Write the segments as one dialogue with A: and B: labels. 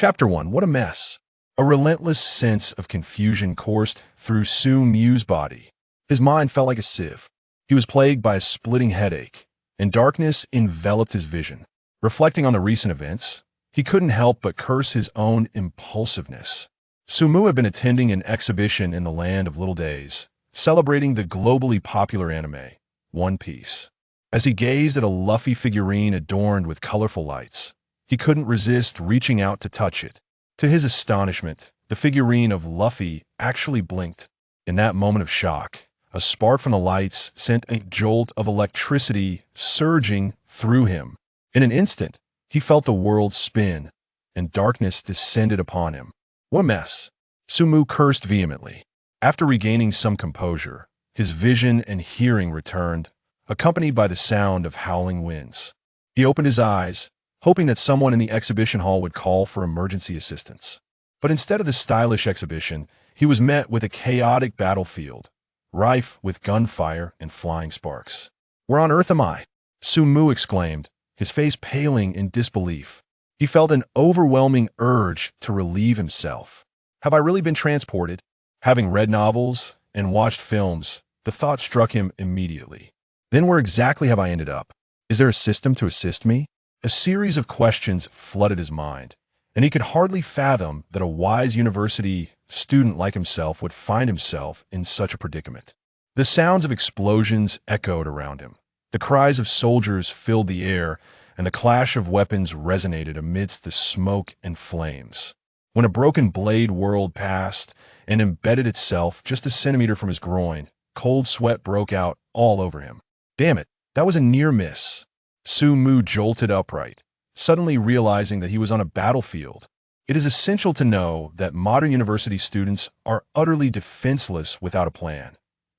A: Chapter 1. What a mess. A relentless sense of confusion coursed through Su-Mu's body. His mind felt like a sieve. He was plagued by a splitting headache, and darkness enveloped his vision. Reflecting on the recent events, he couldn't help but curse his own impulsiveness. Su-Mu had been attending an exhibition in the land of little days, celebrating the globally popular anime, One Piece. As he gazed at a Luffy figurine adorned with colorful lights, he couldn't resist reaching out to touch it. To his astonishment, the figurine of Luffy actually blinked. In that moment of shock, a spark from the lights sent a jolt of electricity surging through him. In an instant, he felt the world spin, and darkness descended upon him. What a mess! Su-Mu cursed vehemently. After regaining some composure, his vision and hearing returned, accompanied by the sound of howling winds. He opened his eyes, hoping that someone in the exhibition hall would call for emergency assistance. But instead of the stylish exhibition, he was met with a chaotic battlefield, rife with gunfire and flying sparks. "Where on earth am I?" Su-Mu exclaimed, his face paling in disbelief. He felt an overwhelming urge to relieve himself. Have I really been transported? Having read novels and watched films, the thought struck him immediately. Then where exactly have I ended up? Is there a system to assist me? A series of questions flooded his mind, and he could hardly fathom that a wise university student like himself would find himself in such a predicament. The sounds of explosions echoed around him. The cries of soldiers filled the air, and the clash of weapons resonated amidst the smoke and flames. When a broken blade whirled past and embedded itself just a centimeter from his groin, cold sweat broke out all over him. Damn it, that was a near miss. Su-Mu jolted upright, suddenly realizing that he was on a battlefield. It is essential to know that modern university students are utterly defenseless without a plan.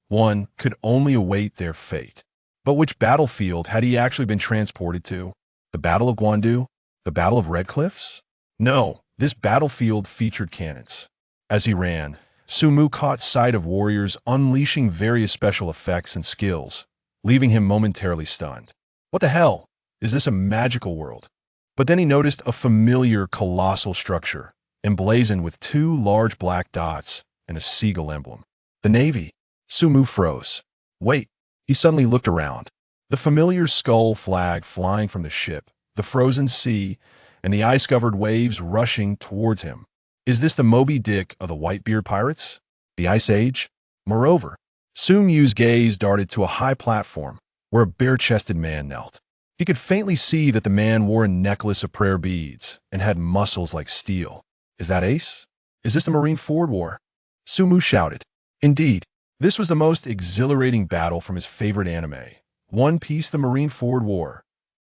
A: One could only await their fate. But which battlefield had he actually been transported to? The Battle of Guandu? The Battle of Red Cliffs? No, this battlefield featured cannons. As he ran, Su-Mu caught sight of warriors unleashing various special effects and skills, leaving him momentarily stunned. What the hell? Is this a magical world? But then he noticed a familiar colossal structure, emblazoned with two large black dots and a seagull emblem. The Navy. Su-Mu froze. Wait, he suddenly looked around. The familiar skull flag flying from the ship, the frozen sea, and the ice-covered waves rushing towards him. Is this the Moby Dick of the Whitebeard pirates? The Ice Age? Moreover, Su-Mu's gaze darted to a high platform, where a bare-chested man knelt. He could faintly see that the man wore a necklace of prayer beads and had muscles like steel. Is that Ace? Is this the Marineford War? Su-Mu shouted. Indeed, this was the most exhilarating battle from his favorite anime, One Piece: The Marineford War.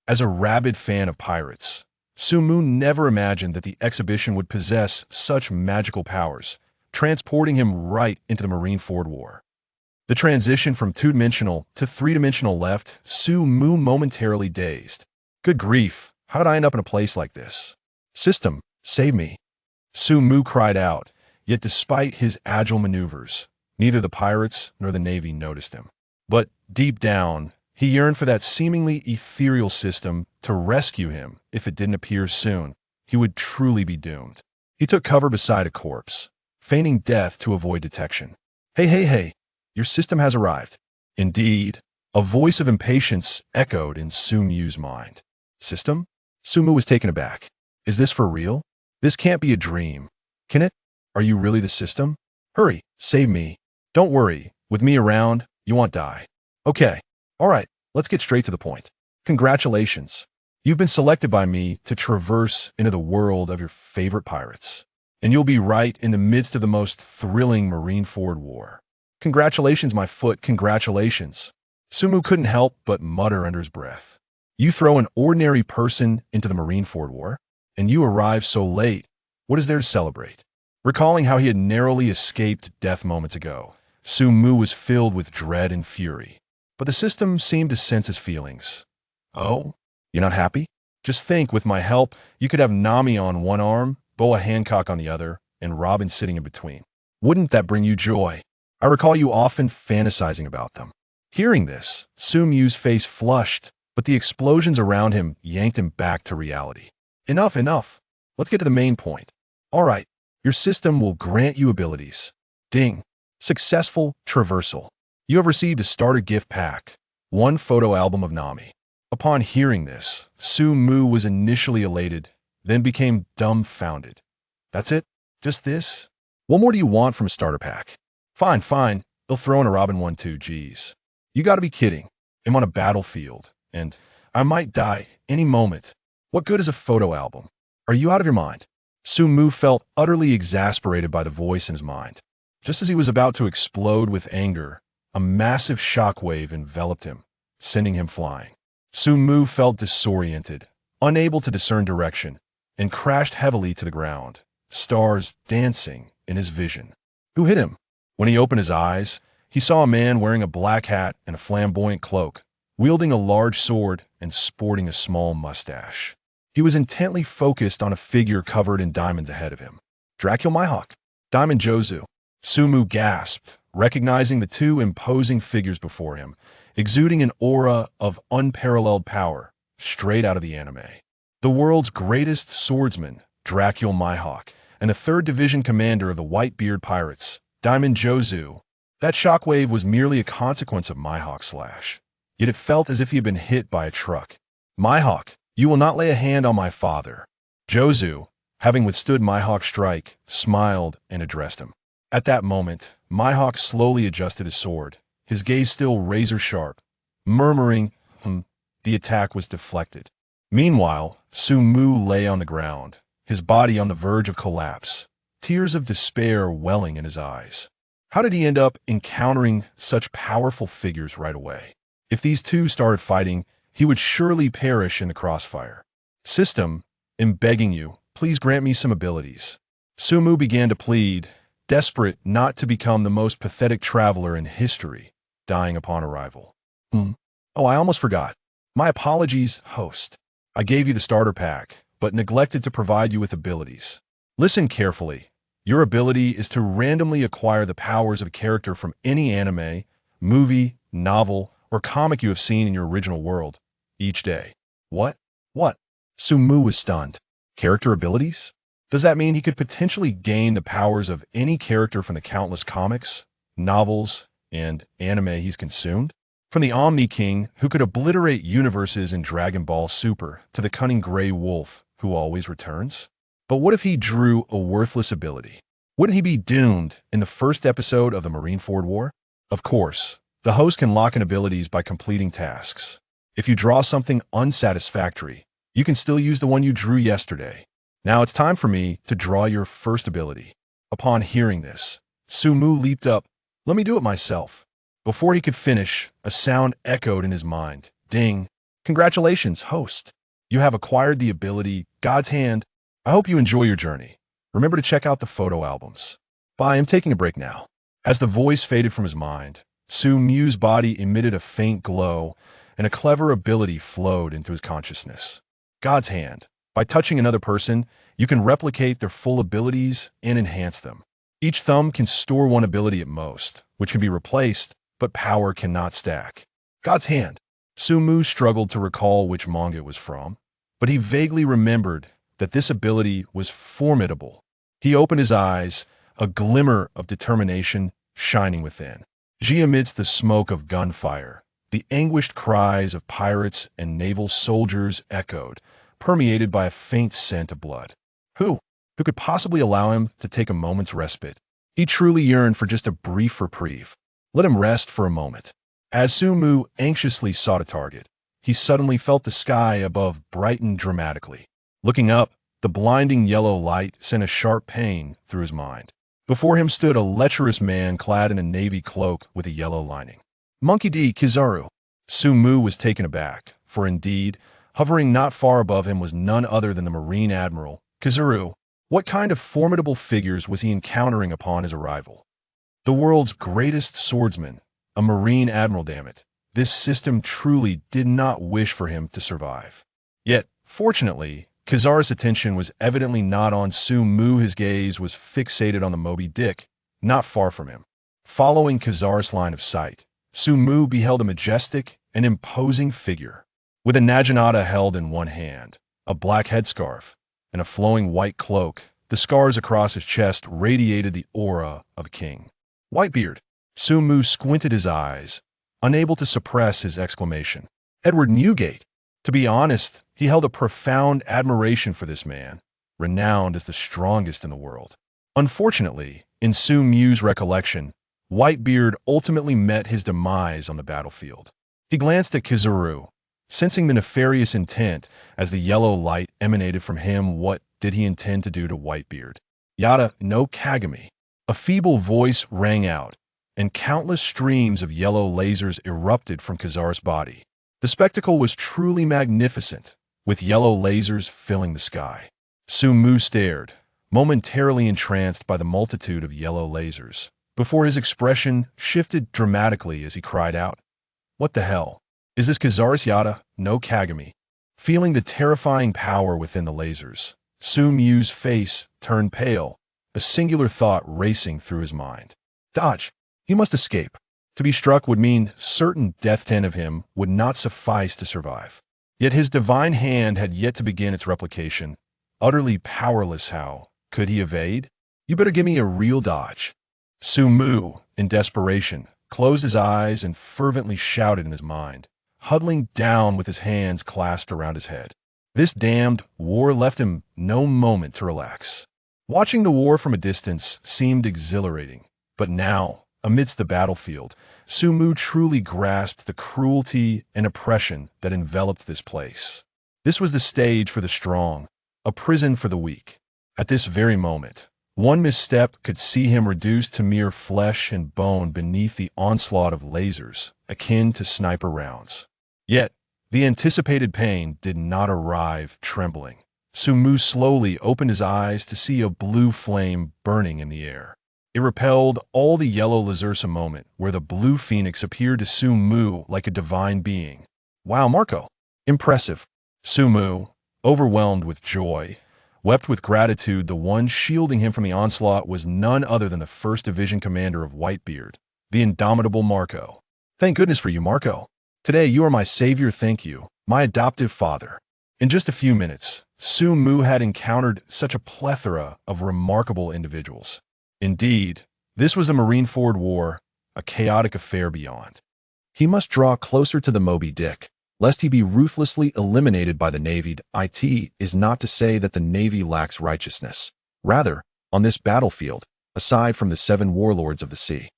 A: As a rabid fan of pirates, Su-Mu never imagined that the exhibition would possess such magical powers, transporting him right into the Marineford War. The transition from two-dimensional to three-dimensional left Su-Mu momentarily dazed. Good grief, how did I end up in a place like this? System, save me. Su-Mu cried out, yet despite his agile maneuvers, neither the pirates nor the Navy noticed him. But deep down, he yearned for that seemingly ethereal system to rescue him. If it didn't appear soon, he would truly be doomed. He took cover beside a corpse, feigning death to avoid detection. Hey. Your system has arrived. Indeed, a voice of impatience echoed in Su-Mu's mind. System? Su-Mu was taken aback. Is this for real? This can't be a dream. Can it? Are you really the system? Hurry, save me. Don't worry, with me around, you won't die. Okay, all right, let's get straight to the point. Congratulations. You've been selected by me to traverse into the world of your favorite pirates. And you'll be right in the midst of the most thrilling Marineford War. Congratulations, my foot, congratulations. Su-Mu couldn't help but mutter under his breath. You throw an ordinary person into the Marineford War, and you arrive so late. What is there to celebrate? Recalling how he had narrowly escaped death moments ago, Su-Mu was filled with dread and fury. But the system seemed to sense his feelings. Oh, you're not happy? Just think, with my help, you could have Nami on one arm, Boa Hancock on the other, and Robin sitting in between. Wouldn't that bring you joy? I recall you often fantasizing about them. Hearing this, Su-Mu's face flushed, but the explosions around him yanked him back to reality. Enough. Let's get to the main point. All right, your system will grant you abilities. Ding. Successful traversal. You have received a starter gift pack, one photo album of Nami. Upon hearing this, Sumu was initially elated, then became dumbfounded. That's it? Just this? What more do you want from a starter pack? Fine, fine. They'll throw in a Robin 1-2, geez. You gotta be kidding. I'm on a battlefield, and I might die any moment. What good is a photo album? Are you out of your mind? Sumu felt utterly exasperated by the voice in his mind. Just as he was about to explode with anger, a massive shockwave enveloped him, sending him flying. Sumu felt disoriented, unable to discern direction, and crashed heavily to the ground, stars dancing in his vision. Who hit him? When he opened his eyes, he saw a man wearing a black hat and a flamboyant cloak, wielding a large sword and sporting a small mustache. He was intently focused on a figure covered in diamonds ahead of him. Dracula Mihawk. Diamond Jozu. Sumu gasped, recognizing the two imposing figures before him, exuding an aura of unparalleled power, straight out of the anime. The world's greatest swordsman, Dracula Mihawk, and a 3rd Division commander of the Whitebeard pirates, Diamond Jozu. That shockwave was merely a consequence of Mihawk's slash. Yet it felt as if he had been hit by a truck. Mihawk, you will not lay a hand on my father. Jozu, having withstood Mihawk's strike, smiled and addressed him. At that moment, Mihawk slowly adjusted his sword, his gaze still razor-sharp, murmuring, the attack was deflected. Meanwhile, Sumu lay on the ground, his body on the verge of collapse, tears of despair welling in his eyes. How did he end up encountering such powerful figures right away? If these two started fighting, he would surely perish in the crossfire. System, am begging you, please grant me some abilities. Sumu began to plead, desperate not to become the most pathetic traveler in history, dying upon arrival. Oh, I almost forgot. My apologies, host. I gave you the starter pack, but neglected to provide you with abilities. Listen carefully. Your ability is to randomly acquire the powers of a character from any anime, movie, novel, or comic you have seen in your original world, each day. What? What? Sumu was stunned. Character abilities? Does that mean he could potentially gain the powers of any character from the countless comics, novels, and anime he's consumed? From the Omni King, who could obliterate universes in Dragon Ball Super, to the cunning Grey Wolf, who always returns? But what if he drew a worthless ability? Wouldn't he be doomed in the first episode of the Marineford War? Of course, the host can lock in abilities by completing tasks. If you draw something unsatisfactory, you can still use the one you drew yesterday. Now it's time for me to draw your first ability. Upon hearing this, Sumu leaped up. Let me do it myself. Before he could finish, a sound echoed in his mind. Ding. Congratulations, host. You have acquired the ability, God's Hand. I hope you enjoy your journey. Remember to check out the photo albums. Bye, I'm taking a break now. As the voice faded from his mind, Sumu's body emitted a faint glow, and a clever ability flowed into his consciousness. God's Hand. By touching another person, you can replicate their full abilities and enhance them. Each thumb can store one ability at most, which can be replaced, but power cannot stack. God's Hand. Sumu struggled to recall which manga it was from, but he vaguely remembered that this ability was formidable. He opened his eyes, a glimmer of determination shining within. Amidst the smoke of gunfire, the anguished cries of pirates and naval soldiers echoed, permeated by a faint scent of blood. Who could possibly allow him to take a moment's respite? He truly yearned for just a brief reprieve. Let him rest for a moment. As Sumu anxiously sought a target, he suddenly felt the sky above brighten dramatically. Looking up, the blinding yellow light sent a sharp pain through his mind. Before him stood a lecherous man clad in a navy cloak with a yellow lining. Monkey D. Kizaru. Sumu was taken aback, for indeed, hovering not far above him was none other than the Marine Admiral, Kizaru. What kind of formidable figures was he encountering upon his arrival? The world's greatest swordsman, a Marine Admiral, damn it. This system truly did not wish for him to survive. Yet, fortunately, Kizaru's attention was evidently not on Sumu. His gaze was fixated on the Moby Dick, not far from him. Following Kizaru's line of sight, Sumu beheld a majestic and imposing figure. With a naginata held in one hand, a black headscarf, and a flowing white cloak. The scars across his chest radiated the aura of a king. Whitebeard. Sumu squinted his eyes, unable to suppress his exclamation. Edward Newgate. To be honest, he held a profound admiration for this man, renowned as the strongest in the world. Unfortunately, in Sumu's recollection, Whitebeard ultimately met his demise on the battlefield. He glanced at Kizaru, sensing the nefarious intent as the yellow light emanated from him. What did he intend to do to Whitebeard? Yada no Kagami. A feeble voice rang out, and countless streams of yellow lasers erupted from Kizaru's body. The spectacle was truly magnificent, with yellow lasers filling the sky. Sumu stared, momentarily entranced by the multitude of yellow lasers, before his expression shifted dramatically as he cried out, "What the hell? Is this Kizaru's Yada no Kagami?" Feeling the terrifying power within the lasers, Sumu's face turned pale, a singular thought racing through his mind. Dodge! He must escape. To be struck would mean certain death. 10 of him would not suffice to survive. Yet his divine hand had yet to begin its replication. Utterly powerless, how could he evade? You better give me a real dodge. Sumu, in desperation, closed his eyes and fervently shouted in his mind, huddling down with his hands clasped around his head. This damned war left him no moment to relax. Watching the war from a distance seemed exhilarating, but now, amidst the battlefield, Sumu truly grasped the cruelty and oppression that enveloped this place. This was the stage for the strong, a prison for the weak. At this very moment, one misstep could see him reduced to mere flesh and bone beneath the onslaught of lasers, akin to sniper rounds. Yet, the anticipated pain did not arrive trembling. Sumu slowly opened his eyes to see a blue flame burning in the air. It repelled all the yellow lasers a moment, where the blue phoenix appeared to Sumu like a divine being. Wow, Marco! Impressive. Sumu, overwhelmed with joy, wept with gratitude. The one shielding him from the onslaught was none other than the 1st Division commander of Whitebeard, the indomitable Marco. Thank goodness for you, Marco. Today you are my savior. Thank you, my adoptive father. In just a few minutes, Sumu had encountered such a plethora of remarkable individuals. Indeed, this was the Marineford War, a chaotic affair beyond. He must draw closer to the Moby Dick, lest he be ruthlessly eliminated by the Navy. It is not to say that the Navy lacks righteousness. Rather, on this battlefield, aside from the 7 warlords of the sea,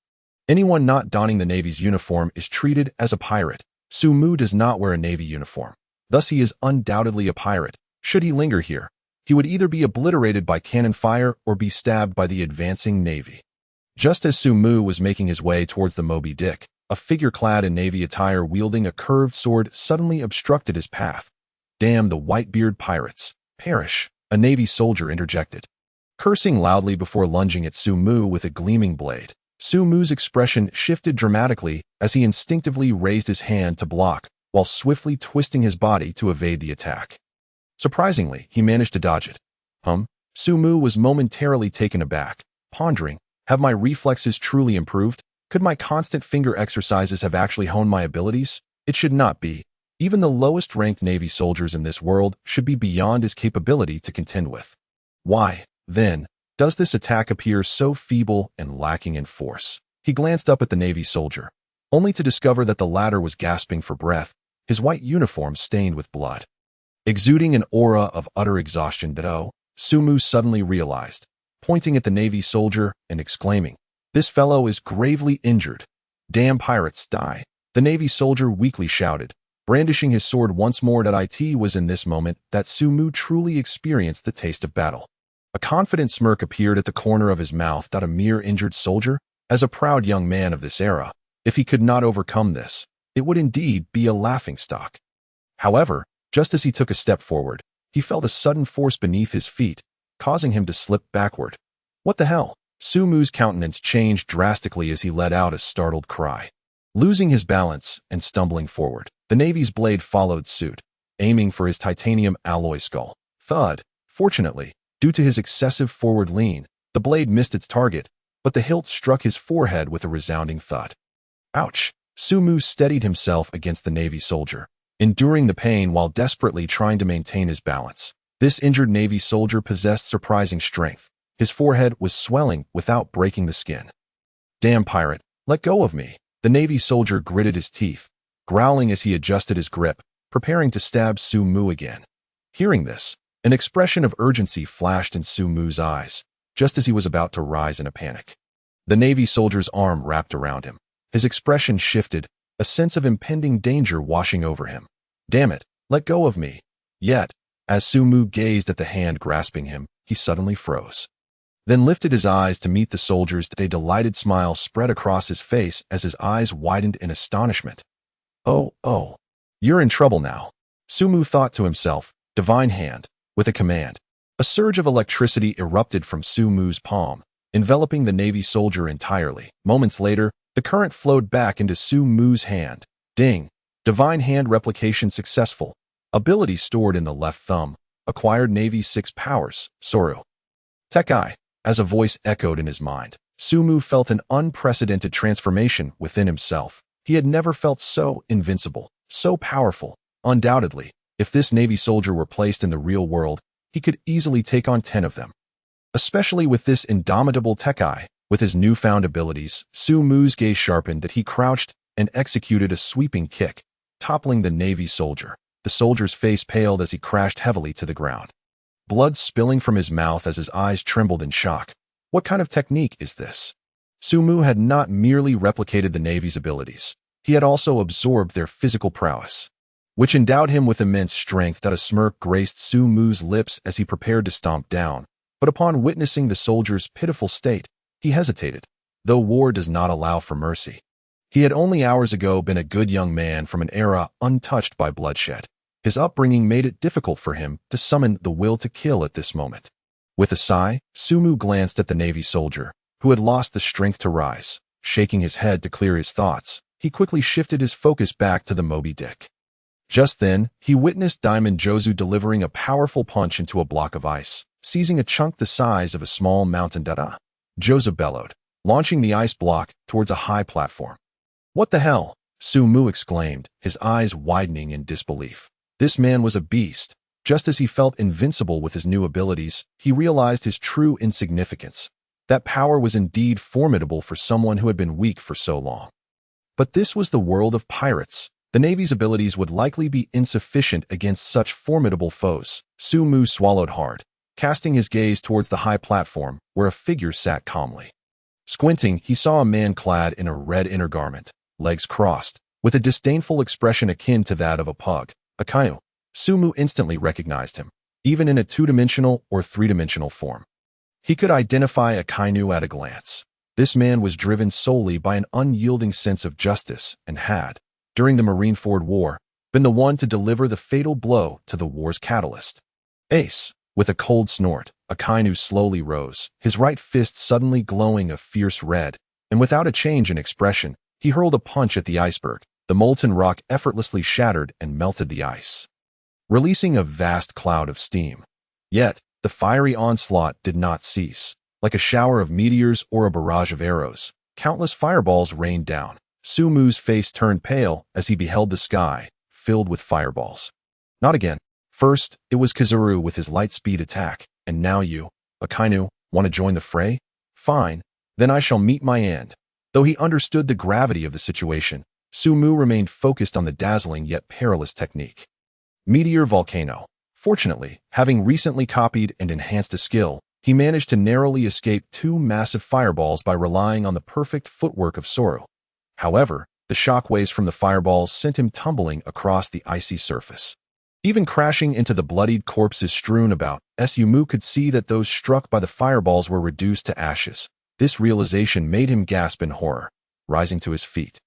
A: anyone not donning the Navy's uniform is treated as a pirate. Sumu does not wear a Navy uniform. Thus he is undoubtedly a pirate. Should he linger here, he would either be obliterated by cannon fire or be stabbed by the advancing Navy. Just as Sumu was making his way towards the Moby Dick, a figure clad in Navy attire wielding a curved sword suddenly obstructed his path. Damn the Whitebeard pirates! Perish! A Navy soldier interjected, cursing loudly before lunging at Sumu with a gleaming blade. Sumu's expression shifted dramatically as he instinctively raised his hand to block, while swiftly twisting his body to evade the attack. Surprisingly, he managed to dodge it. Sumu was momentarily taken aback, pondering, have my reflexes truly improved? Could my constant finger exercises have actually honed my abilities? It should not be. Even the lowest-ranked Navy soldiers in this world should be beyond his capability to contend with. Why, then, does this attack appear so feeble and lacking in force? He glanced up at the Navy soldier, only to discover that the latter was gasping for breath, his white uniform stained with blood. Exuding an aura of utter exhaustion, Sumu suddenly realized, pointing at the Navy soldier and exclaiming, "This fellow is gravely injured. Damn pirates, die!" The Navy soldier weakly shouted, brandishing his sword once more. It was in this moment that Sumu truly experienced the taste of battle. A confident smirk appeared at the corner of his mouth. A mere injured soldier? As a proud young man of this era, if he could not overcome this, it would indeed be a laughingstock. However, just as he took a step forward, he felt a sudden force beneath his feet, causing him to slip backward. What the hell? Sumu's countenance changed drastically as he let out a startled cry. Losing his balance and stumbling forward, the Navy's blade followed suit, aiming for his titanium alloy skull. Thud! Fortunately, due to his excessive forward lean, the blade missed its target, but the hilt struck his forehead with a resounding thud. Ouch! Sumu steadied himself against the Navy soldier, enduring the pain while desperately trying to maintain his balance. This injured Navy soldier possessed surprising strength. His forehead was swelling without breaking the skin. "Damn pirate, let go of me." The Navy soldier gritted his teeth, growling as he adjusted his grip, preparing to stab Sumu again. Hearing this, an expression of urgency flashed in Sumu's eyes, just as he was about to rise in a panic. The Navy soldier's arm wrapped around him. His expression shifted, a sense of impending danger washing over him. "Damn it, let go of me." Yet, as Sumu gazed at the hand grasping him, he suddenly froze. Then lifted his eyes to meet the soldier's. A delighted smile spread across his face as his eyes widened in astonishment. Oh, you're in trouble now," Sumu thought to himself, divine hand, with a command. A surge of electricity erupted from Sumu's palm, enveloping the Navy soldier entirely. Moments later, the current flowed back into Sumu's hand. Ding! Divine hand replication successful. Ability stored in the left thumb. Acquired Navy 6 powers. Soru. Tekai. As a voice echoed in his mind, Sumu felt an unprecedented transformation within himself. He had never felt so invincible, so powerful. Undoubtedly, if this Navy soldier were placed in the real world, he could easily take on 10 of them. Especially with this indomitable Tekai. With his newfound abilities, Sumu's gaze sharpened that he crouched and executed a sweeping kick, toppling the Navy soldier. The soldier's face paled as he crashed heavily to the ground. Blood spilling from his mouth as his eyes trembled in shock. What kind of technique is this? Sumu had not merely replicated the Navy's abilities. He had also absorbed their physical prowess, which endowed him with immense strength. That a smirk graced Sumu's lips as he prepared to stomp down. But upon witnessing the soldier's pitiful state, he hesitated, though war does not allow for mercy. He had only hours ago been a good young man from an era untouched by bloodshed. His upbringing made it difficult for him to summon the will to kill at this moment. With a sigh, Sumu glanced at the Navy soldier, who had lost the strength to rise. Shaking his head to clear his thoughts, he quickly shifted his focus back to the Moby Dick. Just then, he witnessed Diamond Jozu delivering a powerful punch into a block of ice, seizing a chunk the size of a small mountain. Jozu bellowed, launching the ice block towards a high platform. "What the hell?" Sumu exclaimed, his eyes widening in disbelief. This man was a beast. Just as he felt invincible with his new abilities, he realized his true insignificance. That power was indeed formidable for someone who had been weak for so long. But this was the world of pirates. The Navy's abilities would likely be insufficient against such formidable foes. Sumu swallowed hard, casting his gaze towards the high platform where a figure sat calmly. Squinting, he saw a man clad in a red inner garment, legs crossed, with a disdainful expression akin to that of a pug. Akainu. Sumu instantly recognized him, even in a 2-dimensional or 3-dimensional form. He could identify Akainu at a glance. This man was driven solely by an unyielding sense of justice and had, during the Marineford War, been the one to deliver the fatal blow to the war's catalyst. Ace. With a cold snort, Akainu slowly rose, his right fist suddenly glowing a fierce red, and without a change in expression, he hurled a punch at the iceberg. The molten rock effortlessly shattered and melted the ice, releasing a vast cloud of steam. Yet, the fiery onslaught did not cease. Like a shower of meteors or a barrage of arrows, countless fireballs rained down. Sumu's face turned pale as he beheld the sky, filled with fireballs. Not again. First, it was Kazuru with his light-speed attack, and now you, Akainu, want to join the fray? Fine, then I shall meet my end. Though he understood the gravity of the situation, Sumu remained focused on the dazzling yet perilous technique. Meteor Volcano. Fortunately, having recently copied and enhanced a skill, he managed to narrowly escape 2 massive fireballs by relying on the perfect footwork of Soru. However, the shockwaves from the fireballs sent him tumbling across the icy surface, even crashing into the bloodied corpses strewn about. Sumu could see that those struck by the fireballs were reduced to ashes. This realization made him gasp in horror, rising to his feet.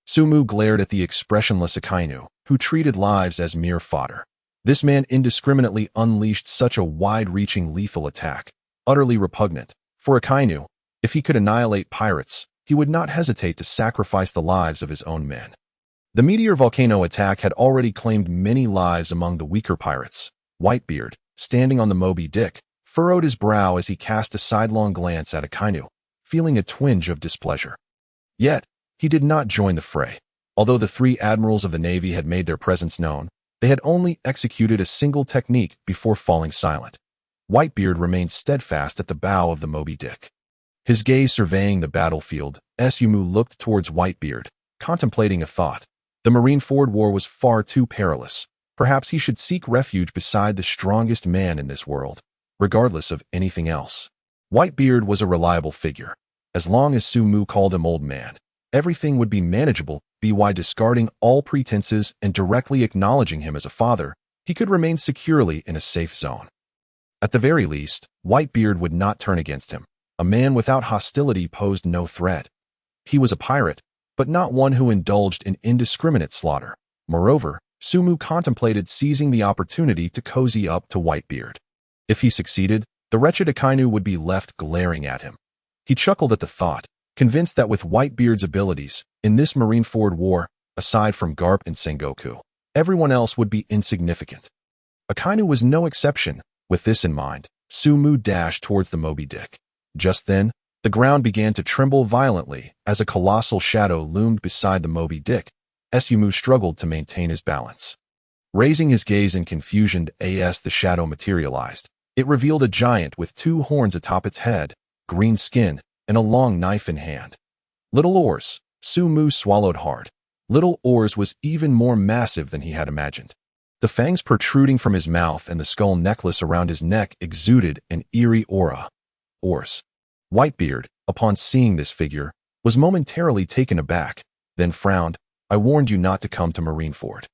A: Sumu glared at the expressionless Akainu, who treated lives as mere fodder. This man indiscriminately unleashed such a wide-reaching lethal attack, utterly repugnant. For Akainu, if he could annihilate pirates, he would not hesitate to sacrifice the lives of his own men. The meteor volcano attack had already claimed many lives among the weaker pirates. Whitebeard, standing on the Moby Dick, furrowed his brow as he cast a sidelong glance at Akainu, feeling a twinge of displeasure. Yet, he did not join the fray. Although the 3 admirals of the Navy had made their presence known, They had only executed a single technique before falling silent. Whitebeard remained steadfast at the bow of the Moby Dick. His gaze surveying the battlefield, Sumu looked towards Whitebeard, contemplating a thought. The Marineford War was far too perilous. Perhaps he should seek refuge beside the strongest man in this world, regardless of anything else. Whitebeard was a reliable figure. As long as Sumu called him old man, everything would be manageable. By discarding all pretenses and directly acknowledging him as a father, he could remain securely in a safe zone. At the very least, Whitebeard would not turn against him. A man without hostility posed no threat. He was a pirate, but not one who indulged in indiscriminate slaughter. Moreover, Sumu contemplated seizing the opportunity to cozy up to Whitebeard. If he succeeded, the wretched Akainu would be left glaring at him. He chuckled at the thought, convinced that with Whitebeard's abilities, in this Marineford War, aside from Garp and Sengoku, everyone else would be insignificant. Akainu was no exception. With this in mind, Sumu dashed towards the Moby Dick. Just then, the ground began to tremble violently as a colossal shadow loomed beside the Moby Dick. Sumu struggled to maintain his balance. Raising his gaze in confusion as the shadow materialized, it revealed a giant with two horns atop its head, green skin, and a long knife in hand. Little Oars. Sumu swallowed hard. Little Oars was even more massive than he had imagined. The fangs protruding from his mouth and the skull necklace around his neck exuded an eerie aura. Oars. Whitebeard, upon seeing this figure, was momentarily taken aback, then frowned. I warned you not to come to Marineford.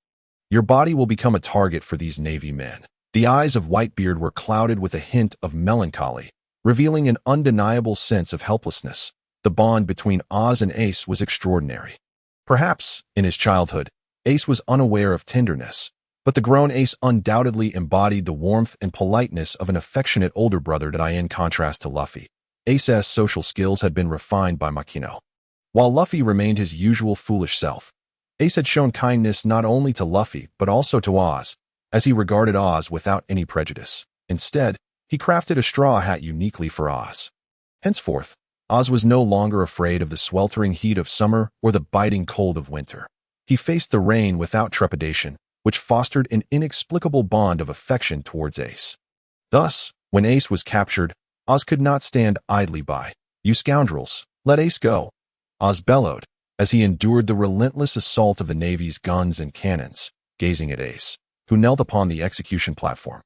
A: Your body will become a target for these Navy men. The eyes of Whitebeard were clouded with a hint of melancholy, revealing an undeniable sense of helplessness. The bond between Oz and Ace was extraordinary. Perhaps, in his childhood, Ace was unaware of tenderness, but the grown Ace undoubtedly embodied the warmth and politeness of an affectionate older brother. In contrast to Luffy, Ace's social skills had been refined by Makino. While Luffy remained his usual foolish self, Ace had shown kindness not only to Luffy but also to Oz, as he regarded Oz without any prejudice. Instead, he crafted a straw hat uniquely for Oz. Henceforth, Oz was no longer afraid of the sweltering heat of summer or the biting cold of winter. He faced the rain without trepidation, which fostered an inexplicable bond of affection towards Ace. Thus, when Ace was captured, Oz could not stand idly by. You scoundrels, let Ace go, Oz bellowed, as he endured the relentless assault of the Navy's guns and cannons, gazing at Ace, who knelt upon the execution platform.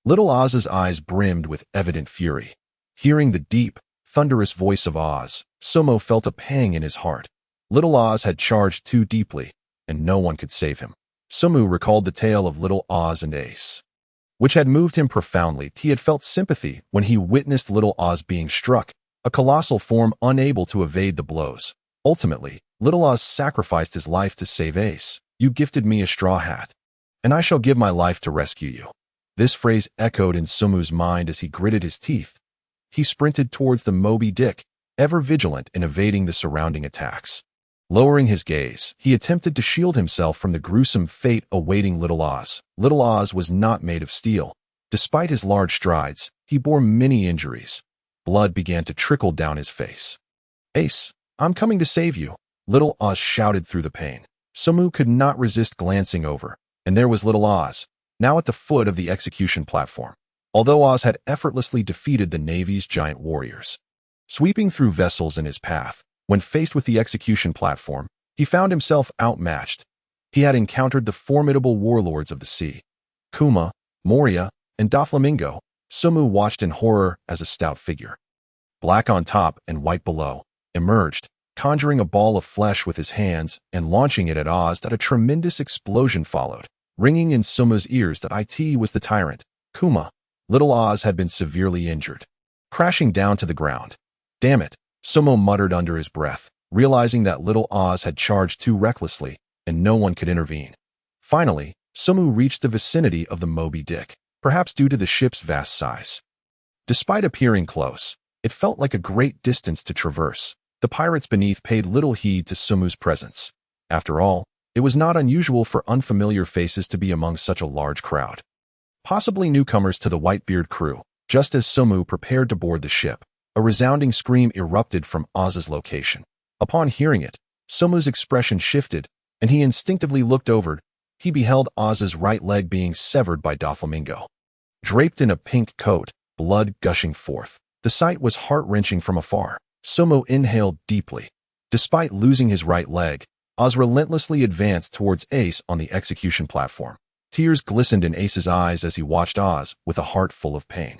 A: Little Oz's eyes brimmed with evident fury. Hearing the deep, thunderous voice of Oz, Sumo felt a pang in his heart. Little Oz had charged too deeply, and no one could save him. Sumu recalled the tale of Little Oz and Ace, which had moved him profoundly. He had felt sympathy when he witnessed Little Oz being struck, a colossal form unable to evade the blows. Ultimately, Little Oz sacrificed his life to save Ace. You gifted me a straw hat, and I shall give my life to rescue you. This phrase echoed in Sumu's mind as he gritted his teeth. He sprinted towards the Moby Dick, ever vigilant in evading the surrounding attacks. Lowering his gaze, he attempted to shield himself from the gruesome fate awaiting Little Oz. Little Oz was not made of steel. Despite his large strides, he bore many injuries. Blood began to trickle down his face. Ace, I'm coming to save you, Little Oz shouted through the pain. Sumu could not resist glancing over, and there was Little Oz, now at the foot of the execution platform. Although Oz had effortlessly defeated the Navy's giant warriors, sweeping through vessels in his path, when faced with the execution platform, he found himself outmatched. He had encountered the formidable warlords of the sea, Kuma, Moria, and Doflamingo. Sumu watched in horror as a stout figure, black on top and white below, emerged, conjuring a ball of flesh with his hands and launching it at Oz. That a tremendous explosion followed, ringing in Sumu's ears that it was the tyrant, Kuma. Little Oz had been severely injured, crashing down to the ground. Damn it, Sumo muttered under his breath, realizing that Little Oz had charged too recklessly, and no one could intervene. Finally, Sumu reached the vicinity of the Moby Dick, perhaps due to the ship's vast size. Despite appearing close, it felt like a great distance to traverse. The pirates beneath paid little heed to Sumu's presence. After all, it was not unusual for unfamiliar faces to be among such a large crowd. Possibly newcomers to the Whitebeard crew. Just as Sumu prepared to board the ship, a resounding scream erupted from Oz's location. Upon hearing it, Sumu's expression shifted, and he instinctively looked over. he beheld Oz's right leg being severed by Doflamingo. Draped in a pink coat, blood gushing forth. The sight was heart-wrenching from afar. Sabo inhaled deeply. Despite losing his right leg, Oz relentlessly advanced towards Ace on the execution platform. Tears glistened in Ace's eyes as he watched Oz with a heart full of pain.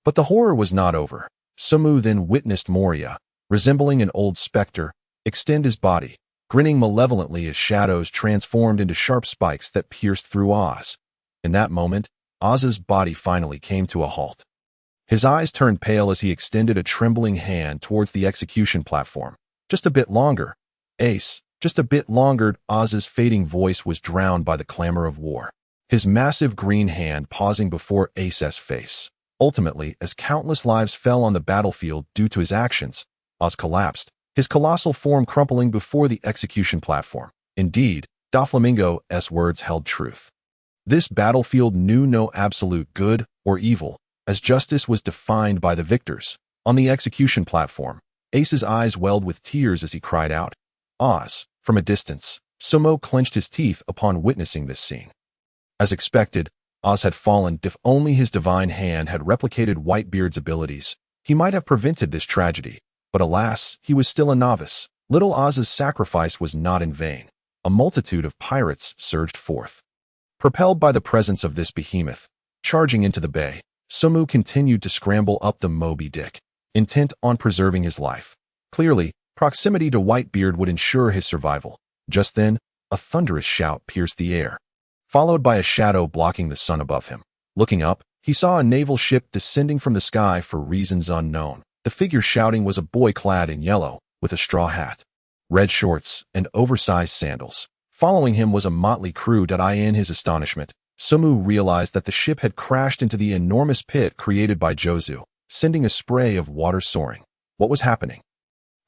A: But the horror was not over. Sabo then witnessed Moria, resembling an old specter, extend his body, grinning malevolently as shadows transformed into sharp spikes that pierced through Oz. In that moment, Oz's body finally came to a halt. His eyes turned pale as he extended a trembling hand towards the execution platform. Just a bit longer, Ace. Just a bit longer. Oz's fading voice was drowned by the clamor of war. His massive green hand pausing before Ace's face. Ultimately, as countless lives fell on the battlefield due to his actions, Oz collapsed, his colossal form crumpling before the execution platform. Indeed, Doflamingo's words held truth. This battlefield knew no absolute good or evil, as justice was defined by the victors. On the execution platform, Ace's eyes welled with tears as he cried out, "Oz!" From a distance, Sabo clenched his teeth upon witnessing this scene. As expected, Oz had fallen. If only his divine hand had replicated Whitebeard's abilities, he might have prevented this tragedy. But alas, he was still a novice. Little Oz's sacrifice was not in vain. A multitude of pirates surged forth. Propelled by the presence of this behemoth, charging into the bay, Sabo continued to scramble up the Moby Dick, intent on preserving his life. Clearly, proximity to Whitebeard would ensure his survival. Just then, a thunderous shout pierced the air, followed by a shadow blocking the sun above him. Looking up, he saw a naval ship descending from the sky for reasons unknown. The figure shouting was a boy clad in yellow, with a straw hat, red shorts, and oversized sandals. Following him was a motley crew. In his astonishment, Sabo realized that the ship had crashed into the enormous pit created by Jozu, sending a spray of water soaring. What was happening?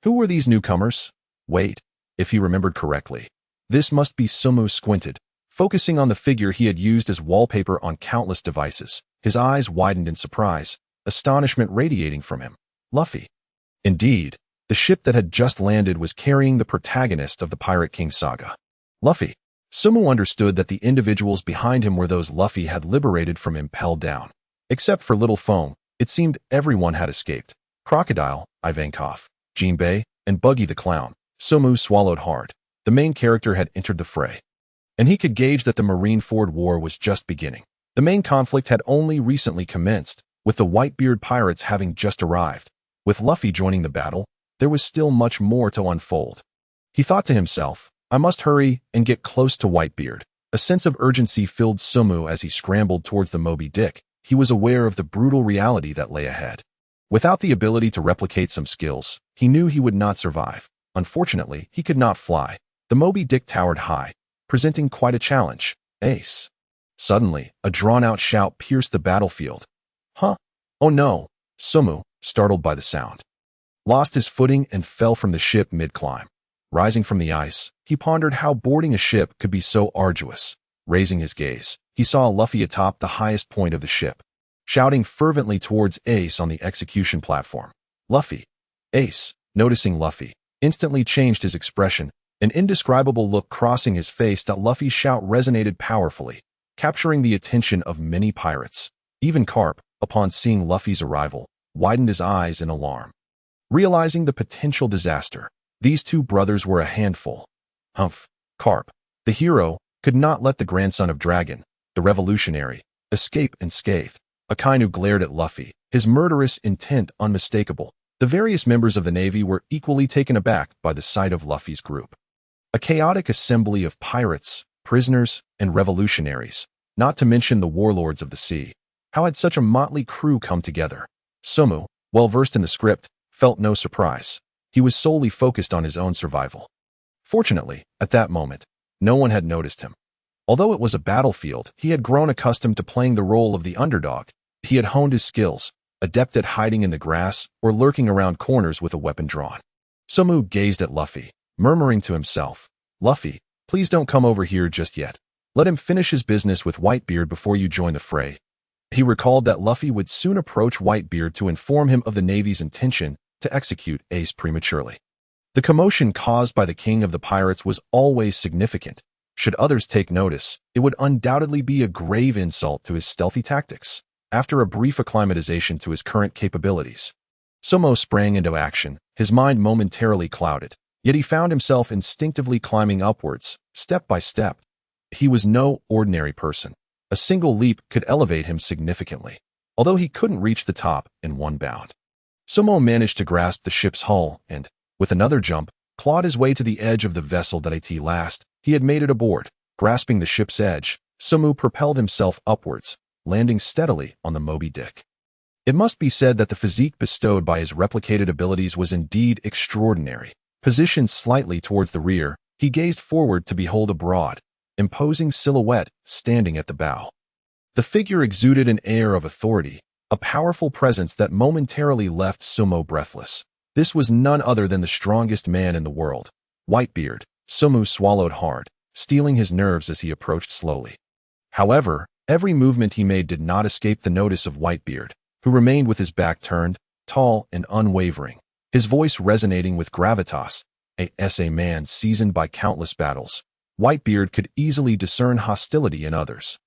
A: Who were these newcomers? Wait, if he remembered correctly, this must be. Sabo squinted, focusing on the figure he had used as wallpaper on countless devices. His eyes widened in surprise, astonishment radiating from him. Luffy. Indeed, the ship that had just landed was carrying the protagonist of the Pirate King saga. Luffy. Sabo understood that the individuals behind him were those Luffy had liberated from impelled down. Except for Little Foam, it seemed everyone had escaped. Crocodile, Ivankov, Jinbei, and Buggy the Clown. Sabo swallowed hard. The main character had entered the fray, and he could gauge that the Marineford War was just beginning. The main conflict had only recently commenced, with the Whitebeard pirates having just arrived. With Luffy joining the battle, there was still much more to unfold. He thought to himself, I must hurry and get close to Whitebeard. A sense of urgency filled Sabo as he scrambled towards the Moby Dick. He was aware of the brutal reality that lay ahead. Without the ability to replicate some skills, he knew he would not survive. Unfortunately, he could not fly. The Moby Dick towered high, presenting quite a challenge. Ace. Suddenly, a drawn-out shout pierced the battlefield. Huh? Oh no! Sabo, startled by the sound, lost his footing and fell from the ship mid-climb. Rising from the ice, he pondered how boarding a ship could be so arduous. Raising his gaze, he saw Luffy atop the highest point of the ship, shouting fervently towards Ace on the execution platform. Luffy. Ace, noticing Luffy, instantly changed his expression, an indescribable look crossing his face. Luffy's shout resonated powerfully, capturing the attention of many pirates. Even Garp, upon seeing Luffy's arrival, widened his eyes in alarm. Realizing the potential disaster, these two brothers were a handful. Humph. Garp, the hero, could not let the grandson of Dragon, the revolutionary, escape unscathed. Akainu glared at Luffy, his murderous intent unmistakable. The various members of the Navy were equally taken aback by the sight of Luffy's group. A chaotic assembly of pirates, prisoners, and revolutionaries, not to mention the warlords of the sea. How had such a motley crew come together? Sabo, well versed in the script, felt no surprise. He was solely focused on his own survival. Fortunately, at that moment, no one had noticed him. Although it was a battlefield, he had grown accustomed to playing the role of the underdog. He had honed his skills, adept at hiding in the grass or lurking around corners with a weapon drawn. Sabo gazed at Luffy, murmuring to himself, Luffy, please don't come over here just yet. Let him finish his business with Whitebeard before you join the fray. He recalled that Luffy would soon approach Whitebeard to inform him of the Navy's intention to execute Ace prematurely. The commotion caused by the king of the pirates was always significant. Should others take notice, it would undoubtedly be a grave insult to his stealthy tactics. After a brief acclimatization to his current capabilities, Sabo sprang into action, his mind momentarily clouded. Yet he found himself instinctively climbing upwards, step by step. He was no ordinary person. A single leap could elevate him significantly, although he couldn't reach the top in one bound. Sabo managed to grasp the ship's hull and, with another jump, clawed his way to the edge of the vessel that at last he had made it aboard. Grasping the ship's edge, Sabo propelled himself upwards, landing steadily on the Moby Dick. It must be said that the physique bestowed by his replicated abilities was indeed extraordinary. Positioned slightly towards the rear, he gazed forward to behold a broad, imposing silhouette standing at the bow. The figure exuded an air of authority, a powerful presence that momentarily left Sabo breathless. This was none other than the strongest man in the world, Whitebeard. Sabo swallowed hard, steeling his nerves as he approached slowly. However, every movement he made did not escape the notice of Whitebeard, who remained with his back turned, tall and unwavering, his voice resonating with gravitas. As a man seasoned by countless battles, Whitebeard could easily discern hostility in others.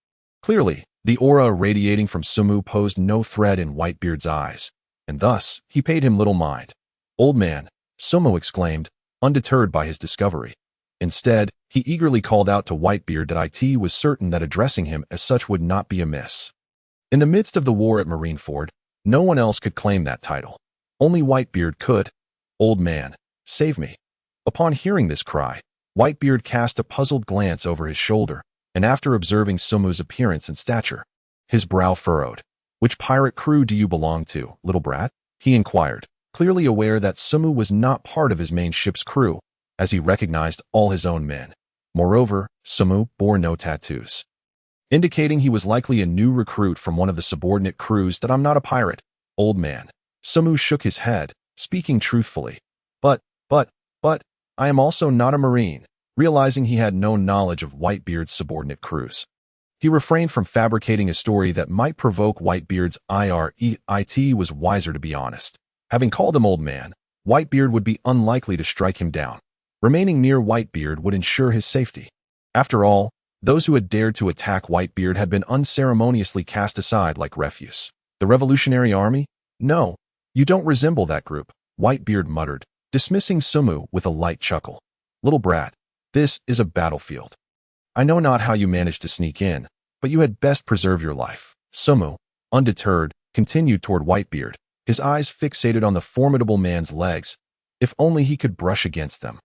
A: Clearly, the aura radiating from Sabo posed no threat in Whitebeard's eyes, and thus he paid him little mind. "Old man," Sabo exclaimed, undeterred by his discovery. Instead, he eagerly called out to Whitebeard that it was certain that addressing him as such would not be amiss. In the midst of the war at Marineford, no one else could claim that title. Only Whitebeard could. "Old man, save me." Upon hearing this cry, Whitebeard cast a puzzled glance over his shoulder, and after observing Sabo's appearance and stature, his brow furrowed. "Which pirate crew do you belong to, little brat?" he inquired, clearly aware that Sabo was not part of his main ship's crew, as he recognized all his own men. Moreover, Sabo bore no tattoos, indicating he was likely a new recruit from one of the subordinate crews. "That I'm not a pirate, old man." Sabo shook his head, speaking truthfully. But, I am also not a marine." Realizing he had no knowledge of Whitebeard's subordinate crews, he refrained from fabricating a story that might provoke Whitebeard's ire. It was wiser to be honest. Having called him old man, Whitebeard would be unlikely to strike him down. Remaining near Whitebeard would ensure his safety. After all, those who had dared to attack Whitebeard had been unceremoniously cast aside like refuse. "The Revolutionary Army? No, you don't resemble that group," Whitebeard muttered, dismissing Sabo with a light chuckle. "Little brat, this is a battlefield. I know not how you managed to sneak in, but you had best preserve your life." Sabo, undeterred, continued toward Whitebeard, his eyes fixated on the formidable man's legs. If only he could brush against them.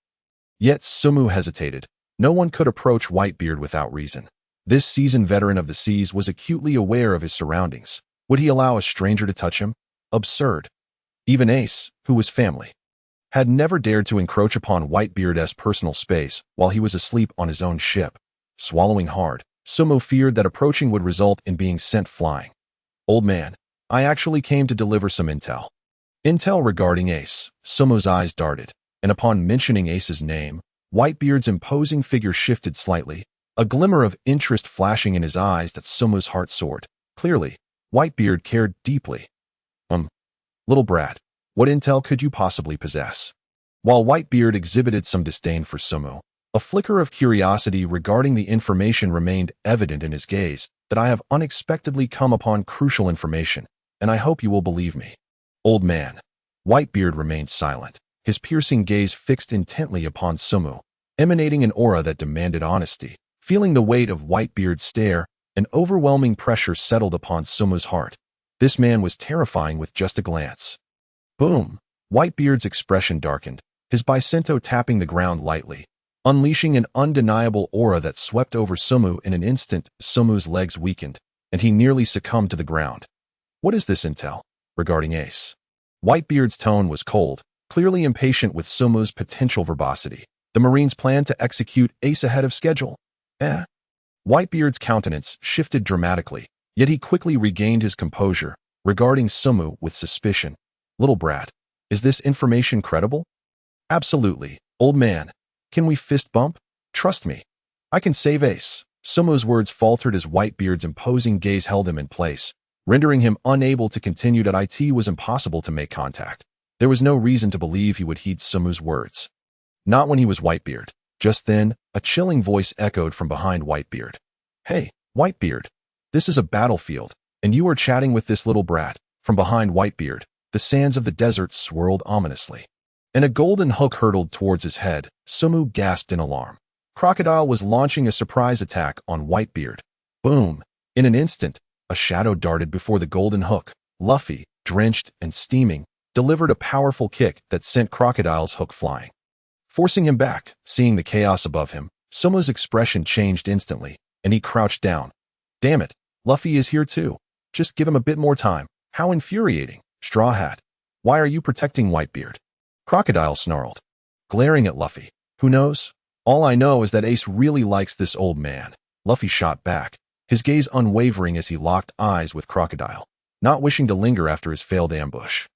A: Yet Sabo hesitated. No one could approach Whitebeard without reason. This seasoned veteran of the seas was acutely aware of his surroundings. Would he allow a stranger to touch him? Absurd. Even Ace, who was family, had never dared to encroach upon Whitebeard's personal space while he was asleep on his own ship. Swallowing hard, Sabo feared that approaching would result in being sent flying. "Old man, I actually came to deliver some intel." Intel regarding Ace. Sabo's eyes darted, and upon mentioning Ace's name, Whitebeard's imposing figure shifted slightly, a glimmer of interest flashing in his eyes that Sabo's heart soared. Clearly, Whitebeard cared deeply. Little brat, what intel could you possibly possess?" While Whitebeard exhibited some disdain for Sabo, a flicker of curiosity regarding the information remained evident in his gaze. "That I have unexpectedly come upon crucial information, and I hope you will believe me." "Old man." Whitebeard remained silent, his piercing gaze fixed intently upon Sabo, emanating an aura that demanded honesty. Feeling the weight of Whitebeard's stare, an overwhelming pressure settled upon Sabo's heart. This man was terrifying with just a glance. Boom! Whitebeard's expression darkened, his bicento tapping the ground lightly, unleashing an undeniable aura that swept over Sabo in an instant. Sabo's legs weakened, and he nearly succumbed to the ground. "What is this intel regarding Ace?" Whitebeard's tone was cold, clearly impatient with Sabo's potential verbosity. "The Marines plan to execute Ace ahead of schedule." Whitebeard's countenance shifted dramatically, yet he quickly regained his composure, regarding Sabo with suspicion. "Little brat, is this information credible?" "Absolutely, old man. Can we fist bump? Trust me. I can save Ace." Sabo's words faltered as Whitebeard's imposing gaze held him in place, rendering him unable to continue. It was impossible to make contact. There was no reason to believe he would heed Sabo's words. Not when he was Whitebeard. Just then, a chilling voice echoed from behind Whitebeard. "Hey, Whitebeard, this is a battlefield, and you are chatting with this little brat." From behind Whitebeard, the sands of the desert swirled ominously, and a golden hook hurtled towards his head. Sabo gasped in alarm. Crocodile was launching a surprise attack on Whitebeard. Boom! In an instant, a shadow darted before the golden hook. Luffy, drenched and steaming, delivered a powerful kick that sent Crocodile's hook flying, forcing him back. Seeing the chaos above him, Sabo's expression changed instantly, and he crouched down. "Damn it, Luffy is here too. Just give him a bit more time." "How infuriating, Straw Hat. Why are you protecting Whitebeard?" Crocodile snarled, glaring at Luffy. "Who knows? All I know is that Ace really likes this old man." Luffy shot back, his gaze unwavering as he locked eyes with Crocodile, not wishing to linger after his failed ambush.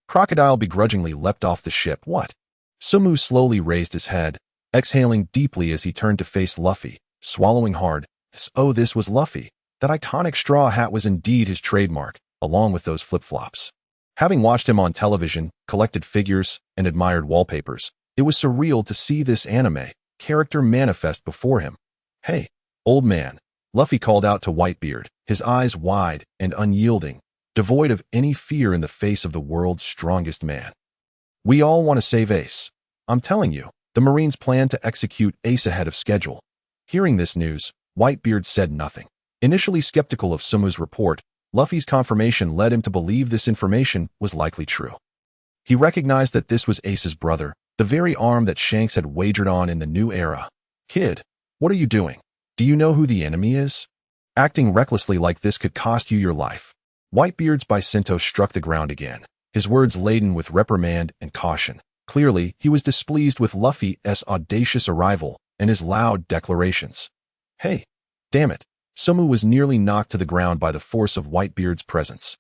A: Crocodile begrudgingly leapt off the ship. "What?" Sabo slowly raised his head, exhaling deeply as he turned to face Luffy, swallowing hard. Oh, this was Luffy. That iconic straw hat was indeed his trademark, along with those flip-flops. Having watched him on television, collected figures, and admired wallpapers, it was surreal to see this anime character manifest before him. "Hey, old man," Luffy called out to Whitebeard, his eyes wide and unyielding, devoid of any fear in the face of the world's strongest man. "We all want to save Ace. I'm telling you, the Marines plan to execute Ace ahead of schedule." Hearing this news, Whitebeard said nothing. Initially skeptical of Sabo's report, Luffy's confirmation led him to believe this information was likely true. He recognized that this was Ace's brother, the very arm that Shanks had wagered on in the new era. "Kid, what are you doing? Do you know who the enemy is? Acting recklessly like this could cost you your life." Whitebeard's Bicinto struck the ground again, his words laden with reprimand and caution. Clearly, he was displeased with Luffy's audacious arrival and his loud declarations. "Hey, damn it." Sabo was nearly knocked to the ground by the force of Whitebeard's presence.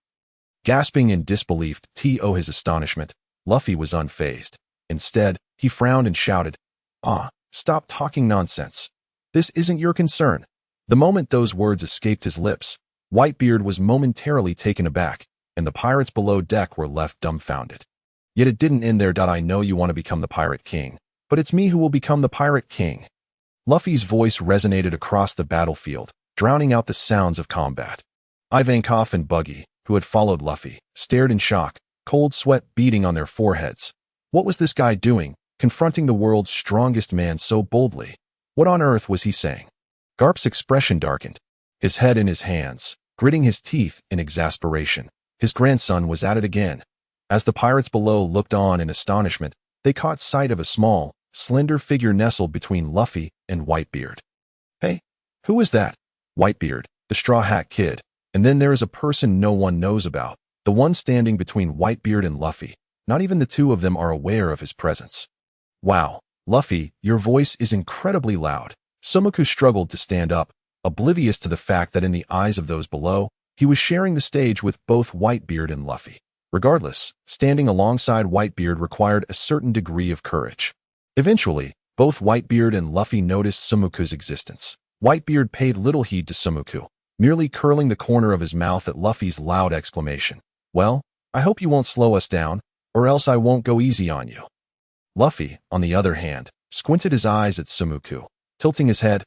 A: Gasping in disbelief to his astonishment, Luffy was unfazed. Instead, he frowned and shouted, "Stop talking nonsense. This isn't your concern." The moment those words escaped his lips, Whitebeard was momentarily taken aback, and the pirates below deck were left dumbfounded. "Yet it didn't end there. I know you want to become the Pirate King, but it's me who will become the Pirate King." Luffy's voice resonated across the battlefield, drowning out the sounds of combat. Ivankov and Buggy, who had followed Luffy, stared in shock, cold sweat beading on their foreheads. What was this guy doing, confronting the world's strongest man so boldly? What on earth was he saying? Garp's expression darkened, his head in his hands, gritting his teeth in exasperation. His grandson was at it again. As the pirates below looked on in astonishment, they caught sight of a small, slender figure nestled between Luffy and Whitebeard. "Hey, who is that?" "Whitebeard, the Straw Hat Kid. And then there is a person no one knows about, the one standing between Whitebeard and Luffy. Not even the two of them are aware of his presence." "Wow, Luffy, your voice is incredibly loud." Sabo struggled to stand up, oblivious to the fact that in the eyes of those below, he was sharing the stage with both Whitebeard and Luffy. Regardless, standing alongside Whitebeard required a certain degree of courage. Eventually, both Whitebeard and Luffy noticed Sabo's existence. Whitebeard paid little heed to Sabo, merely curling the corner of his mouth at Luffy's loud exclamation. "Well, I hope you won't slow us down, or else I won't go easy on you." Luffy, on the other hand, squinted his eyes at Sabo, tilting his head.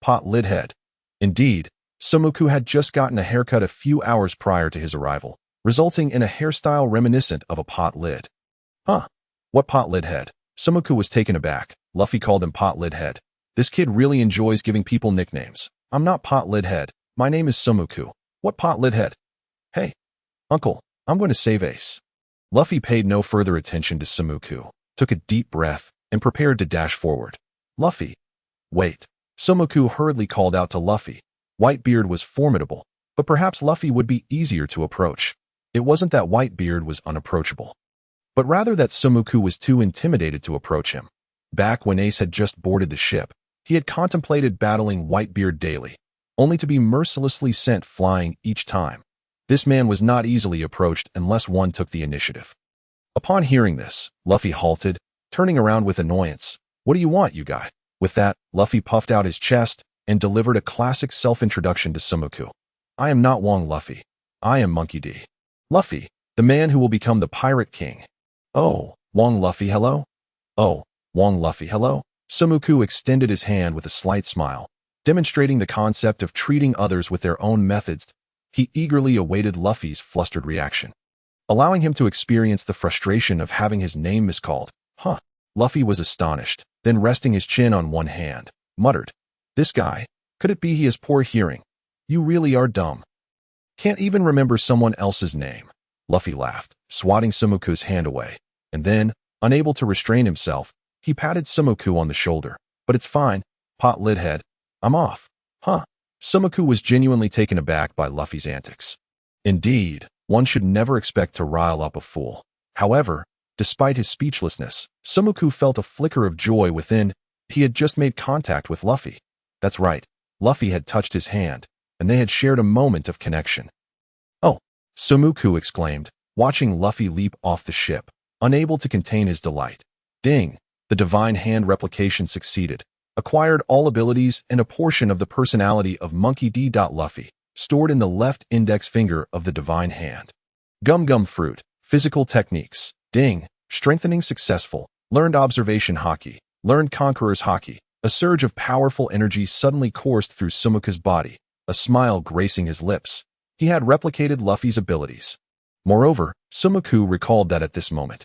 A: Pot lid head. Indeed, Sabo had just gotten a haircut a few hours prior to his arrival, resulting in a hairstyle reminiscent of a pot lid. What pot lid head?" Sabo was taken aback. Luffy called him pot lid head. "This kid really enjoys giving people nicknames. I'm not pot lid head. My name is Sabo. What pot lid head?" "Hey, uncle, I'm going to save Ace." Luffy paid no further attention to Sabo, took a deep breath, and prepared to dash forward. "Luffy, wait." Sabo hurriedly called out to Luffy. Whitebeard was formidable, but perhaps Luffy would be easier to approach. It wasn't that Whitebeard was unapproachable, but rather that Sabo was too intimidated to approach him. Back when Ace had just boarded the ship, he had contemplated battling Whitebeard daily, only to be mercilessly sent flying each time. This man was not easily approached unless one took the initiative. Upon hearing this, Luffy halted, turning around with annoyance. "What do you want, you guy?" With that, Luffy puffed out his chest and delivered a classic self-introduction to Sabo. "I am not Wong Luffy. I am Monkey D. Luffy, the man who will become the Pirate King." "Oh, Wong Luffy, hello?" "Oh, Wong Luffy, hello?" Samuku extended his hand with a slight smile, demonstrating the concept of treating others with their own methods. He eagerly awaited Luffy's flustered reaction, allowing him to experience the frustration of having his name miscalled. Huh. Luffy was astonished, then resting his chin on one hand, muttered, "This guy, could it be he has poor hearing? You really are dumb. Can't even remember someone else's name." Luffy laughed, swatting Samuku's hand away, and then, unable to restrain himself, he patted Samuku on the shoulder. "But it's fine, pot lid head. I'm off." Huh. Samuku was genuinely taken aback by Luffy's antics. Indeed, one should never expect to rile up a fool. However, despite his speechlessness, Samuku felt a flicker of joy within. He had just made contact with Luffy. That's right, Luffy had touched his hand, and they had shared a moment of connection. "Oh!" Samuku exclaimed, watching Luffy leap off the ship, unable to contain his delight. Ding! The divine hand replication succeeded. Acquired all abilities and a portion of the personality of Monkey D. Luffy, stored in the left index finger of the divine hand. Gum Gum Fruit. Physical techniques. Ding! Strengthening successful. Learned observation Haki. Learned Conqueror's Haki. A surge of powerful energy suddenly coursed through Samuku's body, a smile gracing his lips. He had replicated Luffy's abilities. Moreover, Samuku recalled that at this moment,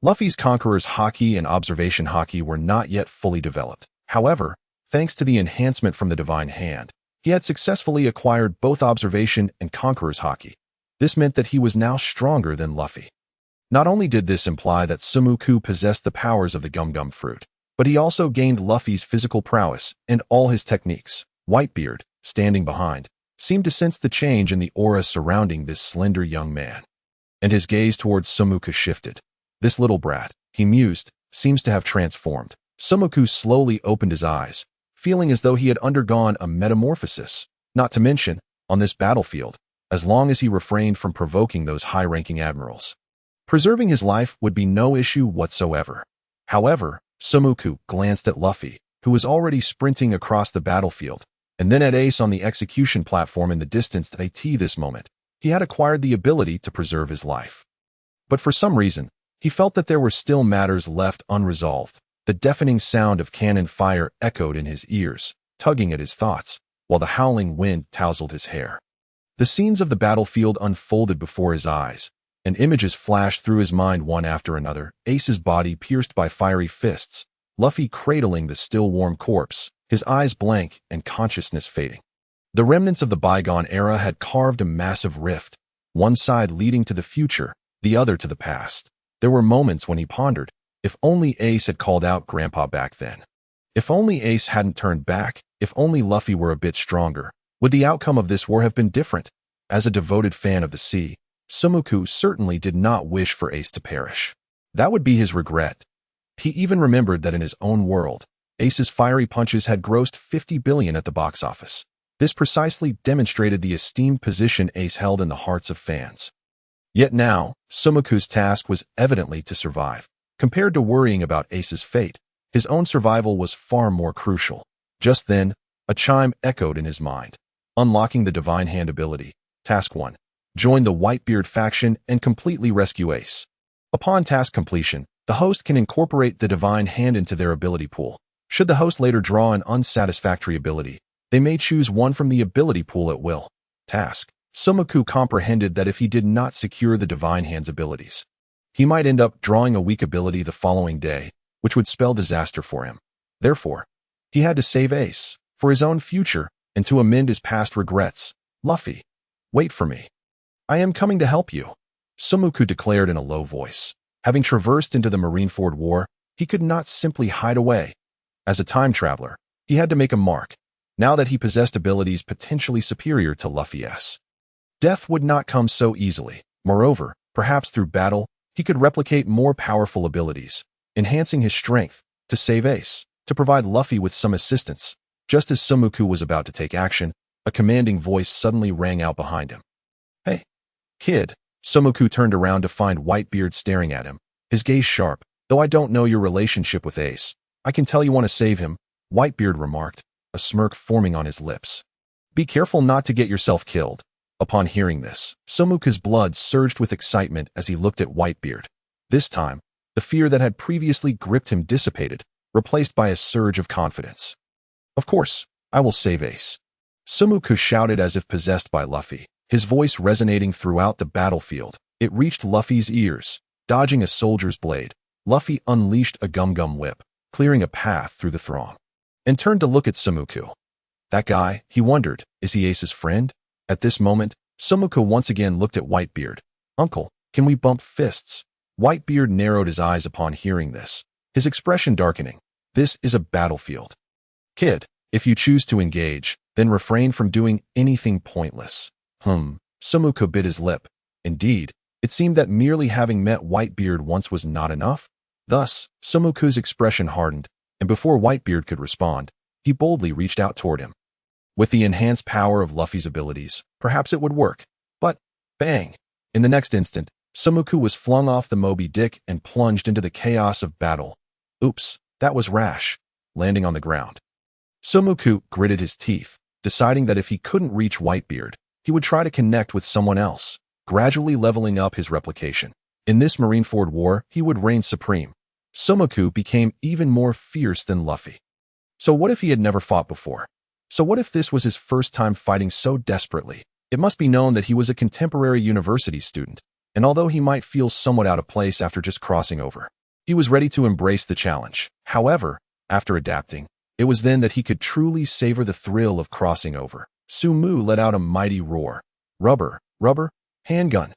A: Luffy's Conqueror's Haki and Observation Haki were not yet fully developed. However, thanks to the enhancement from the Divine Hand, he had successfully acquired both Observation and Conqueror's Haki. This meant that he was now stronger than Luffy. Not only did this imply that Samuku possessed the powers of the Gum Gum Fruit, but he also gained Luffy's physical prowess and all his techniques. Whitebeard, standing behind, seemed to sense the change in the aura surrounding this slender young man, and his gaze towards Samuku shifted. "This little brat," he mused, "seems to have transformed." Samuku slowly opened his eyes, feeling as though he had undergone a metamorphosis. Not to mention, on this battlefield, as long as he refrained from provoking those high-ranking admirals, preserving his life would be no issue whatsoever. However, Samuku glanced at Luffy, who was already sprinting across the battlefield, and then at Ace on the execution platform in the distance. At this moment, he had acquired the ability to preserve his life. But for some reason, he felt that there were still matters left unresolved. The deafening sound of cannon fire echoed in his ears, tugging at his thoughts, while the howling wind tousled his hair. The scenes of the battlefield unfolded before his eyes, and images flashed through his mind one after another. Ace's body pierced by fiery fists, Luffy cradling the still warm corpse, his eyes blank and consciousness fading. The remnants of the bygone era had carved a massive rift, one side leading to the future, the other to the past. There were moments when he pondered, if only Ace had called out Grandpa back then. If only Ace hadn't turned back, if only Luffy were a bit stronger, would the outcome of this war have been different? As a devoted fan of the sea, Samuku certainly did not wish for Ace to perish. That would be his regret. He even remembered that in his own world, Ace's fiery punches had grossed 50 billion at the box office. This precisely demonstrated the esteemed position Ace held in the hearts of fans. Yet now, Samuku's task was evidently to survive. Compared to worrying about Ace's fate, his own survival was far more crucial. Just then, a chime echoed in his mind. Unlocking the Divine Hand ability. Task 1. Join the Whitebeard faction and completely rescue Ace. Upon task completion, the host can incorporate the Divine Hand into their ability pool. Should the host later draw an unsatisfactory ability, they may choose one from the ability pool at will. Task. Samuku comprehended that if he did not secure the Divine Hand's abilities, he might end up drawing a weak ability the following day, which would spell disaster for him. Therefore, he had to save Ace, for his own future, and to amend his past regrets. "Luffy, wait for me. I am coming to help you," Samuku declared in a low voice. Having traversed into the Marineford War, he could not simply hide away. As a time traveler, he had to make a mark, now that he possessed abilities potentially superior to Luffy's. Death would not come so easily. Moreover, perhaps through battle, he could replicate more powerful abilities, enhancing his strength, to save Ace, to provide Luffy with some assistance. Just as Samuku was about to take action, a commanding voice suddenly rang out behind him. "Hey, kid." Samuku turned around to find Whitebeard staring at him, his gaze sharp. "Though I don't know your relationship with Ace, I can tell you want to save him," Whitebeard remarked, a smirk forming on his lips. "Be careful not to get yourself killed." Upon hearing this, Samuku's blood surged with excitement as he looked at Whitebeard. This time, the fear that had previously gripped him dissipated, replaced by a surge of confidence. Of course, I will save Ace. Sumuku shouted as if possessed by Luffy, his voice resonating throughout the battlefield. It reached Luffy's ears. Dodging a soldier's blade, Luffy unleashed a gum-gum whip, clearing a path through the throng, and turned to look at Sumuku. That guy, he wondered, is he Ace's friend? At this moment, Sumuku once again looked at Whitebeard. Uncle, can we bump fists? Whitebeard narrowed his eyes upon hearing this, his expression darkening. This is a battlefield. Kid, if you choose to engage, then refrain from doing anything pointless. Sumuku bit his lip. Indeed, it seemed that merely having met Whitebeard once was not enough. Thus, Sumuku's expression hardened, and before Whitebeard could respond, he boldly reached out toward him. With the enhanced power of Luffy's abilities, perhaps it would work. But, bang! In the next instant, Sumuku was flung off the Moby Dick and plunged into the chaos of battle. Oops, that was rash, landing on the ground. Sumuku gritted his teeth, deciding that if he couldn't reach Whitebeard, he would try to connect with someone else, gradually leveling up his replication. In this Marineford War, he would reign supreme. Sumuku became even more fierce than Luffy. So what if he had never fought before? So what if this was his first time fighting so desperately? It must be known that he was a contemporary university student, and although he might feel somewhat out of place after just crossing over, he was ready to embrace the challenge. However, after adapting, it was then that he could truly savor the thrill of crossing over. Sumu let out a mighty roar. Rubber, handgun.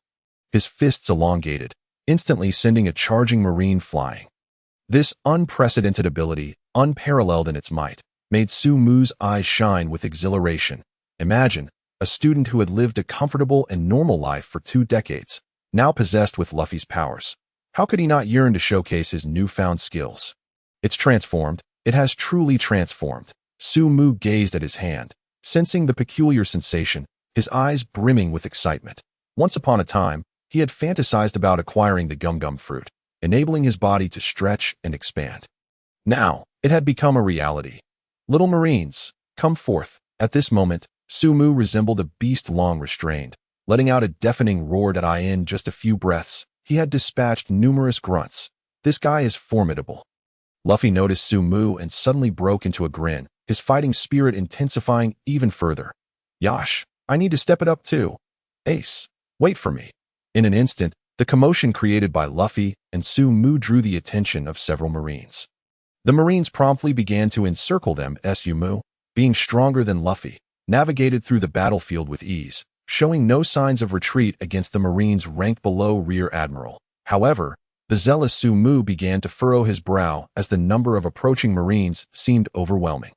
A: His fists elongated, instantly sending a charging marine flying. This unprecedented ability, unparalleled in its might, made Sumu's eyes shine with exhilaration. Imagine, a student who had lived a comfortable and normal life for 2 decades, now possessed with Luffy's powers. How could he not yearn to showcase his newfound skills? It's transformed. It has truly transformed. Sumu gazed at his hand, sensing the peculiar sensation, his eyes brimming with excitement. Once upon a time, he had fantasized about acquiring the gum-gum fruit, enabling his body to stretch and expand. Now, it had become a reality. Little Marines, come forth. At this moment, Sumu resembled a beast long restrained, letting out a deafening roar that in just a few breaths, he had dispatched numerous grunts. This guy is formidable. Luffy noticed Sumu and suddenly broke into a grin, his fighting spirit intensifying even further. Yash, I need to step it up too. Ace, wait for me. In an instant, the commotion created by Luffy and Sumu drew the attention of several Marines. The Marines promptly began to encircle them. Sumu, being stronger than Luffy, navigated through the battlefield with ease, showing no signs of retreat against the Marines ranked below Rear Admiral. However, the zealous Sumu began to furrow his brow as the number of approaching Marines seemed overwhelming.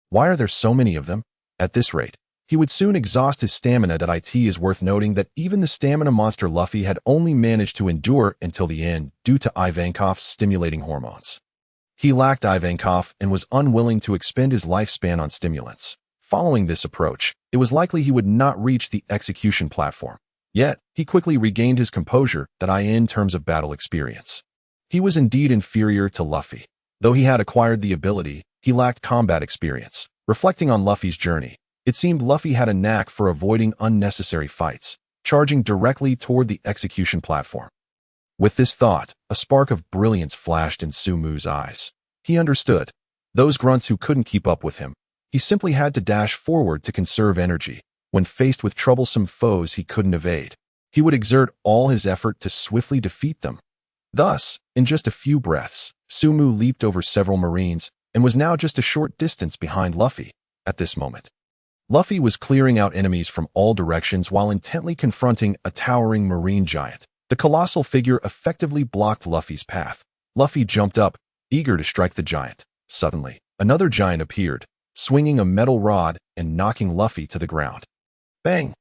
A: Why are there so many of them? At this rate, he would soon exhaust his stamina. It is worth noting that even the stamina monster Luffy had only managed to endure until the end due to Ivankoff's stimulating hormones. He lacked Ivankoff and was unwilling to expend his lifespan on stimulants. Following this approach, it was likely he would not reach the execution platform. Yet, he quickly regained his composure in terms of battle experience. He was indeed inferior to Luffy. Though he had acquired the ability, he lacked combat experience. Reflecting on Luffy's journey, it seemed Luffy had a knack for avoiding unnecessary fights, charging directly toward the execution platform. With this thought, a spark of brilliance flashed in Sumu's eyes. He understood. Those grunts who couldn't keep up with him, he simply had to dash forward to conserve energy. When faced with troublesome foes he couldn't evade, he would exert all his effort to swiftly defeat them. Thus, in just a few breaths, Sumu leaped over several Marines and was now just a short distance behind Luffy. At this moment, Luffy was clearing out enemies from all directions while intently confronting a towering marine giant. The colossal figure effectively blocked Luffy's path. Luffy jumped up, eager to strike the giant. Suddenly, another giant appeared, swinging a metal rod and knocking Luffy to the ground. Bang!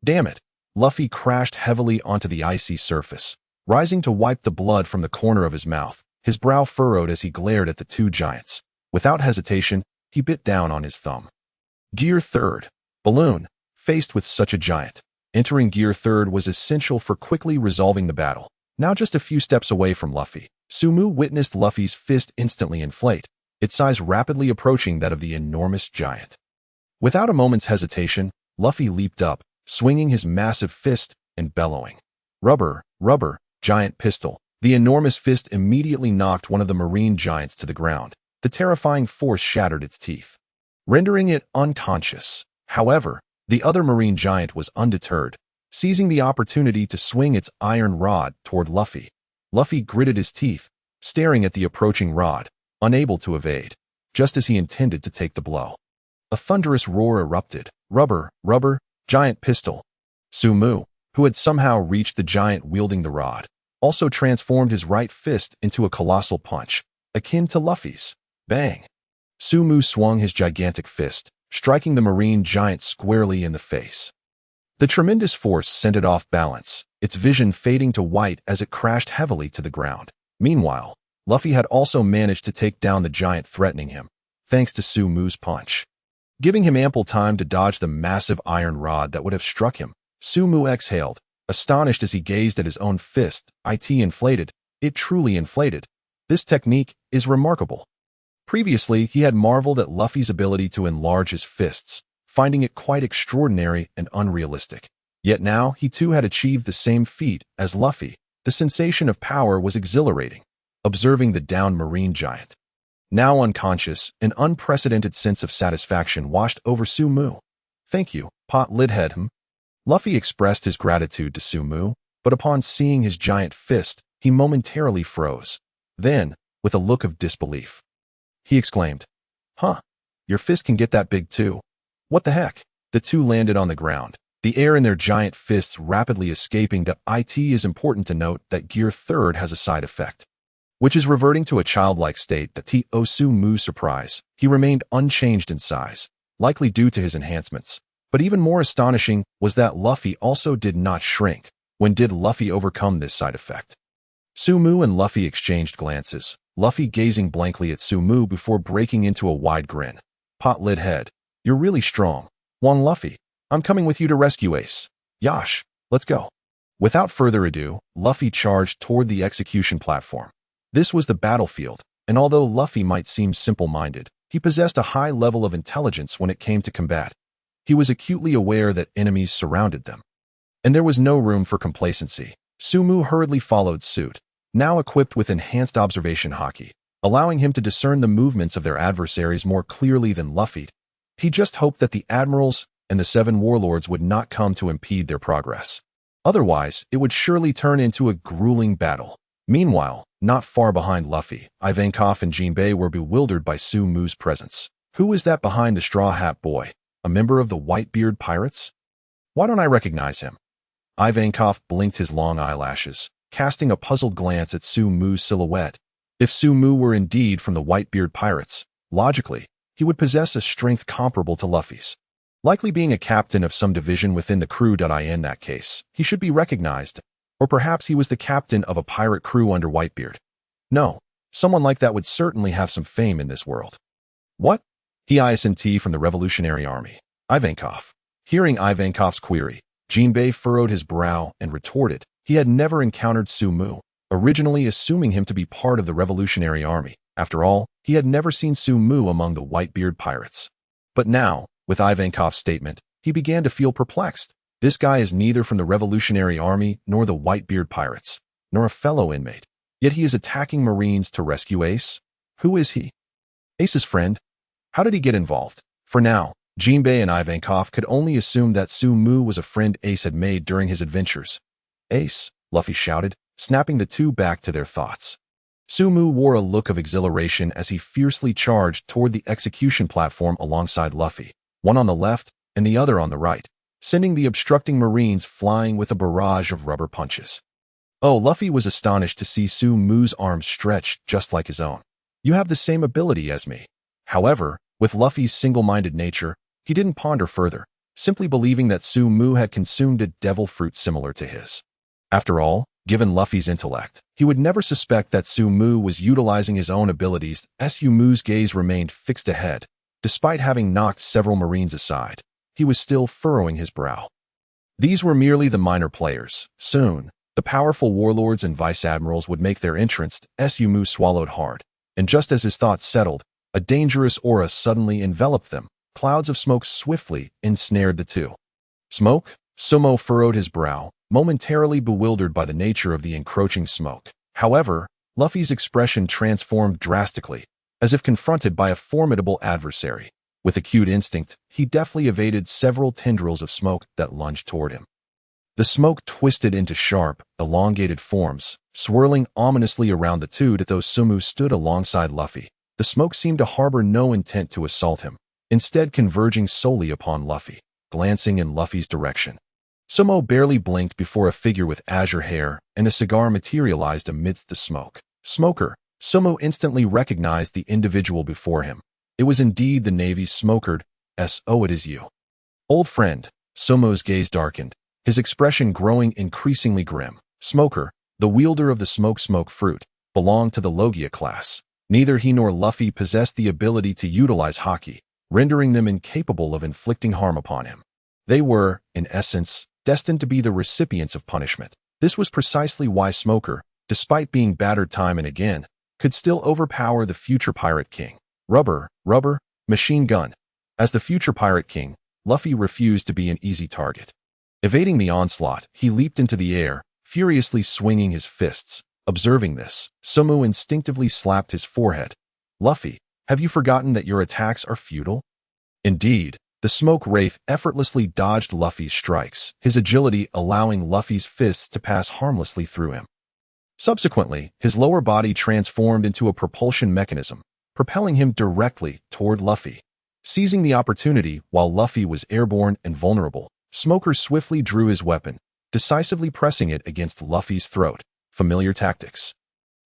A: Damn it! Luffy crashed heavily onto the icy surface, rising to wipe the blood from the corner of his mouth. His brow furrowed as he glared at the 2 giants. Without hesitation, he bit down on his thumb. Gear 3rd. Balloon. Faced with such a giant, entering Gear 3rd was essential for quickly resolving the battle. Now just a few steps away from Luffy, Sumu witnessed Luffy's fist instantly inflate, its size rapidly approaching that of the enormous giant. Without a moment's hesitation, Luffy leaped up, swinging his massive fist and bellowing. Rubber, giant pistol. The enormous fist immediately knocked one of the marine giants to the ground. The terrifying force shattered its teeth, rendering it unconscious. However, the other marine giant was undeterred, seizing the opportunity to swing its iron rod toward Luffy. Luffy gritted his teeth, staring at the approaching rod, unable to evade, just as he intended to take the blow. A thunderous roar erupted. Rubber, giant pistol. Sumu, who had somehow reached the giant wielding the rod, also transformed his right fist into a colossal punch, akin to Luffy's. Bang! Sumu swung his gigantic fist, striking the marine giant squarely in the face. The tremendous force sent it off balance, its vision fading to white as it crashed heavily to the ground. Meanwhile, Luffy had also managed to take down the giant threatening him, thanks to Sumu's punch. Giving him ample time to dodge the massive iron rod that would have struck him, Sumu exhaled, astonished as he gazed at his own fist. It inflated. It truly inflated. This technique is remarkable. Previously, he had marveled at Luffy's ability to enlarge his fists, finding it quite extraordinary and unrealistic. Yet now, he too had achieved the same feat as Luffy. The sensation of power was exhilarating. Observing the downed marine giant, now unconscious, an unprecedented sense of satisfaction washed over Sumu. Thank you, pot lidhead. Luffy expressed his gratitude to Sumu, but upon seeing his giant fist, he momentarily froze. Then, with a look of disbelief, he exclaimed, "Huh, your fist can get that big too? What the heck?" The two landed on the ground, the air in their giant fists rapidly escaping. It is important to note that Gear 3 has a side effect, which is reverting to a childlike state. To Sumu's surprise, he remained unchanged in size, likely due to his enhancements. But even more astonishing was that Luffy also did not shrink. When did Luffy overcome this side effect? Sumu and Luffy exchanged glances, Luffy gazing blankly at Sumu before breaking into a wide grin. Pot lid head, you're really strong. One Luffy, I'm coming with you to rescue Ace. Yash, let's go. Without further ado, Luffy charged toward the execution platform. This was the battlefield, and although Luffy might seem simple-minded, he possessed a high level of intelligence when it came to combat. He was acutely aware that enemies surrounded them, and there was no room for complacency. Sumu hurriedly followed suit, now equipped with enhanced observation Haki, allowing him to discern the movements of their adversaries more clearly than Luffy. He just hoped that the admirals and the 7 warlords would not come to impede their progress. Otherwise, it would surely turn into a grueling battle. Meanwhile, not far behind Luffy, Ivankov and Jinbei were bewildered by Sumu's presence. Who is that behind the straw hat boy? A member of the Whitebeard pirates? Why don't I recognize him? Ivankov blinked his long eyelashes, casting a puzzled glance at Sumu's silhouette. If Sumu were indeed from the Whitebeard pirates, logically, he would possess a strength comparable to Luffy's. Likely being a captain of some division within the crew. In that case, he should be recognized. Or perhaps he was the captain of a pirate crew under Whitebeard. No, someone like that would certainly have some fame in this world. What? He ISNT from the Revolutionary Army. Ivankov. Hearing Ivankov's query, Jinbei furrowed his brow and retorted. He had never encountered Sumu, originally assuming him to be part of the Revolutionary Army. After all, he had never seen Sumu among the Whitebeard pirates. But now, with Ivankov's statement, he began to feel perplexed. This guy is neither from the Revolutionary Army nor the Whitebeard pirates, nor a fellow inmate. Yet he is attacking Marines to rescue Ace? Who is he? Ace's friend? How did he get involved? For now, Jinbei and Ivankov could only assume that Sumu was a friend Ace had made during his adventures. Ace, Luffy shouted, snapping the two back to their thoughts. Sumu wore a look of exhilaration as he fiercely charged toward the execution platform alongside Luffy, one on the left and the other on the right, sending the obstructing Marines flying with a barrage of rubber punches. Oh, Luffy was astonished to see Sumu's arms stretched just like his own. You have the same ability as me. However, with Luffy's single-minded nature, he didn't ponder further, simply believing that Sumu had consumed a devil fruit similar to his. After all, given Luffy's intellect, he would never suspect that Sumu was utilizing his own abilities. Sumu's gaze remained fixed ahead. Despite having knocked several Marines aside, he was still furrowing his brow. These were merely the minor players. Soon, the powerful warlords and vice-admirals would make their entrance. Sumu swallowed hard, and just as his thoughts settled, a dangerous aura suddenly enveloped them. Clouds of smoke swiftly ensnared the two. Smoke? Sumo furrowed his brow, momentarily bewildered by the nature of the encroaching smoke. However, Luffy's expression transformed drastically. as if confronted by a formidable adversary. With acute instinct, he deftly evaded several tendrils of smoke that lunged toward him. The smoke twisted into sharp, elongated forms, swirling ominously around the two that those Sumu stood alongside Luffy. The smoke seemed to harbor no intent to assault him, instead converging solely upon Luffy, glancing in Luffy's direction. Sumo barely blinked before a figure with azure hair and a cigar materialized amidst the smoke. Smoker. Sumo instantly recognized the individual before him. It was indeed the Navy's smoker. "So it is you. Old friend." Sumo's gaze darkened, his expression growing increasingly grim. Smoker, the wielder of the smoke fruit, belonged to the Logia class. Neither he nor Luffy possessed the ability to utilize Haki, rendering them incapable of inflicting harm upon him. They were, in essence, destined to be the recipients of punishment. This was precisely why Smoker, despite being battered time and again, could still overpower the future Pirate King. Rubber, machine gun. As the future Pirate King, Luffy refused to be an easy target. Evading the onslaught, he leaped into the air, furiously swinging his fists. Observing this, Sumo instinctively slapped his forehead. "Luffy, have you forgotten that your attacks are futile?" Indeed, the smoke wraith effortlessly dodged Luffy's strikes, his agility allowing Luffy's fists to pass harmlessly through him. Subsequently, his lower body transformed into a propulsion mechanism, propelling him directly toward Luffy. Seizing the opportunity while Luffy was airborne and vulnerable, Smoker swiftly drew his weapon, decisively pressing it against Luffy's throat. Familiar tactics.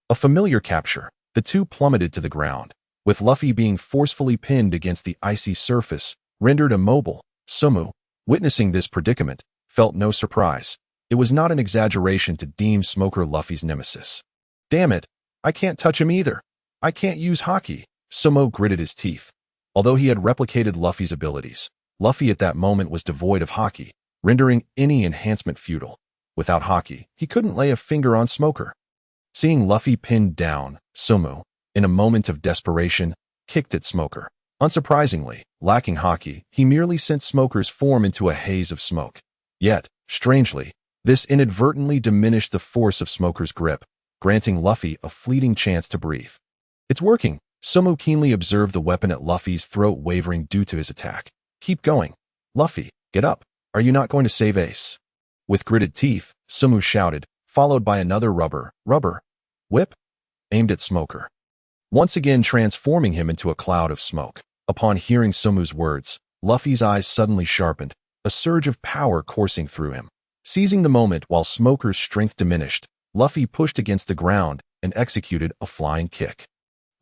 A: A familiar capture. The two plummeted to the ground, with Luffy being forcefully pinned against the icy surface, rendered immobile. Sumo, witnessing this predicament, felt no surprise. It was not an exaggeration to deem Smoker Luffy's nemesis. "Damn it, I can't touch him either. I can't use Haki." Sumo gritted his teeth. Although he had replicated Luffy's abilities, Luffy at that moment was devoid of Haki, rendering any enhancement futile. Without Haki, he couldn't lay a finger on Smoker. Seeing Luffy pinned down, Sumo, in a moment of desperation, kicked at Smoker. Unsurprisingly, lacking Haki, he merely sent Smoker's form into a haze of smoke. Yet, strangely, this inadvertently diminished the force of Smoker's grip, granting Luffy a fleeting chance to breathe. "It's working." Sumo keenly observed the weapon at Luffy's throat wavering due to his attack. "Keep going. Luffy, get up. Are you not going to save Ace?" With gritted teeth, Sumo shouted, followed by another rubber whip, aimed at Smoker, once again transforming him into a cloud of smoke. Upon hearing Sumu's words, Luffy's eyes suddenly sharpened, a surge of power coursing through him. Seizing the moment while Smoker's strength diminished, Luffy pushed against the ground and executed a flying kick.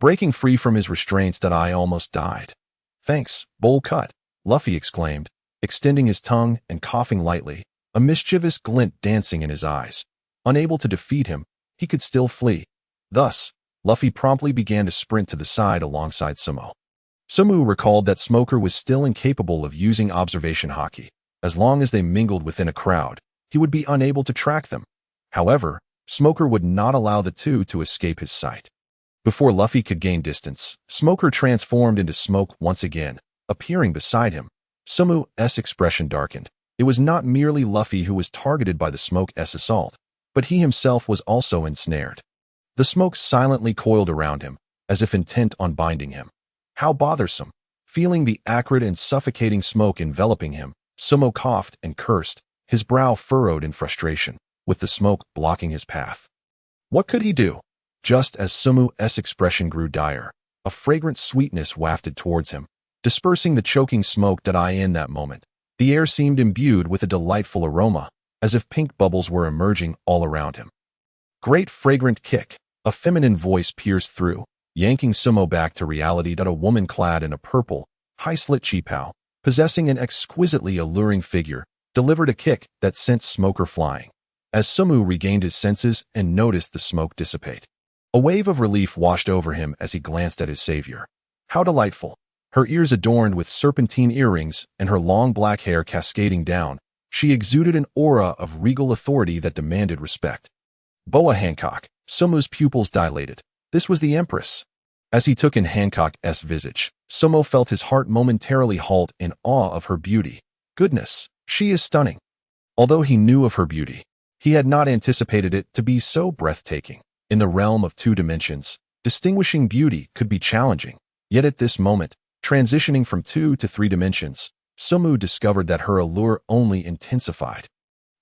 A: Breaking free from his restraints, that I almost died. "Thanks, bowl cut," Luffy exclaimed, extending his tongue and coughing lightly, a mischievous glint dancing in his eyes. Unable to defeat him, he could still flee. Thus, Luffy promptly began to sprint to the side alongside Sumo. Sumo recalled that Smoker was still incapable of using observation Haki. As long as they mingled within a crowd, he would be unable to track them. However, Smoker would not allow the two to escape his sight. Before Luffy could gain distance, Smoker transformed into smoke once again, appearing beside him. Sumo's expression darkened. It was not merely Luffy who was targeted by the smoke's assault, but he himself was also ensnared. The smoke silently coiled around him, as if intent on binding him. How bothersome! Feeling the acrid and suffocating smoke enveloping him, Sumo coughed and cursed, his brow furrowed in frustration, with the smoke blocking his path. What could he do? Just as Sumo's expression grew dire, a fragrant sweetness wafted towards him, dispersing the choking smoke that in that moment. The air seemed imbued with a delightful aroma, as if pink bubbles were emerging all around him. Great fragrant kick, a feminine voice pierced through, yanking Sumo back to reality. That a woman clad in a purple, high-slit chipao, possessing an exquisitely alluring figure, delivered a kick that sent Smoker flying. As Sumo regained his senses and noticed the smoke dissipate, a wave of relief washed over him as he glanced at his savior. How delightful! Her ears adorned with serpentine earrings and her long black hair cascading down, she exuded an aura of regal authority that demanded respect. Boa Hancock. Sumo's pupils dilated. This was the Empress. As he took in Hancock's visage, Sumo felt his heart momentarily halt in awe of her beauty. Goodness, she is stunning. Although he knew of her beauty, he had not anticipated it to be so breathtaking. In the realm of two dimensions, Distinguishing beauty could be challenging, yet at this moment, transitioning from 2 to 3 dimensions, Sabo discovered that her allure only intensified.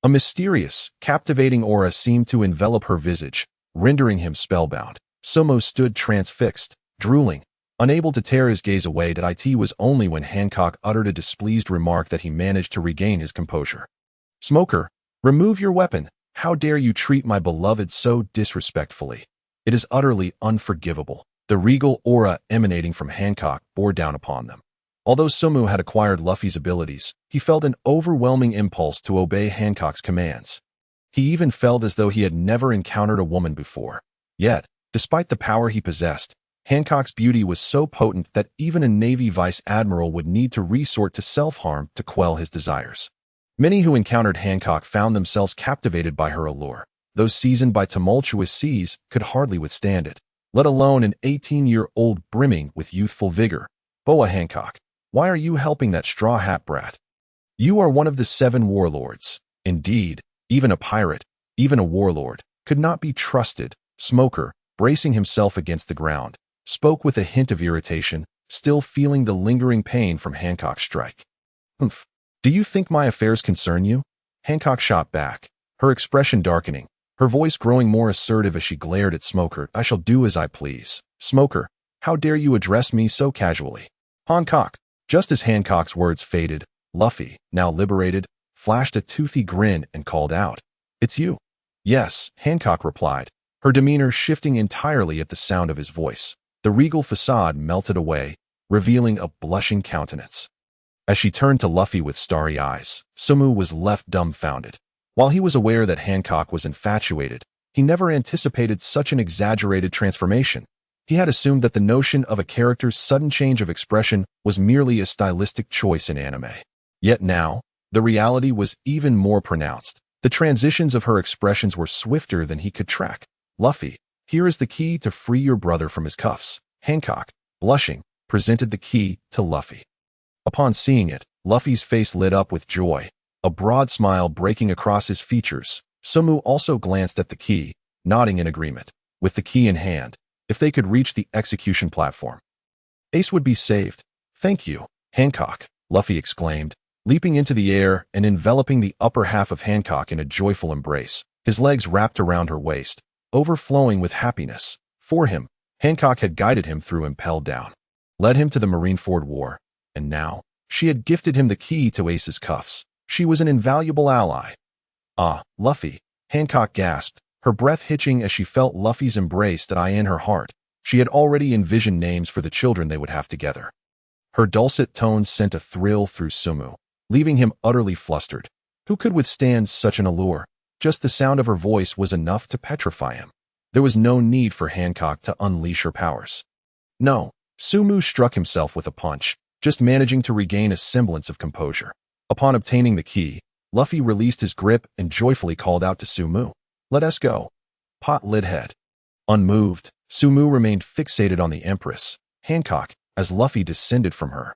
A: A mysterious, captivating aura seemed to envelop her visage, rendering him spellbound. Sabo stood transfixed, drooling, unable to tear his gaze away. It was only when Hancock uttered a displeased remark that he managed to regain his composure. "Smoker, remove your weapon. How dare you treat my beloved so disrespectfully? It is utterly unforgivable." The regal aura emanating from Hancock bore down upon them. Although Sabo had acquired Luffy's abilities, he felt an overwhelming impulse to obey Hancock's commands. He even felt as though he had never encountered a woman before. Yet, despite the power he possessed, Hancock's beauty was so potent that even a Navy vice admiral would need to resort to self-harm to quell his desires. Many who encountered Hancock found themselves captivated by her allure. Those seasoned by tumultuous seas could hardly withstand it, let alone an 18-year-old brimming with youthful vigor. "Boa Hancock, why are you helping that straw hat brat? You are one of the 7 warlords." Indeed, even a pirate, even a warlord, could not be trusted. Smoker, bracing himself against the ground, spoke with a hint of irritation, still feeling the lingering pain from Hancock's strike. "Humph. Do you think my affairs concern you?" Hancock shot back, her expression darkening, her voice growing more assertive as she glared at Smoker. "I shall do as I please." "Smoker, how dare you address me so casually?" Hancock. Just as Hancock's words faded, Luffy, now liberated, flashed a toothy grin and called out, "It's you." "Yes," Hancock replied, her demeanor shifting entirely at the sound of his voice. The regal facade melted away, revealing a blushing countenance. As she turned to Luffy with starry eyes, Sabo was left dumbfounded. While he was aware that Hancock was infatuated, he never anticipated such an exaggerated transformation. He had assumed that the notion of a character's sudden change of expression was merely a stylistic choice in anime. Yet now, the reality was even more pronounced. The transitions of her expressions were swifter than he could track. "Luffy, here is the key to free your brother from his cuffs." Hancock, blushing, presented the key to Luffy. Upon seeing it, Luffy's face lit up with joy, a broad smile breaking across his features. Sabo also glanced at the key, nodding in agreement. With the key in hand, if they could reach the execution platform, Ace would be saved. "Thank you, Hancock," Luffy exclaimed, leaping into the air and enveloping the upper half of Hancock in a joyful embrace, his legs wrapped around her waist, overflowing with happiness. For him, Hancock had guided him through Impel Down, led him to the Marineford War, and now, she had gifted him the key to Ace's cuffs. She was an invaluable ally. "Ah, Luffy," Hancock gasped, her breath hitching as she felt Luffy's embrace that in her heart. She had already envisioned names for the children they would have together. Her dulcet tones sent a thrill through Sabo, leaving him utterly flustered. Who could withstand such an allure? Just the sound of her voice was enough to petrify him. There was no need for Hancock to unleash her powers. No, Sabo struck himself with a punch, just managing to regain a semblance of composure. Upon obtaining the key, Luffy released his grip and joyfully called out to Sabo, "Let us go." Pot lid head. Unmoved, Sabo remained fixated on the Empress, Hancock, as Luffy descended from her.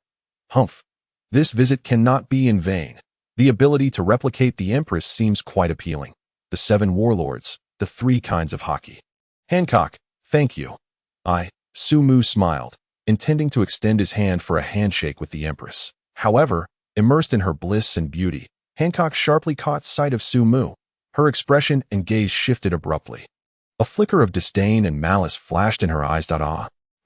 A: Humph. This visit cannot be in vain. The ability to replicate the Empress seems quite appealing. The 7 warlords, the 3 kinds of Haki. Hancock, thank you. Sabo smiled, intending to extend his hand for a handshake with the Empress. However, immersed in her bliss and beauty, Hancock sharply caught sight of Sabo. Her expression and gaze shifted abruptly. A flicker of disdain and malice flashed in her eyes.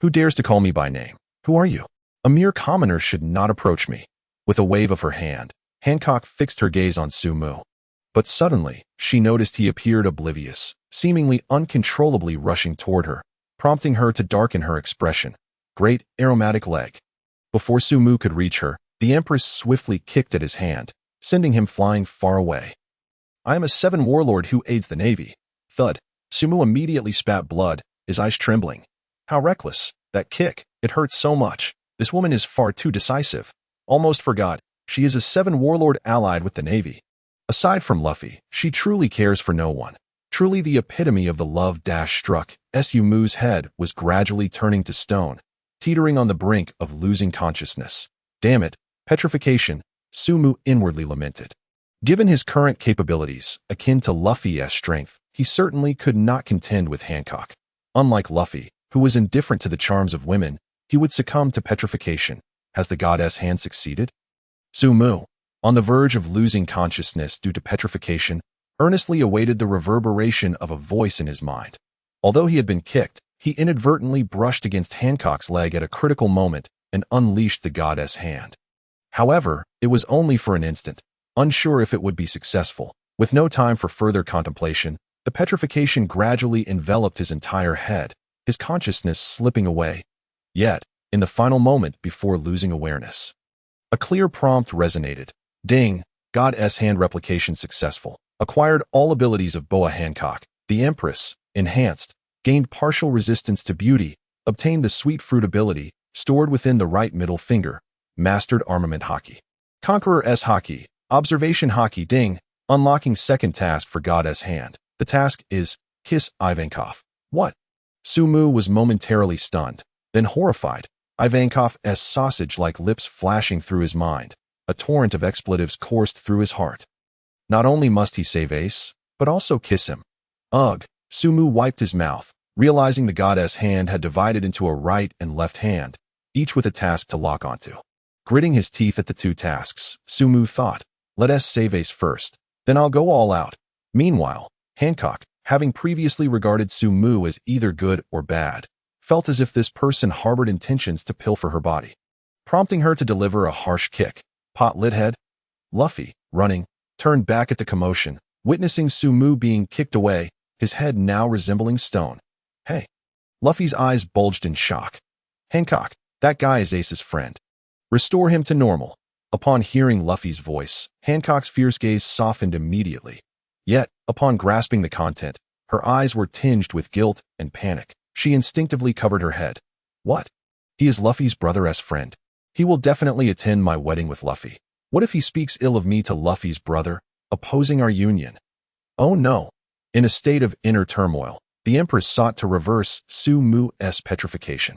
A: Who dares to call me by name? Who are you? A mere commoner should not approach me. With a wave of her hand, Hancock fixed her gaze on Sabo. But suddenly, she noticed he appeared oblivious, seemingly uncontrollably rushing toward her, prompting her to darken her expression. Great aromatic leg. Before Sabo could reach her, the Empress swiftly kicked at his hand, sending him flying far away. "I am a 7 warlord who aids the Navy." Thud. Sabo immediately spat blood, his eyes trembling. How reckless. That kick. It hurts so much. This woman is far too decisive. Almost forgot. She is a 7 warlord allied with the Navy. Aside from Luffy, she truly cares for no one. Truly the epitome of the love dash struck. Sumo's head was gradually turning to stone, teetering on the brink of losing consciousness. Damn it. Petrification, Sabo inwardly lamented. Given his current capabilities, akin to Luffy's strength, he certainly could not contend with Hancock. Unlike Luffy, who was indifferent to the charms of women, he would succumb to petrification. Has the goddess hand succeeded? Sumu, on the verge of losing consciousness due to petrification, earnestly awaited the reverberation of a voice in his mind. Although he had been kicked, he inadvertently brushed against Hancock's leg at a critical moment and unleashed the goddess hand. However, it was only for an instant, unsure if it would be successful. With no time for further contemplation, the petrification gradually enveloped his entire head, his consciousness slipping away. Yet, in the final moment before losing awareness, a clear prompt resonated. Ding! Goddess hand replication successful. Acquired all abilities of Boa Hancock. The Empress, enhanced, gained partial resistance to beauty, obtained the sweet fruit ability, stored within the right middle finger, mastered armament Haki. Conqueror S Haki, observation Haki ding, unlocking second task for Goddess hand. The task is, kiss Ivankov. What? Sumu was momentarily stunned, then horrified. Ivankov's sausage-like lips flashing through his mind. A torrent of expletives coursed through his heart. Not only must he save Ace, but also kiss him. Ugh! Sumu wiped his mouth, realizing the goddess hand had divided into a right and left hand, each with a task to lock onto. Gritting his teeth at the two tasks, Sumu thought, let us save Ace first, then I'll go all out. Meanwhile, Hancock, having previously regarded Sumu as either good or bad, felt as if this person harbored intentions to pilfer her body, prompting her to deliver a harsh kick. Pot lid head. Luffy, running, turned back at the commotion, witnessing Sumu being kicked away, his head now resembling stone. Hey! Luffy's eyes bulged in shock. Hancock, that guy is Ace's friend. Restore him to normal. Upon hearing Luffy's voice, Hancock's fierce gaze softened immediately. Yet, upon grasping the content, her eyes were tinged with guilt and panic. She instinctively covered her head. What? He is Luffy's brother's friend. He will definitely attend my wedding with Luffy. What if he speaks ill of me to Luffy's brother, opposing our union? Oh no. In a state of inner turmoil, the Empress sought to reverse Sumu's petrification.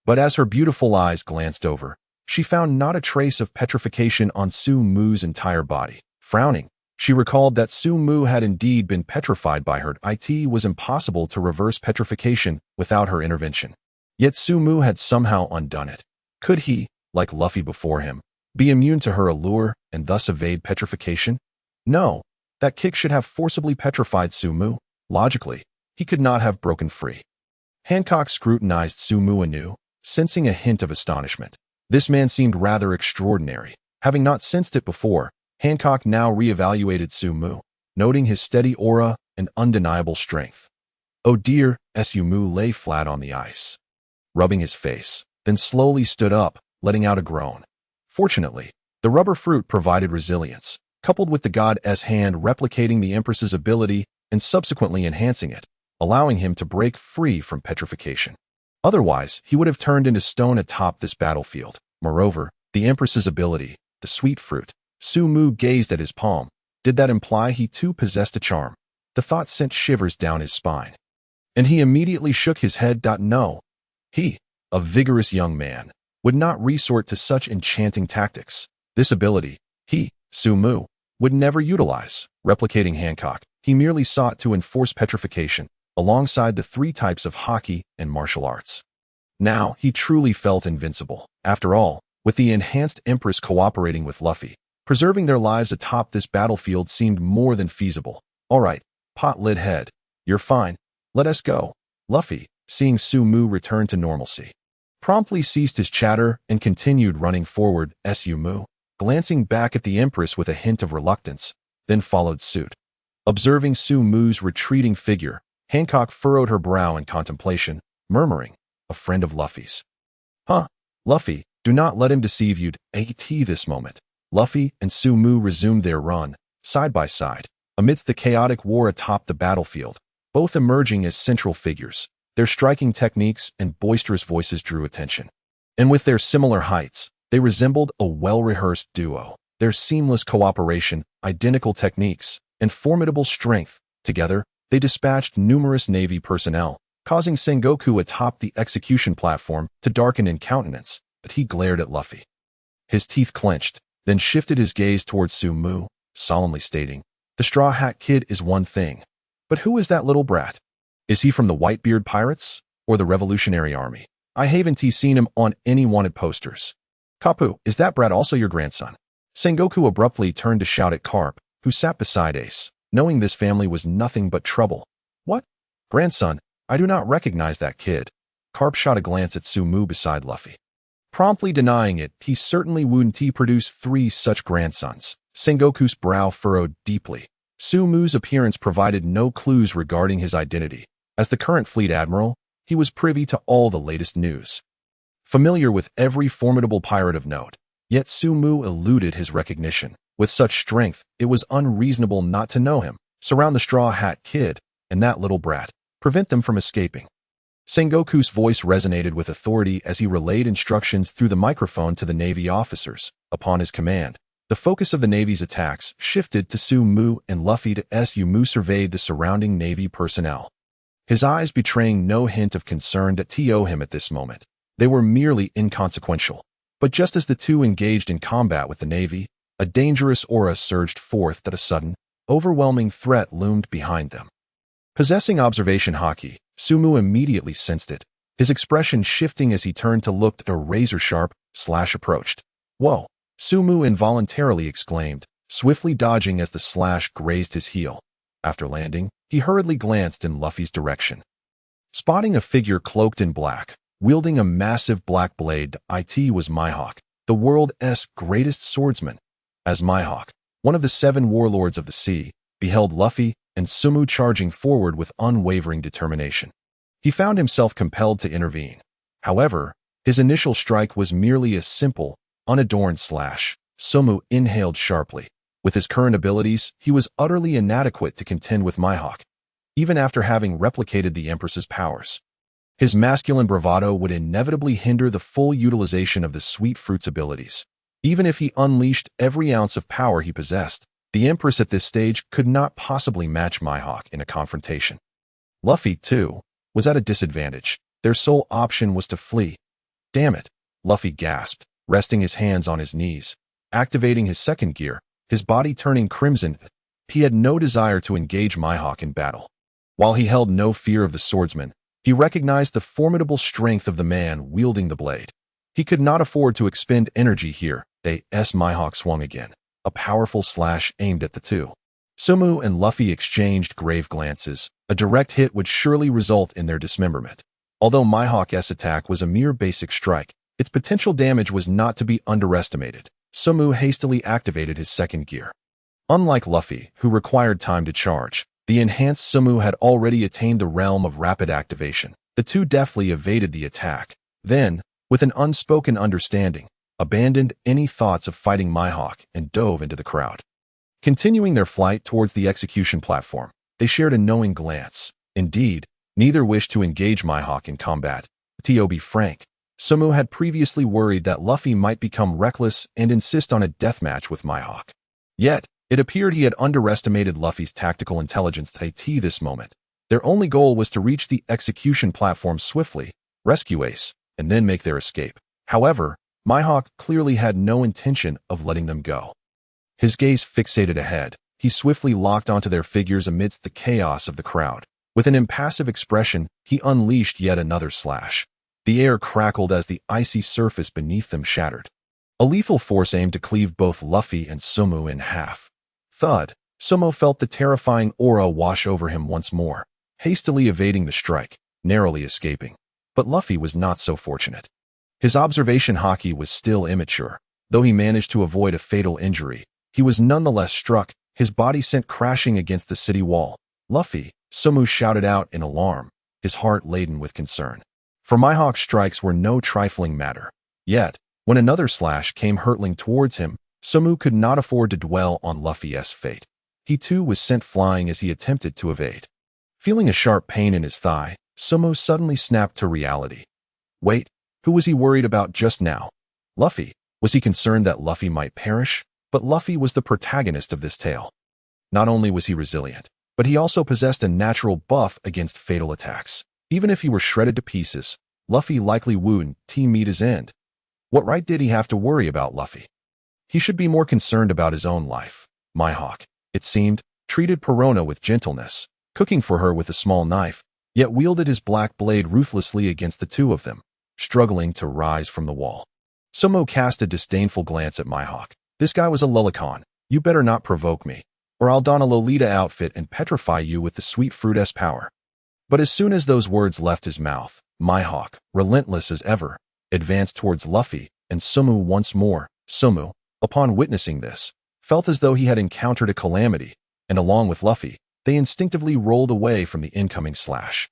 A: But as her beautiful eyes glanced over, she found not a trace of petrification on Sumu's entire body. Frowning, she recalled that Sumu had indeed been petrified by her. It was impossible to reverse petrification without her intervention. Yet Sumu had somehow undone it. Could he, like Luffy before him, be immune to her allure and thus evade petrification? No, that kick should have forcibly petrified Sumu. Logically, he could not have broken free. Hancock scrutinized Sumu anew, sensing a hint of astonishment. This man seemed rather extraordinary. Having not sensed it before, Hancock now re-evaluated Sumu, noting his steady aura and undeniable strength. Oh dear, Sumu lay flat on the ice, rubbing his face, then slowly stood up, letting out a groan. Fortunately, the rubber fruit provided resilience, coupled with the god's hand replicating the Empress's ability and subsequently enhancing it, allowing him to break free from petrification. Otherwise, he would have turned into stone atop this battlefield. Moreover, the Empress's ability, the sweet fruit. Sumu gazed at his palm. Did that imply he too possessed a charm? The thought sent shivers down his spine. And he immediately shook his head. No. He, a vigorous young man, would not resort to such enchanting tactics. This ability, he, Sumu, would never utilize. Replicating Hancock, he merely sought to enforce petrification, alongside the three types of Haki and martial arts. Now, he truly felt invincible. After all, with the enhanced Empress cooperating with Luffy, preserving their lives atop this battlefield seemed more than feasible. All right, pot-lid head, you're fine. Let us go. Luffy, seeing Sumu return to normalcy, promptly ceased his chatter and continued running forward. Sumu, glancing back at the Empress with a hint of reluctance, then followed suit. Observing Sumu's retreating figure, Hancock furrowed her brow in contemplation, murmuring, a friend of Luffy's. Huh, Luffy, do not let him deceive you. At this moment, Luffy and Sumu resumed their run, side by side, amidst the chaotic war atop the battlefield, both emerging as central figures. Their striking techniques and boisterous voices drew attention. And with their similar heights, they resembled a well-rehearsed duo. Their seamless cooperation, identical techniques, and formidable strength, together, they dispatched numerous Navy personnel, causing Sengoku atop the execution platform to darken in countenance, but he glared at Luffy. His teeth clenched, then shifted his gaze towards Sumu, solemnly stating, the Straw Hat Kid is one thing, but who is that little brat? Is he from the Whitebeard pirates? or the Revolutionary Army. I haven't seen him on any wanted posters. Kapu, is that brat also your grandson? Sengoku abruptly turned to shout at Garp, who sat beside Ace, knowing this family was nothing but trouble. What? Grandson, I do not recognize that kid. Garp shot a glance at Sumu beside Luffy. Promptly denying it, he certainly wouldn't produce 3 such grandsons. Sengoku's brow furrowed deeply. Sumu's appearance provided no clues regarding his identity. As the current fleet admiral, he was privy to all the latest news. Familiar with every formidable pirate of note, yet Sumu eluded his recognition. With such strength, it was unreasonable not to know him. Surround the Straw Hat Kid and that little brat. Prevent them from escaping. Sengoku's voice resonated with authority as he relayed instructions through the microphone to the Navy officers. Upon his command, the focus of the Navy's attacks shifted to Sumu and Luffy to Sumu surveyed the surrounding Navy personnel. His eyes betraying no hint of concern to him at this moment. They were merely inconsequential. But just as the two engaged in combat with the Navy, a dangerous aura surged forth that a sudden, overwhelming threat loomed behind them. Possessing observation Haki, Sumu immediately sensed it, his expression shifting as he turned to look at a razor-sharp slash approached. Whoa! Sumu involuntarily exclaimed, swiftly dodging as the slash grazed his heel. After landing, he hurriedly glanced in Luffy's direction. Spotting a figure cloaked in black, wielding a massive black blade, it was Mihawk, the world's greatest swordsman. As Mihawk, one of the 7 warlords of the sea, beheld Luffy and Sumu charging forward with unwavering determination, he found himself compelled to intervene. However, his initial strike was merely a simple, unadorned slash. Sumu inhaled sharply. With his current abilities, he was utterly inadequate to contend with Mihawk, even after having replicated the Empress's powers. His masculine bravado would inevitably hinder the full utilization of the Sweet Fruit's abilities. Even if he unleashed every ounce of power he possessed, the Empress at this stage could not possibly match Mihawk in a confrontation. Luffy, too, was at a disadvantage. Their sole option was to flee. Damn it, Luffy gasped, resting his hands on his knees, activating his second gear, his body turning crimson. He had no desire to engage Mihawk in battle. While he held no fear of the swordsman, he recognized the formidable strength of the man wielding the blade. He could not afford to expend energy here. Mihawk swung again, a powerful slash aimed at the two. Sumu and Luffy exchanged grave glances. A direct hit would surely result in their dismemberment. Although Mihawk's attack was a mere basic strike, its potential damage was not to be underestimated. Sumu hastily activated his second gear. Unlike Luffy, who required time to charge, the enhanced Sumu had already attained the realm of rapid activation. The two deftly evaded the attack. Then, with an unspoken understanding, abandoned any thoughts of fighting Mihawk and dove into the crowd. Continuing their flight towards the execution platform, they shared a knowing glance. Indeed, neither wished to engage Mihawk in combat. To be frank, Sumu had previously worried that Luffy might become reckless and insist on a deathmatch with Mihawk. Yet, it appeared he had underestimated Luffy's tactical intelligence at this moment. Their only goal was to reach the execution platform swiftly, rescue Ace, and then make their escape. However, Mihawk clearly had no intention of letting them go. His gaze fixated ahead, he swiftly locked onto their figures amidst the chaos of the crowd. With an impassive expression, he unleashed yet another slash. The air crackled as the icy surface beneath them shattered. A lethal force aimed to cleave both Luffy and Sumu in half. Thud! Sumu felt the terrifying aura wash over him once more, hastily evading the strike, narrowly escaping. But Luffy was not so fortunate. His observation Haki was still immature. Though he managed to avoid a fatal injury, he was nonetheless struck, his body sent crashing against the city wall. Luffy, Sumu shouted out in alarm, his heart laden with concern. For Mihawk's strikes were no trifling matter. Yet, when another slash came hurtling towards him, Sumu could not afford to dwell on Luffy's fate. He too was sent flying as he attempted to evade. Feeling a sharp pain in his thigh, Sumu suddenly snapped to reality. Wait, who was he worried about just now? Luffy. Was he concerned that Luffy might perish? But Luffy was the protagonist of this tale. Not only was he resilient, but he also possessed a natural buff against fatal attacks. Even if he were shredded to pieces, Luffy likely wouldn't meet his end. What right did he have to worry about Luffy? He should be more concerned about his own life. Mihawk, it seemed, treated Perona with gentleness, cooking for her with a small knife, yet wielded his black blade ruthlessly against the two of them, struggling to rise from the wall. Sabo cast a disdainful glance at Mihawk. This guy was a lullicon. You better not provoke me, or I'll don a Lolita outfit and petrify you with the sweet fruit-s power. But as soon as those words left his mouth, Mihawk, relentless as ever, advanced towards Luffy and Sabo once more. Sabo, upon witnessing this, felt as though he had encountered a calamity, and along with Luffy, they instinctively rolled away from the incoming slash.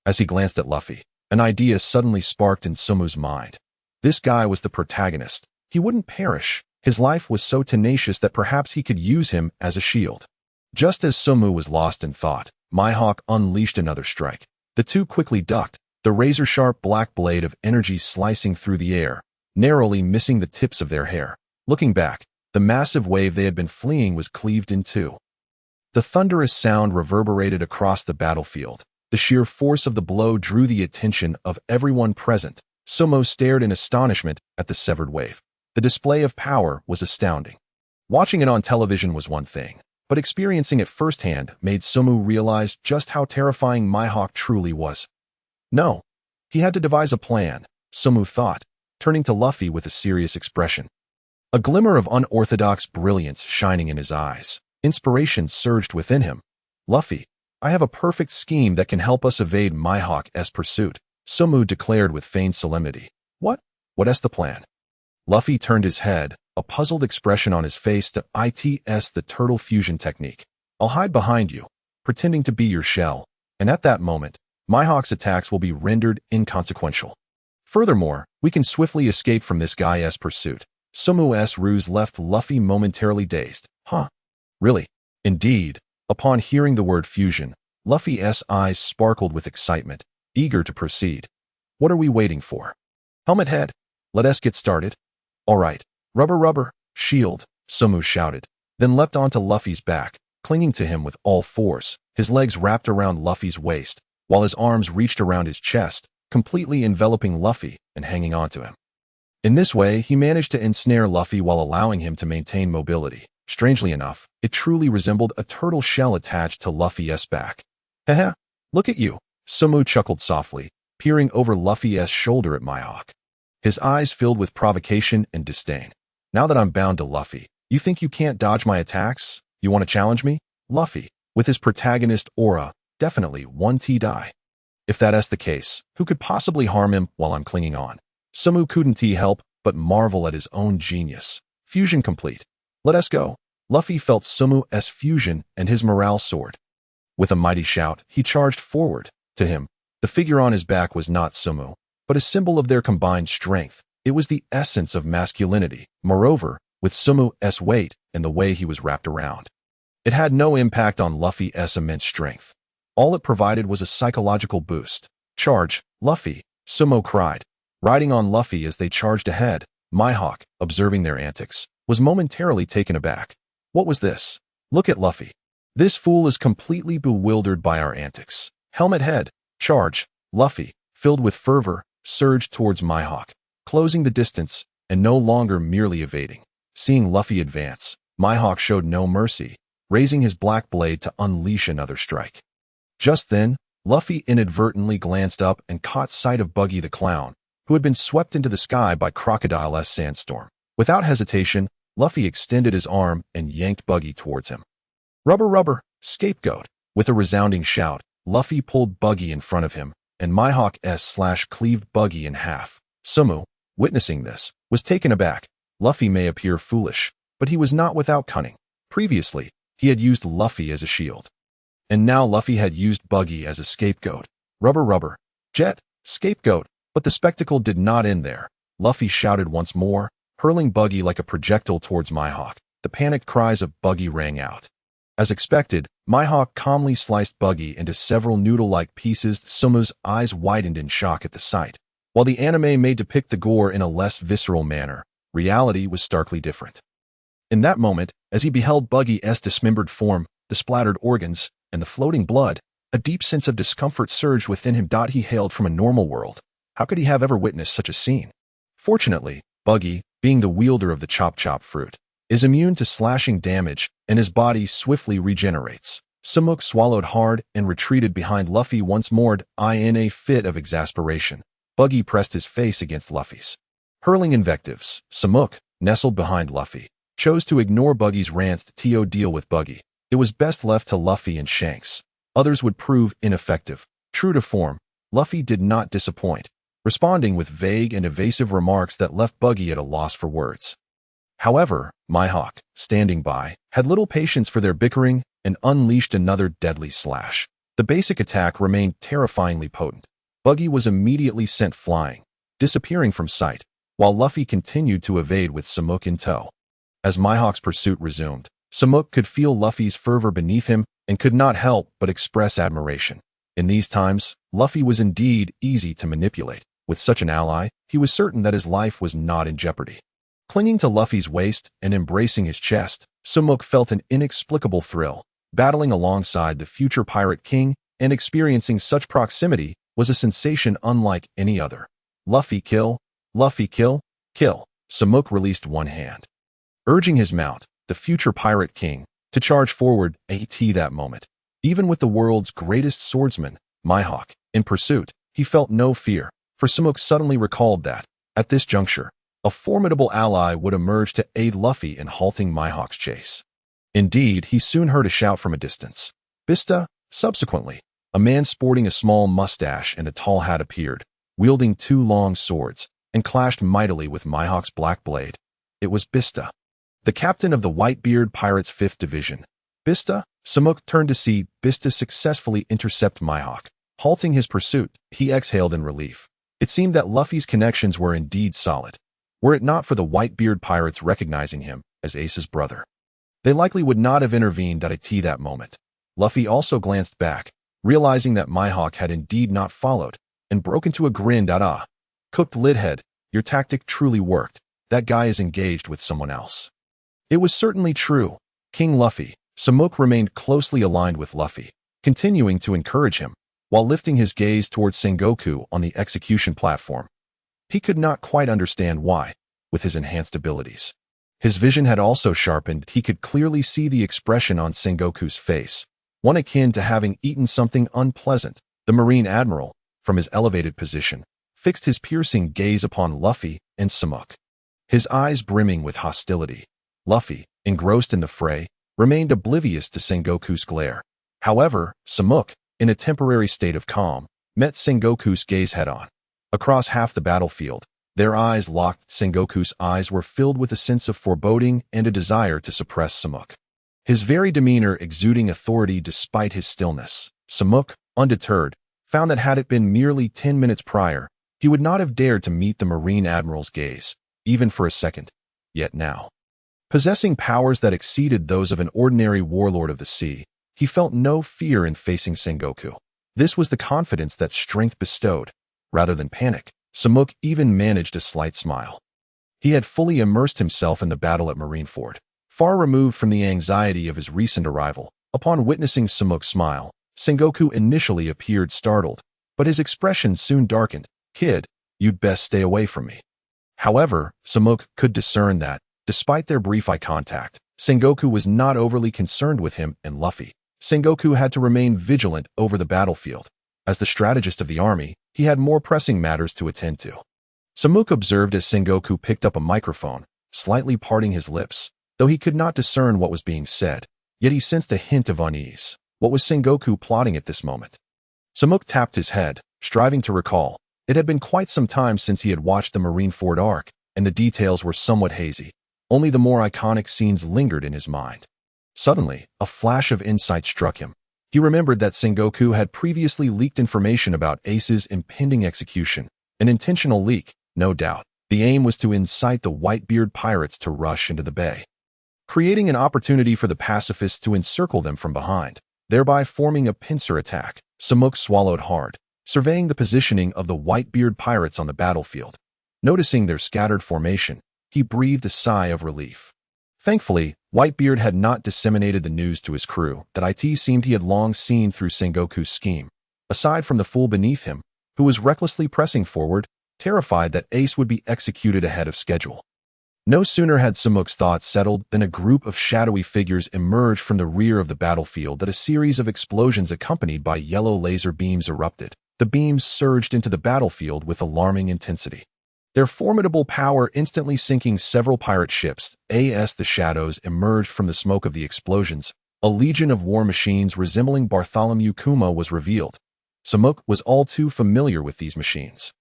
A: As he glanced at Luffy, an idea suddenly sparked in Sabo's mind. This guy was the protagonist. He wouldn't perish. His life was so tenacious that perhaps he could use him as a shield. Just as Sabo was lost in thought, Mihawk unleashed another strike. The two quickly ducked, the razor-sharp black blade of energy slicing through the air, narrowly missing the tips of their hair. Looking back, the massive wave they had been fleeing was cleaved in two. The thunderous sound reverberated across the battlefield. The sheer force of the blow drew the attention of everyone present. Sabo stared in astonishment at the severed wave. The display of power was astounding. Watching it on television was one thing, but experiencing it firsthand made Sabo realize just how terrifying Mihawk truly was. No, he had to devise a plan, Sabo thought, turning to Luffy with a serious expression. A glimmer of unorthodox brilliance shining in his eyes. Inspiration surged within him. Luffy, I have a perfect scheme that can help us evade Mihawk's pursuit, Sabo declared with feigned solemnity. What's the plan? Luffy turned his head, a puzzled expression on his face to its the turtle fusion technique. I'll hide behind you, pretending to be your shell, and at that moment, Mihawk's attacks will be rendered inconsequential. Furthermore, we can swiftly escape from this guy's pursuit. Sabo's ruse left Luffy momentarily dazed. Huh? Really? Indeed. Upon hearing the word fusion, Luffy's eyes sparkled with excitement, eager to proceed. What are we waiting for? Helmet head, let us get started. All right. Rubber, shield, Sabo shouted, then leapt onto Luffy's back, clinging to him with all force, his legs wrapped around Luffy's waist, while his arms reached around his chest, completely enveloping Luffy and hanging onto him. In this way, he managed to ensnare Luffy while allowing him to maintain mobility. Strangely enough, it truly resembled a turtle shell attached to Luffy's back. Haha, look at you, Sabo chuckled softly, peering over Luffy's shoulder at Mihawk. His eyes filled with provocation and disdain. Now that I'm bound to Luffy, you think you can't dodge my attacks? You want to challenge me? Luffy, with his protagonist aura, definitely one die. If that's the case, who could possibly harm him while I'm clinging on? Sabo couldn't help but marvel at his own genius. Fusion complete. Let us go. Luffy felt Sabo's fusion and his morale soared. With a mighty shout, he charged forward. To him, the figure on his back was not Sabo, but a symbol of their combined strength. It was the essence of masculinity. Moreover, with Sabo's weight and the way he was wrapped around, it had no impact on Luffy's immense strength. All it provided was a psychological boost. Charge, Luffy, Sabo cried. Riding on Luffy as they charged ahead, Mihawk, observing their antics, was momentarily taken aback. What was this? Look at Luffy. This fool is completely bewildered by our antics. Helmet head, charge, Luffy, filled with fervor, surged towards Mihawk, closing the distance and no longer merely evading. Seeing Luffy advance, Mihawk showed no mercy, raising his black blade to unleash another strike. Just then, Luffy inadvertently glanced up and caught sight of Buggy the Clown, who had been swept into the sky by Crocodile's sandstorm. Without hesitation, Luffy extended his arm and yanked Buggy towards him. Rubber, scapegoat. With a resounding shout, Luffy pulled Buggy in front of him, and Mihawk's slash cleaved Buggy in half. Sabo, witnessing this, was taken aback. Luffy may appear foolish, but he was not without cunning. Previously, he had used Luffy as a shield. And now Luffy had used Buggy as a scapegoat. Rubber, jet, scapegoat. But the spectacle did not end there. Luffy shouted once more, hurling Buggy like a projectile towards Mihawk. The panicked cries of Buggy rang out. As expected, Mihawk calmly sliced Buggy into several noodle-like pieces. Sabo's eyes widened in shock at the sight. While the anime may depict the gore in a less visceral manner, reality was starkly different. In that moment, as he beheld Buggy's dismembered form, the splattered organs, and the floating blood, a deep sense of discomfort surged within him. He hailed from a normal world. How could he have ever witnessed such a scene? Fortunately, Buggy, being the wielder of the chop fruit, is immune to slashing damage, and his body swiftly regenerates. Smook swallowed hard and retreated behind Luffy once more. In a fit of exasperation, Buggy pressed his face against Luffy's. Hurling invectives, Smook, nestled behind Luffy, chose to ignore Buggy's rants to deal with Buggy. It was best left to Luffy and Shanks. Others would prove ineffective. True to form, Luffy did not disappoint, responding with vague and evasive remarks that left Buggy at a loss for words. However, Mihawk, standing by, had little patience for their bickering and unleashed another deadly slash. The basic attack remained terrifyingly potent. Buggy was immediately sent flying, disappearing from sight, while Luffy continued to evade with Smook in tow. As Mihawk's pursuit resumed, Smook could feel Luffy's fervor beneath him and could not help but express admiration. In these times, Luffy was indeed easy to manipulate. With such an ally, he was certain that his life was not in jeopardy. Clinging to Luffy's waist and embracing his chest, Smook felt an inexplicable thrill. Battling alongside the future Pirate King and experiencing such proximity was a sensation unlike any other. Luffy kill, kill. Smook released one hand, urging his mount, the future Pirate King, to charge forward at that moment. Even with the world's greatest swordsman, Mihawk, in pursuit, he felt no fear, for Smook suddenly recalled that, at this juncture, a formidable ally would emerge to aid Luffy in halting Mihawk's chase. Indeed, he soon heard a shout from a distance. Bista, subsequently, a man sporting a small mustache and a tall hat appeared, wielding two long swords, and clashed mightily with Mihawk's black blade. It was Bista, the captain of the Whitebeard Pirates' 5th Division. Bista? Smook turned to see Bista successfully intercept Mihawk. Halting his pursuit, he exhaled in relief. It seemed that Luffy's connections were indeed solid, were it not for the Whitebeard pirates recognizing him as Ace's brother. They likely would not have intervened at that moment. Luffy also glanced back, realizing that Mihawk had indeed not followed, and broke into a grin. Cooked lidhead, your tactic truly worked. That guy is engaged with someone else. It was certainly true. King Luffy. Smook remained closely aligned with Luffy, continuing to encourage him, while lifting his gaze towards Sengoku on the execution platform. He could not quite understand why, with his enhanced abilities. His vision had also sharpened. He could clearly see the expression on Sengoku's face, one akin to having eaten something unpleasant. The Marine Admiral, from his elevated position, fixed his piercing gaze upon Luffy and Smook, his eyes brimming with hostility. Luffy, engrossed in the fray, remained oblivious to Sengoku's glare. However, Smook, in a temporary state of calm, met Sengoku's gaze head-on. Across half the battlefield, their eyes locked. Sengoku's eyes were filled with a sense of foreboding and a desire to suppress Smook, his very demeanor exuding authority despite his stillness. Smook, undeterred, found that had it been merely 10 minutes prior, he would not have dared to meet the Marine Admiral's gaze, even for a second. Yet now, possessing powers that exceeded those of an ordinary warlord of the sea, he felt no fear in facing Sengoku. This was the confidence that strength bestowed. Rather than panic, Smook even managed a slight smile. He had fully immersed himself in the battle at Marineford, far removed from the anxiety of his recent arrival. Upon witnessing Smook's smile, Sengoku initially appeared startled, but his expression soon darkened. Kid, you'd best stay away from me. However, Smook could discern that, despite their brief eye contact, Sengoku was not overly concerned with him and Luffy. Sengoku had to remain vigilant over the battlefield. As the strategist of the army, he had more pressing matters to attend to. Smook observed as Sengoku picked up a microphone, slightly parting his lips, though he could not discern what was being said, yet he sensed a hint of unease. What was Sengoku plotting at this moment? Smook tapped his head, striving to recall. It had been quite some time since he had watched the Marineford arc, and the details were somewhat hazy. Only the more iconic scenes lingered in his mind. Suddenly, a flash of insight struck him. He remembered that Sengoku had previously leaked information about Ace's impending execution. An intentional leak, no doubt. The aim was to incite the Whitebeard pirates to rush into the bay, creating an opportunity for the pacifists to encircle them from behind, thereby forming a pincer attack. Smook swallowed hard, surveying the positioning of the Whitebeard pirates on the battlefield. Noticing their scattered formation, he breathed a sigh of relief. Thankfully, Whitebeard had not disseminated the news to his crew that it seemed he had long seen through Sengoku's scheme. Aside from the fool beneath him, who was recklessly pressing forward, terrified that Ace would be executed ahead of schedule. No sooner had Samuk's thoughts settled than a group of shadowy figures emerged from the rear of the battlefield that a series of explosions accompanied by yellow laser beams erupted. The beams surged into the battlefield with alarming intensity, their formidable power instantly sinking several pirate ships. As the shadows emerged from the smoke of the explosions, a legion of war machines resembling Bartholomew Kuma was revealed. Samuk was all too familiar with these machines.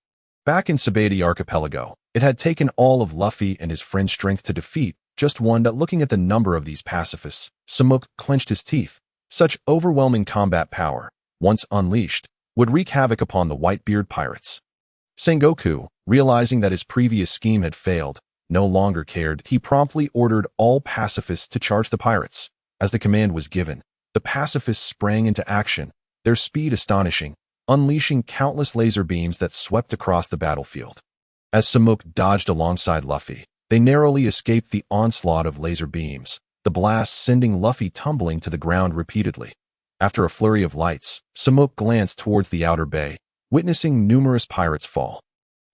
A: Back in Sabati Archipelago, it had taken all of Luffy and his friend's strength to defeat just one. That looking at the number of these pacifists, Samuk clenched his teeth. Such overwhelming combat power, once unleashed, would wreak havoc upon the Whitebeard pirates. Sengoku, realizing that his previous scheme had failed, no longer cared. He promptly ordered all pacifists to charge the pirates. As the command was given, the pacifists sprang into action, their speed astonishing, unleashing countless laser beams that swept across the battlefield. As Samuk dodged alongside Luffy, they narrowly escaped the onslaught of laser beams, the blasts sending Luffy tumbling to the ground repeatedly. After a flurry of lights, Samuk glanced towards the outer bay, witnessing numerous pirates fall.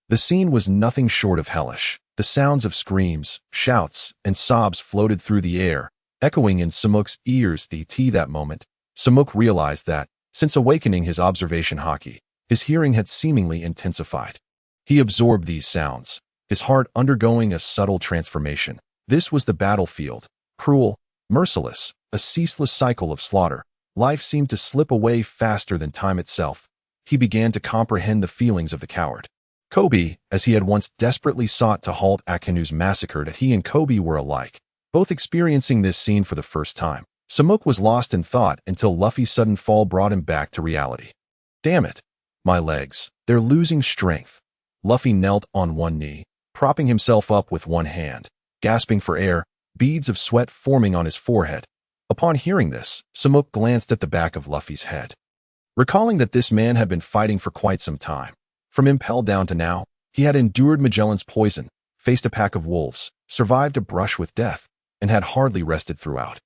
A: The scene was nothing short of hellish. The sounds of screams, shouts, and sobs floated through the air, echoing in Samuk's ears. That moment, Samuk realized that, since awakening his observation Haki, his hearing had seemingly intensified. He absorbed these sounds, his heart undergoing a subtle transformation. This was the battlefield, cruel, merciless, a ceaseless cycle of slaughter. Life seemed to slip away faster than time itself. He began to comprehend the feelings of the coward. Kobe, as he had once desperately sought to halt Akainu's massacre. That he and Kobe were alike, both experiencing this scene for the first time. Samuk was lost in thought until Luffy's sudden fall brought him back to reality. Damn it! My legs, they're losing strength. Luffy knelt on one knee, propping himself up with one hand, gasping for air, beads of sweat forming on his forehead. Upon hearing this, Samuk glanced at the back of Luffy's head. Recalling that this man had been fighting for quite some time, from Impel down to now, he had endured Magellan's poison, faced a pack of wolves, survived a brush with death, and had hardly rested throughout.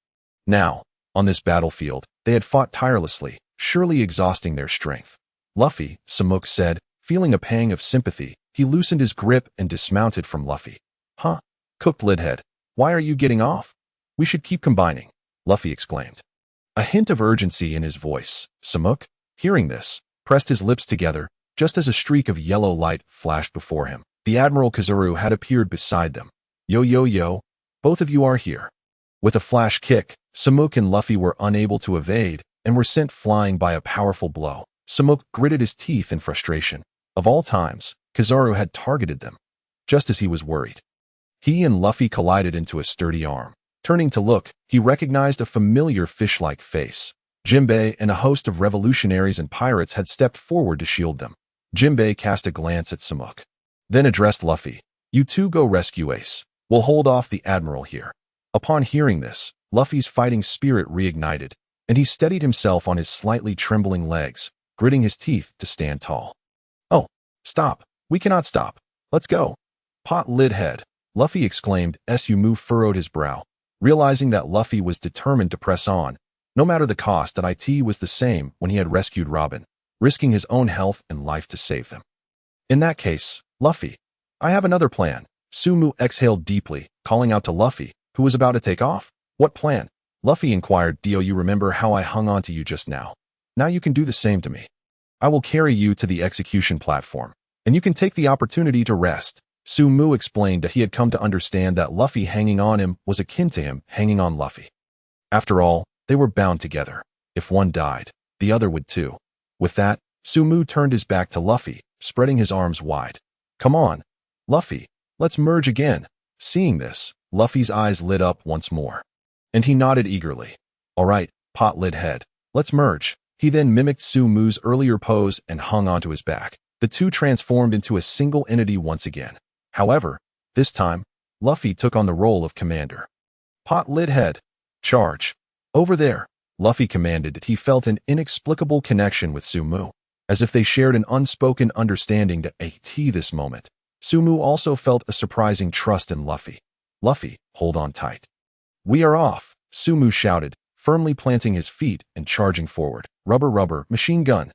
A: Now, on this battlefield, they had fought tirelessly, surely exhausting their strength. Luffy, Samuk said, feeling a pang of sympathy. He loosened his grip and dismounted from Luffy. Huh? Cooked Lidhead, why are you getting off? We should keep combining, Luffy exclaimed. A hint of urgency in his voice. Samuk, hearing this, pressed his lips together, just as a streak of yellow light flashed before him. The Admiral Kizaru had appeared beside them. Yo yo yo, both of you are here. With a flash kick, Samuk and Luffy were unable to evade and were sent flying by a powerful blow. Samuk gritted his teeth in frustration. Of all times, Kizaru had targeted them, just as he was worried. He and Luffy collided into a sturdy arm. Turning to look, he recognized a familiar fish-like face. Jinbei and a host of revolutionaries and pirates had stepped forward to shield them. Jinbei cast a glance at Samuk, then addressed Luffy. You two go rescue Ace. We'll hold off the Admiral here. Upon hearing this, Luffy's fighting spirit reignited, and he steadied himself on his slightly trembling legs, gritting his teeth to stand tall. Oh, stop. We cannot stop. Let's go. Pot lid head, Luffy exclaimed as Sumu furrowed his brow, realizing that Luffy was determined to press on, no matter the cost. That it was the same when he had rescued Robin, risking his own health and life to save them. In that case, Luffy, I have another plan. Sumu exhaled deeply, calling out to Luffy, who was about to take off. What plan? Luffy inquired. Do you remember how I hung on to you just now? Now you can do the same to me. I will carry you to the execution platform, and you can take the opportunity to rest. Sumu explained that he had come to understand that Luffy hanging on him was akin to him hanging on Luffy. After all, they were bound together. If one died, the other would too. With that, Sumu turned his back to Luffy, spreading his arms wide. Come on, Luffy, let's merge again. Seeing this, Luffy's eyes lit up once more, and he nodded eagerly. All right, pot lid head, let's merge. He then mimicked Sumu's earlier pose and hung onto his back. The two transformed into a single entity once again. However, this time, Luffy took on the role of commander. Pot lid head, charge. Over there, Luffy commanded that he felt an inexplicable connection with Sumu, as if they shared an unspoken understanding. To this moment, Sumu also felt a surprising trust in Luffy. Luffy, hold on tight. We are off, Sumu shouted, firmly planting his feet and charging forward. Rubber, rubber, machine gun.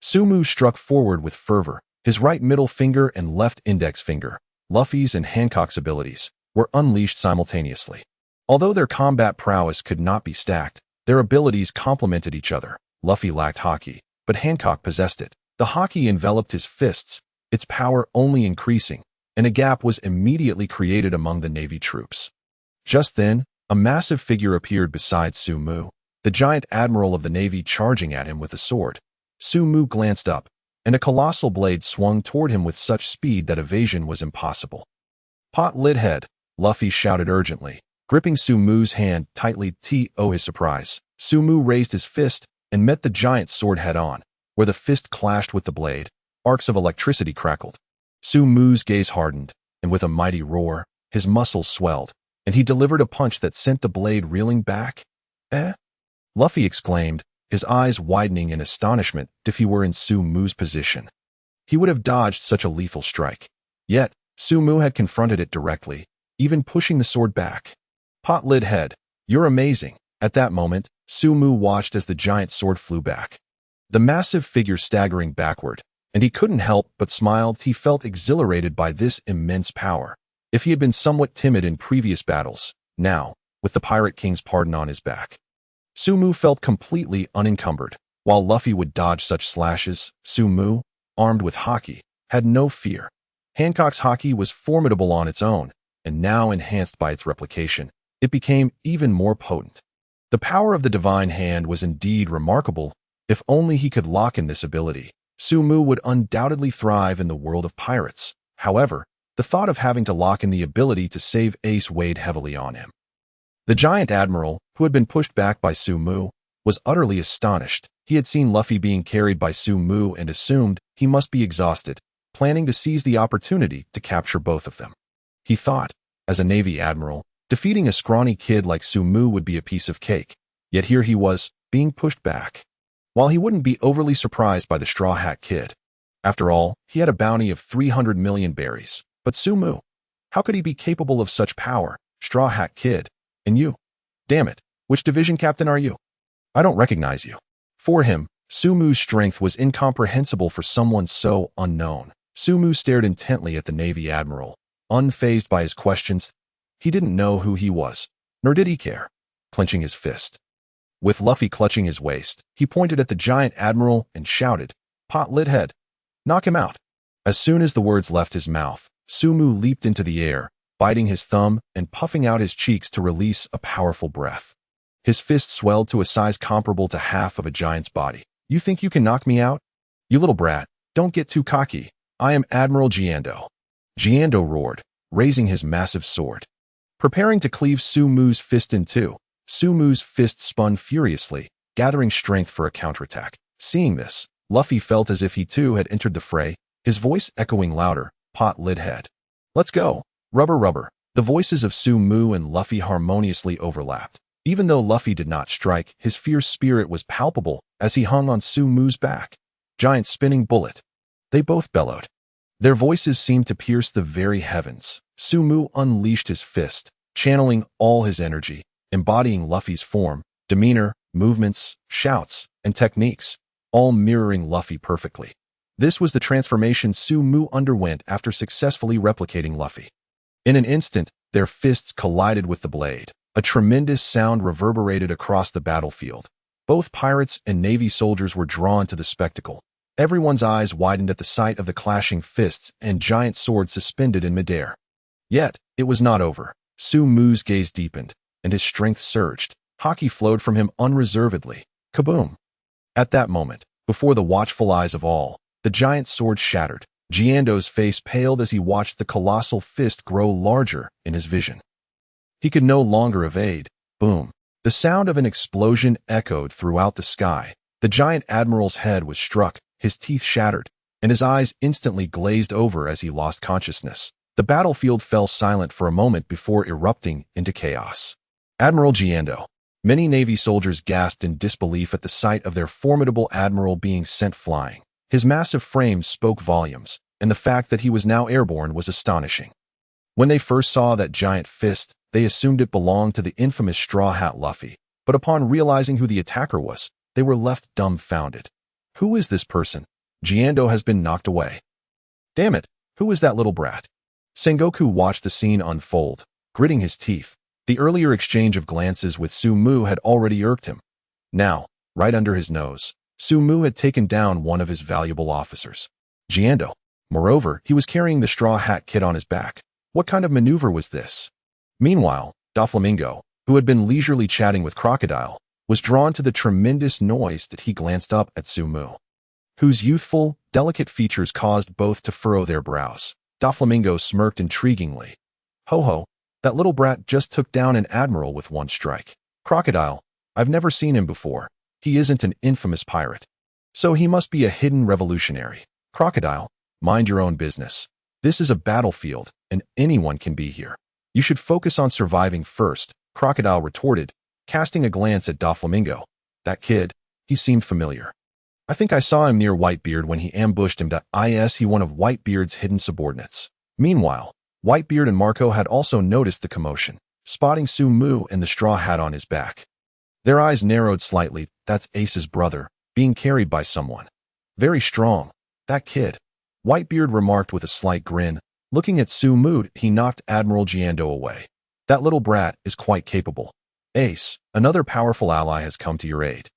A: Sumu struck forward with fervor, his right middle finger and left index finger, Luffy's and Hancock's abilities, were unleashed simultaneously. Although their combat prowess could not be stacked, their abilities complemented each other. Luffy lacked Haki, but Hancock possessed it. The Haki enveloped his fists, its power only increasing, and a gap was immediately created among the Navy troops. Just then, a massive figure appeared beside Sumu, the giant admiral of the Navy, charging at him with a sword. Sumu glanced up, and a colossal blade swung toward him with such speed that evasion was impossible. "Pot-lid head," Luffy shouted urgently, gripping Sumu's hand tightly. To his surprise, Sumu raised his fist and met the giant sword head-on. Where the fist clashed with the blade, arcs of electricity crackled. Sumu's gaze hardened, and with a mighty roar, his muscles swelled, and he delivered a punch that sent the blade reeling back. "Eh?" Luffy exclaimed, his eyes widening in astonishment. If he were in Sumu's position, he would have dodged such a lethal strike. Yet, Sumu had confronted it directly, even pushing the sword back. "Pot-lid head, you're amazing." At that moment, Sumu watched as the giant sword flew back, the massive figure staggering backward, and he couldn't help but smile. He felt exhilarated by this immense power. If he had been somewhat timid in previous battles, now, with the Pirate King's pardon on his back, Sumu felt completely unencumbered. While Luffy would dodge such slashes, Sumu, armed with Haki, had no fear. Hancock's Haki was formidable on its own, and now enhanced by its replication, it became even more potent. The power of the Divine Hand was indeed remarkable. If only he could lock in this ability, Sumu would undoubtedly thrive in the world of pirates. However, the thought of having to lock in the ability to save Ace weighed heavily on him. The giant admiral, who had been pushed back by Sumu, was utterly astonished. He had seen Luffy being carried by Sumu and assumed he must be exhausted, planning to seize the opportunity to capture both of them. He thought, as a Navy admiral, defeating a scrawny kid like Sumu would be a piece of cake. Yet here he was, being pushed back. While he wouldn't be overly surprised by the Straw Hat Kid. After all, he had a bounty of 300 million berries. But Sumu, how could he be capable of such power? Straw Hat Kid, and you? Damn it, which division captain are you? I don't recognize you. For him, Sumu's strength was incomprehensible for someone so unknown. Sumu stared intently at the Navy admiral, unfazed by his questions. He didn't know who he was, nor did he care. Clenching his fist, with Luffy clutching his waist, he pointed at the giant admiral and shouted, "Pot-lid head, knock him out." As soon as the words left his mouth, Sumu leaped into the air, biting his thumb and puffing out his cheeks to release a powerful breath. His fist swelled to a size comparable to half of a giant's body. "You think you can knock me out? You little brat, don't get too cocky. I am Admiral Giando." Giando roared, raising his massive sword, preparing to cleave Sumu's fist in two. Sumu's fist spun furiously, gathering strength for a counterattack. Seeing this, Luffy felt as if he too had entered the fray, his voice echoing louder, "Pot-lid head. Let's go. Rubber rubber." The voices of Sumu and Luffy harmoniously overlapped. Even though Luffy did not strike, his fierce spirit was palpable as he hung on Sumu's back. Giant spinning bullet. They both bellowed. Their voices seemed to pierce the very heavens. Sumu unleashed his fist, channeling all his energy, embodying Luffy's form, demeanor, movements, shouts, and techniques, all mirroring Luffy perfectly. This was the transformation Sumu underwent after successfully replicating Luffy. In an instant, their fists collided with the blade. A tremendous sound reverberated across the battlefield. Both pirates and Navy soldiers were drawn to the spectacle. Everyone's eyes widened at the sight of the clashing fists and giant swords suspended in midair. Yet, it was not over. Sumu's gaze deepened, and his strength surged. Haki flowed from him unreservedly. Kaboom! At that moment, before the watchful eyes of all, the giant sword shattered. Giando's face paled as he watched the colossal fist grow larger in his vision. He could no longer evade. Boom! The sound of an explosion echoed throughout the sky. The giant admiral's head was struck, his teeth shattered, and his eyes instantly glazed over as he lost consciousness. The battlefield fell silent for a moment before erupting into chaos. Admiral Giando. Many Navy soldiers gasped in disbelief at the sight of their formidable admiral being sent flying. His massive frame spoke volumes, and the fact that he was now airborne was astonishing. When they first saw that giant fist, they assumed it belonged to the infamous Straw Hat Luffy, but upon realizing who the attacker was, they were left dumbfounded. Who is this person? Giando has been knocked away. Damn it, who is that little brat? Sengoku watched the scene unfold, gritting his teeth. The earlier exchange of glances with Sumu had already irked him. Now, right under his nose, Sumu had taken down one of his valuable officers, Jiando. Moreover, he was carrying the straw hat kid on his back. What kind of maneuver was this? Meanwhile, Doflamingo, who had been leisurely chatting with Crocodile, was drawn to the tremendous noise that he glanced up at Sumu, whose youthful, delicate features caused both to furrow their brows. Doflamingo smirked intriguingly. Ho-ho, that little brat just took down an admiral with one strike. Crocodile, I've never seen him before. He isn't an infamous pirate. So he must be a hidden revolutionary. Crocodile, mind your own business. This is a battlefield, and anyone can be here. You should focus on surviving first, Crocodile retorted, casting a glance at Doflamingo. That kid, he seemed familiar. I think I saw him near Whitebeard when he ambushed him. He one of Whitebeard's hidden subordinates. Meanwhile, Whitebeard and Marco had also noticed the commotion, spotting Sumu and the straw hat on his back. Their eyes narrowed slightly. That's Ace's brother, being carried by someone. Very strong. That kid. Whitebeard remarked with a slight grin. Looking at Sumu, he knocked Admiral Jiando away. That little brat is quite capable. Ace, another powerful ally has come to your aid.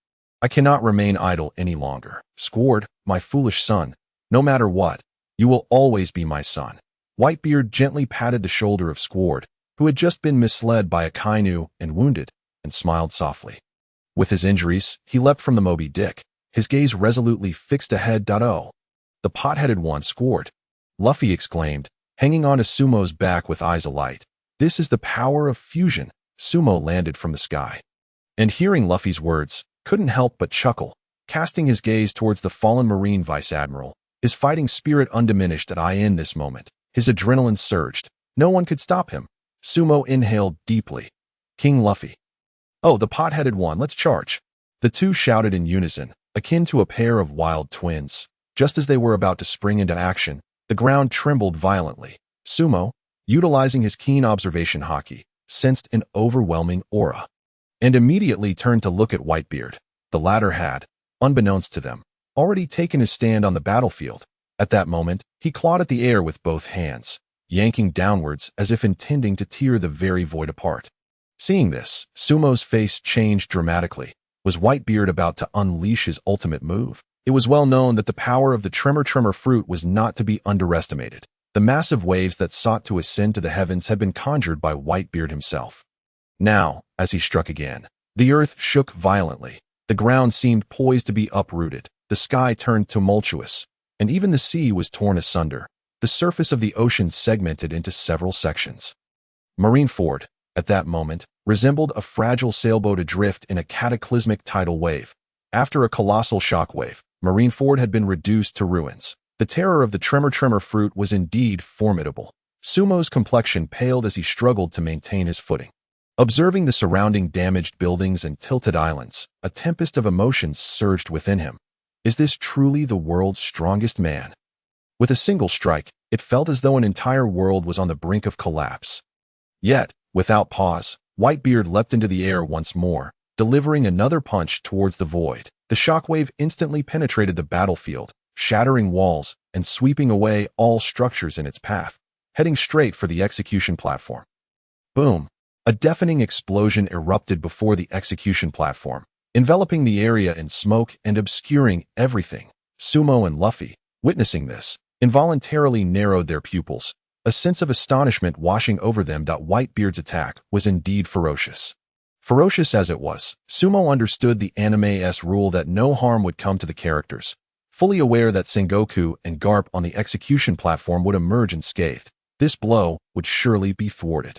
A: I cannot remain idle any longer. Squard, my foolish son. No matter what, you will always be my son. Whitebeard gently patted the shoulder of Squard, who had just been misled by Akainu and wounded, and smiled softly. With his injuries, he leapt from the Moby Dick, his gaze resolutely fixed ahead. Oh, the pot-headed one, Squard. Luffy exclaimed, hanging on to Sumo's back with eyes alight. This is the power of fusion. Sumo landed from the sky, and hearing Luffy's words, couldn't help but chuckle, casting his gaze towards the fallen Marine Vice Admiral, his fighting spirit undiminished. In this moment, his adrenaline surged. No one could stop him. Sumo inhaled deeply. King Luffy. Oh, the pot-headed one, let's charge. The two shouted in unison, akin to a pair of wild twins. Just as they were about to spring into action, the ground trembled violently. Sumo, utilizing his keen observation Haki, sensed an overwhelming aura, and immediately turned to look at Whitebeard. The latter had, unbeknownst to them, already taken his stand on the battlefield. At that moment, he clawed at the air with both hands, yanking downwards as if intending to tear the very void apart. Seeing this, Sumo's face changed dramatically. Was Whitebeard about to unleash his ultimate move? It was well known that the power of the Tremor fruit was not to be underestimated. The massive waves that sought to ascend to the heavens had been conjured by Whitebeard himself. Now, as he struck again, the earth shook violently. The ground seemed poised to be uprooted. The sky turned tumultuous, and even the sea was torn asunder. The surface of the ocean segmented into several sections. Marineford, at that moment, resembled a fragile sailboat adrift in a cataclysmic tidal wave. After a colossal shockwave, Marineford had been reduced to ruins. The terror of the Tremor fruit was indeed formidable. Sumo's complexion paled as he struggled to maintain his footing. Observing the surrounding damaged buildings and tilted islands, a tempest of emotions surged within him. Is this truly the world's strongest man? With a single strike, it felt as though an entire world was on the brink of collapse. Yet, without pause, Whitebeard leapt into the air once more, delivering another punch towards the void. The shockwave instantly penetrated the battlefield, shattering walls and sweeping away all structures in its path, heading straight for the execution platform. Boom! A deafening explosion erupted before the execution platform, enveloping the area in smoke and obscuring everything. Sumo and Luffy, witnessing this, involuntarily narrowed their pupils, a sense of astonishment washing over them. Whitebeard's attack was indeed ferocious. Ferocious as it was, Sumo understood the anime's rule that no harm would come to the characters, fully aware that Sengoku and Garp on the execution platform would emerge unscathed. This blow would surely be thwarted.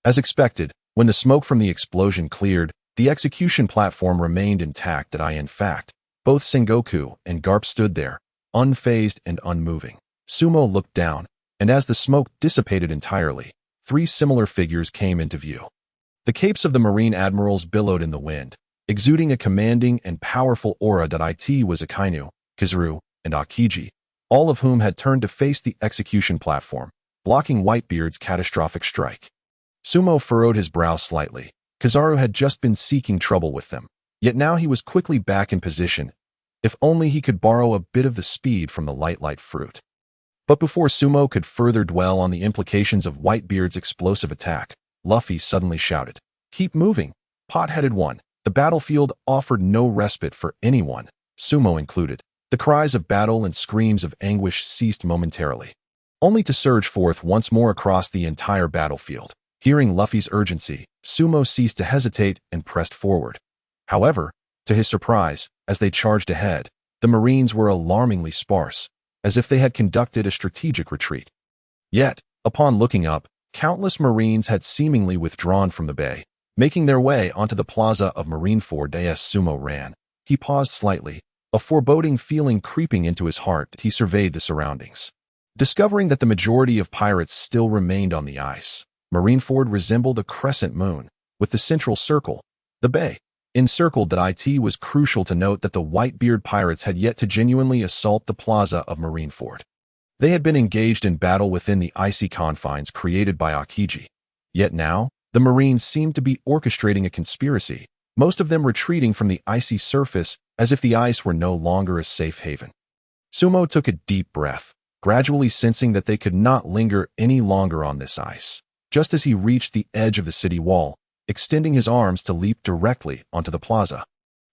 A: As expected, when the smoke from the explosion cleared, the execution platform remained intact. In fact, both Sengoku and Garp stood there, unfazed and unmoving. Sumo looked down, and as the smoke dissipated entirely, three similar figures came into view. The capes of the Marine Admirals billowed in the wind, exuding a commanding and powerful aura. It was Akainu, Kizaru, and Akiji, all of whom had turned to face the execution platform, blocking Whitebeard's catastrophic strike. Sumo furrowed his brow slightly. Kizaru had just been seeking trouble with them, yet now he was quickly back in position. If only he could borrow a bit of the speed from the light fruit. But before Sumo could further dwell on the implications of Whitebeard's explosive attack, Luffy suddenly shouted. "Keep moving, pot-headed one." The battlefield offered no respite for anyone, Sumo included. The cries of battle and screams of anguish ceased momentarily, only to surge forth once more across the entire battlefield. Hearing Luffy's urgency, Sumo ceased to hesitate and pressed forward. However, to his surprise, as they charged ahead, the Marines were alarmingly sparse, as if they had conducted a strategic retreat. Yet, upon looking up, countless Marines had seemingly withdrawn from the bay, making their way onto the plaza of Marineford. As Sumo ran, he paused slightly, a foreboding feeling creeping into his heart. He surveyed the surroundings, discovering that the majority of pirates still remained on the ice. Marineford resembled a crescent moon, with the central circle, the bay, encircled. It was crucial to note that the Whitebeard pirates had yet to genuinely assault the plaza of Marineford. They had been engaged in battle within the icy confines created by Aokiji. Yet now, the Marines seemed to be orchestrating a conspiracy, most of them retreating from the icy surface as if the ice were no longer a safe haven. Sumo took a deep breath, gradually sensing that they could not linger any longer on this ice. Just as he reached the edge of the city wall, extending his arms to leap directly onto the plaza,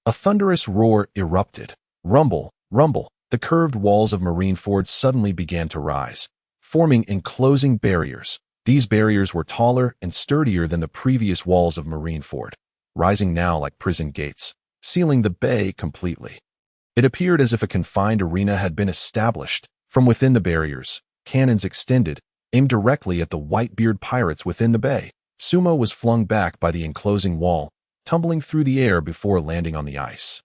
A: a thunderous roar erupted. Rumble, rumble. The curved walls of Marineford suddenly began to rise, forming enclosing barriers. These barriers were taller and sturdier than the previous walls of Marineford, rising now like prison gates, sealing the bay completely. It appeared as if a confined arena had been established. From within the barriers, cannons extended, aimed directly at the Whitebeard pirates within the bay. Sumo was flung back by the enclosing wall, tumbling through the air before landing on the ice.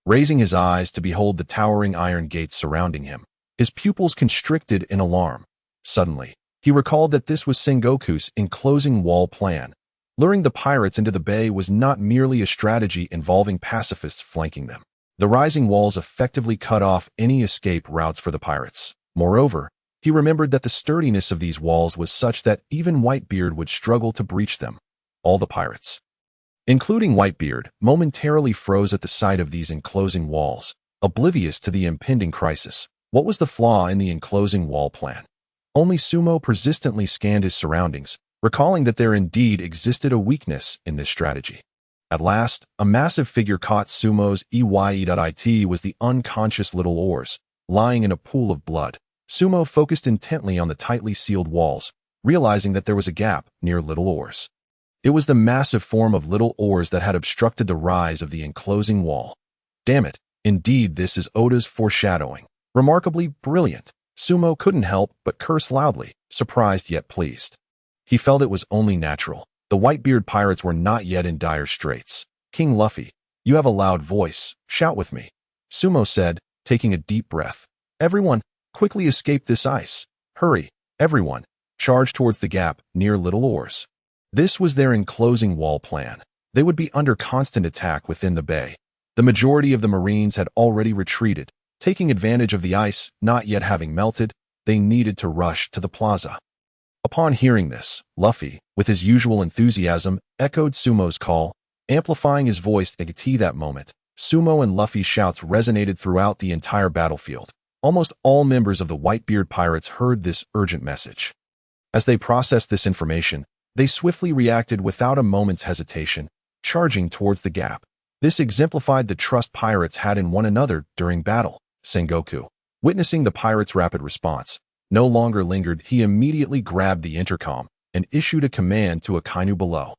A: Raising his eyes to behold the towering iron gates surrounding him, his pupils constricted in alarm. Suddenly, he recalled that this was Sengoku's enclosing wall plan. Luring the pirates into the bay was not merely a strategy involving pacifists flanking them. The rising walls effectively cut off any escape routes for the pirates. Moreover, he remembered that the sturdiness of these walls was such that even Whitebeard would struggle to breach them. All the pirates, including Whitebeard, momentarily froze at the sight of these enclosing walls, oblivious to the impending crisis. What was the flaw in the enclosing wall plan? Only Sumo persistently scanned his surroundings, recalling that there indeed existed a weakness in this strategy. At last, a massive figure caught Sumo's eye. It was the unconscious little oars, lying in a pool of blood. Sumo focused intently on the tightly sealed walls, realizing that there was a gap near little oars. It was the massive form of little oars that had obstructed the rise of the enclosing wall. Damn it, indeed this is Oda's foreshadowing. Remarkably brilliant. Sumo couldn't help but curse loudly, surprised yet pleased. He felt it was only natural. The Whitebeard pirates were not yet in dire straits. "King Luffy, you have a loud voice. Shout with me," Sumo said, taking a deep breath. "Everyone, quickly escape this ice. Hurry, everyone. Charge towards the gap near Little Oars." This was their enclosing wall plan. They would be under constant attack within the bay. The majority of the Marines had already retreated. Taking advantage of the ice not yet having melted, they needed to rush to the plaza. Upon hearing this, Luffy, with his usual enthusiasm, echoed Sumo's call, amplifying his voice at that moment. Sumo and Luffy's shouts resonated throughout the entire battlefield. Almost all members of the Whitebeard pirates heard this urgent message. As they processed this information, they swiftly reacted without a moment's hesitation, charging towards the gap. This exemplified the trust pirates had in one another during battle. Sengoku, witnessing the pirates' rapid response, no longer lingered. He immediately grabbed the intercom and issued a command to Akainu below.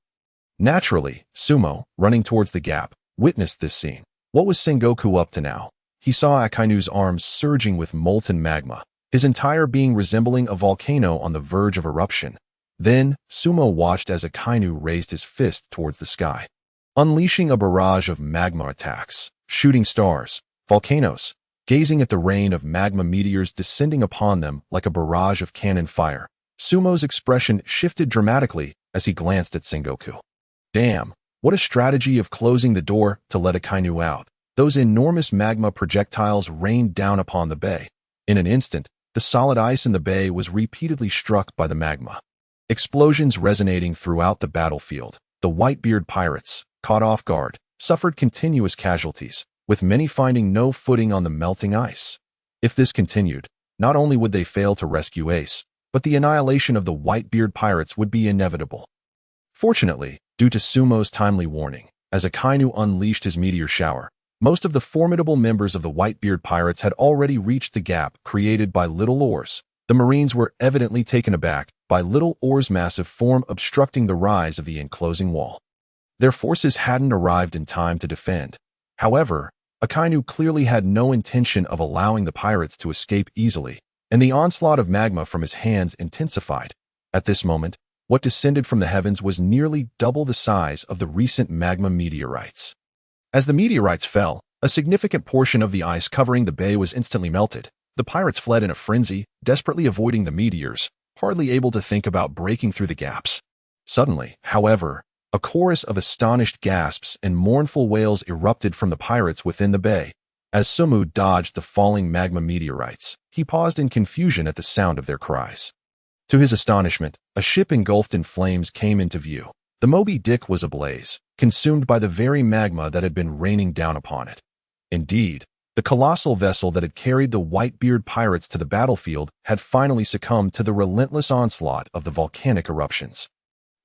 A: Naturally, Sumo, running towards the gap, witnessed this scene. What was Sengoku up to now? He saw Akainu's arms surging with molten magma, his entire being resembling a volcano on the verge of eruption. Then, Sumo watched as Akainu raised his fist towards the sky, unleashing a barrage of magma attacks, shooting stars, volcanoes, gazing at the rain of magma meteors descending upon them like a barrage of cannon fire. Sumo's expression shifted dramatically as he glanced at Sengoku. Damn, what a strategy of closing the door to let Akainu out. Those enormous magma projectiles rained down upon the bay. In an instant, the solid ice in the bay was repeatedly struck by the magma. Explosions resonating throughout the battlefield. The Whitebeard pirates, caught off guard, suffered continuous casualties, with many finding no footing on the melting ice. If this continued, not only would they fail to rescue Ace, but the annihilation of the Whitebeard pirates would be inevitable. Fortunately, due to Sumo's timely warning, as Akainu unleashed his meteor shower, most of the formidable members of the Whitebeard pirates had already reached the gap created by Little Oar's. The Marines were evidently taken aback by Little Oar's massive form obstructing the rise of the enclosing wall. Their forces hadn't arrived in time to defend. However, Akainu clearly had no intention of allowing the pirates to escape easily, and the onslaught of magma from his hands intensified. At this moment, what descended from the heavens was nearly double the size of the recent magma meteorites. As the meteorites fell, a significant portion of the ice covering the bay was instantly melted. The pirates fled in a frenzy, desperately avoiding the meteors, hardly able to think about breaking through the gaps. Suddenly, however, a chorus of astonished gasps and mournful wails erupted from the pirates within the bay. As Sumo dodged the falling magma meteorites, he paused in confusion at the sound of their cries. To his astonishment, a ship engulfed in flames came into view. The Moby Dick was ablaze, consumed by the very magma that had been raining down upon it. Indeed, the colossal vessel that had carried the Whitebeard pirates to the battlefield had finally succumbed to the relentless onslaught of the volcanic eruptions.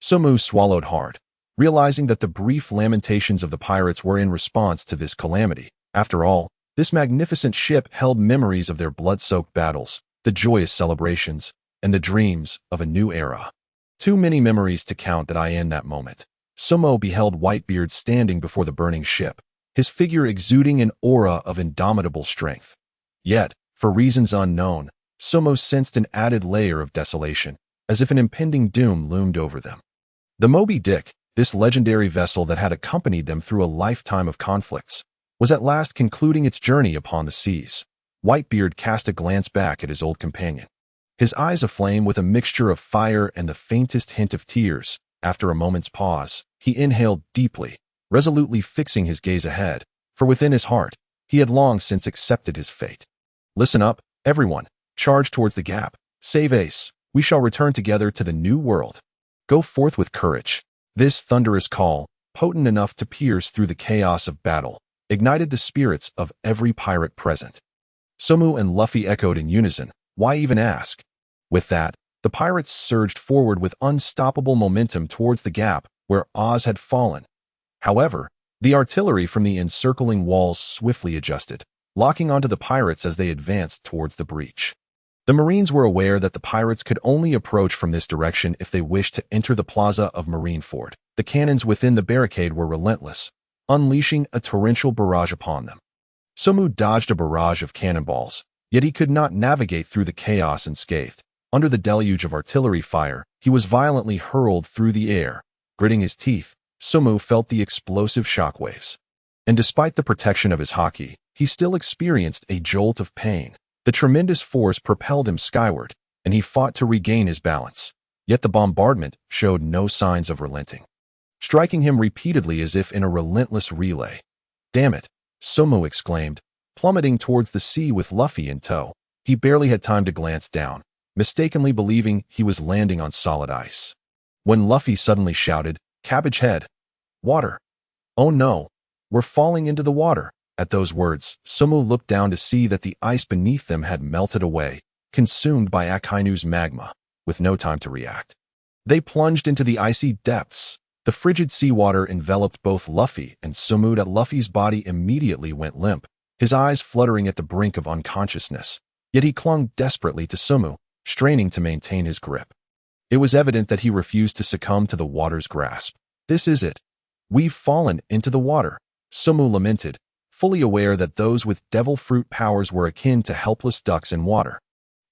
A: Sumo swallowed hard, realizing that the brief lamentations of the pirates were in response to this calamity. After all, this magnificent ship held memories of their blood-soaked battles, the joyous celebrations, and the dreams of a new era. Too many memories to count that I in that moment. Sumo beheld Whitebeard standing before the burning ship, his figure exuding an aura of indomitable strength. Yet, for reasons unknown, Sumo sensed an added layer of desolation, as if an impending doom loomed over them. The Moby Dick, this legendary vessel that had accompanied them through a lifetime of conflicts, was at last concluding its journey upon the seas. Whitebeard cast a glance back at his old companion, his eyes aflame with a mixture of fire and the faintest hint of tears. After a moment's pause, he inhaled deeply, resolutely fixing his gaze ahead, for within his heart, he had long since accepted his fate. Listen up, everyone. Charge towards the gap. Save Ace. We shall return together to the new world. Go forth with courage. This thunderous call, potent enough to pierce through the chaos of battle, ignited the spirits of every pirate present. Sumo and Luffy echoed in unison, "Why even ask?" With that, the pirates surged forward with unstoppable momentum towards the gap where Oz had fallen. However, the artillery from the encircling walls swiftly adjusted, locking onto the pirates as they advanced towards the breach. The Marines were aware that the pirates could only approach from this direction if they wished to enter the plaza of Marineford. The cannons within the barricade were relentless, unleashing a torrential barrage upon them. Sumo dodged a barrage of cannonballs, yet he could not navigate through the chaos unscathed. Under the deluge of artillery fire, he was violently hurled through the air. Gritting his teeth, Sumo felt the explosive shockwaves. And despite the protection of his Haki, he still experienced a jolt of pain. The tremendous force propelled him skyward, and he fought to regain his balance. Yet the bombardment showed no signs of relenting, striking him repeatedly as if in a relentless relay. "Damn it," Sumo exclaimed, plummeting towards the sea with Luffy in tow. He barely had time to glance down, mistakenly believing he was landing on solid ice, when Luffy suddenly shouted, "Cabbage head! Water! Oh no, we're falling into the water!" At those words, Sumo looked down to see that the ice beneath them had melted away, consumed by Akainu's magma, with no time to react. They plunged into the icy depths. The frigid seawater enveloped both Luffy and Sumo. That Luffy's body immediately went limp, his eyes fluttering at the brink of unconsciousness. Yet he clung desperately to Sumo, straining to maintain his grip. It was evident that he refused to succumb to the water's grasp. "This is it. We've fallen into the water," Sumo lamented, fully aware that those with devil fruit powers were akin to helpless ducks in water,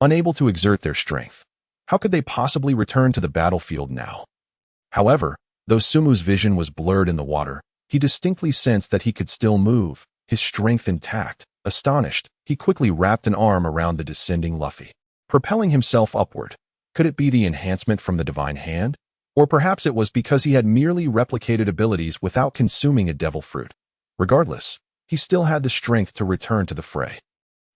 A: unable to exert their strength. How could they possibly return to the battlefield now? However, though Sumo's vision was blurred in the water, he distinctly sensed that he could still move, his strength intact. Astonished, he quickly wrapped an arm around the descending Luffy, propelling himself upward. Could it be the enhancement from the divine hand? Or perhaps it was because he had merely replicated abilities without consuming a devil fruit. Regardless, he still had the strength to return to the fray.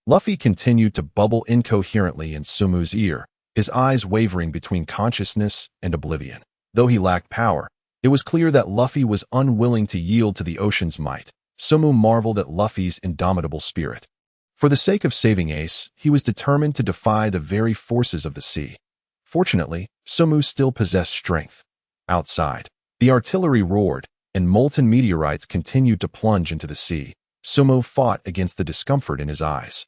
A: Luffy continued to bubble incoherently in Sumo's ear, his eyes wavering between consciousness and oblivion. Though he lacked power, it was clear that Luffy was unwilling to yield to the ocean's might. Sumo marveled at Luffy's indomitable spirit. For the sake of saving Ace, he was determined to defy the very forces of the sea. Fortunately, Sumo still possessed strength. Outside, The artillery roared, and molten meteorites continued to plunge into the sea. Sabo fought against the discomfort in his eyes,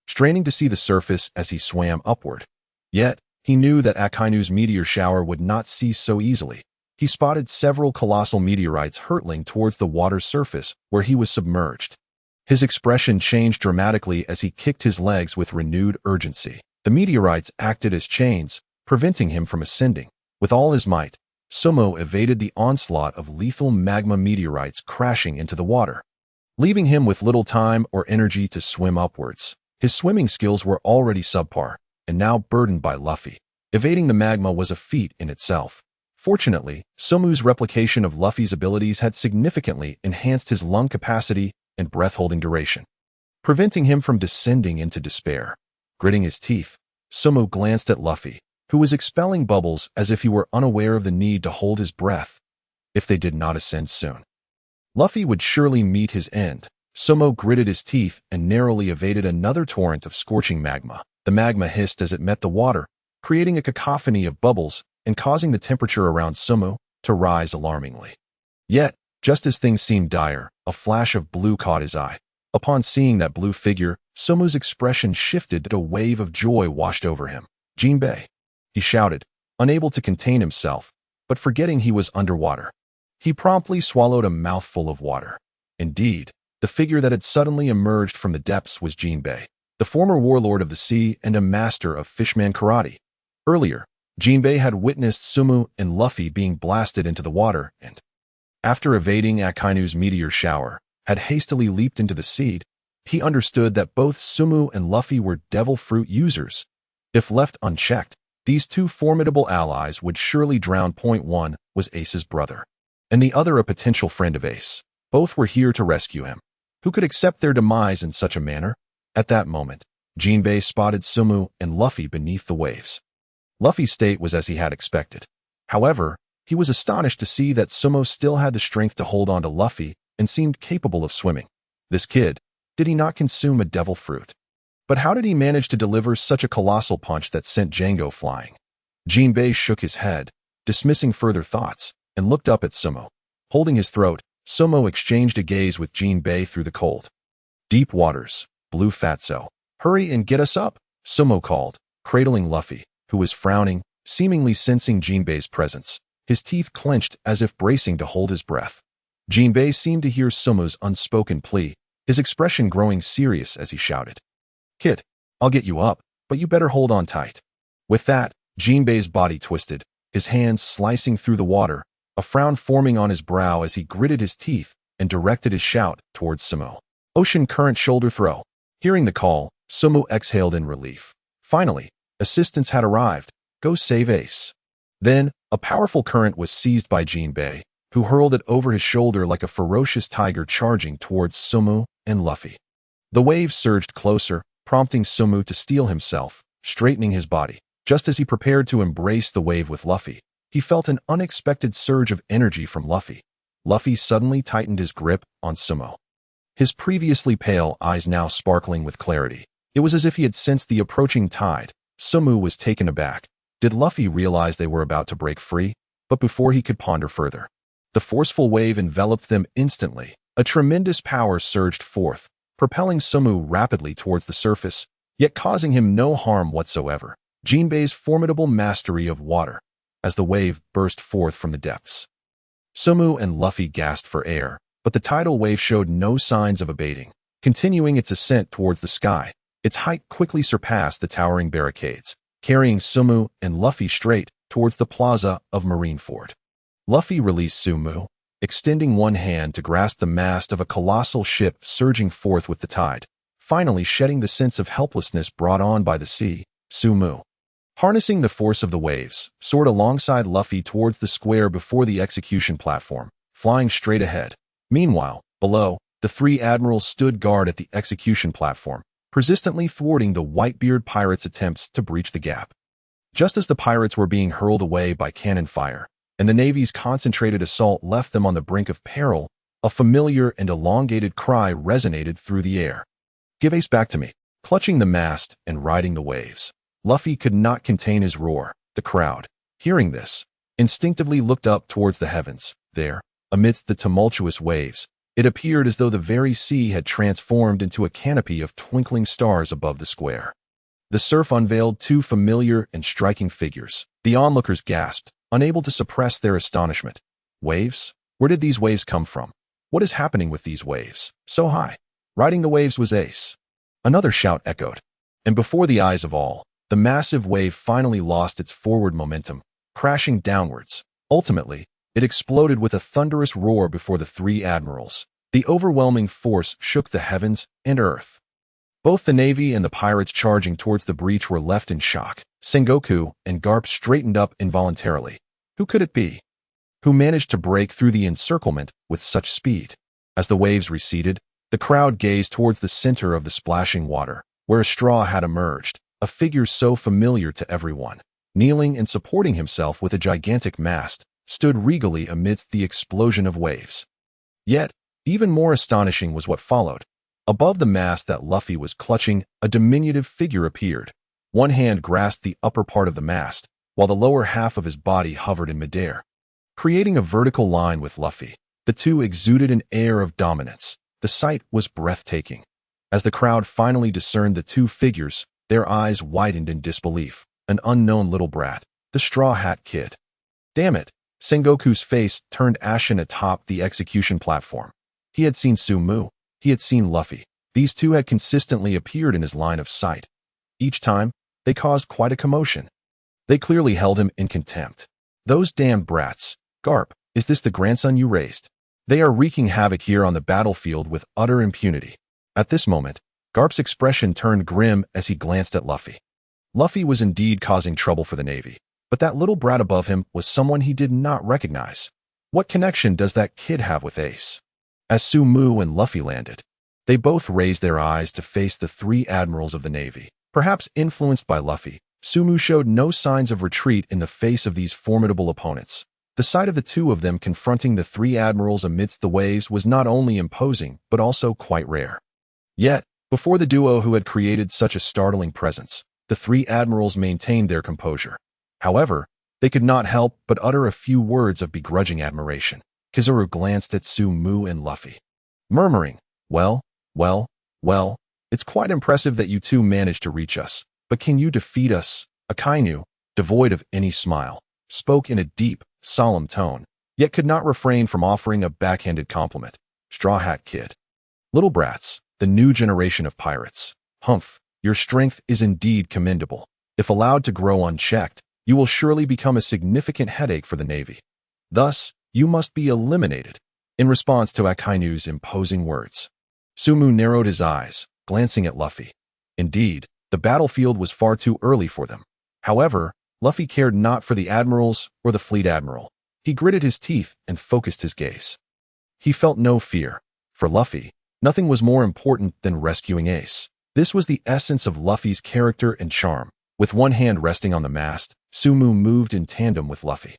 A: straining to see the surface as he swam upward. Yet, he knew that Akainu's meteor shower would not cease so easily. He spotted several colossal meteorites hurtling towards the water's surface where he was submerged. His expression changed dramatically as he kicked his legs with renewed urgency. The meteorites acted as chains, preventing him from ascending. With all his might, Sabo evaded the onslaught of lethal magma meteorites crashing into the water, leaving him with little time or energy to swim upwards. His swimming skills were already subpar, and now burdened by Luffy. Evading the magma was a feat in itself. Fortunately, Sabo's replication of Luffy's abilities had significantly enhanced his lung capacity and breath-holding duration, preventing him from descending into despair. Gritting his teeth, Sabo glanced at Luffy, who was expelling bubbles as if he were unaware of the need to hold his breath if they did not ascend soon. Luffy would surely meet his end. Sabo gritted his teeth and narrowly evaded another torrent of scorching magma. The magma hissed as it met the water, creating a cacophony of bubbles and causing the temperature around Sabo to rise alarmingly. Yet, just as things seemed dire, a flash of blue caught his eye. Upon seeing that blue figure, Sabo's expression shifted and a wave of joy washed over him. "Jinbei!" he shouted, unable to contain himself, but forgetting he was underwater. He promptly swallowed a mouthful of water. Indeed, the figure that had suddenly emerged from the depths was Jinbei, the former warlord of the sea and a master of fishman karate. Earlier, Jinbei had witnessed Sabo and Luffy being blasted into the water and, after evading Akainu's meteor shower, had hastily leaped into the sea. He understood that both Sabo and Luffy were devil fruit users. If left unchecked, these two formidable allies would surely drown. One was Ace's brother, and the other a potential friend of Ace. Both were here to rescue him. Who could accept their demise in such a manner? At that moment, Jinbei spotted Sabo and Luffy beneath the waves. Luffy's state was as he had expected. However, he was astonished to see that Sabo still had the strength to hold on to Luffy and seemed capable of swimming. This kid, did he not consume a devil fruit? But how did he manage to deliver such a colossal punch that sent Django flying? Jinbei shook his head, dismissing further thoughts, and looked up at Sabo. Holding his throat, Sabo exchanged a gaze with Jinbei through the cold, deep waters. "Blue Fatso, hurry and get us up," Sabo called, cradling Luffy, who was frowning, seemingly sensing Jinbei's presence. His teeth clenched as if bracing to hold his breath. Jinbei seemed to hear Sabo's unspoken plea, his expression growing serious as he shouted, "Kid, I'll get you up, but you better hold on tight." With that, Jinbei's body twisted, his hands slicing through the water, a frown forming on his brow as he gritted his teeth and directed his shout towards Sabo. "Ocean current shoulder throw." Hearing the call, Sabo exhaled in relief. Finally, assistance had arrived. Go save Ace. Then, a powerful current was seized by Jinbei, who hurled it over his shoulder like a ferocious tiger charging towards Sabo and Luffy. The waves surged closer, prompting Sabo to steel himself, straightening his body. Just as he prepared to embrace the wave with Luffy, he felt an unexpected surge of energy from Luffy. Luffy suddenly tightened his grip on Sabo, his previously pale eyes now sparkling with clarity. It was as if he had sensed the approaching tide. Sabo was taken aback. Did Luffy realize they were about to break free? But before he could ponder further, the forceful wave enveloped them instantly. A tremendous power surged forth, propelling Sabo rapidly towards the surface, yet causing him no harm whatsoever. Jinbei's formidable mastery of water, as the wave burst forth from the depths. Sabo and Luffy gasped for air, but the tidal wave showed no signs of abating, continuing its ascent towards the sky. Its height quickly surpassed the towering barricades, carrying Sabo and Luffy straight towards the plaza of Marineford. Luffy released Sabo, extending one hand to grasp the mast of a colossal ship surging forth with the tide, finally shedding the sense of helplessness brought on by the sea. Sabo, harnessing the force of the waves, soared alongside Luffy towards the square before the execution platform, flying straight ahead. Meanwhile, below, the three admirals stood guard at the execution platform, persistently thwarting the Whitebeard pirates' attempts to breach the gap. Just as the pirates were being hurled away by cannon fire, and the Navy's concentrated assault left them on the brink of peril, a familiar and elongated cry resonated through the air. "Give Ace back to me." Clutching the mast and riding the waves, Luffy could not contain his roar. The crowd, hearing this, instinctively looked up towards the heavens. There, amidst the tumultuous waves, it appeared as though the very sea had transformed into a canopy of twinkling stars above the square. The surf unveiled two familiar and striking figures. The onlookers gasped, unable to suppress their astonishment. Waves? Where did these waves come from? What is happening with these waves? So high. Riding the waves was Ace. Another shout echoed. And before the eyes of all, the massive wave finally lost its forward momentum, crashing downwards. Ultimately, it exploded with a thunderous roar before the three admirals. The overwhelming force shook the heavens and earth. Both the Navy and the pirates charging towards the breach were left in shock. Sengoku and Garp straightened up involuntarily. Who could it be? Who managed to break through the encirclement with such speed? As the waves receded, the crowd gazed towards the center of the splashing water, where a straw had emerged, a figure so familiar to everyone. Kneeling and supporting himself with a gigantic mast, stood regally amidst the explosion of waves. Yet, even more astonishing was what followed. Above the mast that Luffy was clutching, a diminutive figure appeared. One hand grasped the upper part of the mast, while the lower half of his body hovered in midair. Creating a vertical line with Luffy, the two exuded an air of dominance. The sight was breathtaking. As the crowd finally discerned the two figures, their eyes widened in disbelief. An unknown little brat, the Straw Hat Kid. Damn it! Sengoku's face turned ashen atop the execution platform. He had seen Sumu. He had seen Luffy. These two had consistently appeared in his line of sight. Each time, they caused quite a commotion. They clearly held him in contempt. Those damned brats. Garp, is this the grandson you raised? They are wreaking havoc here on the battlefield with utter impunity. At this moment, Garp's expression turned grim as he glanced at Luffy. Luffy was indeed causing trouble for the Navy, but that little brat above him was someone he did not recognize. What connection does that kid have with Ace? As Sumu and Luffy landed, they both raised their eyes to face the three admirals of the Navy. Perhaps influenced by Luffy, Sumu showed no signs of retreat in the face of these formidable opponents. The sight of the two of them confronting the three admirals amidst the waves was not only imposing, but also quite rare. Yet, before the duo who had created such a startling presence, the three admirals maintained their composure. However, they could not help but utter a few words of begrudging admiration. Kizaru glanced at Sumu and Luffy, murmuring, well, it's quite impressive that you two managed to reach us, but can you defeat us? Akainu, devoid of any smile, spoke in a deep, solemn tone, yet could not refrain from offering a backhanded compliment. Straw Hat Kid. Little brats, the new generation of pirates. Humph, your strength is indeed commendable. If allowed to grow unchecked, you will surely become a significant headache for the Navy. Thus, you must be eliminated. In response to Akainu's imposing words, Sumu narrowed his eyes, glancing at Luffy. Indeed, the battlefield was far too early for them. However, Luffy cared not for the admirals or the fleet admiral. He gritted his teeth and focused his gaze. He felt no fear. For Luffy, nothing was more important than rescuing Ace. This was the essence of Luffy's character and charm. With one hand resting on the mast, Sumu moved in tandem with Luffy,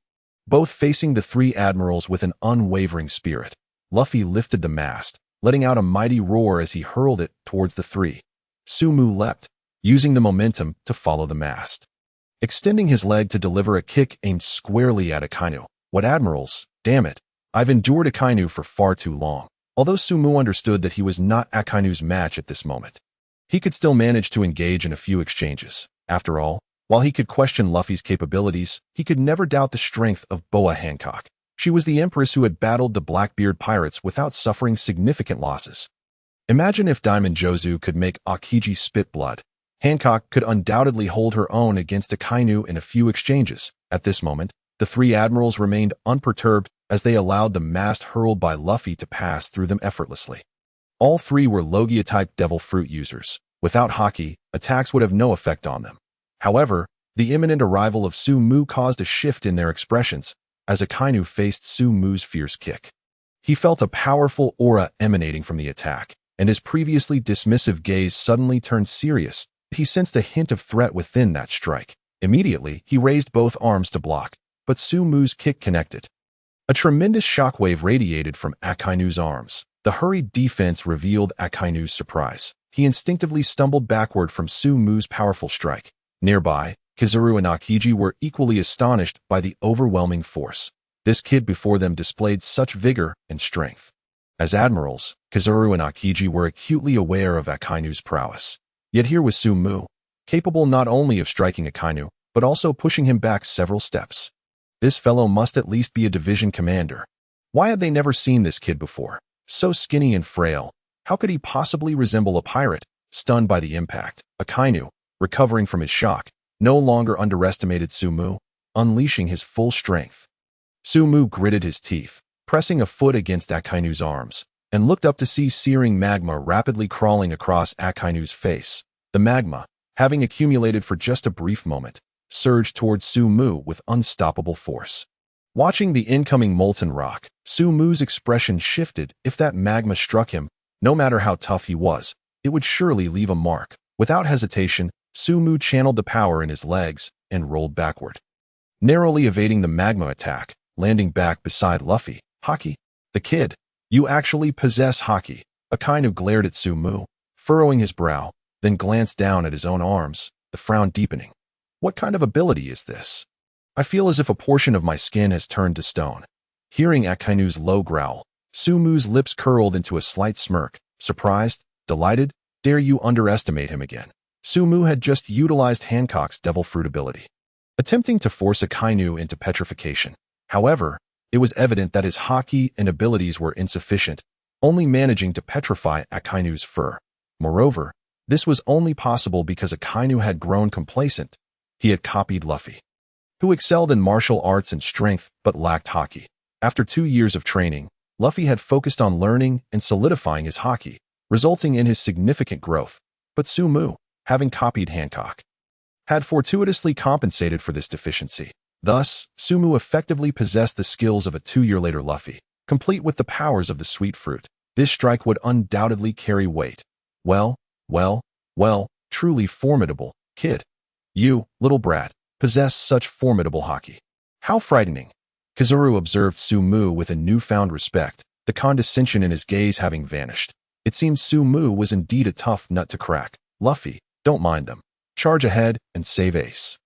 A: both facing the three admirals with an unwavering spirit. Luffy lifted the mast, letting out a mighty roar as he hurled it towards the three. Sumu leapt, using the momentum to follow the mast, extending his leg to deliver a kick aimed squarely at Akainu. What admirals? Damn it! I've endured Akainu for far too long. Although Sumu understood that he was not Akainu's match at this moment, he could still manage to engage in a few exchanges. After all, while he could question Luffy's capabilities, he could never doubt the strength of Boa Hancock. She was the empress who had battled the Blackbeard pirates without suffering significant losses. Imagine if Diamond Jozu could make Aokiji spit blood. Hancock could undoubtedly hold her own against Akainu in a few exchanges. At this moment, the three admirals remained unperturbed as they allowed the mast hurled by Luffy to pass through them effortlessly. All three were Logia-type devil fruit users. Without Haki, attacks would have no effect on them. However, the imminent arrival of Sumu caused a shift in their expressions as Akainu faced Sumu's fierce kick. He felt a powerful aura emanating from the attack, and his previously dismissive gaze suddenly turned serious. He sensed a hint of threat within that strike. Immediately, he raised both arms to block, but Sumu's kick connected. A tremendous shockwave radiated from Akainu's arms. The hurried defense revealed Akainu's surprise. He instinctively stumbled backward from Sumu's powerful strike. Nearby, Kizaru and Akiji were equally astonished by the overwhelming force. This kid before them displayed such vigor and strength. As admirals, Kizaru and Akiji were acutely aware of Akainu's prowess. Yet here was Sumu, capable not only of striking Akainu, but also pushing him back several steps. This fellow must at least be a division commander. Why had they never seen this kid before? So skinny and frail, how could he possibly resemble a pirate? Stunned by the impact, Akainu, recovering from his shock, no longer underestimated Sumu, unleashing his full strength. Sumu gritted his teeth, pressing a foot against Akainu's arms, and looked up to see searing magma rapidly crawling across Akainu's face. The magma, having accumulated for just a brief moment, surged towards Sumu with unstoppable force. Watching the incoming molten rock, Sumu's expression shifted. If that magma struck him, no matter how tough he was, it would surely leave a mark. Without hesitation, Sumu channeled the power in his legs and rolled backward, narrowly evading the magma attack, landing back beside Luffy. Haki, the kid, you actually possess Haki. Akainu glared at Sumu, furrowing his brow, then glanced down at his own arms, the frown deepening. What kind of ability is this? I feel as if a portion of my skin has turned to stone. Hearing Akainu's low growl, Sumu's lips curled into a slight smirk. Surprised? Delighted? Dare you underestimate him again? Sumu had just utilized Hancock's devil fruit ability, attempting to force Akainu into petrification. However, it was evident that his Haki and abilities were insufficient, only managing to petrify Akainu's fur. Moreover, this was only possible because Akainu had grown complacent. He had copied Luffy, who excelled in martial arts and strength but lacked Haki. After 2 years of training, Luffy had focused on learning and solidifying his Haki, resulting in his significant growth. But Sumu, having copied Hancock, had fortuitously compensated for this deficiency. Thus, Sumu effectively possessed the skills of a 2-year-later Luffy, complete with the powers of the sweet fruit. This strike would undoubtedly carry weight. Well, truly formidable, kid. You, little brat, possess such formidable Haki. How frightening. Kizaru observed Sumu with a newfound respect, the condescension in his gaze having vanished. It seemed Sumu was indeed a tough nut to crack. Luffy, don't mind them. Charge ahead and save Ace.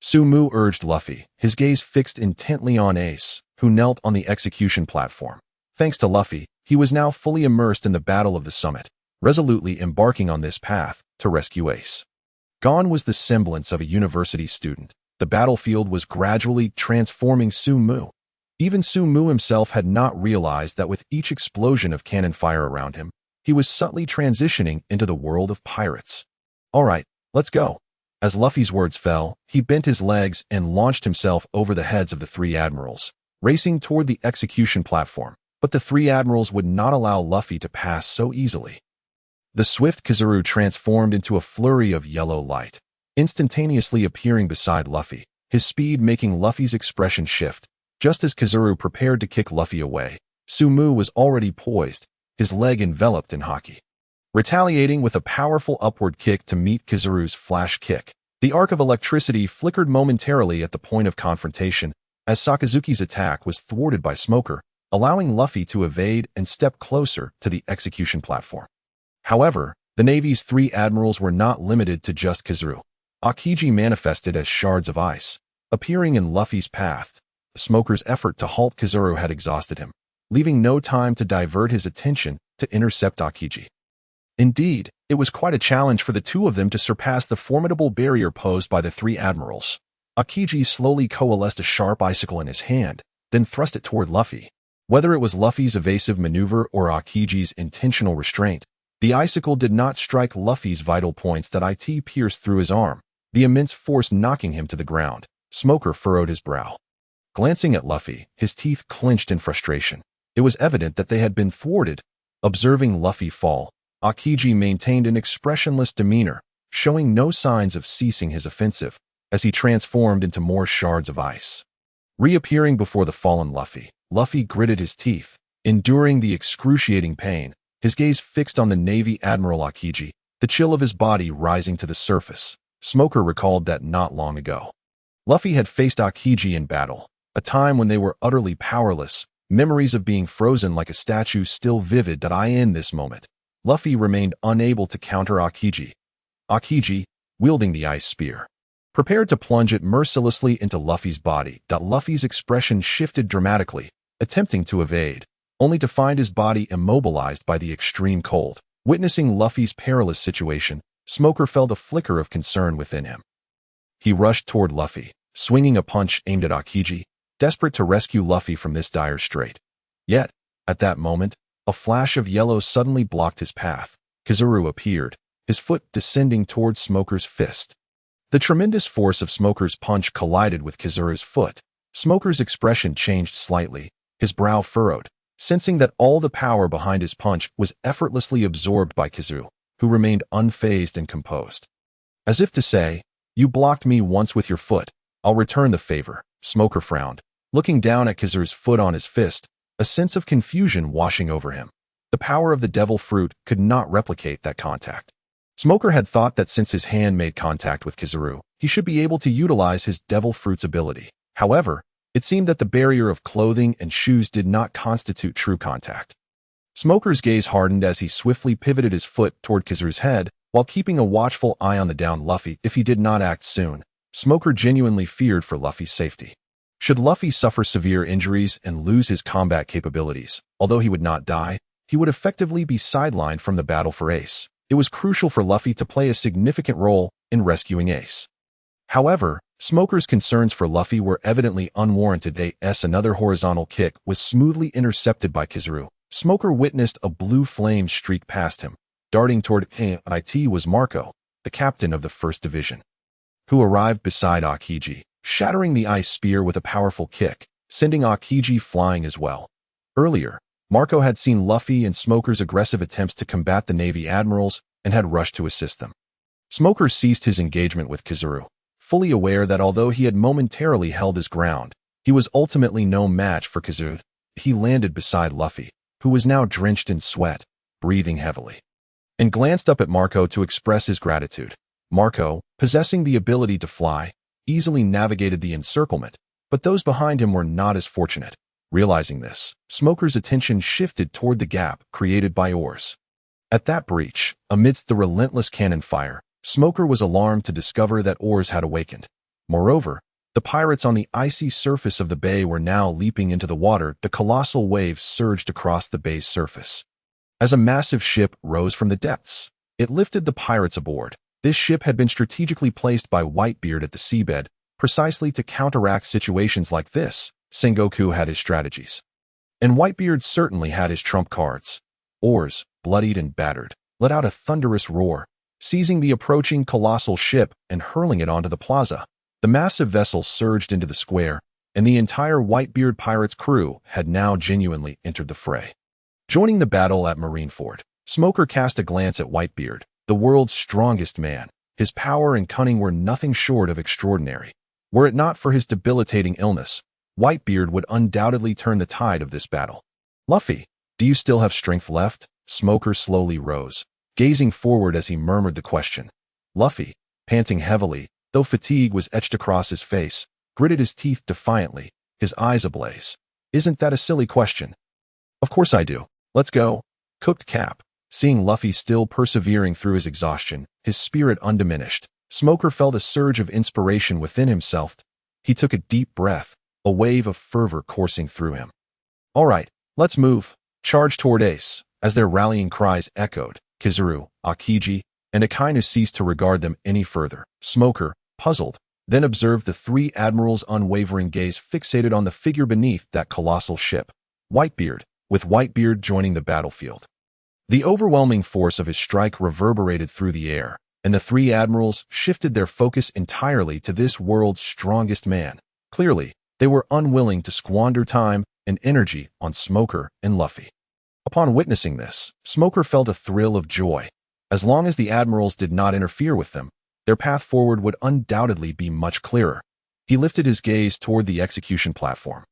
A: Sumu urged Luffy, his gaze fixed intently on Ace, who knelt on the execution platform. Thanks to Luffy, he was now fully immersed in the battle of the summit, resolutely embarking on this path to rescue Ace. Gone was the semblance of a university student. The battlefield was gradually transforming Sumu. Even Sumu himself had not realized that with each explosion of cannon fire around him, he was subtly transitioning into the world of pirates. All right, let's go. As Luffy's words fell, he bent his legs and launched himself over the heads of the 3 admirals, racing toward the execution platform. But the 3 admirals would not allow Luffy to pass so easily. The swift Kizaru transformed into a flurry of yellow light, instantaneously appearing beside Luffy, his speed making Luffy's expression shift. Just as Kizaru prepared to kick Luffy away, Sumu was already poised, his leg enveloped in Haki, retaliating with a powerful upward kick to meet Kizaru's flash kick. The arc of electricity flickered momentarily at the point of confrontation, as Sakazuki's attack was thwarted by Smoker, allowing Luffy to evade and step closer to the execution platform. However, the Navy's 3 admirals were not limited to just Kizaru. Akiji manifested as shards of ice, appearing in Luffy's path. Smoker's effort to halt Kizaru had exhausted him, leaving no time to divert his attention to intercept Akiji. Indeed, it was quite a challenge for the 2 of them to surpass the formidable barrier posed by the 3 admirals. Akiji slowly coalesced a sharp icicle in his hand, then thrust it toward Luffy. Whether it was Luffy's evasive maneuver or Akiji's intentional restraint, the icicle did not strike Luffy's vital points that it pierced through his arm, the immense force knocking him to the ground. Smoker furrowed his brow. Glancing at Luffy, his teeth clenched in frustration. It was evident that they had been thwarted. Observing Luffy fall, Akiji maintained an expressionless demeanor, showing no signs of ceasing his offensive, as he transformed into more shards of ice. Reappearing before the fallen Luffy, Luffy gritted his teeth, enduring the excruciating pain, his gaze fixed on the Navy Admiral Akiji, the chill of his body rising to the surface. Smoker recalled that not long ago, Luffy had faced Akiji in battle, a time when they were utterly powerless, memories of being frozen like a statue still vivid. In this moment, Luffy remained unable to counter Akiji. Akiji, wielding the ice spear, prepared to plunge it mercilessly into Luffy's body. Luffy's expression shifted dramatically, attempting to evade, only to find his body immobilized by the extreme cold. Witnessing Luffy's perilous situation, Smoker felt a flicker of concern within him. He rushed toward Luffy, swinging a punch aimed at Aokiji, desperate to rescue Luffy from this dire strait. Yet, at that moment, a flash of yellow suddenly blocked his path. Kizaru appeared, his foot descending toward Smoker's fist. The tremendous force of Smoker's punch collided with Kizaru's foot. Smoker's expression changed slightly, his brow furrowed, sensing that all the power behind his punch was effortlessly absorbed by Kizaru, who remained unfazed and composed. As if to say, "You blocked me once with your foot, I'll return the favor." Smoker frowned, looking down at Kizaru's foot on his fist, a sense of confusion washing over him. The power of the devil fruit could not replicate that contact. Smoker had thought that since his hand made contact with Kizaru, he should be able to utilize his devil fruit's ability. However, it seemed that the barrier of clothing and shoes did not constitute true contact. Smoker's gaze hardened as he swiftly pivoted his foot toward Kizaru's head, while keeping a watchful eye on the downed Luffy. If he did not act soon, Smoker genuinely feared for Luffy's safety. Should Luffy suffer severe injuries and lose his combat capabilities, although he would not die, he would effectively be sidelined from the battle for Ace. It was crucial for Luffy to play a significant role in rescuing Ace. However, Smoker's concerns for Luffy were evidently unwarranted. Another horizontal kick was smoothly intercepted by Kizaru. Smoker witnessed a blue flame streak past him. Darting toward it was Marco, the captain of the 1st Division, who arrived beside Aokiji, shattering the ice spear with a powerful kick, sending Aokiji flying as well. Earlier, Marco had seen Luffy and Smoker's aggressive attempts to combat the Navy admirals and had rushed to assist them. Smoker ceased his engagement with Kizaru, fully aware that although he had momentarily held his ground, he was ultimately no match for Kizaru. He landed beside Luffy, who was now drenched in sweat, breathing heavily, and glanced up at Marco to express his gratitude. Marco, possessing the ability to fly, easily navigated the encirclement, but those behind him were not as fortunate. Realizing this, Smoker's attention shifted toward the gap created by oars. At that breach, amidst the relentless cannon fire, Smoker was alarmed to discover that oars had awakened. Moreover, the pirates on the icy surface of the bay were now leaping into the water. The colossal waves surged across the bay's surface. As a massive ship rose from the depths, it lifted the pirates aboard. This ship had been strategically placed by Whitebeard at the seabed, precisely to counteract situations like this. Sengoku had his strategies, and Whitebeard certainly had his trump cards. Oars, bloodied and battered, let out a thunderous roar, seizing the approaching colossal ship and hurling it onto the plaza. The massive vessel surged into the square, and the entire Whitebeard pirates' crew had now genuinely entered the fray. Joining the battle at Marineford, Smoker cast a glance at Whitebeard, the world's strongest man. His power and cunning were nothing short of extraordinary. Were it not for his debilitating illness, Whitebeard would undoubtedly turn the tide of this battle. "Luffy, do you still have strength left?" Smoker slowly rose, gazing forward as he murmured the question. Luffy, panting heavily, though fatigue was etched across his face, gritted his teeth defiantly, his eyes ablaze. "Isn't that a silly question?" "Of course I do. Let's go." Cooked Cap, seeing Luffy still persevering through his exhaustion, his spirit undiminished, Smoker felt a surge of inspiration within himself. He took a deep breath, a wave of fervor coursing through him. "All right, let's move." Charge toward Ace. As their rallying cries echoed, Kizaru, Aokiji, and Akainu ceased to regard them any further. Smoker, puzzled, then observed the 3 admirals' unwavering gaze fixated on the figure beneath that colossal ship. Whitebeard, with Whitebeard joining the battlefield. The overwhelming force of his strike reverberated through the air, and the 3 admirals shifted their focus entirely to this world's strongest man. Clearly, they were unwilling to squander time and energy on Smoker and Luffy. Upon witnessing this, Smoker felt a thrill of joy. As long as the admirals did not interfere with them, their path forward would undoubtedly be much clearer. He lifted his gaze toward the execution platform.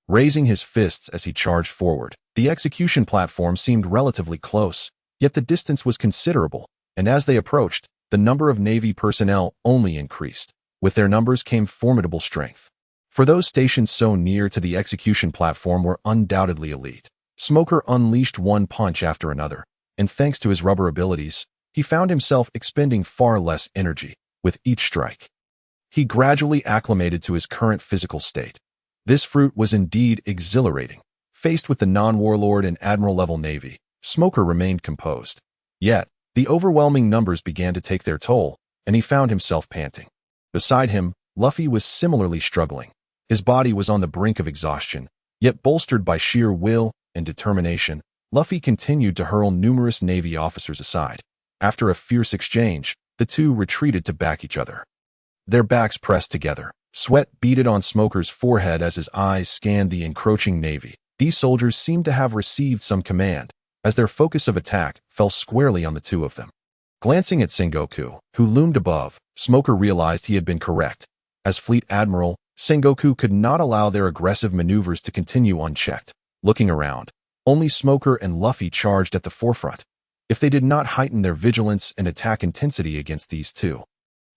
A: Raising his fists as he charged forward, the execution platform seemed relatively close, yet the distance was considerable, and as they approached, the number of Navy personnel only increased. With their numbers came formidable strength. For those stationed so near to the execution platform were undoubtedly elite. Smoker unleashed one punch after another, and thanks to his rubber abilities, he found himself expending far less energy with each strike. he gradually acclimated to his current physical state. This fruit was indeed exhilarating. Faced with the non-warlord and admiral-level navy, Smoker remained composed. Yet, the overwhelming numbers began to take their toll, and he found himself panting. Beside him, Luffy was similarly struggling. His body was on the brink of exhaustion, yet bolstered by sheer will and determination, Luffy continued to hurl numerous Navy officers aside. After a fierce exchange, the two retreated to back each other. Their backs pressed together. Sweat beaded on Smoker's forehead as his eyes scanned the encroaching Navy. These soldiers seemed to have received some command, as their focus of attack fell squarely on the two of them. Glancing at Sengoku, who loomed above, Smoker realized he had been correct. As Fleet Admiral, Sengoku could not allow their aggressive maneuvers to continue unchecked. Looking around, only Smoker and Luffy charged at the forefront. If they did not heighten their vigilance and attack intensity against these two,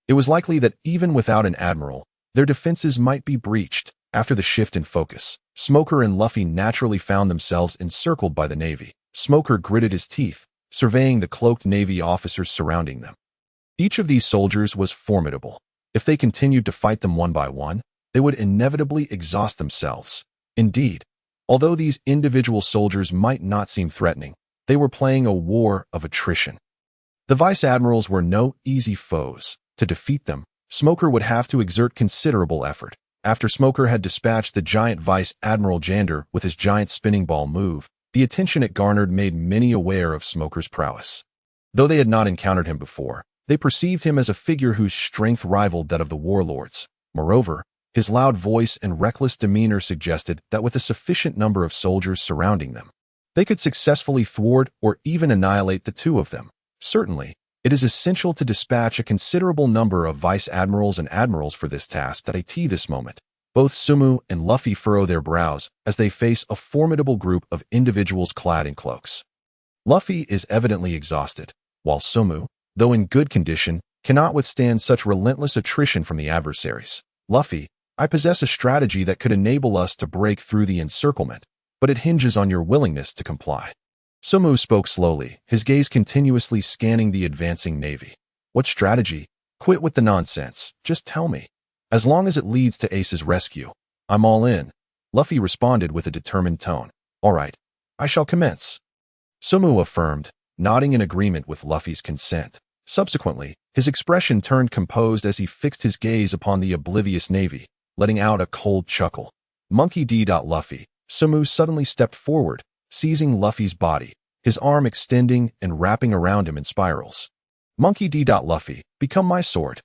A: it was likely that even without an admiral, their defenses might be breached. After the shift in focus, Smoker and Luffy naturally found themselves encircled by the Navy. Smoker gritted his teeth, surveying the cloaked Navy officers surrounding them. Each of these soldiers was formidable. If they continued to fight them one by one, they would inevitably exhaust themselves. Indeed, although these individual soldiers might not seem threatening, they were playing a war of attrition. The vice admirals were no easy foes. To defeat them, Smoker would have to exert considerable effort. After Smoker had dispatched the giant Vice Admiral Jander with his giant spinning ball move, the attention it garnered made many aware of Smoker's prowess. Though they had not encountered him before, they perceived him as a figure whose strength rivaled that of the warlords. Moreover, his loud voice and reckless demeanor suggested that with a sufficient number of soldiers surrounding them, they could successfully thwart or even annihilate the two of them. Certainly, it is essential to dispatch a considerable number of vice admirals and admirals for this task at this moment. Both Sumu and Luffy furrow their brows as they face a formidable group of individuals clad in cloaks. Luffy is evidently exhausted, while Sumu, though in good condition, cannot withstand such relentless attrition from the adversaries. Luffy, I possess a strategy that could enable us to break through the encirclement, but it hinges on your willingness to comply. Sumu spoke slowly, his gaze continuously scanning the advancing Navy. What strategy? Quit with the nonsense. Just tell me. As long as it leads to Ace's rescue, I'm all in. Luffy responded with a determined tone. All right, I shall commence. Sumu affirmed, nodding in agreement with Luffy's consent. Subsequently, his expression turned composed as he fixed his gaze upon the oblivious Navy, letting out a cold chuckle. Monkey D. Luffy. Sumu suddenly stepped forward, seizing Luffy's body, his arm extending and wrapping around him in spirals. Monkey D. Luffy, become my sword.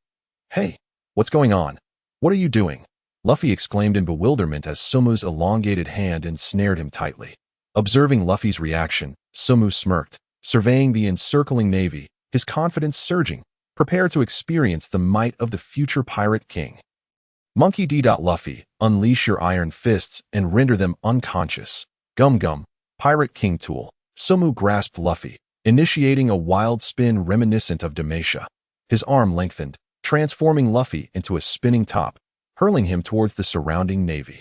A: Hey, what's going on? What are you doing? Luffy exclaimed in bewilderment as Sumu's elongated hand ensnared him tightly. Observing Luffy's reaction, Sumu smirked, surveying the encircling Navy, his confidence surging, prepared to experience the might of the future pirate king. Monkey D. Luffy, unleash your iron fists and render them unconscious. Gum Gum, Pirate King Tool. Sumu grasped Luffy, initiating a wild spin reminiscent of Demacia. His arm lengthened, transforming Luffy into a spinning top, hurling him towards the surrounding Navy.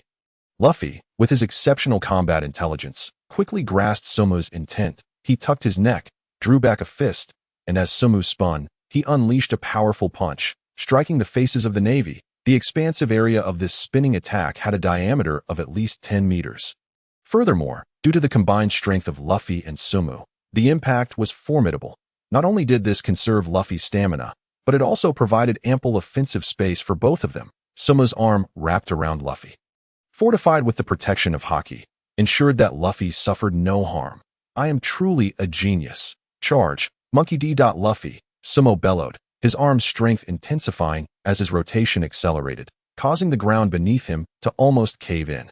A: Luffy, with his exceptional combat intelligence, quickly grasped Sumu's intent. He tucked his neck, drew back a fist, and as Sumu spun, he unleashed a powerful punch, striking the faces of the Navy. The expansive area of this spinning attack had a diameter of at least 10 meters. Furthermore, due to the combined strength of Luffy and Sumu, the impact was formidable. Not only did this conserve Luffy's stamina, but it also provided ample offensive space for both of them. Sumu's arm wrapped around Luffy, fortified with the protection of Haki, ensured that Luffy suffered no harm. I am truly a genius. Charge, Monkey D. Luffy, Sumu bellowed, his arm's strength intensifying as his rotation accelerated, causing the ground beneath him to almost cave in.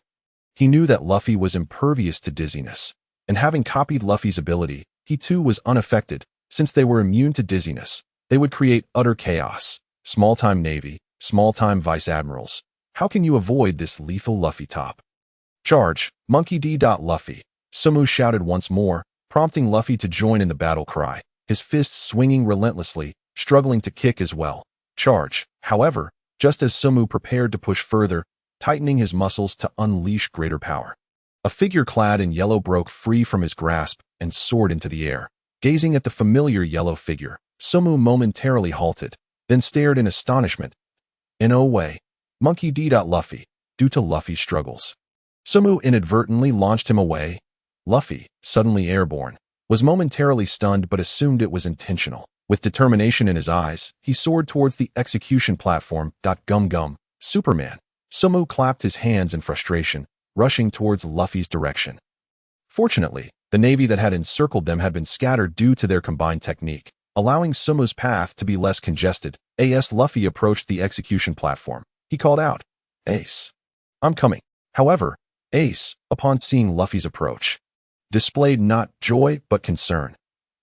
A: He knew that Luffy was impervious to dizziness, and having copied Luffy's ability, he too was unaffected. Since they were immune to dizziness, they would create utter chaos. Small-time Navy, small-time Vice Admirals. How can you avoid this lethal Luffy top? Charge, Monkey D. Luffy. Sumu shouted once more, prompting Luffy to join in the battle cry, his fists swinging relentlessly, struggling to kick as well. Charge, however, just as Sumu prepared to push further, tightening his muscles to unleash greater power. A figure clad in yellow broke free from his grasp and soared into the air. Gazing at the familiar yellow figure, Sumu momentarily halted, then stared in astonishment. No way. Monkey D. Luffy, due to Luffy's struggles. Sumu inadvertently launched him away. Luffy, suddenly airborne, was momentarily stunned but assumed it was intentional. With determination in his eyes, he soared towards the execution platform. Gum gum, Superman. Sumu clapped his hands in frustration, rushing towards Luffy's direction. Fortunately, the navy that had encircled them had been scattered due to their combined technique, allowing Sumu's path to be less congested. As Luffy approached the execution platform, he called out, "Ace, I'm coming." However, Ace, upon seeing Luffy's approach, displayed not joy but concern.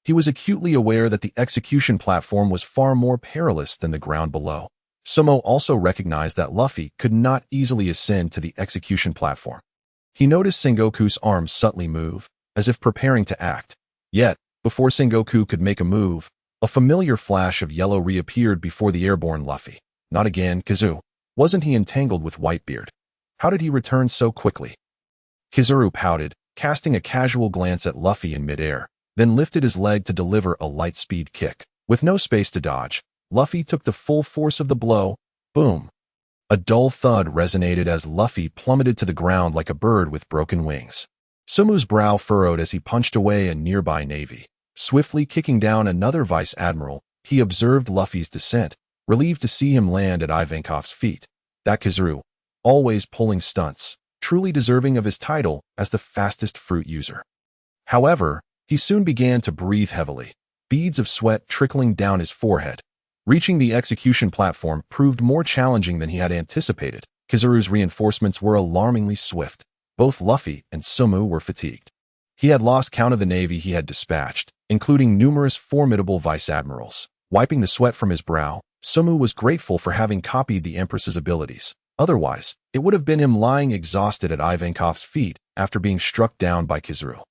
A: He was acutely aware that the execution platform was far more perilous than the ground below. Sumo also recognized that Luffy could not easily ascend to the execution platform. He noticed Sengoku's arms subtly move, as if preparing to act. Yet, before Sengoku could make a move, a familiar flash of yellow reappeared before the airborne Luffy. Not again, Kizu. Wasn't he entangled with Whitebeard? How did he return so quickly? Kizaru pouted, casting a casual glance at Luffy in midair, then lifted his leg to deliver a light-speed kick. With no space to dodge, Luffy took the full force of the blow. Boom! A dull thud resonated as Luffy plummeted to the ground like a bird with broken wings. Sumu's brow furrowed as he punched away a nearby navy. Swiftly kicking down another vice admiral, he observed Luffy's descent, relieved to see him land at Ivankov's feet. That Kizaru, always pulling stunts, truly deserving of his title as the fastest fruit user. However, he soon began to breathe heavily, beads of sweat trickling down his forehead. Reaching the execution platform proved more challenging than he had anticipated. Kizaru's reinforcements were alarmingly swift. Both Luffy and Sumu were fatigued. He had lost count of the navy he had dispatched, including numerous formidable vice-admirals. Wiping the sweat from his brow, Sumu was grateful for having copied the Empress's abilities. Otherwise, it would have been him lying exhausted at Ivankov's feet after being struck down by Kizaru.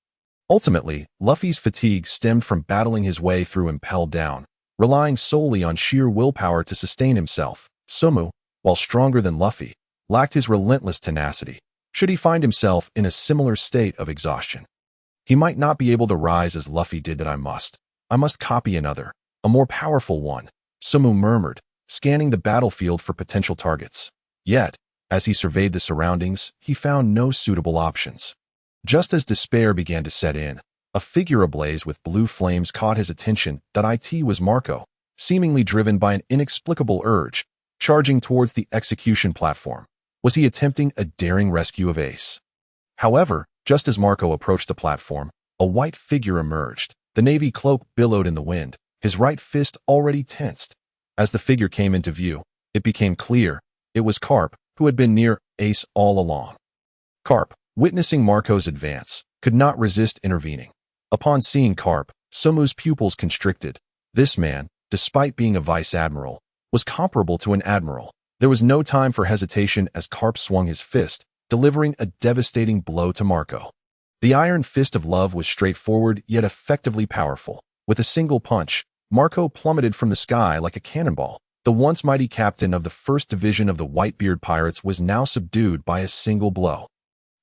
A: Ultimately, Luffy's fatigue stemmed from battling his way through impelled down, relying solely on sheer willpower to sustain himself. Sumu, while stronger than Luffy, lacked his relentless tenacity. Should he find himself in a similar state of exhaustion, he might not be able to rise as Luffy did. I must copy another, a more powerful one, Sumu murmured, scanning the battlefield for potential targets. Yet, as he surveyed the surroundings, he found no suitable options. Just as despair began to set in, a figure ablaze with blue flames caught his attention. It was Marco, seemingly driven by an inexplicable urge, charging towards the execution platform. Was he attempting a daring rescue of Ace? However, just as Marco approached the platform, a white figure emerged. The navy cloak billowed in the wind, his right fist already tensed. As the figure came into view, it became clear it was Garp, who had been near Ace all along. Garp, witnessing Marco's advance, could not resist intervening. Upon seeing Garp, Sumu's pupils constricted. This man, despite being a vice-admiral, was comparable to an admiral. There was no time for hesitation as Garp swung his fist, delivering a devastating blow to Marco. The iron fist of love was straightforward yet effectively powerful. With a single punch, Marco plummeted from the sky like a cannonball. The once mighty captain of the 1st Division of the Whitebeard Pirates was now subdued by a single blow.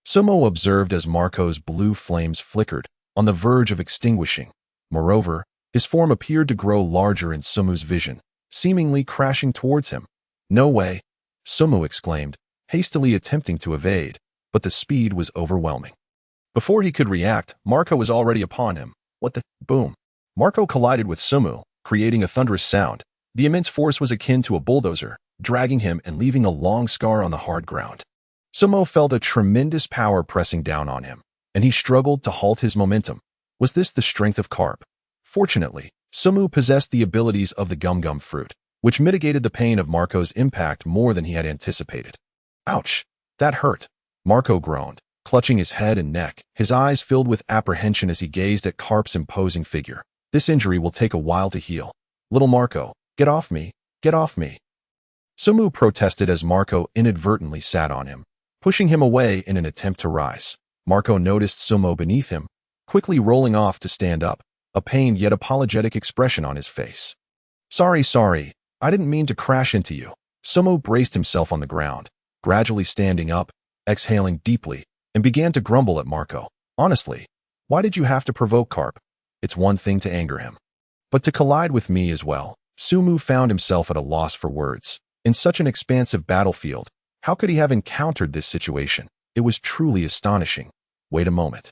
A: Sumo observed as Marco's blue flames flickered, on the verge of extinguishing. Moreover, his form appeared to grow larger in Sumu's vision, seemingly crashing towards him. "No way," Sumu exclaimed, hastily attempting to evade, but the speed was overwhelming. Before he could react, Marco was already upon him. What the? Boom. Marco collided with Sumu, creating a thunderous sound. The immense force was akin to a bulldozer, dragging him and leaving a long scar on the hard ground. Sumo felt a tremendous power pressing down on him, and he struggled to halt his momentum. Was this the strength of Garp? Fortunately, Sumu possessed the abilities of the gum-gum fruit, which mitigated the pain of Marco's impact more than he had anticipated. Ouch! That hurt, Marco groaned, clutching his head and neck, his eyes filled with apprehension as he gazed at Garp's imposing figure. This injury will take a while to heal. Little Marco, get off me, get off me. Sumu protested as Marco inadvertently sat on him, pushing him away in an attempt to rise. Marco noticed Sumo beneath him, quickly rolling off to stand up, a pained yet apologetic expression on his face. Sorry, I didn't mean to crash into you. Sumo braced himself on the ground, gradually standing up, exhaling deeply, and began to grumble at Marco. Honestly, why did you have to provoke Garp? It's one thing to anger him, but to collide with me as well. Sumu found himself at a loss for words. In such an expansive battlefield, how could he have encountered this situation? It was truly astonishing. Wait a moment.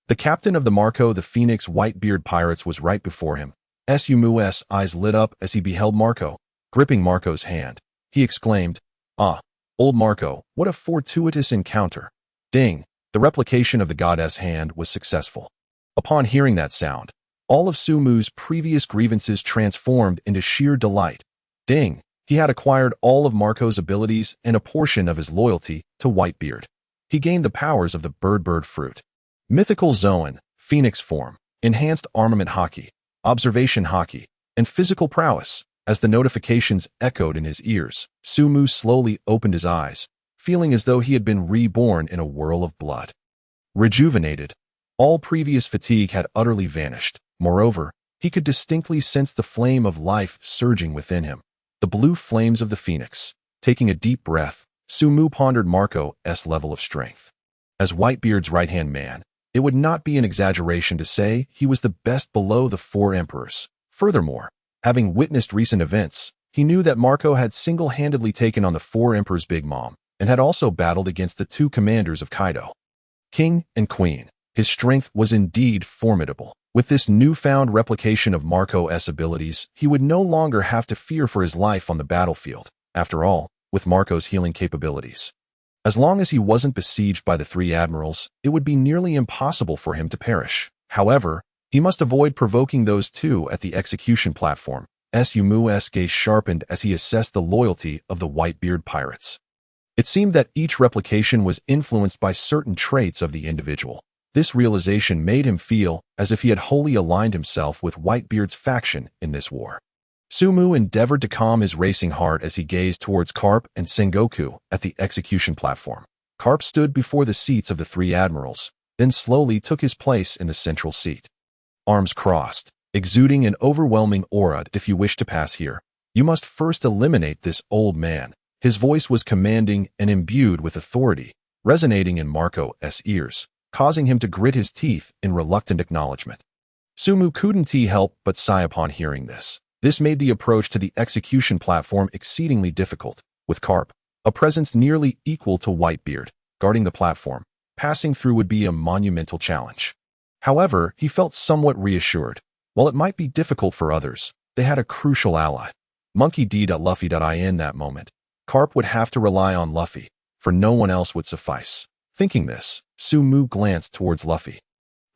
A: The captain of the Marco the Phoenix Whitebeard pirates was right before him. Sumu's eyes lit up as he beheld Marco, gripping Marco's hand. He exclaimed, "Ah, old Marco, what a fortuitous encounter." Ding! The replication of the goddess hand was successful. Upon hearing that sound, all of Sumu's previous grievances transformed into sheer delight. Ding! He had acquired all of Marco's abilities and a portion of his loyalty to Whitebeard. He gained the powers of the bird fruit. Mythical Zoan, Phoenix form, enhanced armament Haki, observation Haki, and physical prowess. As the notifications echoed in his ears, Sumu slowly opened his eyes, feeling as though he had been reborn in a whirl of blood. Rejuvenated, all previous fatigue had utterly vanished. Moreover, he could distinctly sense the flame of life surging within him. The blue flames of the phoenix. Taking a deep breath, Sumu pondered Marco's level of strength. As Whitebeard's right-hand man, it would not be an exaggeration to say he was the best below the 4 emperors. Furthermore, having witnessed recent events, he knew that Marco had single-handedly taken on the 4 emperors' Big Mom and had also battled against the 2 commanders of Kaido. King and Queen. His strength was indeed formidable. With this newfound replication of Marco's abilities, he would no longer have to fear for his life on the battlefield. After all, with Marco's healing capabilities. As long as he wasn't besieged by the 3 admirals, it would be nearly impossible for him to perish. However, he must avoid provoking those 2 at the execution platform. Sumu's gaze sharpened as he assessed the loyalty of the Whitebeard pirates. It seemed that each replication was influenced by certain traits of the individual. This realization made him feel as if he had wholly aligned himself with Whitebeard's faction in this war. Sumu endeavored to calm his racing heart as he gazed towards Garp and Sengoku at the execution platform. Garp stood before the seats of the 3 admirals, then slowly took his place in the central seat. Arms crossed, exuding an overwhelming aura. "If you wish to pass here, you must first eliminate this old man." His voice was commanding and imbued with authority, resonating in Marco's ears, causing him to grit his teeth in reluctant acknowledgement. Sumu couldn't help but sigh upon hearing this. This made the approach to the execution platform exceedingly difficult. With Garp, a presence nearly equal to Whitebeard, guarding the platform, passing through would be a monumental challenge. However, he felt somewhat reassured. While it might be difficult for others, they had a crucial ally. Monkey D. Luffy. In that moment, Garp would have to rely on Luffy, for no one else would suffice. Thinking this, Sumu glanced towards Luffy,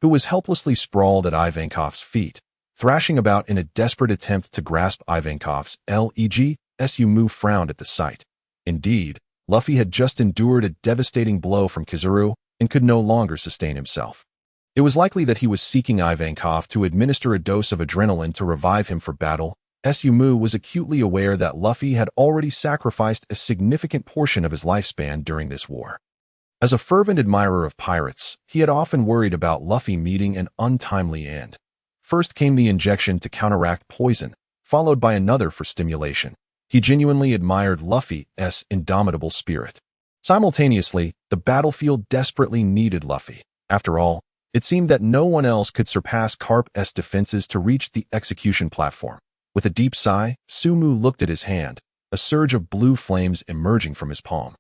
A: who was helplessly sprawled at Ivankov's feet, thrashing about in a desperate attempt to grasp Ivankov's leg. Sumu frowned at the sight. Indeed, Luffy had just endured a devastating blow from Kizaru and could no longer sustain himself. It was likely that he was seeking Ivankov to administer a dose of adrenaline to revive him for battle. Sumu was acutely aware that Luffy had already sacrificed a significant portion of his lifespan during this war. As a fervent admirer of pirates, he had often worried about Luffy meeting an untimely end. First came the injection to counteract poison, followed by another for stimulation. He genuinely admired Luffy's indomitable spirit. Simultaneously, the battlefield desperately needed Luffy. After all, it seemed that no one else could surpass Garp's defenses to reach the execution platform. With a deep sigh, Sumu looked at his hand, a surge of blue flames emerging from his palm.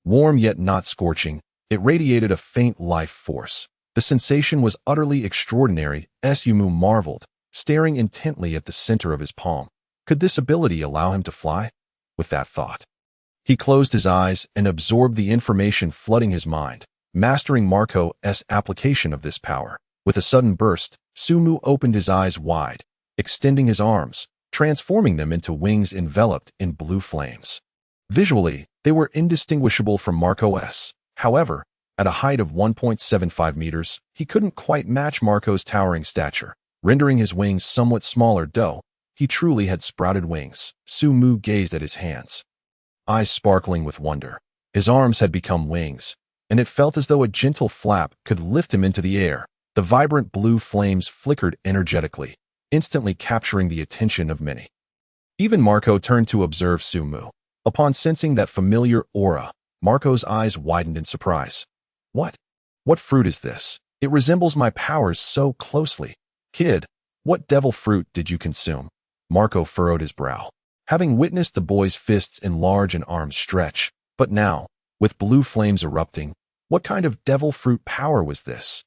A: Warm yet not scorching, it radiated a faint life force. The sensation was utterly extraordinary. Sumu marveled, staring intently at the center of his palm. Could this ability allow him to fly? With that thought, he closed his eyes and absorbed the information flooding his mind, mastering Marco's application of this power. With a sudden burst, Sumu opened his eyes wide, extending his arms, transforming them into wings enveloped in blue flames. Visually, they were indistinguishable from Marco's. However, at a height of 1.75 meters, he couldn't quite match Marco's towering stature, rendering his wings somewhat smaller. Though he truly had sprouted wings. Sumu gazed at his hands, eyes sparkling with wonder. His arms had become wings, and it felt as though a gentle flap could lift him into the air. The vibrant blue flames flickered energetically, instantly capturing the attention of many. Even Marco turned to observe Sumu. Upon sensing that familiar aura, Marco's eyes widened in surprise. What fruit is this? It resembles my powers so closely. Kid, what devil fruit did you consume? Marco furrowed his brow. having witnessed the boy's fists enlarge and arms stretch. But now, with blue flames erupting, what kind of devil fruit power was this?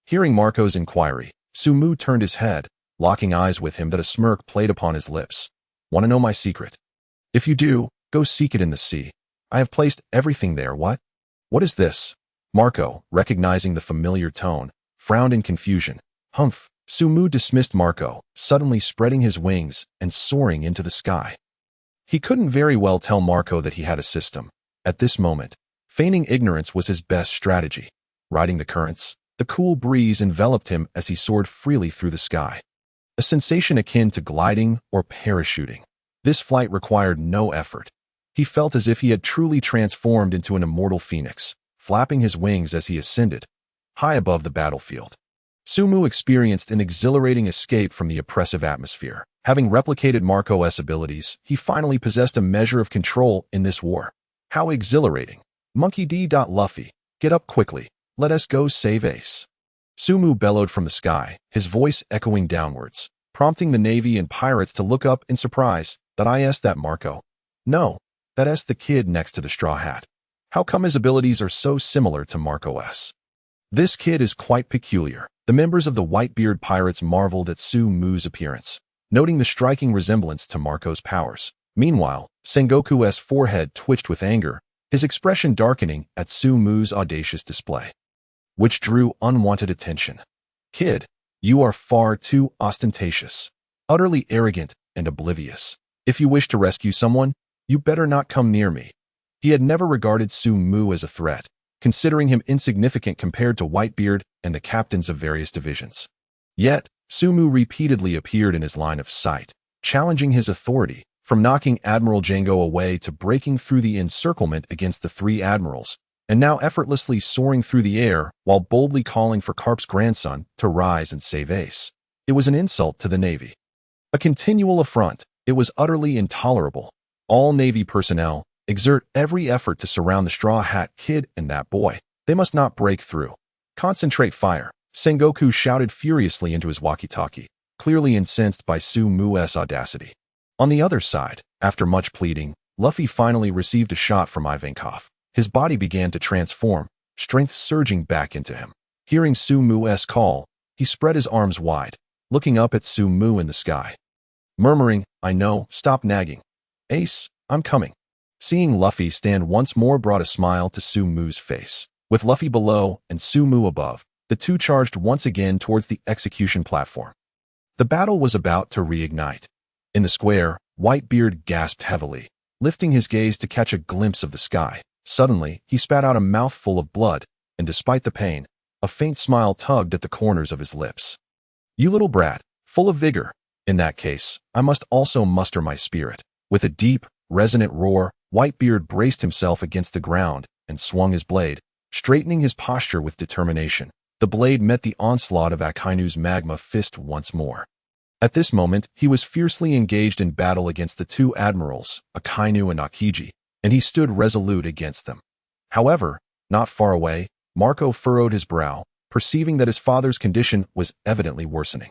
A: Hearing Marco's inquiry, Sumu turned his head, locking eyes with him that a smirk played upon his lips. Want to know my secret? If you do, go seek it in the sea. I have placed everything there. What? What is this? Marco, recognizing the familiar tone, frowned in confusion. Humph. Sumu dismissed Marco, suddenly spreading his wings and soaring into the sky. He couldn't very well tell Marco that he had a system. At this moment, feigning ignorance was his best strategy. Riding the currents, the cool breeze enveloped him as he soared freely through the sky. A sensation akin to gliding or parachuting. This flight required no effort. He felt as if he had truly transformed into an immortal phoenix, flapping his wings as he ascended, high above the battlefield. Sumu experienced an exhilarating escape from the oppressive atmosphere. Having replicated Marco's abilities, he finally possessed a measure of control in this war. How exhilarating. Monkey D. Luffy, get up quickly. Let us go save Ace. Sumu bellowed from the sky, his voice echoing downwards, prompting the Navy and pirates to look up in surprise. That Marco? No, that's the kid next to the straw hat. How come his abilities are so similar to Marco's? This kid is quite peculiar. The members of the Whitebeard pirates marveled at Sumu's appearance, noting the striking resemblance to Marco's powers. Meanwhile, Sengoku's forehead twitched with anger, his expression darkening at Sumu's audacious display, which drew unwanted attention. Kid, you are far too ostentatious, utterly arrogant and oblivious. If you wish to rescue someone, you better not come near me. He had never regarded Sumu as a threat, considering him insignificant compared to Whitebeard and the captains of various divisions. Yet, Sumu repeatedly appeared in his line of sight, challenging his authority, from knocking Admiral Django away to breaking through the encirclement against the three admirals, and now effortlessly soaring through the air while boldly calling for Garp's grandson to rise and save Ace. It was an insult to the Navy. A continual affront. It was utterly intolerable. All Navy personnel, exert every effort to surround the Straw Hat Kid and that boy. They must not break through. Concentrate fire. Sengoku shouted furiously into his walkie-talkie, clearly incensed by Sumu's audacity. On the other side, after much pleading, Luffy finally received a shot from Ivankov. His body began to transform, strength surging back into him. Hearing Sumu's call, he spread his arms wide, looking up at Sumu in the sky, murmuring, I know, stop nagging. Ace, I'm coming. Seeing Luffy stand once more brought a smile to Sumu's face. With Luffy below and Sumu above, the two charged once again towards the execution platform. The battle was about to reignite. In the square, Whitebeard gasped heavily, lifting his gaze to catch a glimpse of the sky. Suddenly, he spat out a mouthful of blood, and despite the pain, a faint smile tugged at the corners of his lips. You little brat, full of vigor. In that case, I must also muster my spirit. With a deep, resonant roar, Whitebeard braced himself against the ground and swung his blade, straightening his posture with determination. The blade met the onslaught of Akainu's magma fist once more. At this moment, he was fiercely engaged in battle against the two admirals, Akainu and Akiji, and he stood resolute against them. However, not far away, Marco furrowed his brow, perceiving that his father's condition was evidently worsening.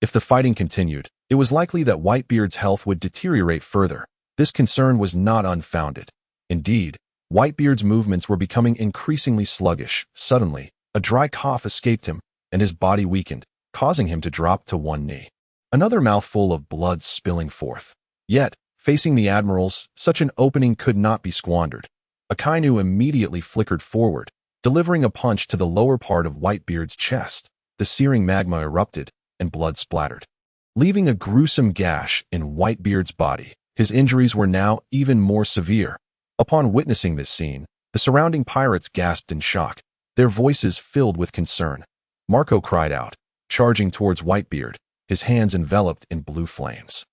A: If the fighting continued, it was likely that Whitebeard's health would deteriorate further. This concern was not unfounded. Indeed, Whitebeard's movements were becoming increasingly sluggish. Suddenly, a dry cough escaped him, and his body weakened, causing him to drop to one knee. Another mouthful of blood spilling forth. Yet, facing the admirals, such an opening could not be squandered. Akainu immediately flickered forward, delivering a punch to the lower part of Whitebeard's chest. The searing magma erupted, and blood splattered, leaving a gruesome gash in Whitebeard's body. His injuries were now even more severe. Upon witnessing this scene, the surrounding pirates gasped in shock, their voices filled with concern. Marco cried out, charging towards Whitebeard, his hands enveloped in blue flames,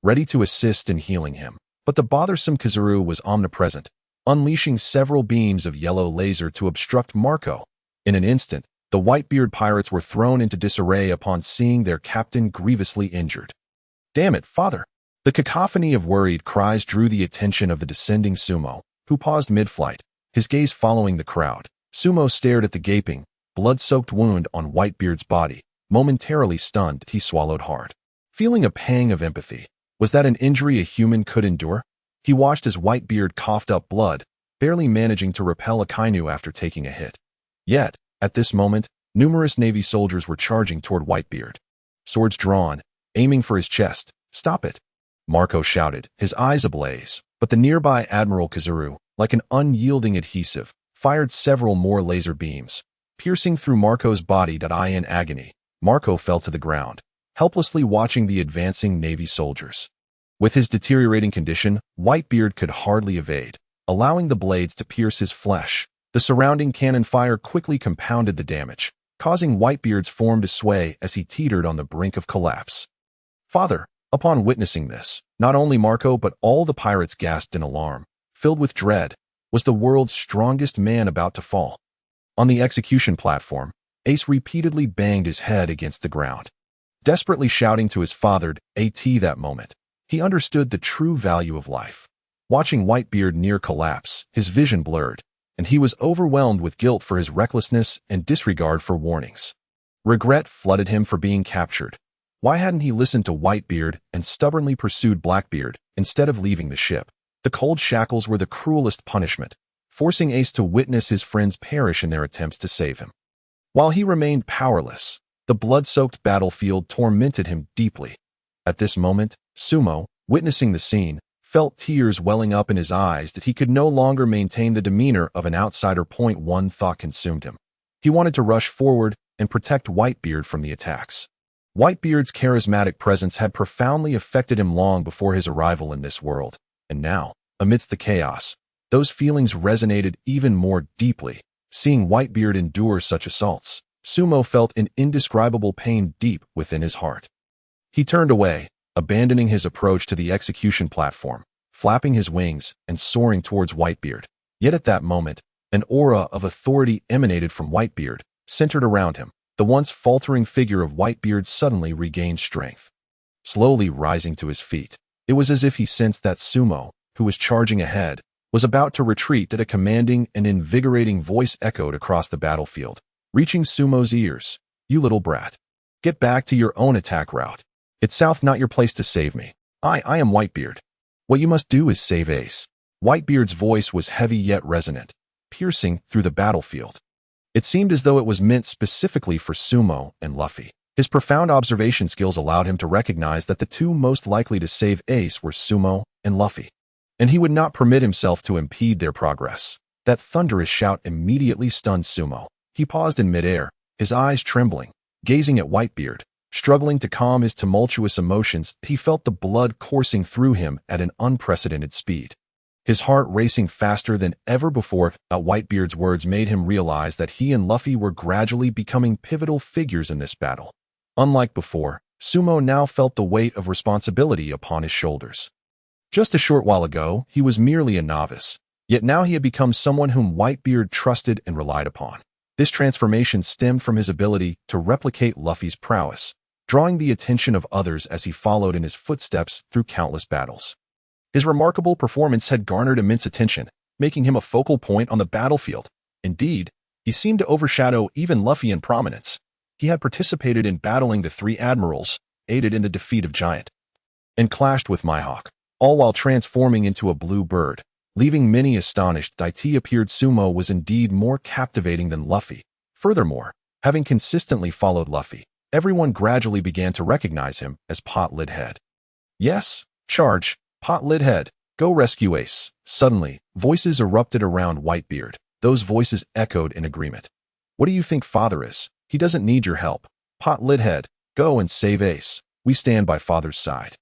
A: ready to assist in healing him. But the bothersome Kizaru was omnipresent, unleashing several beams of yellow laser to obstruct Marco. In an instant, the Whitebeard pirates were thrown into disarray upon seeing their captain grievously injured. Damn it, father! The cacophony of worried cries drew the attention of the descending Sumo, who paused mid-flight, his gaze following the crowd. Sumo stared at the gaping, blood-soaked wound on Whitebeard's body. Momentarily stunned, he swallowed hard. Feeling a pang of empathy, Was that an injury a human could endure? He watched as Whitebeard coughed up blood, barely managing to repel Akainu after taking a hit. Yet, at this moment, numerous Navy soldiers were charging toward Whitebeard. Swords drawn, aiming for his chest. "Stop it!" Marco shouted, his eyes ablaze. But the nearby Admiral Kazuru, like an unyielding adhesive, fired several more laser beams, piercing through Marco's body. In agony, Marco fell to the ground, helplessly watching the advancing Navy soldiers. With his deteriorating condition, Whitebeard could hardly evade, allowing the blades to pierce his flesh. The surrounding cannon fire quickly compounded the damage, causing Whitebeard's form to sway as he teetered on the brink of collapse. "Father!" Upon witnessing this, not only Marco but all the pirates gasped in alarm. Filled with dread, was the world's strongest man about to fall? On the execution platform, Ace repeatedly banged his head against the ground, desperately shouting to his father. That moment, he understood the true value of life. Watching Whitebeard near collapse, his vision blurred, and he was overwhelmed with guilt for his recklessness and disregard for warnings. Regret flooded him for being captured. Why hadn't he listened to Whitebeard and stubbornly pursued Blackbeard instead of leaving the ship? The cold shackles were the cruelest punishment, forcing Ace to witness his friends perish in their attempts to save him. While he remained powerless, the blood-soaked battlefield tormented him deeply. At this moment, Sumo, witnessing the scene, felt tears welling up in his eyes that he could no longer maintain the demeanor of an outsider. One thought consumed him. He wanted to rush forward and protect Whitebeard from the attacks. Whitebeard's charismatic presence had profoundly affected him long before his arrival in this world, and now, amidst the chaos, those feelings resonated even more deeply. Seeing Whitebeard endure such assaults, Sumo felt an indescribable pain deep within his heart. He turned away, abandoning his approach to the execution platform, flapping his wings and soaring towards Whitebeard. Yet at that moment, an aura of authority emanated from Whitebeard, centered around him. The once faltering figure of Whitebeard suddenly regained strength. Slowly rising to his feet, it was as if he sensed that Sumo, who was charging ahead, was about to retreat. That a commanding and invigorating voice echoed across the battlefield, reaching Sumo's ears. "You little brat. Get back to your own attack route. It's south, not your place to save me. I am Whitebeard. What you must do is save Ace." Whitebeard's voice was heavy yet resonant, piercing through the battlefield. It seemed as though it was meant specifically for Sumo and Luffy. His profound observation skills allowed him to recognize that the two most likely to save Ace were Sumo and Luffy, and he would not permit himself to impede their progress. That thunderous shout immediately stunned Sumo. He paused in midair, his eyes trembling, gazing at Whitebeard. Struggling to calm his tumultuous emotions, he felt the blood coursing through him at an unprecedented speed. His heart racing faster than ever before. Whitebeard's words made him realize that he and Luffy were gradually becoming pivotal figures in this battle. Unlike before, Sumo now felt the weight of responsibility upon his shoulders. Just a short while ago, he was merely a novice, yet now he had become someone whom Whitebeard trusted and relied upon. This transformation stemmed from his ability to replicate Luffy's prowess, drawing the attention of others as he followed in his footsteps through countless battles. His remarkable performance had garnered immense attention, making him a focal point on the battlefield. Indeed, he seemed to overshadow even Luffy in prominence. He had participated in battling the three admirals, aided in the defeat of Giant, and clashed with Mihawk, all while transforming into a blue bird, leaving many astonished. Appeared Sumo was indeed more captivating than Luffy. Furthermore, having consistently followed Luffy, everyone gradually began to recognize him as Pot Lid Head. "Yes, charge, Pot Lid Head, go rescue Ace." Suddenly, voices erupted around Whitebeard. Those voices echoed in agreement. "What do you think Father is? He doesn't need your help. Pot Lid Head, go and save Ace. We stand by Father's side."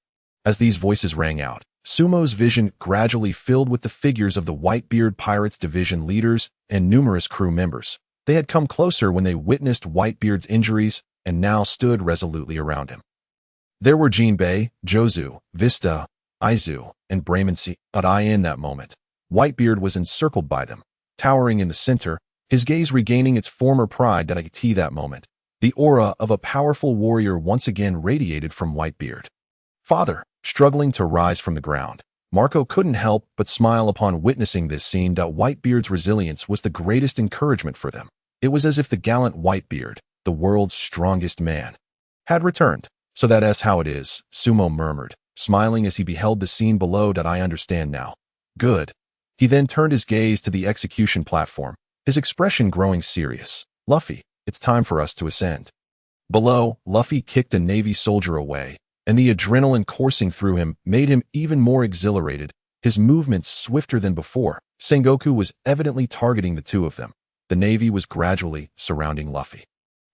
A: As these voices rang out, Sumo's vision gradually filled with the figures of the Whitebeard Pirates Division leaders and numerous crew members. They had come closer when they witnessed Whitebeard's injuries and now stood resolutely around him. There were Jinbei, Jozu, Vista, Aizu, and Braymansi. In that moment, Whitebeard was encircled by them, towering in the center, his gaze regaining its former pride. That moment, the aura of a powerful warrior once again radiated from Whitebeard. "Father," struggling to rise from the ground, Marco couldn't help but smile upon witnessing this scene. Whitebeard's resilience was the greatest encouragement for them. It was as if the gallant Whitebeard, the world's strongest man, had returned. "So that is how it is," Sumo murmured, smiling as he beheld the scene below. I understand now. Good. He then turned his gaze to the execution platform, his expression growing serious. Luffy, it's time for us to ascend. Below, Luffy kicked a Navy soldier away, and the adrenaline coursing through him made him even more exhilarated, his movements swifter than before. Sengoku was evidently targeting the two of them. The Navy was gradually surrounding Luffy.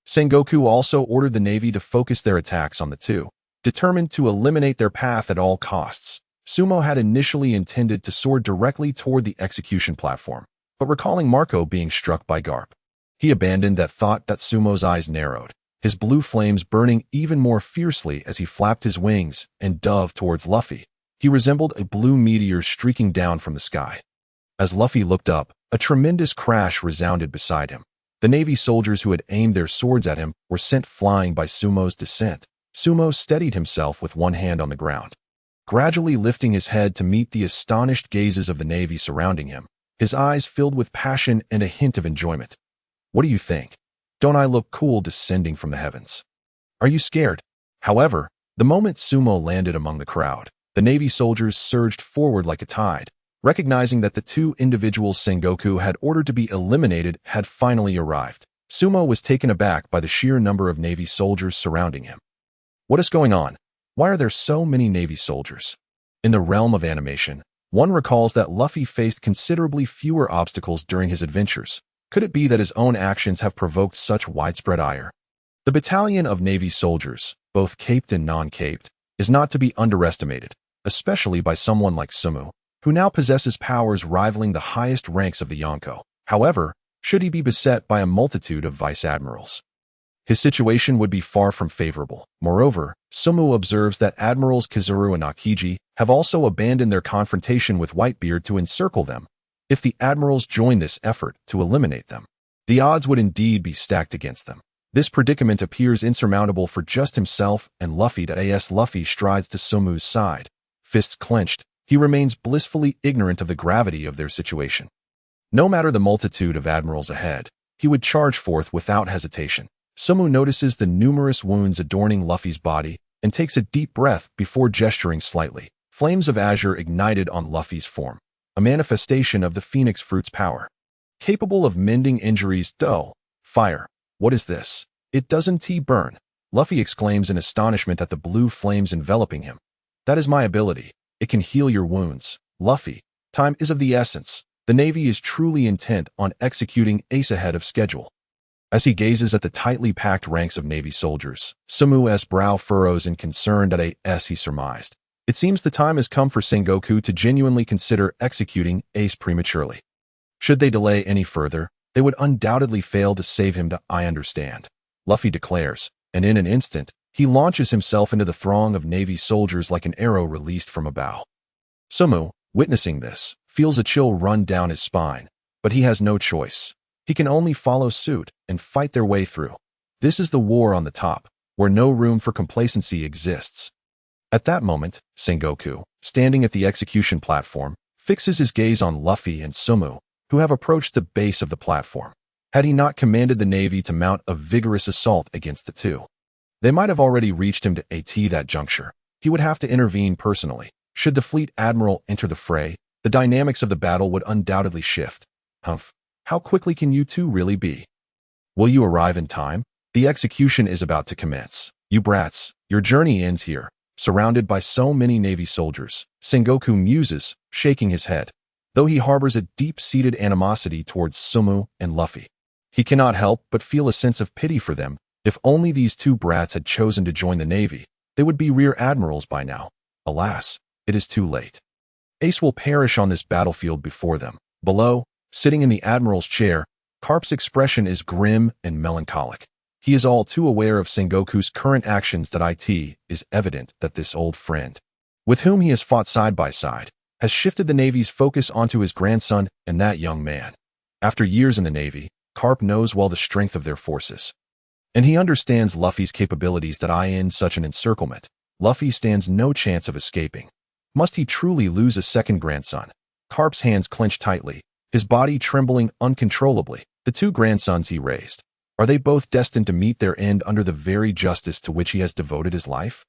A: Sengoku also ordered the Navy to focus their attacks on the two, determined to eliminate their path at all costs. Sumo had initially intended to soar directly toward the execution platform, but recalling Marco being struck by Garp, he abandoned that thought. Sumo's eyes narrowed, his blue flames burning even more fiercely as he flapped his wings and dove towards Luffy. He resembled a blue meteor streaking down from the sky. As Luffy looked up, a tremendous crash resounded beside him. The Navy soldiers who had aimed their swords at him were sent flying by Sumo's descent. Sumo steadied himself with one hand on the ground, gradually lifting his head to meet the astonished gazes of the Navy surrounding him, his eyes filled with passion and a hint of enjoyment. What do you think? Don't I look cool descending from the heavens? Are you scared? However, the moment Sumo landed among the crowd, the Navy soldiers surged forward like a tide, recognizing that the two individuals Sengoku had ordered to be eliminated had finally arrived. Sumo was taken aback by the sheer number of Navy soldiers surrounding him. What is going on? Why are there so many Navy soldiers? In the realm of animation, one recalls that Luffy faced considerably fewer obstacles during his adventures. Could it be that his own actions have provoked such widespread ire? The battalion of Navy soldiers, both caped and non-caped, is not to be underestimated, especially by someone like Sumo, who now possesses powers rivaling the highest ranks of the Yonko. However, should he be beset by a multitude of vice-admirals, his situation would be far from favorable. Moreover, Sumo observes that Admirals Kizuru and Akiji have also abandoned their confrontation with Whitebeard to encircle them. If the admirals join this effort to eliminate them, the odds would indeed be stacked against them. This predicament appears insurmountable for just himself and Luffy. As Luffy strides to Sumu's side, fists clenched, he remains blissfully ignorant of the gravity of their situation. No matter the multitude of admirals ahead, he would charge forth without hesitation. Sumo notices the numerous wounds adorning Luffy's body and takes a deep breath before gesturing slightly. Flames of azure ignited on Luffy's form, a manifestation of the phoenix fruit's power. Capable of mending injuries. Fire. What is this? It doesn't burn. Luffy exclaims in astonishment at the blue flames enveloping him. That is my ability. It can heal your wounds. Luffy, time is of the essence. The Navy is truly intent on executing Ace ahead of schedule. As he gazes at the tightly packed ranks of Navy soldiers, Sumu's brow furrows in concern. As he surmised, it seems the time has come for Sengoku to genuinely consider executing Ace prematurely. Should they delay any further, they would undoubtedly fail to save him. I understand, Luffy declares, and in an instant, he launches himself into the throng of Navy soldiers like an arrow released from a bow. Sumu, witnessing this, feels a chill run down his spine, but he has no choice. He can only follow suit and fight their way through. This is the war on the top, where no room for complacency exists. At that moment, Sengoku, standing at the execution platform, fixes his gaze on Luffy and Sumu, who have approached the base of the platform. Had he not commanded the Navy to mount a vigorous assault against the two, they might have already reached him. That juncture, he would have to intervene personally. Should the fleet admiral enter the fray, the dynamics of the battle would undoubtedly shift. Humph. How quickly can you two really be? Will you arrive in time? The execution is about to commence. You brats, your journey ends here. Surrounded by so many Navy soldiers, Sengoku muses, shaking his head. Though he harbors a deep-seated animosity towards Sumu and Luffy, he cannot help but feel a sense of pity for them. If only these two brats had chosen to join the Navy, they would be rear admirals by now. Alas, it is too late. Ace will perish on this battlefield before them. Below, sitting in the admiral's chair, Garp's expression is grim and melancholic. He is all too aware of Sengoku's current actions. It is evident that this old friend, with whom he has fought side by side, has shifted the Navy's focus onto his grandson and that young man. After years in the Navy, Garp knows well the strength of their forces, and he understands Luffy's capabilities. In such an encirclement, Luffy stands no chance of escaping. Must he truly lose a second grandson? Garp's hands clench tightly, his body trembling uncontrollably. The two grandsons he raised, are they both destined to meet their end under the very justice to which he has devoted his life?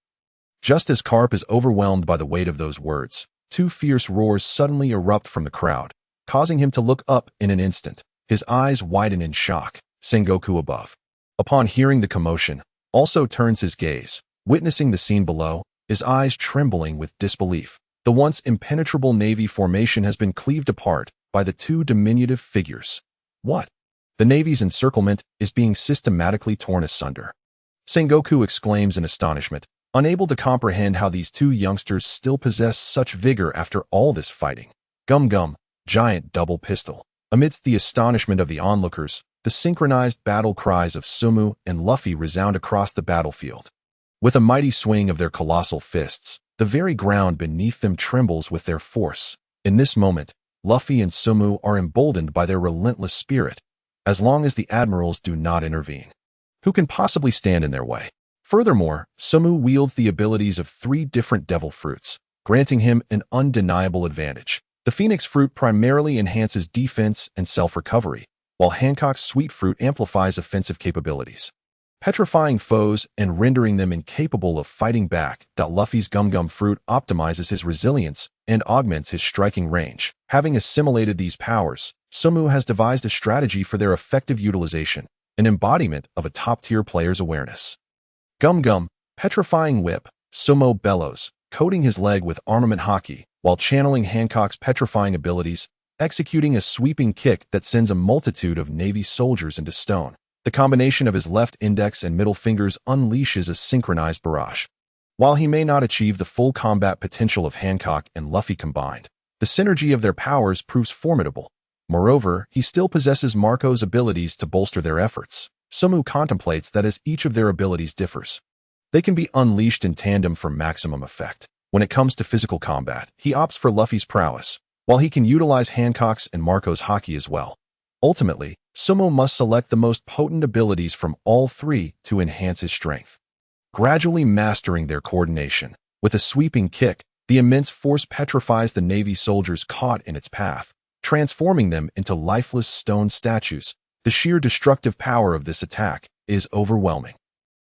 A: Just as Garp is overwhelmed by the weight of those words, two fierce roars suddenly erupt from the crowd, causing him to look up in an instant. His eyes widen in shock. Sengoku above, upon hearing the commotion, also turns his gaze, witnessing the scene below, his eyes trembling with disbelief. The once impenetrable Navy formation has been cleaved apart by the two diminutive figures. What? The Navy's encirclement is being systematically torn asunder. Sengoku exclaims in astonishment, unable to comprehend how these two youngsters still possess such vigor after all this fighting. Gum gum, giant double pistol. Amidst the astonishment of the onlookers, the synchronized battle cries of Sumu and Luffy resound across the battlefield. With a mighty swing of their colossal fists, the very ground beneath them trembles with their force. In this moment, Luffy and Sumu are emboldened by their relentless spirit, as long as the admirals do not intervene. Who can possibly stand in their way? Furthermore, Sumu wields the abilities of 3 different devil fruits, granting him an undeniable advantage. The Phoenix fruit primarily enhances defense and self-recovery, while Hancock's sweet fruit amplifies offensive capabilities, petrifying foes and rendering them incapable of fighting back. Luffy's Gum Gum fruit optimizes his resilience and augments his striking range. Having assimilated these powers, Sumu has devised a strategy for their effective utilization, an embodiment of a top-tier player's awareness. Gum Gum, petrifying whip, Sumo bellows, coating his leg with armament Haki, while channeling Hancock's petrifying abilities, executing a sweeping kick that sends a multitude of Navy soldiers into stone. The combination of his left index and middle fingers unleashes a synchronized barrage. While he may not achieve the full combat potential of Hancock and Luffy combined, the synergy of their powers proves formidable. Moreover, he still possesses Marco's abilities to bolster their efforts. Sumu contemplates that as each of their abilities differs, they can be unleashed in tandem for maximum effect. When it comes to physical combat, he opts for Luffy's prowess, while he can utilize Hancock's and Marco's Haki as well. Ultimately, Sumo must select the most potent abilities from all 3 to enhance his strength. Gradually mastering their coordination, with a sweeping kick, the immense force petrifies the Navy soldiers caught in its path, transforming them into lifeless stone statues. The sheer destructive power of this attack is overwhelming.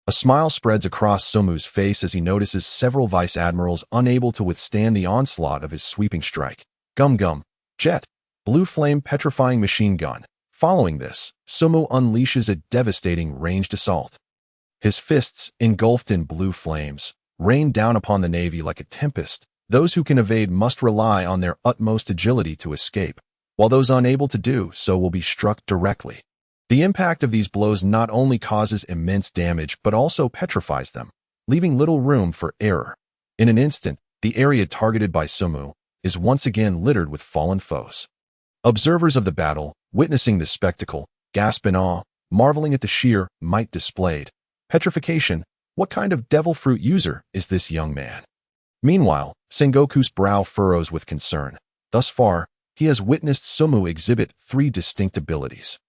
A: A smile spreads across Sumu's face as he notices several vice admirals unable to withstand the onslaught of his sweeping strike. Gum Gum, jet, blue flame petrifying machine gun. Following this, Sumu unleashes a devastating ranged assault. His fists, engulfed in blue flames, rain down upon the Navy like a tempest. Those who can evade must rely on their utmost agility to escape, while those unable to do so will be struck directly. The impact of these blows not only causes immense damage but also petrifies them, leaving little room for error. In an instant, the area targeted by Sumu is once again littered with fallen foes. Observers of the battle, witnessing this spectacle, gasp in awe, marveling at the sheer might displayed. Petrification, what kind of devil fruit user is this young man? Meanwhile, Sengoku's brow furrows with concern. Thus far, he has witnessed Sumu exhibit 3 distinct abilities.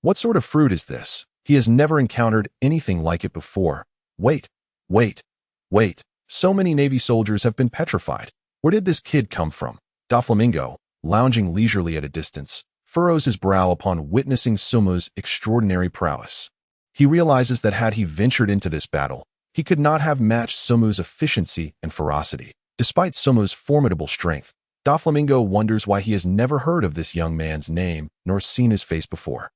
A: What sort of fruit is this? He has never encountered anything like it before. Wait. So many Navy soldiers have been petrified. Where did this kid come from? Doflamingo, lounging leisurely at a distance, furrows his brow upon witnessing Sumu's extraordinary prowess. He realizes that had he ventured into this battle, he could not have matched Sumu's efficiency and ferocity. Despite Sumu's formidable strength, Doflamingo wonders why he has never heard of this young man's name nor seen his face before.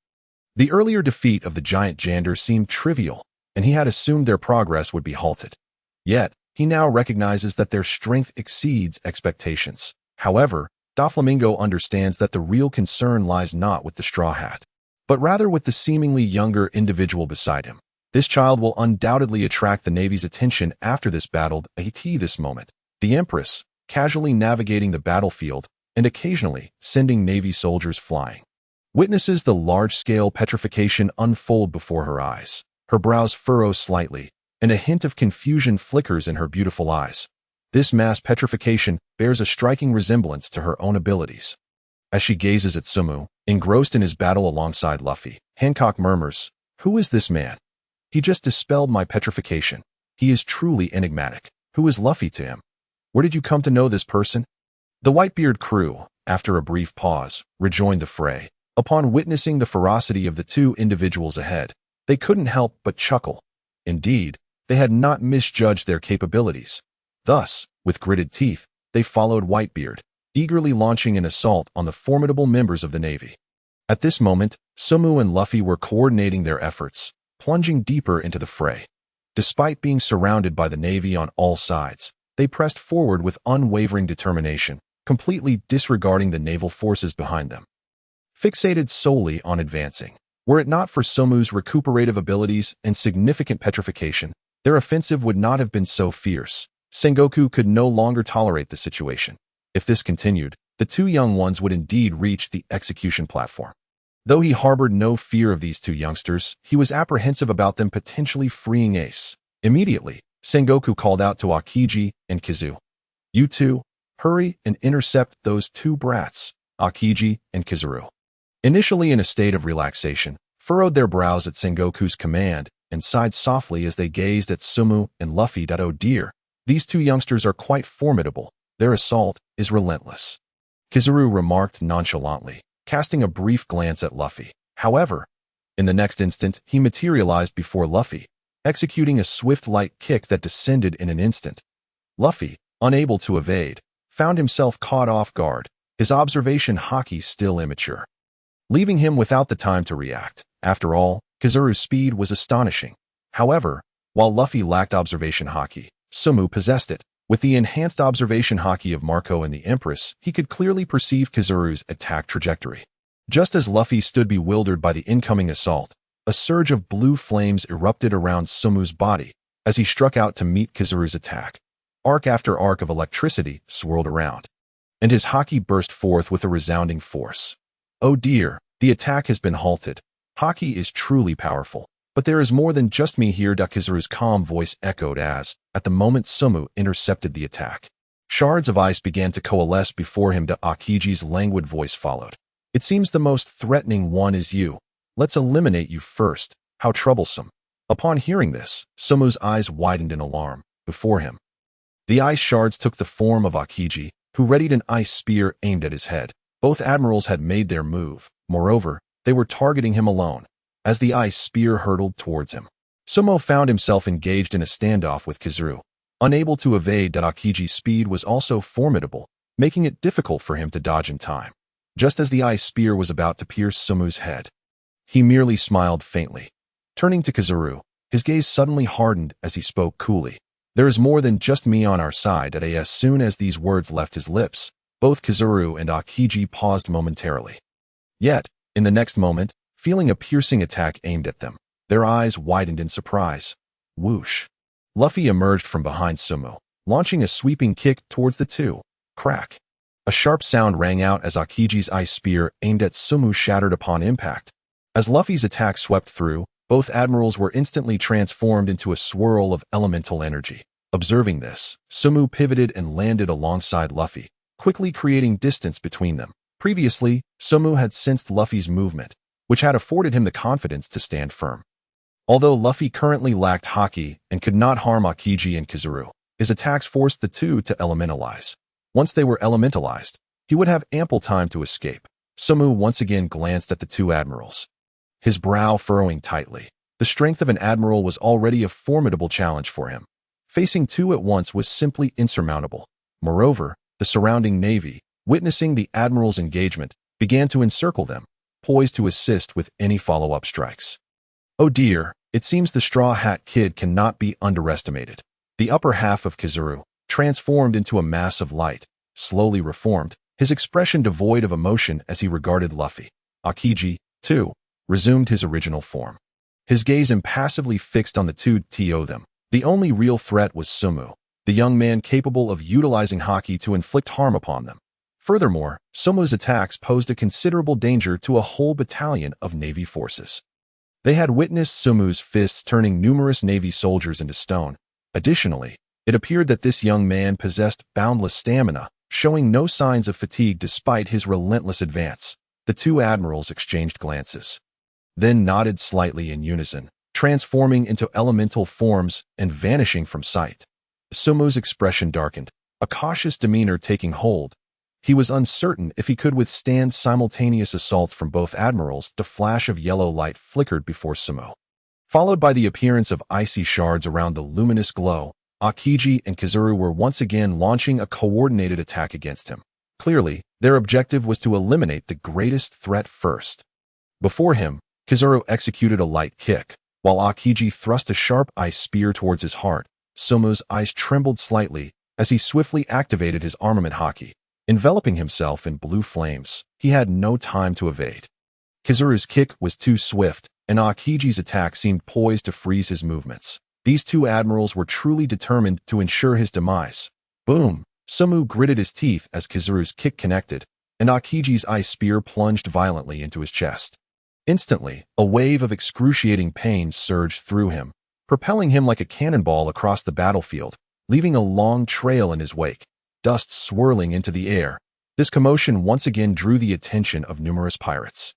A: The earlier defeat of the giant Jander seemed trivial, and he had assumed their progress would be halted. Yet, he now recognizes that their strength exceeds expectations. However, Doflamingo understands that the real concern lies not with the Straw Hat, but rather with the seemingly younger individual beside him. This child will undoubtedly attract the Navy's attention after this battle. This moment, the Empress, casually navigating the battlefield and occasionally sending Navy soldiers flying, witnesses the large-scale petrification unfold before her eyes. Her brows furrow slightly, and a hint of confusion flickers in her beautiful eyes. This mass petrification bears a striking resemblance to her own abilities. As she gazes at Sumu, engrossed in his battle alongside Luffy, Hancock murmurs, "Who is this man? He just dispelled my petrification. He is truly enigmatic. Who is Luffy to him? Where did you come to know this person?" The Whitebeard crew, after a brief pause, rejoined the fray. Upon witnessing the ferocity of the 2 individuals ahead, they couldn't help but chuckle. Indeed, they had not misjudged their capabilities. Thus, with gritted teeth, they followed Whitebeard, eagerly launching an assault on the formidable members of the Navy. At this moment, Sabo and Luffy were coordinating their efforts, plunging deeper into the fray. Despite being surrounded by the Navy on all sides, they pressed forward with unwavering determination, completely disregarding the naval forces behind them. Fixated solely on advancing, were it not for Sabo's recuperative abilities and significant petrification, their offensive would not have been so fierce. Sengoku could no longer tolerate the situation. If this continued, the two young ones would indeed reach the execution platform. Though he harbored no fear of these two youngsters, he was apprehensive about them potentially freeing Ace. Immediately, Sengoku called out to Akiji and Kizu. "You two, hurry and intercept those two brats," Akiji and Kizaru. Initially in a state of relaxation, furrowed their brows at Sengoku's command and sighed softly as they gazed at Sabo and Luffy. "Oh dear, these two youngsters are quite formidable. Their assault is relentless," Kizaru remarked nonchalantly, casting a brief glance at Luffy. However, in the next instant, he materialized before Luffy, executing a swift light kick that descended in an instant. Luffy, unable to evade, found himself caught off guard, his observation Haki still immature, leaving him without the time to react. After all, Kizaru's speed was astonishing. However, while Luffy lacked observation Haki, Sabo possessed it. With the enhanced observation Haki of Marco and the Empress, he could clearly perceive Kizaru's attack trajectory. Just as Luffy stood bewildered by the incoming assault, a surge of blue flames erupted around Sabo's body as he struck out to meet Kizaru's attack. Arc after arc of electricity swirled around, and his Haki burst forth with a resounding force. "Oh dear, the attack has been halted. Haki is truly powerful. But there is more than just me here," Kizaru's calm voice echoed as, at the moment Sabo intercepted the attack, shards of ice began to coalesce before him. Akiji's languid voice followed. "It seems the most threatening one is you. Let's eliminate you first. How troublesome." Upon hearing this, Sabo's eyes widened in alarm. Before him, the ice shards took the form of Akiji, who readied an ice spear aimed at his head. Both admirals had made their move. Moreover, they were targeting him alone. As the ice spear hurtled towards him, Sabo found himself engaged in a standoff with Kizaru. Unable to evade, Akiji's speed was also formidable, making it difficult for him to dodge in time. Just as the ice spear was about to pierce Sabo's head, he merely smiled faintly. Turning to Kizaru, his gaze suddenly hardened as he spoke coolly. "There is more than just me on our side." As soon as these words left his lips, both Kizaru and Akiji paused momentarily. Yet, in the next moment, feeling a piercing attack aimed at them, their eyes widened in surprise. Whoosh! Luffy emerged from behind Sabo, launching a sweeping kick towards the two. Crack! A sharp sound rang out as Akiji's ice spear aimed at Sabo shattered upon impact. As Luffy's attack swept through, both admirals were instantly transformed into a swirl of elemental energy. Observing this, Sabo pivoted and landed alongside Luffy, quickly creating distance between them. Previously, Sabo had sensed Luffy's movement, which had afforded him the confidence to stand firm. Although Luffy currently lacked Haki and could not harm Akiji and Kizaru, his attacks forced the two to elementalize. Once they were elementalized, he would have ample time to escape. Sabo once again glanced at the two admirals, his brow furrowing tightly. The strength of an admiral was already a formidable challenge for him. Facing two at once was simply insurmountable. Moreover, the surrounding navy, witnessing the admiral's engagement, began to encircle them, poised to assist with any follow-up strikes. Oh dear, it seems the Straw Hat Kid cannot be underestimated. The upper half of Kizaru, transformed into a mass of light, slowly reformed, his expression devoid of emotion as he regarded Luffy. Akiji, too, resumed his original form, his gaze impassively fixed on the two to them. The only real threat was Sabo, the young man capable of utilizing Haki to inflict harm upon them. Furthermore, Sabo's attacks posed a considerable danger to a whole battalion of Navy forces. They had witnessed Sabo's fists turning numerous Navy soldiers into stone. Additionally, it appeared that this young man possessed boundless stamina, showing no signs of fatigue despite his relentless advance. The two admirals exchanged glances, then nodded slightly in unison, transforming into elemental forms and vanishing from sight. Sabo's expression darkened, a cautious demeanor taking hold. He was uncertain if he could withstand simultaneous assaults from both admirals. The flash of yellow light flickered before Sabo, followed by the appearance of icy shards around the luminous glow. Aokiji and Kizaru were once again launching a coordinated attack against him. Clearly, their objective was to eliminate the greatest threat first. Before him, Kizaru executed a light kick, while Aokiji thrust a sharp ice spear towards his heart. Somu's eyes trembled slightly as he swiftly activated his armament Haki. Enveloping himself in blue flames, he had no time to evade. Kizaru's kick was too swift, and Aokiji's attack seemed poised to freeze his movements. These two admirals were truly determined to ensure his demise. Boom! Somu gritted his teeth as Kizaru's kick connected, and Aokiji's ice spear plunged violently into his chest. Instantly, a wave of excruciating pain surged through him, propelling him like a cannonball across the battlefield, leaving a long trail in his wake, dust swirling into the air. This commotion once again drew the attention of numerous pirates,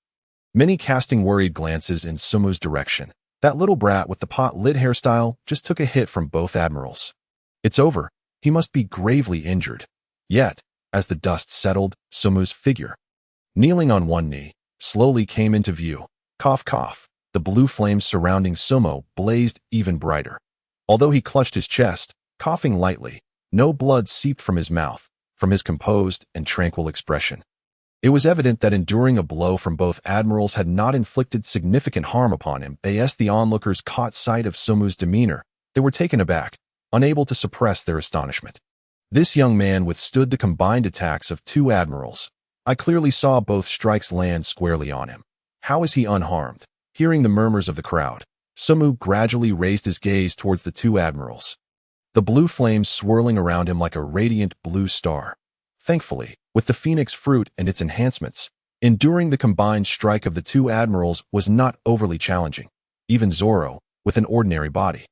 A: many casting worried glances in Somu's direction. That little brat with the pot-lid hairstyle just took a hit from both admirals. It's over. He must be gravely injured. Yet, as the dust settled, Somu's figure, kneeling on one knee, slowly came into view. Cough, cough. The blue flames surrounding Somu blazed even brighter. Although he clutched his chest, coughing lightly, no blood seeped from his mouth, from his composed and tranquil expression. It was evident that enduring a blow from both admirals had not inflicted significant harm upon him. As the onlookers caught sight of Somu's demeanor, they were taken aback, unable to suppress their astonishment. This young man withstood the combined attacks of two admirals. I clearly saw both strikes land squarely on him. How is he unharmed? Hearing the murmurs of the crowd, Somu gradually raised his gaze towards the two admirals, the blue flames swirling around him like a radiant blue star. Thankfully, with the phoenix fruit and its enhancements, enduring the combined strike of the two admirals was not overly challenging. Even Zoro, with an ordinary body,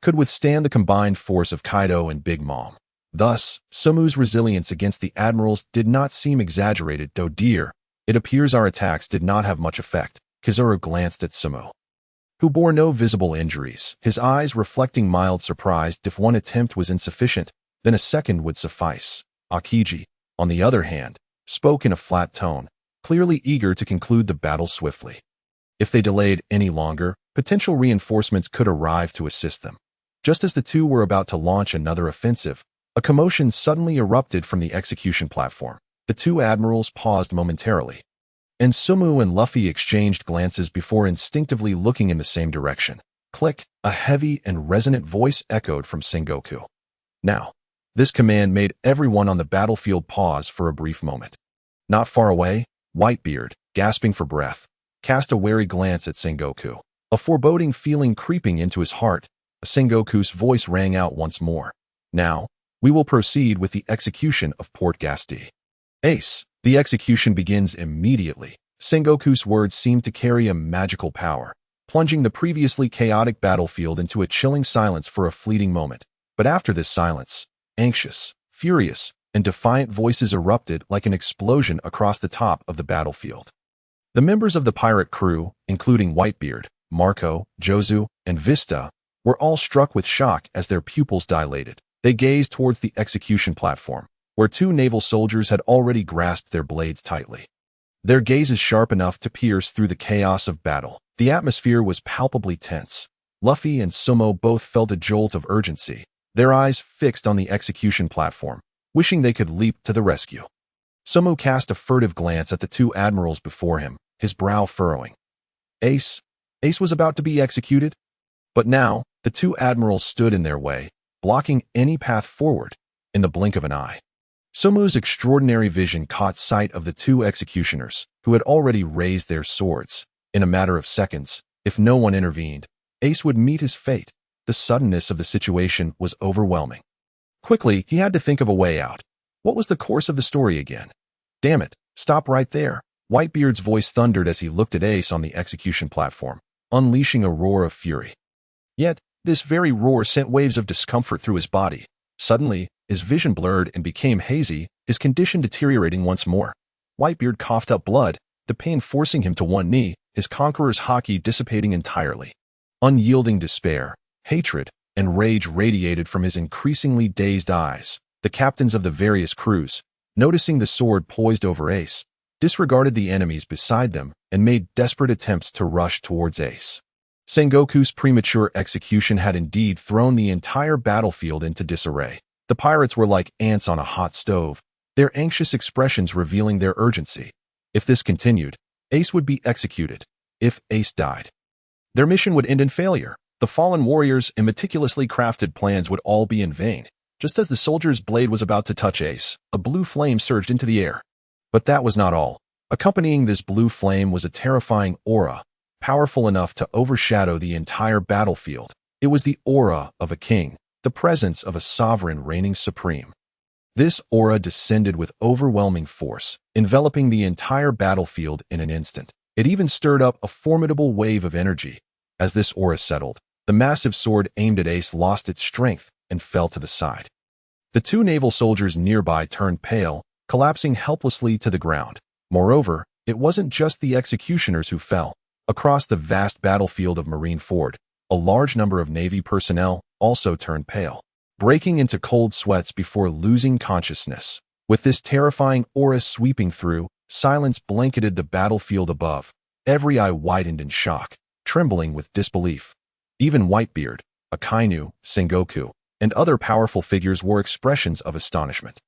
A: could withstand the combined force of Kaido and Big Mom. Thus, Somu's resilience against the admirals did not seem exaggerated. Though dear, it appears our attacks did not have much effect. Kizaru glanced at Somu, who bore no visible injuries, his eyes reflecting mild surprise. If one attempt was insufficient, then a second would suffice. Aokiji, on the other hand, spoke in a flat tone, clearly eager to conclude the battle swiftly. If they delayed any longer, potential reinforcements could arrive to assist them. Just as the two were about to launch another offensive, a commotion suddenly erupted from the execution platform. The two admirals paused momentarily, and Somu and Luffy exchanged glances before instinctively looking in the same direction. Click! A heavy and resonant voice echoed from Sengoku. Now, this command made everyone on the battlefield pause for a brief moment. Not far away, Whitebeard, gasping for breath, cast a wary glance at Sengoku. A foreboding feeling creeping into his heart, Sengoku's voice rang out once more. Now, we will proceed with the execution of Port Gasti. Ace, the execution begins immediately. Sengoku's words seemed to carry a magical power, plunging the previously chaotic battlefield into a chilling silence for a fleeting moment. But after this silence, anxious, furious, and defiant voices erupted like an explosion across the top of the battlefield. The members of the pirate crew, including Whitebeard, Marco, Jozu, and Vista, were all struck with shock as their pupils dilated. They gazed towards the execution platform, where two naval soldiers had already grasped their blades tightly. Their gazes sharp enough to pierce through the chaos of battle. The atmosphere was palpably tense. Luffy and Sumo both felt a jolt of urgency, their eyes fixed on the execution platform, wishing they could leap to the rescue. Sumo cast a furtive glance at the two admirals before him, his brow furrowing. Ace was about to be executed? But now, the two admirals stood in their way, blocking any path forward. In the blink of an eye, Sumo's extraordinary vision caught sight of the two executioners, who had already raised their swords. In a matter of seconds, if no one intervened, Ace would meet his fate. The suddenness of the situation was overwhelming. Quickly, he had to think of a way out. What was the course of the story again? Damn it, stop right there. Whitebeard's voice thundered as he looked at Ace on the execution platform, unleashing a roar of fury. Yet, this very roar sent waves of discomfort through his body. Suddenly, his vision blurred and became hazy, his condition deteriorating once more. Whitebeard coughed up blood, the pain forcing him to one knee, his conqueror's haki dissipating entirely. Unyielding despair, hatred, and rage radiated from his increasingly dazed eyes. The captains of the various crews, noticing the sword poised over Ace, disregarded the enemies beside them and made desperate attempts to rush towards Ace. Sengoku's premature execution had indeed thrown the entire battlefield into disarray. The pirates were like ants on a hot stove, their anxious expressions revealing their urgency. If this continued, Ace would be executed. If Ace died, their mission would end in failure. The fallen warriors and meticulously crafted plans would all be in vain. Just as the soldier's blade was about to touch Ace, a blue flame surged into the air. But that was not all. Accompanying this blue flame was a terrifying aura, powerful enough to overshadow the entire battlefield. It was the aura of a king, the presence of a sovereign reigning supreme. This aura descended with overwhelming force, enveloping the entire battlefield in an instant. It even stirred up a formidable wave of energy. As this aura settled, the massive sword aimed at Ace lost its strength and fell to the side. The two naval soldiers nearby turned pale, collapsing helplessly to the ground. Moreover, it wasn't just the executioners who fell. Across the vast battlefield of Marineford, a large number of Navy personnel also turned pale, breaking into cold sweats before losing consciousness. With this terrifying aura sweeping through, silence blanketed the battlefield above. Every eye widened in shock, trembling with disbelief. Even Whitebeard, Akainu, Sengoku, and other powerful figures wore expressions of astonishment.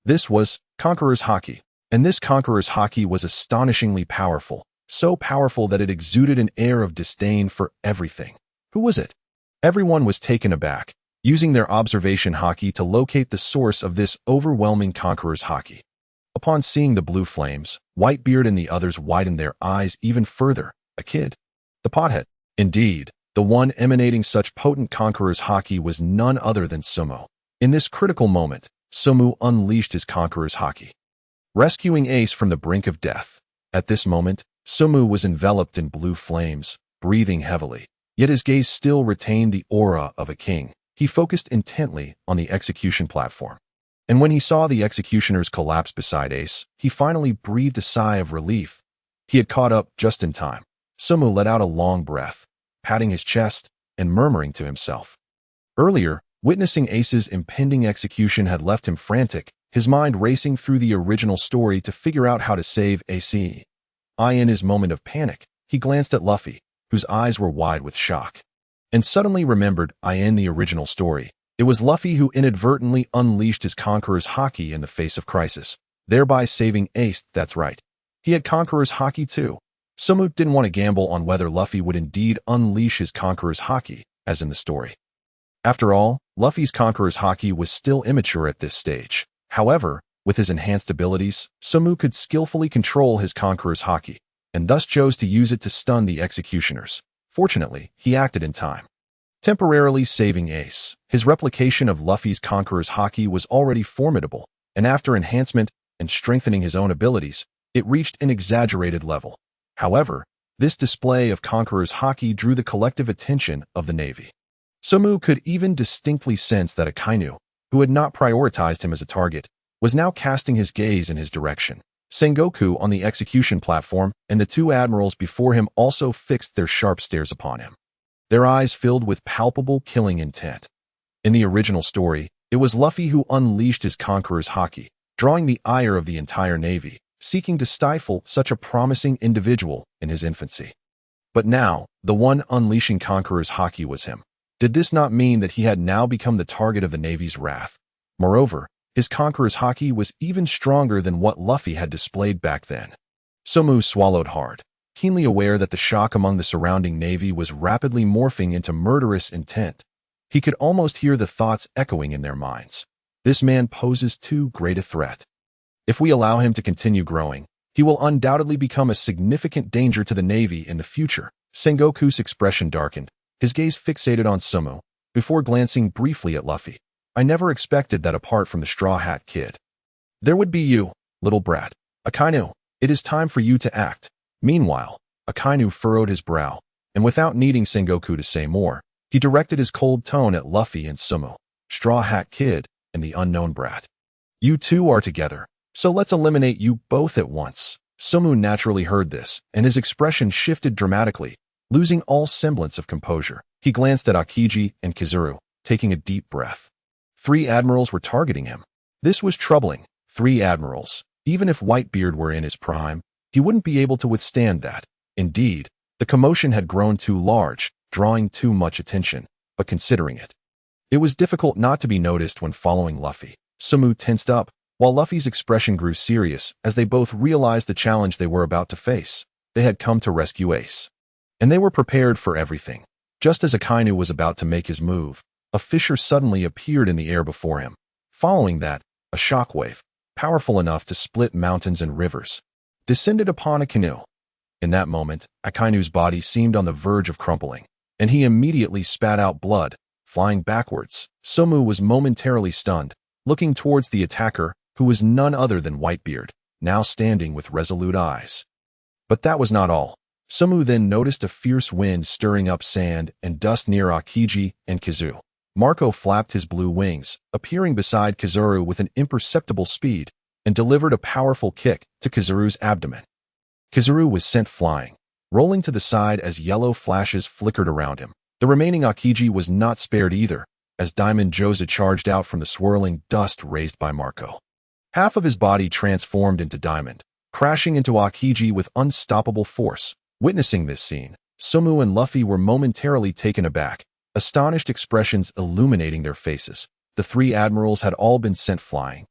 A: This was Conqueror's Haki, and this Conqueror's Haki was astonishingly powerful, so powerful that it exuded an air of disdain for everything. Who was it? Everyone was taken aback, using their observation Haki to locate the source of this overwhelming Conqueror's Haki. Upon seeing the blue flames, Whitebeard and the others widened their eyes even further. A kid. The pothead. Indeed, the one emanating such potent Conqueror's Haki was none other than Sumo. In this critical moment, Sumo unleashed his Conqueror's Haki, rescuing Ace from the brink of death. At this moment, Sumo was enveloped in blue flames, breathing heavily. Yet his gaze still retained the aura of a king. He focused intently on the execution platform. And when he saw the executioners collapse beside Ace, he finally breathed a sigh of relief. He had caught up just in time. Sumo let out a long breath, patting his chest and murmuring to himself. Earlier, witnessing Ace's impending execution had left him frantic, his mind racing through the original story to figure out how to save Ace. In his moment of panic, he glanced at Luffy, whose eyes were wide with shock, and suddenly remembered in the original story. It was Luffy who inadvertently unleashed his Conqueror's Haki in the face of crisis, thereby saving Ace. That's right. He had Conqueror's Haki too. Sumo didn't want to gamble on whether Luffy would indeed unleash his Conqueror's Haki, as in the story. After all, Luffy's Conqueror's Haki was still immature at this stage. However, with his enhanced abilities, Sumo could skillfully control his Conqueror's Haki, and thus chose to use it to stun the executioners. Fortunately, he acted in time, temporarily saving Ace. His replication of Luffy's Conqueror's Haki was already formidable, and after enhancement and strengthening his own abilities, it reached an exaggerated level. However, this display of Conqueror's Haki drew the collective attention of the Navy. Sumo could even distinctly sense that Akainu, who had not prioritized him as a target, was now casting his gaze in his direction. Sengoku on the execution platform and the two admirals before him also fixed their sharp stares upon him, their eyes filled with palpable killing intent. In the original story, it was Luffy who unleashed his Conqueror's Haki, drawing the ire of the entire Navy, seeking to stifle such a promising individual in his infancy. But now, the one unleashing Conqueror's Haki was him. Did this not mean that he had now become the target of the Navy's wrath? Moreover, his Conqueror's Haki was even stronger than what Luffy had displayed back then. Sumo swallowed hard, keenly aware that the shock among the surrounding Navy was rapidly morphing into murderous intent. He could almost hear the thoughts echoing in their minds. This man poses too great a threat. If we allow him to continue growing, he will undoubtedly become a significant danger to the Navy in the future. Sengoku's expression darkened, his gaze fixated on Sumo, before glancing briefly at Luffy. I never expected that apart from the Straw Hat Kid, there would be you, little brat. Akainu, it is time for you to act. Meanwhile, Akainu furrowed his brow, and without needing Sengoku to say more, he directed his cold tone at Luffy and Sumo. Straw Hat Kid and the unknown brat. You two are together, so let's eliminate you both at once. Sumo naturally heard this, and his expression shifted dramatically, losing all semblance of composure. He glanced at Akiji and Kizuru, taking a deep breath. 3 admirals were targeting him. This was troubling. 3 admirals. Even if Whitebeard were in his prime, he wouldn't be able to withstand that. Indeed, the commotion had grown too large, drawing too much attention, but considering it. It was difficult not to be noticed when following Luffy. Sabo tensed up, while Luffy's expression grew serious as they both realized the challenge they were about to face. They had come to rescue Ace. And they were prepared for everything. Just as Akainu was about to make his move, a fissure suddenly appeared in the air before him. Following that, a shockwave, powerful enough to split mountains and rivers, descended upon Akainu. In that moment, Akainu's body seemed on the verge of crumpling, and he immediately spat out blood, flying backwards. Sabo was momentarily stunned, looking towards the attacker, who was none other than Whitebeard, now standing with resolute eyes. But that was not all. Sabo then noticed a fierce wind stirring up sand and dust near Akiji and Kizu. Marco flapped his blue wings, appearing beside Kizaru with an imperceptible speed, and delivered a powerful kick to Kizaru's abdomen. Kizaru was sent flying, rolling to the side as yellow flashes flickered around him. The remaining Akiji was not spared either, as Diamond Joza charged out from the swirling dust raised by Marco. Half of his body transformed into diamond, crashing into Akiji with unstoppable force. Witnessing this scene, Sabo and Luffy were momentarily taken aback, astonished expressions illuminating their faces. The three admirals had all been sent flying.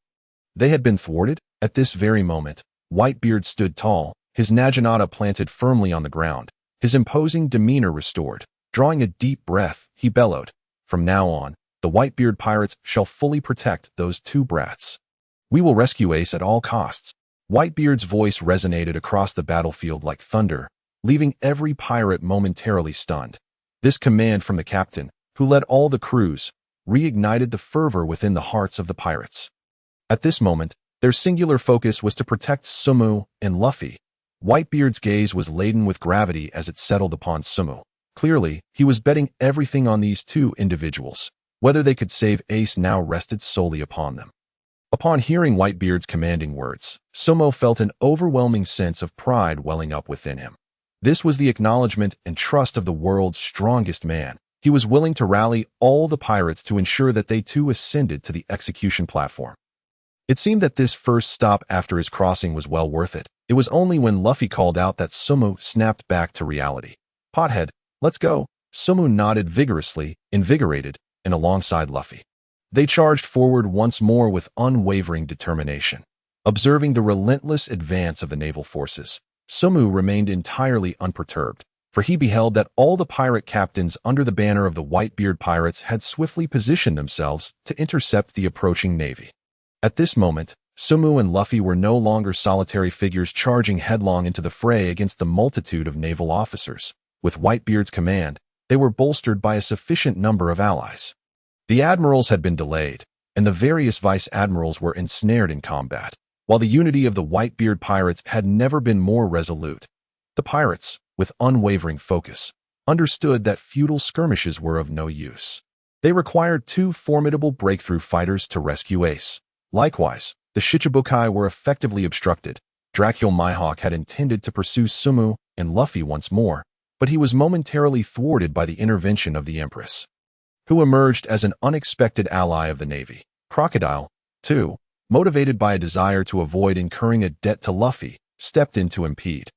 A: They had been thwarted? At this very moment, Whitebeard stood tall, his naginata planted firmly on the ground, his imposing demeanor restored. Drawing a deep breath, he bellowed, "From now on, the Whitebeard pirates shall fully protect those two brats. We will rescue Ace at all costs." Whitebeard's voice resonated across the battlefield like thunder, leaving every pirate momentarily stunned. This command from the captain, who led all the crews, reignited the fervor within the hearts of the pirates. At this moment, their singular focus was to protect Sabo and Luffy. Whitebeard's gaze was laden with gravity as it settled upon Sabo. Clearly, he was betting everything on these two individuals. Whether they could save Ace now rested solely upon them. Upon hearing Whitebeard's commanding words, Sabo felt an overwhelming sense of pride welling up within him. This was the acknowledgement and trust of the world's strongest man. He was willing to rally all the pirates to ensure that they too ascended to the execution platform. It seemed that this first stop after his crossing was well worth it. It was only when Luffy called out that Sabo snapped back to reality. "Pothead, let's go." Sabo nodded vigorously, invigorated, and alongside Luffy. They charged forward once more with unwavering determination. Observing the relentless advance of the naval forces, Sabo remained entirely unperturbed, for he beheld that all the pirate captains under the banner of the Whitebeard pirates had swiftly positioned themselves to intercept the approaching navy. At this moment, Sabo and Luffy were no longer solitary figures charging headlong into the fray against the multitude of naval officers. With Whitebeard's command, they were bolstered by a sufficient number of allies. The admirals had been delayed, and the various vice-admirals were ensnared in combat, while the unity of the Whitebeard pirates had never been more resolute. The pirates, with unwavering focus, understood that futile skirmishes were of no use. They required two formidable breakthrough fighters to rescue Ace. Likewise, the Shichibukai were effectively obstructed. Dracula Mihawk had intended to pursue Sabo and Luffy once more, but he was momentarily thwarted by the intervention of the Empress, who emerged as an unexpected ally of the Navy. Crocodile, too, motivated by a desire to avoid incurring a debt to Luffy, stepped in to impede.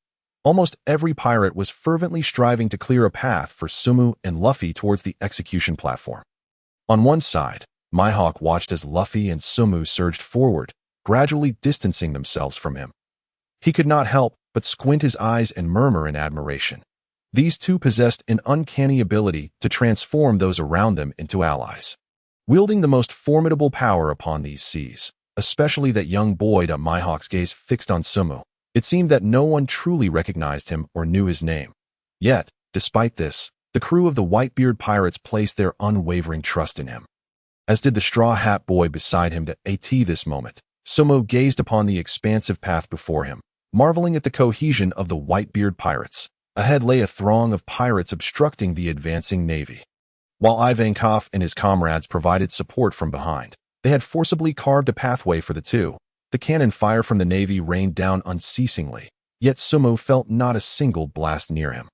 A: Almost every pirate was fervently striving to clear a path for Sabo and Luffy towards the execution platform. On one side, Mihawk watched as Luffy and Sabo surged forward, gradually distancing themselves from him. He could not help but squint his eyes and murmur in admiration. These two possessed an uncanny ability to transform those around them into allies. Wielding the most formidable power upon these seas, especially that young boy, Mihawk's gaze fixed on Sabo, it seemed that no one truly recognized him or knew his name. Yet, despite this, the crew of the Whitebeard pirates placed their unwavering trust in him. As did the straw hat boy beside him. At this moment, Sabo gazed upon the expansive path before him, marveling at the cohesion of the Whitebeard pirates. Ahead lay a throng of pirates obstructing the advancing navy. While Ivankov and his comrades provided support from behind, they had forcibly carved a pathway for the two. The cannon fire from the navy rained down unceasingly, yet Sabo felt not a single blast near him.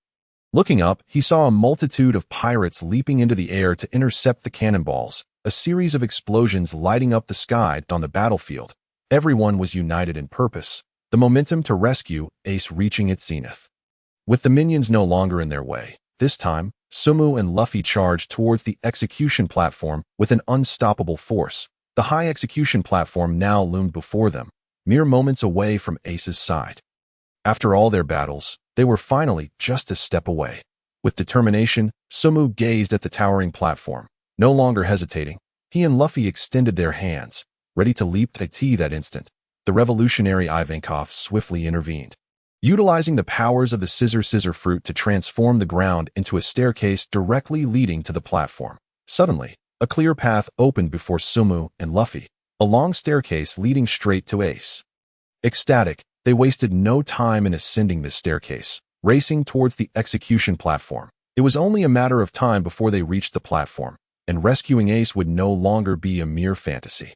A: Looking up, he saw a multitude of pirates leaping into the air to intercept the cannonballs, a series of explosions lighting up the sky on the battlefield. Everyone was united in purpose, the momentum to rescue Ace reaching its zenith. With the minions no longer in their way, this time, Sumu and Luffy charged towards the execution platform with an unstoppable force. The high execution platform now loomed before them, mere moments away from Ace's side. After all their battles, they were finally just a step away. With determination, Sumu gazed at the towering platform. No longer hesitating, he and Luffy extended their hands, ready to leap to T that instant. The revolutionary Ivankov swiftly intervened, utilizing the powers of the scissor fruit to transform the ground into a staircase directly leading to the platform. Suddenly, a clear path opened before Sumu and Luffy, a long staircase leading straight to Ace. Ecstatic, they wasted no time in ascending this staircase, racing towards the execution platform. It was only a matter of time before they reached the platform, and rescuing Ace would no longer be a mere fantasy.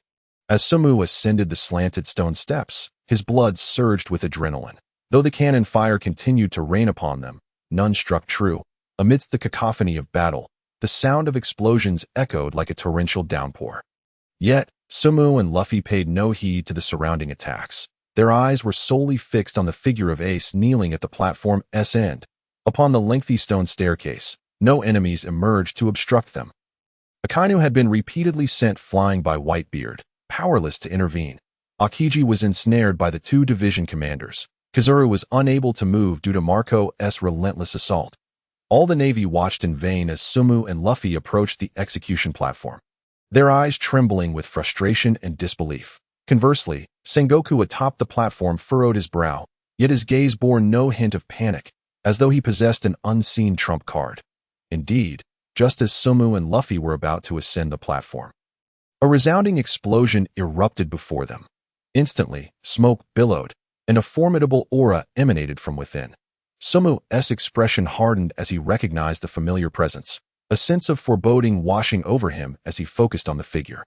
A: As Sumu ascended the slanted stone steps, his blood surged with adrenaline. Though the cannon fire continued to rain upon them, none struck true. Amidst the cacophony of battle, the sound of explosions echoed like a torrential downpour. Yet, Sumu and Luffy paid no heed to the surrounding attacks. Their eyes were solely fixed on the figure of Ace kneeling at the platform's end. Upon the lengthy stone staircase, no enemies emerged to obstruct them. Akainu had been repeatedly sent flying by Whitebeard, powerless to intervene. Aokiji was ensnared by the two division commanders. Kazuru was unable to move due to Marco's relentless assault. All the Navy watched in vain as Sumu and Luffy approached the execution platform, their eyes trembling with frustration and disbelief. Conversely, Sengoku atop the platform furrowed his brow, yet his gaze bore no hint of panic, as though he possessed an unseen trump card. Indeed, just as Sumu and Luffy were about to ascend the platform, a resounding explosion erupted before them. Instantly, smoke billowed, and a formidable aura emanated from within. Sumu's expression hardened as he recognized the familiar presence, a sense of foreboding washing over him as he focused on the figure.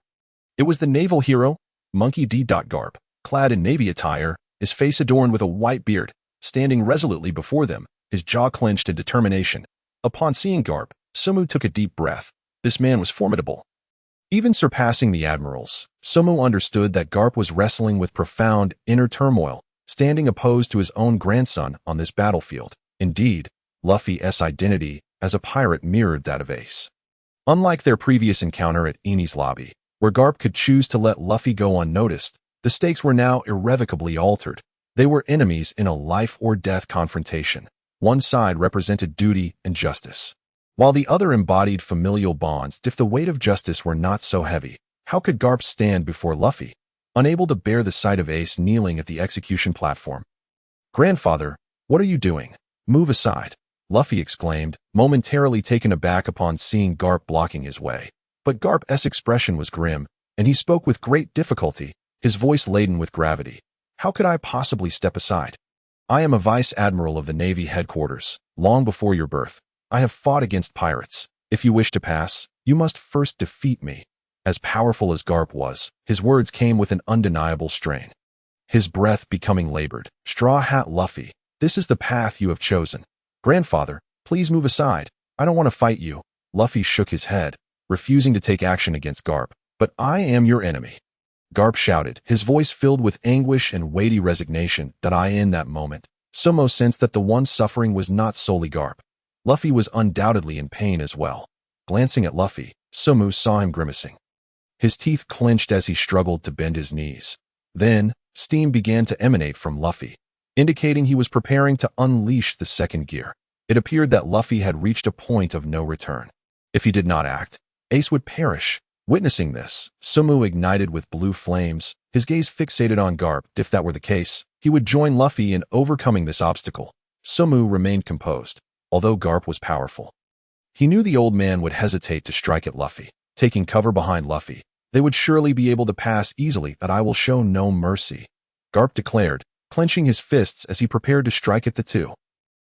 A: It was the naval hero, Monkey D. Garp, clad in navy attire, his face adorned with a white beard, standing resolutely before them, his jaw clenched in determination. Upon seeing Garp, Sumu took a deep breath. This man was formidable. Even surpassing the admirals, Sumu understood that Garp was wrestling with profound inner turmoil, standing opposed to his own grandson on this battlefield. Indeed, Luffy's identity as a pirate mirrored that of Ace. Unlike their previous encounter at Enies Lobby, where Garp could choose to let Luffy go unnoticed, the stakes were now irrevocably altered. They were enemies in a life-or-death confrontation. One side represented duty and justice, while the other embodied familial bonds. If the weight of justice were not so heavy, how could Garp stand before Luffy, unable to bear the sight of Ace kneeling at the execution platform? "Grandfather, what are you doing? Move aside," Luffy exclaimed, momentarily taken aback upon seeing Garp blocking his way. But Garp's expression was grim, and he spoke with great difficulty, his voice laden with gravity. "How could I possibly step aside? I am a vice admiral of the Navy headquarters. Long before your birth, I have fought against pirates. If you wish to pass, you must first defeat me." As powerful as Garp was, his words came with an undeniable strain, his breath becoming labored. "Straw Hat Luffy, this is the path you have chosen. Grandfather, please move aside. I don't want to fight you." Luffy shook his head, refusing to take action against Garp. "But I am your enemy," Garp shouted, his voice filled with anguish and weighty resignation. In that moment, Sumo sensed that the one suffering was not solely Garp. Luffy was undoubtedly in pain as well. Glancing at Luffy, Sumu saw him grimacing. His teeth clenched as he struggled to bend his knees. Then, steam began to emanate from Luffy, indicating he was preparing to unleash the second gear. It appeared that Luffy had reached a point of no return. If he did not act, Ace would perish. Witnessing this, Sumu ignited with blue flames, his gaze fixated on Garp. If that were the case, he would join Luffy in overcoming this obstacle. Sumu remained composed, although Garp was powerful. He knew the old man would hesitate to strike at Luffy. Taking cover behind Luffy, they would surely be able to pass easily. "But I will show no mercy," Garp declared, clenching his fists as he prepared to strike at the two.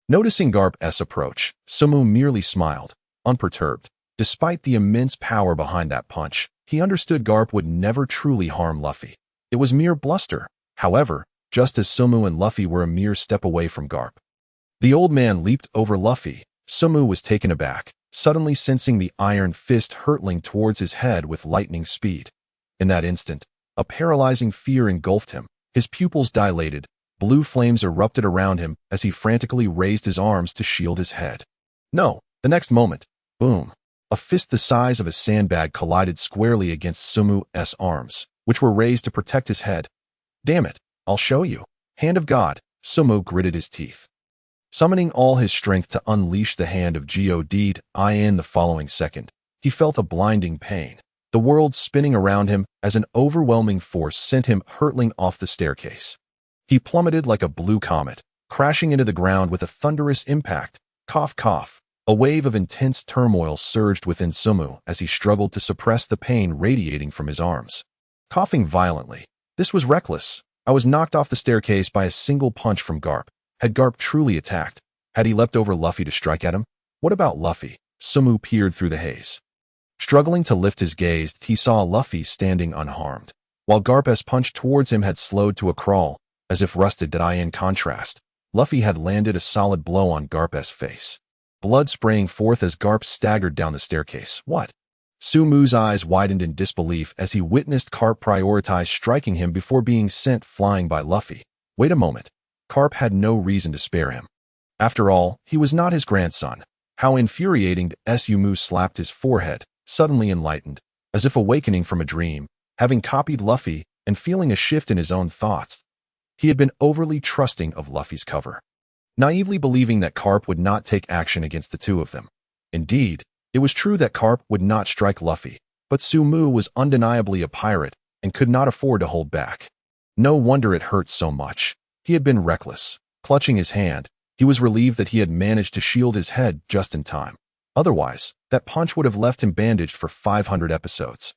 A: Noticing Garp's approach, Sumu merely smiled, unperturbed. Despite the immense power behind that punch, he understood Garp would never truly harm Luffy. It was mere bluster. However, just as Sumu and Luffy were a mere step away from Garp, the old man leaped over Luffy. Sumu was taken aback, suddenly sensing the iron fist hurtling towards his head with lightning speed. In that instant, a paralyzing fear engulfed him. His pupils dilated, blue flames erupted around him as he frantically raised his arms to shield his head. No! The next moment, Boom. A fist the size of a sandbag collided squarely against Sumu's arms, which were raised to protect his head. Damn it, I'll show you. Hand of God, Sumu gritted his teeth. Summoning all his strength to unleash the hand of God in the following second, he felt a blinding pain, the world spinning around him as an overwhelming force sent him hurtling off the staircase. He plummeted like a blue comet, crashing into the ground with a thunderous impact. Cough, cough. A wave of intense turmoil surged within Sumu as he struggled to suppress the pain radiating from his arms. Coughing violently. This was reckless. I was knocked off the staircase by a single punch from Garp. Had Garp truly attacked? Had he leapt over Luffy to strike at him? What about Luffy? Sumu peered through the haze. Struggling to lift his gaze, he saw Luffy standing unharmed, while Garp's punch towards him had slowed to a crawl, as if rusted. In contrast, Luffy had landed a solid blow on Garp's face. Blood spraying forth as Garp staggered down the staircase. What? Sumu's eyes widened in disbelief as he witnessed Garp prioritize striking him before being sent flying by Luffy. Wait a moment. Garp had no reason to spare him. After all, he was not his grandson. How infuriating! Sumu slapped his forehead, suddenly enlightened, as if awakening from a dream, having copied Luffy and feeling a shift in his own thoughts. He had been overly trusting of Luffy's cover, naively believing that Garp would not take action against the two of them. Indeed, it was true that Garp would not strike Luffy, but Sumu was undeniably a pirate and could not afford to hold back. No wonder it hurt so much. He had been reckless. Clutching his hand, he was relieved that he had managed to shield his head just in time. Otherwise, that punch would have left him bandaged for 500 episodes.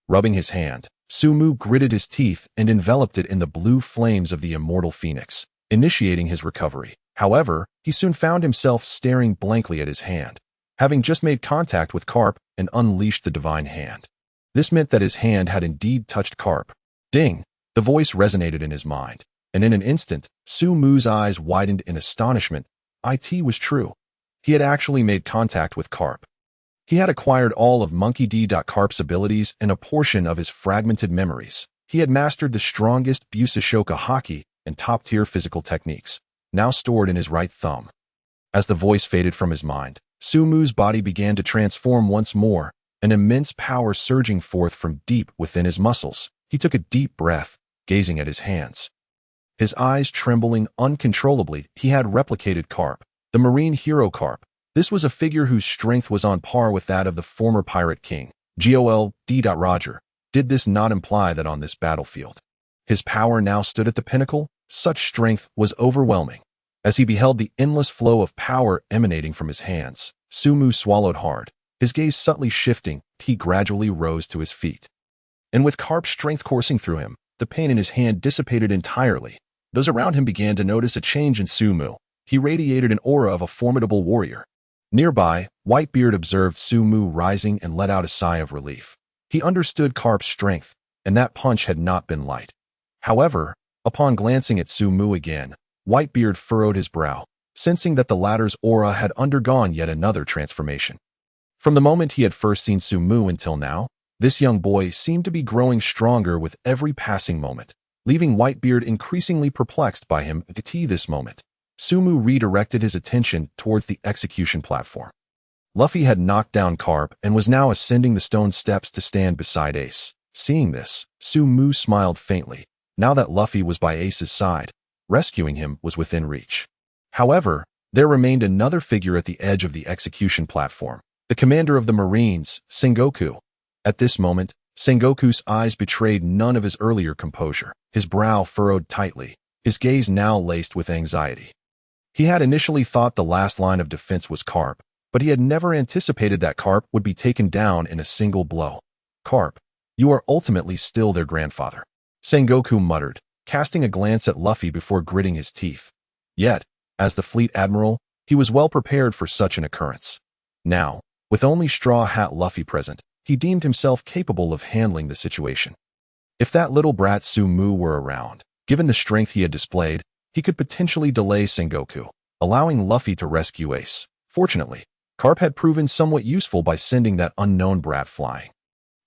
A: Rubbing his hand, Sumu gritted his teeth and enveloped it in the blue flames of the immortal phoenix, initiating his recovery. However, he soon found himself staring blankly at his hand, having just made contact with Garp and unleashed the divine hand. This meant that his hand had indeed touched Garp. Ding! The voice resonated in his mind, and in an instant, Sumu's eyes widened in astonishment. It was true. He had actually made contact with Garp. He had acquired all of Monkey D. Garp's abilities and a portion of his fragmented memories. He had mastered the strongest Busashoka Haki and top-tier physical techniques, now stored in his right thumb. As the voice faded from his mind, Sumu's body began to transform once more, an immense power surging forth from deep within his muscles. He took a deep breath, gazing at his hands. His eyes trembling uncontrollably, he had replicated Garp, the marine hero Garp. This was a figure whose strength was on par with that of the former pirate king. Gold. Roger. Did this not imply that on this battlefield, his power now stood at the pinnacle? Such strength was overwhelming. As he beheld the endless flow of power emanating from his hands, Sumu swallowed hard. His gaze subtly shifting, he gradually rose to his feet. And with Garp's strength coursing through him, the pain in his hand dissipated entirely. Those around him began to notice a change in Sumu. He radiated an aura of a formidable warrior. Nearby, Whitebeard observed Sumu rising and let out a sigh of relief. He understood Garp's strength, and that punch had not been light. However, upon glancing at Sumu again, Whitebeard furrowed his brow, sensing that the latter's aura had undergone yet another transformation. From the moment he had first seen Sumu until now, this young boy seemed to be growing stronger with every passing moment, leaving Whitebeard increasingly perplexed by him at this moment. Sumu redirected his attention towards the execution platform. Luffy had knocked down Garp and was now ascending the stone steps to stand beside Ace. Seeing this, Sumu smiled faintly. Now that Luffy was by Ace's side, rescuing him was within reach. However, there remained another figure at the edge of the execution platform, the commander of the Marines, Sengoku. At this moment, Sengoku's eyes betrayed none of his earlier composure. His brow furrowed tightly, his gaze now laced with anxiety. He had initially thought the last line of defense was Garp, but he had never anticipated that Garp would be taken down in a single blow. Garp, you are ultimately still their grandfather, Sengoku muttered, casting a glance at Luffy before gritting his teeth. Yet, as the fleet admiral, he was well prepared for such an occurrence. Now, with only Straw Hat Luffy present, he deemed himself capable of handling the situation. If that little brat Sumu were around, given the strength he had displayed, he could potentially delay Sengoku, allowing Luffy to rescue Ace. Fortunately, Garp had proven somewhat useful by sending that unknown brat flying.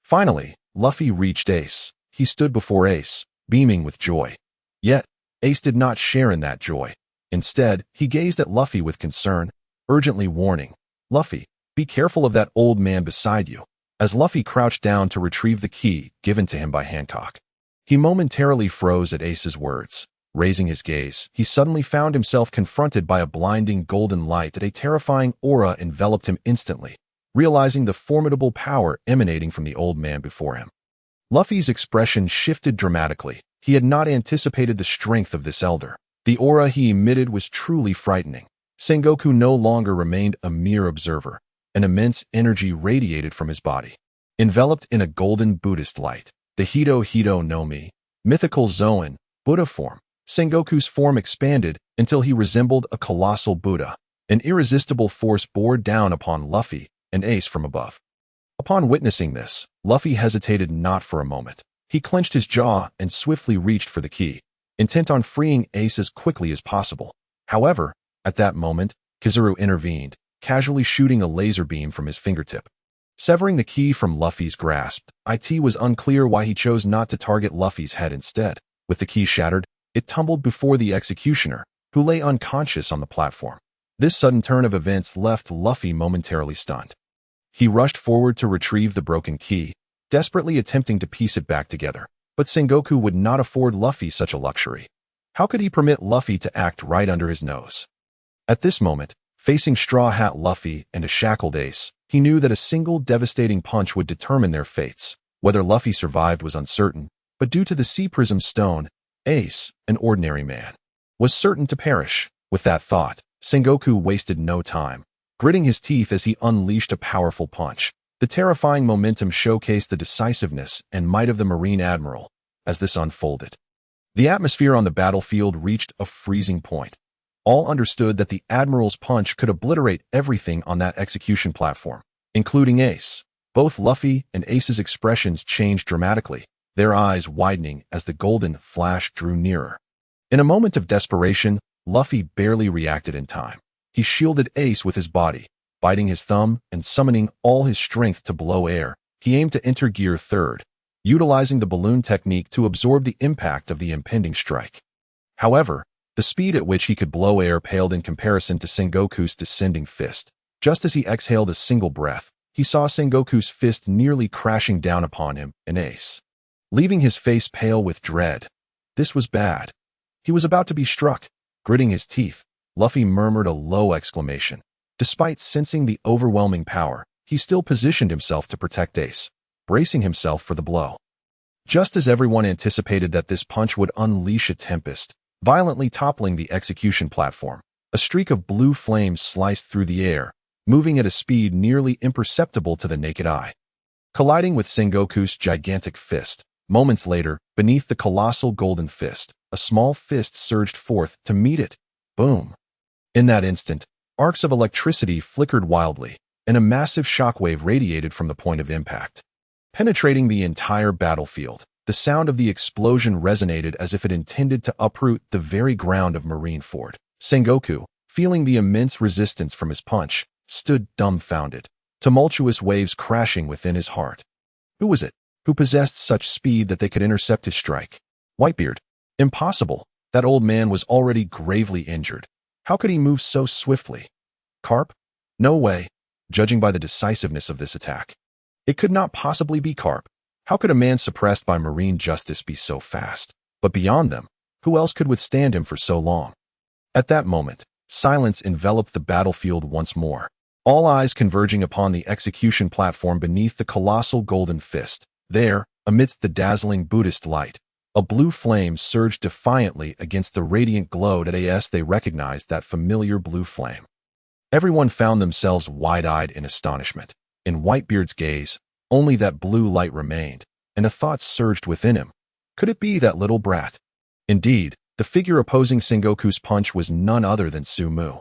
A: Finally, Luffy reached Ace. He stood before Ace, beaming with joy. Yet, Ace did not share in that joy. Instead, he gazed at Luffy with concern, urgently warning, "Luffy, Be careful of that old man beside you, as Luffy crouched down to retrieve the key given to him by Hancock. He momentarily froze at Ace's words. Raising his gaze, he suddenly found himself confronted by a blinding golden light that a terrifying aura enveloped him instantly, realizing the formidable power emanating from the old man before him. Luffy's expression shifted dramatically. He had not anticipated the strength of this elder. The aura he emitted was truly frightening. Sengoku no longer remained a mere observer. An immense energy radiated from his body. Enveloped in a golden Buddhist light, the Hito Hito no Mi, mythical Zoan, Buddha form, Sengoku's form expanded until he resembled a colossal Buddha. An irresistible force bore down upon Luffy and Ace from above. Upon witnessing this, Luffy hesitated not for a moment. He clenched his jaw and swiftly reached for the key, intent on freeing Ace as quickly as possible. However, at that moment, Kizaru intervened, casually shooting a laser beam from his fingertip. Severing the key from Luffy's grasp, it was unclear why he chose not to target Luffy's head instead. With the key shattered, it tumbled before the executioner, who lay unconscious on the platform. This sudden turn of events left Luffy momentarily stunned. He rushed forward to retrieve the broken key, desperately attempting to piece it back together. But Sengoku would not afford Luffy such a luxury. How could he permit Luffy to act right under his nose? At this moment, facing Straw Hat Luffy and a shackled Ace, he knew that a single devastating punch would determine their fates. Whether Luffy survived was uncertain, but due to the Sea Prism Stone, Ace, an ordinary man, was certain to perish. With that thought, Sengoku wasted no time, gritting his teeth as he unleashed a powerful punch. The terrifying momentum showcased the decisiveness and might of the Marine Admiral. As this unfolded, the atmosphere on the battlefield reached a freezing point. All understood that the Admiral's punch could obliterate everything on that execution platform, including Ace. Both Luffy and Ace's expressions changed dramatically, their eyes widening as the golden flash drew nearer. In a moment of desperation, Luffy barely reacted in time. He shielded Ace with his body. Biting his thumb and summoning all his strength to blow air, he aimed to enter Gear 3rd, utilizing the balloon technique to absorb the impact of the impending strike. However, the speed at which he could blow air paled in comparison to Sengoku's descending fist. Just as he exhaled a single breath, he saw Sengoku's fist nearly crashing down upon him and Ace, leaving his face pale with dread. This was bad. He was about to be struck. Gritting his teeth, Luffy murmured a low exclamation. Despite sensing the overwhelming power, he still positioned himself to protect Ace, bracing himself for the blow. Just as everyone anticipated that this punch would unleash a tempest, violently toppling the execution platform, a streak of blue flames sliced through the air, moving at a speed nearly imperceptible to the naked eye. Colliding with Sengoku's gigantic fist, moments later, beneath the colossal golden fist, a small fist surged forth to meet it. Boom! In that instant, arcs of electricity flickered wildly, and a massive shockwave radiated from the point of impact. Penetrating the entire battlefield, the sound of the explosion resonated as if it intended to uproot the very ground of Marineford. Sengoku, feeling the immense resistance from his punch, stood dumbfounded, tumultuous waves crashing within his heart. Who was it who possessed such speed that they could intercept his strike? Whitebeard. Impossible. That old man was already gravely injured. How could he move so swiftly? Garp? No way, judging by the decisiveness of this attack. It could not possibly be Garp. How could a man suppressed by marine justice be so fast? But beyond them, who else could withstand him for so long? At that moment, silence enveloped the battlefield once more, all eyes converging upon the execution platform beneath the colossal golden fist. There, amidst the dazzling Buddhist light, a blue flame surged defiantly against the radiant glow. As they recognized that familiar blue flame, everyone found themselves wide-eyed in astonishment. In Whitebeard's gaze, only that blue light remained, and a thought surged within him. Could it be that little brat? Indeed, the figure opposing Sengoku's punch was none other than Sumu.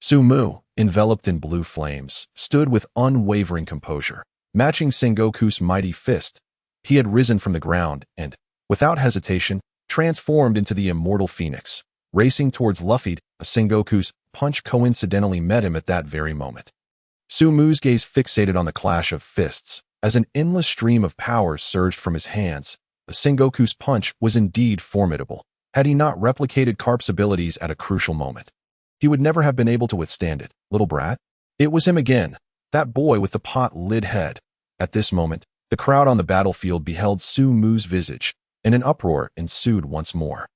A: Sumu, enveloped in blue flames, stood with unwavering composure, matching Sengoku's mighty fist. He had risen from the ground and, without hesitation, transformed into the immortal phoenix, racing towards Luffy. Sengoku's punch coincidentally met him at that very moment. Sumu's gaze fixated on the clash of fists, as an endless stream of power surged from his hands. Sengoku's punch was indeed formidable. Had he not replicated Garp's abilities at a crucial moment, he would never have been able to withstand it. Little brat? It was him again, That boy with the pot-lid head. At this moment, the crowd on the battlefield beheld Su-Mu's visage, and an uproar ensued once more.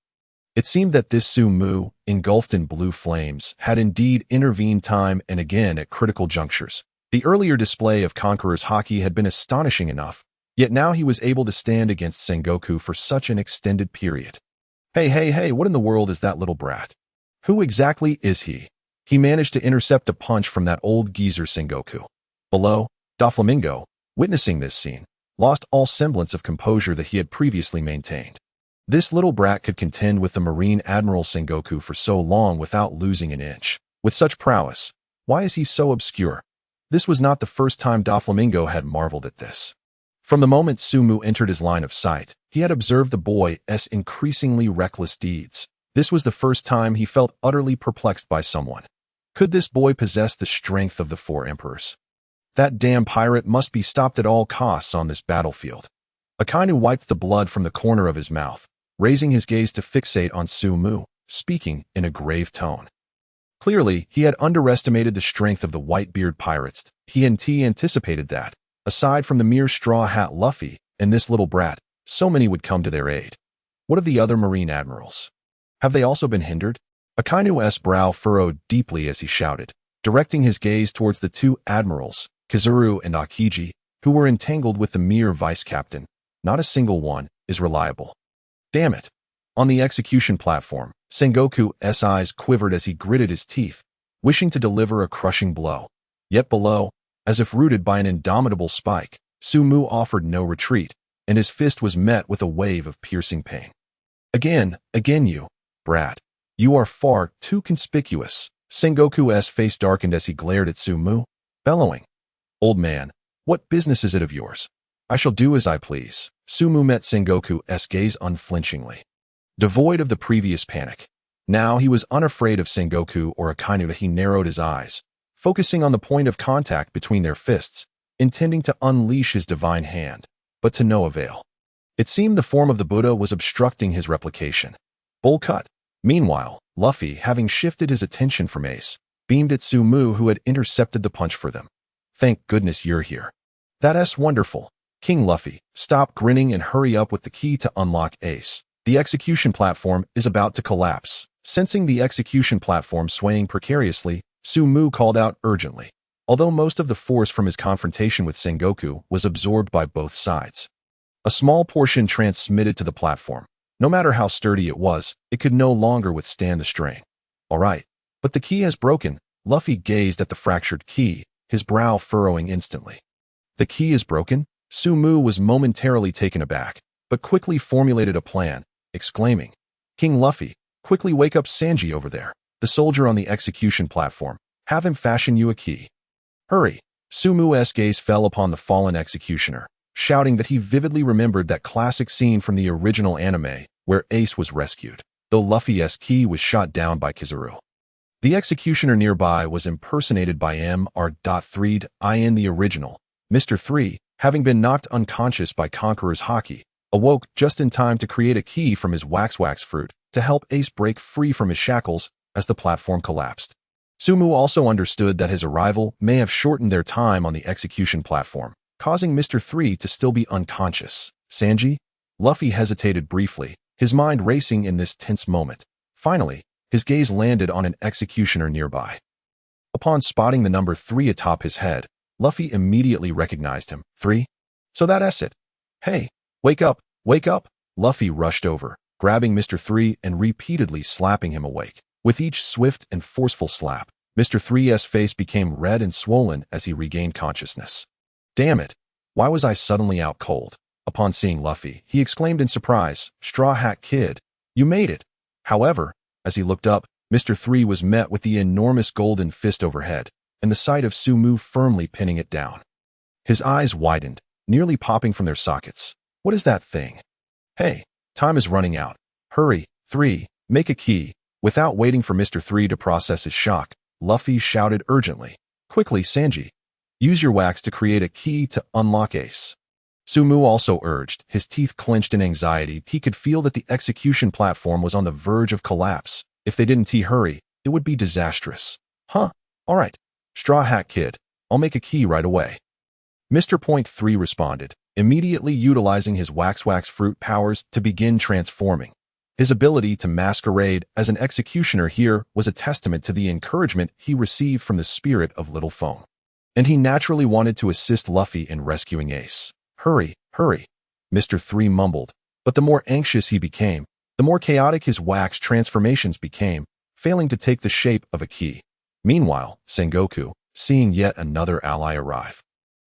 A: It seemed that this Su-Mu, engulfed in blue flames, had indeed intervened time and again at critical junctures. The earlier display of Conqueror's Haki had been astonishing enough, yet now he was able to stand against Sengoku for such an extended period. Hey, what in the world is that little brat? Who exactly is he? He managed to intercept a punch from that old geezer Sengoku. Below, Doflamingo, witnessing this scene, lost all semblance of composure that he had previously maintained. This little brat could contend with the Marine Admiral Sengoku for so long without losing an inch. With such prowess, why is he so obscure? This was not the first time Doflamingo had marveled at this. From the moment Su-Mu entered his line of sight, he had observed the boy's increasingly reckless deeds. This was the first time he felt utterly perplexed by someone. Could this boy possess the strength of the four emperors? That damn pirate must be stopped at all costs on this battlefield. Akainu wiped the blood from the corner of his mouth, raising his gaze to fixate on Su-Mu, speaking in a grave tone. Clearly, he had underestimated the strength of the Whitebeard pirates. He anticipated that, aside from the mere straw hat Luffy and this little brat, so many would come to their aid. What of the other Marine Admirals? Have they also been hindered? Akainu's brow furrowed deeply as he shouted, directing his gaze towards the two admirals, Kizaru and Akiji, who were entangled with the mere vice-captain. Not a single one is reliable. Damn it! On the execution platform, Sengoku's eyes quivered as he gritted his teeth, wishing to deliver a crushing blow. Yet below, as if rooted by an indomitable spike, Su-Mu offered no retreat, and his fist was met with a wave of piercing pain. Again, you, brat. You are far too conspicuous. Sengoku's face darkened as he glared at Su-Mu, bellowing. Old man, what business is it of yours? I shall do as I please. Su-Mu met Sengoku's gaze unflinchingly. Devoid of the previous panic, now he was unafraid of Sengoku or Akainu. He narrowed his eyes, focusing on the point of contact between their fists, intending to unleash his divine hand, but to no avail. It seemed the form of the Buddha was obstructing his replication. Bowl cut. Meanwhile, Luffy, having shifted his attention from Ace, beamed at Su-Mu, who had intercepted the punch for them. Thank goodness you're here. That's wonderful. King Luffy, stop grinning and hurry up with the key to unlock Ace. The execution platform is about to collapse. Sensing the execution platform swaying precariously, Su-Mu called out urgently, although most of the force from his confrontation with Sengoku was absorbed by both sides. A small portion transmitted to the platform. No matter how sturdy it was, it could no longer withstand the strain. All right, but the key has broken. Luffy gazed at the fractured key, his brow furrowing instantly. The key is broken? Su-Mu was momentarily taken aback, but quickly formulated a plan, exclaiming, King Luffy, quickly wake up Sanji over there, the soldier on the execution platform. Have him fashion you a key. Hurry. Su-Mu's gaze fell upon the fallen executioner, shouting that he vividly remembered that classic scene from the original anime where Ace was rescued, though Luffy's key was shot down by Kizaru. The executioner nearby was impersonated by Mr. in the original. Mr. 3, having been knocked unconscious by Conqueror's Haki, awoke just in time to create a key from his wax fruit to help Ace break free from his shackles as the platform collapsed. Su-Mu also understood that his arrival may have shortened their time on the execution platform, causing Mr. 3 to still be unconscious. Sanji? Luffy hesitated briefly, his mind racing in this tense moment. Finally, his gaze landed on an executioner nearby. Upon spotting the number 3 atop his head, Luffy immediately recognized him. 3? So that's it. Hey, wake up, wake up! Luffy rushed over, grabbing Mr. 3 and repeatedly slapping him awake. With each swift and forceful slap, Mr. 3's face became red and swollen as he regained consciousness. Damn it! Why was I suddenly out cold? Upon seeing Luffy, he exclaimed in surprise, Straw Hat Kid, you made it! However, as he looked up, Mr. 3 was met with the enormous golden fist overhead, and the sight of Su-Mu firmly pinning it down. His eyes widened, nearly popping from their sockets. What is that thing? Hey, time is running out. Hurry, 3, make a key. Without waiting for Mr. 3 to process his shock, Luffy shouted urgently, quickly Sanji, use your wax to create a key to unlock Ace. Su-Mu also urged, his teeth clenched in anxiety. He could feel that the execution platform was on the verge of collapse. If they didn't hurry, it would be disastrous. Huh, alright. Straw Hat Kid, I'll make a key right away. Mr. Point 3 responded, immediately utilizing his wax fruit powers to begin transforming. His ability to masquerade as an executioner here was a testament to the encouragement he received from the spirit of Little Foam. And he naturally wanted to assist Luffy in rescuing Ace. Hurry, hurry, Mr. 3 mumbled, but the more anxious he became, the more chaotic his wax transformations became, failing to take the shape of a key. Meanwhile, Sengoku, seeing yet another ally arrive,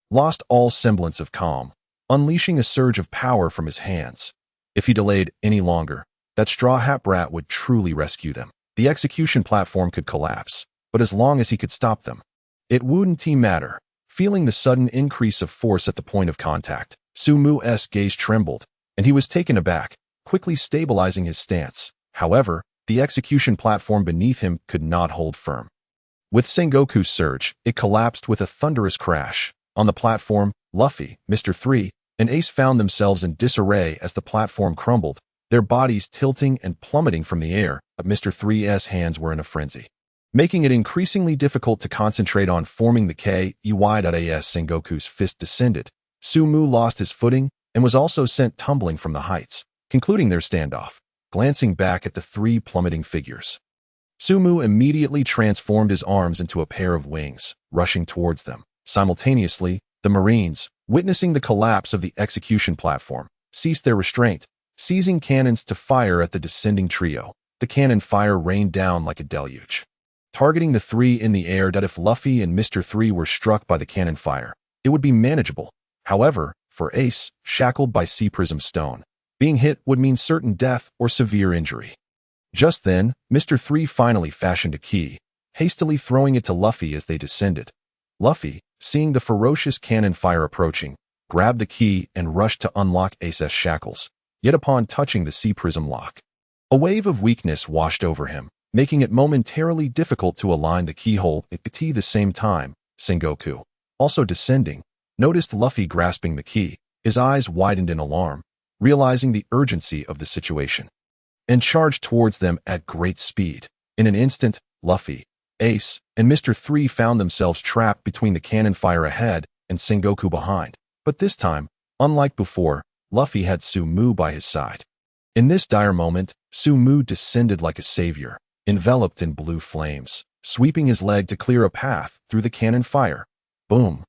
A: lost all semblance of calm, unleashing a surge of power from his hands. If he delayed any longer, that Straw Hat Brat would truly rescue them. The execution platform could collapse, but as long as he could stop them, it wouldn't matter. Feeling the sudden increase of force at the point of contact, Sumu's gaze trembled, and he was taken aback, quickly stabilizing his stance. However, the execution platform beneath him could not hold firm. With Sengoku's surge, it collapsed with a thunderous crash. On the platform, Luffy, Mr. 3, and Ace found themselves in disarray as the platform crumbled, their bodies tilting and plummeting from the air, but Mr. 3's hands were in a frenzy, making it increasingly difficult to concentrate on forming the K. As Sengoku's fist descended, Sumu lost his footing and was also sent tumbling from the heights, concluding their standoff. Glancing back at the three plummeting figures, Sumu immediately transformed his arms into a pair of wings, rushing towards them. Simultaneously, the Marines, witnessing the collapse of the execution platform, ceased their restraint, seizing cannons to fire at the descending trio. The cannon fire rained down like a deluge, targeting the three in the air. That if Luffy and Mr. 3 were struck by the cannon fire, it would be manageable. However, for Ace, shackled by Sea Prism Stone, being hit would mean certain death or severe injury. Just then, Mr. 3 finally fashioned a key, hastily throwing it to Luffy as they descended. Luffy, seeing the ferocious cannon fire approaching, grabbed the key and rushed to unlock Ace's shackles. Yet upon touching the Sea Prism lock, a wave of weakness washed over him, making it momentarily difficult to align the keyhole. At the same time, Sengoku, also descending, noticed Luffy grasping the key. His eyes widened in alarm, realizing the urgency of the situation, and charged towards them at great speed. In an instant, Luffy, Ace, and Mr. 3 found themselves trapped between the cannon fire ahead and Sengoku behind. But this time, unlike before, Luffy had Sumu by his side. In this dire moment, Sumu descended like a savior, enveloped in blue flames, sweeping his leg to clear a path through the cannon fire. Boom!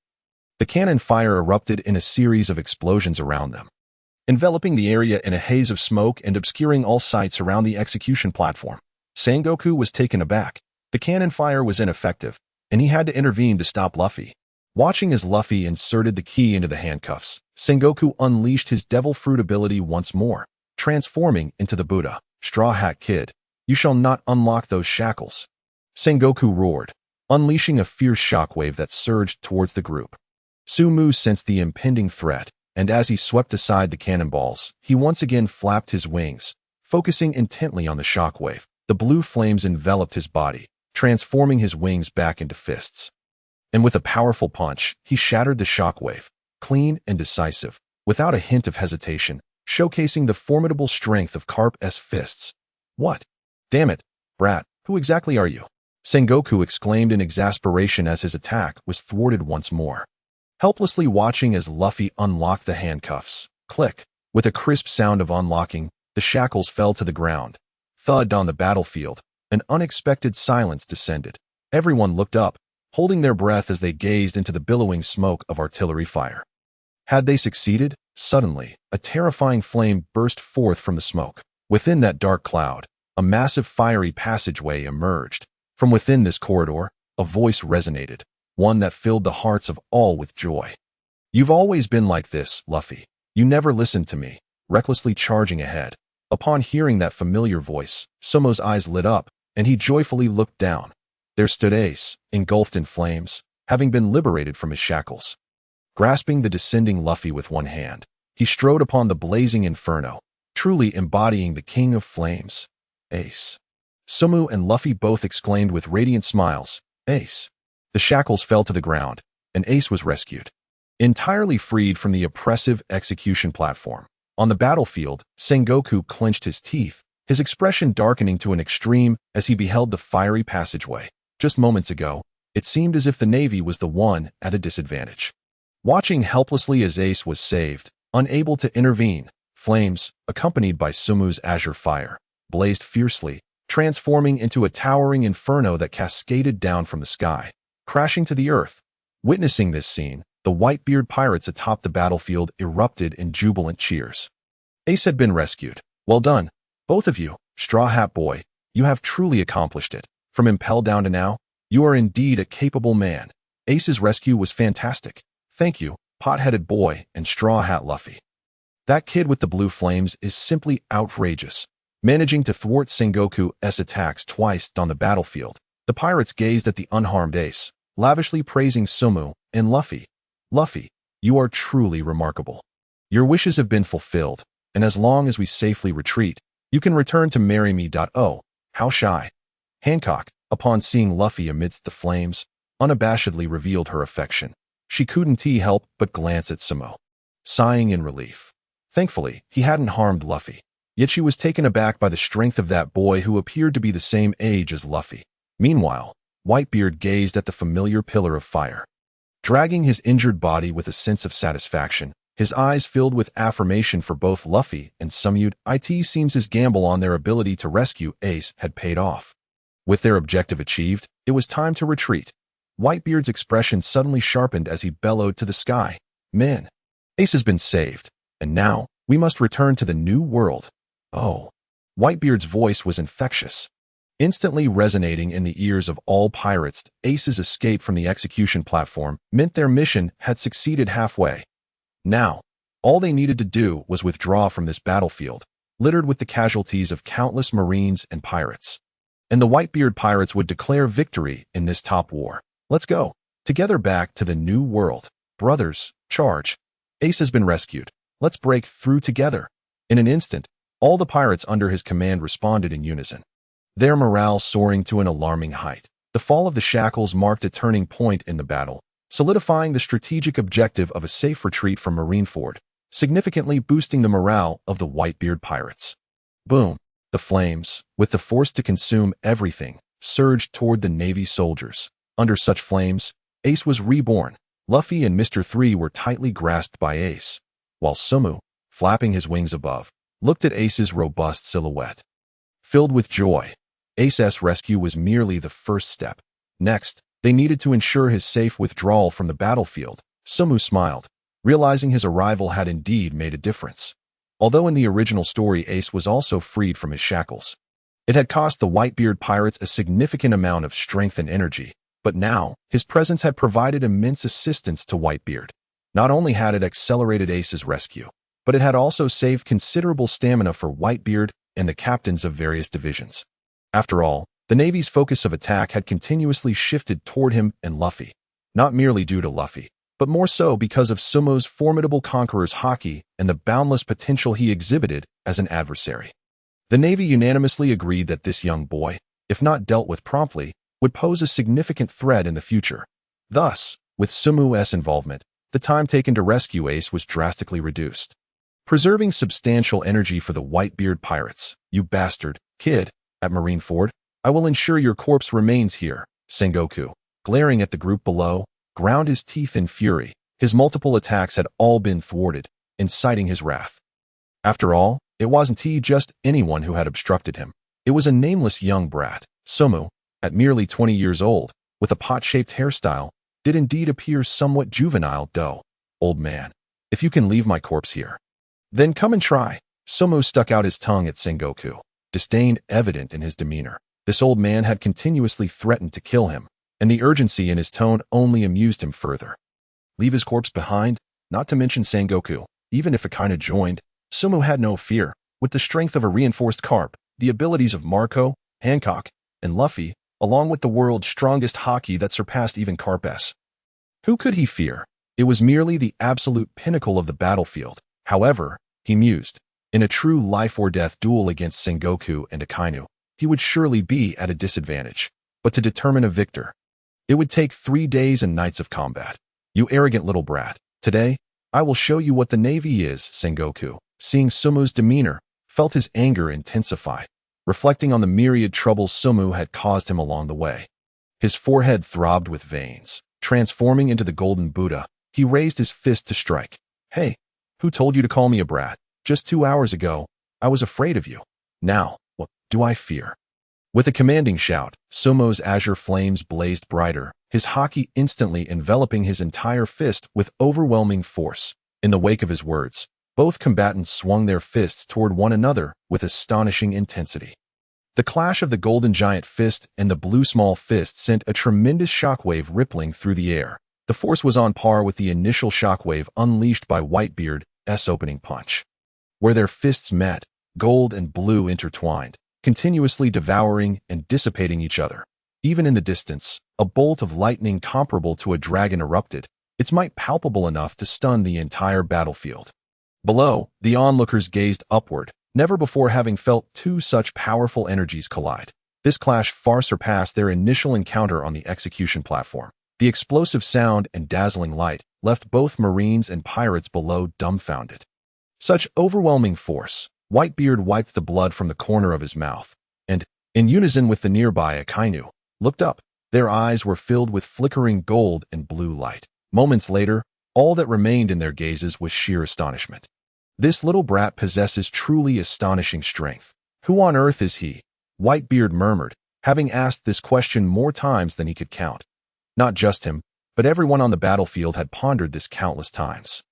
A: The cannon fire erupted in a series of explosions around them, enveloping the area in a haze of smoke and obscuring all sights around the execution platform. Sengoku was taken aback. The cannon fire was ineffective, and he had to intervene to stop Luffy. Watching as Luffy inserted the key into the handcuffs, Sengoku unleashed his devil fruit ability once more, transforming into the Buddha. Straw Hat Kid, you shall not unlock those shackles, Sengoku roared, unleashing a fierce shockwave that surged towards the group. Sumu sensed the impending threat, and as he swept aside the cannonballs, he once again flapped his wings, focusing intently on the shockwave. The blue flames enveloped his body, transforming his wings back into fists. And with a powerful punch, he shattered the shockwave, clean and decisive, without a hint of hesitation, showcasing the formidable strength of Garp's fists. What? Damn it, brat, who exactly are you? Sengoku exclaimed in exasperation as his attack was thwarted once more. Helplessly watching as Luffy unlocked the handcuffs. Click! With a crisp sound of unlocking, the shackles fell to the ground. Thud on the battlefield. An unexpected silence descended. Everyone looked up, holding their breath as they gazed into the billowing smoke of artillery fire. Had they succeeded? Suddenly, a terrifying flame burst forth from the smoke. Within that dark cloud, a massive fiery passageway emerged. From within this corridor, a voice resonated, one that filled the hearts of all with joy. You've always been like this, Luffy. You never listened to me, recklessly charging ahead. Upon hearing that familiar voice, Sumo's eyes lit up, and he joyfully looked down. There stood Ace, engulfed in flames, having been liberated from his shackles. Grasping the descending Luffy with one hand, he strode upon the blazing inferno, truly embodying the King of Flames. Ace. Sumu and Luffy both exclaimed with radiant smiles, Ace. The shackles fell to the ground, and Ace was rescued, entirely freed from the oppressive execution platform. On the battlefield, Sengoku clenched his teeth, his expression darkening to an extreme as he beheld the fiery passageway. Just moments ago, It seemed as if the Navy was the one at a disadvantage. Watching helplessly as Ace was saved, unable to intervene, flames, accompanied by Sumu's azure fire, blazed fiercely, transforming into a towering inferno that cascaded down from the sky, crashing to the earth. Witnessing this scene, the Whitebeard pirates atop the battlefield erupted in jubilant cheers. Ace had been rescued. Well done, both of you, Straw Hat Boy. You have truly accomplished it. From impel down to now, you are indeed a capable man. Ace's rescue was fantastic. Thank you, Pot-Headed Boy and Straw Hat Luffy. That kid with the blue flames is simply outrageous. Managing to thwart Sengoku's attacks twice on the battlefield, the pirates gazed at the unharmed Ace, lavishly praising Sumu and Luffy. Luffy, you are truly remarkable. Your wishes have been fulfilled, and as long as we safely retreat, you can return to marry me. Oh, how shy. Hancock, upon seeing Luffy amidst the flames, unabashedly revealed her affection. She couldn't help but glance at Sabo, sighing in relief. Thankfully, he hadn't harmed Luffy. Yet she was taken aback by the strength of that boy who appeared to be the same age as Luffy. Meanwhile, Whitebeard gazed at the familiar pillar of fire, dragging his injured body with a sense of satisfaction, his eyes filled with affirmation for both Luffy and Sumu. It seems his gamble on their ability to rescue Ace had paid off. With their objective achieved, it was time to retreat. Whitebeard's expression suddenly sharpened as he bellowed to the sky. Men, Ace has been saved, and now we must return to the new world. Oh. Whitebeard's voice was infectious, instantly resonating in the ears of all pirates. Ace's escape from the execution platform meant their mission had succeeded halfway. Now, all they needed to do was withdraw from this battlefield, littered with the casualties of countless Marines and pirates. And the Whitebeard pirates would declare victory in this top war. Let's go. Together back to the new world. Brothers, charge. Ace has been rescued. Let's break through together. In an instant, all the pirates under his command responded in unison, their morale soaring to an alarming height. The fall of the shackles marked a turning point in the battle, solidifying the strategic objective of a safe retreat from Marineford, significantly boosting the morale of the Whitebeard pirates. Boom! The flames, with the force to consume everything, surged toward the Navy soldiers. Under such flames, Ace was reborn. Luffy and Mr. 3 were tightly grasped by Ace, while Sumu, flapping his wings above, looked at Ace's robust silhouette. Filled with joy, Ace's rescue was merely the first step. Next, they needed to ensure his safe withdrawal from the battlefield. Sumu smiled, realizing his arrival had indeed made a difference. Although in the original story Ace was also freed from his shackles, it had cost the Whitebeard pirates a significant amount of strength and energy, but now, his presence had provided immense assistance to Whitebeard. Not only had it accelerated Ace's rescue, but it had also saved considerable stamina for Whitebeard and the captains of various divisions. After all, the Navy's focus of attack had continuously shifted toward him and Luffy, not merely due to Luffy, but more so because of Sumu's formidable conqueror's Haki and the boundless potential he exhibited as an adversary. The Navy unanimously agreed that this young boy, if not dealt with promptly, would pose a significant threat in the future. Thus, with Sumu's involvement, the time taken to rescue Ace was drastically reduced, preserving substantial energy for the Whitebeard pirates. You bastard, kid, at Marineford, I will ensure your corpse remains here. Sengoku, glaring at the group below, ground his teeth in fury. His multiple attacks had all been thwarted, inciting his wrath. After all, it wasn't just anyone who had obstructed him. It was a nameless young brat. Sumu, at merely 20 years old, with a pot-shaped hairstyle, did indeed appear somewhat juvenile. Old man, if you can leave my corpse here, then come and try. Sumu stuck out his tongue at Sengoku, disdain evident in his demeanor. This old man had continuously threatened to kill him, and the urgency in his tone only amused him further. Leave his corpse behind? Not to mention Sengoku. Even if Akainu joined, Sumu had no fear. With the strength of a reinforced Garp, the abilities of Marco, Hancock, and Luffy, along with the world's strongest Haki that surpassed even Garp's. Who could he fear? It was merely the absolute pinnacle of the battlefield. However, he mused, in a true life-or-death duel against Sengoku and Akainu, he would surely be at a disadvantage. But to determine a victor, it would take 3 days and nights of combat. You arrogant little brat. Today, I will show you what the Navy is. Sengoku, seeing Sumu's demeanor, felt his anger intensify, reflecting on the myriad troubles Sumu had caused him along the way. His forehead throbbed with veins. Transforming into the golden Buddha, he raised his fist to strike. Hey, who told you to call me a brat? Just 2 hours ago, I was afraid of you. Now, what do I fear? With a commanding shout, Sumo's azure flames blazed brighter, his haki instantly enveloping his entire fist with overwhelming force. In the wake of his words, both combatants swung their fists toward one another with astonishing intensity. The clash of the golden giant fist and the blue small fist sent a tremendous shockwave rippling through the air. The force was on par with the initial shockwave unleashed by Whitebeard's opening punch. Where their fists met, gold and blue intertwined, continuously devouring and dissipating each other. Even in the distance, a bolt of lightning comparable to a dragon erupted, its might palpable enough to stun the entire battlefield. Below, the onlookers gazed upward, never before having felt two such powerful energies collide. This clash far surpassed their initial encounter on the execution platform. The explosive sound and dazzling light left both Marines and pirates below dumbfounded. Such overwhelming force. Whitebeard wiped the blood from the corner of his mouth, and, in unison with the nearby Akainu, looked up. Their eyes were filled with flickering gold and blue light. Moments later, all that remained in their gazes was sheer astonishment. This little brat possesses truly astonishing strength. Who on earth is he? Whitebeard murmured, having asked this question more times than he could count. Not just him, but everyone on the battlefield had pondered this countless times.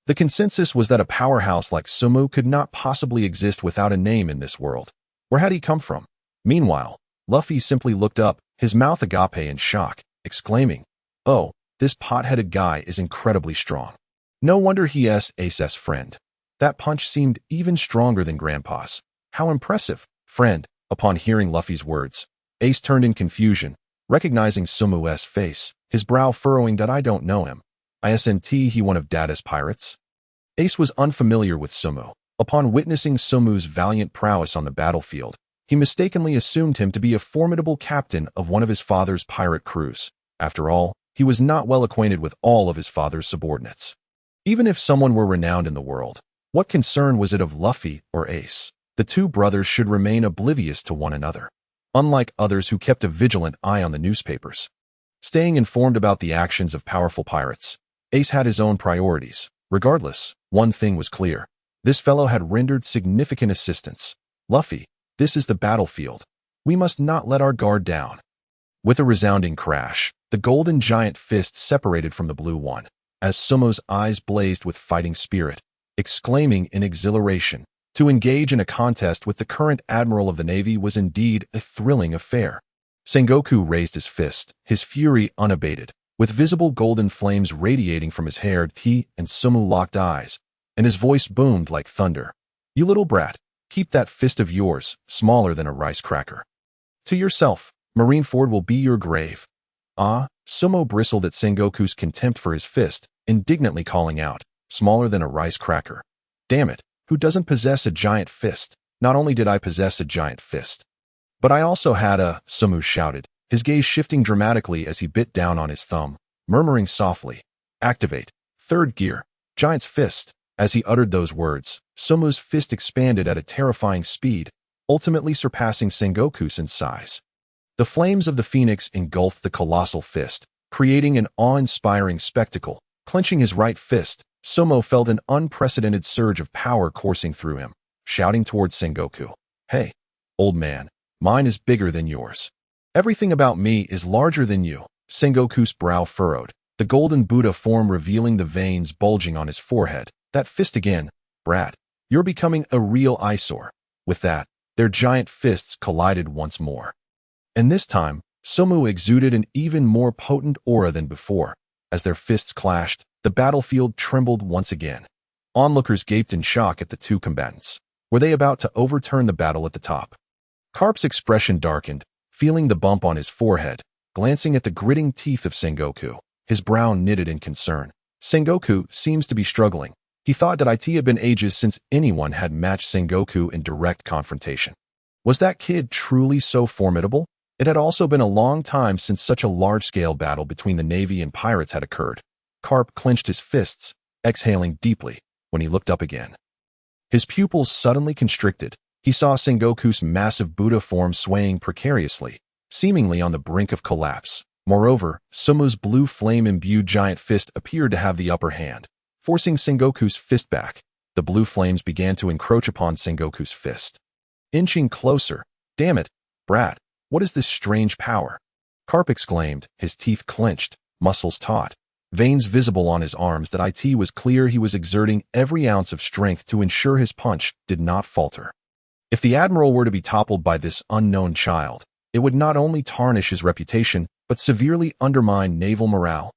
A: The consensus was that a powerhouse like Sumo could not possibly exist without a name in this world. Where had he come from? Meanwhile, Luffy simply looked up, his mouth agape in shock, exclaiming, "Oh, this pot-headed guy is incredibly strong. No wonder he is Ace's friend. That punch seemed even stronger than Grandpa's. How impressive, friend." Upon hearing Luffy's words, Ace turned in confusion, recognizing Sumo's face, his brow furrowing that I don't know him. Isn't he one of Dada's pirates? Ace was unfamiliar with Sumo. Upon witnessing Sumo's valiant prowess on the battlefield, he mistakenly assumed him to be a formidable captain of one of his father's pirate crews. After all, he was not well acquainted with all of his father's subordinates. Even if someone were renowned in the world, what concern was it of Luffy or Ace? The two brothers should remain oblivious to one another, unlike others who kept a vigilant eye on the newspapers. Staying informed about the actions of powerful pirates, Ace had his own priorities. Regardless, one thing was clear. This fellow had rendered significant assistance. Luffy, this is the battlefield. We must not let our guard down. With a resounding crash, the golden giant fist separated from the blue one, as Sumo's eyes blazed with fighting spirit, exclaiming in exhilaration. To engage in a contest with the current admiral of the Navy was indeed a thrilling affair. Sengoku raised his fist, his fury unabated. With visible golden flames radiating from his hair, he and Sumo locked eyes, and his voice boomed like thunder. "You little brat, keep that fist of yours, smaller than a rice cracker. To yourself, Marineford will be your grave." Ah, Sumo bristled at Sengoku's contempt for his fist, indignantly calling out, "Smaller than a rice cracker. Damn it, who doesn't possess a giant fist? Not only did I possess a giant fist, but I also had a," Sumo shouted, his gaze shifting dramatically as he bit down on his thumb, murmuring softly, "Activate. Third gear. Giant's fist." As he uttered those words, Sumo's fist expanded at a terrifying speed, ultimately surpassing Sengoku's in size. The flames of the phoenix engulfed the colossal fist, creating an awe-inspiring spectacle. Clenching his right fist, Sumo felt an unprecedented surge of power coursing through him, shouting towards Sengoku, "Hey, old man, mine is bigger than yours. Everything about me is larger than you." Sengoku's brow furrowed, the golden Buddha form revealing the veins bulging on his forehead. "That fist again, brat. You're becoming a real eyesore." With that, their giant fists collided once more. And this time, Sumo exuded an even more potent aura than before. As their fists clashed, the battlefield trembled once again. Onlookers gaped in shock at the two combatants. Were they about to overturn the battle at the top? Garp's expression darkened, feeling the bump on his forehead, glancing at the gritting teeth of Sengoku, his brow knitted in concern. "Sengoku seems to be struggling." He thought that it had been ages since anyone had matched Sengoku in direct confrontation. Was that kid truly so formidable? It had also been a long time since such a large-scale battle between the Navy and pirates had occurred. Garp clenched his fists, exhaling deeply, when he looked up again. His pupils suddenly constricted. He saw Sengoku's massive Buddha form swaying precariously, seemingly on the brink of collapse. Moreover, Sumo's blue flame-imbued giant fist appeared to have the upper hand, forcing Sengoku's fist back. The blue flames began to encroach upon Sengoku's fist. Inching closer. Damn it, brat, what is this strange power? Garp exclaimed, his teeth clenched, muscles taut, veins visible on his arms that it was clear he was exerting every ounce of strength to ensure his punch did not falter. If the admiral were to be toppled by this unknown child, it would not only tarnish his reputation, but severely undermine naval morale.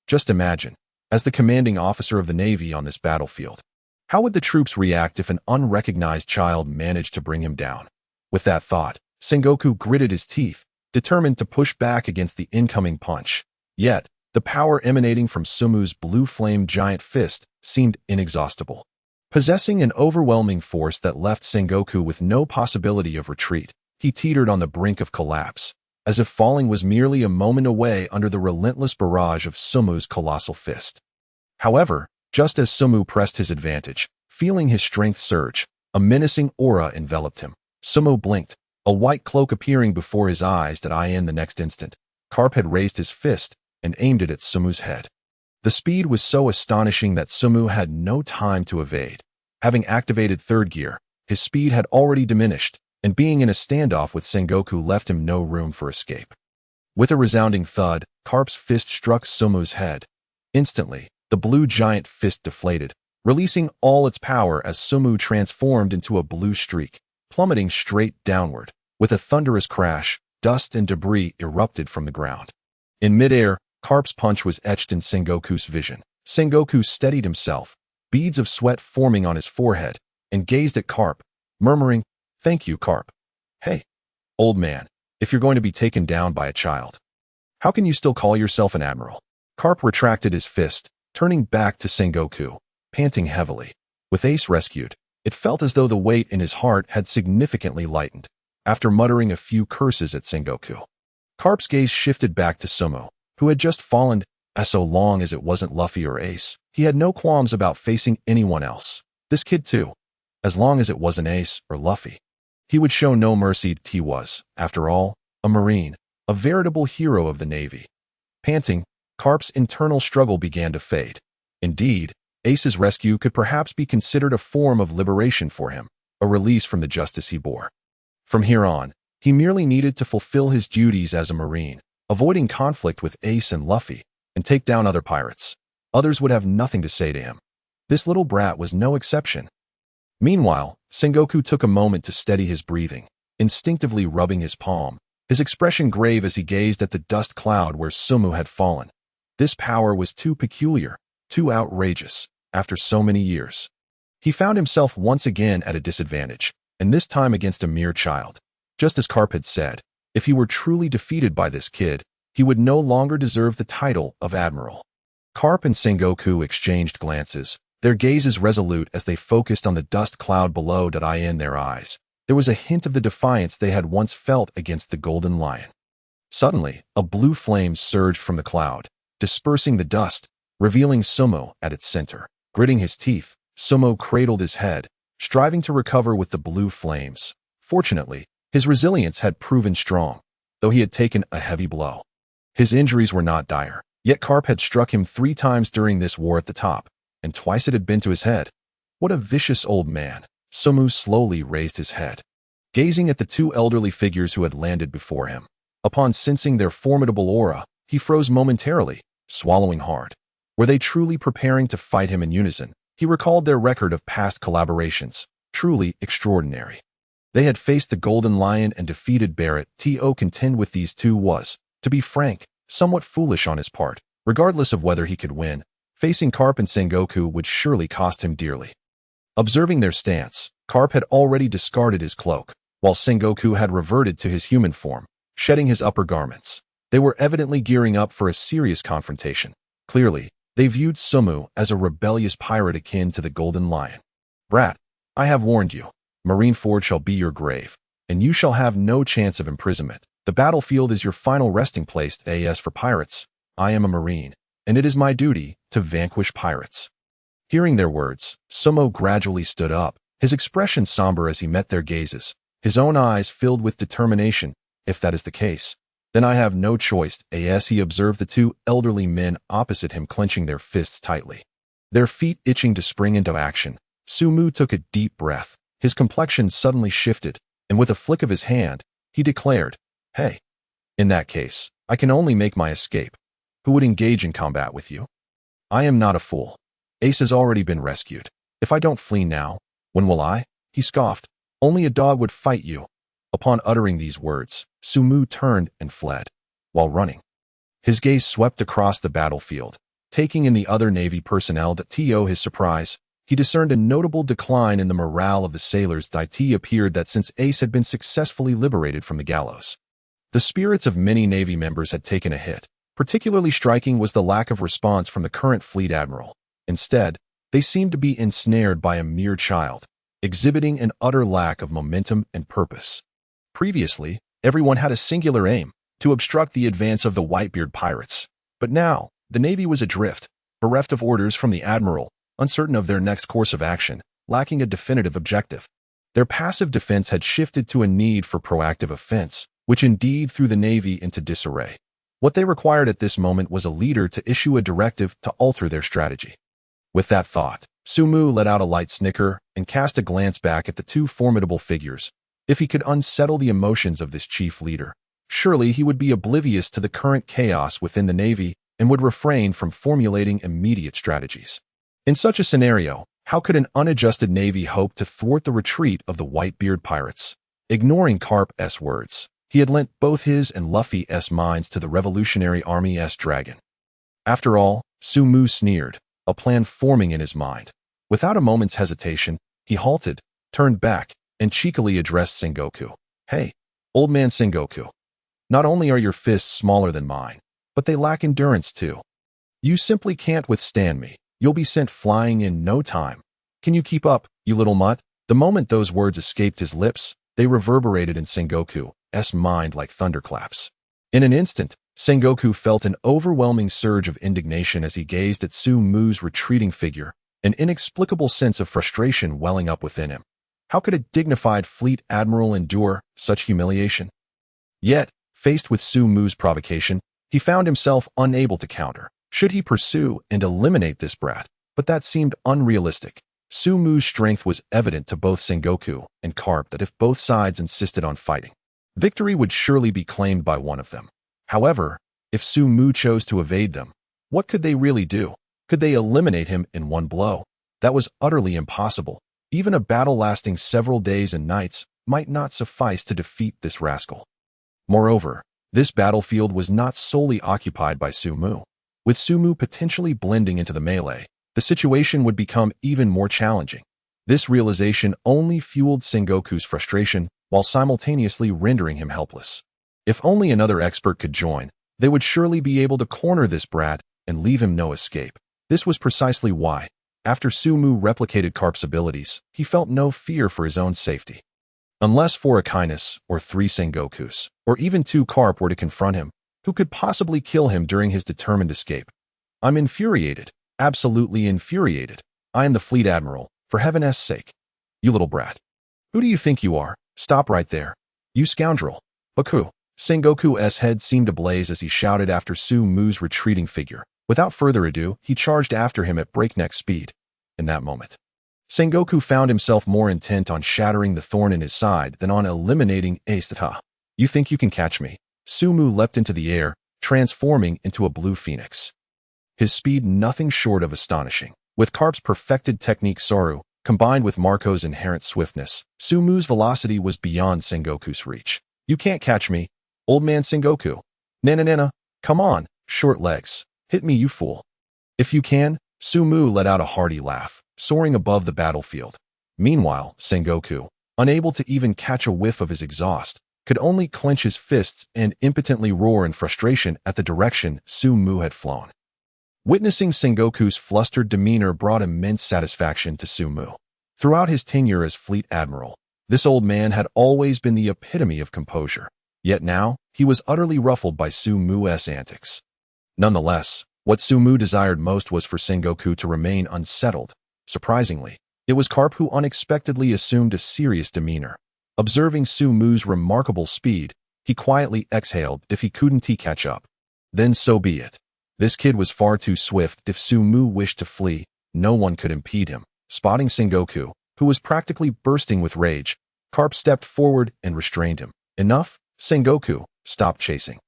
A: Just imagine, as the commanding officer of the Navy on this battlefield, how would the troops react if an unrecognized child managed to bring him down? With that thought, Sengoku gritted his teeth, determined to push back against the incoming punch. Yet, the power emanating from Sumo's blue flame giant fist seemed inexhaustible, possessing an overwhelming force that left Sengoku with no possibility of retreat. He teetered on the brink of collapse, as if falling was merely a moment away under the relentless barrage of Sumo's colossal fist. However, just as Sumo pressed his advantage, feeling his strength surge, a menacing aura enveloped him. Sumo blinked, a white cloak appearing before his eyes in the next instant. Garp had raised his fist and aimed it at Sumo's head. The speed was so astonishing that Sumo had no time to evade. Having activated third gear, his speed had already diminished, and being in a standoff with Sengoku left him no room for escape. With a resounding thud, Garp's fist struck Sumo's head. Instantly, the blue giant fist deflated, releasing all its power as Sumo transformed into a blue streak, plummeting straight downward. With a thunderous crash, dust and debris erupted from the ground. In midair, Garp's punch was etched in Sengoku's vision. Sengoku steadied himself, beads of sweat forming on his forehead, and gazed at Garp, murmuring, "Thank you, Garp. Hey, old man, if you're going to be taken down by a child, how can you still call yourself an admiral?" Garp retracted his fist, turning back to Sengoku, panting heavily. With Ace rescued, it felt as though the weight in his heart had significantly lightened. After muttering a few curses at Sengoku, Garp's gaze shifted back to Sumo, who had just fallen. As so long as it wasn't Luffy or Ace, he had no qualms about facing anyone else. This kid too. As long as it wasn't Ace or Luffy, he would show no mercy. He was, after all, a Marine, a veritable hero of the Navy. Panting, Garp's internal struggle began to fade. Indeed, Ace's rescue could perhaps be considered a form of liberation for him, a release from the justice he bore. From here on, he merely needed to fulfill his duties as a Marine, avoiding conflict with Ace and Luffy, and take down other pirates. Others would have nothing to say to him. This little brat was no exception. Meanwhile, Sengoku took a moment to steady his breathing, instinctively rubbing his palm, his expression grave as he gazed at the dust cloud where Sumo had fallen. This power was too peculiar, too outrageous, after so many years. He found himself once again at a disadvantage, and this time against a mere child. Just as Garp had said, if he were truly defeated by this kid, he would no longer deserve the title of admiral. Garp and Sengoku exchanged glances, their gazes resolute as they focused on the dust cloud below. In their eyes, there was a hint of the defiance they had once felt against the Golden Lion. Suddenly, a blue flame surged from the cloud, dispersing the dust, revealing Sumo at its center. Gritting his teeth, Sumo cradled his head, striving to recover with the blue flames. Fortunately, his resilience had proven strong, though he had taken a heavy blow. His injuries were not dire, yet Garp had struck him 3 times during this war at the top, and twice it had been to his head. What a vicious old man. Sumo slowly raised his head, gazing at the 2 elderly figures who had landed before him. Upon sensing their formidable aura, he froze momentarily, swallowing hard. Were they truly preparing to fight him in unison? He recalled their record of past collaborations, truly extraordinary. They had faced the Golden Lion and defeated Barrett. To contend with these 2 was, to be frank, somewhat foolish on his part. Regardless of whether he could win, facing Garp and Sengoku would surely cost him dearly. Observing their stance, Garp had already discarded his cloak, while Sengoku had reverted to his human form, shedding his upper garments. They were evidently gearing up for a serious confrontation. Clearly, they viewed Sumo as a rebellious pirate akin to the Golden Lion. "Brat, I have warned you. Marineford shall be your grave, and you shall have no chance of imprisonment. The battlefield is your final resting place. As for pirates, I am a Marine, and it is my duty to vanquish pirates." Hearing their words, Sumo gradually stood up, his expression somber as he met their gazes, his own eyes filled with determination. "If that is the case, Then I have no choice, as he observed the two elderly men opposite him clenching their fists tightly. Their feet itching to spring into action. Sumu took a deep breath. His complexion suddenly shifted, and with a flick of his hand, he declared, "Hey, in that case, I can only make my escape. Who would engage in combat with you? I am not a fool. Ace has already been rescued. If I don't flee now, when will I?" He scoffed. "Only a dog would fight you." Upon uttering these words, Sumu turned and fled. While running, his gaze swept across the battlefield. Taking in the other Navy personnel, to his surprise, he discerned a notable decline in the morale of the sailors. It appeared that since Ace had been successfully liberated from the gallows, the spirits of many Navy members had taken a hit. Particularly striking was the lack of response from the current fleet admiral. Instead, they seemed to be ensnared by a mere child, exhibiting an utter lack of momentum and purpose. Previously, everyone had a singular aim, to obstruct the advance of the Whitebeard pirates. But now, the Navy was adrift, bereft of orders from the admiral, uncertain of their next course of action, lacking a definitive objective. Their passive defense had shifted to a need for proactive offense, which indeed threw the Navy into disarray. What they required at this moment was a leader to issue a directive to alter their strategy. With that thought, Sumu let out a light snicker and cast a glance back at the two formidable figures. If he could unsettle the emotions of this chief leader, surely he would be oblivious to the current chaos within the Navy and would refrain from formulating immediate strategies. In such a scenario, how could an unadjusted Navy hope to thwart the retreat of the Whitebeard pirates? Ignoring Garp's words, he had lent both his and Luffy's minds to the Revolutionary Army's dragon. After all, Sumu sneered, a plan forming in his mind. Without a moment's hesitation, he halted, turned back, and cheekily addressed Sengoku. "Hey, old man Sengoku. Not only are your fists smaller than mine, but they lack endurance too. You simply can't withstand me. You'll be sent flying in no time. Can you keep up, you little mutt?" The moment those words escaped his lips, they reverberated in Sengoku's mind like thunderclaps. In an instant, Sengoku felt an overwhelming surge of indignation as he gazed at Sumu's retreating figure, an inexplicable sense of frustration welling up within him. How could a dignified fleet admiral endure such humiliation? Yet, faced with Sumu's provocation, he found himself unable to counter. Should he pursue and eliminate this brat? But that seemed unrealistic. Sumu's strength was evident to both Sengoku and Garp that if both sides insisted on fighting, victory would surely be claimed by one of them. However, if Sumu chose to evade them, what could they really do? Could they eliminate him in one blow? That was utterly impossible. Even a battle lasting several days and nights might not suffice to defeat this rascal. Moreover, this battlefield was not solely occupied by Sumu. With Sumu potentially blending into the melee, the situation would become even more challenging. This realization only fueled Sengoku's frustration while simultaneously rendering him helpless. If only another expert could join, they would surely be able to corner this brat and leave him no escape. This was precisely why, after Sumu replicated Garp's abilities, he felt no fear for his own safety. Unless 4 Akainu, or 3 Sengokus, or even 2 Garp were to confront him, who could possibly kill him during his determined escape? I'm infuriated, absolutely infuriated. I am the fleet admiral, for heaven's sake. You little brat. Who do you think you are? Stop right there. You scoundrel. Baku. Sengoku's head seemed ablaze as he shouted after Sumu's retreating figure. Without further ado, he charged after him at breakneck speed. In that moment, Sengoku found himself more intent on shattering the thorn in his side than on eliminating Ace. You think you can catch me? Sumu leapt into the air, transforming into a blue phoenix. His speed nothing short of astonishing. With Garp's perfected technique Soru, combined with Marco's inherent swiftness, Sumu's velocity was beyond Sengoku's reach. You can't catch me, old man Sengoku. Nana, come on, short legs. Hit me, you fool. If you can. Sumu let out a hearty laugh, soaring above the battlefield. Meanwhile, Sengoku, unable to even catch a whiff of his exhaust, could only clench his fists and impotently roar in frustration at the direction Sumu had flown. Witnessing Sengoku's flustered demeanor brought immense satisfaction to Sumu. Throughout his tenure as fleet admiral, this old man had always been the epitome of composure. Yet now, he was utterly ruffled by Sumu's antics. Nonetheless, what Sumu desired most was for Sengoku to remain unsettled. Surprisingly, it was Garp who unexpectedly assumed a serious demeanor. Observing Sumu's remarkable speed, He quietly exhaled if he couldn't catch up. Then so be it. This kid was far too swift. If Sumu wished to flee, no one could impede him. Spotting Sengoku, who was practically bursting with rage, Garp stepped forward and restrained him. Enough, Sengoku, stop chasing.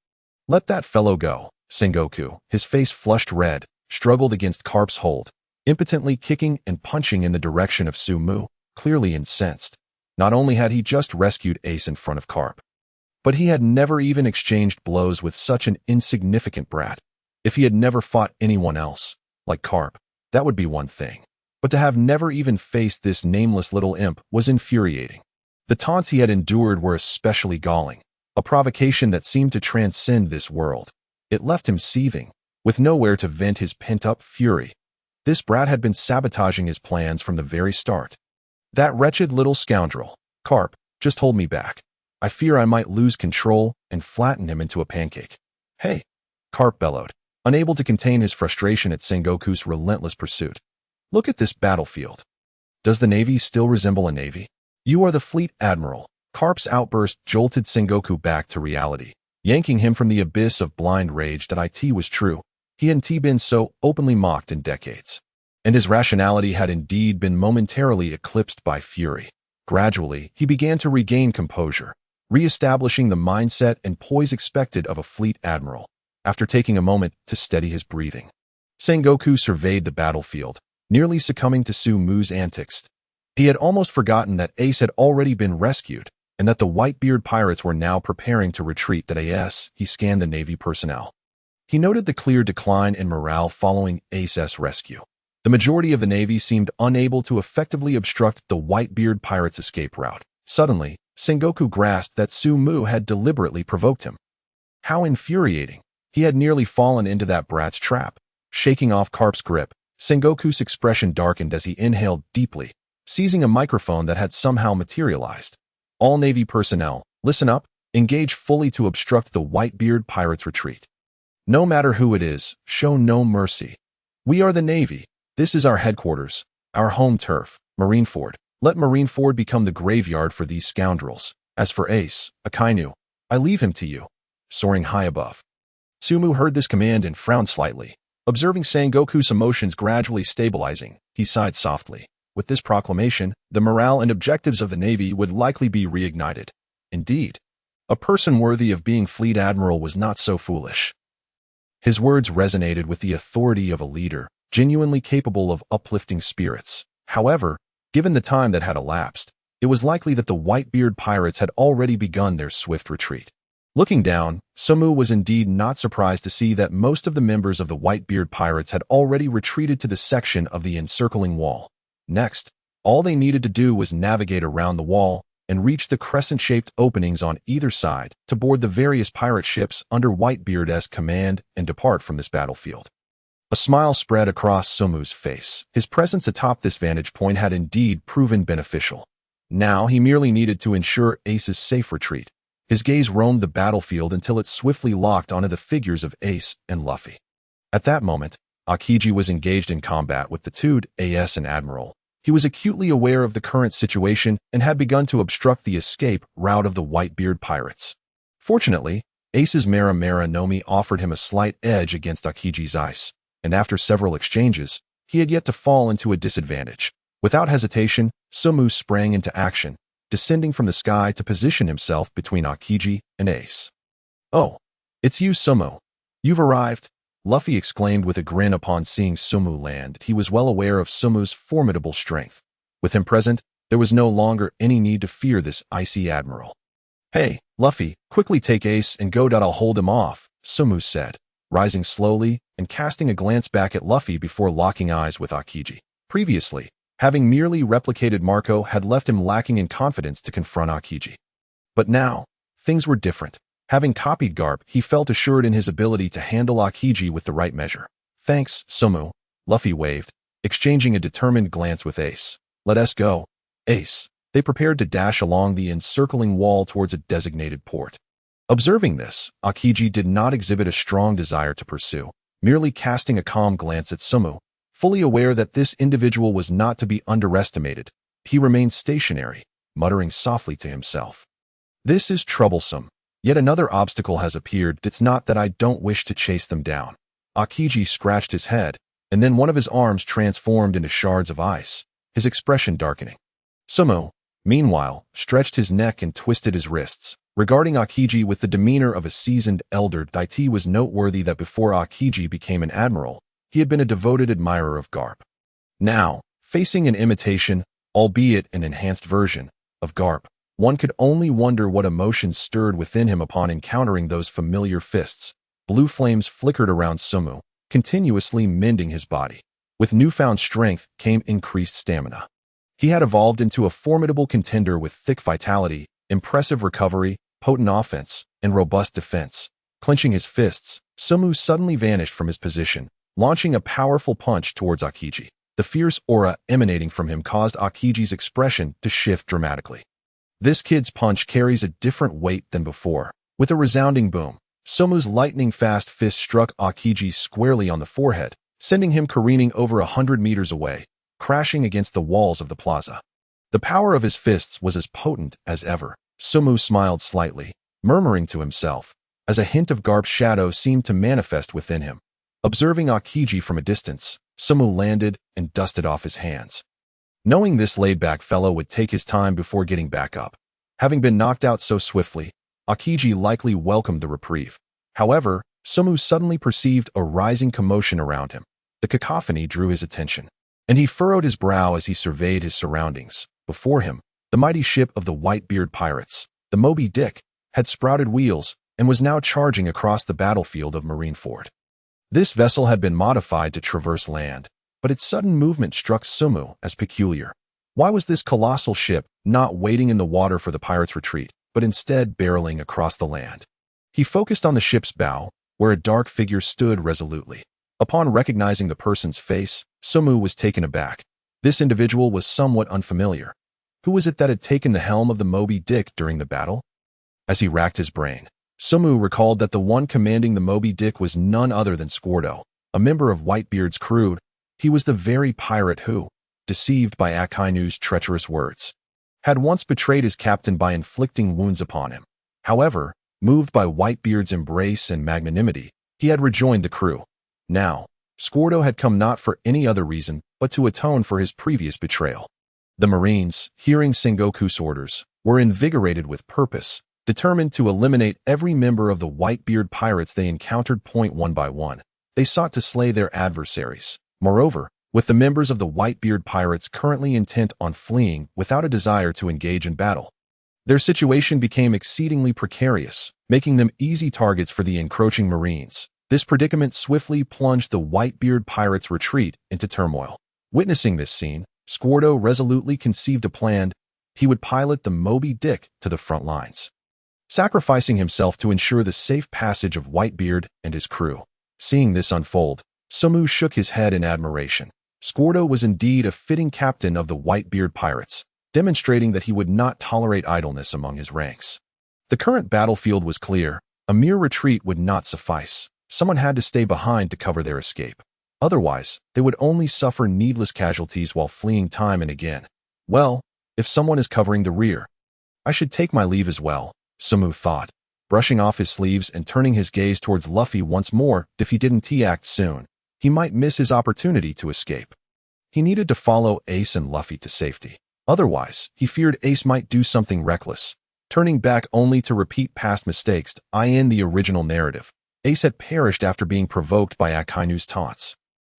A: Let that fellow go. Sengoku, his face flushed red, struggled against Garp's hold, impotently kicking and punching in the direction of Sumu, clearly incensed. Not only had he just rescued Ace in front of Garp, but he had never even exchanged blows with such an insignificant brat. If he had never fought anyone else, like Garp, that would be one thing. But to have never even faced this nameless little imp was infuriating. The taunts he had endured were especially galling, a provocation that seemed to transcend this world. It left him seething, with nowhere to vent his pent-up fury. This brat had been sabotaging his plans from the very start. That wretched little scoundrel. Garp, just hold me back. I fear I might lose control and flatten him into a pancake. Hey, Garp bellowed, unable to contain his frustration at Sengoku's relentless pursuit. Look at this battlefield. Does the Navy still resemble a navy? You are the fleet admiral. Garp's outburst jolted Sengoku back to reality, yanking him from the abyss of blind rage that it was true. He hadn't been so openly mocked in decades, and his rationality had indeed been momentarily eclipsed by fury. Gradually, he began to regain composure, re-establishing the mindset and poise expected of a fleet admiral. After taking a moment to steady his breathing, Sengoku surveyed the battlefield, nearly succumbing to Sumu's antics. He had almost forgotten that Ace had already been rescued, and that the Whitebeard pirates were now preparing to retreat. He scanned the Navy personnel. He noted the clear decline in morale following Ace's rescue. The majority of the Navy seemed unable to effectively obstruct the Whitebeard pirates' escape route. Suddenly, Sengoku grasped that Sumu had deliberately provoked him. How infuriating! He had nearly fallen into that brat's trap. Shaking off Garp's grip, Sengoku's expression darkened as he inhaled deeply, seizing a microphone that had somehow materialized. All Navy personnel, listen up, engage fully to obstruct the Whitebeard pirates' retreat. No matter who it is, show no mercy. We are the Navy. This is our headquarters, our home turf, Marineford. Let Marineford become the graveyard for these scoundrels. As for Ace, Akainu, I leave him to you. Soaring high above, Sumu heard this command and frowned slightly. Observing Sengoku's emotions gradually stabilizing, he sighed softly. With this proclamation, the morale and objectives of the Navy would likely be reignited. Indeed, a person worthy of being fleet admiral was not so foolish. His words resonated with the authority of a leader, genuinely capable of uplifting spirits. However, given the time that had elapsed, it was likely that the Whitebeard pirates had already begun their swift retreat. Looking down, Sumu was indeed not surprised to see that most of the members of the Whitebeard pirates had already retreated to the section of the encircling wall. Next, all they needed to do was navigate around the wall and reach the crescent-shaped openings on either side to board the various pirate ships under Whitebeard's command and depart from this battlefield. A smile spread across Sumu's face. His presence atop this vantage point had indeed proven beneficial. Now he merely needed to ensure Ace's safe retreat. His gaze roamed the battlefield until it swiftly locked onto the figures of Ace and Luffy. At that moment, Akiji was engaged in combat with the two Ace and Admiral. He was acutely aware of the current situation and had begun to obstruct the escape route of the Whitebeard pirates. Fortunately, Ace's Mara Nomi offered him a slight edge against Akiji's ice, and after several exchanges, he had yet to fall into a disadvantage. Without hesitation, Sumu sprang into action, descending from the sky to position himself between Akiji and Ace. "Oh, it's you, Sumu. You've arrived," Luffy exclaimed with a grin upon seeing Sumu land. He was well aware of Sumu's formidable strength. With him present, there was no longer any need to fear this icy admiral. "Hey, Luffy, quickly take Ace and go. I'll hold him off," Sumu said, rising slowly and casting a glance back at Luffy before locking eyes with Akiji. Previously, having merely replicated Marco had left him lacking in confidence to confront Akiji. But now, things were different. Having copied Garp, he felt assured in his ability to handle Akiji with the right measure. "Thanks, Sumu," Luffy waved, exchanging a determined glance with Ace. "Let us go, Ace." They prepared to dash along the encircling wall towards a designated port. Observing this, Akiji did not exhibit a strong desire to pursue, merely casting a calm glance at Sumu. Fully aware that this individual was not to be underestimated, he remained stationary, muttering softly to himself. "This is troublesome. Yet another obstacle has appeared. It's not that I don't wish to chase them down. Akiji scratched his head, and then one of his arms transformed into shards of ice, his expression darkening. Sumo, meanwhile, stretched his neck and twisted his wrists. Regarding Akiji with the demeanor of a seasoned elder, it was noteworthy that before Akiji became an admiral, he had been a devoted admirer of Garp. Now, facing an imitation, albeit an enhanced version, of Garp, one could only wonder what emotions stirred within him upon encountering those familiar fists. Blue flames flickered around Sumo, continuously mending his body. With newfound strength came increased stamina. He had evolved into a formidable contender with thick vitality, impressive recovery, potent offense, and robust defense. Clenching his fists, Sumo suddenly vanished from his position, launching a powerful punch towards Akiji. The fierce aura emanating from him caused Akiji's expression to shift dramatically. This kid's punch carries a different weight than before. With a resounding boom, Sumo's lightning-fast fist struck Akiji squarely on the forehead, sending him careening over 100 meters away, crashing against the walls of the plaza. The power of his fists was as potent as ever. Sumo smiled slightly, murmuring to himself, as a hint of Garp's shadow seemed to manifest within him. Observing Akiji from a distance, Sumo landed and dusted off his hands. Knowing this laid-back fellow would take his time before getting back up. Having been knocked out so swiftly, Akiji likely welcomed the reprieve. However, Sumo suddenly perceived a rising commotion around him. The cacophony drew his attention, and he furrowed his brow as he surveyed his surroundings. Before him, the mighty ship of the Whitebeard pirates, the Moby Dick, had sprouted wheels and was now charging across the battlefield of Marineford. This vessel had been modified to traverse land, but its sudden movement struck Sumo as peculiar. Why was this colossal ship not waiting in the water for the pirates' retreat, but instead barreling across the land? He focused on the ship's bow, where a dark figure stood resolutely. Upon recognizing the person's face, Sumo was taken aback. This individual was somewhat unfamiliar. Who was it that had taken the helm of the Moby Dick during the battle? As he racked his brain, Sumo recalled that the one commanding the Moby Dick was none other than Swordo, a member of Whitebeard's crew. He was the very pirate who, deceived by Akainu's treacherous words, had once betrayed his captain by inflicting wounds upon him. However, moved by Whitebeard's embrace and magnanimity, he had rejoined the crew. Now, Swordo had come not for any other reason, but to atone for his previous betrayal. The Marines, hearing Sengoku's orders, were invigorated with purpose, determined to eliminate every member of the Whitebeard pirates they encountered. One by one, they sought to slay their adversaries. Moreover, with the members of the Whitebeard pirates currently intent on fleeing without a desire to engage in battle, their situation became exceedingly precarious, making them easy targets for the encroaching Marines. This predicament swiftly plunged the Whitebeard pirates' retreat into turmoil. Witnessing this scene, Swordo resolutely conceived a plan. He would pilot the Moby Dick to the front lines, sacrificing himself to ensure the safe passage of Whitebeard and his crew. Seeing this unfold, Sumo shook his head in admiration. Swordo was indeed a fitting captain of the Whitebeard pirates, demonstrating that he would not tolerate idleness among his ranks. The current battlefield was clear. A mere retreat would not suffice. Someone had to stay behind to cover their escape. Otherwise, they would only suffer needless casualties while fleeing time and again. Well, if someone is covering the rear, I should take my leave as well, Sumo thought, brushing off his sleeves and turning his gaze towards Luffy once more. If he didn't act soon, he might miss his opportunity to escape. He needed to follow Ace and Luffy to safety. Otherwise, he feared Ace might do something reckless, turning back only to repeat past mistakes. In the original narrative, Ace had perished after being provoked by Akainu's taunts.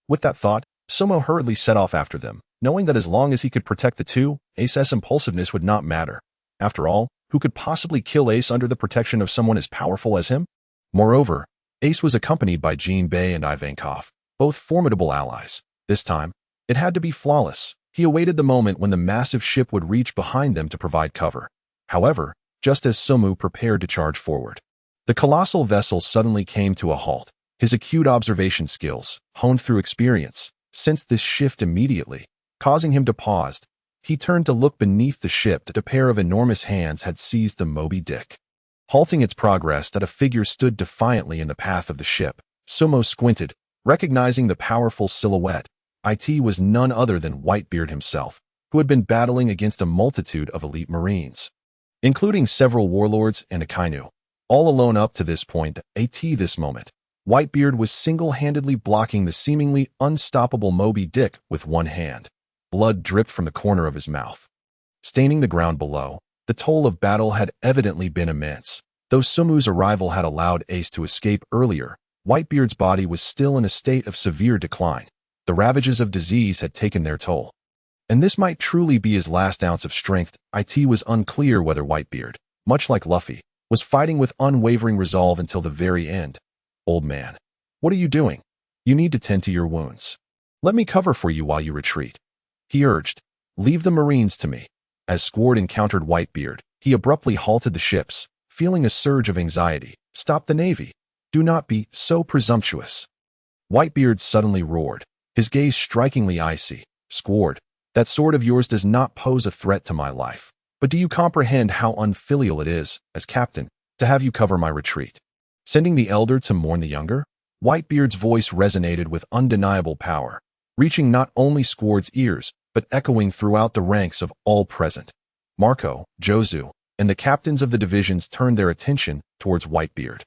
A: With that thought, Sumo hurriedly set off after them, knowing that as long as he could protect the two, Ace's impulsiveness would not matter. After all, who could possibly kill Ace under the protection of someone as powerful as him? Moreover, Ace was accompanied by Jinbei and Ivankov, both formidable allies. This time, it had to be flawless. He awaited the moment when the massive ship would reach behind them to provide cover. However, just as Sumo prepared to charge forward, the colossal vessel suddenly came to a halt. His acute observation skills, honed through experience, sensed this shift immediately, causing him to pause. He turned to look beneath the ship that a pair of enormous hands had seized the Moby Dick. Halting its progress, that a figure stood defiantly in the path of the ship. Sumo squinted, recognizing the powerful silhouette. It was none other than Whitebeard himself, who had been battling against a multitude of elite Marines, including several warlords and Akainu. All alone up to this point, this moment, Whitebeard was single-handedly blocking the seemingly unstoppable Moby Dick with one hand. Blood dripped from the corner of his mouth, staining the ground below. The toll of battle had evidently been immense. Though Sumu's arrival had allowed Ace to escape earlier, Whitebeard's body was still in a state of severe decline. The ravages of disease had taken their toll. And this might truly be his last ounce of strength. It was unclear whether Whitebeard, much like Luffy, was fighting with unwavering resolve until the very end. Old man, what are you doing? You need to tend to your wounds. Let me cover for you while you retreat, he urged. Leave the Marines to me. As Squard encountered Whitebeard, he abruptly halted the ships, feeling a surge of anxiety. Stop the Navy. Do not be so presumptuous. Whitebeard suddenly roared, his gaze strikingly icy. Squard, that sword of yours does not pose a threat to my life. But do you comprehend how unfilial it is, as captain, to have you cover my retreat? Sending the elder to mourn the younger? Whitebeard's voice resonated with undeniable power, reaching not only Squard's ears, but echoing throughout the ranks of all present. Marco, Jozu, and the captains of the divisions turned their attention towards Whitebeard,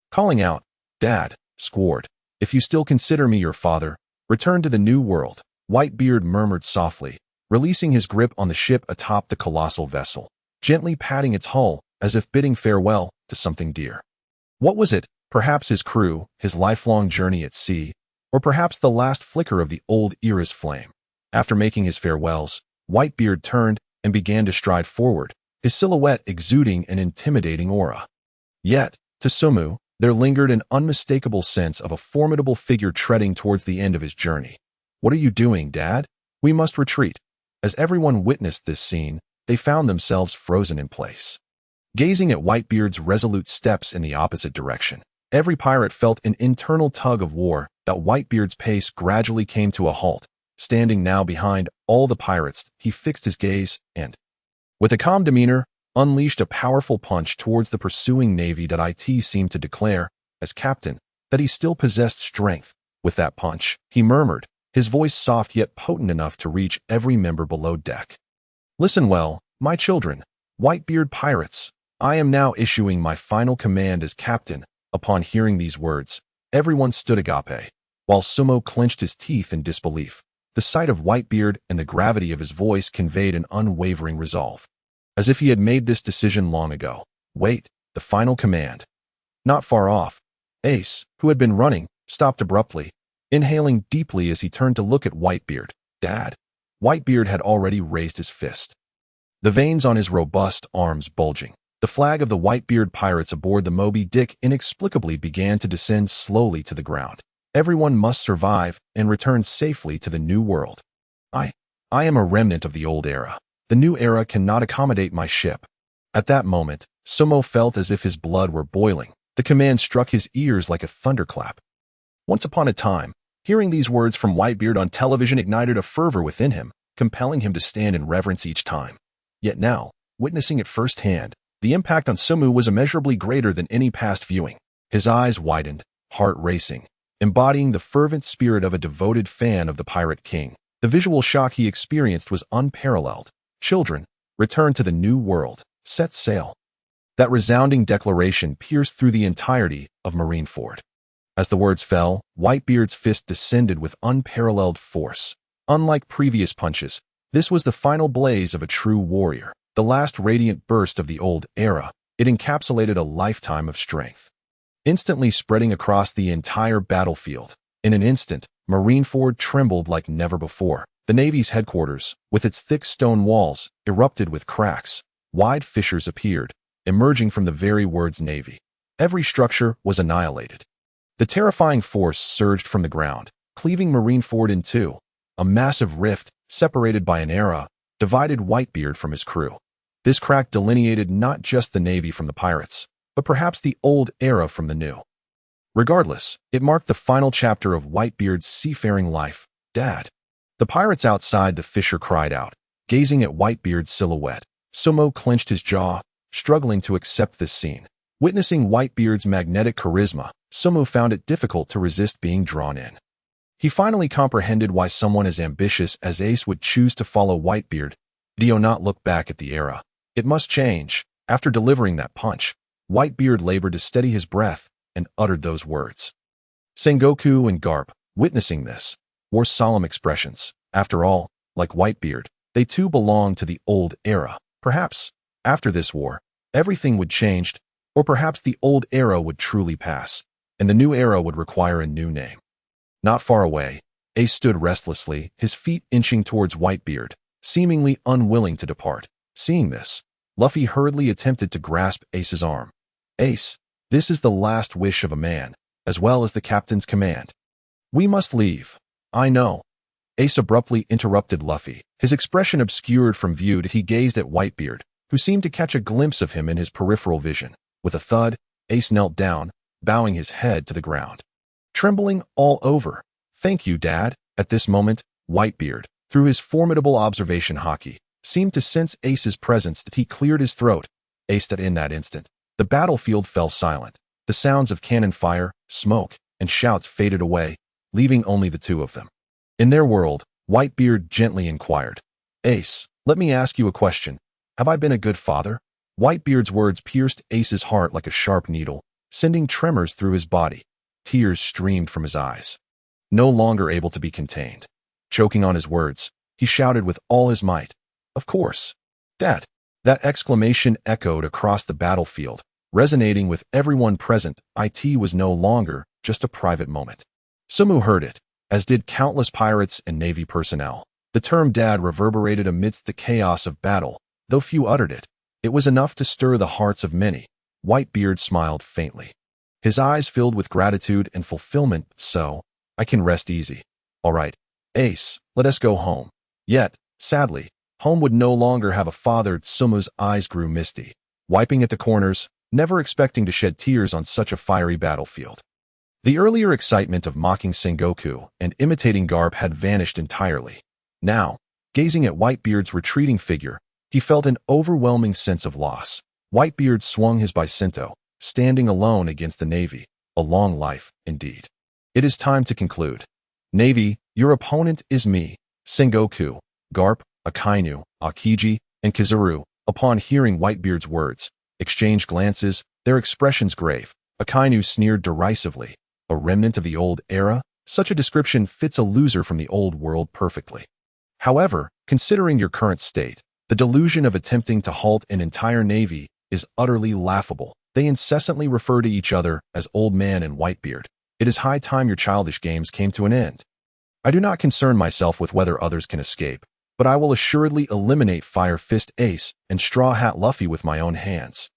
A: calling out, Dad, Squard, if you still consider me your father, return to the New World. Whitebeard murmured softly, releasing his grip on the ship atop the colossal vessel, gently patting its hull as if bidding farewell to something dear. What was it? Perhaps his crew, his lifelong journey at sea, or perhaps the last flicker of the old era's flame. After making his farewells, Whitebeard turned and began to stride forward, his silhouette exuding an intimidating aura. Yet, to Sumu, there lingered an unmistakable sense of a formidable figure treading towards the end of his journey. What are you doing, Dad? We must retreat. As everyone witnessed this scene, they found themselves frozen in place, gazing at Whitebeard's resolute steps in the opposite direction. Every pirate felt an internal tug of war. That Whitebeard's pace gradually came to a halt. Standing now behind all the pirates, he fixed his gaze and, with a calm demeanor, unleashed a powerful punch towards the pursuing navy. It seemed to declare, as captain, that he still possessed strength. With that punch, he murmured, his voice soft yet potent enough to reach every member below deck. Listen well, my children, Whitebeard pirates. I am now issuing my final command as captain. Upon hearing these words, everyone stood agape, while Sumo clenched his teeth in disbelief. The sight of Whitebeard and the gravity of his voice conveyed an unwavering resolve, as if he had made this decision long ago. Wait, the final command. Not far off, Ace, who had been running, stopped abruptly, inhaling deeply as he turned to look at Whitebeard. Dad. Whitebeard had already raised his fist, the veins on his robust arms bulging. The flag of the Whitebeard pirates aboard the Moby Dick inexplicably began to descend slowly to the ground. Everyone must survive and return safely to the New World. I am a remnant of the old era. The new era cannot accommodate my ship. At that moment, Sumo felt as if his blood were boiling. The command struck his ears like a thunderclap. Once upon a time, hearing these words from Whitebeard on television ignited a fervor within him, compelling him to stand in reverence each time. Yet now, witnessing it firsthand, the impact on Sumu was immeasurably greater than any past viewing. His eyes widened, heart racing, embodying the fervent spirit of a devoted fan of the Pirate King. The visual shock he experienced was unparalleled. Children, return to the New World. Set sail. That resounding declaration pierced through the entirety of Marineford. As the words fell, Whitebeard's fist descended with unparalleled force. Unlike previous punches, this was the final blaze of a true warrior. The last radiant burst of the old era. It encapsulated a lifetime of strength, instantly spreading across the entire battlefield. In an instant, Marineford trembled like never before. The Navy's headquarters, with its thick stone walls, erupted with cracks. Wide fissures appeared, emerging from the very words Navy. Every structure was annihilated. The terrifying force surged from the ground, cleaving Marineford in two. A massive rift, separated by an era, divided Whitebeard from his crew. This crack delineated not just the Navy from the pirates, but perhaps the old era from the new. Regardless, it marked the final chapter of Whitebeard's seafaring life. Dad. The pirates outside the fissure cried out, gazing at Whitebeard's silhouette. Sumo clenched his jaw, struggling to accept this scene. Witnessing Whitebeard's magnetic charisma, Sumo found it difficult to resist being drawn in. He finally comprehended why someone as ambitious as Ace would choose to follow Whitebeard. Dio not look back at the era. It must change. After delivering that punch, Whitebeard labored to steady his breath and uttered those words. Sengoku and Garp, witnessing this, wore solemn expressions. After all, like Whitebeard, they too belonged to the old era. Perhaps, after this war, everything would change, or perhaps the old era would truly pass, and the new era would require a new name. Not far away, Ace stood restlessly, his feet inching towards Whitebeard, seemingly unwilling to depart. Seeing this, Luffy hurriedly attempted to grasp Ace's arm. Ace, this is the last wish of a man, as well as the captain's command. We must leave. I know. Ace abruptly interrupted Luffy, his expression obscured from view as he gazed at Whitebeard, who seemed to catch a glimpse of him in his peripheral vision. With a thud, Ace knelt down, bowing his head to the ground. Trembling all over. Thank you, Dad. At this moment, Whitebeard, through his formidable observation Haki, seemed to sense Ace's presence that he cleared his throat. Ace that in that instant, the battlefield fell silent. The sounds of cannon fire, smoke, and shouts faded away, leaving only the two of them. In their world, Whitebeard gently inquired, Ace, let me ask you a question. Have I been a good father? Whitebeard's words pierced Ace's heart like a sharp needle, sending tremors through his body. Tears streamed from his eyes. No longer able to be contained. Choking on his words, he shouted with all his might, Of course. Dad. That exclamation echoed across the battlefield, resonating with everyone present. It was no longer just a private moment. Sumu heard it, as did countless pirates and Navy personnel. The term Dad reverberated amidst the chaos of battle, though few uttered it. It was enough to stir the hearts of many. Whitebeard smiled faintly. His eyes filled with gratitude and fulfillment. So, I can rest easy. All right, Ace, let us go home. Yet, sadly, home would no longer have a father. Sumu's eyes grew misty, wiping at the corners, never expecting to shed tears on such a fiery battlefield. The earlier excitement of mocking Sengoku and imitating Garp had vanished entirely. Now, gazing at Whitebeard's retreating figure, he felt an overwhelming sense of loss. Whitebeard swung his bicinto, standing alone against the Navy. A long life, indeed. It is time to conclude. Navy, your opponent is me, Sengoku, Garp, Akainu, Aokiji, and Kizaru. Upon hearing Whitebeard's words, exchanged glances, their expressions grave. Akainu sneered derisively. A remnant of the old era? Such a description fits a loser from the old world perfectly. However, considering your current state, the delusion of attempting to halt an entire navy is utterly laughable. They incessantly refer to each other as Old Man and Whitebeard. It is high time your childish games came to an end. I do not concern myself with whether others can escape, but I will assuredly eliminate Fire Fist Ace and Straw Hat Luffy with my own hands.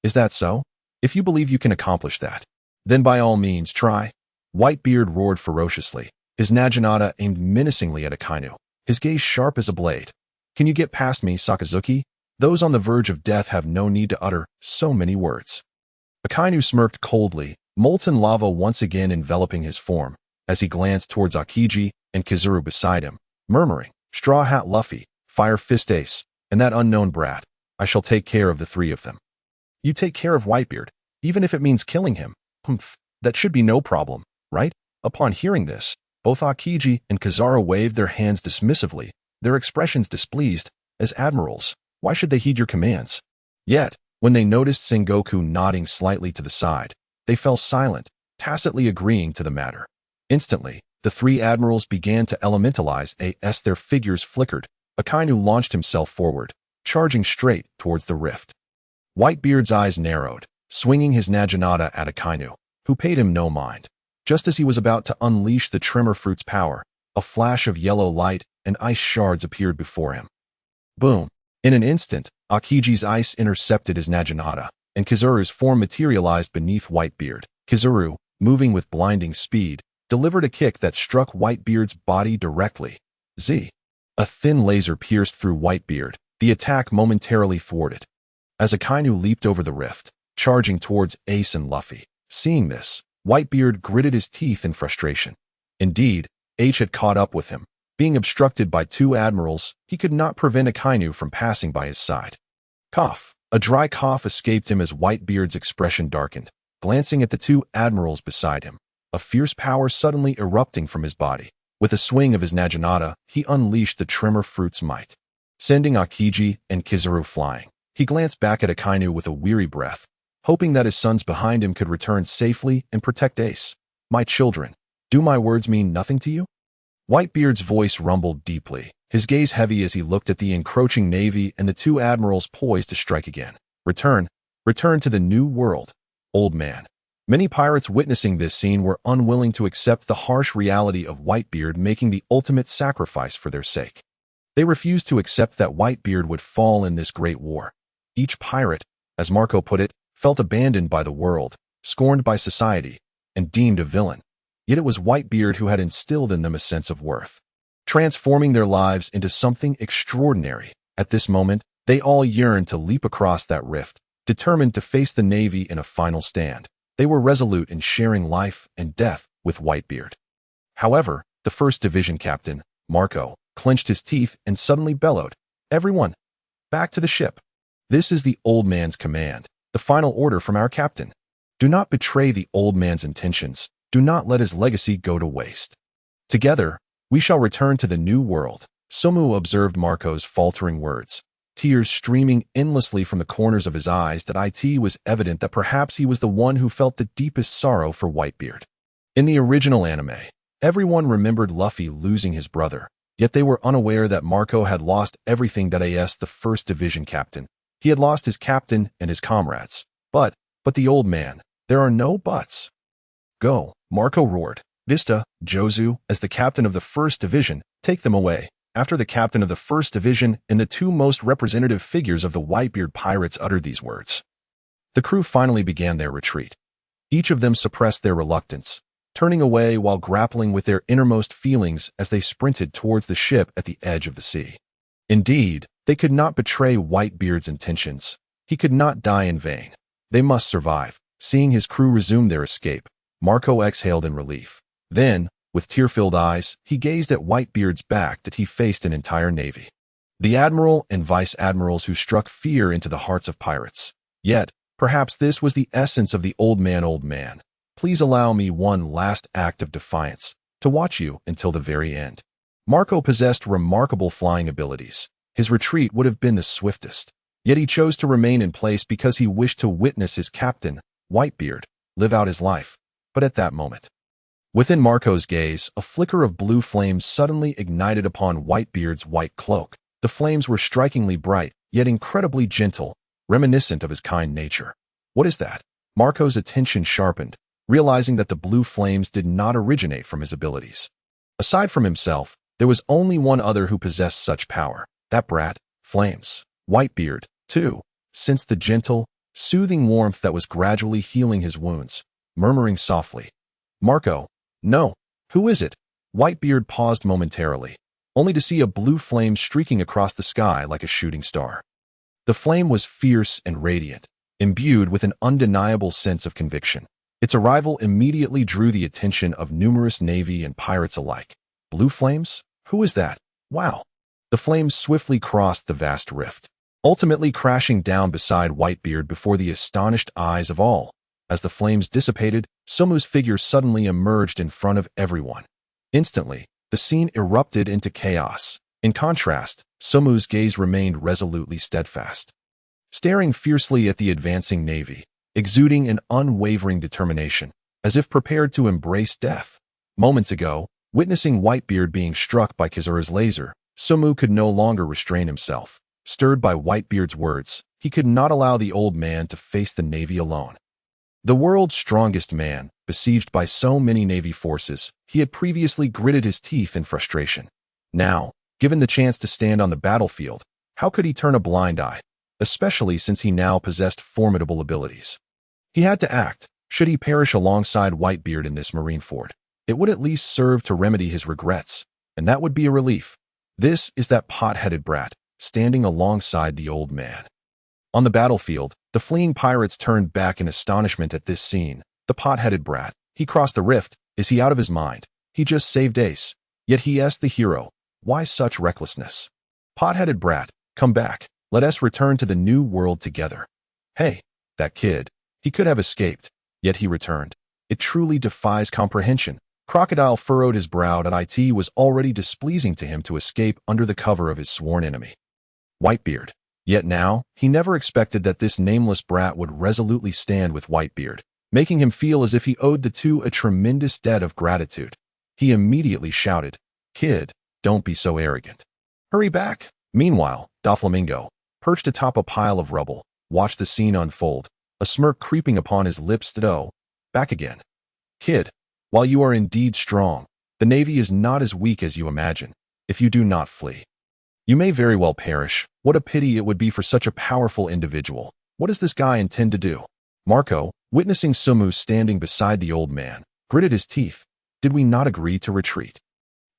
A: Is that so? If you believe you can accomplish that, then by all means try. Whitebeard roared ferociously, his naginata aimed menacingly at Akainu, his gaze sharp as a blade. Can you get past me, Sakazuki? Those on the verge of death have no need to utter so many words. Akainu smirked coldly, molten lava once again enveloping his form, as he glanced towards Aokiji and Kizaru beside him, murmuring, Straw Hat Luffy, Fire Fist Ace, and that unknown brat. I shall take care of the three of them. You take care of Whitebeard, even if it means killing him. Humph, that should be no problem, right? Upon hearing this, both Aokiji and Kizaru waved their hands dismissively, their expressions displeased. As admirals, why should they heed your commands? Yet, when they noticed Sengoku nodding slightly to the side, they fell silent, tacitly agreeing to the matter. Instantly, the three admirals began to elementalize as their figures flickered. Akainu launched himself forward, charging straight towards the rift. Whitebeard's eyes narrowed, swinging his naginata at Akainu, who paid him no mind. Just as he was about to unleash the tremor fruit's power, a flash of yellow light and ice shards appeared before him. Boom! In an instant, Aokiji's ice intercepted his naginata, and Kizaru's form materialized beneath Whitebeard. Kizaru, moving with blinding speed, delivered a kick that struck Whitebeard's body directly. Z. A thin laser pierced through Whitebeard, the attack momentarily thwarted. As Akainu leaped over the rift, charging towards Ace and Luffy. Seeing this, Whitebeard gritted his teeth in frustration. Indeed, H had caught up with him. Being obstructed by two admirals, he could not prevent Akainu from passing by his side. Cough. A dry cough escaped him as Whitebeard's expression darkened, glancing at the two admirals beside him, a fierce power suddenly erupting from his body. With a swing of his naginata, he unleashed the tremor fruit's might, sending Aokiji and Kizaru flying. He glanced back at Akainu with a weary breath. hoping that his sons behind him could return safely and protect Ace. My children, do my words mean nothing to you? Whitebeard's voice rumbled deeply, his gaze heavy as he looked at the encroaching navy and the two admirals poised to strike again. Return to the new world, old man. Many pirates witnessing this scene were unwilling to accept the harsh reality of Whitebeard making the ultimate sacrifice for their sake. They refused to accept that Whitebeard would fall in this great war. Each pirate, as Marco put it, felt abandoned by the world, scorned by society, and deemed a villain. Yet it was Whitebeard who had instilled in them a sense of worth, transforming their lives into something extraordinary. At this moment, they all yearned to leap across that rift, determined to face the Navy in a final stand. They were resolute in sharing life and death with Whitebeard. However, the 1st Division captain, Marco, clenched his teeth and suddenly bellowed, "Everyone, back to the ship. This is the old man's command, the final order from our captain. Do not betray the old man's intentions. Do not let his legacy go to waste. Together, we shall return to the new world." Sabo observed Marco's faltering words, tears streaming endlessly from the corners of his eyes. That it was evident that perhaps he was the one who felt the deepest sorrow for Whitebeard. In the original anime, everyone remembered Luffy losing his brother, yet they were unaware that Marco had lost everything. As the 1st Division captain, he had lost his captain and his comrades. But the old man, there are no buts. Go, Marco roared. Vista, Jozu, as the captain of the 1st Division, take them away. After the captain of the 1st Division and the two most representative figures of the Whitebeard pirates uttered these words, the crew finally began their retreat. Each of them suppressed their reluctance, turning away while grappling with their innermost feelings as they sprinted towards the ship at the edge of the sea. Indeed, they could not betray Whitebeard's intentions. He could not die in vain. They must survive. Seeing his crew resume their escape, Marco exhaled in relief. Then, with tear-filled eyes, he gazed at Whitebeard's back. That he faced an entire navy. The admiral and vice-admirals who struck fear into the hearts of pirates. Yet, perhaps this was the essence of the old man. Please allow me one last act of defiance, to watch you until the very end. Marco possessed remarkable flying abilities. His retreat would have been the swiftest. Yet he chose to remain in place because he wished to witness his captain, Whitebeard, live out his life. But at that moment, within Marco's gaze, a flicker of blue flames suddenly ignited upon Whitebeard's white cloak. The flames were strikingly bright, yet incredibly gentle, reminiscent of his kind nature. What is that? Marco's attention sharpened, realizing that the blue flames did not originate from his abilities. Aside from himself, there was only one other who possessed such power. That brat, Flames. Whitebeard, too, sensed the gentle, soothing warmth that was gradually healing his wounds, murmuring softly, "Marco, no, who is it?" Whitebeard paused momentarily, only to see a blue flame streaking across the sky like a shooting star. The flame was fierce and radiant, imbued with an undeniable sense of conviction. Its arrival immediately drew the attention of numerous navy and pirates alike. Blue flames? Who is that? Wow! The flames swiftly crossed the vast rift, ultimately crashing down beside Whitebeard before the astonished eyes of all. As the flames dissipated, Sabo's figure suddenly emerged in front of everyone. Instantly, the scene erupted into chaos. In contrast, Sabo's gaze remained resolutely steadfast, staring fiercely at the advancing navy, exuding an unwavering determination, as if prepared to embrace death. Moments ago, witnessing Whitebeard being struck by Kizura's laser, Sabo could no longer restrain himself. Stirred by Whitebeard's words, he could not allow the old man to face the navy alone. The world's strongest man, besieged by so many navy forces, he had previously gritted his teeth in frustration. Now, given the chance to stand on the battlefield, how could he turn a blind eye, especially since he now possessed formidable abilities? He had to act. Should he perish alongside Whitebeard in this Marineford, it would at least serve to remedy his regrets, and that would be a relief. This is that pot-headed brat, standing alongside the old man. On the battlefield, the fleeing pirates turned back in astonishment at this scene. The pot-headed brat, he crossed the rift. Is he out of his mind? He just saved Ace. Yet he asked the hero, why such recklessness? Pot-headed brat, come back. Let us return to the new world together. Hey, that kid. He could have escaped, yet he returned. It truly defies comprehension. Crocodile furrowed his brow. It was already displeasing to him to escape under the cover of his sworn enemy. Whitebeard, Yet now, he never expected that this nameless brat would resolutely stand with Whitebeard, making him feel as if he owed the two a tremendous debt of gratitude. He immediately shouted, "Kid, don't be so arrogant. Hurry back." Meanwhile, Doflamingo, perched atop a pile of rubble, watched the scene unfold, a smirk creeping upon his lips. "Oh, back again. Kid, while you are indeed strong, the Navy is not as weak as you imagine. If you do not flee, you may very well perish. What a pity it would be for such a powerful individual. What does this guy intend to do?" Marco, witnessing Sumu standing beside the old man, gritted his teeth. "Did we not agree to retreat?"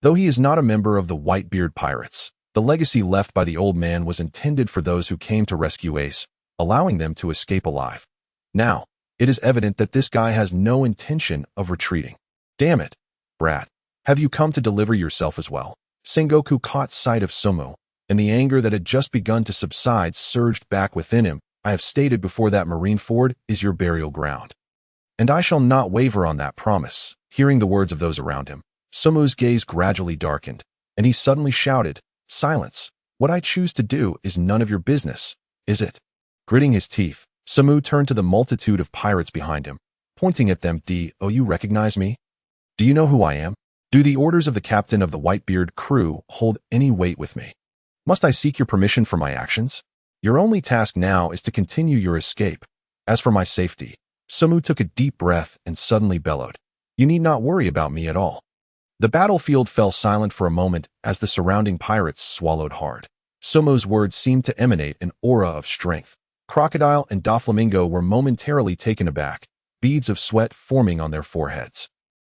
A: Though he is not a member of the Whitebeard pirates, the legacy left by the old man was intended for those who came to rescue Ace, allowing them to escape alive. Now, it is evident that this guy has no intention of retreating. "Damn it, brat. Have you come to deliver yourself as well?" Sengoku caught sight of Sumu, and the anger that had just begun to subside surged back within him. "I have stated before that Marineford is your burial ground, and I shall not waver on that promise." Hearing the words of those around him, Sumu's gaze gradually darkened, and he suddenly shouted, "Silence! What I choose to do is none of your business, is it?" Gritting his teeth, Sumu turned to the multitude of pirates behind him, pointing at them. "Do you recognize me? Do you know who I am? Do the orders of the captain of the Whitebeard crew hold any weight with me? Must I seek your permission for my actions? Your only task now is to continue your escape. As for my safety," Sumu took a deep breath and suddenly bellowed, "you need not worry about me at all." The battlefield fell silent for a moment as the surrounding pirates swallowed hard. Sumu's words seemed to emanate an aura of strength. Crocodile and Doflamingo were momentarily taken aback, beads of sweat forming on their foreheads.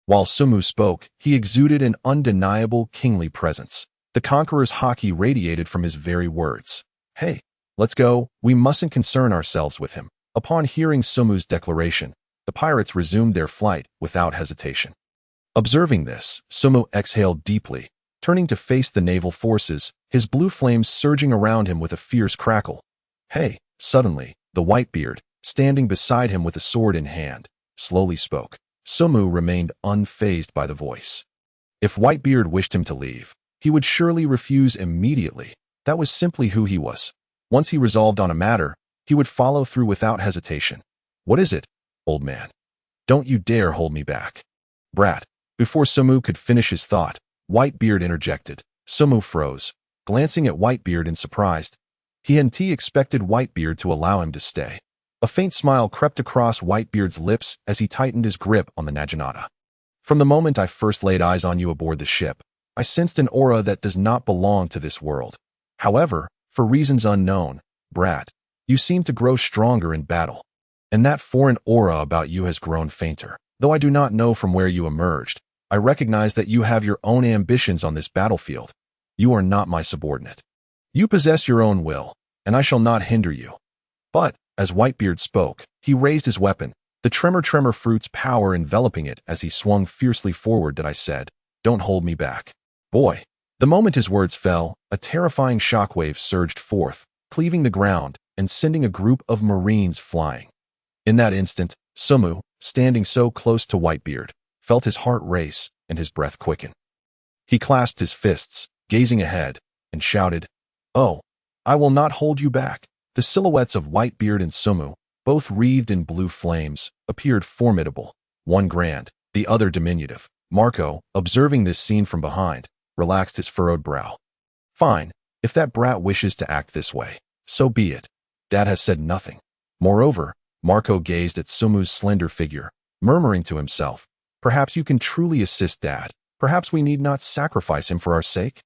A: While Sumu spoke, he exuded an undeniable kingly presence. The conqueror's haki radiated from his very words. "Hey, let's go. We mustn't concern ourselves with him." Upon hearing Sumu's declaration, the pirates resumed their flight without hesitation. Observing this, Sumu exhaled deeply, turning to face the naval forces, his blue flames surging around him with a fierce crackle. "Hey!" Suddenly, the Whitebeard, standing beside him with a sword in hand, slowly spoke. Sumu remained unfazed by the voice. If Whitebeard wished him to leave, he would surely refuse immediately. That was simply who he was. Once he resolved on a matter, he would follow through without hesitation. "What is it, old man? Don't you dare hold me back, brat." Before Sumu could finish his thought, Whitebeard interjected. Sumu froze, glancing at Whitebeard in surprise. He hadn't expected Whitebeard to allow him to stay. A faint smile crept across Whitebeard's lips as he tightened his grip on the Naginata. "From the moment I first laid eyes on you aboard the ship, I sensed an aura that does not belong to this world. However, for reasons unknown, brat, you seem to grow stronger in battle. And that foreign aura about you has grown fainter. Though I do not know from where you emerged, I recognize that you have your own ambitions on this battlefield. You are not my subordinate. You possess your own will, and I shall not hinder you." But, as Whitebeard spoke, he raised his weapon, the tremor fruit's power enveloping it as he swung fiercely forward. "That I said, don't hold me back, boy." The moment his words fell, a terrifying shockwave surged forth, cleaving the ground and sending a group of Marines flying. In that instant, Sumu, standing so close to Whitebeard, felt his heart race and his breath quicken. He clasped his fists, gazing ahead, and shouted, "Oh, I will not hold you back." The silhouettes of Whitebeard and Sumu, both wreathed in blue flames, appeared formidable, one grand, the other diminutive. Marco, observing this scene from behind, relaxed his furrowed brow. "Fine, if that brat wishes to act this way, so be it. Dad has said nothing." Moreover, Marco gazed at Sumu's slender figure, murmuring to himself, "Perhaps you can truly assist Dad. Perhaps we need not sacrifice him for our sake."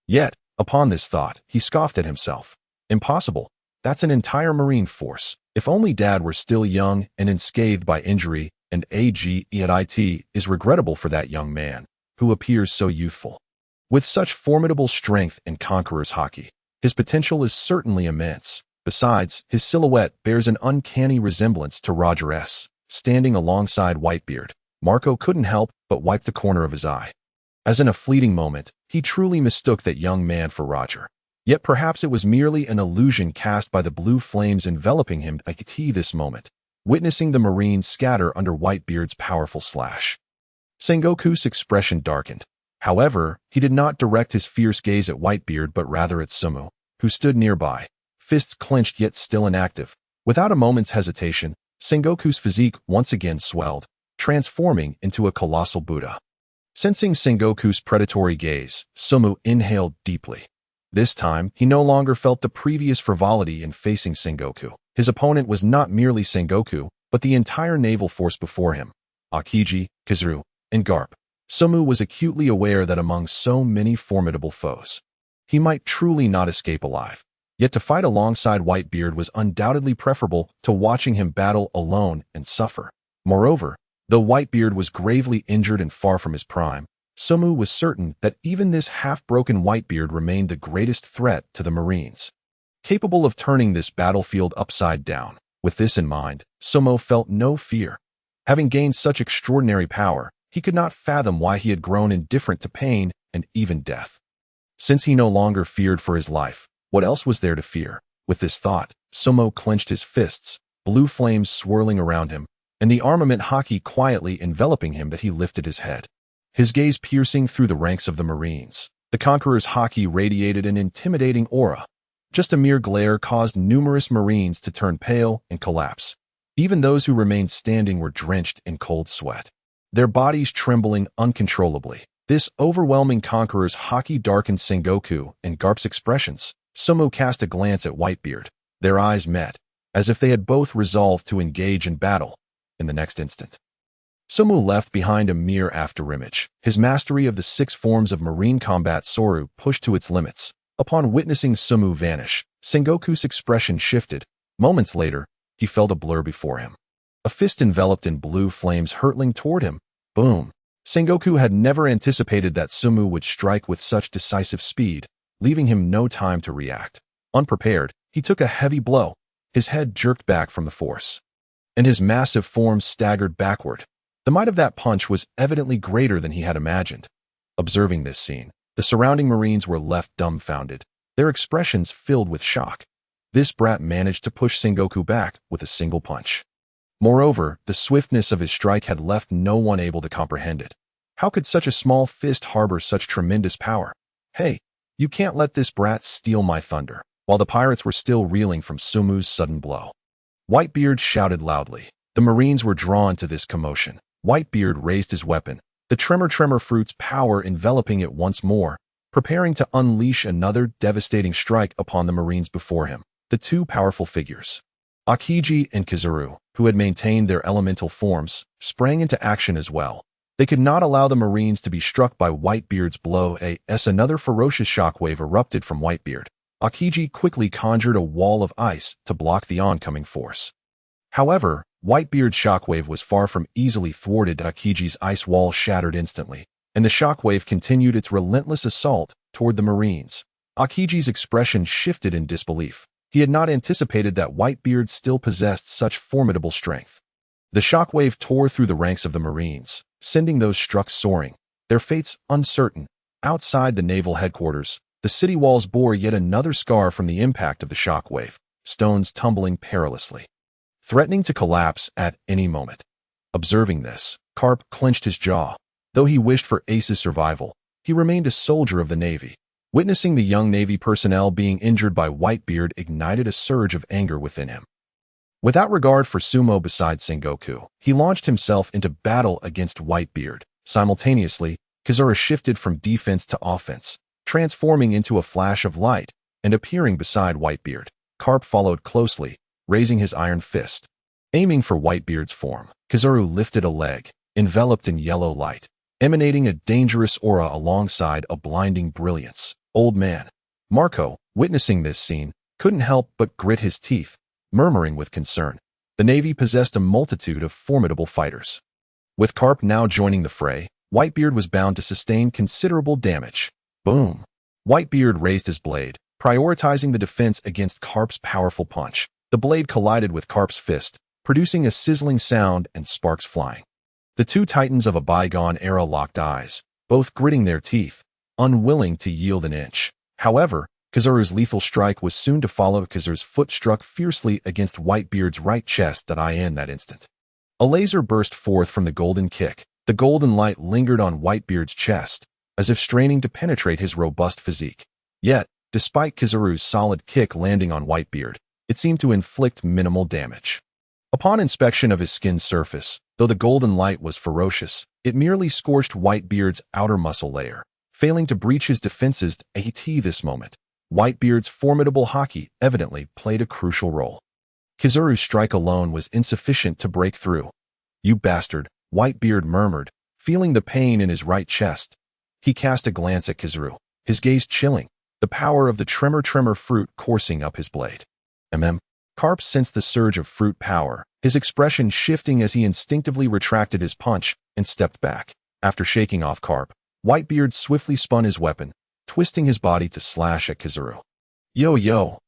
A: Yet, upon this thought, he scoffed at himself. Impossible. That's an entire Marine force. If only Dad were still young and unscathed by injury, and it is regrettable for that young man, who appears so youthful. With such formidable strength and conqueror's haki, his potential is certainly immense. Besides, his silhouette bears an uncanny resemblance to Roger S. Standing alongside Whitebeard, Marco couldn't help but wipe the corner of his eye. As in a fleeting moment, he truly mistook that young man for Roger. Yet perhaps it was merely an illusion cast by the blue flames enveloping him at this moment, witnessing the Marines scatter under Whitebeard's powerful slash. Sengoku's expression darkened. However, he did not direct his fierce gaze at Whitebeard but rather at Sumu, who stood nearby, fists clenched yet still inactive. Without a moment's hesitation, Sengoku's physique once again swelled, transforming into a colossal Buddha. Sensing Sengoku's predatory gaze, Sumu inhaled deeply. This time, he no longer felt the previous frivolity in facing Sengoku. His opponent was not merely Sengoku, but the entire naval force before him, Aokiji, Kizaru, and Garp. Sumu was acutely aware that among so many formidable foes, he might truly not escape alive. Yet to fight alongside Whitebeard was undoubtedly preferable to watching him battle alone and suffer. Moreover, though Whitebeard was gravely injured and far from his prime, Sumu was certain that even this half-broken Whitebeard remained the greatest threat to the Marines, capable of turning this battlefield upside down. With this in mind, Sumu felt no fear. Having gained such extraordinary power, he could not fathom why he had grown indifferent to pain and even death. Since he no longer feared for his life, what else was there to fear? With this thought, Sumu clenched his fists, blue flames swirling around him, and the armament Haki quietly enveloping him that he lifted his head. His gaze piercing through the ranks of the Marines. The Conqueror's Haki radiated an intimidating aura. Just a mere glare caused numerous Marines to turn pale and collapse. Even those who remained standing were drenched in cold sweat, their bodies trembling uncontrollably. This overwhelming Conqueror's Haki darkened Sengoku and Garp's expressions. Sumu cast a glance at Whitebeard. Their eyes met, as if they had both resolved to engage in battle. In the next instant, Sumu left behind a mere afterimage. His mastery of the 6 forms of marine combat Soru pushed to its limits. Upon witnessing Sumu vanish, Sengoku's expression shifted. Moments later, he felt a blur before him. A fist enveloped in blue flames hurtling toward him. Boom! Sengoku had never anticipated that Sumu would strike with such decisive speed, leaving him no time to react. Unprepared, he took a heavy blow. His head jerked back from the force, and his massive form staggered backward. The might of that punch was evidently greater than he had imagined. Observing this scene, the surrounding Marines were left dumbfounded, their expressions filled with shock. This brat managed to push Sengoku back with a single punch. Moreover, the swiftness of his strike had left no one able to comprehend it. How could such a small fist harbor such tremendous power? Hey, you can't let this brat steal my thunder. While the pirates were still reeling from Sumu's sudden blow, Whitebeard shouted loudly. The Marines were drawn to this commotion. Whitebeard raised his weapon, the tremor fruit's power enveloping it once more, preparing to unleash another devastating strike upon the Marines before him. The two powerful figures, Aokiji and Kizaru, who had maintained their elemental forms, sprang into action as well. They could not allow the Marines to be struck by Whitebeard's blow as another ferocious shockwave erupted from Whitebeard. Aokiji quickly conjured a wall of ice to block the oncoming force. However, Whitebeard's shockwave was far from easily thwarted. Aokiji's ice wall shattered instantly, and the shockwave continued its relentless assault toward the Marines. Aokiji's expression shifted in disbelief. He had not anticipated that Whitebeard still possessed such formidable strength. The shockwave tore through the ranks of the Marines, sending those struck soaring, their fates uncertain. Outside the naval headquarters, the city walls bore yet another scar from the impact of the shockwave, stones tumbling perilously, threatening to collapse at any moment. Observing this, Garp clenched his jaw. Though he wished for Ace's survival, he remained a soldier of the Navy. Witnessing the young Navy personnel being injured by Whitebeard ignited a surge of anger within him. Without regard for Sumu beside Sengoku, he launched himself into battle against Whitebeard. Simultaneously, Kizaru shifted from defense to offense, transforming into a flash of light and appearing beside Whitebeard. Garp followed closely, raising his iron fist. Aiming for Whitebeard's form, Kizaru lifted a leg, enveloped in yellow light, emanating a dangerous aura alongside a blinding brilliance. Old man Marco, witnessing this scene, couldn't help but grit his teeth, murmuring with concern. The Navy possessed a multitude of formidable fighters. With Garp now joining the fray, Whitebeard was bound to sustain considerable damage. Boom! Whitebeard raised his blade, prioritizing the defense against Garp's powerful punch. The blade collided with Garp's fist, producing a sizzling sound and sparks flying. The two titans of a bygone era locked eyes, both gritting their teeth, unwilling to yield an inch. However, Kizaru's lethal strike was soon to follow. Kizaru's foot struck fiercely against Whitebeard's right chest in that instant. A laser burst forth from the golden kick. The golden light lingered on Whitebeard's chest, as if straining to penetrate his robust physique. Yet, Despite Kizaru's solid kick landing on Whitebeard, it seemed to inflict minimal damage. Upon inspection of his skin's surface, though the golden light was ferocious, it merely scorched Whitebeard's outer muscle layer, failing to breach his defenses at this moment. Whitebeard's formidable Haki evidently played a crucial role. Kizaru's strike alone was insufficient to break through. "You bastard," Whitebeard murmured, feeling the pain in his right chest. He cast a glance at Kizaru, his gaze chilling, the power of the tremor fruit coursing up his blade. Garp sensed the surge of fruit power, his expression shifting as he instinctively retracted his punch and stepped back. After shaking off Garp, Whitebeard swiftly spun his weapon, twisting his body to slash at Kizaru. Yo,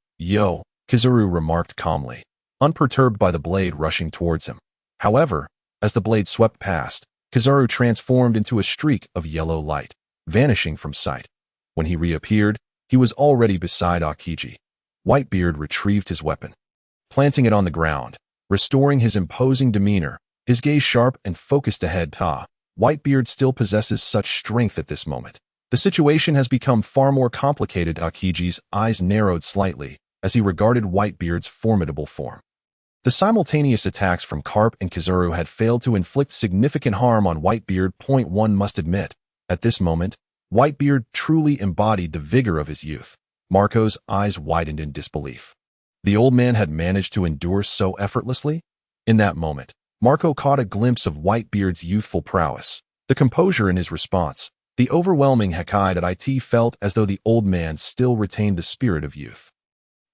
A: Kizaru remarked calmly, unperturbed by the blade rushing towards him. However, as the blade swept past, Kizaru transformed into a streak of yellow light, vanishing from sight. When he reappeared, he was already beside Aokiji. Whitebeard retrieved his weapon, planting it on the ground, restoring his imposing demeanor, his gaze sharp and focused ahead. Whitebeard still possesses such strength at this moment. The situation has become far more complicated. Aokiji's eyes narrowed slightly as he regarded Whitebeard's formidable form. The simultaneous attacks from Garp and Kizaru had failed to inflict significant harm on Whitebeard. One must admit, at this moment, Whitebeard truly embodied the vigor of his youth. Marco's eyes widened in disbelief. The old man had managed to endure so effortlessly? In that moment, Marco caught a glimpse of Whitebeard's youthful prowess, the composure in his response, the overwhelming Haki that it felt as though the old man still retained the spirit of youth.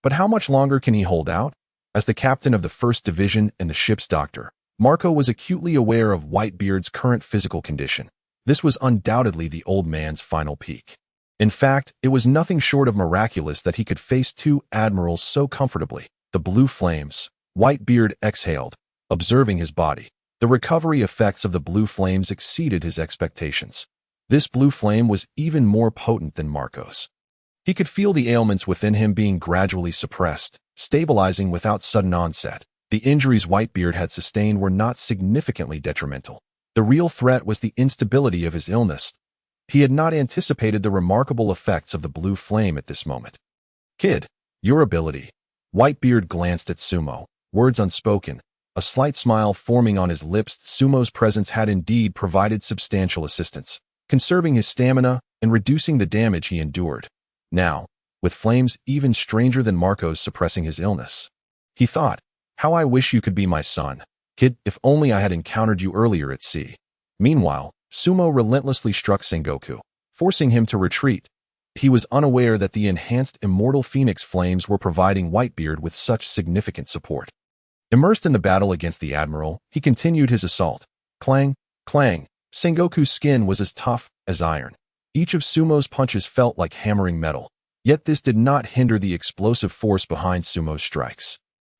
A: But how much longer can he hold out? As the captain of the 1st Division and the ship's doctor, Marco was acutely aware of Whitebeard's current physical condition. This was undoubtedly the old man's final peak. In fact, it was nothing short of miraculous that he could face 2 admirals so comfortably. The blue flames, Whitebeard exhaled, observing his body. The recovery effects of the blue flames exceeded his expectations. This blue flame was even more potent than Marco's. He could feel the ailments within him being gradually suppressed, stabilizing without sudden onset. The injuries Whitebeard had sustained were not significantly detrimental. The real threat was the instability of his illness. He had not anticipated the remarkable effects of the blue flame at this moment. "Kid, your ability." Whitebeard glanced at Sumo, words unspoken, a slight smile forming on his lips. Sumo's presence had indeed provided substantial assistance, conserving his stamina and reducing the damage he endured. Now, with flames even stranger than Marco's suppressing his illness, he thought, "How I wish you could be my son. Kid, if only I had encountered you earlier at sea." Meanwhile, Sumo relentlessly struck Sengoku, forcing him to retreat. He was unaware that the enhanced immortal phoenix flames were providing Whitebeard with such significant support. Immersed in the battle against the Admiral, he continued his assault. Clang, clang. Sengoku's skin was as tough as iron. Each of Sumo's punches felt like hammering metal. Yet this did not hinder the explosive force behind Sumo's strikes.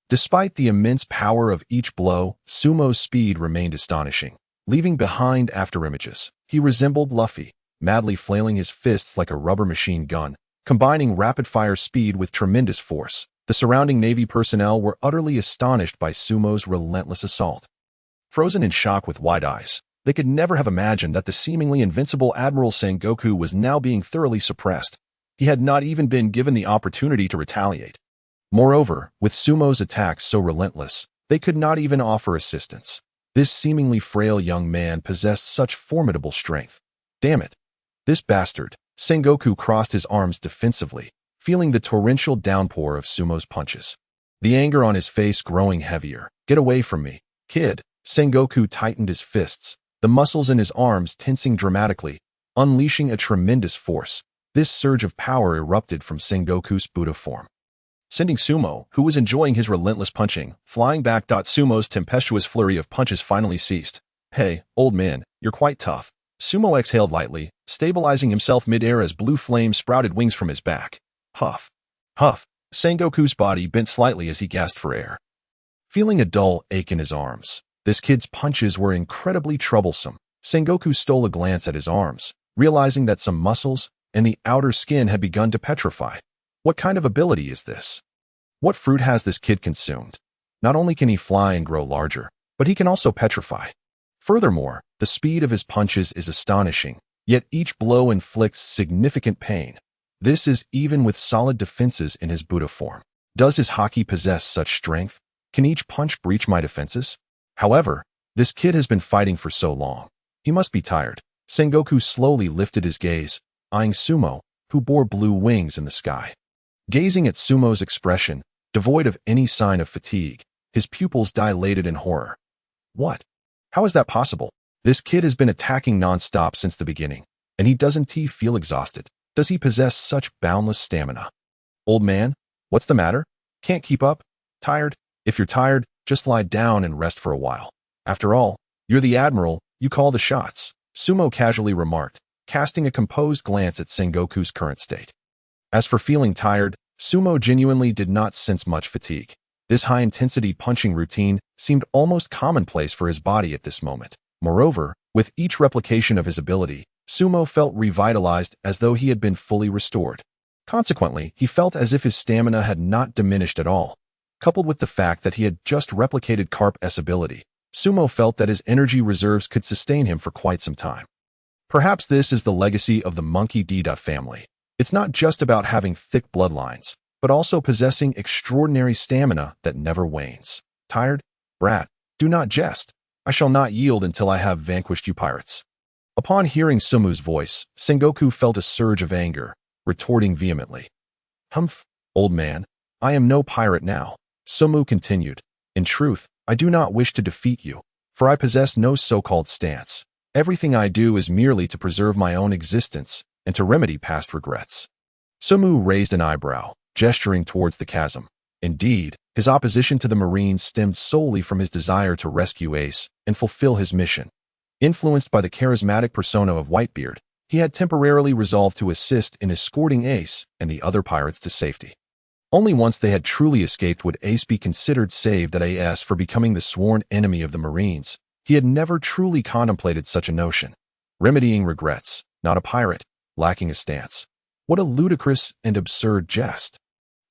A: Despite the immense power of each blow, Sumo's speed remained astonishing. Leaving behind afterimages, he resembled Luffy, madly flailing his fists like a rubber machine gun, combining rapid-fire speed with tremendous force. The surrounding Navy personnel were utterly astonished by Sumo's relentless assault. Frozen in shock with wide eyes, they could never have imagined that the seemingly invincible Admiral Sengoku was now being thoroughly suppressed. He had not even been given the opportunity to retaliate. Moreover, with Sumo's attacks so relentless, they could not even offer assistance. This seemingly frail young man possessed such formidable strength. Damn it. This bastard. Sengoku crossed his arms defensively, feeling the torrential downpour of Sumo's punches. The anger on his face growing heavier. "Get away from me, kid." Sengoku tightened his fists, the muscles in his arms tensing dramatically, unleashing a tremendous force. This surge of power erupted from Sengoku's Buddha form, sending Sumo, who was enjoying his relentless punching, flying back. Sumo's tempestuous flurry of punches finally ceased. "Hey, old man, you're quite tough." Sumo exhaled lightly, stabilizing himself mid-air as blue flame sprouted wings from his back. Huff. Huff. Sengoku's body bent slightly as he gasped for air, feeling a dull ache in his arms. This kid's punches were incredibly troublesome. Sengoku stole a glance at his arms, realizing that some muscles and the outer skin had begun to petrify. What kind of ability is this? What fruit has this kid consumed? Not only can he fly and grow larger, but he can also petrify. Furthermore, the speed of his punches is astonishing, yet each blow inflicts significant pain. This is even with solid defenses in his Buddha form. Does his Haki possess such strength? Can each punch breach my defenses? However, this kid has been fighting for so long. He must be tired. Sengoku slowly lifted his gaze, eyeing Sumo, who bore blue wings in the sky. Gazing at Sumo's expression, devoid of any sign of fatigue, his pupils dilated in horror. What? How is that possible? This kid has been attacking non-stop since the beginning, and he doesn't feel exhausted. Does he possess such boundless stamina? Old man, what's the matter? Can't keep up? Tired? If you're tired, just lie down and rest for a while. After all, you're the admiral, you call the shots, Sumo casually remarked, casting a composed glance at Sengoku's current state. As for feeling tired, Sumo genuinely did not sense much fatigue. This high-intensity punching routine seemed almost commonplace for his body at this moment. Moreover, with each replication of his ability, Sumo felt revitalized as though he had been fully restored. Consequently, he felt as if his stamina had not diminished at all. Coupled with the fact that he had just replicated Garp's ability, Sumo felt that his energy reserves could sustain him for quite some time. Perhaps this is the legacy of the Monkey D. family. It's not just about having thick bloodlines, but also possessing extraordinary stamina that never wanes. Tired? Brat, do not jest. I shall not yield until I have vanquished you pirates. Upon hearing Sumu's voice, Sengoku felt a surge of anger, retorting vehemently. Humph, old man, I am no pirate now. Sumu continued. In truth, I do not wish to defeat you, for I possess no so-called stance. Everything I do is merely to preserve my own existence and to remedy past regrets. Sumu raised an eyebrow, gesturing towards the chasm. Indeed, his opposition to the Marines stemmed solely from his desire to rescue Ace and fulfill his mission. Influenced by the charismatic persona of Whitebeard, he had temporarily resolved to assist in escorting Ace and the other pirates to safety. Only once they had truly escaped would Ace be considered saved at AS for becoming the sworn enemy of the Marines. He had never truly contemplated such a notion. Remedying regrets, not a pirate, lacking a stance. What a ludicrous and absurd jest.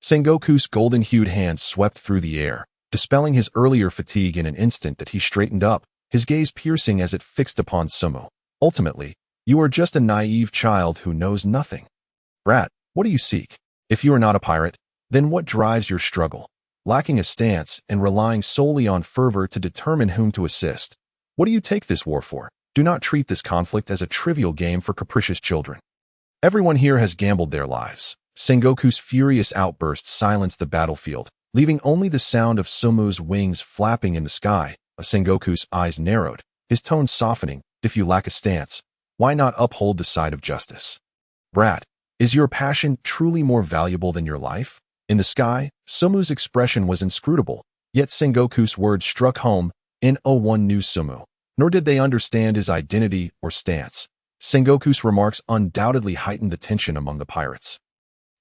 A: Sengoku's golden-hued hand swept through the air, dispelling his earlier fatigue in an instant that he straightened up, his gaze piercing as it fixed upon Sumo. Ultimately, you are just a naive child who knows nothing. Brat, what do you seek? If you are not a pirate, then what drives your struggle? Lacking a stance and relying solely on fervor to determine whom to assist. What do you take this war for? Do not treat this conflict as a trivial game for capricious children. Everyone here has gambled their lives. Sengoku's furious outburst silenced the battlefield, leaving only the sound of Sumu's wings flapping in the sky. Sengoku's eyes narrowed, his tone softening. If you lack a stance, why not uphold the side of justice? Brat, is your passion truly more valuable than your life? In the sky, Sumu's expression was inscrutable, yet Sengoku's words struck home. No one knew Sumu, nor did they understand his identity or stance. Sengoku's remarks undoubtedly heightened the tension among the pirates.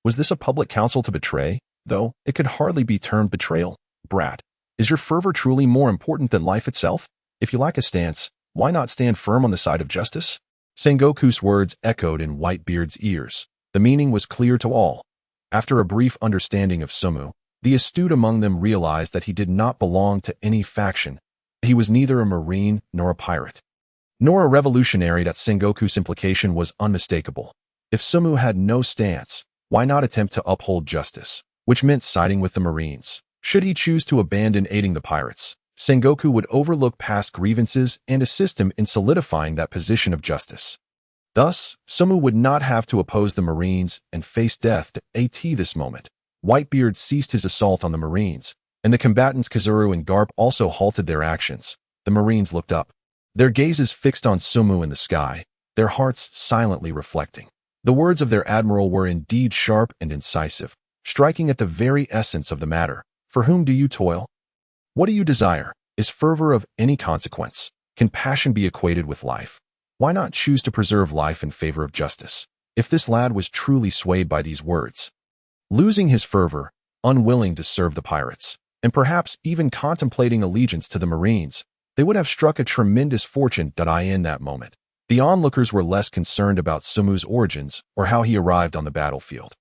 A: Was this a public counsel to betray? Though, it could hardly be termed betrayal. Brat, is your fervor truly more important than life itself? If you lack a stance, why not stand firm on the side of justice? Sengoku's words echoed in Whitebeard's ears. The meaning was clear to all. After a brief understanding of Sumu, the astute among them realized that he did not belong to any faction. He was neither a marine nor a pirate, nor a revolutionary. That Sengoku's implication was unmistakable. If Sumu had no stance, why not attempt to uphold justice, which meant siding with the Marines? Should he choose to abandon aiding the pirates, Sengoku would overlook past grievances and assist him in solidifying that position of justice. Thus, Sumu would not have to oppose the Marines and face death at this moment. Whitebeard ceased his assault on the Marines, and the combatants Kazuru and Garp also halted their actions. The Marines looked up, their gazes fixed on Sumu in the sky, their hearts silently reflecting. The words of their admiral were indeed sharp and incisive, striking at the very essence of the matter. For whom do you toil? What do you desire? Is fervor of any consequence? Can passion be equated with life? Why not choose to preserve life in favor of justice? If this lad was truly swayed by these words, losing his fervor, unwilling to serve the pirates, and perhaps even contemplating allegiance to the Marines, they would have struck a tremendous fortune. In that moment, the onlookers were less concerned about Sumu's origins or how he arrived on the battlefield.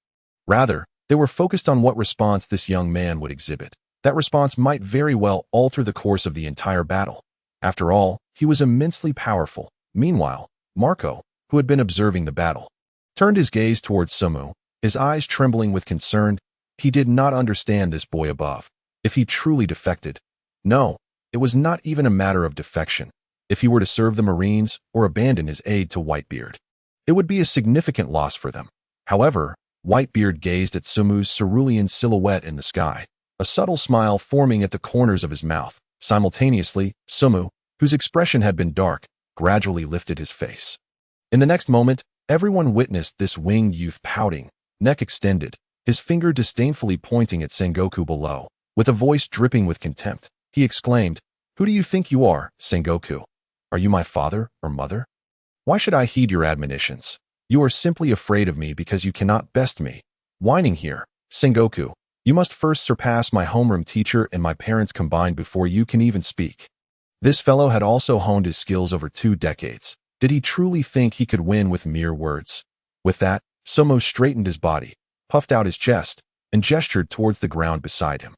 A: Rather, they were focused on what response this young man would exhibit. That response might very well alter the course of the entire battle. After all, he was immensely powerful. Meanwhile, Marco, who had been observing the battle, turned his gaze towards Sumu, his eyes trembling with concern. He did not understand this boy above. If he truly defected, no, it was not even a matter of defection. If he were to serve the Marines or abandon his aid to Whitebeard, it would be a significant loss for them. However, Whitebeard gazed at Sumu's cerulean silhouette in the sky, a subtle smile forming at the corners of his mouth. Simultaneously, Sumu, whose expression had been dark, gradually lifted his face. In the next moment, everyone witnessed this winged youth pouting, neck extended, his finger disdainfully pointing at Sengoku below. With a voice dripping with contempt, he exclaimed, "Who do you think you are, Sengoku? Are you my father or mother? Why should I heed your admonitions? You are simply afraid of me because you cannot best me. Whining here, Sengoku, you must first surpass my homeroom teacher and my parents combined before you can even speak." This fellow had also honed his skills over 2 decades. Did he truly think he could win with mere words? With that, Sumo straightened his body, puffed out his chest, and gestured towards the ground beside him.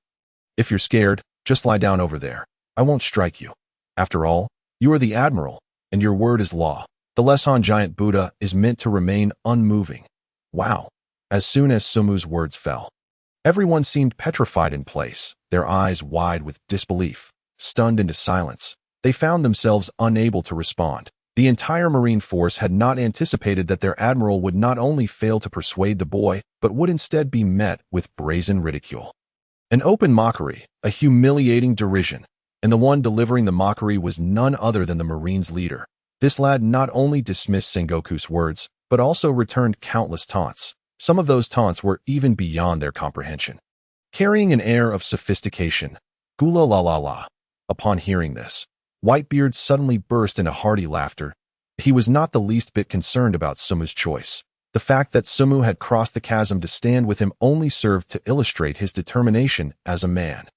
A: "If you're scared, just lie down over there. I won't strike you. After all, you are the admiral, and your word is law. The Leshan giant Buddha is meant to remain unmoving." Wow. As soon as Sumu's words fell, everyone seemed petrified in place, their eyes wide with disbelief. Stunned into silence, they found themselves unable to respond. The entire Marine force had not anticipated that their admiral would not only fail to persuade the boy, but would instead be met with brazen ridicule. An open mockery, a humiliating derision, and the one delivering the mockery was none other than the Marines' leader. This lad not only dismissed Sengoku's words, but also returned countless taunts. Some of those taunts were even beyond their comprehension. Carrying an air of sophistication, "Gula la la la." Upon hearing this, Whitebeard suddenly burst into hearty laughter. He was not the least bit concerned about Sumu's choice. The fact that Sumu had crossed the chasm to stand with him only served to illustrate his determination as a man.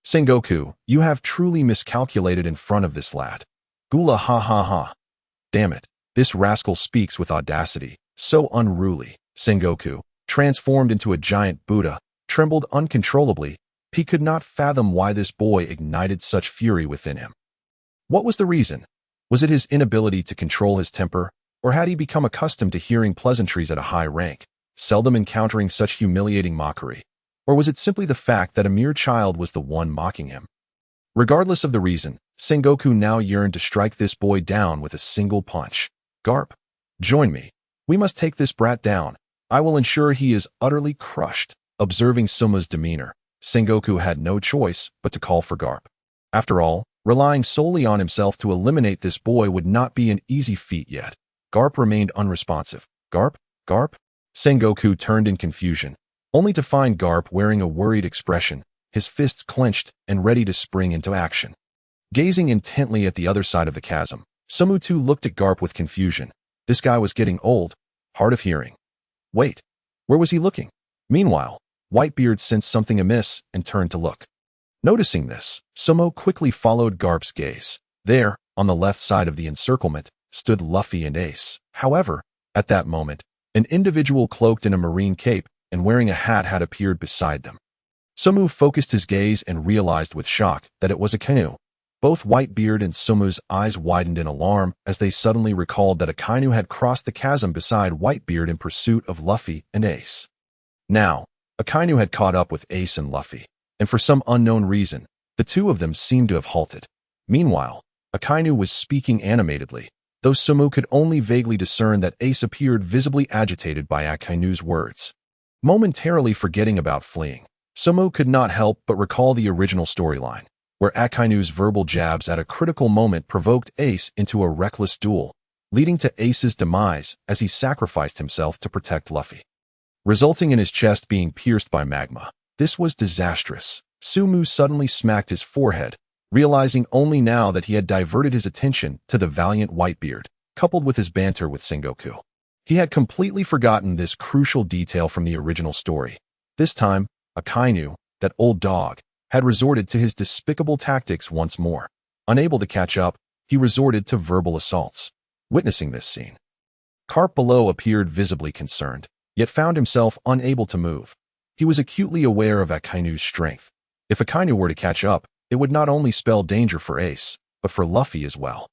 A: "Sengoku, you have truly miscalculated in front of this lad. Gula ha ha ha. Damn it, this rascal speaks with audacity, so unruly." Sengoku, transformed into a giant Buddha, trembled uncontrollably. He could not fathom why this boy ignited such fury within him. What was the reason? Was it his inability to control his temper, or had he become accustomed to hearing pleasantries at a high rank, seldom encountering such humiliating mockery? Or was it simply the fact that a mere child was the one mocking him? Regardless of the reason, Sengoku now yearned to strike this boy down with a single punch. "Garp, join me. We must take this brat down. I will ensure he is utterly crushed." Observing Suma's demeanor, Sengoku had no choice but to call for Garp. After all, relying solely on himself to eliminate this boy would not be an easy feat yet. Garp remained unresponsive. "Garp? Garp?" Sengoku turned in confusion, only to find Garp wearing a worried expression, his fists clenched and ready to spring into action. Gazing intently at the other side of the chasm, Sumu too looked at Garp with confusion. This guy was getting old, hard of hearing. Wait, where was he looking? Meanwhile, Whitebeard sensed something amiss and turned to look. Noticing this, Sumo quickly followed Garp's gaze. There, on the left side of the encirclement, stood Luffy and Ace. However, at that moment, an individual cloaked in a marine cape and wearing a hat had appeared beside them. Sumu focused his gaze and realized with shock that it was Akainu. Both Whitebeard and Sumu's eyes widened in alarm as they suddenly recalled that Akainu had crossed the chasm beside Whitebeard in pursuit of Luffy and Ace. Now, Akainu had caught up with Ace and Luffy, and for some unknown reason, the two of them seemed to have halted. Meanwhile, Akainu was speaking animatedly, though Sumu could only vaguely discern that Ace appeared visibly agitated by Akainu's words. Momentarily forgetting about fleeing, Sumu could not help but recall the original storyline, where Akainu's verbal jabs at a critical moment provoked Ace into a reckless duel, leading to Ace's demise as he sacrificed himself to protect Luffy, resulting in his chest being pierced by magma. This was disastrous. Sumu suddenly smacked his forehead, realizing only now that he had diverted his attention to the valiant Whitebeard, coupled with his banter with Sengoku. He had completely forgotten this crucial detail from the original story. This time, Akainu, that old dog, had resorted to his despicable tactics once more. Unable to catch up, he resorted to verbal assaults. Witnessing this scene, Garp below appeared visibly concerned, yet found himself unable to move. He was acutely aware of Akainu's strength. If Akainu were to catch up, it would not only spell danger for Ace, but for Luffy as well.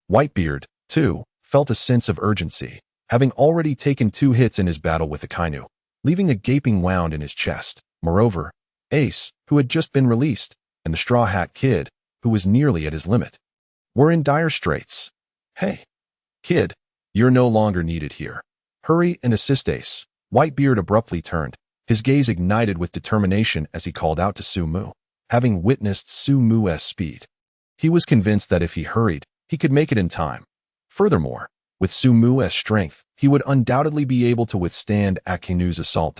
A: Whitebeard, too, felt a sense of urgency, having already taken 2 hits in his battle with Akainu. leaving a gaping wound in his chest. Moreover, Ace, who had just been released, and the Straw Hat Kid, who was nearly at his limit, were in dire straits. "Hey, kid, you're no longer needed here. Hurry and assist Ace." Whitebeard abruptly turned, his gaze ignited with determination as he called out to Sumu. Having witnessed Sumu's speed, he was convinced that if he hurried, he could make it in time. Furthermore, with Sumu's strength, he would undoubtedly be able to withstand Akainu's assault.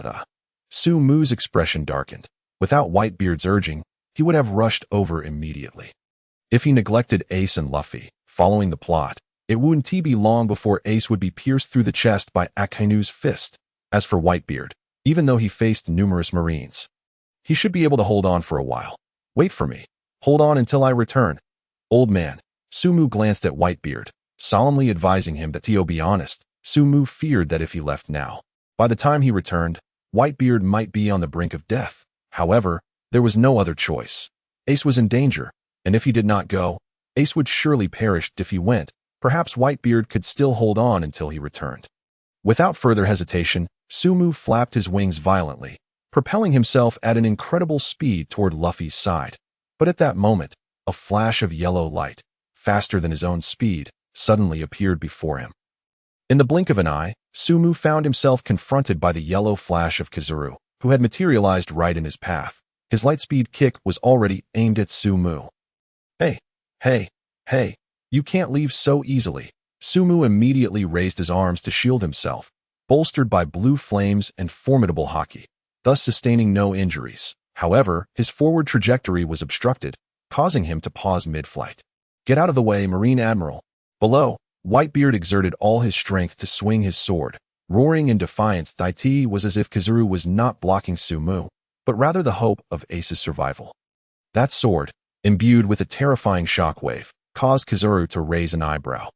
A: Sumu's expression darkened. Without Whitebeard's urging, he would have rushed over immediately. If he neglected Ace and Luffy, following the plot, it wouldn't be long before Ace would be pierced through the chest by Akainu's fist. As for Whitebeard, even though he faced numerous Marines, he should be able to hold on for a while. "Wait for me. Hold on until I return." "Old man." Sumu glanced at Whitebeard, solemnly advising him that to be honest, Sumu feared that if he left now, by the time he returned, Whitebeard might be on the brink of death. However, there was no other choice. Ace was in danger, and if he did not go, Ace would surely perish. If he went, perhaps Whitebeard could still hold on until he returned. Without further hesitation, Sumu flapped his wings violently, propelling himself at an incredible speed toward Luffy's side. But at that moment, a flash of yellow light, faster than his own speed, suddenly appeared before him. In the blink of an eye, Sumu found himself confronted by the yellow flash of Kizaru, who had materialized right in his path. His lightspeed kick was already aimed at Sumu. Hey, you can't leave so easily." Sumu immediately raised his arms to shield himself, bolstered by blue flames and formidable Haki, thus sustaining no injuries. However, his forward trajectory was obstructed, causing him to pause mid-flight. "Get out of the way, Marine Admiral." Below, Whitebeard exerted all his strength to swing his sword, roaring in defiance. It was as if Kizaru was not blocking Sumu, but rather the hope of Ace's survival. That sword, imbued with a terrifying shockwave, caused Kizaru to raise an eyebrow.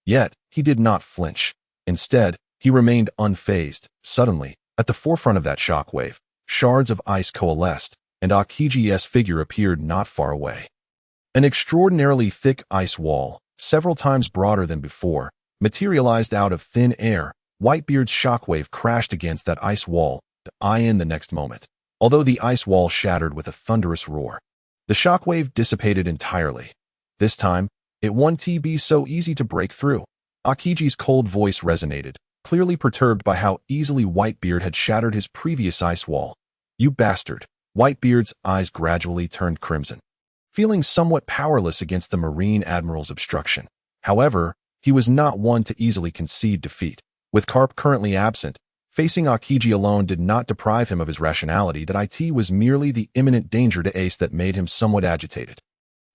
A: Yet, he did not flinch. Instead, he remained unfazed. Suddenly, at the forefront of that shockwave, shards of ice coalesced, and Akiji's figure appeared not far away. An extraordinarily thick ice wall, several times broader than before, materialized out of thin air. Whitebeard's shockwave crashed against that ice wall, in the next moment. Although the ice wall shattered with a thunderous roar, the shockwave dissipated entirely. This time, it won't be so easy to break through. Akiji's cold voice resonated, clearly perturbed by how easily Whitebeard had shattered his previous ice wall. "You bastard." Whitebeard's eyes gradually turned crimson, feeling somewhat powerless against the Marine Admiral's obstruction. However, he was not one to easily concede defeat. With Garp currently absent, facing Akiji alone did not deprive him of his rationality. That it was merely the imminent danger to Ace that made him somewhat agitated.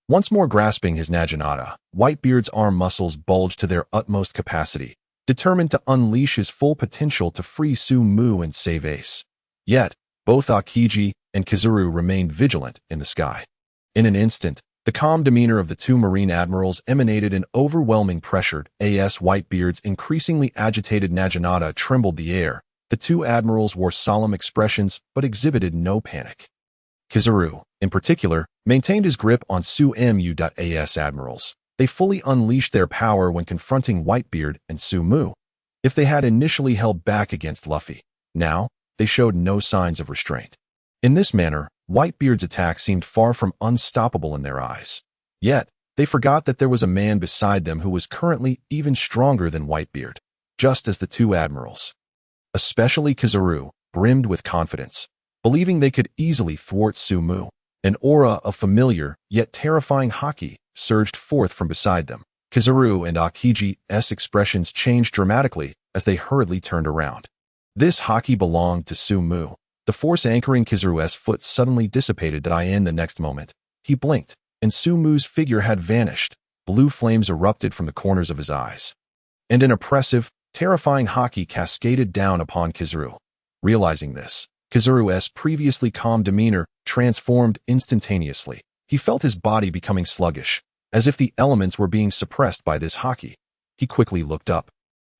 A: Once more grasping his naginata, Whitebeard's arm muscles bulged to their utmost capacity, determined to unleash his full potential to free Sumu and save Ace. Yet, both Akiji and Kizaru remained vigilant in the sky. In an instant, the calm demeanor of the two Marine Admirals emanated an overwhelming pressure. Whitebeard's increasingly agitated naginata trembled the air. The two admirals wore solemn expressions but exhibited no panic. Kizaru, in particular, maintained his grip on Sumu.as admirals. They fully unleashed their power when confronting Whitebeard and Sumu. If they had initially held back against Luffy, now they showed no signs of restraint. In this manner, Whitebeard's attack seemed far from unstoppable in their eyes. Yet, they forgot that there was a man beside them who was currently even stronger than Whitebeard, just as the two admirals. Especially Kizaru, brimmed with confidence, believing they could easily thwart Sumu. An aura of familiar, yet terrifying Haki surged forth from beside them. Kizaru and Akiji's expressions changed dramatically as they hurriedly turned around. This Haki belonged to Sumu. The force anchoring Kizaru's foot suddenly dissipated. In the next moment, he blinked, and Sumu's figure had vanished. Blue flames erupted from the corners of his eyes, and an oppressive, terrifying Haki cascaded down upon Kizaru. Realizing this, Kizaru's previously calm demeanor transformed instantaneously. He felt his body becoming sluggish, as if the elements were being suppressed by this Haki. He quickly looked up,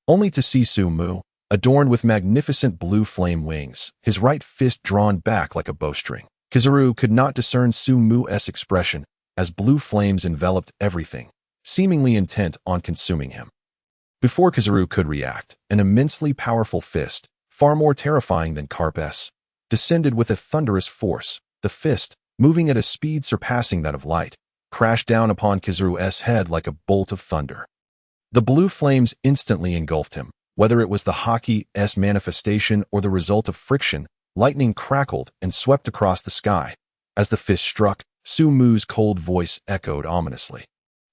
A: only to see Sumu, adorned with magnificent blue flame wings, his right fist drawn back like a bowstring. Kizaru could not discern Sumu's expression, as blue flames enveloped everything, seemingly intent on consuming him. Before Kizaru could react, an immensely powerful fist, far more terrifying than Garp, descended with a thunderous force. The fist, moving at a speed surpassing that of light, crashed down upon Kizaru's head like a bolt of thunder. The blue flames instantly engulfed him. Whether it was the Haki's manifestation or the result of friction, lightning crackled and swept across the sky. As the fist struck, Sumu's cold voice echoed ominously.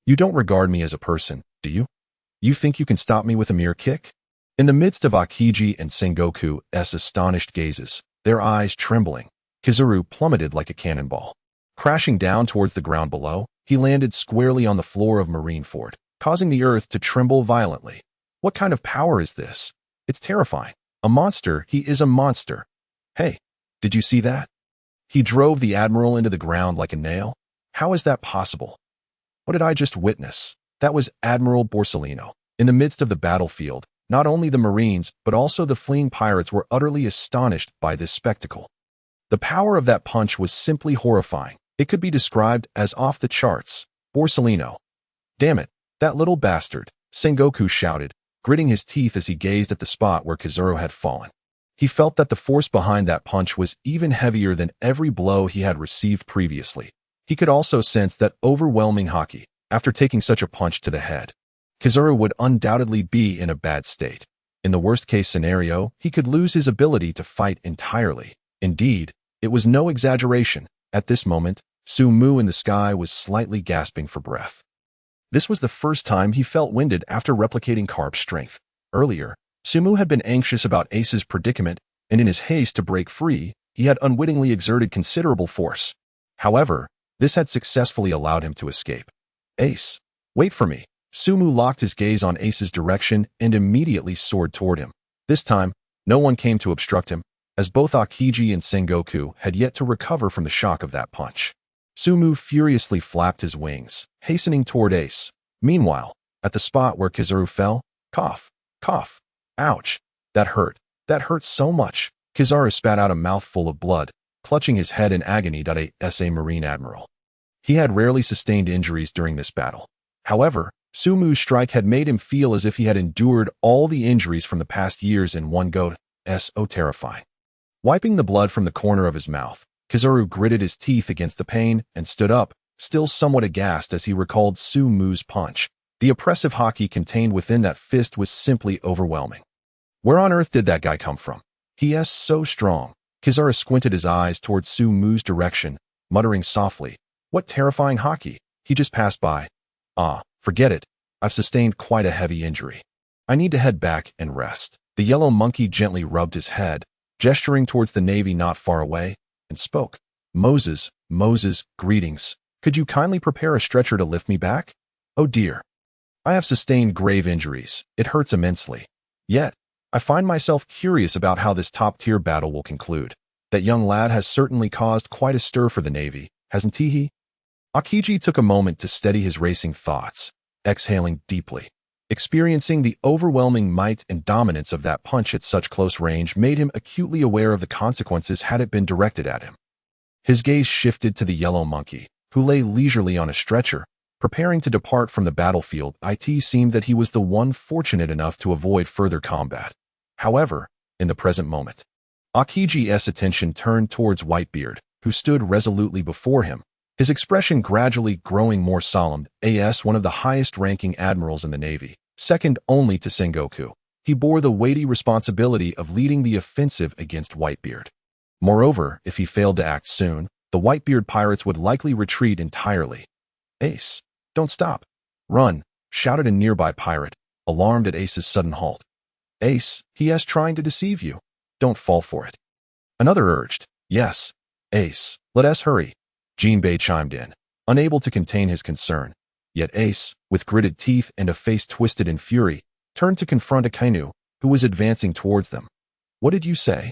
A: "You don't regard me as a person, do you? You think you can stop me with a mere kick?" In the midst of Aokiji and Sengoku's astonished gazes, their eyes trembling, Kizaru plummeted like a cannonball. Crashing down towards the ground below, he landed squarely on the floor of Marineford, causing the earth to tremble violently. What kind of power is this? It's terrifying. A monster, he is a monster. Hey, did you see that? He drove the Admiral into the ground like a nail? How is that possible? What did I just witness? That was Admiral Borsellino. In the midst of the battlefield, not only the Marines, but also the fleeing pirates were utterly astonished by this spectacle. The power of that punch was simply horrifying. It could be described as off the charts. Borsellino. Damn it, that little bastard, Sengoku shouted, gritting his teeth as he gazed at the spot where Kizaru had fallen. He felt that the force behind that punch was even heavier than every blow he had received previously. He could also sense that overwhelming Haki. After taking such a punch to the head, Kizaru would undoubtedly be in a bad state. In the worst-case scenario, he could lose his ability to fight entirely. Indeed, it was no exaggeration. At this moment, Sumu in the sky was slightly gasping for breath. This was the first time he felt winded after replicating Garp's strength. Earlier, Sumu had been anxious about Ace's predicament, and in his haste to break free, he had unwittingly exerted considerable force. However, this had successfully allowed him to escape. Ace, wait for me. Sumu locked his gaze on Ace's direction and immediately soared toward him. This time, no one came to obstruct him, as both Aokiji and Sengoku had yet to recover from the shock of that punch. Sumu furiously flapped his wings, hastening toward Ace. Meanwhile, at the spot where Kizaru fell, cough, cough. Ouch, that hurt so much. Kizaru spat out a mouthful of blood, clutching his head in agony. A Marine Admiral. He had rarely sustained injuries during this battle. However, Sumu's strike had made him feel as if he had endured all the injuries from the past years in one go. So terrifying. Wiping the blood from the corner of his mouth, Kizaru gritted his teeth against the pain and stood up, still somewhat aghast as he recalled Sumu's punch. The oppressive Haki contained within that fist was simply overwhelming. Where on earth did that guy come from? He is so strong. Kizaru squinted his eyes towards Sumu's direction, muttering softly, "What terrifying Haki? He just passed by. Ah, forget it. I've sustained quite a heavy injury. I need to head back and rest." The yellow monkey gently rubbed his head, gesturing towards the navy not far away, and spoke. Moses, greetings. Could you kindly prepare a stretcher to lift me back? Oh dear. I have sustained grave injuries. It hurts immensely. Yet, I find myself curious about how this top-tier battle will conclude. That young lad has certainly caused quite a stir for the navy, hasn't he? Aokiji took a moment to steady his racing thoughts, exhaling deeply. Experiencing the overwhelming might and dominance of that punch at such close range made him acutely aware of the consequences had it been directed at him. His gaze shifted to the yellow monkey, who lay leisurely on a stretcher, preparing to depart from the battlefield. It seemed that he was the one fortunate enough to avoid further combat. However, in the present moment, Aokiji's attention turned towards Whitebeard, who stood resolutely before him, his expression gradually growing more solemn. As one of the highest-ranking admirals in the Navy, second only to Sengoku, he bore the weighty responsibility of leading the offensive against Whitebeard. Moreover, if he failed to act soon, the Whitebeard pirates would likely retreat entirely. "Ace, don't stop. Run," shouted a nearby pirate, alarmed at Ace's sudden halt. "Ace, he is trying to deceive you. Don't fall for it." Another urged. "Yes, Ace, let us hurry." Jinbei chimed in, unable to contain his concern. Yet Ace, with gritted teeth and a face twisted in fury, turned to confront Akainu, who was advancing towards them. "What did you say?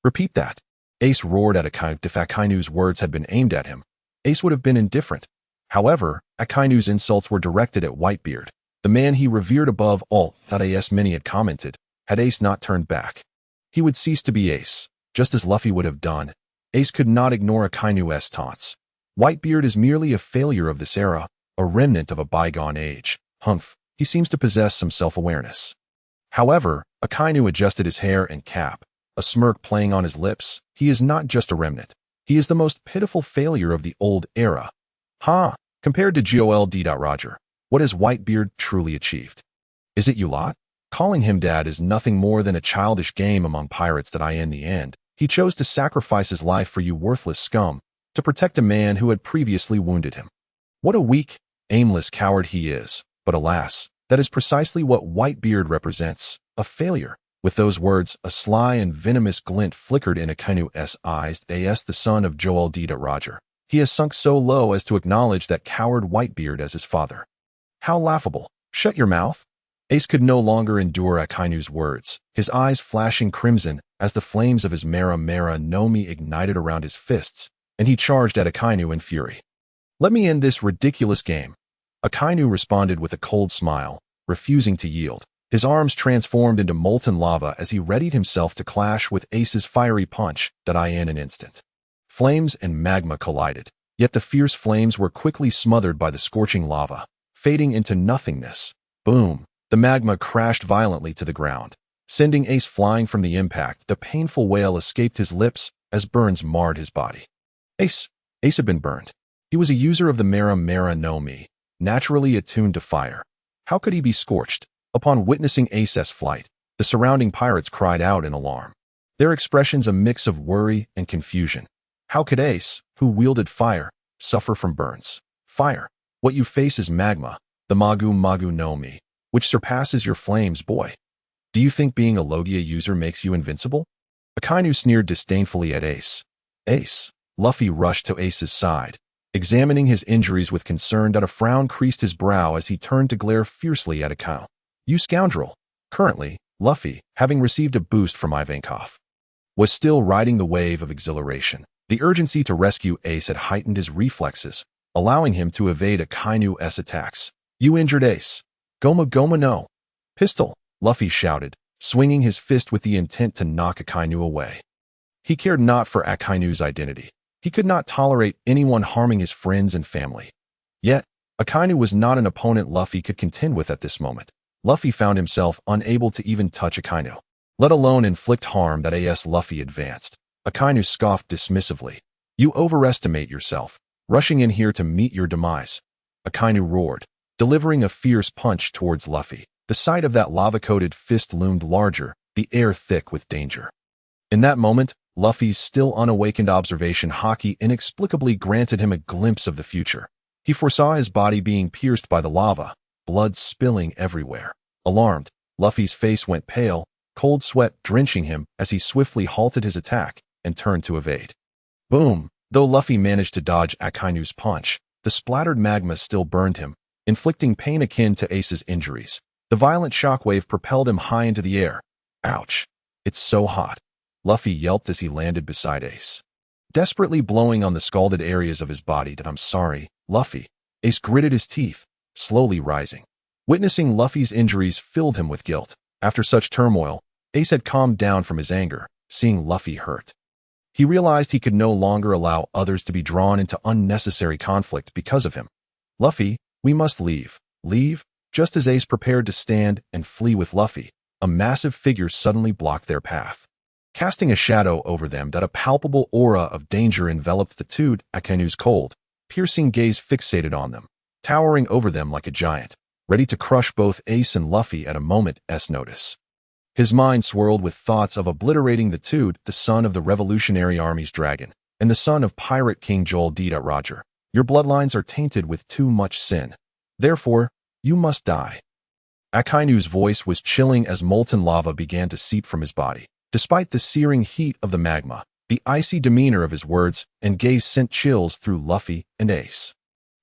A: Repeat that." Ace roared at Akainu. If Akainu's words had been aimed at him, Ace would have been indifferent. However, Akainu's insults were directed at Whitebeard, the man he revered above all. As many had commented, had Ace not turned back, he would cease to be Ace, just as Luffy would have done. Ace could not ignore Akainu's taunts. Whitebeard is merely a failure of this era, a remnant of a bygone age. Humph, he seems to possess some self-awareness. However, Akainu adjusted his hair and cap, a smirk playing on his lips. He is not just a remnant. He is the most pitiful failure of the old era. Compared to Gold. Roger, what has Whitebeard truly achieved? Is it you lot? Calling him dad is nothing more than a childish game among pirates that in the end, he chose to sacrifice his life for you worthless scum, to protect a man who had previously wounded him. What a weak, aimless coward he is, but alas, that is precisely what Whitebeard represents, a failure. With those words, a sly and venomous glint flickered in Akainu's eyes. The son of Gold. Roger. He has sunk so low as to acknowledge that coward Whitebeard as his father. How laughable. Shut your mouth. Ace could no longer endure Akainu's words, his eyes flashing crimson as the flames of his Mara no Mi ignited around his fists, and he charged at Akainu in fury. Let me end this ridiculous game. Akainu responded with a cold smile, refusing to yield. His arms transformed into molten lava as he readied himself to clash with Ace's fiery punch in an instant. Flames and magma collided, yet the fierce flames were quickly smothered by the scorching lava, fading into nothingness. Boom! The magma crashed violently to the ground, sending Ace flying from the impact. The painful wail escaped his lips as burns marred his body. Ace had been burned. He was a user of the Mara no Mi, naturally attuned to fire. How could he be scorched? Upon witnessing Ace's flight, the surrounding pirates cried out in alarm, their expressions a mix of worry and confusion. How could Ace, who wielded fire, suffer from burns? Fire. What you face is magma, the Magu no Mi, which surpasses your flames, boy. Do you think being a Logia user makes you invincible? Akainu sneered disdainfully at Ace. Ace. Luffy rushed to Ace's side, examining his injuries with concern. A frown creased his brow as he turned to glare fiercely at Akainu. You scoundrel. Currently, Luffy, having received a boost from Ivankov, was still riding the wave of exhilaration. The urgency to rescue Ace had heightened his reflexes, allowing him to evade Akainu's attacks. You injured Ace. Goma no. Pistol, Luffy shouted, swinging his fist with the intent to knock Akainu away. He cared not for Akainu's identity. He could not tolerate anyone harming his friends and family. Yet, Akainu was not an opponent Luffy could contend with at this moment. Luffy found himself unable to even touch Akainu, let alone inflict harm. Luffy advanced. Akainu scoffed dismissively. You overestimate yourself, rushing in here to meet your demise. Akainu roared, delivering a fierce punch towards Luffy. The sight of that lava-coated fist loomed larger, the air thick with danger. In that moment, Luffy's still unawakened observation Haki inexplicably granted him a glimpse of the future. He foresaw his body being pierced by the lava, blood spilling everywhere. Alarmed, Luffy's face went pale, cold sweat drenching him as he swiftly halted his attack and turned to evade. Boom! Though Luffy managed to dodge Akainu's punch, the splattered magma still burned him, inflicting pain akin to Ace's injuries. The violent shockwave propelled him high into the air. Ouch! It's so hot. Luffy yelped as he landed beside Ace, desperately blowing on the scalded areas of his body. I'm sorry, Luffy. Ace gritted his teeth, slowly rising. Witnessing Luffy's injuries filled him with guilt. After such turmoil, Ace had calmed down from his anger, seeing Luffy hurt. He realized he could no longer allow others to be drawn into unnecessary conflict because of him. Luffy, we must leave. Leave? Just as Ace prepared to stand and flee with Luffy, a massive figure suddenly blocked their path, casting a shadow over them. A palpable aura of danger enveloped the two. Akainu's cold, piercing gaze fixated on them, towering over them like a giant, ready to crush both Ace and Luffy at a moment's notice. His mind swirled with thoughts of obliterating the two, the son of the Revolutionary Army's dragon, and the son of Pirate King Gold. Roger, your bloodlines are tainted with too much sin. Therefore, you must die. Akainu's voice was chilling as molten lava began to seep from his body. Despite the searing heat of the magma, the icy demeanor of his words and gaze sent chills through Luffy and Ace.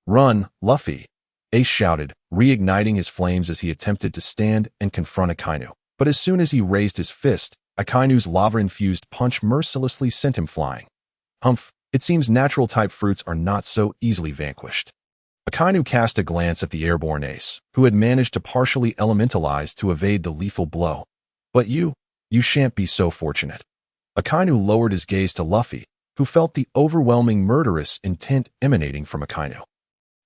A: Run, Luffy! Ace shouted, reigniting his flames as he attempted to stand and confront Akainu. But as soon as he raised his fist, Akainu's lava-infused punch mercilessly sent him flying. Humph, it seems natural-type fruits are not so easily vanquished. Akainu cast a glance at the airborne Ace, who had managed to partially elementalize to evade the lethal blow. But you shan't be so fortunate. Akainu lowered his gaze to Luffy, who felt the overwhelming murderous intent emanating from Akainu.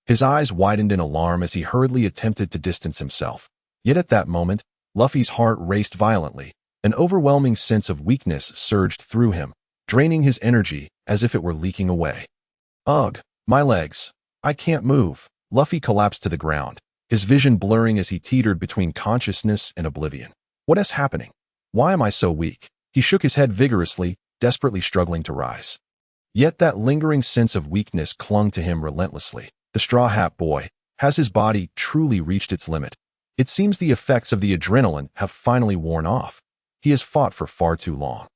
A: His eyes widened in alarm as he hurriedly attempted to distance himself. Yet at that moment, Luffy's heart raced violently, An overwhelming sense of weakness surged through him, draining his energy as if it were leaking away. Ugh, my legs. I can't move. Luffy collapsed to the ground, his vision blurring as he teetered between consciousness and oblivion. What is happening? Why am I so weak? He shook his head vigorously, desperately struggling to rise. Yet that lingering sense of weakness clung to him relentlessly. The Straw Hat Boy. Has his body truly reached its limit? It seems the effects of the adrenaline have finally worn off. He has fought for far too long.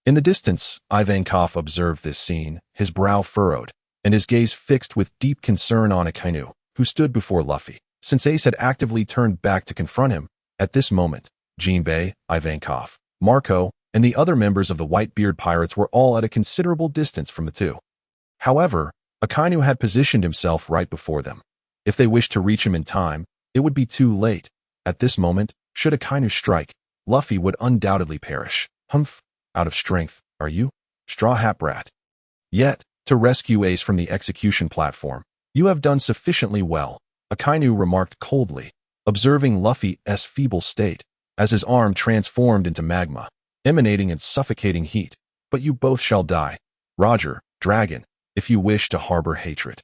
A: In the distance, Ivankov observed this scene, his brow furrowed, and his gaze fixed with deep concern on Akainu, who stood before Luffy. Since Ace had actively turned back to confront him, at this moment, Jinbei, Ivankov, Marco, and the other members of the Whitebeard pirates were all at a considerable distance from the two. However, Akainu had positioned himself right before them. If they wished to reach him in time, it would be too late. At this moment, should Akainu strike, Luffy would undoubtedly perish. Humph, out of strength, are you? Straw Hat Brat. Yet, to rescue Ace from the execution platform, you have done sufficiently well, Akainu remarked coldly, observing Luffy's feeble state, as his arm transformed into magma, emanating in suffocating heat. But you both shall die. Roger, Dragon, if you wish to harbor hatred.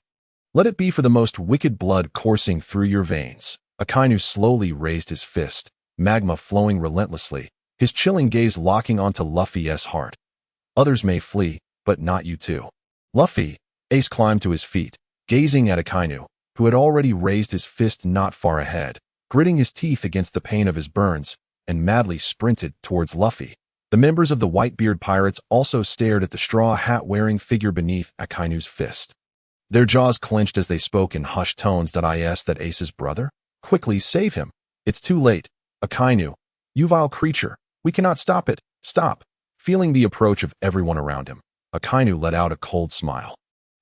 A: Let it be for the most wicked blood coursing through your veins. Akainu slowly raised his fist, magma flowing relentlessly, his chilling gaze locking onto Luffy's heart. Others may flee, but not you too. Luffy. Ace climbed to his feet, gazing at Akainu, who had already raised his fist not far ahead, gritting his teeth against the pain of his burns, and madly sprinted towards Luffy. The members of the Whitebeard pirates also stared at the straw hat-wearing figure beneath Akainu's fist. Their jaws clenched as they spoke in hushed tones. Is that Ace's brother? Quickly, save him. It's too late. Akainu, you vile creature. We cannot stop it. Stop. Feeling the approach of everyone around him, Akainu let out a cold smile.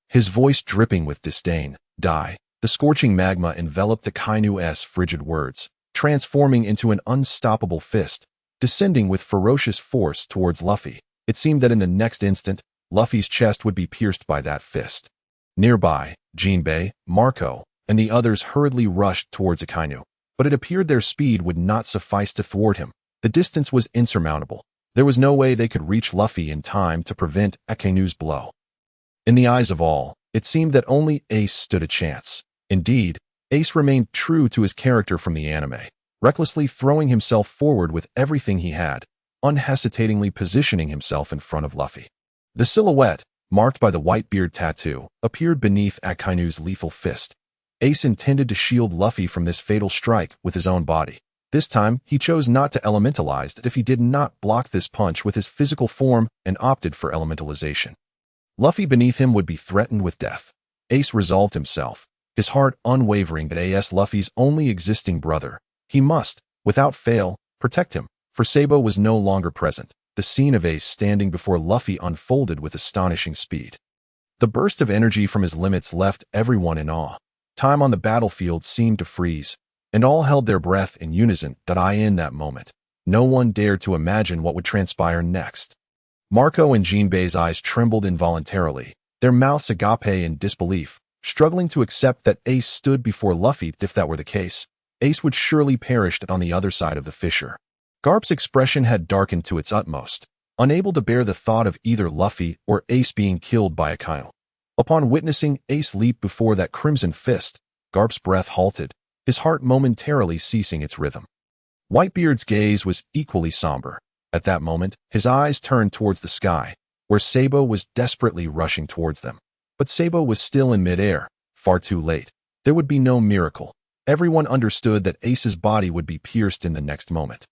A: His voice dripping with disdain. Die. The scorching magma enveloped Akainu's frigid words, transforming into an unstoppable fist, descending with ferocious force towards Luffy. It seemed that in the next instant, Luffy's chest would be pierced by that fist. Nearby, Jinbei, Marco, and the others hurriedly rushed towards Akainu, but it appeared their speed would not suffice to thwart him. The distance was insurmountable. There was no way they could reach Luffy in time to prevent Akainu's blow. In the eyes of all, it seemed that only Ace stood a chance. Indeed, Ace remained true to his character from the anime, recklessly throwing himself forward with everything he had, unhesitatingly positioning himself in front of Luffy. The silhouette, marked by the Whitebeard tattoo, appeared beneath Akainu's lethal fist. Ace intended to shield Luffy from this fatal strike with his own body. This time, he chose not to elementalize if he did not block this punch with his physical form and opted for elementalization. Luffy beneath him would be threatened with death. Ace resolved himself, his heart unwavering that Luffy's only existing brother. He must, without fail, protect him, for Sabo was no longer present. The scene of Ace standing before Luffy unfolded with astonishing speed. The burst of energy from his limits left everyone in awe. Time on the battlefield seemed to freeze, and all held their breath in unison. In that moment, no one dared to imagine what would transpire next. Marco and Jinbei's eyes trembled involuntarily, their mouths agape in disbelief, struggling to accept that Ace stood before Luffy. If that were the case, Ace would surely perish on the other side of the fissure. Garp's expression had darkened to its utmost, unable to bear the thought of either Luffy or Ace being killed by Akainu. Upon witnessing Ace leap before that crimson fist, Garp's breath halted, his heart momentarily ceasing its rhythm. Whitebeard's gaze was equally somber. At that moment, his eyes turned towards the sky, where Sabo was desperately rushing towards them. But Sabo was still in midair, far too late. There would be no miracle. Everyone understood that Ace's body would be pierced in the next moment.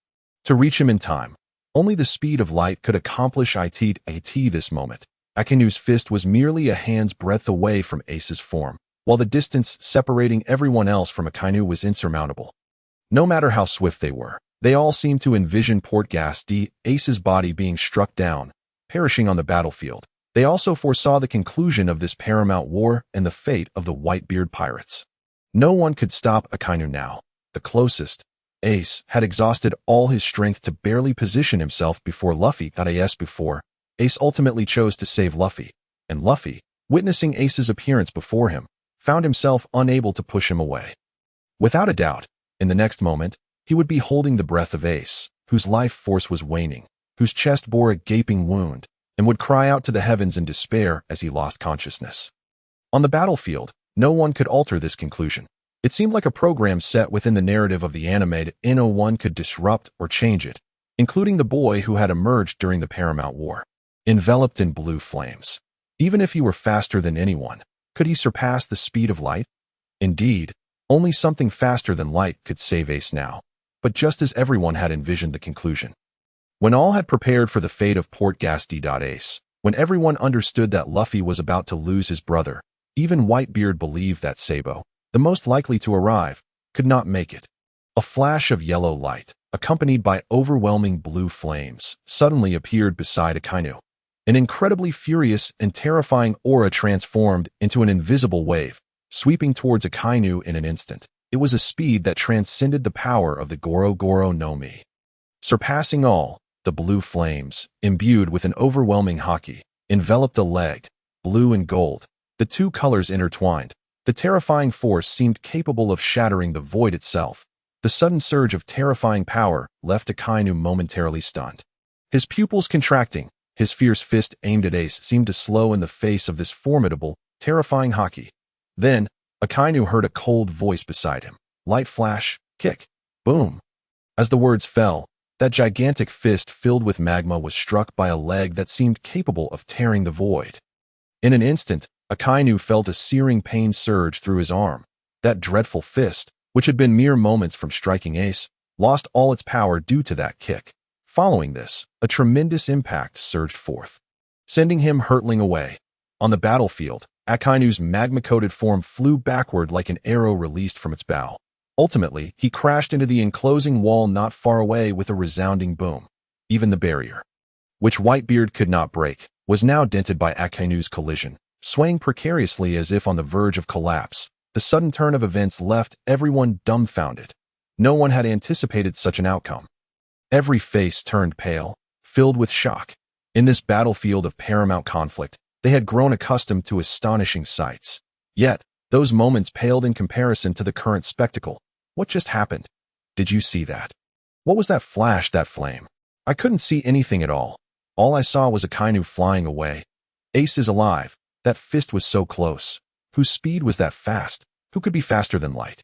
A: To reach him in time, only the speed of light could accomplish it. This moment, Akainu's fist was merely a hand's breadth away from Ace's form, while the distance separating everyone else from Akainu was insurmountable. No matter how swift they were, they all seemed to envision Ace's body being struck down, perishing on the battlefield. They also foresaw the conclusion of this paramount war and the fate of the Whitebeard pirates. No one could stop Akainu now. The closest, Ace, had exhausted all his strength to barely position himself before Luffy. Before, Ace ultimately chose to save Luffy, and Luffy, witnessing Ace's appearance before him, found himself unable to push him away. Without a doubt, in the next moment, he would be holding the breath of Ace, whose life force was waning, whose chest bore a gaping wound, and would cry out to the heavens in despair as he lost consciousness. On the battlefield, no one could alter this conclusion. It seemed like a program set within the narrative of the anime that no one could disrupt or change it, including the boy who had emerged during the Paramount War. Enveloped in blue flames. Even if he were faster than anyone, could he surpass the speed of light? Indeed, only something faster than light could save Ace now, but just as everyone had envisioned the conclusion. When all had prepared for the fate of Port Gasti. Ace, when everyone understood that Luffy was about to lose his brother, even Whitebeard believed that Sabo, the most likely to arrive, could not make it. A flash of yellow light, accompanied by overwhelming blue flames, suddenly appeared beside Akainu. An incredibly furious and terrifying aura transformed into an invisible wave, sweeping towards Akainu in an instant. It was a speed that transcended the power of the Goro Goro no Mi. Surpassing all, the blue flames, imbued with an overwhelming Haki, enveloped a leg, blue and gold, the two colors intertwined. The terrifying force seemed capable of shattering the void itself. The sudden surge of terrifying power left Akainu momentarily stunned. His pupils contracting, his fierce fist aimed at Ace seemed to slow in the face of this formidable, terrifying Haki. Then, Akainu heard a cold voice beside him. Light flash, kick, boom. As the words fell, that gigantic fist filled with magma was struck by a leg that seemed capable of tearing the void. In an instant, Akainu felt a searing pain surge through his arm. That dreadful fist, which had been mere moments from striking Ace, lost all its power due to that kick. Following this, a tremendous impact surged forth, sending him hurtling away. On the battlefield, Akainu's magma-coated form flew backward like an arrow released from its bow. Ultimately, he crashed into the enclosing wall not far away with a resounding boom. Even the barrier, which Whitebeard could not break, was now dented by Akainu's collision, swaying precariously as if on the verge of collapse. The sudden turn of events left everyone dumbfounded. No one had anticipated such an outcome. Every face turned pale, filled with shock. In this battlefield of paramount conflict, they had grown accustomed to astonishing sights. Yet, those moments paled in comparison to the current spectacle. What just happened? Did you see that? What was that flash, that flame? I couldn't see anything at all. All I saw was Akainu flying away. Ace is alive. That fist was so close. Whose speed was that fast? Who could be faster than light?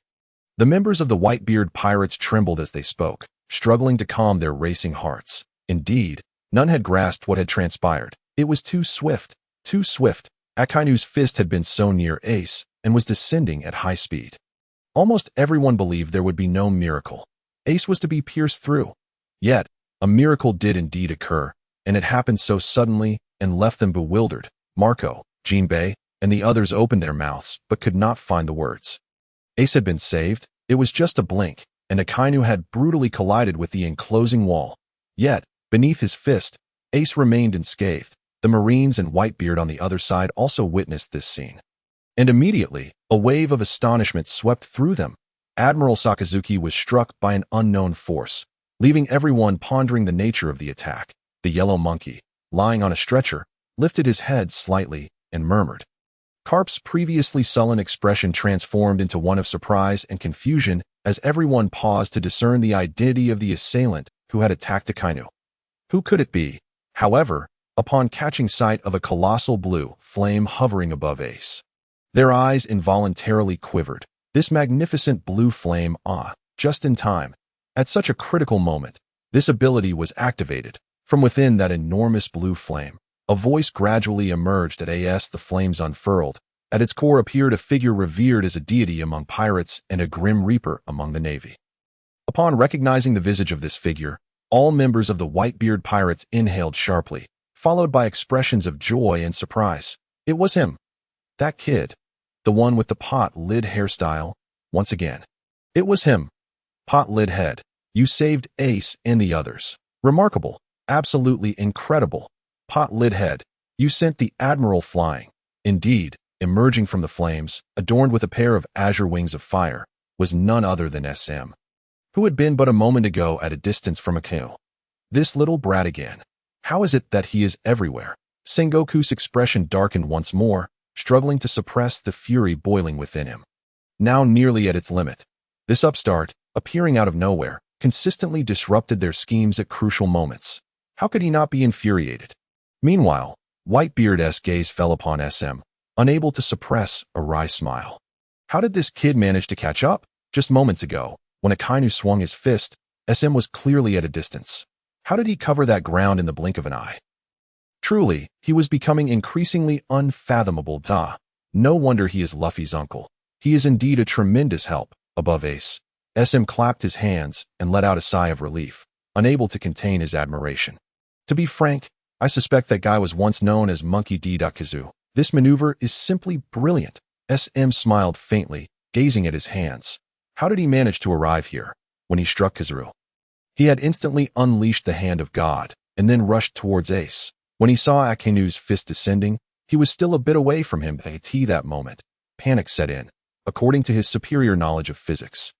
A: The members of the Whitebeard pirates trembled as they spoke, struggling to calm their racing hearts. Indeed, none had grasped what had transpired. It was too swift, too swift. Akainu's fist had been so near Ace and was descending at high speed. Almost everyone believed there would be no miracle. Ace was to be pierced through. Yet, a miracle did indeed occur, and it happened so suddenly and left them bewildered. Marco, Jinbei, and the others opened their mouths but could not find the words. Ace had been saved. It was just a blink, and Akainu had brutally collided with the enclosing wall. Yet, beneath his fist, Ace remained unscathed. The Marines and Whitebeard on the other side also witnessed this scene. And immediately, a wave of astonishment swept through them. Admiral Sakazuki was struck by an unknown force, leaving everyone pondering the nature of the attack. The yellow monkey, lying on a stretcher, lifted his head slightly and murmured. Garp's previously sullen expression transformed into one of surprise and confusion as everyone paused to discern the identity of the assailant who had attacked Akainu. Who could it be? However, upon catching sight of a colossal blue flame hovering above Ace, their eyes involuntarily quivered. This magnificent blue flame, just in time. At such a critical moment, this ability was activated. From within that enormous blue flame, a voice gradually emerged as the flames unfurled. At its core appeared a figure revered as a deity among pirates and a grim reaper among the navy. Upon recognizing the visage of this figure, all members of the Whitebeard pirates inhaled sharply, followed by expressions of joy and surprise. It was him. That kid. The one with the pot-lid hairstyle. Once again. It was him. Pot-lid head. You saved Ace and the others. Remarkable. Absolutely incredible. Pot-lid head. You sent the Admiral flying. Indeed, emerging from the flames, adorned with a pair of azure wings of fire, was none other than SM, who had been but a moment ago at a distance from Akainu. This little brat again. How is it that he is everywhere? Sengoku's expression darkened once more, struggling to suppress the fury boiling within him. Now nearly at its limit, this upstart, appearing out of nowhere, consistently disrupted their schemes at crucial moments. How could he not be infuriated? Meanwhile, Whitebeard's gaze fell upon SM, unable to suppress a wry smile. How did this kid manage to catch up? Just moments ago, when Akainu swung his fist, SM was clearly at a distance. How did he cover that ground in the blink of an eye? Truly, he was becoming increasingly unfathomable. No wonder he is Luffy's uncle. He is indeed a tremendous help. Above Ace, SM clapped his hands and let out a sigh of relief, unable to contain his admiration. To be frank, I suspect that guy was once known as Monkey D. Kizu. This maneuver is simply brilliant. SM smiled faintly, gazing at his hands. How did he manage to arrive here? When he struck Kizaru, he had instantly unleashed the hand of God, and then rushed towards Ace. When he saw Akainu's fist descending, he was still a bit away from him. At that moment, panic set in, according to his superior knowledge of physics.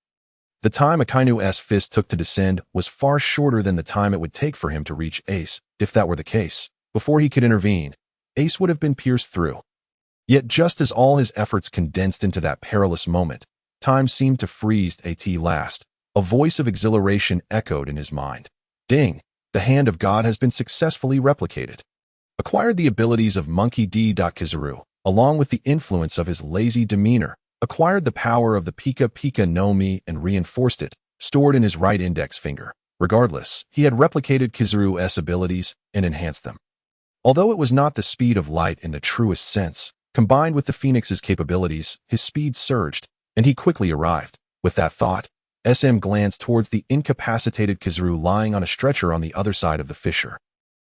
A: The time Akainu's fist took to descend was far shorter than the time it would take for him to reach Ace. If that were the case, before he could intervene, Ace would have been pierced through. Yet just as all his efforts condensed into that perilous moment, time seemed to freeze at last. A voice of exhilaration echoed in his mind. Ding! The hand of God has been successfully replicated. Acquired the abilities of Monkey D. Kizaru, along with the influence of his lazy demeanor, acquired the power of the Pika Pika no Mi and reinforced it, stored in his right index finger. Regardless, he had replicated Kizaru's abilities and enhanced them. Although it was not the speed of light in the truest sense, combined with the Phoenix's capabilities, his speed surged, and he quickly arrived. With that thought, SM glanced towards the incapacitated Kizaru lying on a stretcher on the other side of the fissure.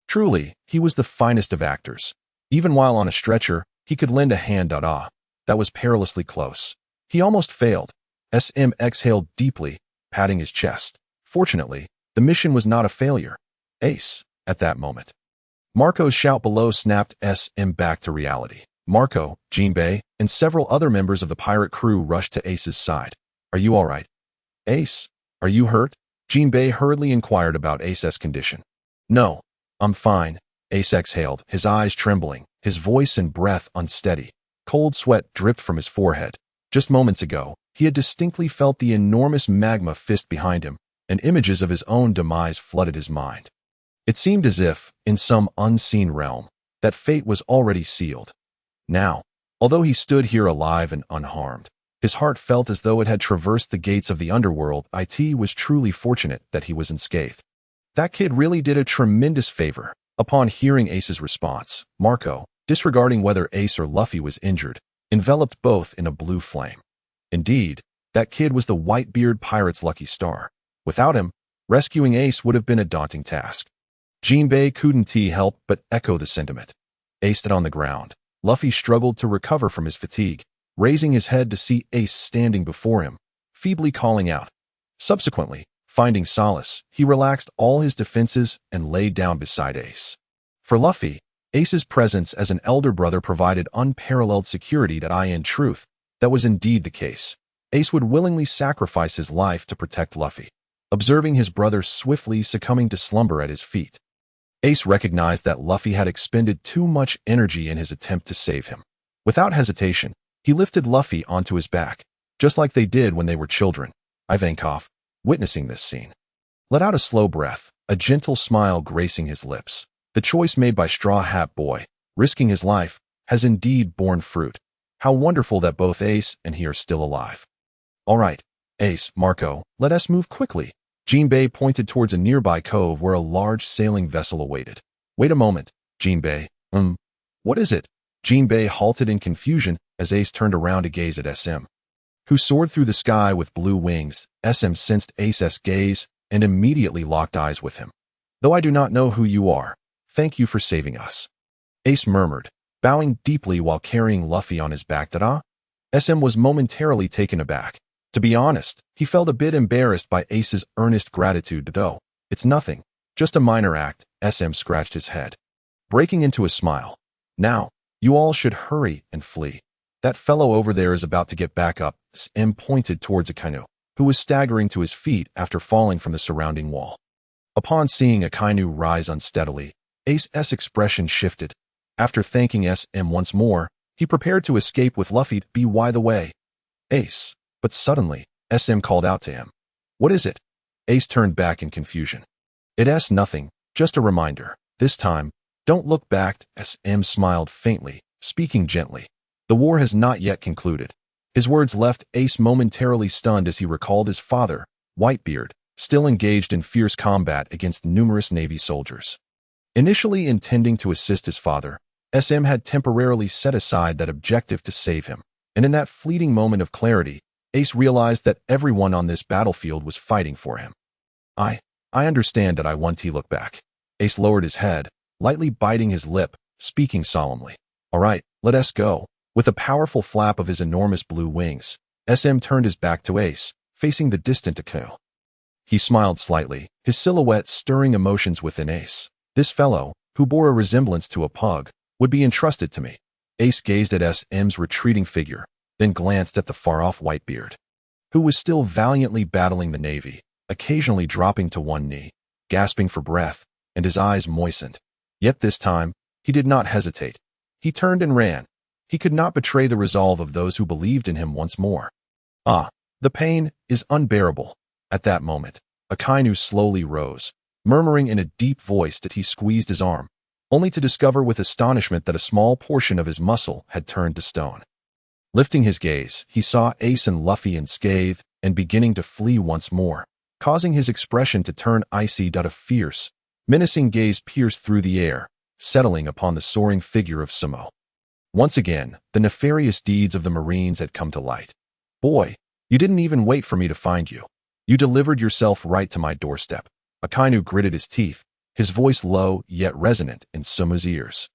A: Truly, he was the finest of actors. Even while on a stretcher, he could lend a hand. That was perilously close. He almost failed. SM exhaled deeply, patting his chest. Fortunately, the mission was not a failure. Ace, at that moment. Marco's shout below snapped SM back to reality. Marco, Jinbei, and several other members of the pirate crew rushed to Ace's side. Are you all right? Ace, are you hurt? Jinbei hurriedly inquired about Ace's condition. No, I'm fine, Ace exhaled, his eyes trembling, his voice and breath unsteady. Cold sweat dripped from his forehead. Just moments ago, he had distinctly felt the enormous magma fist behind him, and images of his own demise flooded his mind. It seemed as if, in some unseen realm, that fate was already sealed. Now, although he stood here alive and unharmed, his heart felt as though it had traversed the gates of the underworld. It was truly fortunate that he was unscathed. That kid really did a tremendous favor. Upon hearing Ace's response, Marco, disregarding whether Ace or Luffy was injured, enveloped both in a blue flame. Indeed, that kid was the Whitebeard pirate's lucky star. Without him, rescuing Ace would have been a daunting task. Jinbei couldn't help but echo the sentiment. Ace stood on the ground. Luffy struggled to recover from his fatigue, raising his head to see Ace standing before him, feebly calling out. Subsequently, finding solace, he relaxed all his defenses and lay down beside Ace. For Luffy, Ace's presence as an elder brother provided unparalleled security. In truth, that was indeed the case. Ace would willingly sacrifice his life to protect Luffy, observing his brother swiftly succumbing to slumber at his feet. Ace recognized that Luffy had expended too much energy in his attempt to save him. Without hesitation, he lifted Luffy onto his back, just like they did when they were children. Ivankov, witnessing this scene, let out a slow breath, a gentle smile gracing his lips. The choice made by Straw Hat Boy, risking his life, has indeed borne fruit. How wonderful that both Ace and he are still alive. All right, Ace, Marco, let us move quickly. Jinbei pointed towards a nearby cove where a large sailing vessel awaited. Wait a moment, Jinbei. What is it? Jinbei halted in confusion as Ace turned around to gaze at SM, who soared through the sky with blue wings. SM sensed Ace's gaze and immediately locked eyes with him. Though I do not know who you are, thank you for saving us. Ace murmured, bowing deeply while carrying Luffy on his back. SM was momentarily taken aback. To be honest, he felt a bit embarrassed by Ace's earnest gratitude. It's nothing, just a minor act. SM scratched his head, breaking into a smile. Now, you all should hurry and flee. That fellow over there is about to get back up. SM pointed towards Akainu, who was staggering to his feet after falling from the surrounding wall. Upon seeing Akainu rise unsteadily, Ace's expression shifted. After thanking SM once more, he prepared to escape with Luffy. By the way, Ace. But suddenly, SM called out to him. What is it? Ace turned back in confusion. It asked nothing, just a reminder. This time, don't look back. SM smiled faintly, speaking gently. The war has not yet concluded. His words left Ace momentarily stunned as he recalled his father, Whitebeard, still engaged in fierce combat against numerous Navy soldiers. Initially intending to assist his father, SM had temporarily set aside that objective to save him, and in that fleeting moment of clarity, Ace realized that everyone on this battlefield was fighting for him. I understand that I want to look back. Ace lowered his head, lightly biting his lip, speaking solemnly. All right, let us go. With a powerful flap of his enormous blue wings, SM turned his back to Ace, facing the distant Akainu. He smiled slightly, his silhouette stirring emotions within Ace. This fellow, who bore a resemblance to a pug, would be entrusted to me. Ace gazed at SM's retreating figure, then glanced at the far-off Whitebeard, who was still valiantly battling the Navy, occasionally dropping to one knee, gasping for breath, and his eyes moistened. Yet this time, he did not hesitate. He turned and ran. He could not betray the resolve of those who believed in him once more. The pain is unbearable. At that moment, Akainu slowly rose, murmuring in a deep voice that he squeezed his arm, only to discover with astonishment that a small portion of his muscle had turned to stone. Lifting his gaze, he saw Ace and Luffy unscathed and beginning to flee once more, causing his expression to turn icy. A fierce, menacing gaze pierced through the air, settling upon the soaring figure of Sabo. Once again, the nefarious deeds of the Marines had come to light. Boy, you didn't even wait for me to find you. You delivered yourself right to my doorstep. Akainu gritted his teeth, his voice low yet resonant in Sabo's ears.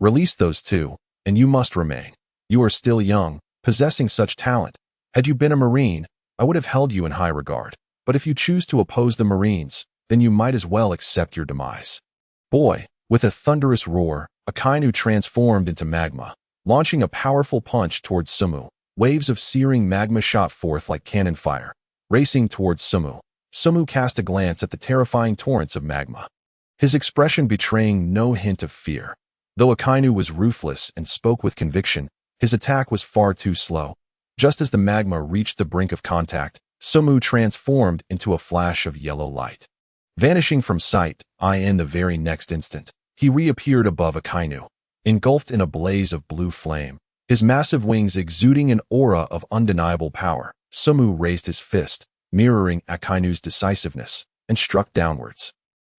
A: Release those two, and you must remain. You are still young, possessing such talent. Had you been a Marine, I would have held you in high regard. But if you choose to oppose the Marines, then you might as well accept your demise. Boy, with a thunderous roar, Akainu transformed into magma, launching a powerful punch towards Sabo. Waves of searing magma shot forth like cannon fire, racing towards Sabo. Sabo cast a glance at the terrifying torrents of magma, his expression betraying no hint of fear. Though Akainu was ruthless and spoke with conviction, his attack was far too slow. Just as the magma reached the brink of contact, Sabo transformed into a flash of yellow light. Vanishing from sight, in the very next instant, he reappeared above Akainu, engulfed in a blaze of blue flame, his massive wings exuding an aura of undeniable power. Sabo raised his fist, mirroring Akainu's decisiveness, and struck downwards.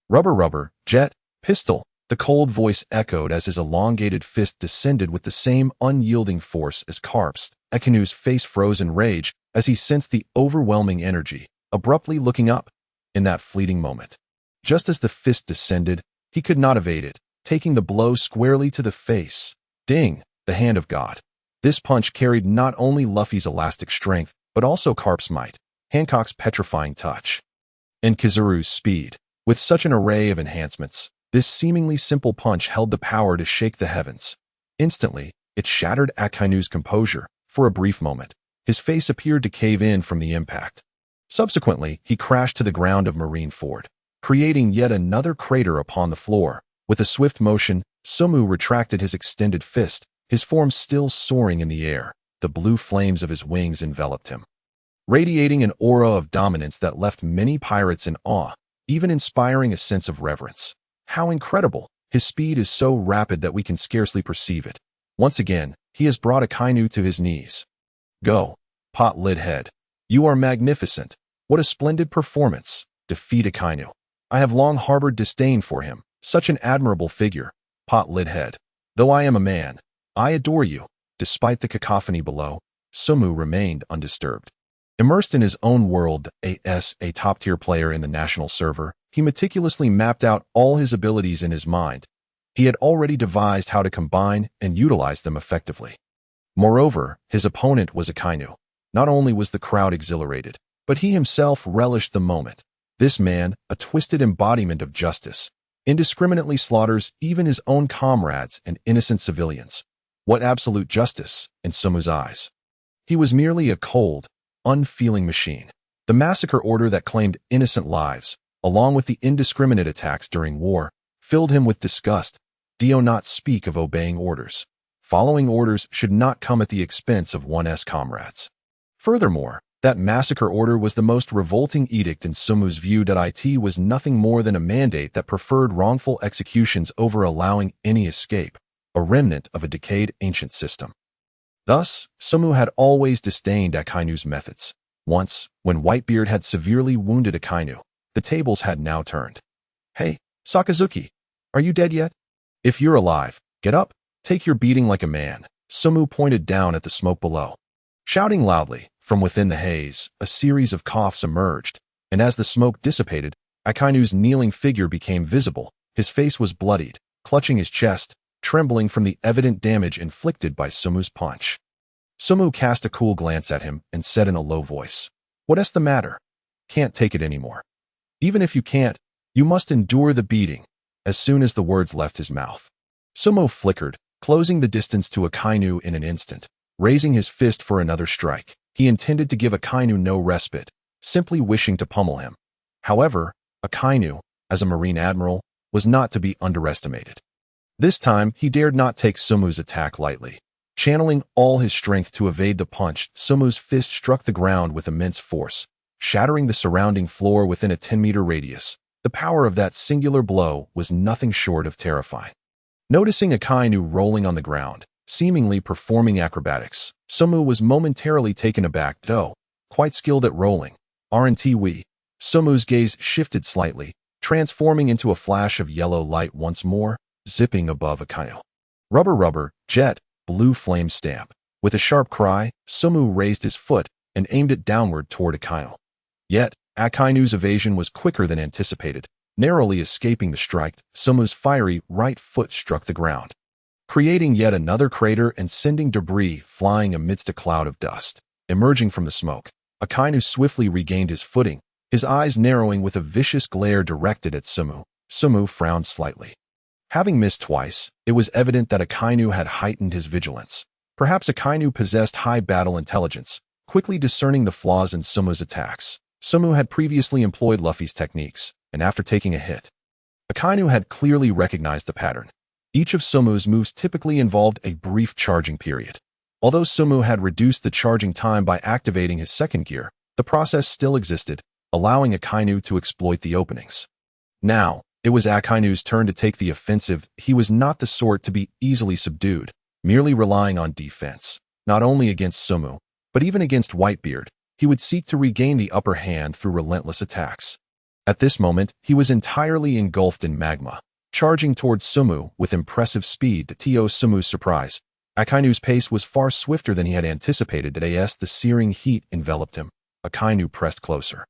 A: Rubber, jet, pistol, the cold voice echoed as his elongated fist descended with the same unyielding force as Garp's. Akainu's face froze in rage as he sensed the overwhelming energy, abruptly looking up. In that fleeting moment, just as the fist descended, he could not evade it, taking the blow squarely to the face. Ding! The hand of God. This punch carried not only Luffy's elastic strength, but also Garp's might, Hancock's petrifying touch, and Kizaru's speed. With such an array of enhancements, this seemingly simple punch held the power to shake the heavens. Instantly, it shattered Akainu's composure. For a brief moment, his face appeared to cave in from the impact. Subsequently, he crashed to the ground of Marineford, creating yet another crater upon the floor. With a swift motion, Sabo retracted his extended fist, his form still soaring in the air. The blue flames of his wings enveloped him, radiating an aura of dominance that left many pirates in awe, even inspiring a sense of reverence. How incredible! His speed is so rapid that we can scarcely perceive it. Once again, he has brought Akainu to his knees. Go, pot-lid head. You are magnificent. What a splendid performance. Defeat Akainu. I have long harbored disdain for him. Such an admirable figure. Pot-lid head. Though I am a man, I adore you. Despite the cacophony below, Sabo remained undisturbed. Immersed in his own world, as a top-tier player in the national server, he meticulously mapped out all his abilities in his mind. He had already devised how to combine and utilize them effectively. Moreover, his opponent was Akainu. Not only was the crowd exhilarated, but he himself relished the moment. This man, a twisted embodiment of justice, indiscriminately slaughters even his own comrades and innocent civilians. What absolute justice, in Sabo's eyes. He was merely a cold, unfeeling machine. The massacre order that claimed innocent lives, along with the indiscriminate attacks during war, filled him with disgust. Do not speak of obeying orders. Following orders should not come at the expense of one's comrades. Furthermore, That massacre order was the most revolting edict in Sumu's view. It was nothing more than a mandate that preferred wrongful executions over allowing any escape, a remnant of a decayed ancient system. Thus, Sumu had always disdained Akainu's methods. Once, when Whitebeard had severely wounded Akainu, the tables had now turned. "Hey, Sakazuki, are you dead yet? If you're alive, get up, take your beating like a man." Sumu pointed down at the smoke below. Shouting loudly, from within the haze, a series of coughs emerged, and as the smoke dissipated, Akainu's kneeling figure became visible. His face was bloodied, clutching his chest, trembling from the evident damage inflicted by Sumu's punch. Sumu cast a cool glance at him and said in a low voice, "What's the matter? Can't take it anymore. Even if you can't, you must endure the beating." As soon as the words left his mouth, Sumu flickered, closing the distance to Akainu in an instant. Raising his fist for another strike, he intended to give Akainu no respite, simply wishing to pummel him. However, Akainu, as a Marine Admiral, was not to be underestimated. This time, he dared not take Sumu's attack lightly. Channeling all his strength to evade the punch, Sumu's fist struck the ground with immense force, shattering the surrounding floor within a 10-meter radius. The power of that singular blow was nothing short of terrifying. Noticing Akainu rolling on the ground, seemingly performing acrobatics, Sumu was momentarily taken aback. Though quite skilled at rolling, aren't we? Sumu's gaze shifted slightly, transforming into a flash of yellow light once more, zipping above Akainu. Rubber rubber, jet, blue flame stamp. With a sharp cry, Sumu raised his foot and aimed it downward toward Akainu. Yet, Akainu's evasion was quicker than anticipated. Narrowly escaping the strike, Sumu's fiery right foot struck the ground, creating yet another crater and sending debris flying amidst a cloud of dust. Emerging from the smoke, Akainu swiftly regained his footing, his eyes narrowing with a vicious glare directed at Sumu. Sumu frowned slightly. Having missed twice, it was evident that Akainu had heightened his vigilance. Perhaps Akainu possessed high battle intelligence, quickly discerning the flaws in Sumu's attacks. Sumu had previously employed Luffy's techniques, and after taking a hit, Akainu had clearly recognized the pattern. Each of Sumu's moves typically involved a brief charging period. Although Sumu had reduced the charging time by activating his second gear, the process still existed, allowing Akainu to exploit the openings. Now, it was Akainu's turn to take the offensive. He was not the sort to be easily subdued, merely relying on defense. Not only against Sumu, but even against Whitebeard, he would seek to regain the upper hand through relentless attacks. At this moment, he was entirely engulfed in magma, charging towards Sumu with impressive speed. To Sumu's surprise, Akainu's pace was far swifter than he had anticipated. As the searing heat enveloped him, Akainu pressed closer.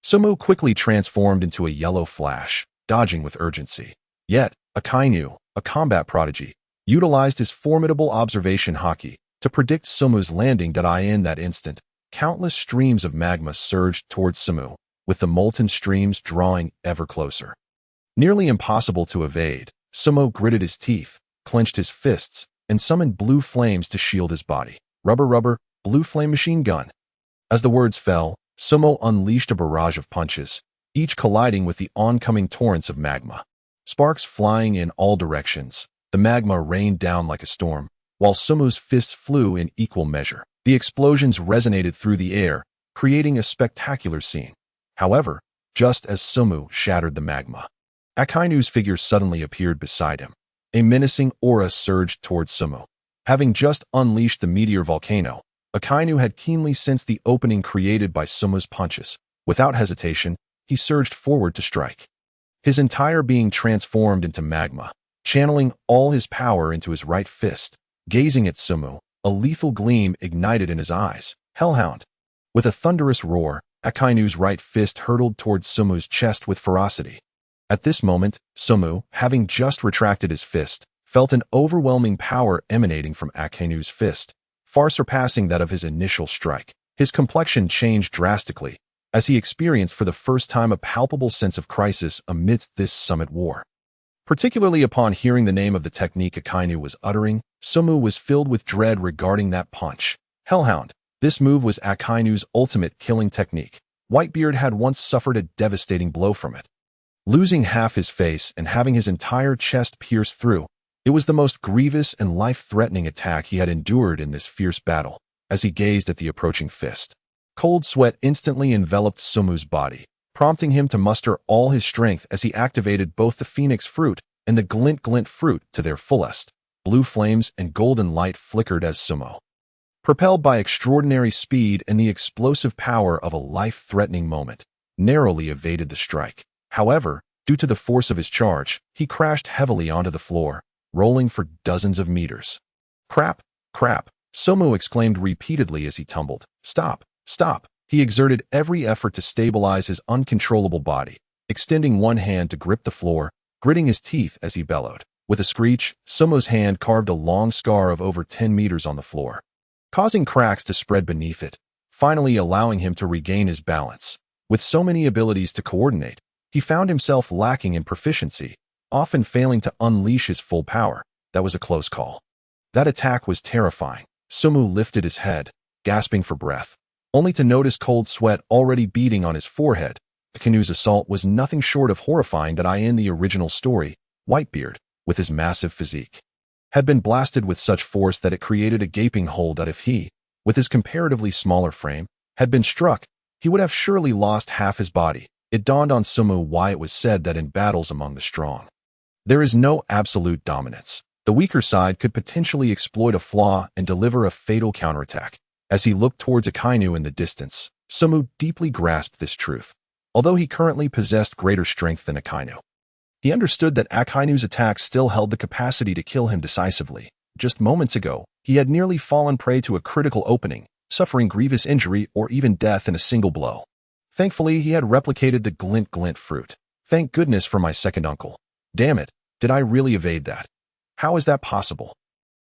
A: Sumu quickly transformed into a yellow flash, dodging with urgency. Yet, Akainu, a combat prodigy, utilized his formidable observation Haki to predict Sumu's landing. In that instant, countless streams of magma surged towards Sumu, with the molten streams drawing ever closer. Nearly impossible to evade, Sumu gritted his teeth, clenched his fists, and summoned blue flames to shield his body. Rubber rubber, blue flame machine gun. As the words fell, Sumu unleashed a barrage of punches, each colliding with the oncoming torrents of magma. Sparks flying in all directions, the magma rained down like a storm, while Sumu's fists flew in equal measure. The explosions resonated through the air, creating a spectacular scene. However, just as Sumu shattered the magma, Akainu's figure suddenly appeared beside him. A menacing aura surged towards Sumu. Having just unleashed the meteor volcano, Akainu had keenly sensed the opening created by Sumu's punches. Without hesitation, he surged forward to strike. His entire being transformed into magma, channeling all his power into his right fist. Gazing at Sumu, a lethal gleam ignited in his eyes. Hellhound! With a thunderous roar, Akainu's right fist hurtled towards Sumu's chest with ferocity. At this moment, Sumu, having just retracted his fist, felt an overwhelming power emanating from Akainu's fist, far surpassing that of his initial strike. His complexion changed drastically, as he experienced for the first time a palpable sense of crisis amidst this summit war. Particularly upon hearing the name of the technique Akainu was uttering, Sumu was filled with dread regarding that punch. Hellhound! This move was Akainu's ultimate killing technique. Whitebeard had once suffered a devastating blow from it. Losing half his face and having his entire chest pierced through, it was the most grievous and life-threatening attack he had endured in this fierce battle. As he gazed at the approaching fist, Cold sweat instantly enveloped Sumu's body, prompting him to muster all his strength as he activated both the phoenix fruit and the glint fruit to their fullest. Blue flames and golden light flickered as Sumo, propelled by extraordinary speed and the explosive power of a life-threatening moment, narrowly evaded the strike. However, due to the force of his charge, he crashed heavily onto the floor, rolling for dozens of meters. Crap, crap, Sumo exclaimed repeatedly as he tumbled. Stop, stop. He exerted every effort to stabilize his uncontrollable body, extending one hand to grip the floor, gritting his teeth as he bellowed. With a screech, Sumo's hand carved a long scar of over 10 meters on the floor, causing cracks to spread beneath it, finally allowing him to regain his balance. With so many abilities to coordinate, he found himself lacking in proficiency, often failing to unleash his full power. That was a close call. That attack was terrifying. Sumo lifted his head, gasping for breath, only to notice cold sweat already beading on his forehead. Akainu's assault was nothing short of horrifying. That in the original story, Whitebeard, with his massive physique, had been blasted with such force that it created a gaping hole that if he, with his comparatively smaller frame, had been struck, he would have surely lost half his body. It dawned on Sumo why it was said that in battles among the strong, there is no absolute dominance. The weaker side could potentially exploit a flaw and deliver a fatal counterattack. As he looked towards Akainu in the distance, Sumo deeply grasped this truth. Although he currently possessed greater strength than Akainu, he understood that Akainu's attack still held the capacity to kill him decisively. Just moments ago, he had nearly fallen prey to a critical opening, suffering grievous injury or even death in a single blow. Thankfully, he had replicated the glint fruit. Thank goodness for my second uncle. Damn it, did I really evade that? How is that possible?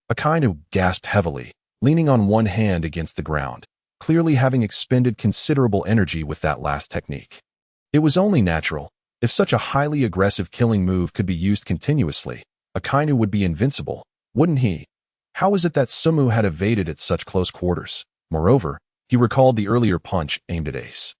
A: Akainu gasped heavily, leaning on one hand against the ground, clearly having expended considerable energy with that last technique. It was only natural. If such a highly aggressive killing move could be used continuously, Akainu would be invincible, wouldn't he? How is it that Sumo had evaded at such close quarters? Moreover, he recalled the earlier punch aimed at Ace,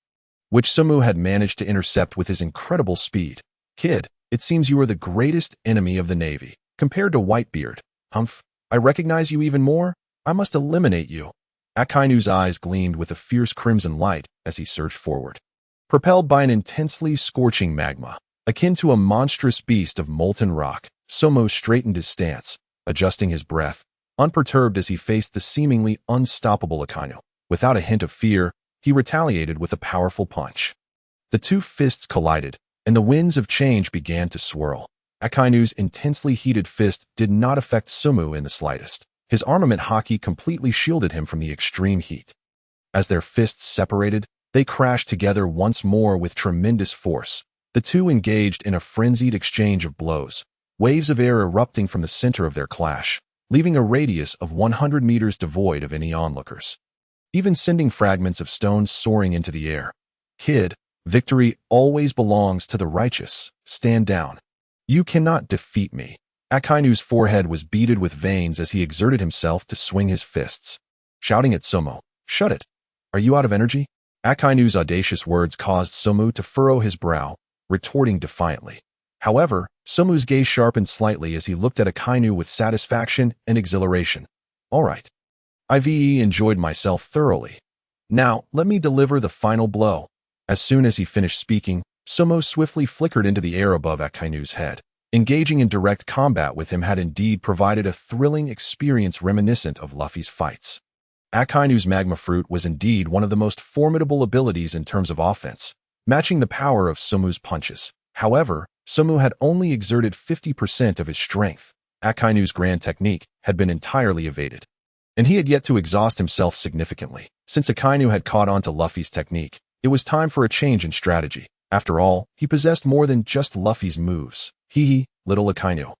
A: which Sumo had managed to intercept with his incredible speed. Kid, it seems you are the greatest enemy of the Navy. Compared to Whitebeard, humph, I recognize you even more. I must eliminate you. Akainu's eyes gleamed with a fierce crimson light as he surged forward, propelled by an intensely scorching magma. Akin to a monstrous beast of molten rock, Sumo straightened his stance, adjusting his breath, unperturbed as he faced the seemingly unstoppable Akainu. Without a hint of fear, he retaliated with a powerful punch. The two fists collided, and the winds of change began to swirl. Akainu's intensely heated fist did not affect Sumo in the slightest. His armament Haki completely shielded him from the extreme heat. As their fists separated, they crashed together once more with tremendous force. The two engaged in a frenzied exchange of blows, waves of air erupting from the center of their clash, leaving a radius of 100 meters devoid of any onlookers, even sending fragments of stones soaring into the air. Kid, victory always belongs to the righteous. Stand down. You cannot defeat me. Akainu's forehead was beaded with veins as he exerted himself to swing his fists, shouting at Sumo, "Shut it! Are you out of energy?" Akainu's audacious words caused Sumo to furrow his brow, retorting defiantly. However, Sumo's gaze sharpened slightly as he looked at Akainu with satisfaction and exhilaration. "All right. I've enjoyed myself thoroughly. Now, let me deliver the final blow." As soon as he finished speaking, Sumo swiftly flickered into the air above Akainu's head. Engaging in direct combat with him had indeed provided a thrilling experience reminiscent of Luffy's fights. Akainu's magma fruit was indeed one of the most formidable abilities in terms of offense, matching the power of Sumo's punches. However, Sumo had only exerted 50% of his strength. Akainu's grand technique had been entirely evaded, and he had yet to exhaust himself significantly. Since Akainu had caught on to Luffy's technique, it was time for a change in strategy. After all, he possessed more than just Luffy's moves. Little Akainu.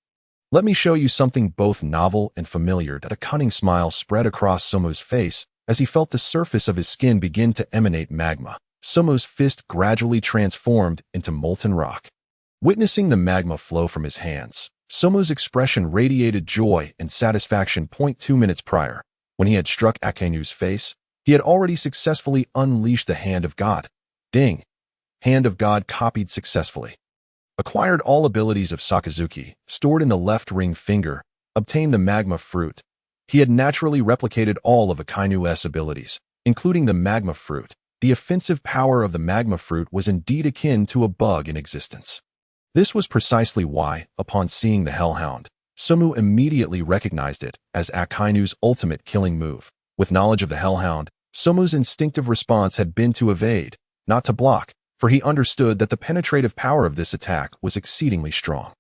A: Let me show you something both novel and familiar. That a cunning smile spread across Sumo's face as he felt the surface of his skin begin to emanate magma. Sumo's fist gradually transformed into molten rock. Witnessing the magma flow from his hands, Sumo's expression radiated joy and satisfaction. 2 minutes prior, when he had struck Akainu's face, he had already successfully unleashed the Hand of God. Ding! Hand of God copied successfully. Acquired all abilities of Sakazuki, stored in the left ring finger, obtained the magma fruit. He had naturally replicated all of Akainu's abilities, including the magma fruit, The offensive power of the magma fruit was indeed akin to a bug in existence. This was precisely why, upon seeing the Hellhound, Sabo immediately recognized it as Akainu's ultimate killing move. With knowledge of the Hellhound, Sabo's instinctive response had been to evade, not to block, for he understood that the penetrative power of this attack was exceedingly strong.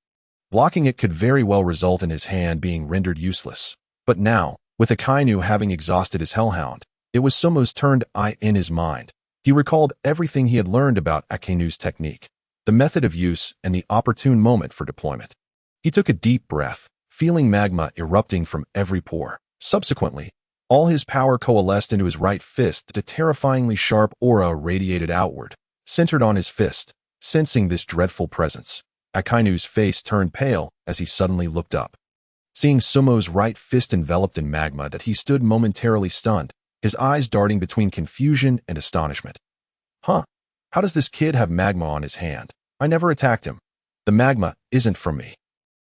A: Blocking it could very well result in his hand being rendered useless. But now, with Akainu having exhausted his Hellhound, it was Sabo's turn to eye in his mind. He recalled everything he had learned about Akainu's technique, the method of use, and the opportune moment for deployment. He took a deep breath, feeling magma erupting from every pore. Subsequently, all his power coalesced into his right fist. A terrifyingly sharp aura radiated outward, centered on his fist. Sensing this dreadful presence, Akainu's face turned pale as he suddenly looked up. Seeing Sabo's right fist enveloped in magma, that he stood momentarily stunned, his eyes darting between confusion and astonishment. Huh? How does this kid have magma on his hand? I never attacked him. The magma isn't from me.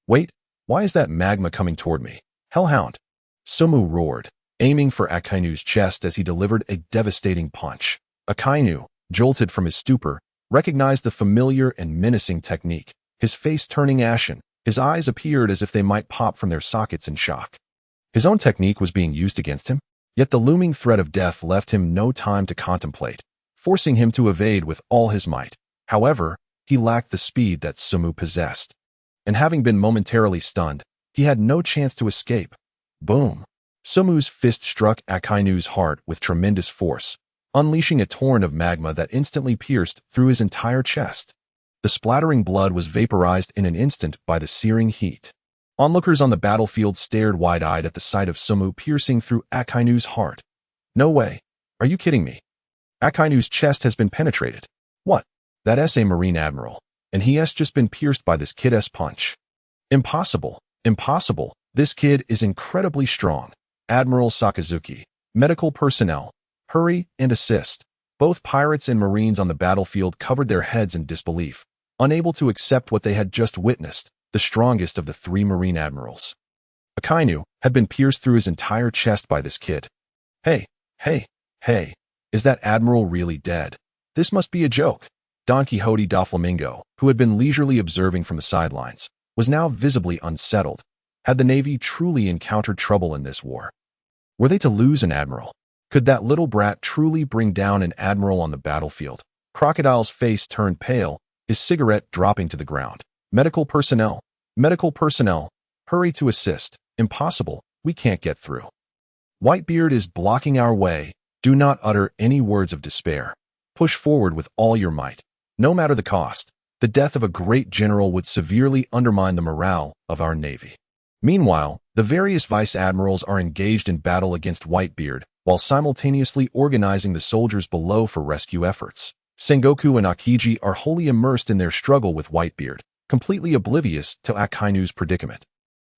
A: Wait, why is that magma coming toward me? Hellhound! Sabo roared, aiming for Akainu's chest as he delivered a devastating punch. Akainu, jolted from his stupor, recognized the familiar and menacing technique. His face turning ashen, his eyes appeared as if they might pop from their sockets in shock. His own technique was being used against him, yet the looming threat of death left him no time to contemplate, forcing him to evade with all his might. However, he lacked the speed that Sabo possessed, and having been momentarily stunned, he had no chance to escape. Boom! Sabo's fist struck Akainu's heart with tremendous force, unleashing a torrent of magma that instantly pierced through his entire chest. The splattering blood was vaporized in an instant by the searing heat. Onlookers on the battlefield stared wide-eyed at the sight of Sabo piercing through Akainu's heart. No way. Are you kidding me? Akainu's chest has been penetrated. What? That's a Marine Admiral, and he has just been pierced by this kid's punch. Impossible. Impossible. This kid is incredibly strong. Admiral Sakazuki. Medical personnel. Hurry and assist. Both pirates and Marines on the battlefield covered their heads in disbelief, unable to accept what they had just witnessed. The strongest of the three Marine Admirals, Akainu, had been pierced through his entire chest by this kid. Hey, is that Admiral really dead? This must be a joke. Don Quixote Doflamingo, who had been leisurely observing from the sidelines, was now visibly unsettled. Had the Navy truly encountered trouble in this war? Were they to lose an admiral? Could that little brat truly bring down an admiral on the battlefield? Crocodile's face turned pale, his cigarette dropping to the ground. Medical personnel, hurry to assist. Impossible, we can't get through. Whitebeard is blocking our way. Do not utter any words of despair. Push forward with all your might. No matter the cost, the death of a great general would severely undermine the morale of our Navy. Meanwhile, the various vice admirals are engaged in battle against Whitebeard, while simultaneously organizing the soldiers below for rescue efforts. Sengoku and Akiji are wholly immersed in their struggle with Whitebeard, completely oblivious to Akainu's predicament.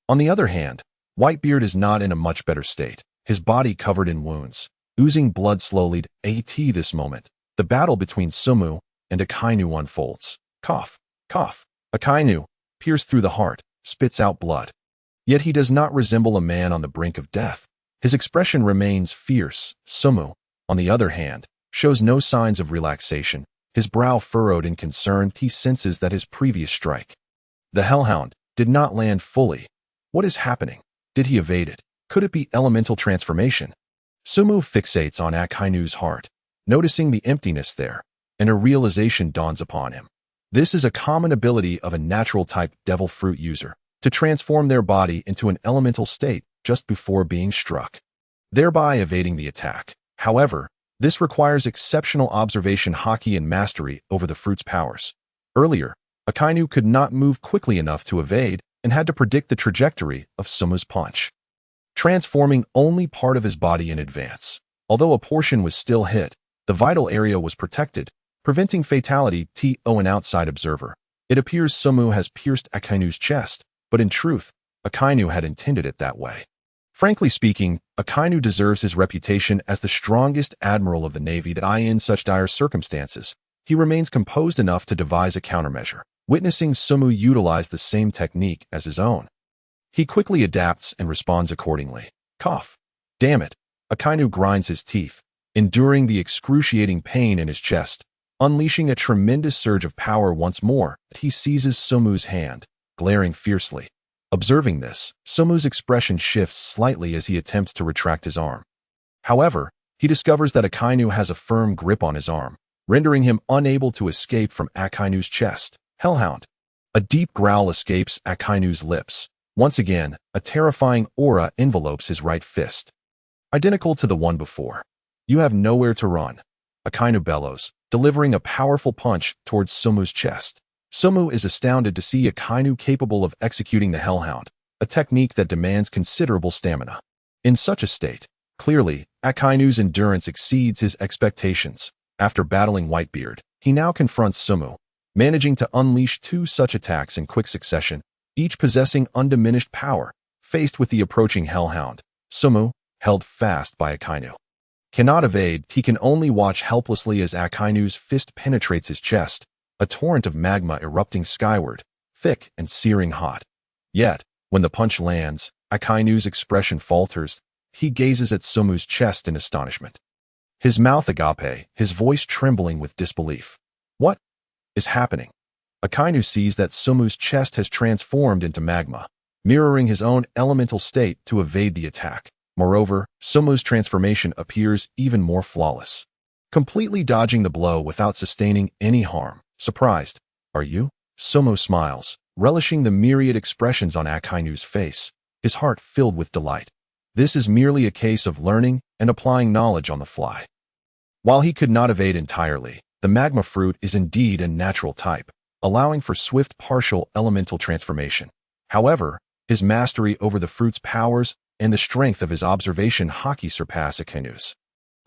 A: On the other hand, Whitebeard is not in a much better state, his body covered in wounds, oozing blood slowly. At this moment, the battle between Sabo and Akainu unfolds. Cough, cough. Akainu, pierced through the heart, spits out blood. Yet he does not resemble a man on the brink of death. His expression remains fierce. Sabo, on the other hand, shows no signs of relaxation. His brow furrowed in concern, he senses that his previous strike, the Hellhound, did not land fully. What is happening? Did he evade it? Could it be elemental transformation? Sabo fixates on Akainu's heart, noticing the emptiness there, and a realization dawns upon him. This is a common ability of a natural-type devil fruit user, to transform their body into an elemental state just before being struck, thereby evading the attack. However, this requires exceptional observation, haki, and mastery over the fruit's powers. Earlier, Akainu could not move quickly enough to evade and had to predict the trajectory of Sabo's punch, transforming only part of his body in advance. Although a portion was still hit, the vital area was protected, preventing fatality. To an outside observer, it appears Sabo has pierced Akainu's chest, but in truth, Akainu had intended it that way. Frankly speaking, Akainu deserves his reputation as the strongest admiral of the Navy. That in such dire circumstances, he remains composed enough to devise a countermeasure. Witnessing Sabo utilize the same technique as his own, he quickly adapts and responds accordingly. Cough. Damn it. Akainu grinds his teeth, enduring the excruciating pain in his chest. Unleashing a tremendous surge of power once more, he seizes Somu's hand, glaring fiercely. Observing this, Somu's expression shifts slightly as he attempts to retract his arm. However, he discovers that Akainu has a firm grip on his arm, rendering him unable to escape from Akainu's chest. Hellhound! A deep growl escapes Akainu's lips. Once again, a terrifying aura envelopes his right fist. Identical to the one before. You have nowhere to run. Akainu bellows, delivering a powerful punch towards Somu's chest. Somu is astounded to see Akainu capable of executing the Hellhound, a technique that demands considerable stamina. In such a state, clearly, Akainu's endurance exceeds his expectations. After battling Whitebeard, he now confronts Somu, managing to unleash two such attacks in quick succession, each possessing undiminished power. Faced with the approaching Hellhound, Somu, held fast by Akainu, cannot evade. He can only watch helplessly as Akainu's fist penetrates his chest, a torrent of magma erupting skyward, thick and searing hot. Yet, when the punch lands, Akainu's expression falters. He gazes at Somu's chest in astonishment, his mouth agape, his voice trembling with disbelief. What is happening? Akainu sees that Somu's chest has transformed into magma, mirroring his own elemental state to evade the attack. Moreover, Somu's transformation appears even more flawless, completely dodging the blow without sustaining any harm. Surprised, are you? Somu smiles, relishing the myriad expressions on Akainu's face, his heart filled with delight. This is merely a case of learning and applying knowledge on the fly. While he could not evade entirely, the magma fruit is indeed a natural type, allowing for swift partial elemental transformation. However, his mastery over the fruit's powers and the strength of his observation Haki surpass Akainu's,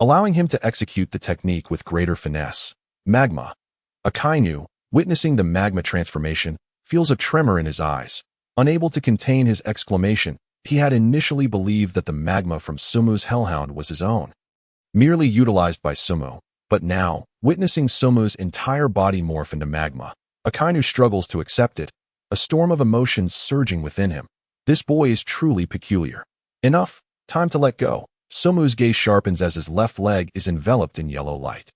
A: allowing him to execute the technique with greater finesse. Magma. Akainu, witnessing the magma transformation, feels a tremor in his eyes. Unable to contain his exclamation, he had initially believed that the magma from Somu's Hellhound was his own, merely utilized by Somu. But now, witnessing Somu's entire body morph into magma, Akainu struggles to accept it, a storm of emotions surging within him. This boy is truly peculiar. Enough, time to let go. Somu's gaze sharpens as his left leg is enveloped in yellow light,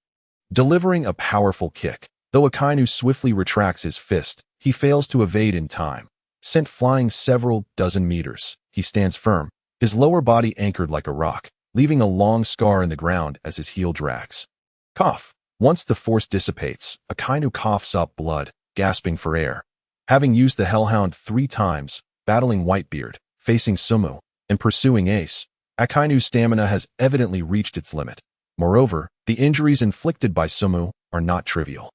A: delivering a powerful kick. Though Akainu swiftly retracts his fist, he fails to evade in time. Sent flying several dozen meters, he stands firm, his lower body anchored like a rock, leaving a long scar in the ground as his heel drags. Cough. Once the force dissipates, Akainu coughs up blood, gasping for air. Having used the Hellhound 3 times, battling Whitebeard, facing Somu, and pursuing Ace, Akainu's stamina has evidently reached its limit. Moreover, the injuries inflicted by Somu are not trivial.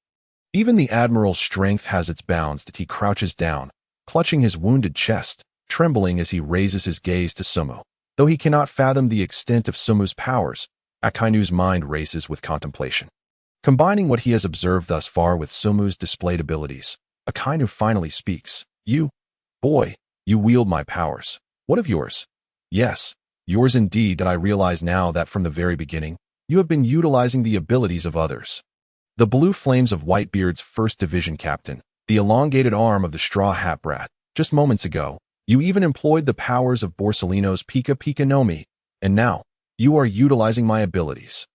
A: Even the Admiral's strength has its bounds that he crouches down, clutching his wounded chest, trembling as he raises his gaze to Somu. Though he cannot fathom the extent of Somu's powers, Akainu's mind races with contemplation. Combining what he has observed thus far with Somu's displayed abilities, Akainu finally speaks. You, boy, you wield my powers. What of yours? Yes, yours indeed. Did I realize now that from the very beginning, you have been utilizing the abilities of others. The blue flames of Whitebeard's 1st Division captain, the elongated arm of the Straw Hat Brat. Just moments ago, you even employed the powers of Borsellino's Pika Pika no Mi, and now, you are utilizing my abilities.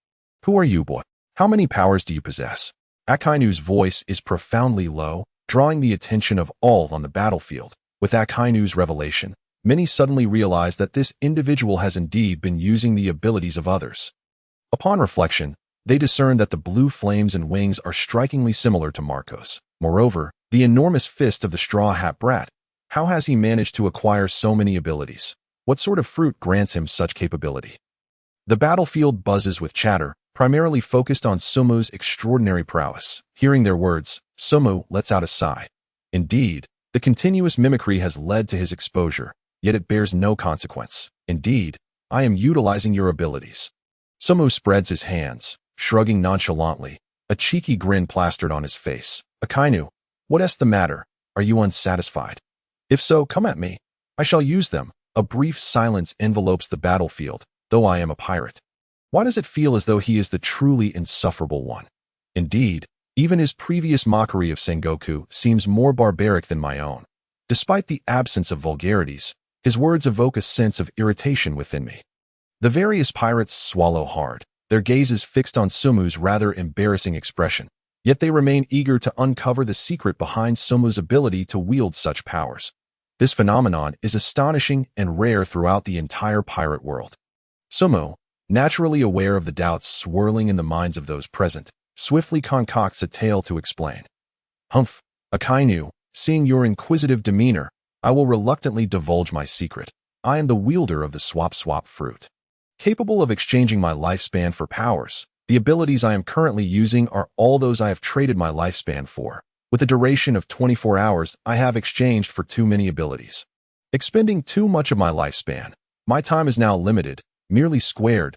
A: Who are you, boy? How many powers do you possess? Akainu's voice is profoundly low, drawing the attention of all on the battlefield. With Akainu's revelation, many suddenly realize that this individual has indeed been using the abilities of others. Upon reflection, they discern that the blue flames and wings are strikingly similar to Marco's. Moreover, the enormous fist of the Straw Hat Brat. How has he managed to acquire so many abilities? What sort of fruit grants him such capability? The battlefield buzzes with chatter, primarily focused on Somu's extraordinary prowess. Hearing their words, Somu lets out a sigh. Indeed, the continuous mimicry has led to his exposure, yet it bears no consequence. Indeed, I am utilizing your abilities. Somu spreads his hands, shrugging nonchalantly, a cheeky grin plastered on his face. Akainu, what is the matter? Are you unsatisfied? If so, come at me. I shall use them. A brief silence envelopes the battlefield, though I am a pirate. Why does it feel as though he is the truly insufferable one? Indeed, even his previous mockery of Sengoku seems more barbaric than my own. Despite the absence of vulgarities, his words evoke a sense of irritation within me. The various pirates swallow hard, their gazes fixed on Sumu's rather embarrassing expression. Yet they remain eager to uncover the secret behind Sumu's ability to wield such powers. This phenomenon is astonishing and rare throughout the entire pirate world. Sumu, naturally aware of the doubts swirling in the minds of those present, swiftly concocts a tale to explain. Humph, Akainu, seeing your inquisitive demeanor, I will reluctantly divulge my secret. I am the wielder of the swap fruit. Capable of exchanging my lifespan for powers, the abilities I am currently using are all those I have traded my lifespan for. With a duration of 24 hours, I have exchanged for too many abilities. Expending too much of my lifespan, my time is now limited, merely square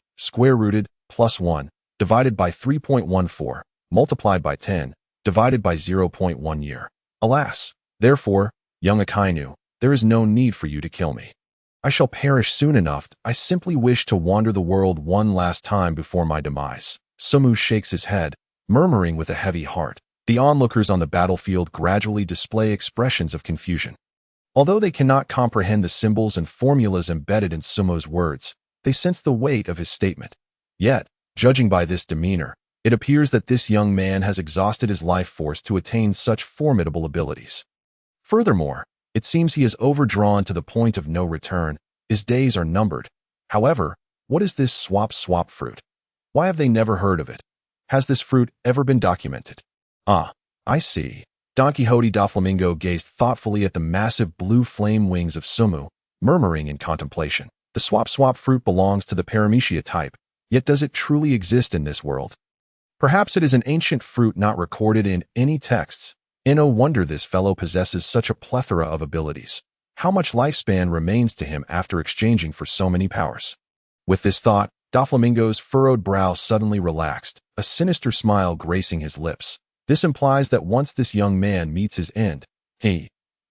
A: rooted, plus 1, divided by 3.14, multiplied by 10, divided by 0.1 year. Alas, therefore, young Akainu, there is no need for you to kill me. I shall perish soon enough. I simply wish to wander the world one last time before my demise. Sumu shakes his head, murmuring with a heavy heart. The onlookers on the battlefield gradually display expressions of confusion. Although they cannot comprehend the symbols and formulas embedded in Sumu's words, they sense the weight of his statement. Yet, judging by this demeanor, it appears that this young man has exhausted his life force to attain such formidable abilities. Furthermore, it seems he is overdrawn to the point of no return. His days are numbered. However, what is this swap fruit? Why have they never heard of it? Has this fruit ever been documented? Ah, I see. Don Quixote Doflamingo gazed thoughtfully at the massive blue flame wings of Sumu, murmuring in contemplation. The swap fruit belongs to the Paramecia type, yet does it truly exist in this world? Perhaps it is an ancient fruit not recorded in any texts. No wonder this fellow possesses such a plethora of abilities. How much lifespan remains to him after exchanging for so many powers? With this thought, Doflamingo's furrowed brow suddenly relaxed, a sinister smile gracing his lips. This implies that once this young man meets his end,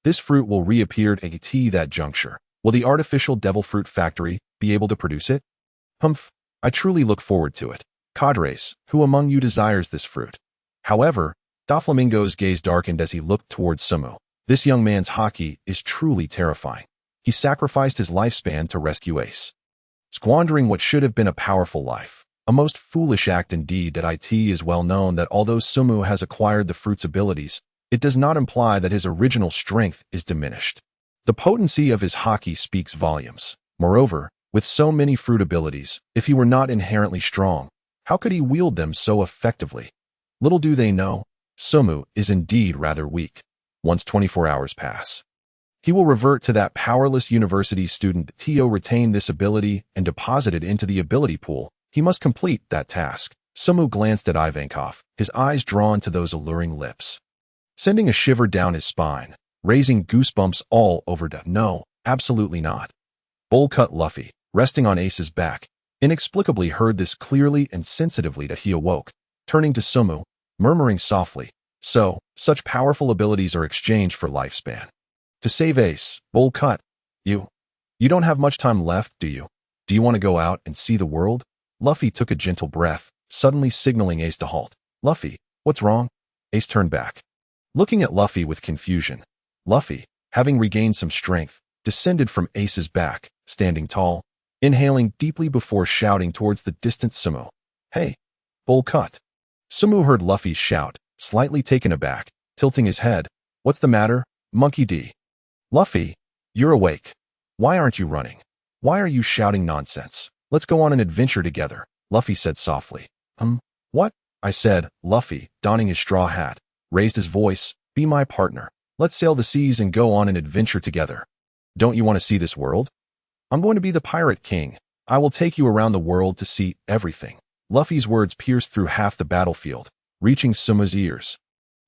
A: this fruit will reappear at that juncture. Will the artificial devil fruit factory be able to produce it? Humph, I truly look forward to it. Cadres, who among you desires this fruit? However, Doflamingo's gaze darkened as he looked towards Sumu. This young man's Haki is truly terrifying. He sacrificed his lifespan to rescue Ace, squandering what should have been a powerful life. A most foolish act indeed. That it is well known that although Sumu has acquired the fruit's abilities, it does not imply that his original strength is diminished. The potency of his Haki speaks volumes. Moreover, with so many fruit abilities, if he were not inherently strong, how could he wield them so effectively? Little do they know, Sumu is indeed rather weak. Once 24 hours pass, he will revert to that powerless university student. To retain this ability and deposit it into the ability pool, he must complete that task. Sumu glanced at Ivankov, his eyes drawn to those alluring lips, sending a shiver down his spine, raising goosebumps all over. No, absolutely not. Bowl Cut Luffy, resting on Ace's back, inexplicably heard this clearly and sensitively. He awoke, turning to Sumu, murmuring softly, "So, such powerful abilities are exchanged for lifespan. To save Ace, Bowl Cut, you don't have much time left, do you? Do you want to go out and see the world?" Luffy took a gentle breath, suddenly signaling Ace to halt. "Luffy, what's wrong?" Ace turned back, looking at Luffy with confusion. Luffy, having regained some strength, descended from Ace's back, standing tall, inhaling deeply before shouting towards the distant Sumu. "Hey, Bowl Cut." Sumu heard Luffy's shout, slightly taken aback, tilting his head. "What's the matter, Monkey D?" "Luffy, you're awake. Why aren't you running? Why are you shouting nonsense? Let's go on an adventure together," Luffy said softly. What?" I said. Luffy, donning his straw hat, raised his voice. "Be my partner. Let's sail the seas and go on an adventure together. Don't you want to see this world? I'm going to be the Pirate King. I will take you around the world to see everything." Luffy's words pierced through half the battlefield, reaching Sumu's ears,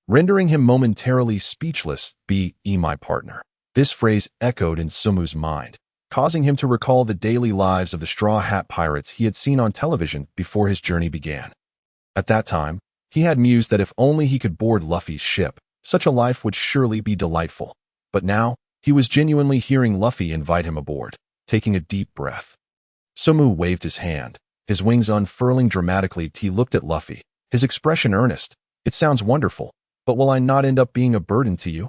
A: rendering him momentarily speechless. Be my partner. This phrase echoed in Sumu's mind, causing him to recall the daily lives of the Straw Hat Pirates he had seen on television before his journey began. At that time, he had mused that if only he could board Luffy's ship, such a life would surely be delightful. But now, he was genuinely hearing Luffy invite him aboard, taking a deep breath. Sumu waved his hand, his wings unfurling dramatically. He looked at Luffy, his expression earnest. "It sounds wonderful, but will I not end up being a burden to you?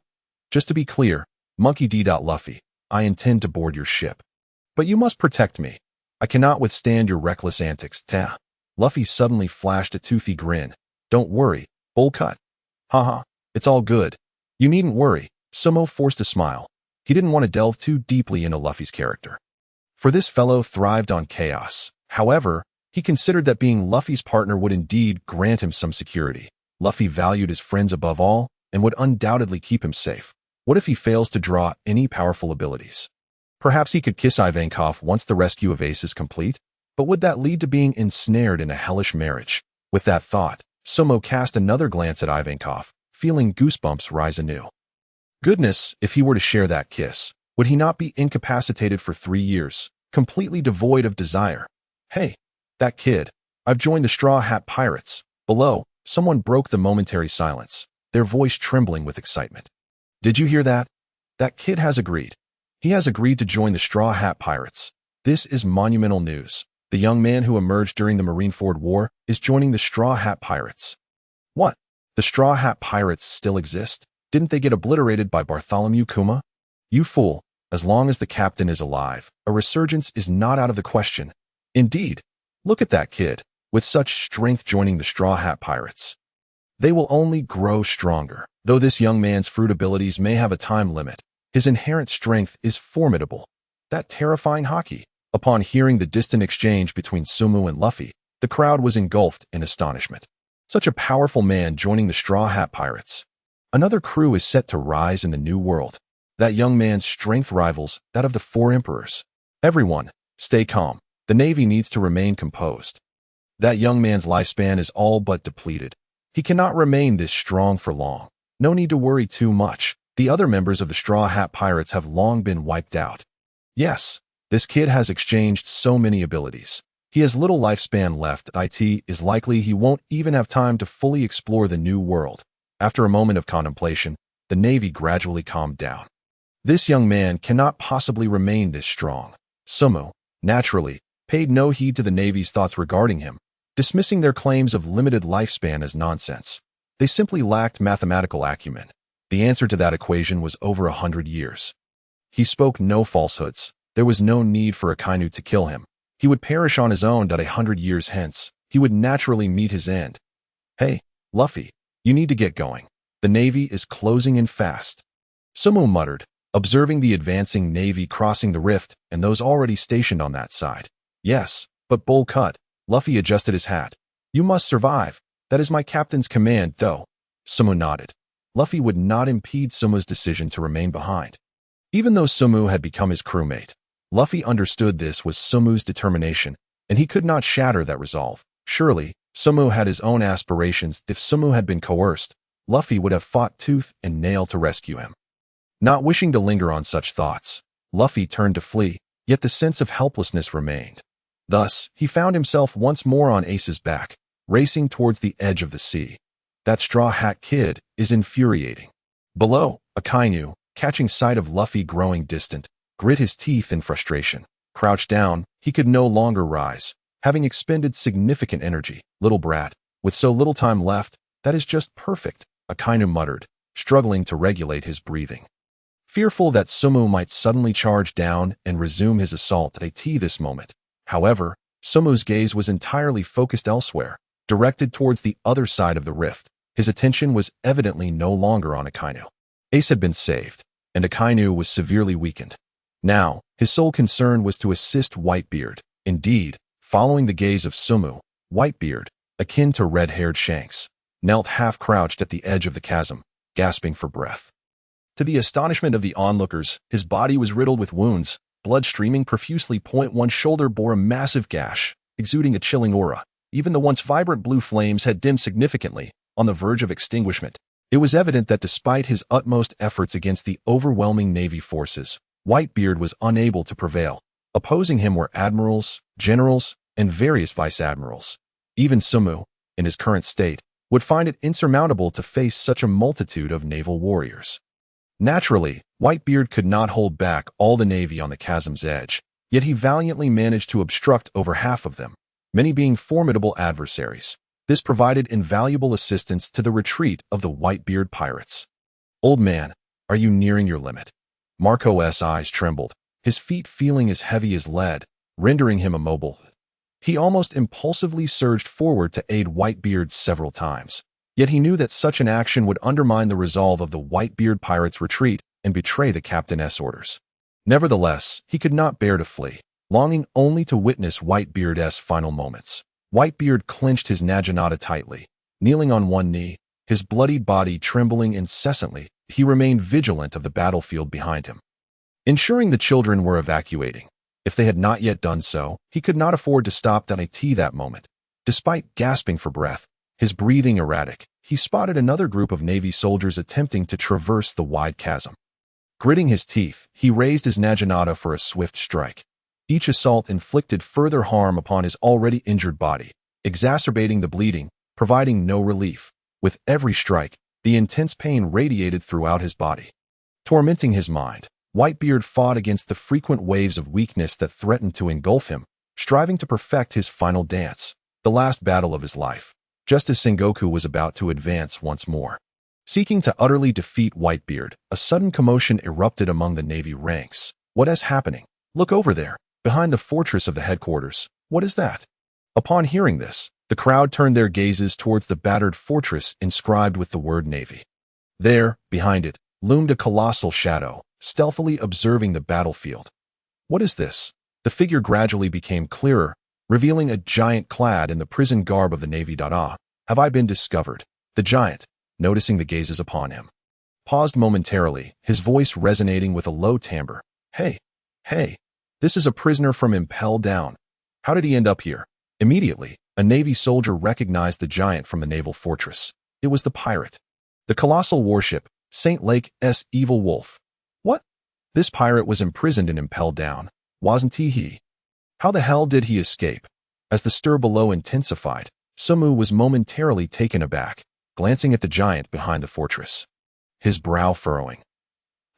A: Just to be clear, Monkey D. Luffy, I intend to board your ship. But you must protect me. I cannot withstand your reckless antics. Luffy suddenly flashed a toothy grin. Don't worry, bowl cut. Haha, it's all good. You needn't worry. Sabo forced a smile. He didn't want to delve too deeply into Luffy's character. For this fellow thrived on chaos. However, he considered that being Luffy's partner would indeed grant him some security. Luffy valued his friends above all and would undoubtedly keep him safe. What if he fails to draw any powerful abilities? Perhaps he could kiss Ivankov once the rescue of Ace is complete? But would that lead to being ensnared in a hellish marriage? With that thought, Sabo cast another glance at Ivankov, feeling goosebumps rise anew. Goodness, if he were to share that kiss, would he not be incapacitated for 3 years, completely devoid of desire? Hey, that kid, I've joined the Straw Hat Pirates. Below, someone broke the momentary silence, their voice trembling with excitement. Did you hear that? That kid has agreed. He has agreed to join the Straw Hat Pirates. This is monumental news. The young man who emerged during the Marineford War is joining the Straw Hat Pirates. What? The Straw Hat Pirates still exist? Didn't they get obliterated by Bartholomew Kuma? You fool. As long as the captain is alive, a resurgence is not out of the question. Indeed. Look at that kid, with such strength joining the Straw Hat Pirates. They will only grow stronger. Though this young man's fruit abilities may have a time limit, his inherent strength is formidable. That terrifying Haki. Upon hearing the distant exchange between Sabo and Luffy, the crowd was engulfed in astonishment. Such a powerful man joining the Straw Hat Pirates. Another crew is set to rise in the new world. That young man's strength rivals that of the 4 emperors. Everyone, stay calm. The Navy needs to remain composed. That young man's lifespan is all but depleted. He cannot remain this strong for long. No need to worry too much. The other members of the Straw Hat Pirates have long been wiped out. Yes, this kid has exchanged so many abilities. He has little lifespan left. It is likely he won't even have time to fully explore the new world. After a moment of contemplation, the Navy gradually calmed down. This young man cannot possibly remain this strong. Sabo, naturally, paid no heed to the Navy's thoughts regarding him, dismissing their claims of limited lifespan as nonsense. They simply lacked mathematical acumen. The answer to that equation was over 100 years. He spoke no falsehoods. There was no need for Akainu to kill him. He would perish on his own. 100 years hence, he would naturally meet his end. Hey, Luffy, you need to get going. The Navy is closing in fast. Sabo muttered, observing the advancing Navy crossing the rift and those already stationed on that side. Yes, but bowl cut. Luffy adjusted his hat. You must survive. That is my captain's command, though. Sabo nodded. Luffy would not impede Sabo's decision to remain behind. Even though Sabo had become his crewmate, Luffy understood this was Sabo's determination, and he could not shatter that resolve. Surely, Sabo had his own aspirations. If Sabo had been coerced, Luffy would have fought tooth and nail to rescue him. Not wishing to linger on such thoughts, Luffy turned to flee, yet the sense of helplessness remained. Thus, he found himself once more on Ace's back, racing towards the edge of the sea. That Straw Hat Kid is infuriating. Below, Akainu, catching sight of Luffy growing distant, grit his teeth in frustration. Crouched down, he could no longer rise, having expended significant energy. Little brat, with so little time left, that is just perfect, Akainu muttered, struggling to regulate his breathing. Fearful that Sabo might suddenly charge down and resume his assault at this moment. However, Sabo's gaze was entirely focused elsewhere, directed towards the other side of the rift. His attention was evidently no longer on Akainu. Ace had been saved, and Akainu was severely weakened. Now, his sole concern was to assist Whitebeard. Indeed, following the gaze of Sabo, Whitebeard, akin to red-haired Shanks, knelt half-crouched at the edge of the chasm, gasping for breath. To the astonishment of the onlookers, his body was riddled with wounds, blood streaming profusely. One shoulder bore a massive gash, exuding a chilling aura. Even the once vibrant blue flames had dimmed significantly, on the verge of extinguishment. It was evident that despite his utmost efforts against the overwhelming Navy forces, Whitebeard was unable to prevail. Opposing him were admirals, generals, and various vice-admirals. Even Sabo, in his current state, would find it insurmountable to face such a multitude of naval warriors. Naturally, Whitebeard could not hold back all the Navy on the chasm's edge, yet he valiantly managed to obstruct over half of them, many being formidable adversaries. This provided invaluable assistance to the retreat of the Whitebeard pirates. Old man, are you nearing your limit? Marco's eyes trembled, his feet feeling as heavy as lead, rendering him immobile. He almost impulsively surged forward to aid Whitebeard several times. Yet he knew that such an action would undermine the resolve of the Whitebeard pirates' retreat and betray the captain's orders. Nevertheless, he could not bear to flee, longing only to witness Whitebeard's final moments. Whitebeard clenched his naginata tightly. Kneeling on one knee, his bloodied body trembling incessantly, he remained vigilant of the battlefield behind him, ensuring the children were evacuating. If they had not yet done so, he could not afford to stop down a tea that moment. Despite gasping for breath, his breathing erratic, he spotted another group of Navy soldiers attempting to traverse the wide chasm. Gritting his teeth, he raised his naginata for a swift strike. Each assault inflicted further harm upon his already injured body, exacerbating the bleeding, providing no relief. With every strike, the intense pain radiated throughout his body. Tormenting his mind, Whitebeard fought against the frequent waves of weakness that threatened to engulf him, striving to perfect his final dance, the last battle of his life, just as Sengoku was about to advance once more. Seeking to utterly defeat Whitebeard, a sudden commotion erupted among the Navy ranks. What is happening? Look over there, behind the fortress of the headquarters. What is that? Upon hearing this, the crowd turned their gazes towards the battered fortress inscribed with the word Navy. There, behind it, loomed a colossal shadow, stealthily observing the battlefield. What is this? The figure gradually became clearer, revealing a giant clad in the prison garb of the Navy. Have I been discovered? The giant, noticing the gazes upon him, paused momentarily, his voice resonating with a low timbre. Hey, this is a prisoner from Impel Down. How did he end up here? Immediately, a Navy soldier recognized the giant from the naval fortress. It was the pirate. The colossal warship, St. Lake's Evil Wolf. What? This pirate was imprisoned in Impel Down, wasn't he? How the hell did he escape? As the stir below intensified, Sumu was momentarily taken aback, glancing at the giant behind the fortress, his brow furrowing.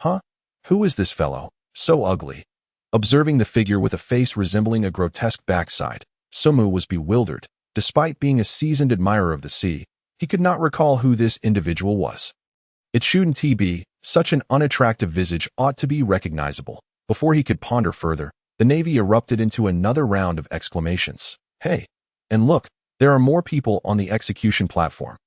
A: Huh? Who is this fellow? So ugly. Observing the figure with a face resembling a grotesque backside, Sumu was bewildered. Despite being a seasoned admirer of the sea, he could not recall who this individual was. It shouldn't be, such an unattractive visage ought to be recognizable. Before he could ponder further, the Navy erupted into another round of exclamations. Hey, and look, there are more people on the execution platform.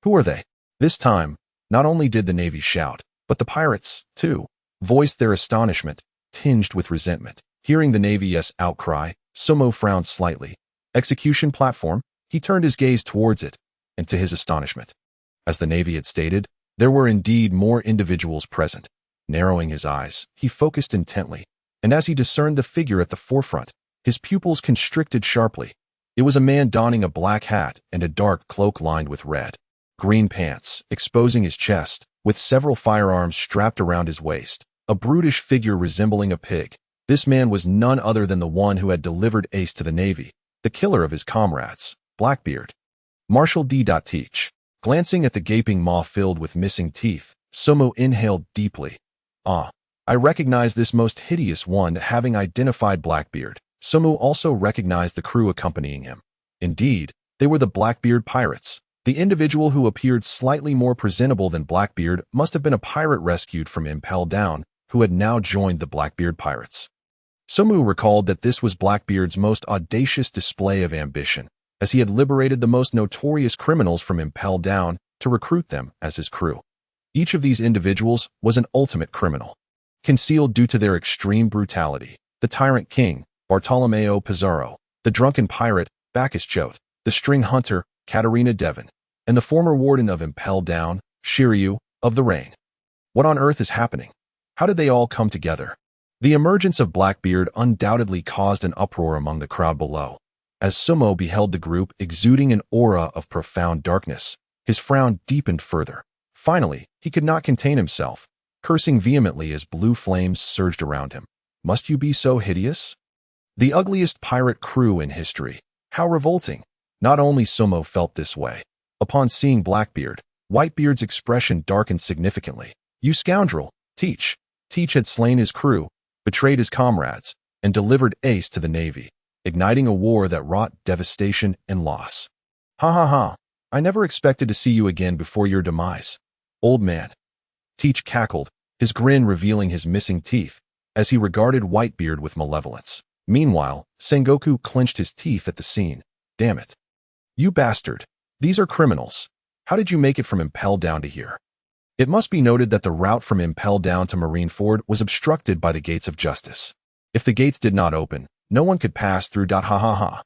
A: Who are they? This time, not only did the Navy shout, but the pirates, too, voiced their astonishment, tinged with resentment. Hearing the Navy's outcry, Sumo frowned slightly. Execution platform? He turned his gaze towards it, and to his astonishment, as the Navy had stated, there were indeed more individuals present. Narrowing his eyes, he focused intently, and as he discerned the figure at the forefront, his pupils constricted sharply. It was a man donning a black hat and a dark cloak lined with red, green pants, exposing his chest, with several firearms strapped around his waist, a brutish figure resembling a pig. This man was none other than the one who had delivered Ace to the Navy, the killer of his comrades, Blackbeard. Marshal D. Teach. Glancing at the gaping maw filled with missing teeth, Sumo inhaled deeply. I recognize this most hideous one. Having identified Blackbeard, Sumo also recognized the crew accompanying him. Indeed, they were the Blackbeard pirates. The individual who appeared slightly more presentable than Blackbeard must have been a pirate rescued from Impel Down, who had now joined the Blackbeard pirates. Sumu recalled that this was Blackbeard's most audacious display of ambition, as he had liberated the most notorious criminals from Impel Down to recruit them as his crew. Each of these individuals was an ultimate criminal. Concealed due to their extreme brutality, the tyrant king, Bartolomeo Pizarro, the drunken pirate, Bacchus Choate, the string hunter, Katarina Devon, and the former warden of Impel Down, Shiryu, of the Rain. What on earth is happening? How did they all come together? The emergence of Blackbeard undoubtedly caused an uproar among the crowd below. As Sumo beheld the group exuding an aura of profound darkness, his frown deepened further. Finally, he could not contain himself, cursing vehemently as blue flames surged around him. Must you be so hideous? The ugliest pirate crew in history. How revolting. Not only Sumo felt this way. Upon seeing Blackbeard, Whitebeard's expression darkened significantly. You scoundrel, Teach. Teach had slain his crew, betrayed his comrades, and delivered Ace to the Navy, igniting a war that wrought devastation and loss. Ha. I never expected to see you again before your demise. Old man. Teach cackled, his grin revealing his missing teeth, as he regarded Whitebeard with malevolence. Meanwhile, Sengoku clenched his teeth at the scene. Damn it. You bastard. These are criminals. How did you make it from Impel down to here? It must be noted that the route from Impel down to Marineford was obstructed by the gates of justice. If the gates did not open, no one could pass through. Ha ha ha.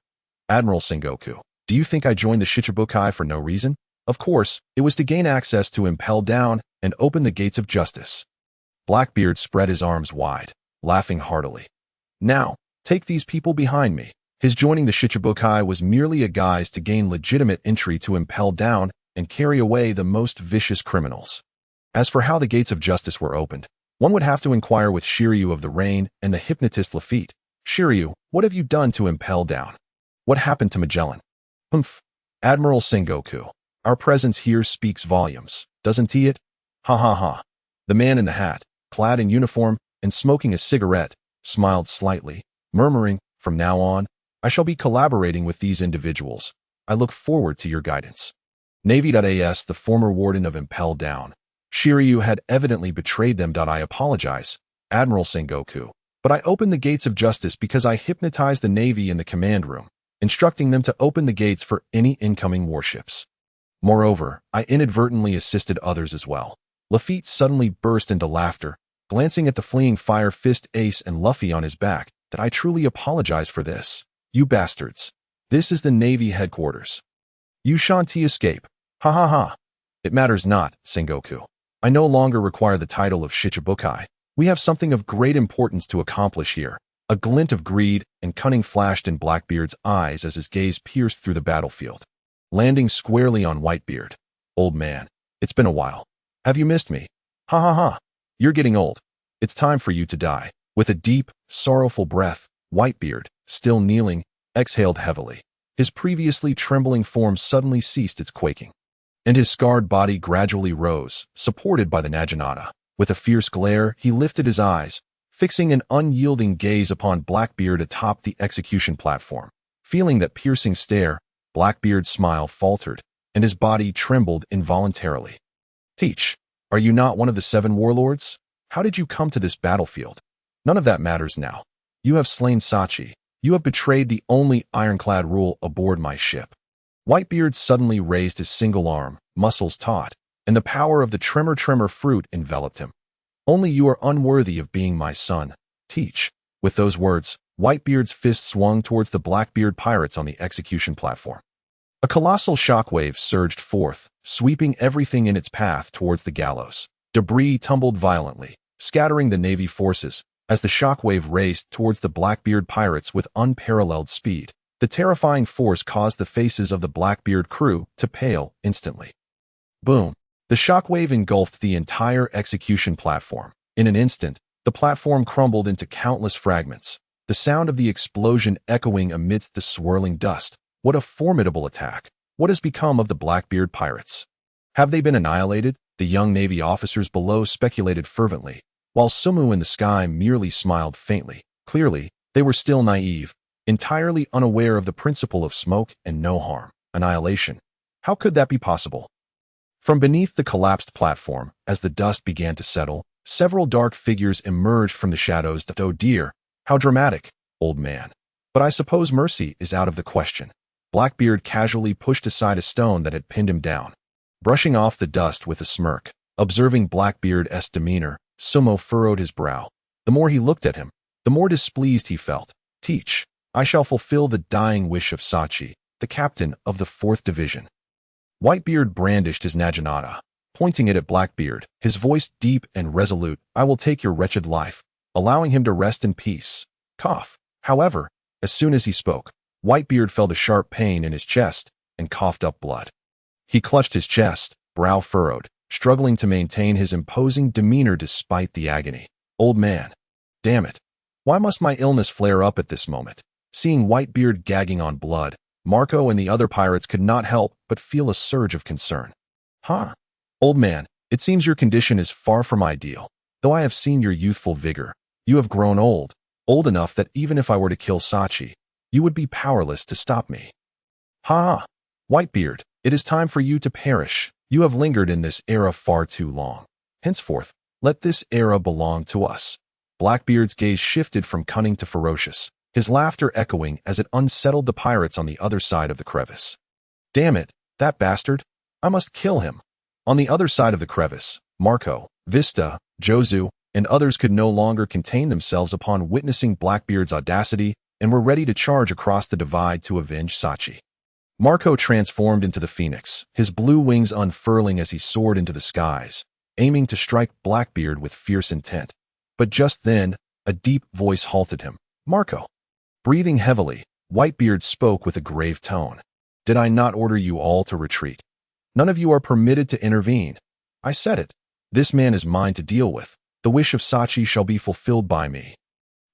A: Admiral Sengoku, do you think I joined the Shichibukai for no reason? Of course, it was to gain access to Impel down and open the gates of justice. Blackbeard spread his arms wide, laughing heartily. Now, take these people behind me. His joining the Shichibukai was merely a guise to gain legitimate entry to Impel down and carry away the most vicious criminals. As for how the gates of justice were opened, one would have to inquire with Shiryu of the Rain and the hypnotist Lafitte. Shiryu, what have you done to Impel down? What happened to Magellan? Humph. Admiral Sengoku, our presence here speaks volumes, doesn't it? Ha ha ha. The man in the hat, clad in uniform and smoking a cigarette, smiled slightly, murmuring, from now on, I shall be collaborating with these individuals. I look forward to your guidance. Navy.as, the former warden of Impel down. Shiryu had evidently betrayed them. I apologize, Admiral Sengoku, but I opened the gates of justice because I hypnotized the Navy in the command room, instructing them to open the gates for any incoming warships. Moreover, I inadvertently assisted others as well. Lafitte suddenly burst into laughter, glancing at the fleeing Fire Fist Ace and Luffy on his back. That I truly apologize for this. You bastards. This is the Navy headquarters. You shan't escape. Ha ha ha. It matters not, Sengoku. I no longer require the title of Shichibukai. We have something of great importance to accomplish here. A glint of greed and cunning flashed in Blackbeard's eyes as his gaze pierced through the battlefield, landing squarely on Whitebeard. Old man, it's been a while. Have you missed me? Ha ha ha. You're getting old. It's time for you to die. With a deep, sorrowful breath, Whitebeard, still kneeling, exhaled heavily. His previously trembling form suddenly ceased its quaking, and his scarred body gradually rose, supported by the Naginata. With a fierce glare, he lifted his eyes, fixing an unyielding gaze upon Blackbeard atop the execution platform. Feeling that piercing stare, Blackbeard's smile faltered, and his body trembled involuntarily. Teach, are you not one of the 7 warlords? How did you come to this battlefield? None of that matters now. You have slain Sachi. You have betrayed the only ironclad rule aboard my ship. Whitebeard suddenly raised his single arm, muscles taut, and the power of the tremor fruit enveloped him. Only you are unworthy of being my son. Teach. With those words, Whitebeard's fist swung towards the Blackbeard pirates on the execution platform. A colossal shockwave surged forth, sweeping everything in its path towards the gallows. Debris tumbled violently, scattering the Navy forces, as the shockwave raced towards the Blackbeard pirates with unparalleled speed. The terrifying force caused the faces of the Blackbeard crew to pale instantly. Boom! The shockwave engulfed the entire execution platform. In an instant, the platform crumbled into countless fragments, the sound of the explosion echoing amidst the swirling dust. What a formidable attack! What has become of the Blackbeard pirates? Have they been annihilated? The young Navy officers below speculated fervently, while Sumu in the sky merely smiled faintly. Clearly, they were still naive, entirely unaware of the principle of smoke and no harm, annihilation. How could that be possible? From beneath the collapsed platform, as the dust began to settle, several dark figures emerged from the shadows. Oh dear, how dramatic, old man. But I suppose mercy is out of the question. Blackbeard casually pushed aside a stone that had pinned him down, brushing off the dust with a smirk. Observing Blackbeard's demeanor, Sumo furrowed his brow. The more he looked at him, the more displeased he felt. Teach, I shall fulfill the dying wish of Sachi, the captain of the 4th Division. Whitebeard brandished his Naginata, pointing it at Blackbeard, his voice deep and resolute. I will take your wretched life, allowing him to rest in peace. Cough. However, as soon as he spoke, Whitebeard felt a sharp pain in his chest and coughed up blood. He clutched his chest, brow furrowed, struggling to maintain his imposing demeanor despite the agony. Old man. Damn it. Why must my illness flare up at this moment? Seeing Whitebeard gagging on blood, Marco and the other pirates could not help but feel a surge of concern. Huh? Old man, it seems your condition is far from ideal. Though I have seen your youthful vigor, you have grown old enough that even if I were to kill Sachi, you would be powerless to stop me. Ha! Whitebeard, it is time for you to perish. You have lingered in this era far too long. Henceforth, let this era belong to us. Blackbeard's gaze shifted from cunning to ferocious, his laughter echoing as it unsettled the pirates on the other side of the crevice. Damn it, that bastard! I must kill him! On the other side of the crevice, Marco, Vista, Jozu, and others could no longer contain themselves upon witnessing Blackbeard's audacity and were ready to charge across the divide to avenge Sachi. Marco transformed into the phoenix, his blue wings unfurling as he soared into the skies, aiming to strike Blackbeard with fierce intent. But just then, a deep voice halted him. Marco. Breathing heavily, Whitebeard spoke with a grave tone. Did I not order you all to retreat? None of you are permitted to intervene. I said it. This man is mine to deal with. The wish of Sachi shall be fulfilled by me.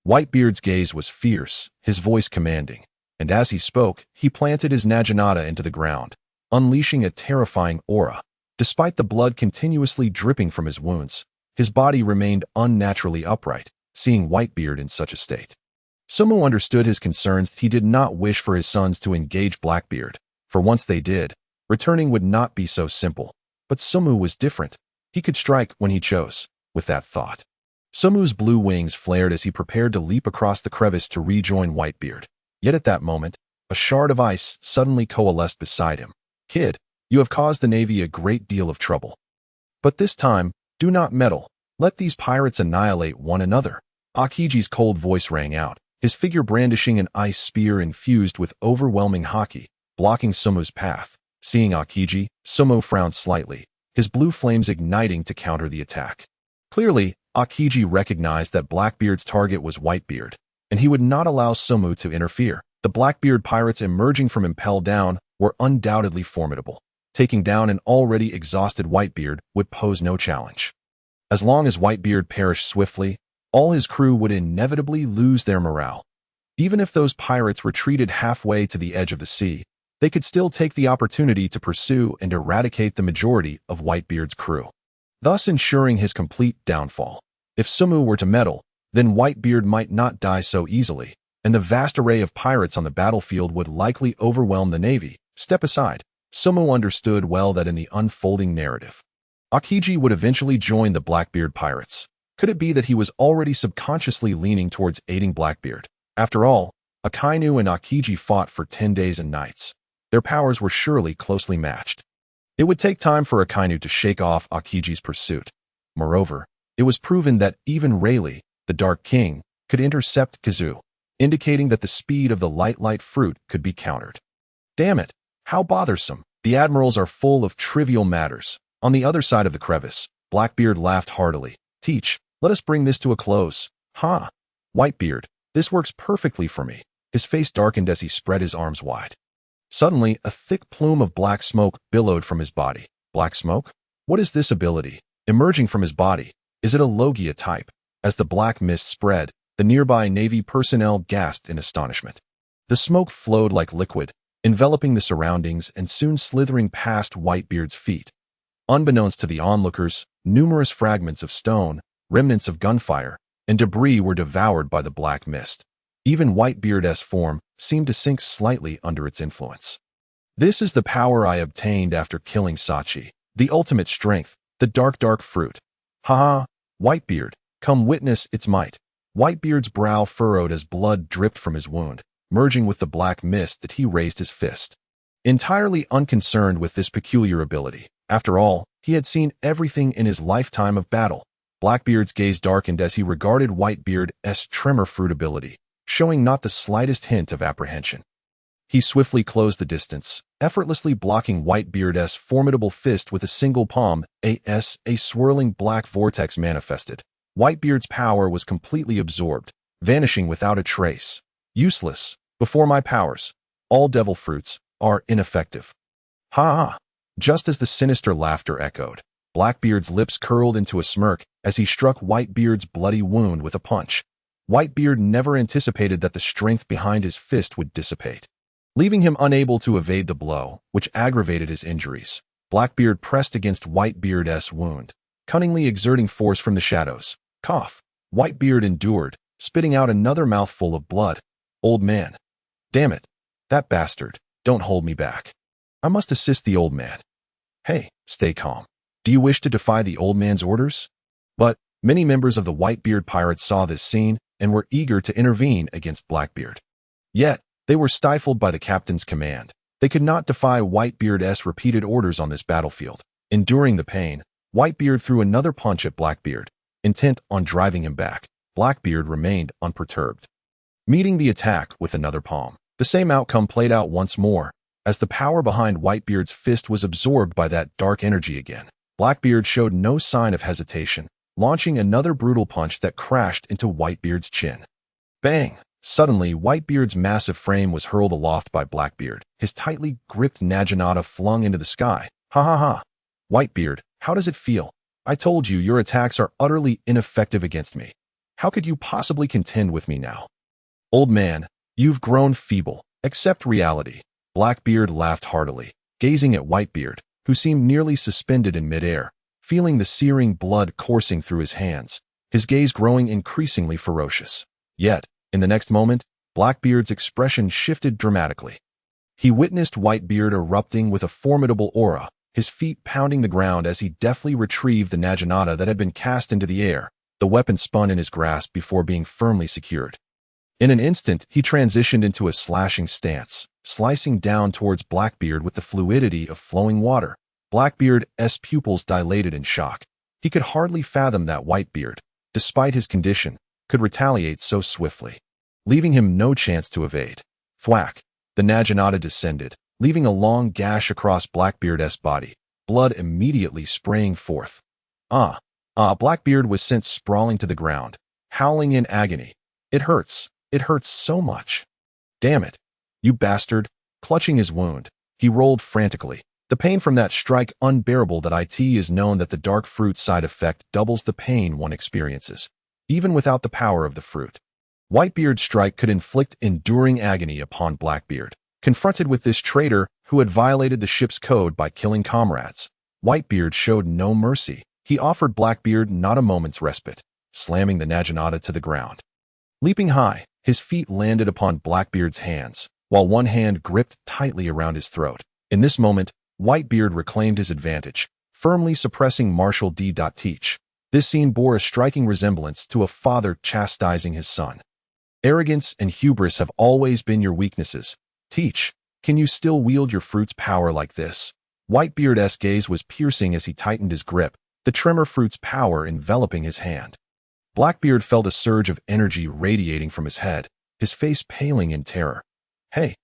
A: Whitebeard's gaze was fierce, his voice commanding, and as he spoke, he planted his naginata into the ground, unleashing a terrifying aura. Despite the blood continuously dripping from his wounds, his body remained unnaturally upright, seeing Whitebeard in such a state. Sumo understood his concerns. He did not wish for his sons to engage Blackbeard, for once they did, returning would not be so simple. But Sumu was different. He could strike when he chose. With that thought, Sumu's blue wings flared as he prepared to leap across the crevice to rejoin Whitebeard. Yet at that moment, a shard of ice suddenly coalesced beside him. Kid, you have caused the Navy a great deal of trouble. But this time, do not meddle. Let these pirates annihilate one another. Akiji's cold voice rang out, his figure brandishing an ice spear infused with overwhelming haki, blocking Sumu's path. Seeing Akiji, Sumo frowned slightly, his blue flames igniting to counter the attack. Clearly, Akiji recognized that Blackbeard's target was Whitebeard, and he would not allow Sumu to interfere. The Blackbeard pirates emerging from Impel Down were undoubtedly formidable. Taking down an already exhausted Whitebeard would pose no challenge. As long as Whitebeard perished swiftly, all his crew would inevitably lose their morale. Even if those pirates retreated halfway to the edge of the sea, they could still take the opportunity to pursue and eradicate the majority of Whitebeard's crew, thus ensuring his complete downfall. If Sumu were to meddle, then Whitebeard might not die so easily, and the vast array of pirates on the battlefield would likely overwhelm the Navy. Step aside. Sumu understood well that in the unfolding narrative, Akiji would eventually join the Blackbeard pirates. Could it be that he was already subconsciously leaning towards aiding Blackbeard? After all, Akainu and Akiji fought for 10 days and nights. Their powers were surely closely matched. It would take time for Akainu to shake off Akiji's pursuit. Moreover, it was proven that even Rayleigh, the Dark King, could intercept Kazu, indicating that the speed of the light fruit could be countered. Damn it, how bothersome. The admirals are full of trivial matters. On the other side of the crevice, Blackbeard laughed heartily. Teach, let us bring this to a close. Ha! Whitebeard, this works perfectly for me. His face darkened as he spread his arms wide. Suddenly, a thick plume of black smoke billowed from his body. Black smoke? What is this ability? Emerging from his body, is it a Logia type? As the black mist spread, the nearby Navy personnel gasped in astonishment. The smoke flowed like liquid, enveloping the surroundings and soon slithering past Whitebeard's feet. Unbeknownst to the onlookers, numerous fragments of stone, remnants of gunfire, and debris were devoured by the black mist. Even Whitebeard's form seemed to sink slightly under its influence. This is the power I obtained after killing Sachi, the ultimate strength, the dark fruit. Ha! Whitebeard, come witness its might. Whitebeard's brow furrowed as blood dripped from his wound, merging with the black mist that he raised his fist. Entirely unconcerned with this peculiar ability, after all, he had seen everything in his lifetime of battle. Blackbeard's gaze darkened as he regarded Whitebeard's tremor fruit ability, showing not the slightest hint of apprehension. He swiftly closed the distance, effortlessly blocking Whitebeard's formidable fist with a single palm. A swirling black vortex manifested. Whitebeard's power was completely absorbed, vanishing without a trace. Useless. Before my powers, all devil fruits are ineffective. Ha! Just as the sinister laughter echoed, Blackbeard's lips curled into a smirk as he struck Whitebeard's bloody wound with a punch. Whitebeard never anticipated that the strength behind his fist would dissipate, leaving him unable to evade the blow, which aggravated his injuries. Blackbeard pressed against Whitebeard's wound, cunningly exerting force from the shadows. Cough. Whitebeard endured, spitting out another mouthful of blood. Old man. Damn it. That bastard. Don't hold me back. I must assist the old man. Hey, stay calm. Do you wish to defy the old man's orders? But many members of the Whitebeard pirates saw this scene and were eager to intervene against Blackbeard. Yet, they were stifled by the captain's command. They could not defy Whitebeard's repeated orders on this battlefield. Enduring the pain, Whitebeard threw another punch at Blackbeard, intent on driving him back. Blackbeard remained unperturbed, meeting the attack with another palm. The same outcome played out once more, as the power behind Whitebeard's fist was absorbed by that dark energy again. Blackbeard showed no sign of hesitation, launching another brutal punch that crashed into Whitebeard's chin. Bang! Suddenly, Whitebeard's massive frame was hurled aloft by Blackbeard, his tightly gripped naginata flung into the sky. Ha ha ha! Whitebeard, how does it feel? I told you your attacks are utterly ineffective against me. How could you possibly contend with me now? Old man, you've grown feeble. Accept reality. Blackbeard laughed heartily, gazing at Whitebeard, who seemed nearly suspended in midair, feeling the searing blood coursing through his hands, his gaze growing increasingly ferocious. Yet, in the next moment, Blackbeard's expression shifted dramatically. He witnessed Whitebeard erupting with a formidable aura, his feet pounding the ground as he deftly retrieved the naginata that had been cast into the air. The weapon spun in his grasp before being firmly secured. In an instant, he transitioned into a slashing stance, slicing down towards Blackbeard with the fluidity of flowing water. Blackbeard's pupils dilated in shock. He could hardly fathom that Whitebeard, despite his condition, could retaliate so swiftly, leaving him no chance to evade. Thwack! The naginata descended, leaving a long gash across Blackbeard's body, blood immediately spraying forth. Blackbeard was sent sprawling to the ground, howling in agony. It hurts so much. Damn it, you bastard! Clutching his wound, he rolled frantically. The pain from that strike unbearable that it is known that the dark fruit side effect doubles the pain one experiences, even without the power of the fruit. Whitebeard's strike could inflict enduring agony upon Blackbeard. Confronted with this traitor who had violated the ship's code by killing comrades, Whitebeard showed no mercy. He offered Blackbeard not a moment's respite, slamming the naginata to the ground. Leaping high, his feet landed upon Blackbeard's hands, while one hand gripped tightly around his throat. In this moment, Whitebeard reclaimed his advantage, firmly suppressing Marshal D. Teach. This scene bore a striking resemblance to a father chastising his son. Arrogance and hubris have always been your weaknesses. Teach, can you still wield your fruit's power like this? Whitebeard's gaze was piercing as he tightened his grip, the tremor fruit's power enveloping his hand. Blackbeard felt a surge of energy radiating from his head, his face paling in terror. Hey,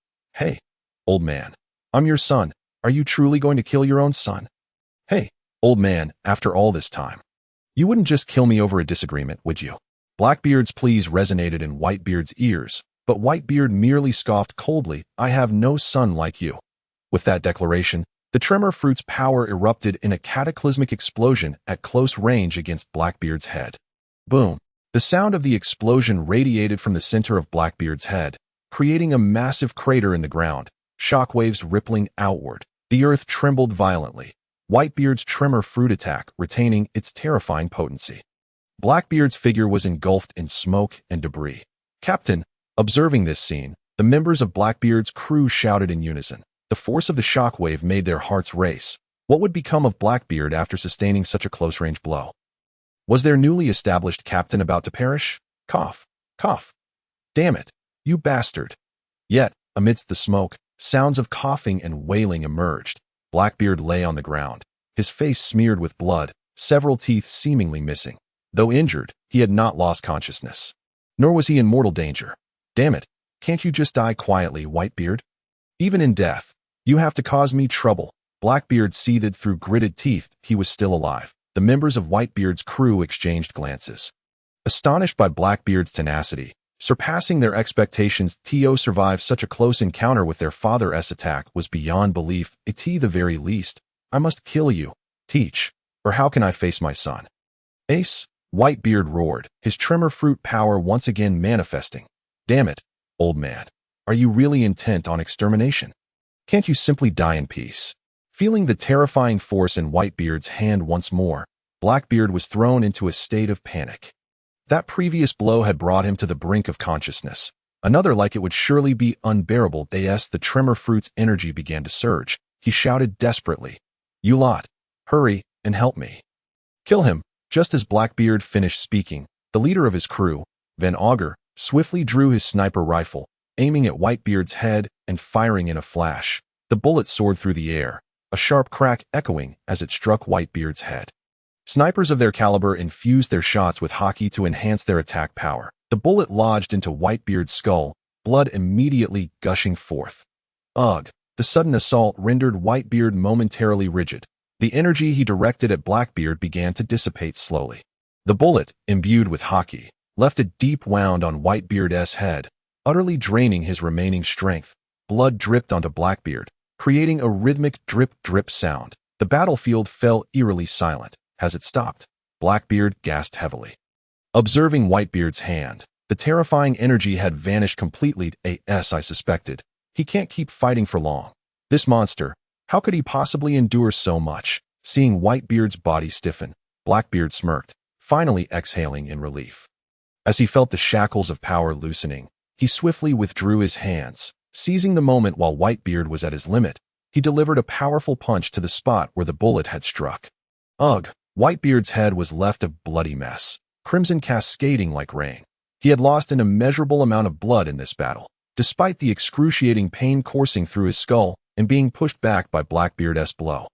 A: old man. I'm your son. Are you truly going to kill your own son? Hey, old man, after all this time. You wouldn't just kill me over a disagreement, would you? Blackbeard's pleas resonated in Whitebeard's ears, but Whitebeard merely scoffed coldly. I have no son like you. With that declaration, the tremor fruit's power erupted in a cataclysmic explosion at close range against Blackbeard's head. Boom! The sound of the explosion radiated from the center of Blackbeard's head, creating a massive crater in the ground, shockwaves rippling outward. The earth trembled violently, Whitebeard's tremor fruit attack retaining its terrifying potency. Blackbeard's figure was engulfed in smoke and debris. Captain, observing this scene, the members of Blackbeard's crew shouted in unison. The force of the shockwave made their hearts race. What would become of Blackbeard after sustaining such a close-range blow? Was their newly established captain about to perish? Cough, cough. Damn it, you bastard. Yet, amidst the smoke, sounds of coughing and wailing emerged. Blackbeard lay on the ground, his face smeared with blood, several teeth seemingly missing. Though injured, he had not lost consciousness. Nor was he in mortal danger. Damn it, can't you just die quietly, Whitebeard? Even in death, you have to cause me trouble. Blackbeard seethed through gritted teeth. He was still alive. The members of Whitebeard's crew exchanged glances. Astonished by Blackbeard's tenacity, surpassing their expectations, to survive such a close encounter with their father's attack was beyond belief. At the very least, I must kill you, Teach, or how can I face my son? Ace, Whitebeard roared, his tremor fruit power once again manifesting. Damn it, old man. Are you really intent on extermination? Can't you simply die in peace? Feeling the terrifying force in Whitebeard's hand once more, Blackbeard was thrown into a state of panic. That previous blow had brought him to the brink of consciousness. Another like it would surely be unbearable. The tremor fruit's energy began to surge. He shouted desperately, You lot, hurry and help me. Kill him. Just as Blackbeard finished speaking, the leader of his crew, Van Augur swiftly drew his sniper rifle, aiming at Whitebeard's head and firing in a flash. The bullet soared through the air, a sharp crack echoing as it struck Whitebeard's head. Snipers of their caliber infused their shots with Haki to enhance their attack power. The bullet lodged into Whitebeard's skull, blood immediately gushing forth. Ugh! The sudden assault rendered Whitebeard momentarily rigid. The energy he directed at Blackbeard began to dissipate slowly. The bullet, imbued with Haki, left a deep wound on Whitebeard's head, utterly draining his remaining strength. Blood dripped onto Blackbeard, creating a rhythmic drip-drip sound. The battlefield fell eerily silent. As it stopped, Blackbeard gasped heavily. Observing Whitebeard's hand, the terrifying energy had vanished completely. I suspected. He can't keep fighting for long. This monster, how could he possibly endure so much? Seeing Whitebeard's body stiffen, Blackbeard smirked, finally exhaling in relief. As he felt the shackles of power loosening, he swiftly withdrew his hands. Seizing the moment while Whitebeard was at his limit, he delivered a powerful punch to the spot where the bullet had struck. Ugh! Whitebeard's head was left a bloody mess, crimson cascading like rain. He had lost an immeasurable amount of blood in this battle, despite the excruciating pain coursing through his skull and being pushed back by Blackbeard's blow.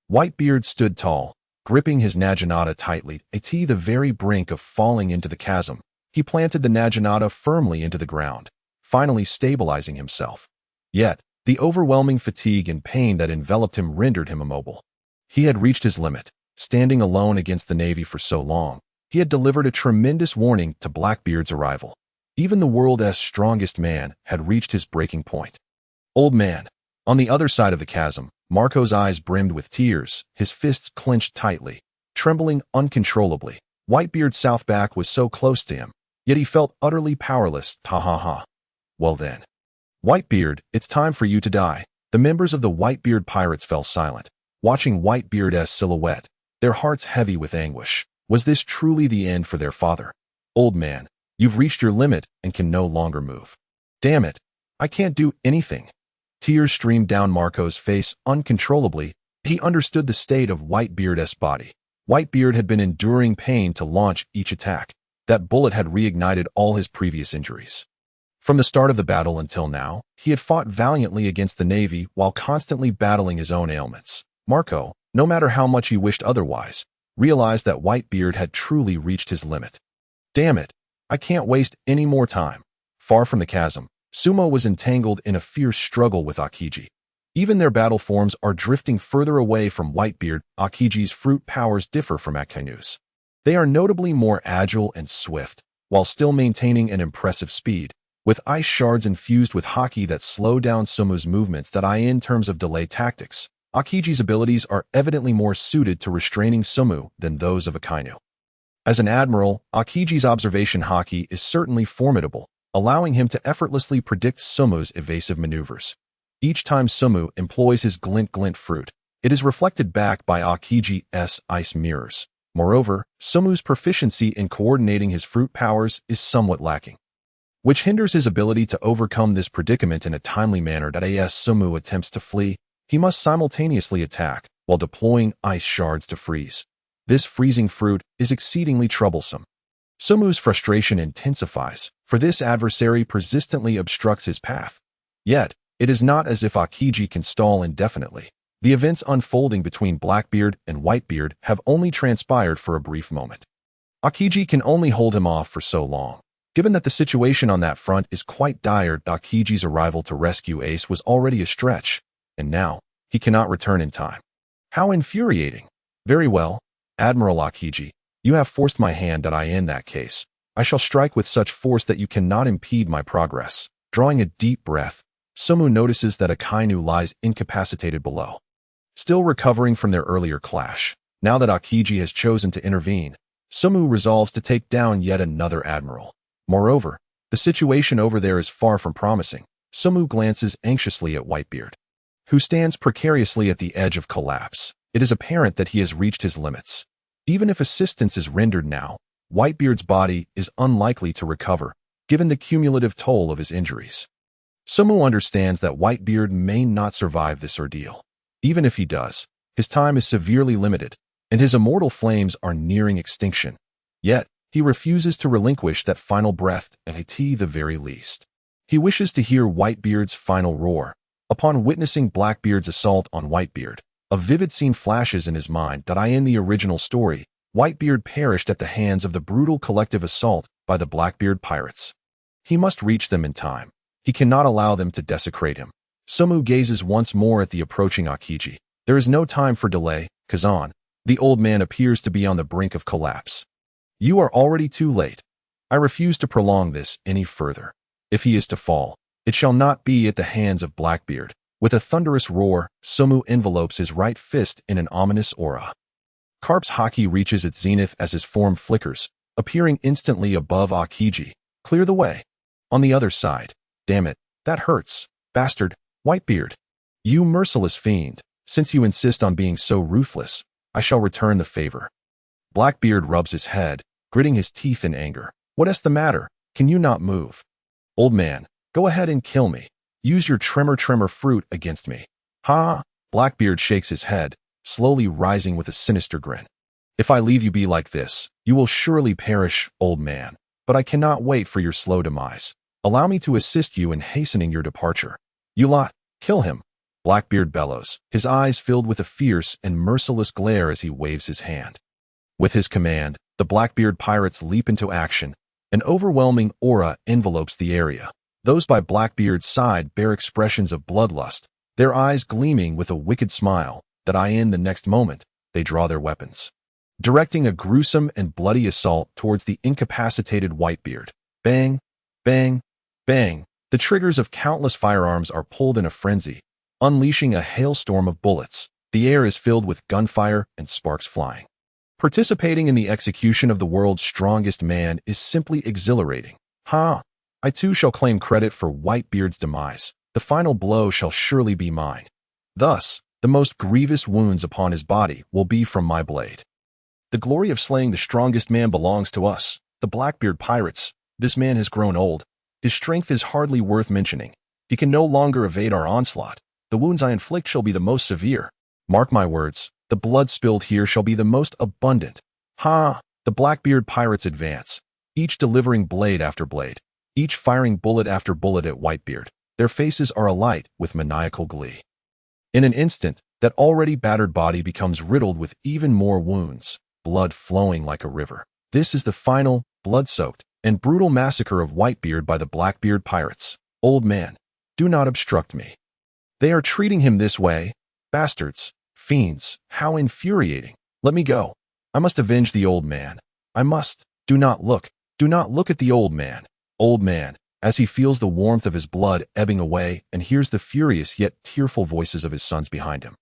A: Whitebeard stood tall, gripping his naginata tightly, at the very brink of falling into the chasm. He planted the naginata firmly into the ground, finally stabilizing himself. Yet, the overwhelming fatigue and pain that enveloped him rendered him immobile. He had reached his limit. Standing alone against the Navy for so long, he had delivered a tremendous warning to Blackbeard's arrival. Even the world's strongest man had reached his breaking point. Old man. On the other side of the chasm, Marco's eyes brimmed with tears, his fists clenched tightly, trembling uncontrollably. Whitebeard's south back was so close to him, yet he felt utterly powerless. Ha ha ha. Well then. Whitebeard, it's time for you to die. The members of the Whitebeard pirates fell silent, watching Whitebeard's silhouette, their hearts heavy with anguish. Was this truly the end for their father? Old man, you've reached your limit and can no longer move. Damn it, I can't do anything. Tears streamed down Marco's face uncontrollably. He understood the state of Whitebeard's body. Whitebeard had been enduring pain to launch each attack. That bullet had reignited all his previous injuries. From the start of the battle until now, he had fought valiantly against the Navy while constantly battling his own ailments. Marco, no matter how much he wished otherwise, realized that Whitebeard had truly reached his limit. Damn it, I can't waste any more time. Far from the chasm, Sumo was entangled in a fierce struggle with Aokiji. Even their battle forms are drifting further away from Whitebeard. Akiji's fruit powers differ from Akainu's. They are notably more agile and swift, while still maintaining an impressive speed, with ice shards infused with Haki that slow down Sumu's movements. In terms of delay tactics, Akiji's abilities are evidently more suited to restraining Sumu than those of Akainu. As an admiral, Akiji's observation Haki is certainly formidable, allowing him to effortlessly predict Sumu's evasive maneuvers. Each time Sumu employs his glint-glint fruit, it is reflected back by Akiji's ice mirrors. Moreover, Sumu's proficiency in coordinating his fruit powers is somewhat lacking, which hinders his ability to overcome this predicament in a timely manner. As Sumu attempts to flee, he must simultaneously attack while deploying ice shards to freeze. This freezing fruit is exceedingly troublesome. Sumu's frustration intensifies, for this adversary persistently obstructs his path. Yet, it is not as if Akiji can stall indefinitely. The events unfolding between Blackbeard and Whitebeard have only transpired for a brief moment. Akiji can only hold him off for so long. Given that the situation on that front is quite dire, Akiji's arrival to rescue Ace was already a stretch, and now, he cannot return in time. How infuriating. Very well, Admiral Akiji, you have forced my hand. In that case, I shall strike with such force that you cannot impede my progress. Drawing a deep breath, Sumu notices that Akainu lies incapacitated below. Still recovering from their earlier clash, now that Akiji has chosen to intervene, Sumu resolves to take down yet another admiral. Moreover, the situation over there is far from promising. Sumu glances anxiously at Whitebeard, who stands precariously at the edge of collapse. It is apparent that he has reached his limits. Even if assistance is rendered now, Whitebeard's body is unlikely to recover, given the cumulative toll of his injuries. Sumu understands that Whitebeard may not survive this ordeal. Even if he does, his time is severely limited, and his immortal flames are nearing extinction. Yet, He refuses to relinquish that final breath at the very least. He wishes to hear Whitebeard's final roar. Upon witnessing Blackbeard's assault on Whitebeard, a vivid scene flashes in his mind that in the original story, Whitebeard perished at the hands of the brutal collective assault by the Blackbeard pirates. He must reach them in time. He cannot allow them to desecrate him. Sabo gazes once more at the approaching Aokiji. There is no time for delay, Kazan. The old man appears to be on the brink of collapse. You are already too late. I refuse to prolong this any further. If he is to fall, it shall not be at the hands of Blackbeard. With a thunderous roar, Sabo envelopes his right fist in an ominous aura. Garp's Haki reaches its zenith as his form flickers, appearing instantly above Aokiji. Clear the way. On the other side. Damn it, that hurts. Bastard, Whitebeard. You merciless fiend. Since you insist on being so ruthless, I shall return the favor. Blackbeard rubs his head, gritting his teeth in anger. What is the matter? Can you not move? Old man, go ahead and kill me. Use your tremor fruit against me. Ha! Blackbeard shakes his head, slowly rising with a sinister grin. If I leave you be like this, you will surely perish, old man. But I cannot wait for your slow demise. Allow me to assist you in hastening your departure. You lot, kill him. Blackbeard bellows, his eyes filled with a fierce and merciless glare as he waves his hand. With his command, the Blackbeard pirates leap into action. An overwhelming aura envelopes the area. Those by Blackbeard's side bear expressions of bloodlust, their eyes gleaming with a wicked smile, that in the next moment, they draw their weapons. Directing a gruesome and bloody assault towards the incapacitated Whitebeard. Bang, bang, bang. The triggers of countless firearms are pulled in a frenzy, unleashing a hailstorm of bullets. The air is filled with gunfire and sparks flying. Participating in the execution of the world's strongest man is simply exhilarating. Ha! I too shall claim credit for Whitebeard's demise. The final blow shall surely be mine. Thus, the most grievous wounds upon his body will be from my blade. The glory of slaying the strongest man belongs to us, the Blackbeard pirates. This man has grown old. His strength is hardly worth mentioning. He can no longer evade our onslaught. The wounds I inflict shall be the most severe. Mark my words, the blood spilled here shall be the most abundant. Ha! The Blackbeard pirates advance, each delivering blade after blade, each firing bullet after bullet at Whitebeard. Their faces are alight with maniacal glee. In an instant, that already battered body becomes riddled with even more wounds, blood flowing like a river. This is the final, blood-soaked, and brutal massacre of Whitebeard by the Blackbeard pirates. Old man, do not obstruct me. They are treating him this way. Bastards, fiends, how infuriating. Let me go. I must avenge the old man. I must. Do not look at the old man. Old man, as he feels the warmth of his blood ebbing away and hears the furious yet tearful voices of his sons behind him.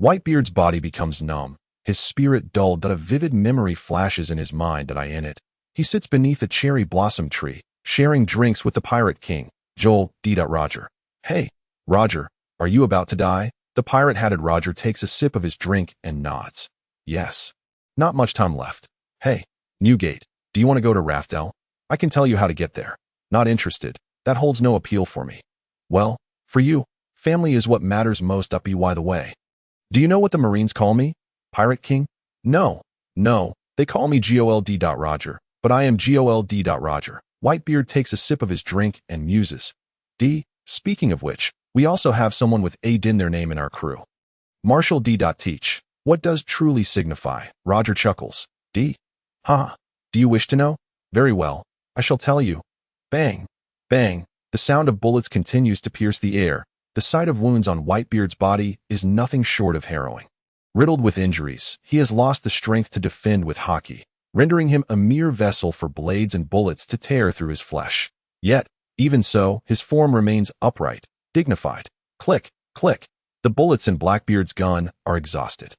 A: Whitebeard's body becomes numb, his spirit dulled that a vivid memory flashes in his mind that in it. He sits beneath a cherry blossom tree, sharing drinks with the pirate king, Joel D. Roger. Hey, Roger, are you about to die? The pirate-hatted Roger takes a sip of his drink and nods. Yes. Not much time left. Hey, Newgate, do you want to go to Raftel? I can tell you how to get there. Not interested. That holds no appeal for me. Well, for you, family is what matters most up by the way. Do you know what the Marines call me? Pirate King? No, they call me Gold. Roger, but I am Gold. Roger. Whitebeard takes a sip of his drink and muses. Speaking of which, we also have someone with A in their name in our crew. Marshall D. Teach. What does truly signify? Roger chuckles. D. Ha. Do you wish to know? Very well. I shall tell you. Bang. Bang. The sound of bullets continues to pierce the air. The sight of wounds on Whitebeard's body is nothing short of harrowing. Riddled with injuries, he has lost the strength to defend with Haki, rendering him a mere vessel for blades and bullets to tear through his flesh. Yet, even so, his form remains upright, dignified. Click, click. The bullets in Blackbeard's gun are exhausted.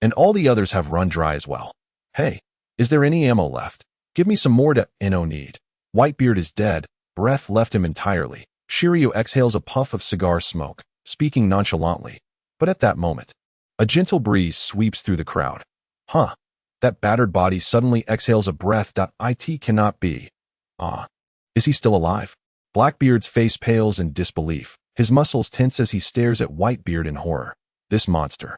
A: And all the others have run dry as well. Hey, is there any ammo left? Give me some more to no need. Whitebeard is dead, breath left him entirely. Shiryu exhales a puff of cigar smoke, speaking nonchalantly. But at that moment, a gentle breeze sweeps through the crowd. Huh. That battered body suddenly exhales a breath that it cannot be. Ah. Is he still alive? Blackbeard's face pales in disbelief. His muscles tense as he stares at Whitebeard in horror. This monster.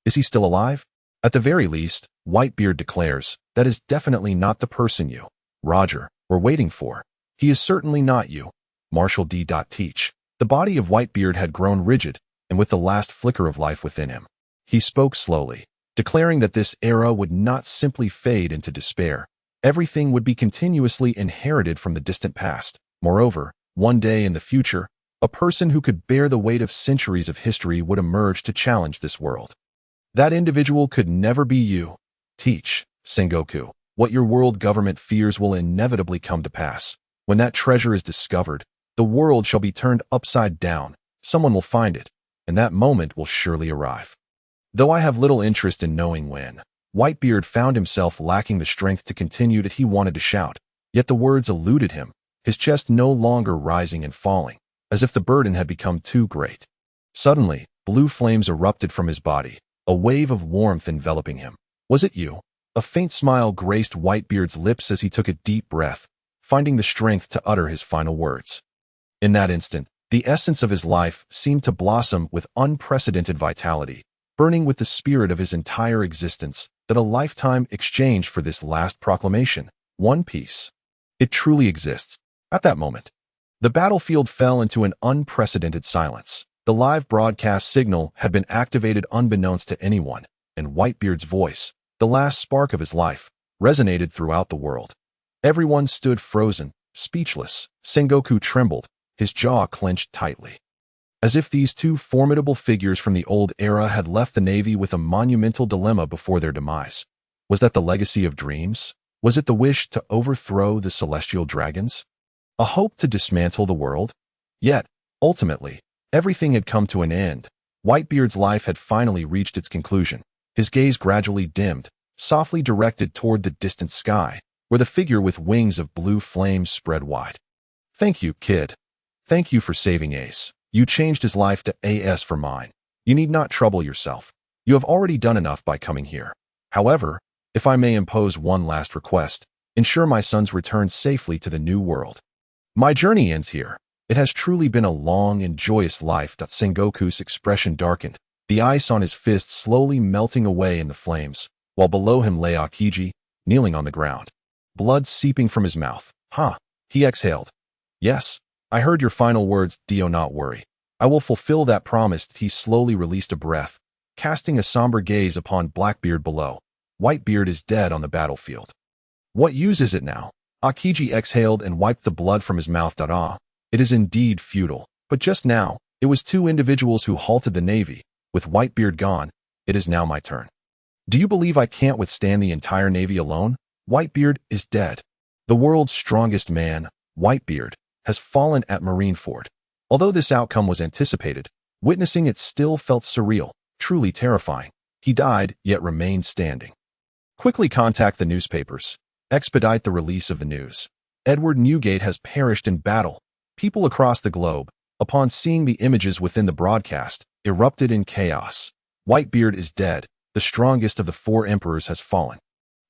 A: Is he still alive? At the very least, Whitebeard declares, that is definitely not the person you, Roger, were waiting for. He is certainly not you. Marshall D. Teach. The body of Whitebeard had grown rigid, and with the last flicker of life within him, he spoke slowly, declaring that this era would not simply fade into despair. Everything would be continuously inherited from the distant past. Moreover, one day in the future, a person who could bear the weight of centuries of history would emerge to challenge this world. That individual could never be you. Teach, Sengoku. What your world government fears will inevitably come to pass. When that treasure is discovered, the world shall be turned upside down. Someone will find it, and that moment will surely arrive. Though I have little interest in knowing when, Whitebeard found himself lacking the strength to continue that he wanted to shout, yet the words eluded him, his chest no longer rising and falling, as if the burden had become too great. Suddenly, blue flames erupted from his body, a wave of warmth enveloping him. Was it you? A faint smile graced Whitebeard's lips as he took a deep breath, finding the strength to utter his final words. In that instant, the essence of his life seemed to blossom with unprecedented vitality, burning with the spirit of his entire existence, that a lifetime exchanged for this last proclamation. One piece. It truly exists. At that moment, the battlefield fell into an unprecedented silence. The live broadcast signal had been activated unbeknownst to anyone, and Whitebeard's voice, the last spark of his life, resonated throughout the world. Everyone stood frozen, speechless. Sengoku trembled, his jaw clenched tightly. As if these two formidable figures from the old era had left the Navy with a monumental dilemma before their demise. Was that the legacy of dreams? Was it the wish to overthrow the celestial dragons? A hope to dismantle the world? Yet, ultimately, everything had come to an end. Whitebeard's life had finally reached its conclusion. His gaze gradually dimmed, softly directed toward the distant sky, where the figure with wings of blue flames spread wide. Thank you, kid. Thank you for saving Ace. You changed his life to AS for mine. You need not trouble yourself. You have already done enough by coming here. However, if I may impose one last request, ensure my son's return safely to the new world. My journey ends here. It has truly been a long and joyous life. Sengoku's expression darkened, the ice on his fist slowly melting away in the flames, while below him lay Akiji, kneeling on the ground, blood seeping from his mouth. He exhaled. Yes, I heard your final words, Dio. Not worry. I will fulfill that promise. He slowly released a breath, casting a somber gaze upon Blackbeard below. Whitebeard is dead on the battlefield. What use is it now? Akiji exhaled and wiped the blood from his mouth. It is indeed futile, but just now, it was two individuals who halted the Navy. With Whitebeard gone, it is now my turn. Do you believe I can't withstand the entire Navy alone? Whitebeard is dead. The world's strongest man, Whitebeard, has fallen at Marineford. Although this outcome was anticipated, witnessing it still felt surreal, truly terrifying. He died, yet remained standing. Quickly contact the newspapers. Expedite the release of the news. Edward Newgate has perished in battle. People across the globe, upon seeing the images within the broadcast, erupted in chaos. Whitebeard is dead. The strongest of the four emperors has fallen.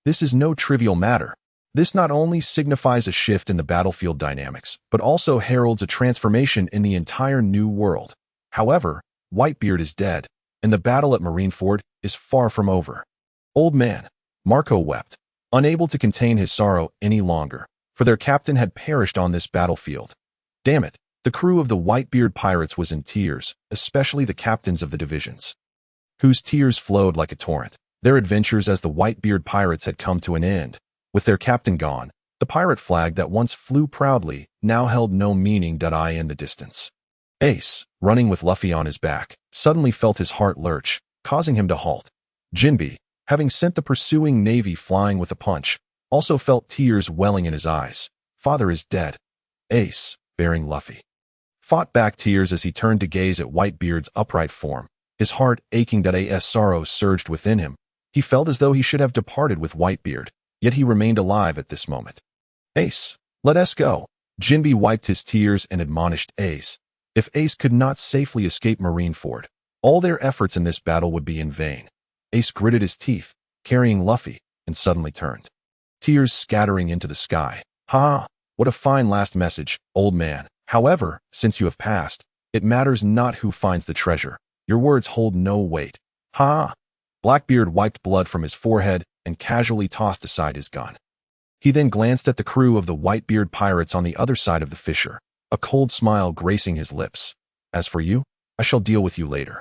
A: This is no trivial matter. This not only signifies a shift in the battlefield dynamics, but also heralds a transformation in the entire new world. However, Whitebeard is dead, and the battle at Marineford is far from over. Old man, Marco wept, unable to contain his sorrow any longer, for their captain had perished on this battlefield. Damn it, the crew of the Whitebeard pirates was in tears, especially the captains of the divisions, whose tears flowed like a torrent. Their adventures as the Whitebeard pirates had come to an end. With their captain gone, the pirate flag that once flew proudly now held no meaning. In the distance, Ace, running with Luffy on his back, suddenly felt his heart lurch, causing him to halt. Jinbe, having sent the pursuing Navy flying with a punch, also felt tears welling in his eyes. Father is dead. Ace, bearing Luffy, fought back tears as he turned to gaze at Whitebeard's upright form, his heart aching. As sorrow surged within him, he felt as though he should have departed with Whitebeard, yet he remained alive at this moment. Ace, let us go. Jinbe wiped his tears and admonished Ace. If Ace could not safely escape Marineford, all their efforts in this battle would be in vain. Ace gritted his teeth, carrying Luffy, and suddenly turned, tears scattering into the sky. What a fine last message, old man. However, since you have passed, it matters not who finds the treasure. Your words hold no weight. Blackbeard wiped blood from his forehead and casually tossed aside his gun. He then glanced at the crew of the Whitebeard pirates on the other side of the fissure, a cold smile gracing his lips. As for you, I shall deal with you later.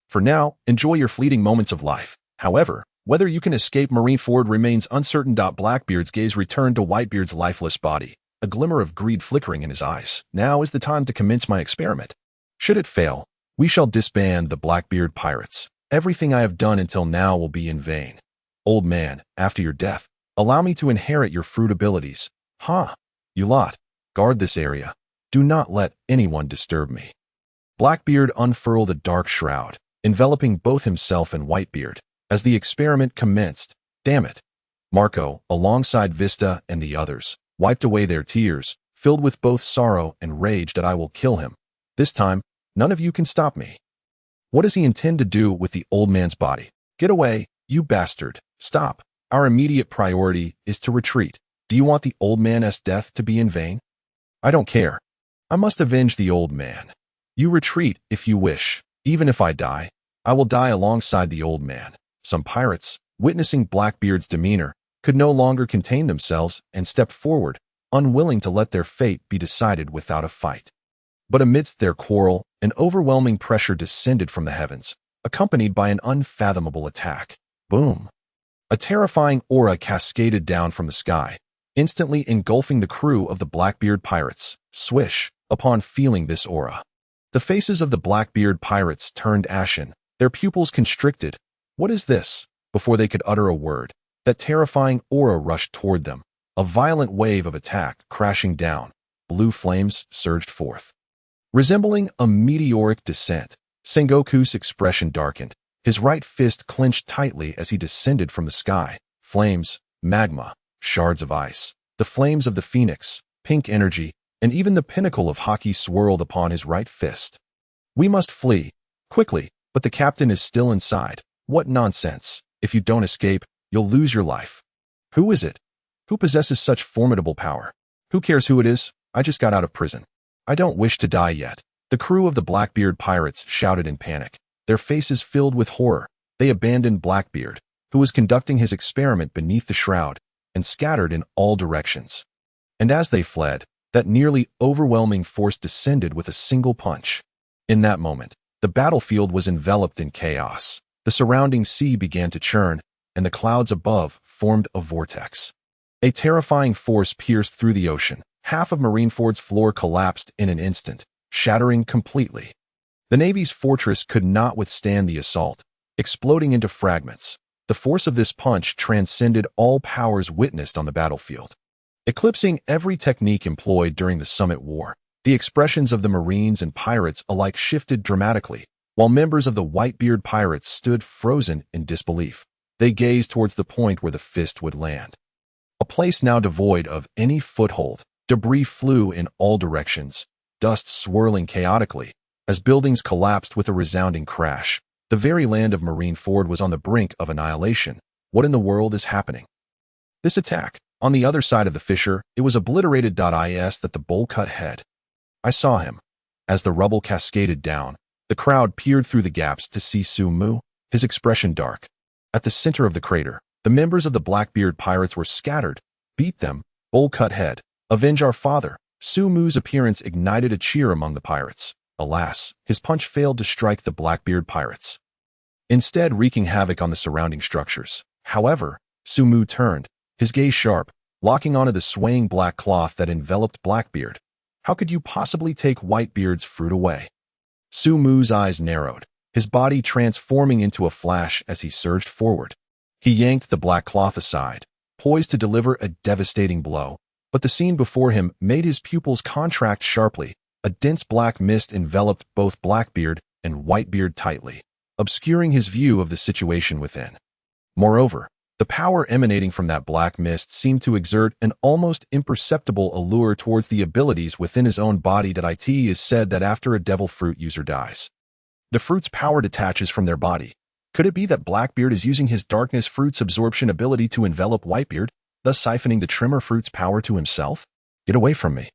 A: For now, enjoy your fleeting moments of life. However, whether you can escape Marineford remains uncertain. Blackbeard's gaze returned to Whitebeard's lifeless body, a glimmer of greed flickering in his eyes. Now is the time to commence my experiment. Should it fail, we shall disband the Blackbeard pirates. Everything I have done until now will be in vain. Old man, after your death, allow me to inherit your fruit abilities. You lot, guard this area. Do not let anyone disturb me. Blackbeard unfurled a dark shroud, enveloping both himself and Whitebeard. As the experiment commenced, damn it, Marco, alongside Vista and the others, wiped away their tears, filled with both sorrow and rage that I will kill him. This time, none of you can stop me. What does he intend to do with the old man's body? Get away, you bastard. Stop. Our immediate priority is to retreat. Do you want the old man's death to be in vain? I don't care. I must avenge the old man. You retreat if you wish. Even if I die, I will die alongside the old man. Some pirates, witnessing Blackbeard's demeanor, could no longer contain themselves and stepped forward, unwilling to let their fate be decided without a fight. But amidst their quarrel, an overwhelming pressure descended from the heavens, accompanied by an unfathomable attack. Boom! A terrifying aura cascaded down from the sky, instantly engulfing the crew of the Blackbeard pirates. Swish! Upon feeling this aura, the faces of the Blackbeard pirates turned ashen, their pupils constricted. What is this? Before they could utter a word, that terrifying aura rushed toward them. A violent wave of attack crashing down. Blue flames surged forth. Resembling a meteoric descent, Sengoku's expression darkened. His right fist clenched tightly as he descended from the sky. Flames, magma, shards of ice, the flames of the phoenix, pink energy, and even the pinnacle of Haki swirled upon his right fist. We must flee, quickly, but the captain is still inside. What nonsense. If you don't escape, you'll lose your life. Who is it? Who possesses such formidable power? Who cares who it is? I just got out of prison. I don't wish to die yet. The crew of the Blackbeard pirates shouted in panic, their faces filled with horror. They abandoned Blackbeard, who was conducting his experiment beneath the shroud, and scattered in all directions. And as they fled, that nearly overwhelming force descended with a single punch. In that moment, the battlefield was enveloped in chaos. The surrounding sea began to churn, and the clouds above formed a vortex. A terrifying force pierced through the ocean. Half of Marineford's floor collapsed in an instant, shattering completely. The Navy's fortress could not withstand the assault, exploding into fragments. The force of this punch transcended all powers witnessed on the battlefield. Eclipsing every technique employed during the Summit War, the expressions of the Marines and pirates alike shifted dramatically. While members of the Whitebeard pirates stood frozen in disbelief, they gazed towards the point where the fist would land. A place now devoid of any foothold, debris flew in all directions, dust swirling chaotically, as buildings collapsed with a resounding crash. The very land of Marineford was on the brink of annihilation. What in the world is happening? This attack, on the other side of the fissure, it was obliterated. Is that the bowl-cut head? I saw him. As the rubble cascaded down, the crowd peered through the gaps to see Sumu, his expression dark. At the center of the crater, the members of the Blackbeard pirates were scattered. Beat them, bowl-cut head. Avenge our father. Sumu's appearance ignited a cheer among the pirates. Alas, his punch failed to strike the Blackbeard pirates, instead wreaking havoc on the surrounding structures. However, Sumu turned, his gaze sharp, locking onto the swaying black cloth that enveloped Blackbeard. How could you possibly take Whitebeard's fruit away? Sumu's eyes narrowed, his body transforming into a flash as he surged forward. He yanked the black cloth aside, poised to deliver a devastating blow, but the scene before him made his pupils contract sharply. A dense black mist enveloped both Blackbeard and Whitebeard tightly, obscuring his view of the situation within. Moreover, the power emanating from that black mist seemed to exert an almost imperceptible allure towards the abilities within his own body. It is said that after a devil fruit user dies, the fruit's power detaches from their body. Could it be that Blackbeard is using his darkness fruit's absorption ability to envelop Whitebeard, thus siphoning the trimmer fruit's power to himself? Get away from me.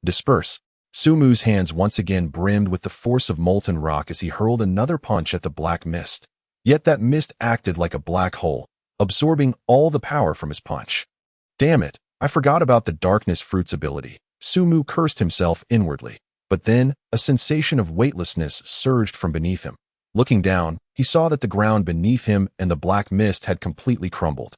A: Disperse. Sumu's hands once again brimmed with the force of molten rock as he hurled another punch at the black mist. Yet that mist acted like a black hole, absorbing all the power from his punch. Damn it, I forgot about the darkness fruit's ability. Sumu cursed himself inwardly. But then, a sensation of weightlessness surged from beneath him. Looking down, he saw that the ground beneath him and the black mist had completely crumbled,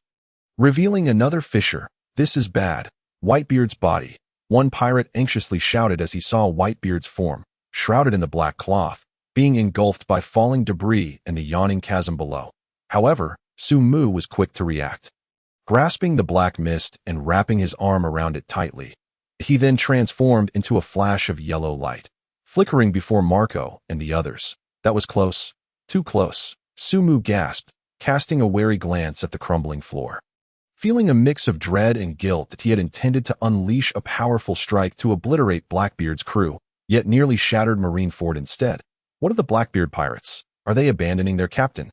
A: revealing another fissure. This is bad. Whitebeard's body. One pirate anxiously shouted as he saw Whitebeard's form, shrouded in the black cloth, being engulfed by falling debris and the yawning chasm below. However, Sumu was quick to react. Grasping the black mist and wrapping his arm around it tightly, he then transformed into a flash of yellow light, flickering before Marco and the others. That was close. Too close. Sumu gasped, casting a wary glance at the crumbling floor. Feeling a mix of dread and guilt that he had intended to unleash a powerful strike to obliterate Blackbeard's crew, yet nearly shattered Marineford instead. What of the Blackbeard pirates? Are they abandoning their captain?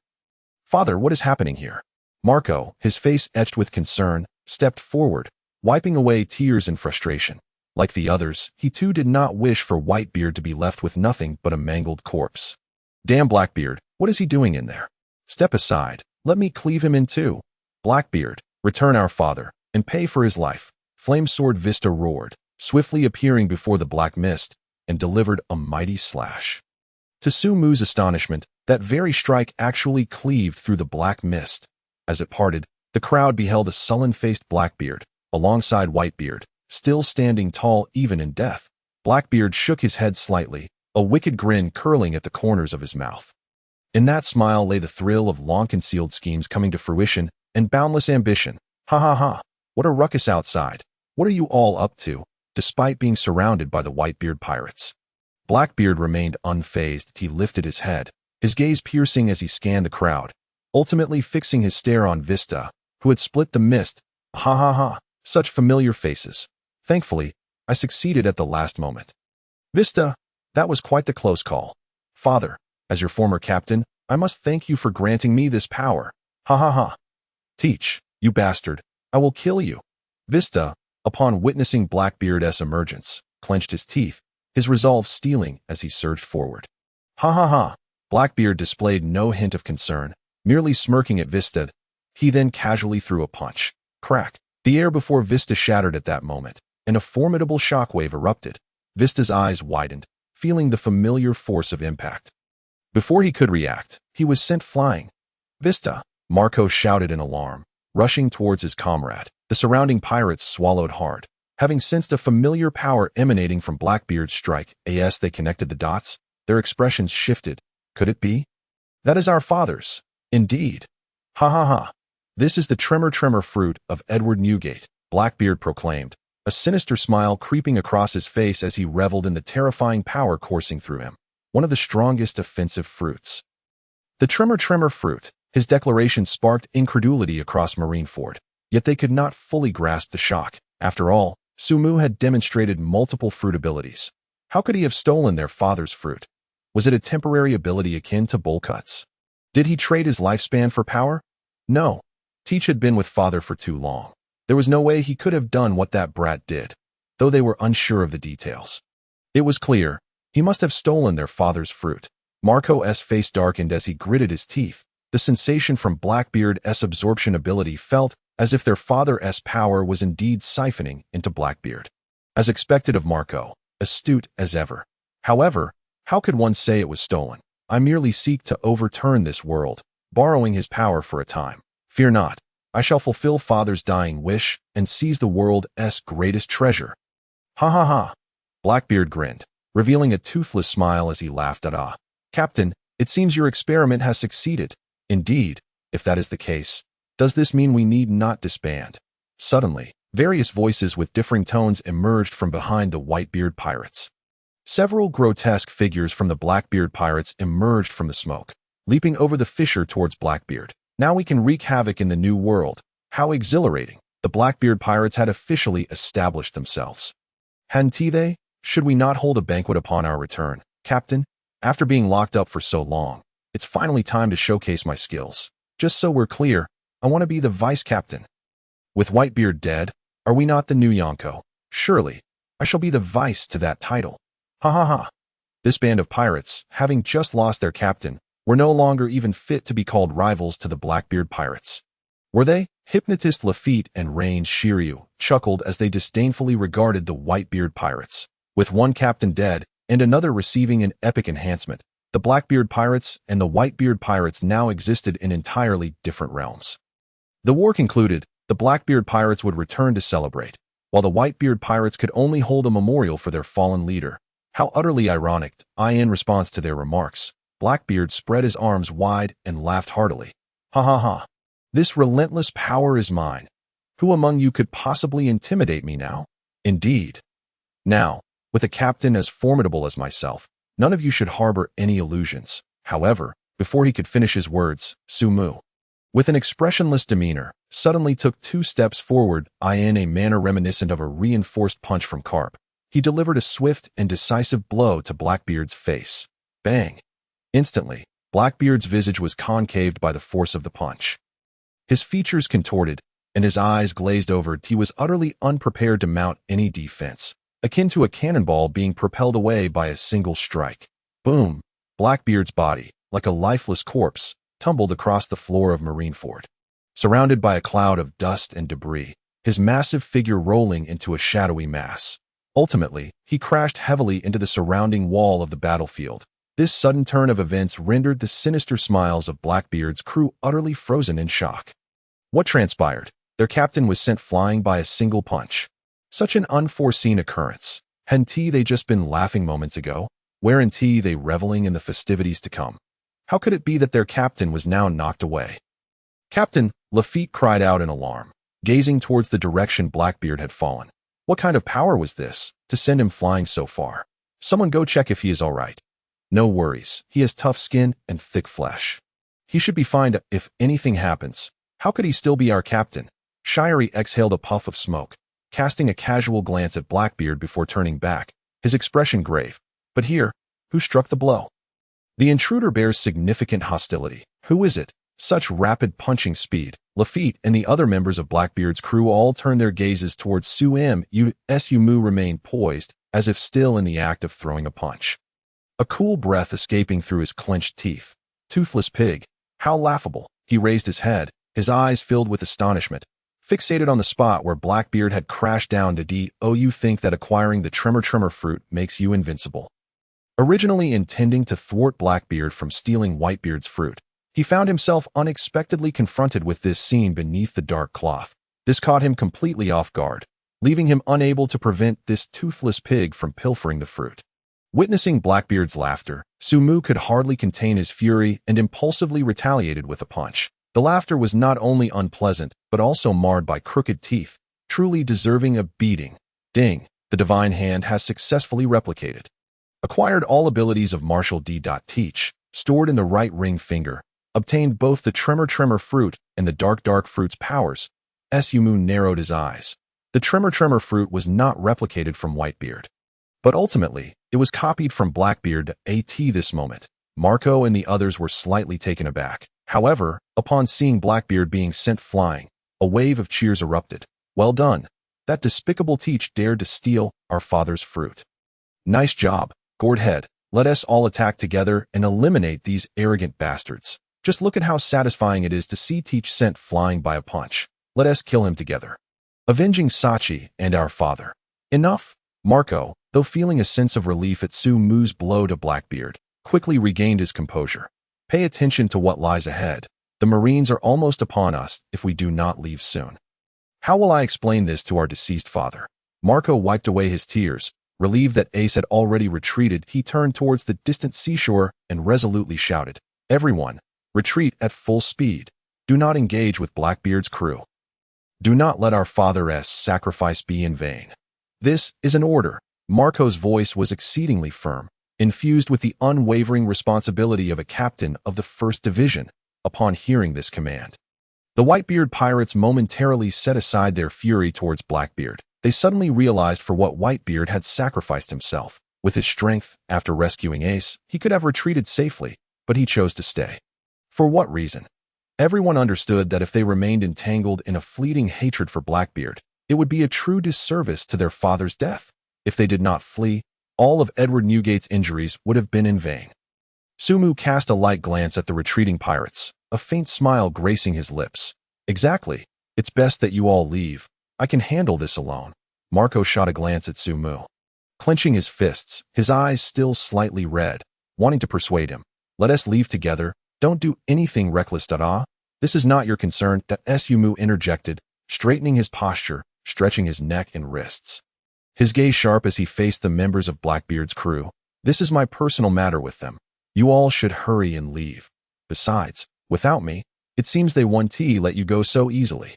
A: Father, what is happening here? Marco, his face etched with concern, stepped forward, wiping away tears in frustration. Like the others, he too did not wish for Whitebeard to be left with nothing but a mangled corpse. Damn Blackbeard, what is he doing in there? Step aside, let me cleave him in two. Blackbeard, return our father, and pay for his life. Flamesword Vista roared, swiftly appearing before the black mist, and delivered a mighty slash. To Sumu's astonishment, that very strike actually cleaved through the black mist. As it parted, the crowd beheld a sullen-faced Blackbeard, alongside Whitebeard, still standing tall even in death. Blackbeard shook his head slightly, a wicked grin curling at the corners of his mouth. In that smile lay the thrill of long-concealed schemes coming to fruition and boundless ambition. Ha ha ha, what a ruckus outside. What are you all up to, despite being surrounded by the Whitebeard pirates? Blackbeard remained unfazed. He lifted his head, his gaze piercing as he scanned the crowd, ultimately fixing his stare on Vista, who had split the mist. Ha ha ha, such familiar faces. Thankfully, I succeeded at the last moment. Vista, that was quite the close call. Father, as your former captain, I must thank you for granting me this power. Ha ha ha. Teach, you bastard, I will kill you. Vista, upon witnessing Blackbeard's emergence, clenched his teeth, his resolve steeling as he surged forward. Ha ha ha. Blackbeard displayed no hint of concern, merely smirking at Vista. He then casually threw a punch. Crack. The air before Vista shattered at that moment, and a formidable shockwave erupted. Vista's eyes widened, feeling the familiar force of impact. Before he could react, he was sent flying. Vista, Marco shouted in alarm, rushing towards his comrade. The surrounding pirates swallowed hard, having sensed a familiar power emanating from Blackbeard's strike. As they connected the dots, their expressions shifted. Could it be? That is our father's. Indeed. Ha ha ha. This is the tremor fruit of Edward Newgate, Blackbeard proclaimed, a sinister smile creeping across his face as he reveled in the terrifying power coursing through him. One of the strongest offensive fruits. The tremor fruit. His declaration sparked incredulity across Marineford, yet they could not fully grasp the shock. After all, Sumu had demonstrated multiple fruit abilities. How could he have stolen their father's fruit? Was it a temporary ability akin to bowl cuts? Did he trade his lifespan for power? No. Teach had been with father for too long. There was no way he could have done what that brat did, though they were unsure of the details. It was clear, he must have stolen their father's fruit. Marco's face darkened as he gritted his teeth. The sensation from Blackbeard's absorption ability felt as if their father's power was indeed siphoning into Blackbeard. As expected of Marco, astute as ever. However, how could one say it was stolen? I merely seek to overturn this world, borrowing his power for a time. Fear not, I shall fulfill father's dying wish and seize the world's greatest treasure. Ha ha ha. Blackbeard grinned, revealing a toothless smile as he laughed at Captain, it seems your experiment has succeeded. Indeed, if that is the case, does this mean we need not disband? Suddenly, various voices with differing tones emerged from behind the Whitebeard pirates. Several grotesque figures from the Blackbeard pirates emerged from the smoke, leaping over the fissure towards Blackbeard. Now we can wreak havoc in the new world. How exhilarating. The Blackbeard pirates had officially established themselves. Hadn't they? Should we not hold a banquet upon our return, Captain? After being locked up for so long, it's finally time to showcase my skills. Just so we're clear, I want to be the vice-captain. With Whitebeard dead, are we not the new Yonko? Surely, I shall be the vice to that title. Ha ha ha. This band of pirates, having just lost their captain, were no longer even fit to be called rivals to the Blackbeard pirates. Were they? Hypnotist Lafitte and Range Shiryu chuckled as they disdainfully regarded the Whitebeard pirates. With one captain dead and another receiving an epic enhancement, the Blackbeard pirates and the Whitebeard pirates now existed in entirely different realms. The war concluded, the Blackbeard pirates would return to celebrate, while the Whitebeard pirates could only hold a memorial for their fallen leader. How utterly ironic! In response to their remarks, Blackbeard spread his arms wide and laughed heartily. Ha ha ha. This relentless power is mine. Who among you could possibly intimidate me now? Indeed. Now, with a captain as formidable as myself, none of you should harbor any illusions. However, before he could finish his words, Sumu, with an expressionless demeanor, suddenly took 2 steps forward, in a manner reminiscent of a reinforced punch from Garp. He delivered a swift and decisive blow to Blackbeard's face. Bang! Instantly, Blackbeard's visage was concaved by the force of the punch. His features contorted, and his eyes glazed over. He was utterly unprepared to mount any defense, akin to a cannonball being propelled away by a single strike. Boom! Blackbeard's body, like a lifeless corpse, tumbled across the floor of Marineford. Surrounded by a cloud of dust and debris, his massive figure rolling into a shadowy mass. Ultimately, he crashed heavily into the surrounding wall of the battlefield. This sudden turn of events rendered the sinister smiles of Blackbeard's crew utterly frozen in shock. What transpired? Their captain was sent flying by a single punch. Such an unforeseen occurrence. Hadn't they just been laughing moments ago? Weren't they reveling in the festivities to come? How could it be that their captain was now knocked away? Captain, Lafitte cried out in alarm, gazing towards the direction Blackbeard had fallen. What kind of power was this, to send him flying so far? Someone go check if he is all right. No worries, he has tough skin and thick flesh. He should be fine if anything happens. How could he still be our captain? Shiryu exhaled a puff of smoke, casting a casual glance at Blackbeard before turning back, his expression grave. But here, who struck the blow? The intruder bears significant hostility. Who is it? Such rapid punching speed. Lafitte and the other members of Blackbeard's crew all turned their gazes towards Sumu. Sumu remained poised, as if still in the act of throwing a punch. A cool breath escaping through his clenched teeth. Toothless pig. How laughable. He raised his head, his eyes filled with astonishment, fixated on the spot where Blackbeard had crashed down to you think that acquiring the tremor fruit makes you invincible. Originally intending to thwart Blackbeard from stealing Whitebeard's fruit, he found himself unexpectedly confronted with this scene beneath the dark cloth. This caught him completely off guard, leaving him unable to prevent this toothless pig from pilfering the fruit. Witnessing Blackbeard's laughter, Sumu could hardly contain his fury and impulsively retaliated with a punch. The laughter was not only unpleasant, but also marred by crooked teeth, truly deserving a beating. Ding! The divine hand has successfully replicated. Acquired all abilities of martial D.Teach, stored in the right ring finger, obtained both the tremor fruit and the dark fruit's powers. Sumu narrowed his eyes. The tremor fruit was not replicated from Whitebeard, but ultimately, it was copied from Blackbeard. This moment, Marco and the others were slightly taken aback. However, upon seeing Blackbeard being sent flying, a wave of cheers erupted. Well done. That despicable Teach dared to steal our father's fruit. Nice job, Gourdhead. Let us all attack together and eliminate these arrogant bastards. Just look at how satisfying it is to see Teach sent flying by a punch. Let us kill him together. Avenging Sachi and our father. Enough. Marco, though feeling a sense of relief at Sumu's blow to Blackbeard, quickly regained his composure. Pay attention to what lies ahead. The Marines are almost upon us if we do not leave soon. How will I explain this to our deceased father? Marco wiped away his tears. Relieved that Ace had already retreated, he turned towards the distant seashore and resolutely shouted, "Everyone, retreat at full speed. Do not engage with Blackbeard's crew. Do not let our father's sacrifice be in vain. This is an order." Marco's voice was exceedingly firm, infused with the unwavering responsibility of a captain of the 1st Division. Upon hearing this command, the Whitebeard pirates momentarily set aside their fury towards Blackbeard. They suddenly realized for what Whitebeard had sacrificed himself. With his strength, after rescuing Ace, he could have retreated safely, but he chose to stay. For what reason? Everyone understood that if they remained entangled in a fleeting hatred for Blackbeard, it would be a true disservice to their father's death. If they did not flee, all of Edward Newgate's injuries would have been in vain. Sumu cast a light glance at the retreating pirates, a faint smile gracing his lips. Exactly. It's best that you all leave. I can handle this alone. Marco shot a glance at Sumu. Clenching his fists, his eyes still slightly red, wanting to persuade him. Let us leave together. Don't do anything reckless, Dada. This is not your concern, Sumu interjected, straightening his posture, stretching his neck and wrists. His gaze sharp as he faced the members of Blackbeard's crew. This is my personal matter with them. You all should hurry and leave. Besides, without me, it seems they won't let you go so easily.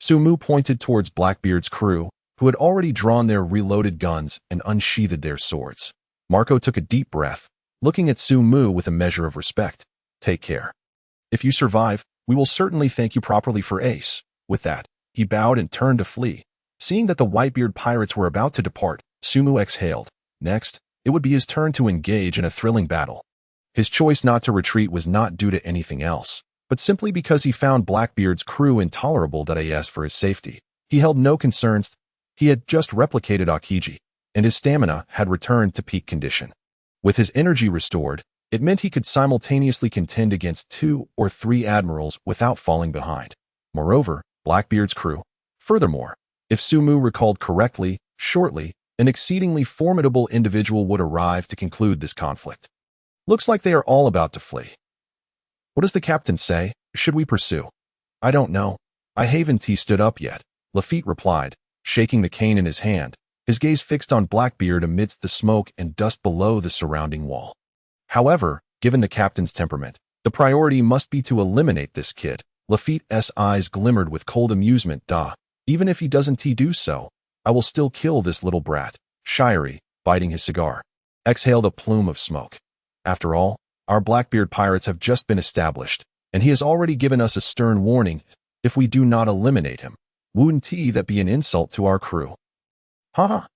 A: Sumu pointed towards Blackbeard's crew, who had already drawn their reloaded guns and unsheathed their swords. Marco took a deep breath, looking at Sumu with a measure of respect. Take care. If you survive, we will certainly thank you properly for ace. With that, he bowed and turned to flee. Seeing that the Whitebeard pirates were about to depart, Sumu exhaled. Next, it would be his turn to engage in a thrilling battle. His choice not to retreat was not due to anything else, but simply because he found Blackbeard's crew intolerable for his safety. He held no concerns. He had just replicated Akiji, and his stamina had returned to peak condition. With his energy restored, it meant he could simultaneously contend against 2 or 3 admirals without falling behind. Moreover, Blackbeard's crew. Furthermore, if Sumu recalled correctly, shortly, an exceedingly formidable individual would arrive to conclude this conflict. Looks like they are all about to flee. What does the captain say? Should we pursue? I don't know. I haven't stood up yet, Lafitte replied, shaking the cane in his hand, his gaze fixed on Blackbeard amidst the smoke and dust below the surrounding wall. However, given the captain's temperament, the priority must be to eliminate this kid. Lafitte's eyes glimmered with cold amusement. Even if he doesn't do so, I will still kill this little brat. Shirey, biting his cigar, exhaled a plume of smoke. After all, our Blackbeard pirates have just been established, and he has already given us a stern warning. If we do not eliminate him, wouldn't that be an insult to our crew? Ha!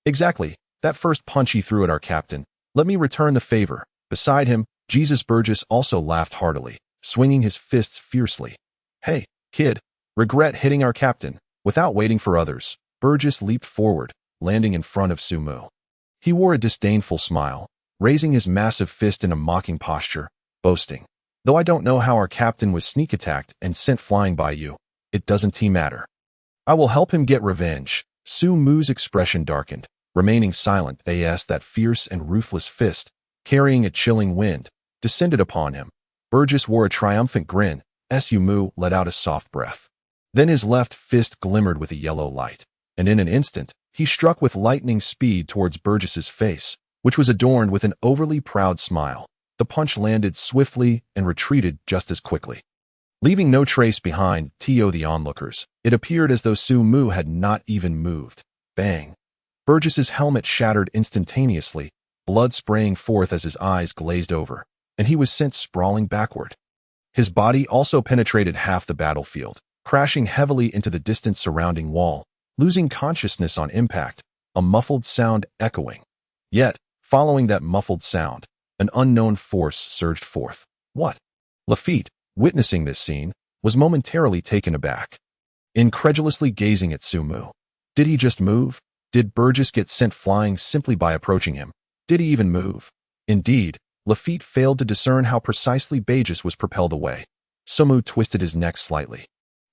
A: Exactly. That first punch he threw at our captain. Let me return the favor. Beside him, Jesus Burgess also laughed heartily, swinging his fists fiercely. Hey, kid, regret hitting our captain. Without waiting for others, Burgess leaped forward, landing in front of Sumu. He wore a disdainful smile, raising his massive fist in a mocking posture, boasting. Though I don't know how our captain was sneak attacked and sent flying by you, it doesn't matter. I will help him get revenge. Sumu's expression darkened, remaining silent as that fierce and ruthless fist, carrying a chilling wind, descended upon him. Burgess wore a triumphant grin. Sumu let out a soft breath. Then his left fist glimmered with a yellow light, and in an instant, he struck with lightning speed towards Burgess's face, which was adorned with an overly proud smile. The punch landed swiftly and retreated just as quickly. Leaving no trace behind the onlookers, it appeared as though Sumu had not even moved. Bang! Burgess's helmet shattered instantaneously, blood spraying forth as his eyes glazed over, and he was sent sprawling backward. His body also penetrated half the battlefield, crashing heavily into the distant surrounding wall, losing consciousness on impact, a muffled sound echoing. Yet, following that muffled sound, an unknown force surged forth. What? Lafitte, witnessing this scene, was momentarily taken aback, incredulously gazing at Sumu. Did he just move? Did Burgess get sent flying simply by approaching him? Did he even move? Indeed, Lafitte failed to discern how precisely Burgess was propelled away. Sumu twisted his neck slightly,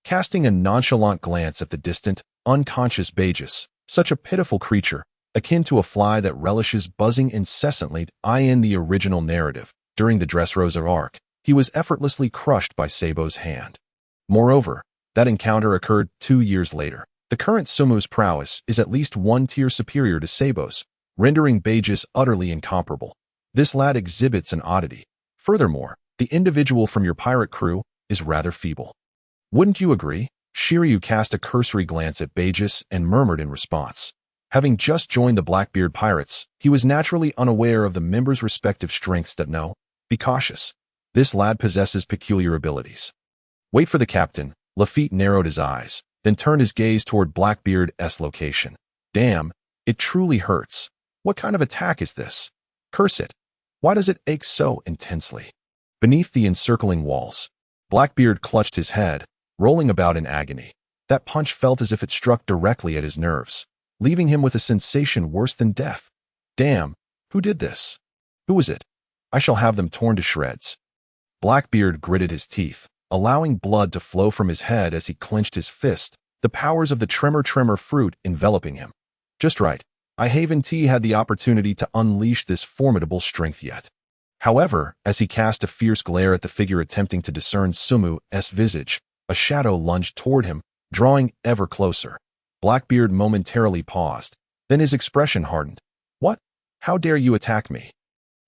A: casting a nonchalant glance at the distant, unconscious Burgess, such a pitiful creature, akin to a fly that relishes buzzing incessantly. In the original narrative, during the Dressrosa arc, he was effortlessly crushed by Sabo's hand. Moreover, that encounter occurred 2 years later. The current Sumu's prowess is at least 1 tier superior to Sabo's, rendering Burgess utterly incomparable. This lad exhibits an oddity. Furthermore, the individual from your pirate crew is rather feeble. Wouldn't you agree? Shiryu cast a cursory glance at Burgess and murmured in response. Having just joined the Blackbeard pirates, he was naturally unaware of the members' respective strengths. No, be cautious. This lad possesses peculiar abilities. Wait for the captain. Lafitte narrowed his eyes, then turned his gaze toward Blackbeard's location. Damn, it truly hurts. What kind of attack is this? Curse it. Why does it ache so intensely? Beneath the encircling walls, Blackbeard clutched his head, rolling about in agony. That punch felt as if it struck directly at his nerves, leaving him with a sensation worse than death. Damn, who did this? Who was it? I shall have them torn to shreds." Blackbeard gritted his teeth, allowing blood to flow from his head as he clenched his fist, the powers of the tremor fruit enveloping him. Just right. I haven't had the opportunity to unleash this formidable strength yet. However, as he cast a fierce glare at the figure attempting to discern Sumu's visage, a shadow lunged toward him, drawing ever closer. Blackbeard momentarily paused, then his expression hardened. "What? How dare you attack me?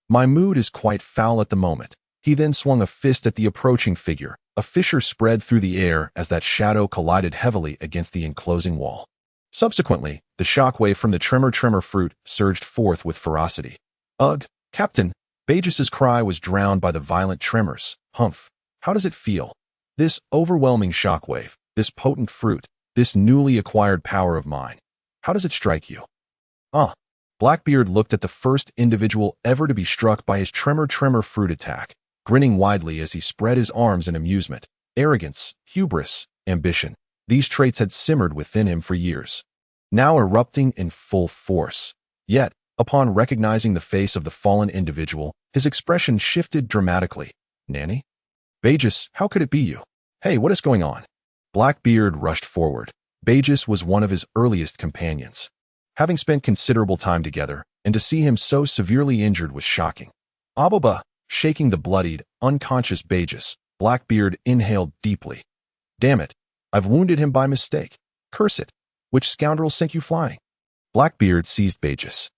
A: My mood is quite foul at the moment." He then swung a fist at the approaching figure. A fissure spread through the air as that shadow collided heavily against the enclosing wall. Subsequently, the shockwave from the tremor fruit surged forth with ferocity. "Ugh, Captain!" Bagis's cry was drowned by the violent tremors. "Humph! How does it feel? This overwhelming shockwave, this potent fruit, this newly acquired power of mine. How does it strike you?" Blackbeard looked at the first individual ever to be struck by his tremor fruit attack, grinning widely as he spread his arms in amusement. Arrogance, hubris, ambition. These traits had simmered within him for years, now erupting in full force. Yet, upon recognizing the face of the fallen individual, his expression shifted dramatically. "Nanny? Bagis, how could it be you? Hey, what is going on?" Blackbeard rushed forward. Bagis was one of his earliest companions. Having spent considerable time together, and to see him so severely injured was shocking. "Aboba!" Shaking the bloodied, unconscious Bagis, Blackbeard inhaled deeply. "Damn it! I've wounded him by mistake. Curse it! Which scoundrel sent you flying?" Blackbeard seized Bagis.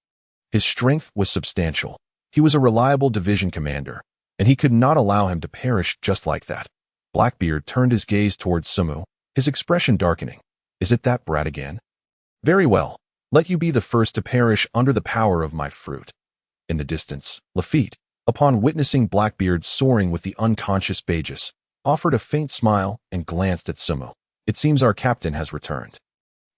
A: His strength was substantial. He was a reliable division commander, and he could not allow him to perish just like that. Blackbeard turned his gaze towards Sumu, his expression darkening. "Is it that brat again? Very well. Let you be the first to perish under the power of my fruit." In the distance, Lafitte, upon witnessing Blackbeard soaring with the unconscious Bagis, offered a faint smile and glanced at Sumu. "It seems our captain has returned.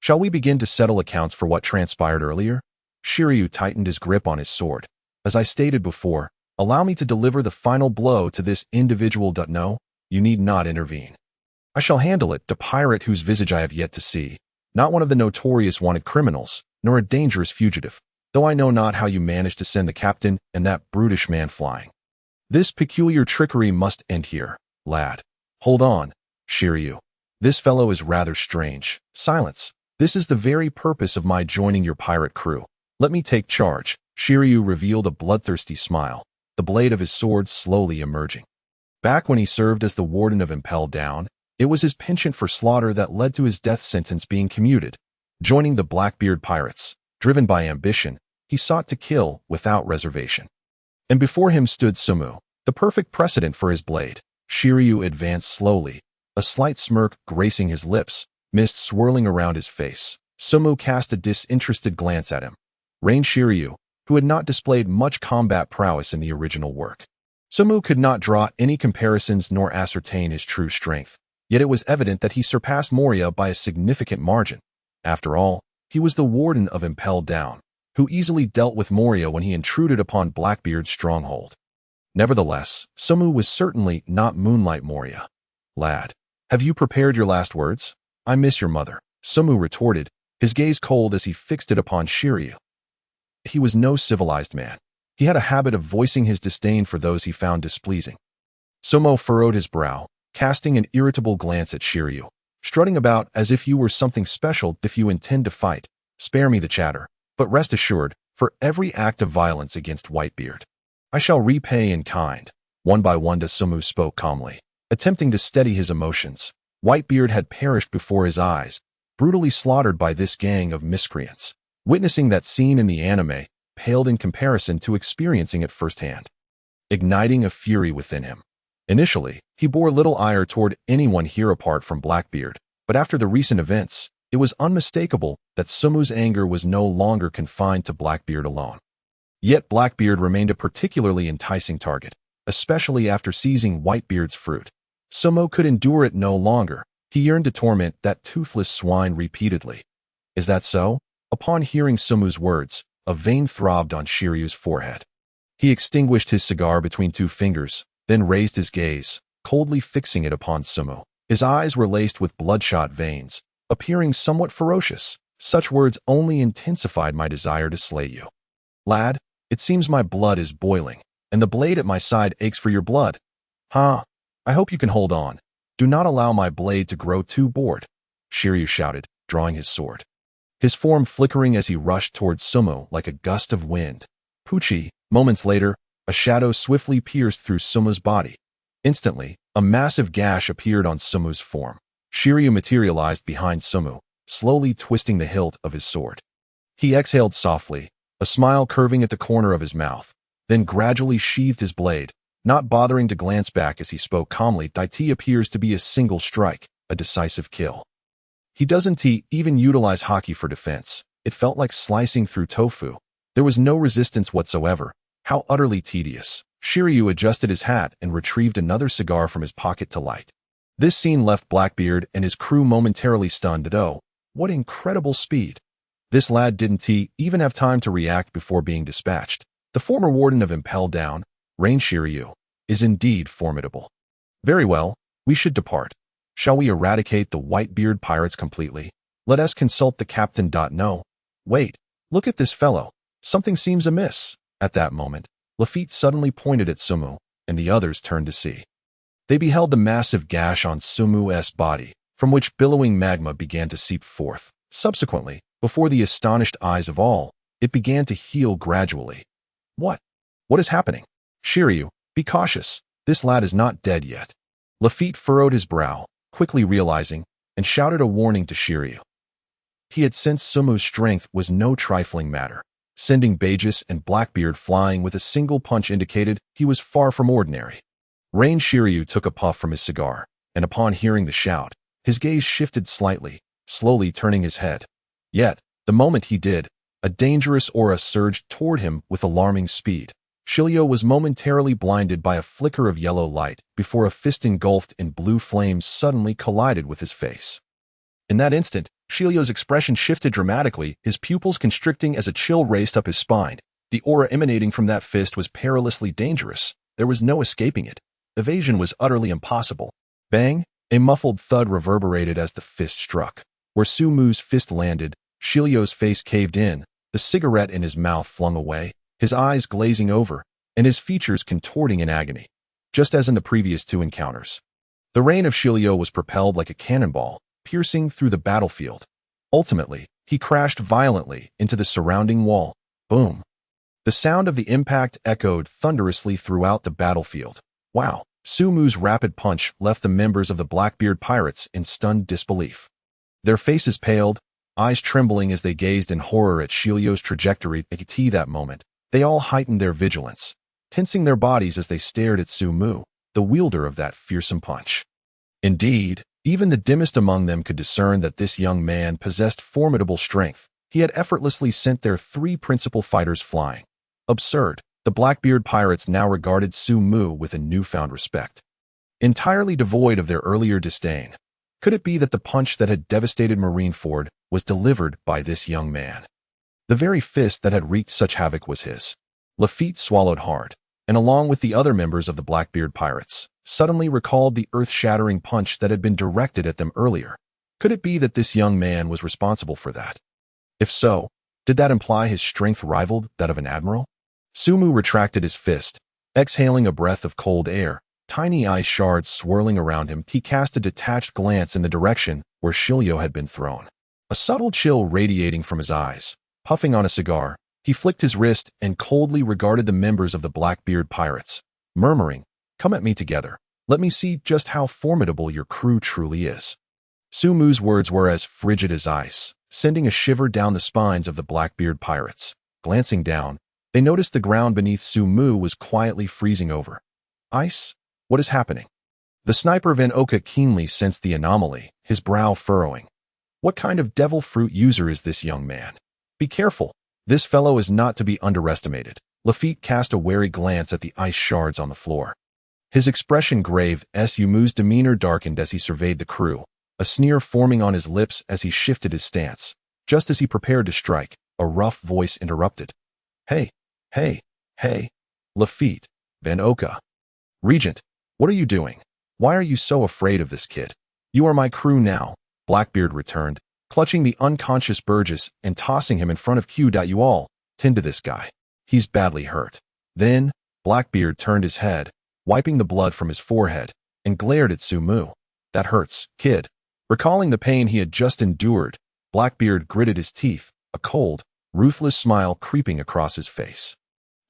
A: Shall we begin to settle accounts for what transpired earlier?" Shiryu tightened his grip on his sword. "As I stated before, allow me to deliver the final blow to this individual. No, you need not intervene. I shall handle it, the pirate whose visage I have yet to see. Not one of the notorious wanted criminals, nor a dangerous fugitive, though I know not how you managed to send the captain and that brutish man flying. This peculiar trickery must end here, lad." "Hold on, Shiryu. This fellow is rather strange." "Silence. This is the very purpose of my joining your pirate crew. Let me take charge." Shiryu revealed a bloodthirsty smile, the blade of his sword slowly emerging. Back when he served as the warden of Impel Down, it was his penchant for slaughter that led to his death sentence being commuted. Joining the Blackbeard pirates, driven by ambition, he sought to kill without reservation. And before him stood Sumu, the perfect precedent for his blade. Shiryu advanced slowly, a slight smirk gracing his lips, mist swirling around his face. Sumu cast a disinterested glance at him. Rain Shiryu, who had not displayed much combat prowess in the original work. Sumu could not draw any comparisons nor ascertain his true strength, yet it was evident that he surpassed Moria by a significant margin. After all, he was the warden of Impel Down, who easily dealt with Moria when he intruded upon Blackbeard's stronghold. Nevertheless, Sumu was certainly not Moonlight Moria. "Lad, have you prepared your last words?" "I miss your mother," Sumu retorted, his gaze cold as he fixed it upon Shiryu. He was no civilized man. He had a habit of voicing his disdain for those he found displeasing. Sumu furrowed his brow, casting an irritable glance at Shiryu, strutting about as if you were something special. "If you intend to fight, spare me the chatter, but rest assured, for every act of violence against Whitebeard, I shall repay in kind." One by one Sumu spoke calmly, attempting to steady his emotions. Whitebeard had perished before his eyes, brutally slaughtered by this gang of miscreants. Witnessing that scene in the anime paled in comparison to experiencing it firsthand, igniting a fury within him. Initially, he bore little ire toward anyone here apart from Blackbeard, but after the recent events, it was unmistakable that Sumu's anger was no longer confined to Blackbeard alone. Yet Blackbeard remained a particularly enticing target, especially after seizing Whitebeard's fruit. Sumu could endure it no longer. He yearned to torment that toothless swine repeatedly. "Is that so?" Upon hearing Sumu's words, a vein throbbed on Shiryu's forehead. He extinguished his cigar between two fingers, then raised his gaze, coldly fixing it upon Sumu. His eyes were laced with bloodshot veins, appearing somewhat ferocious. "Such words only intensified my desire to slay you. Lad, it seems my blood is boiling, and the blade at my side aches for your blood. Huh? I hope you can hold on. Do not allow my blade to grow too bored, Shiryu shouted, drawing his sword. His form flickering as he rushed towards Sumo like a gust of wind. Pucci, moments later, a shadow swiftly pierced through Sumo's body. Instantly, a massive gash appeared on Sumo's form. Shiryu materialized behind Sumo, slowly twisting the hilt of his sword. He exhaled softly, a smile curving at the corner of his mouth, then gradually sheathed his blade, not bothering to glance back as he spoke calmly. "Daiti appears to be a single strike, a decisive kill. He doesn't even utilize Haki for defense. It felt like slicing through tofu. There was no resistance whatsoever. How utterly tedious." Shiryu adjusted his hat and retrieved another cigar from his pocket to light. This scene left Blackbeard and his crew momentarily stunned. Oh, what incredible speed. This lad didn't even have time to react before being dispatched. The former warden of Impel Down, Rain Shiryu, is indeed formidable. Very well, we should depart. Shall we eradicate the Whitebeard pirates completely? Let us consult the captain. No. Wait, look at this fellow. Something seems amiss. At that moment, Lafitte suddenly pointed at Sumo, and the others turned to see. They beheld the massive gash on Sumu's body, from which billowing magma began to seep forth. Subsequently, before the astonished eyes of all, it began to heal gradually. What? What is happening? Shiryu, be cautious. This lad is not dead yet. Lafitte furrowed his brow, quickly realizing, and shouted a warning to Shiryu. He had sensed Sumu's strength was no trifling matter. Sending Bagus and Blackbeard flying with a single punch indicated he was far from ordinary. Rain Shiryu took a puff from his cigar, and upon hearing the shout, his gaze shifted slightly, slowly turning his head. Yet, the moment he did, a dangerous aura surged toward him with alarming speed. Shiryu was momentarily blinded by a flicker of yellow light before a fist engulfed in blue flames suddenly collided with his face. In that instant, Shiryu's expression shifted dramatically, his pupils constricting as a chill raced up his spine. The aura emanating from that fist was perilously dangerous. There was no escaping it. Evasion was utterly impossible. Bang! A muffled thud reverberated as the fist struck. Where Sumu's fist landed, Shiryu's face caved in, the cigarette in his mouth flung away, his eyes glazing over, and his features contorting in agony. Just as in the previous two encounters, the reign of Shiryu was propelled like a cannonball, piercing through the battlefield. Ultimately, he crashed violently into the surrounding wall. Boom! The sound of the impact echoed thunderously throughout the battlefield. Wow! Sumu's rapid punch left the members of the Blackbeard pirates in stunned disbelief. Their faces paled, eyes trembling as they gazed in horror at Shiryu's trajectory. At that moment, they all heightened their vigilance, tensing their bodies as they stared at Sumu, the wielder of that fearsome punch. Indeed, even the dimmest among them could discern that this young man possessed formidable strength. He had effortlessly sent their three principal fighters flying. Absurd. The Blackbeard pirates now regarded Sumu with a newfound respect. Entirely devoid of their earlier disdain. Could it be that the punch that had devastated Marineford was delivered by this young man? The very fist that had wreaked such havoc was his. Lafitte swallowed hard, and along with the other members of the Blackbeard pirates, suddenly recalled the earth-shattering punch that had been directed at them earlier. Could it be that this young man was responsible for that? If so, did that imply his strength rivaled that of an admiral? Sumu retracted his fist, exhaling a breath of cold air, tiny ice shards swirling around him. He cast a detached glance in the direction where Shiryu had been thrown. A subtle chill radiating from his eyes. Puffing on a cigar, he flicked his wrist and coldly regarded the members of the Blackbeard pirates, murmuring, "Come at me together. Let me see just how formidable your crew truly is." Sumu's words were as frigid as ice, sending a shiver down the spines of the Blackbeard pirates. Glancing down, they noticed the ground beneath Sumu was quietly freezing over. Ice? What is happening? The sniper Van Oka keenly sensed the anomaly, his brow furrowing. What kind of devil fruit user is this young man? Be careful. This fellow is not to be underestimated. Lafitte cast a wary glance at the ice shards on the floor. His expression grave. Sumu's demeanor darkened as he surveyed the crew, a sneer forming on his lips as he shifted his stance. Just as he prepared to strike, a rough voice interrupted. Hey, Lafitte, Van Oka. Regent, what are you doing? Why are you so afraid of this kid? You are my crew now, Blackbeard returned, clutching the unconscious Burgess and tossing him in front of Q. You all, tend to this guy. He's badly hurt. Then, Blackbeard turned his head, wiping the blood from his forehead, and glared at Sumu. "That hurts, kid." Recalling the pain he had just endured, Blackbeard gritted his teeth, a cold, ruthless smile creeping across his face.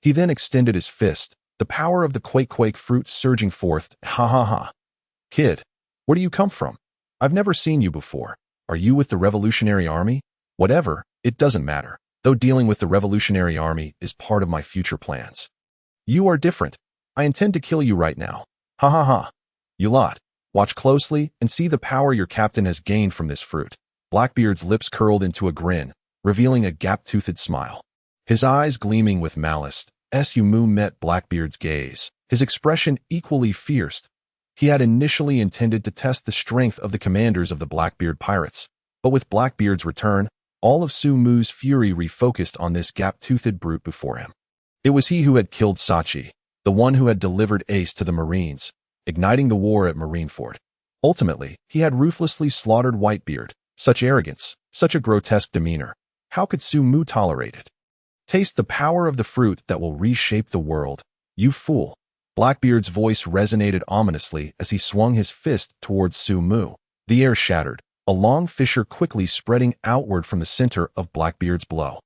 A: He then extended his fist, the power of the quake fruit surging forth. "Ha ha ha. Kid, where do you come from? I've never seen you before. Are you with the Revolutionary Army? Whatever, it doesn't matter, though dealing with the Revolutionary Army is part of my future plans. You are different. I intend to kill you right now. Ha ha ha. You lot, watch closely and see the power your captain has gained from this fruit." Blackbeard's lips curled into a grin, revealing a gap-toothed smile. His eyes gleaming with malice, Sumu met Blackbeard's gaze, his expression equally fierce. He had initially intended to test the strength of the commanders of the Blackbeard pirates, but with Blackbeard's return, all of Sumu's fury refocused on this gap-toothed brute before him. It was he who had killed Sachi, the one who had delivered Ace to the Marines, igniting the war at Marineford. Ultimately, he had ruthlessly slaughtered Whitebeard. Such arrogance, such a grotesque demeanor. How could Sumu tolerate it? "Taste the power of the fruit that will reshape the world, you fool." Blackbeard's voice resonated ominously as he swung his fist towards Sumu. The air shattered, a long fissure quickly spreading outward from the center of Blackbeard's blow.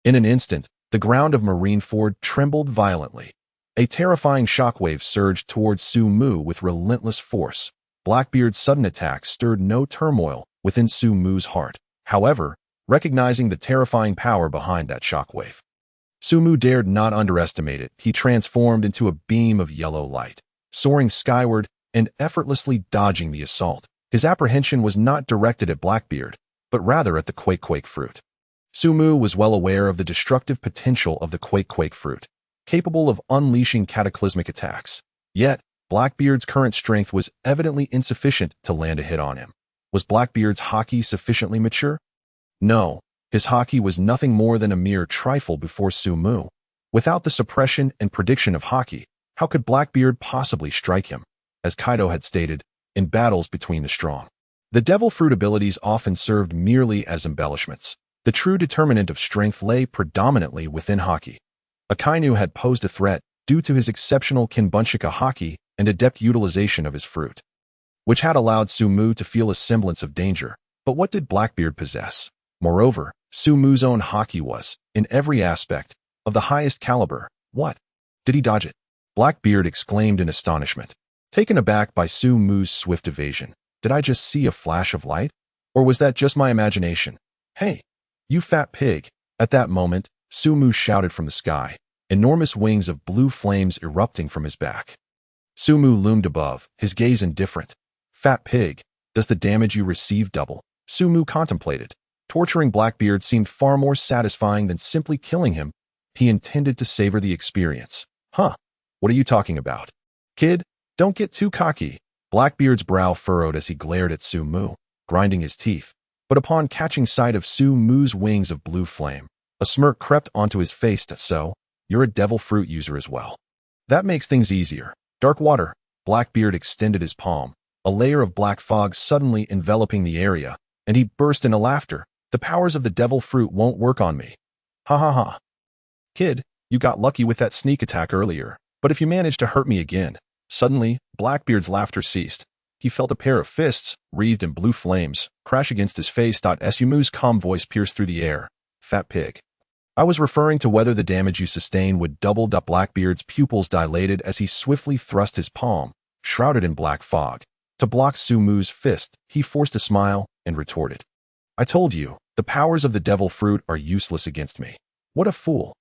A: In an instant, the ground of Marineford trembled violently. A terrifying shockwave surged towards Sumu with relentless force. Blackbeard's sudden attack stirred no turmoil within Sumu's heart. However, recognizing the terrifying power behind that shockwave, Sumu dared not underestimate it. He transformed into a beam of yellow light, soaring skyward and effortlessly dodging the assault. His apprehension was not directed at Blackbeard, but rather at the quake fruit. Sumu was well aware of the destructive potential of the quake fruit, capable of unleashing cataclysmic attacks. Yet, Blackbeard's current strength was evidently insufficient to land a hit on him. Was Blackbeard's Haki sufficiently mature? No, his Haki was nothing more than a mere trifle before Sumu. Without the suppression and prediction of Haki, how could Blackbeard possibly strike him? As Kaido had stated, in battles between the strong, the devil fruit abilities often served merely as embellishments. The true determinant of strength lay predominantly within Haki. Akainu had posed a threat due to his exceptional Kinbunshika Haki and adept utilization of his fruit, which had allowed Sumu to feel a semblance of danger. But what did Blackbeard possess? Moreover, Sumu's own Haki was, in every aspect, of the highest caliber. What? Did he dodge it? Blackbeard exclaimed in astonishment, taken aback by Sumu's swift evasion. Did I just see a flash of light? Or was that just my imagination? "Hey, you fat pig." At that moment, Sumu shouted from the sky, enormous wings of blue flames erupting from his back. Sumu loomed above, his gaze indifferent. "Fat pig, does the damage you receive double?" Sumu contemplated. Torturing Blackbeard seemed far more satisfying than simply killing him. He intended to savor the experience. "Huh, what are you talking about? Kid, don't get too cocky." Blackbeard's brow furrowed as he glared at Sumu, grinding his teeth. But upon catching sight of Sumu's wings of blue flame, a smirk crept onto his face. "So, you're a devil fruit user as well. That makes things easier." Dark water. Blackbeard extended his palm, a layer of black fog suddenly enveloping the area, and he burst into laughter. "The powers of the devil fruit won't work on me. Ha ha ha. Kid, you got lucky with that sneak attack earlier, but if you manage to hurt me again." Suddenly, Blackbeard's laughter ceased. He felt a pair of fists, wreathed in blue flames, crash against his face. Sumu's calm voice pierced through the air. "Fat pig. I was referring to whether the damage you sustain would double." Blackbeard's pupils dilated as he swiftly thrust his palm, shrouded in black fog, to block Sumu's fist. He forced a smile and retorted, "I told you, the powers of the devil fruit are useless against me. What a fool."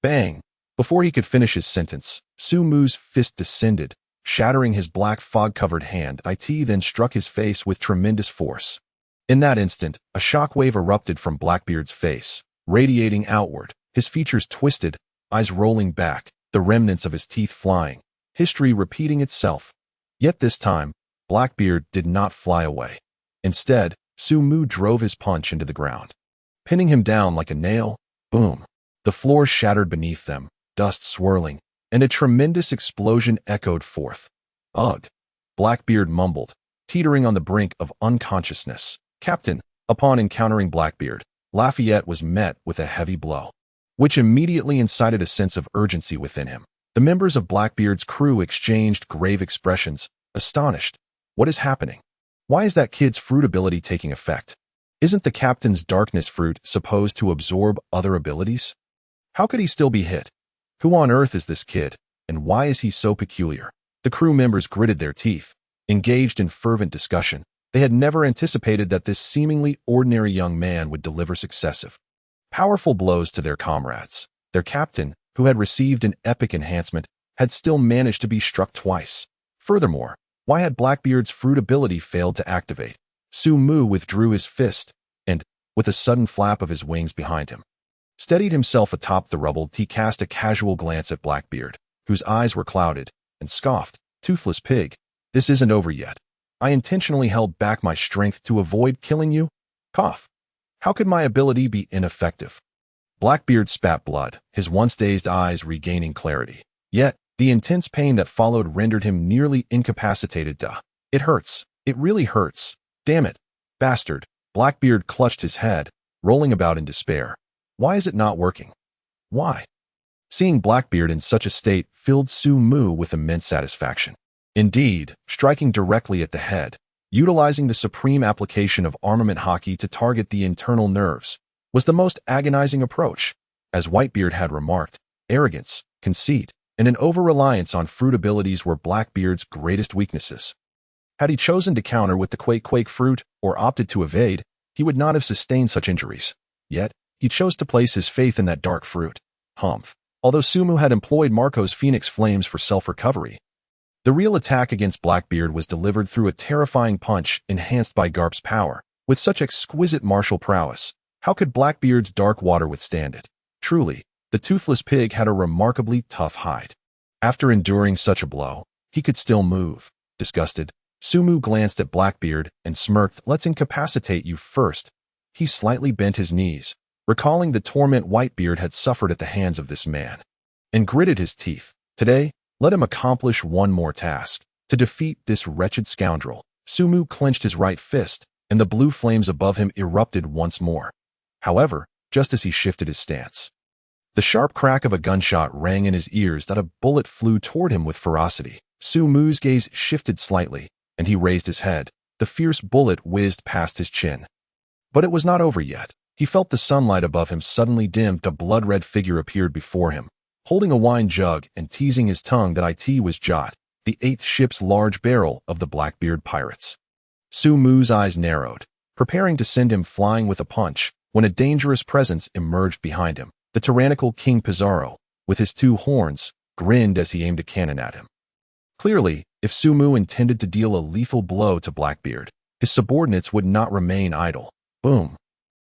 A: Bang! Before he could finish his sentence, Sumu's fist descended, shattering his black fog-covered hand. It then struck his face with tremendous force. In that instant, a shockwave erupted from Blackbeard's face, radiating outward, his features twisted, eyes rolling back, the remnants of his teeth flying, history repeating itself. Yet this time, Blackbeard did not fly away. Instead, Sumu drove his punch into the ground, pinning him down like a nail. Boom! The floor shattered beneath them, dust swirling, and a tremendous explosion echoed forth. "Ugh!" Blackbeard mumbled, teetering on the brink of unconsciousness. "Captain." Upon encountering Blackbeard, Lafayette was met with a heavy blow, which immediately incited a sense of urgency within him. The members of Blackbeard's crew exchanged grave expressions, astonished. What is happening? Why is that kid's fruit ability taking effect? Isn't the captain's darkness fruit supposed to absorb other abilities? How could he still be hit? Who on earth is this kid, and why is he so peculiar? The crew members gritted their teeth, engaged in fervent discussion. They had never anticipated that this seemingly ordinary young man would deliver successive, powerful blows to their comrades. Their captain, who had received an epic enhancement, had still managed to be struck twice. Furthermore, why had Blackbeard's fruit ability failed to activate? Sumu withdrew his fist and, with a sudden flap of his wings behind him, steadied himself atop the rubble. He cast a casual glance at Blackbeard, whose eyes were clouded, and scoffed, "Toothless pig, this isn't over yet. I intentionally held back my strength to avoid killing you? Cough. How could my ability be ineffective?" Blackbeard spat blood, his once dazed eyes regaining clarity. Yet, the intense pain that followed rendered him nearly incapacitated. It hurts. It really hurts. Damn it. Bastard. Blackbeard clutched his head, rolling about in despair. Why is it not working? Why? Seeing Blackbeard in such a state filled Sumu with immense satisfaction. Indeed, striking directly at the head, utilizing the supreme application of armament Haki to target the internal nerves, was the most agonizing approach. As Whitebeard had remarked, arrogance, conceit, and an over-reliance on fruit abilities were Blackbeard's greatest weaknesses. Had he chosen to counter with the quake fruit, or opted to evade, he would not have sustained such injuries. Yet, he chose to place his faith in that dark fruit. Humph. Although Sumu had employed Marco's Phoenix Flames for self-recovery, the real attack against Blackbeard was delivered through a terrifying punch enhanced by Garp's power. With such exquisite martial prowess, how could Blackbeard's dark water withstand it? Truly, the toothless pig had a remarkably tough hide. After enduring such a blow, he could still move. Disgusted, Sumu glanced at Blackbeard and smirked. "Let's incapacitate you first." He slightly bent his knees, recalling the torment Whitebeard had suffered at the hands of this man, and gritted his teeth. Today, let him accomplish one more task. To defeat this wretched scoundrel, Sumu clenched his right fist, and the blue flames above him erupted once more. However, just as he shifted his stance, the sharp crack of a gunshot rang in his ears. That a bullet flew toward him with ferocity. Sumu's gaze shifted slightly, and he raised his head. The fierce bullet whizzed past his chin. But it was not over yet. He felt the sunlight above him suddenly dimmed. A blood-red figure appeared before him, holding a wine jug and teasing his tongue. That it was Jot, the 8th ship's large barrel of the Blackbeard pirates. Sumu's eyes narrowed, preparing to send him flying with a punch, when a dangerous presence emerged behind him. The tyrannical King Pizarro, with his 2 horns, grinned as he aimed a cannon at him. Clearly, if Sumu intended to deal a lethal blow to Blackbeard, his subordinates would not remain idle. Boom.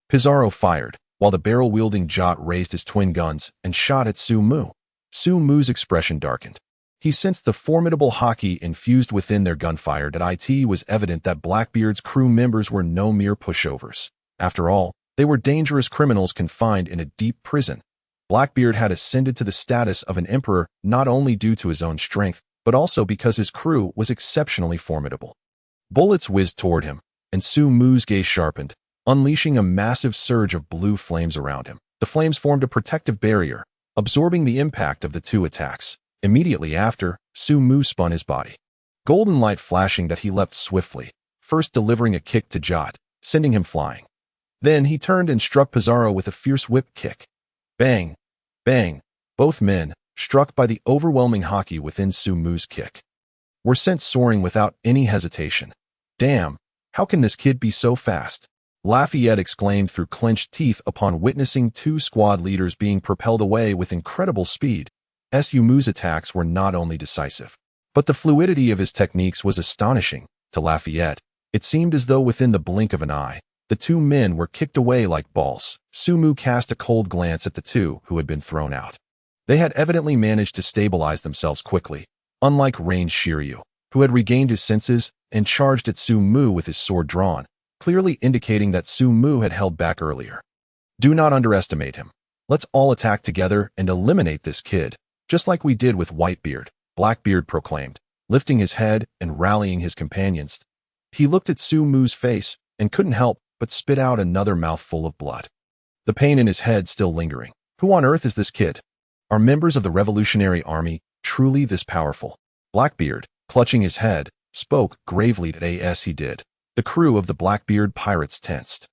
A: Pizarro fired, while the barrel-wielding Jot raised his twin guns and shot at Sumu. Sumu's expression darkened. He sensed the formidable Haki infused within their gunfire. That it was evident that Blackbeard's crew members were no mere pushovers. After all, they were dangerous criminals confined in a deep prison. Blackbeard had ascended to the status of an emperor not only due to his own strength, but also because his crew was exceptionally formidable. Bullets whizzed toward him, and Sumu's gaze sharpened, unleashing a massive surge of blue flames around him. The flames formed a protective barrier, absorbing the impact of the 2 attacks. Immediately after, Sumu spun his body, golden light flashing. That he leapt swiftly, first delivering a kick to Jot, sending him flying. Then he turned and struck Pizarro with a fierce whip kick. Bang! Bang! Both men, struck by the overwhelming Haki within Sumu's kick, were sent soaring without any hesitation. Damn! How can this kid be so fast? Lafayette exclaimed through clenched teeth upon witnessing 2 squad leaders being propelled away with incredible speed. Sumu's attacks were not only decisive, but the fluidity of his techniques was astonishing. To Lafayette, it seemed as though within the blink of an eye, the 2 men were kicked away like balls. Sumu cast a cold glance at the 2 who had been thrown out. They had evidently managed to stabilize themselves quickly, unlike ranged Shiryu, who had regained his senses and charged at Sumu with his sword drawn, clearly indicating that Sumu had held back earlier. Do not underestimate him. Let's all attack together and eliminate this kid, just like we did with Whitebeard, Blackbeard proclaimed, lifting his head and rallying his companions. He looked at Sumu's face and couldn't help but spit out another mouthful of blood, the pain in his head still lingering. Who on earth is this kid? Are members of the Revolutionary Army truly this powerful? Blackbeard, clutching his head, spoke gravely as he did. The crew of the Blackbeard pirates tensed,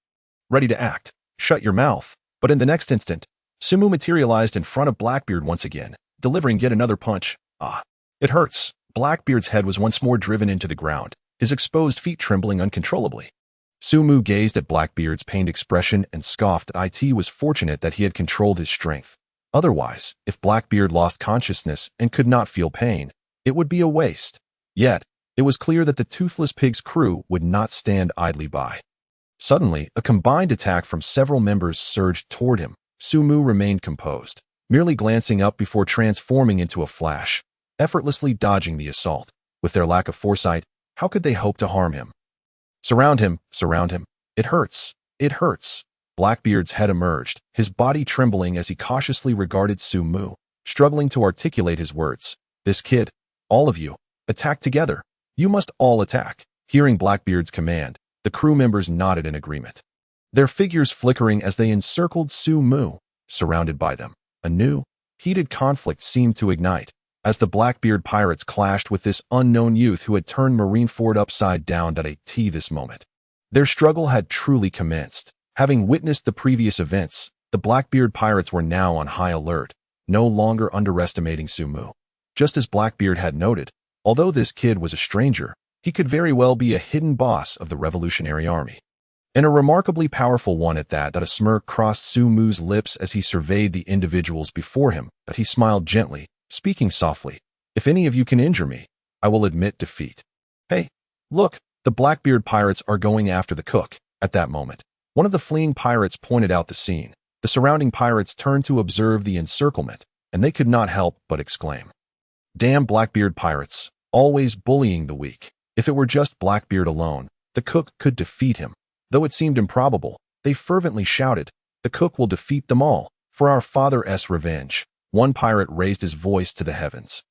A: ready to act. Shut your mouth. But in the next instant, Sumu materialized in front of Blackbeard once again, delivering yet another punch. Ah, it hurts. Blackbeard's head was once more driven into the ground, his exposed feet trembling uncontrollably. Sumu gazed at Blackbeard's pained expression and scoffed. It was fortunate that he had controlled his strength. Otherwise, if Blackbeard lost consciousness and could not feel pain, it would be a waste. Yet, it was clear that the Toothless Pig's crew would not stand idly by. Suddenly, a combined attack from several members surged toward him. Sumu remained composed, merely glancing up before transforming into a flash, effortlessly dodging the assault. With their lack of foresight, how could they hope to harm him? Surround him, surround him. It hurts, it hurts. Blackbeard's head emerged, his body trembling as he cautiously regarded Sumu, struggling to articulate his words. This kid, all of you, attack together. You must all attack. Hearing Blackbeard's command, the crew members nodded in agreement, their figures flickering as they encircled Sumu. Surrounded by them, a new, heated conflict seemed to ignite, as the Blackbeard pirates clashed with this unknown youth who had turned Marineford upside down at this moment. Their struggle had truly commenced. Having witnessed the previous events, the Blackbeard pirates were now on high alert, no longer underestimating Sumu. Just as Blackbeard had noted, although this kid was a stranger, he could very well be a hidden boss of the Revolutionary Army. And a remarkably powerful one at that. A smirk crossed Sumu's lips as he surveyed the individuals before him, but he smiled gently, speaking softly. If any of you can injure me, I will admit defeat. Hey, look, the Blackbeard pirates are going after the cook. At that moment, one of the fleeing pirates pointed out the scene. The surrounding pirates turned to observe the encirclement, and they could not help but exclaim, "Damn Blackbeard pirates, always bullying the weak." If it were just Blackbeard alone, the cook could defeat him. Though it seemed improbable, they fervently shouted, "The cook will defeat them all, for our father's revenge." One pirate raised his voice to the heavens,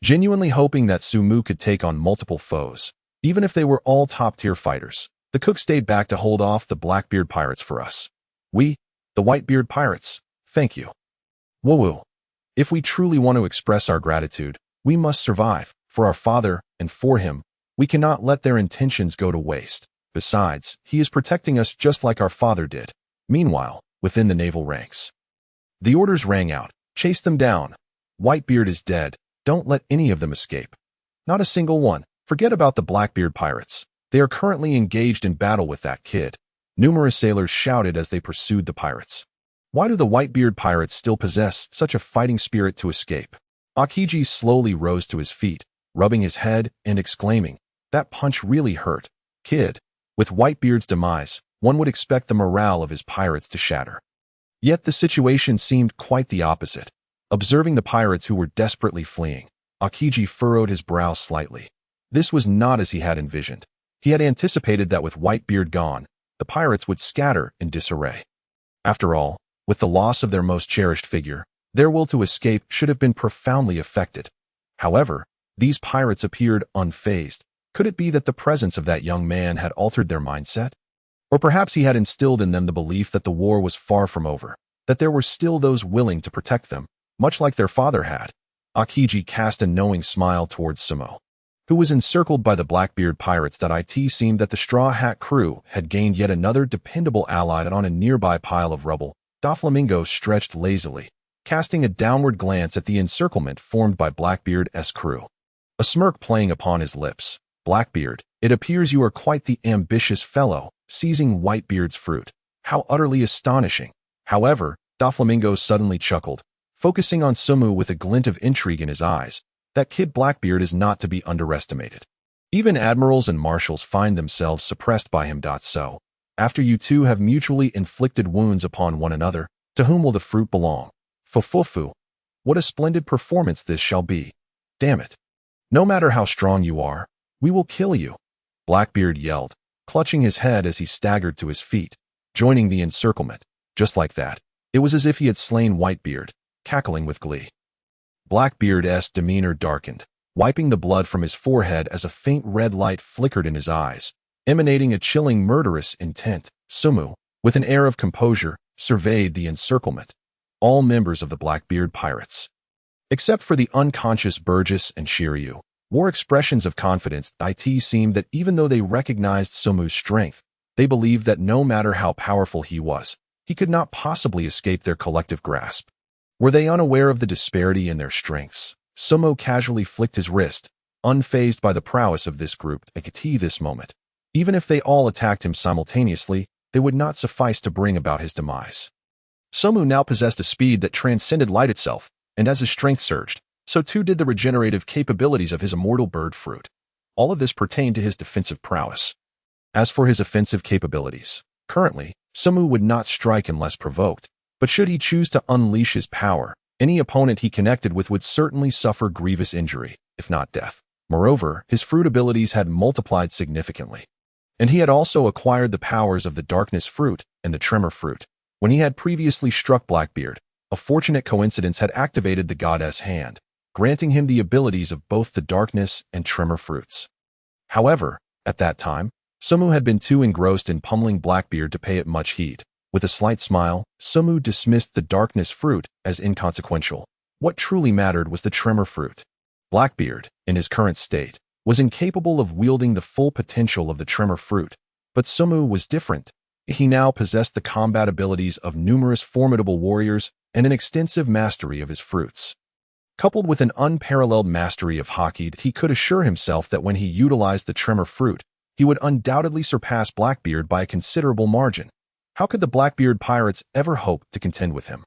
A: genuinely hoping that Sumu could take on multiple foes, even if they were all top-tier fighters. The cook stayed back to hold off the Blackbeard pirates for us. We, the Whitebeard pirates, thank you. Woo-woo. If we truly want to express our gratitude, we must survive. For our father and for him, we cannot let their intentions go to waste. Besides, he is protecting us just like our father did. Meanwhile, within the naval ranks, the orders rang out. Chase them down. Whitebeard is dead. Don't let any of them escape. Not a single one. Forget about the Blackbeard pirates. They are currently engaged in battle with that kid. Numerous sailors shouted as they pursued the pirates. Why do the Whitebeard pirates still possess such a fighting spirit to escape? Akiji slowly rose to his feet, rubbing his head and exclaiming, "That punch really hurt, kid." With Whitebeard's demise, one would expect the morale of his pirates to shatter. Yet the situation seemed quite the opposite. Observing the pirates who were desperately fleeing, Akiji furrowed his brow slightly. This was not as he had envisioned. He had anticipated that with Whitebeard gone, the pirates would scatter in disarray. After all, with the loss of their most cherished figure, their will to escape should have been profoundly affected. However, these pirates appeared unfazed. Could it be that the presence of that young man had altered their mindset? Or perhaps he had instilled in them the belief that the war was far from over, that there were still those willing to protect them, much like their father had. Akiji cast a knowing smile towards Sabo, who was encircled by the Blackbeard pirates. It seemed that the Straw Hat crew had gained yet another dependable ally on a nearby pile of rubble. Doflamingo stretched lazily, casting a downward glance at the encirclement formed by Blackbeard's crew, a smirk playing upon his lips. "Blackbeard, it appears you are quite the ambitious fellow, seizing Whitebeard's fruit. How utterly astonishing." However, Doflamingo suddenly chuckled, focusing on Sumu with a glint of intrigue in his eyes. That kid Blackbeard is not to be underestimated. Even admirals and marshals find themselves suppressed by him. So, after you two have mutually inflicted wounds upon one another, to whom will the fruit belong? Fufufu. What a splendid performance this shall be. Damn it. No matter how strong you are, we will kill you. Blackbeard yelled, clutching his head as he staggered to his feet, joining the encirclement. Just like that, it was as if he had slain Whitebeard, cackling with glee. Blackbeard's demeanor darkened, wiping the blood from his forehead as a faint red light flickered in his eyes, emanating a chilling murderous intent. Sumu, with an air of composure, surveyed the encirclement. All members of the Blackbeard pirates, Except for the unconscious Burgess and Shiryu, wore expressions of confidence. It seemed that even though they recognized Somu's strength, they believed that no matter how powerful he was, he could not possibly escape their collective grasp. Were they unaware of the disparity in their strengths? Somu casually flicked his wrist, unfazed by the prowess of this group. At this moment, even if they all attacked him simultaneously, they would not suffice to bring about his demise. Somu now possessed a speed that transcended light itself, and as his strength surged, so too did the regenerative capabilities of his immortal bird fruit. All of this pertained to his defensive prowess. As for his offensive capabilities, currently, Somu would not strike unless provoked, but should he choose to unleash his power, any opponent he connected with would certainly suffer grievous injury, if not death. Moreover, his fruit abilities had multiplied significantly, and he had also acquired the powers of the darkness fruit and the tremor fruit. When he had previously struck Blackbeard, a fortunate coincidence had activated the goddess hand, granting him the abilities of both the darkness and tremor fruits. However, at that time, Somu had been too engrossed in pummeling Blackbeard to pay it much heed. With a slight smile, Somu dismissed the darkness fruit as inconsequential. What truly mattered was the tremor fruit. Blackbeard, in his current state, was incapable of wielding the full potential of the tremor fruit, but Somu was different. He now possessed the combat abilities of numerous formidable warriors and an extensive mastery of his fruits. Coupled with an unparalleled mastery of Haki, he could assure himself that when he utilized the tremor fruit, he would undoubtedly surpass Blackbeard by a considerable margin. How could the Blackbeard pirates ever hope to contend with him?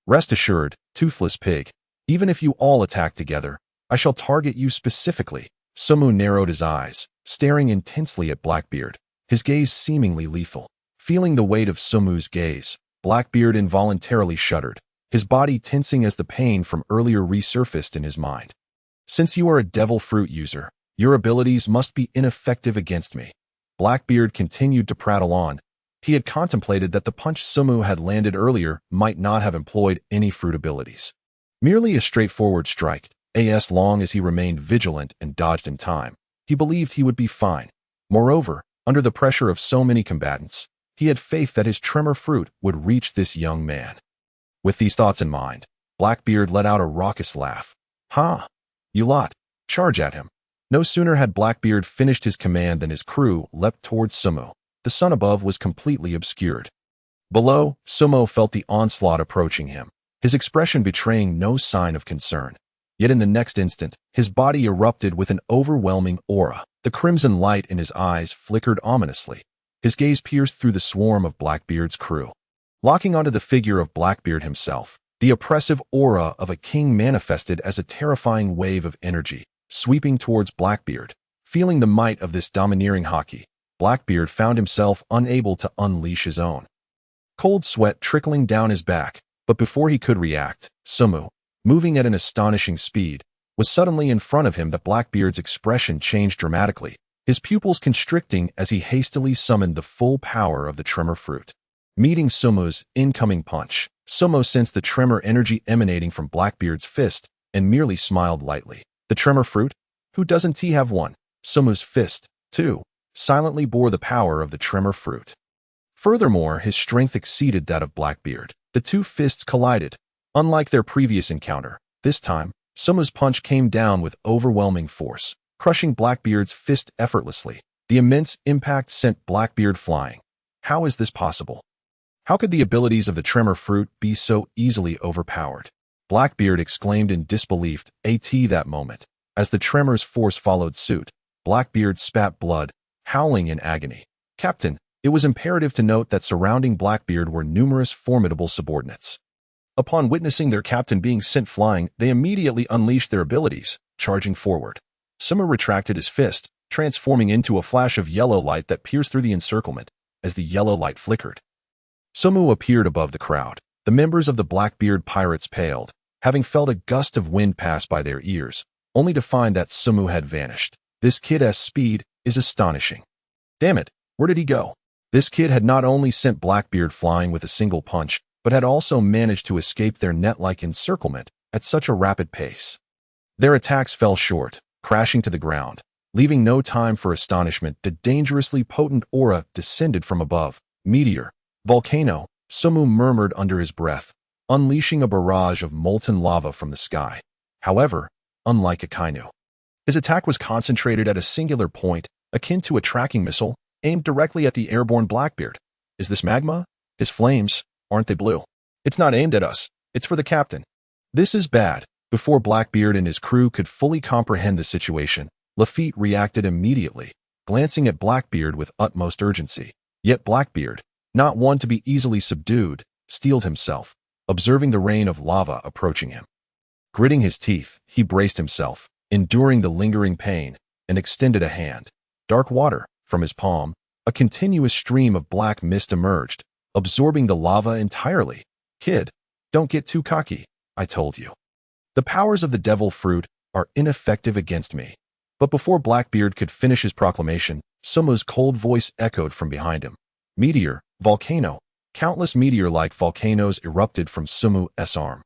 A: Rest assured, toothless pig, even if you all attack together, I shall target you specifically. Somu narrowed his eyes, staring intensely at Blackbeard, his gaze seemingly lethal. Feeling the weight of Somu's gaze, Blackbeard involuntarily shuddered, his body tensing as the pain from earlier resurfaced in his mind. Since you are a devil fruit user, your abilities must be ineffective against me. Blackbeard continued to prattle on. He had contemplated that the punch Somu had landed earlier might not have employed any fruit abilities. Merely a straightforward strike, as long as he remained vigilant and dodged in time, he believed he would be fine. Moreover, under the pressure of so many combatants, he had faith that his tremor fruit would reach this young man. With these thoughts in mind, Blackbeard let out a raucous laugh. "Ha! You lot, charge at him." No sooner had Blackbeard finished his command than his crew leapt towards Somu. The sun above was completely obscured. Below, Somu felt the onslaught approaching him, his expression betraying no sign of concern. Yet in the next instant, his body erupted with an overwhelming aura. The crimson light in his eyes flickered ominously. His gaze pierced through the swarm of Blackbeard's crew. Locking onto the figure of Blackbeard himself, the oppressive aura of a king manifested as a terrifying wave of energy, sweeping towards Blackbeard. Feeling the might of this domineering Haki, Blackbeard found himself unable to unleash his own. Cold sweat trickling down his back, but before he could react, Somu, moving at an astonishing speed, was suddenly in front of him. The Blackbeard's expression changed dramatically, his pupils constricting as he hastily summoned the full power of the tremor fruit. Meeting Somu's incoming punch, Somu sensed the tremor energy emanating from Blackbeard's fist and merely smiled lightly. The tremor fruit? Who doesn't he have one? Somu's fist, too, silently bore the power of the tremor fruit. Furthermore, his strength exceeded that of Blackbeard. The two fists collided. Unlike their previous encounter, this time, Somu's punch came down with overwhelming force, crushing Blackbeard's fist effortlessly. The immense impact sent Blackbeard flying. How is this possible? How could the abilities of the tremor fruit be so easily overpowered? Blackbeard exclaimed in disbelief that moment. As the tremor's force followed suit, Blackbeard spat blood, howling in agony. "Captain," it was imperative to note that surrounding Blackbeard were numerous formidable subordinates. Upon witnessing their captain being sent flying, they immediately unleashed their abilities, charging forward. Somu retracted his fist, transforming into a flash of yellow light that pierced through the encirclement. As the yellow light flickered, Somu appeared above the crowd. The members of the Blackbeard pirates paled, having felt a gust of wind pass by their ears, only to find that Somu had vanished. This kid's speed is astonishing. Damn it, where did he go? This kid had not only sent Blackbeard flying with a single punch, but had also managed to escape their net-like encirclement at such a rapid pace. Their attacks fell short, crashing to the ground. Leaving no time for astonishment, the dangerously potent aura descended from above. "Meteor, volcano," Somu murmured under his breath, unleashing a barrage of molten lava from the sky. However, unlike Akainu, his attack was concentrated at a singular point, akin to a tracking missile, aimed directly at the airborne Blackbeard. Is this magma? His flames, aren't they blue? It's not aimed at us. It's for the captain. This is bad. Before Blackbeard and his crew could fully comprehend the situation, Luffy reacted immediately, glancing at Blackbeard with utmost urgency. Yet Blackbeard, not one to be easily subdued, steeled himself, observing the rain of lava approaching him. Gritting his teeth, he braced himself, enduring the lingering pain, and extended a hand. Dark water, from his palm, a continuous stream of black mist emerged, absorbing the lava entirely. Kid, don't get too cocky, I told you. The powers of the devil fruit are ineffective against me. But before Blackbeard could finish his proclamation, Samu's cold voice echoed from behind him. Meteor, volcano. Countless meteor-like volcanoes erupted from Samu's arm.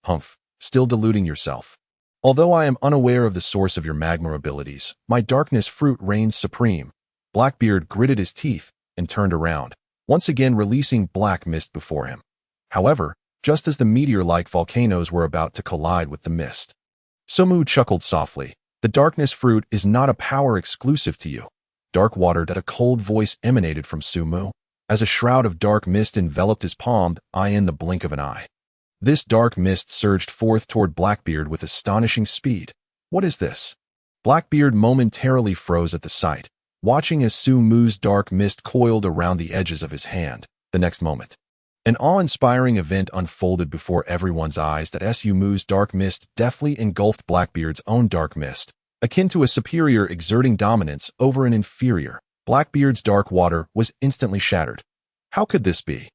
A: Humph, still deluding yourself. Although I am unaware of the source of your magma abilities, my darkness fruit reigns supreme. Blackbeard gritted his teeth and turned around, once again releasing black mist before him. However, just as the meteor-like volcanoes were about to collide with the mist, Samu chuckled softly. The darkness fruit is not a power exclusive to you. Dark water, that a cold voice emanated from Sumu. As a shroud of dark mist enveloped his palm, in the blink of an eye. This dark mist surged forth toward Blackbeard with astonishing speed. What is this? Blackbeard momentarily froze at the sight, watching as Sumu's dark mist coiled around the edges of his hand. The next moment, an awe-inspiring event unfolded before everyone's eyes. That Sumu's dark mist deftly engulfed Blackbeard's own dark mist, akin to a superior exerting dominance over an inferior. Blackbeard's dark water was instantly shattered. How could this be?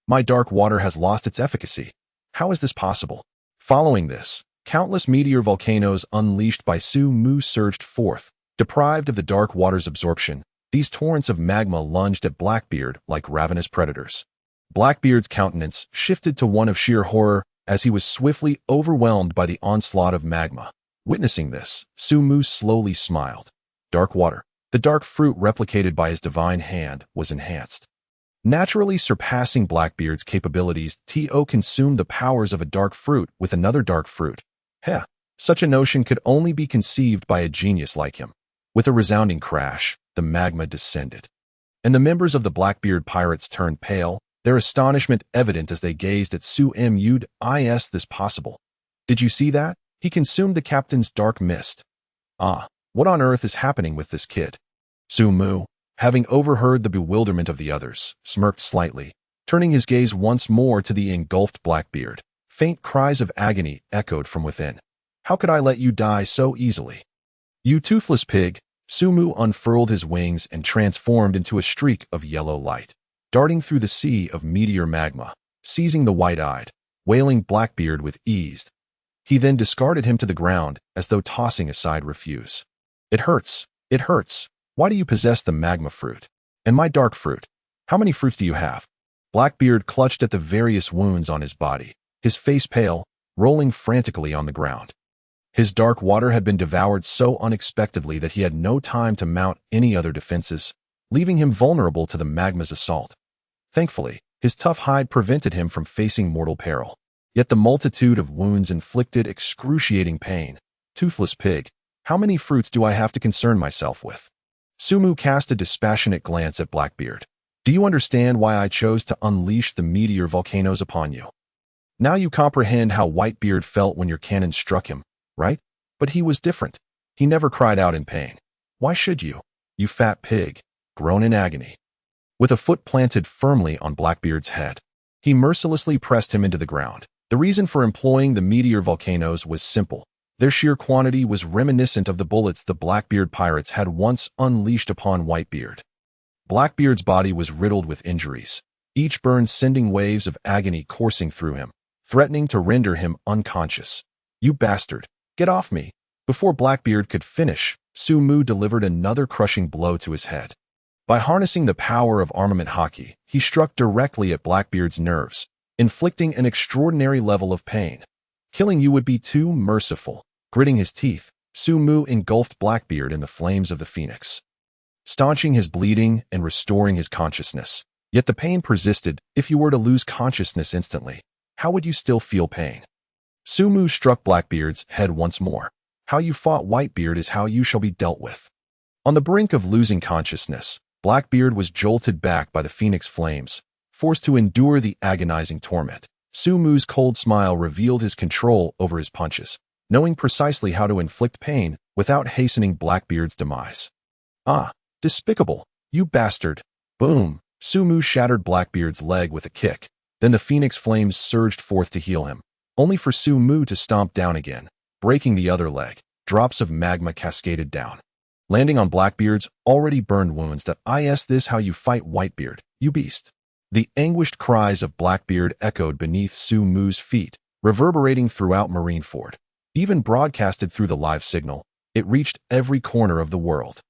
A: My dark water has lost its efficacy. How is this possible? Following this, countless meteor volcanoes unleashed by Sumu surged forth. Deprived of the dark water's absorption, these torrents of magma lunged at Blackbeard like ravenous predators. Blackbeard's countenance shifted to one of sheer horror as he was swiftly overwhelmed by the onslaught of magma. Witnessing this, Sumu slowly smiled. Dark water, the dark fruit replicated by his divine hand, was enhanced. Naturally surpassing Blackbeard's capabilities, To consumed the powers of a dark fruit with another dark fruit. Such a notion could only be conceived by a genius like him. With a resounding crash, the magma descended, and the members of the Blackbeard pirates turned pale, their astonishment evident as they gazed at Sumu. Is this possible? Did you see that? He consumed the captain's dark mist. What on earth is happening with this kid? Sumu, having overheard the bewilderment of the others, smirked slightly, turning his gaze once more to the engulfed Blackbeard. Faint cries of agony echoed from within. How could I let you die so easily? You toothless pig! Sumu unfurled his wings and transformed into a streak of yellow light, darting through the sea of meteor magma, seizing the white-eyed, wailing Blackbeard with ease. He then discarded him to the ground as though tossing aside refuse. It hurts. It hurts. Why do you possess the magma fruit? And my dark fruit? How many fruits do you have? Blackbeard clutched at the various wounds on his body, his face pale, rolling frantically on the ground. His dark water had been devoured so unexpectedly that he had no time to mount any other defenses, leaving him vulnerable to the magma's assault. Thankfully, his tough hide prevented him from facing mortal peril. Yet the multitude of wounds inflicted excruciating pain. Toothless pig, how many fruits do I have to concern myself with? Sumu cast a dispassionate glance at Blackbeard. Do you understand why I chose to unleash the meteor volcanoes upon you? Now you comprehend how Whitebeard felt when your cannon struck him, right? But he was different. He never cried out in pain. Why should you? You fat pig, groan in agony. With a foot planted firmly on Blackbeard's head, he mercilessly pressed him into the ground. The reason for employing the meteor volcanoes was simple. Their sheer quantity was reminiscent of the bullets the Blackbeard pirates had once unleashed upon Whitebeard. Blackbeard's body was riddled with injuries, each burn sending waves of agony coursing through him, threatening to render him unconscious. You bastard, get off me! Before Blackbeard could finish, Sumu delivered another crushing blow to his head. By harnessing the power of armament Haki, he struck directly at Blackbeard's nerves, inflicting an extraordinary level of pain. Killing you would be too merciful. Gritting his teeth, Sumu engulfed Blackbeard in the flames of the phoenix, staunching his bleeding and restoring his consciousness. Yet the pain persisted. If you were to lose consciousness instantly, how would you still feel pain? Sumu struck Blackbeard's head once more. How you fought Whitebeard is how you shall be dealt with. On the brink of losing consciousness, Blackbeard was jolted back by the phoenix flames, forced to endure the agonizing torment. Sumu's cold smile revealed his control over his punches, knowing precisely how to inflict pain without hastening Blackbeard's demise. Ah, despicable, you bastard. Boom! Sumu shattered Blackbeard's leg with a kick. Then the phoenix flames surged forth to heal him, only for Sumu to stomp down again, breaking the other leg. Drops of magma cascaded down, landing on Blackbeard's already burned wounds. Is this how you fight Whitebeard, you beast? The anguished cries of Blackbeard echoed beneath Sumu's feet, reverberating throughout Marineford. Even broadcasted through the live signal, it reached every corner of the world.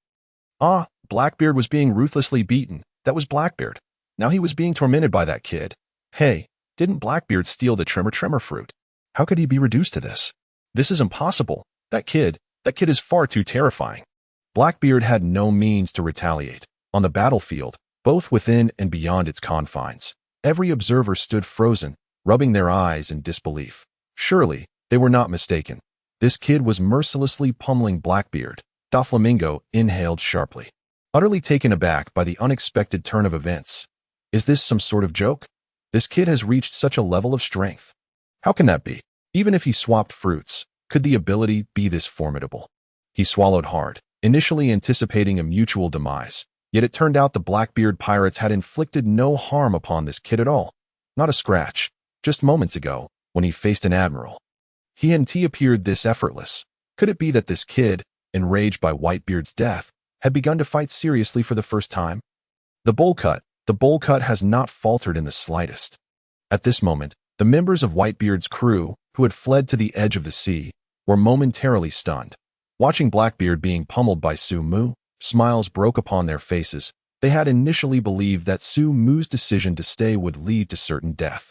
A: Ah, Blackbeard was being ruthlessly beaten. That was Blackbeard. Now he was being tormented by that kid. Hey, didn't Blackbeard steal the tremor fruit? How could he be reduced to this? This is impossible. That kid is far too terrifying. Blackbeard had no means to retaliate. On the battlefield, both within and beyond its confines, every observer stood frozen, rubbing their eyes in disbelief. Surely, they were not mistaken. This kid was mercilessly pummeling Blackbeard. Doflamingo inhaled sharply, utterly taken aback by the unexpected turn of events. Is this some sort of joke? This kid has reached such a level of strength. How can that be? Even if he swapped fruits, could the ability be this formidable? He swallowed hard, initially anticipating a mutual demise, yet it turned out the Blackbeard pirates had inflicted no harm upon this kid at all. Not a scratch. Just moments ago, when he faced an admiral, he appeared this effortless. Could it be that this kid, enraged by Whitebeard's death, had begun to fight seriously for the first time? The bowl cut has not faltered in the slightest. At this moment, the members of Whitebeard's crew, who had fled to the edge of the sea, were momentarily stunned. Watching Blackbeard being pummeled by Sumu, smiles broke upon their faces. They had initially believed that Sumu's decision to stay would lead to certain death.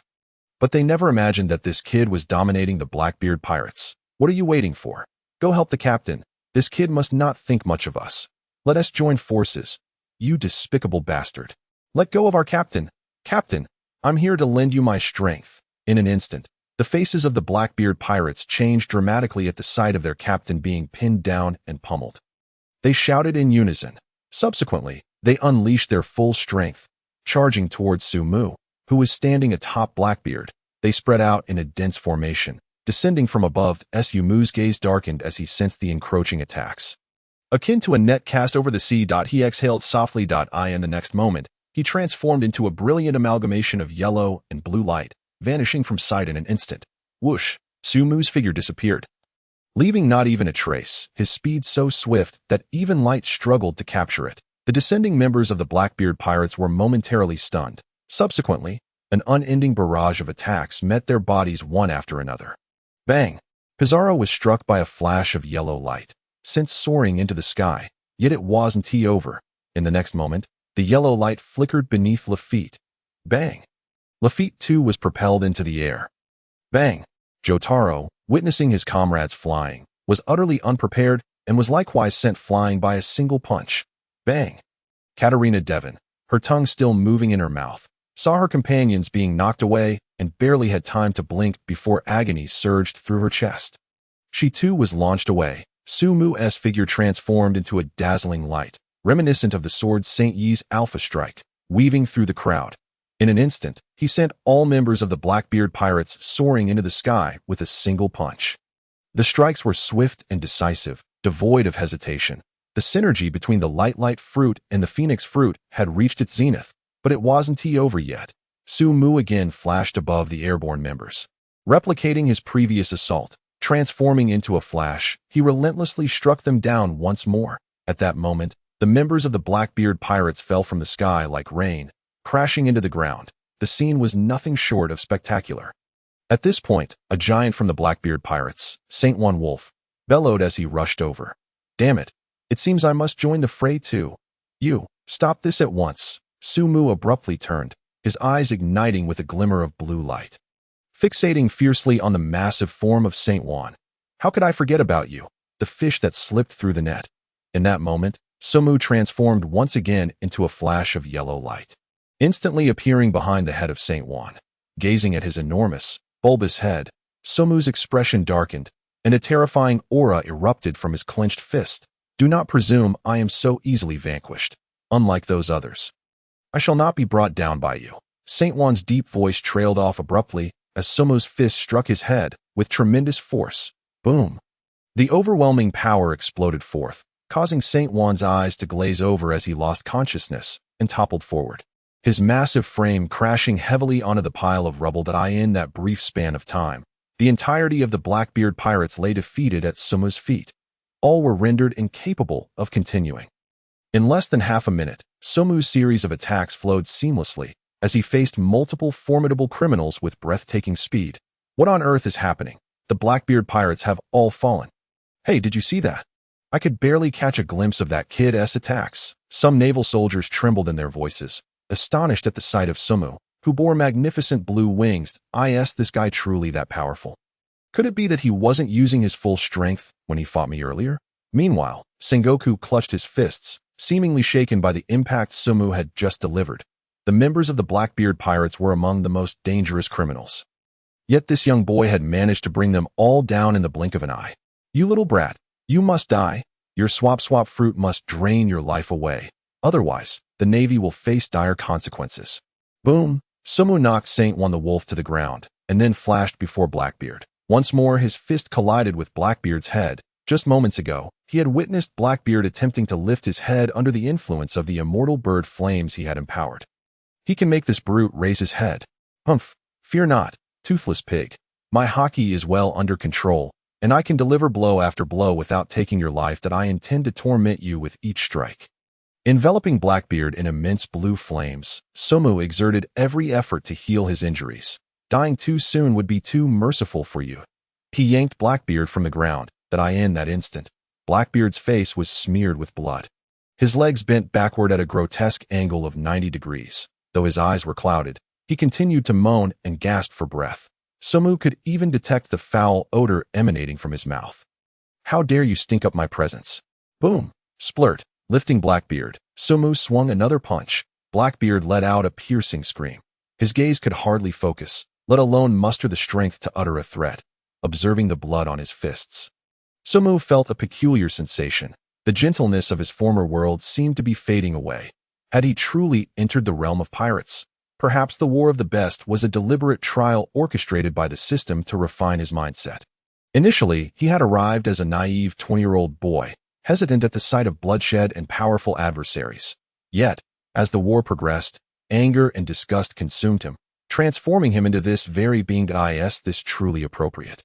A: But they never imagined that this kid was dominating the Blackbeard pirates. What are you waiting for? Go help the captain. This kid must not think much of us. Let us join forces. You despicable bastard. Let go of our captain. Captain, I'm here to lend you my strength. In an instant, the faces of the Blackbeard pirates changed dramatically at the sight of their captain being pinned down and pummeled. They shouted in unison. Subsequently, they unleashed their full strength, charging towards Sumu, who was standing atop Blackbeard. They spread out in a dense formation, descending from above. Sumu's gaze darkened as he sensed the encroaching attacks. Akin to a net cast over the sea. He exhaled softly. In the next moment, he transformed into a brilliant amalgamation of yellow and blue light, vanishing from sight in an instant. Whoosh! Sumu's figure disappeared, leaving not even a trace, his speed so swift that even light struggled to capture it. The descending members of the Blackbeard pirates were momentarily stunned. Subsequently, an unending barrage of attacks met their bodies one after another. Bang! Pizarro was struck by a flash of yellow light, sent soaring into the sky, yet it wasn't over. In the next moment, the yellow light flickered beneath Lafitte. Bang! Lafitte too was propelled into the air. Bang! Jotaro, witnessing his comrades flying, was utterly unprepared and was likewise sent flying by a single punch. Bang! Katarina Devon, her tongue still moving in her mouth, saw her companions being knocked away and barely had time to blink before agony surged through her chest. She too was launched away. Sumu's figure transformed into a dazzling light, reminiscent of the sword Saint Yi's Alpha Strike, weaving through the crowd. In an instant, he sent all members of the Blackbeard pirates soaring into the sky with a single punch. The strikes were swift and decisive, devoid of hesitation. The synergy between the light fruit and the phoenix fruit had reached its zenith, but it wasn't over yet. Sumu again flashed above the airborne members. Replicating his previous assault, transforming into a flash, he relentlessly struck them down once more. At that moment, the members of the Blackbeard pirates fell from the sky like rain, crashing into the ground. The scene was nothing short of spectacular. At this point, a giant from the Blackbeard pirates, Saint One Wolf, bellowed as he rushed over. Damn it! It seems I must join the fray too. You, stop this at once. Sumu abruptly turned, his eyes igniting with a glimmer of blue light, fixating fiercely on the massive form of Saint Juan. How could I forget about you, the fish that slipped through the net? In that moment, Sumu transformed once again into a flash of yellow light, instantly appearing behind the head of Saint Juan. Gazing at his enormous, bulbous head, Somu's expression darkened, and a terrifying aura erupted from his clenched fist. Do not presume I am so easily vanquished, unlike those others. I shall not be brought down by you. Saint Juan's deep voice trailed off abruptly as Somu's fist struck his head with tremendous force. Boom! The overwhelming power exploded forth, causing Saint Juan's eyes to glaze over as he lost consciousness and toppled forward, his massive frame crashing heavily onto the pile of rubble that in that brief span of time. The entirety of the Blackbeard pirates lay defeated at Somu's feet. All were rendered incapable of continuing. In less than half a minute, Somu's series of attacks flowed seamlessly as he faced multiple formidable criminals with breathtaking speed. What on earth is happening? The Blackbeard pirates have all fallen. Hey, did you see that? I could barely catch a glimpse of that kid's attacks. Some naval soldiers trembled in their voices, astonished at the sight of Somu, who bore magnificent blue wings. This guy truly that powerful? Could it be that he wasn't using his full strength when he fought me earlier? Meanwhile, Sengoku clutched his fists, seemingly shaken by the impact Somu had just delivered. The members of the Blackbeard pirates were among the most dangerous criminals. Yet this young boy had managed to bring them all down in the blink of an eye. You little brat, you must die. Your swap fruit must drain your life away. Otherwise, the Navy will face dire consequences. Boom! Somu knocked Saint Juan the Wolf to the ground, and then flashed before Blackbeard. Once more his fist collided with Blackbeard's head. Just moments ago, he had witnessed Blackbeard attempting to lift his head under the influence of the immortal bird flames he had empowered. He can make this brute raise his head. Humph! Fear not, toothless pig. My Haki is well under control, and I can deliver blow after blow without taking your life. That I intend to torment you with each strike. Enveloping Blackbeard in immense blue flames, Somu exerted every effort to heal his injuries. Dying too soon would be too merciful for you. He yanked Blackbeard from the ground. In that instant, Blackbeard's face was smeared with blood. His legs bent backward at a grotesque angle of 90 degrees. Though his eyes were clouded, he continued to moan and gasp for breath. Somu could even detect the foul odor emanating from his mouth. How dare you stink up my presence? Boom! Splurt! Lifting Blackbeard, Somu swung another punch. Blackbeard let out a piercing scream. His gaze could hardly focus, let alone muster the strength to utter a threat, observing the blood on his fists. Somu felt a peculiar sensation. The gentleness of his former world seemed to be fading away. Had he truly entered the realm of pirates? Perhaps the War of the Best was a deliberate trial orchestrated by the system to refine his mindset. Initially, he had arrived as a naive 20-year-old boy, hesitant at the sight of bloodshed and powerful adversaries. Yet, as the war progressed, anger and disgust consumed him, transforming him into this very being. This truly appropriate.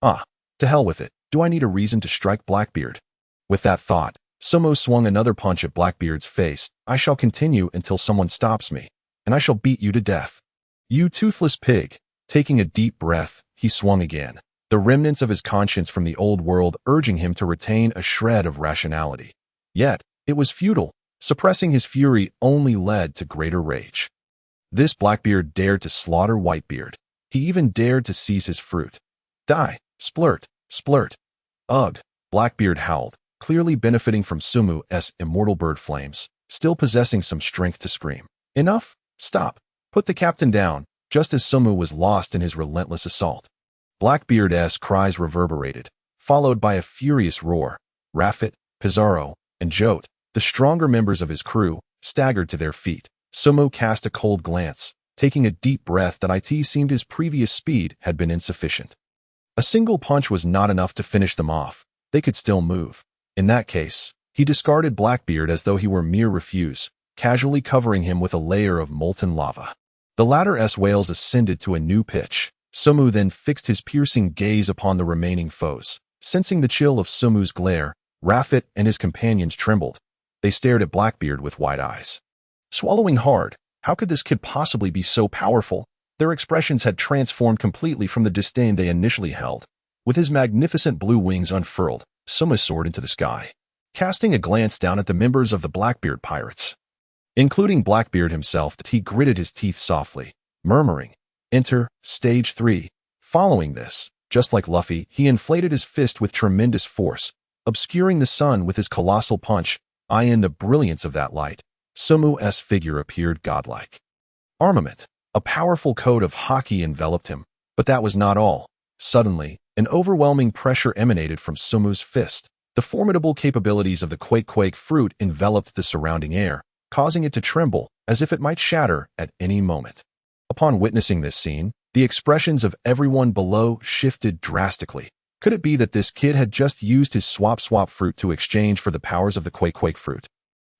A: To hell with it. Do I need a reason to strike Blackbeard? With that thought, Somu swung another punch at Blackbeard's face. I shall continue until someone stops me, and I shall beat you to death. You toothless pig. Taking a deep breath, he swung again, the remnants of his conscience from the old world urging him to retain a shred of rationality. Yet, it was futile. Suppressing his fury only led to greater rage. This Blackbeard dared to slaughter Whitebeard. He even dared to seize his fruit. Die! Splurt! Splurt! Ugh! Blackbeard howled, clearly benefiting from Somu's immortal bird flames, still possessing some strength to scream. Enough! Stop! Put the captain down, just as Somu was lost in his relentless assault. Blackbeard's cries reverberated, followed by a furious roar. Rafit, Pizarro, and Jote, the stronger members of his crew, staggered to their feet. Somu cast a cold glance, taking a deep breath. Seemed his previous speed had been insufficient. A single punch was not enough to finish them off. They could still move. In that case, he discarded Blackbeard as though he were mere refuse, casually covering him with a layer of molten lava. The latter's wails ascended to a new pitch. Somu then fixed his piercing gaze upon the remaining foes. Sensing the chill of Somu's glare, Rafit and his companions trembled. They stared at Blackbeard with wide eyes. Swallowing hard, how could this kid possibly be so powerful? Their expressions had transformed completely from the disdain they initially held. With his magnificent blue wings unfurled, Somu soared into the sky, casting a glance down at the members of the Blackbeard pirates. Including Blackbeard himself, he gritted his teeth softly, murmuring, "Enter, stage 3. Following this, just like Luffy, he inflated his fist with tremendous force, obscuring the sun with his colossal punch. In the brilliance of that light, Somu's figure appeared godlike. Armament. A powerful coat of Haki enveloped him, but that was not all. Suddenly, an overwhelming pressure emanated from Sumu's fist. The formidable capabilities of the quake fruit enveloped the surrounding air, causing it to tremble as if it might shatter at any moment. Upon witnessing this scene, the expressions of everyone below shifted drastically. Could it be that this kid had just used his swap fruit to exchange for the powers of the quake fruit?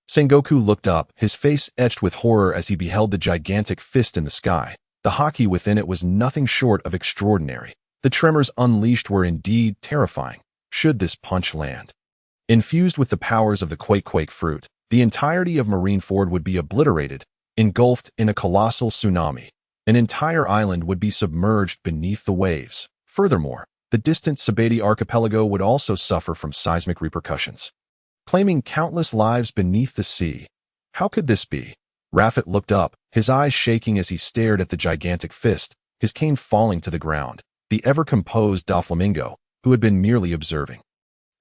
A: Sengoku looked up, his face etched with horror as he beheld the gigantic fist in the sky. The Haki within it was nothing short of extraordinary. The tremors unleashed were indeed terrifying, should this punch land. Infused with the powers of the quake fruit, the entirety of Marineford would be obliterated, engulfed in a colossal tsunami. An entire island would be submerged beneath the waves. Furthermore, the distant Sabati archipelago would also suffer from seismic repercussions, claiming countless lives beneath the sea. How could this be? Rafet looked up, his eyes shaking as he stared at the gigantic fist, his cane falling to the ground. The ever-composed Doflamingo, who had been merely observing,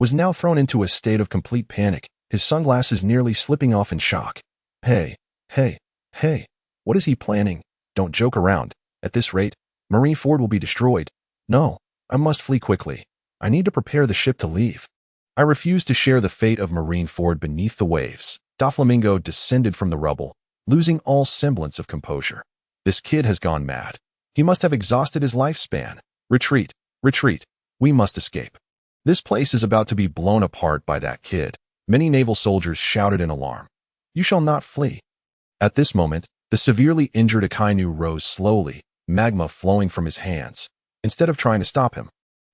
A: was now thrown into a state of complete panic, his sunglasses nearly slipping off in shock. Hey, what is he planning? Don't joke around. At this rate, Marineford will be destroyed. No, I must flee quickly. I need to prepare the ship to leave. I refuse to share the fate of Marineford beneath the waves. Doflamingo descended from the rubble, losing all semblance of composure. This kid has gone mad. He must have exhausted his lifespan. Retreat, we must escape. This place is about to be blown apart by that kid. Many naval soldiers shouted in alarm. You shall not flee. At this moment, the severely injured Akainu rose slowly, magma flowing from his hands. Instead of trying to stop him,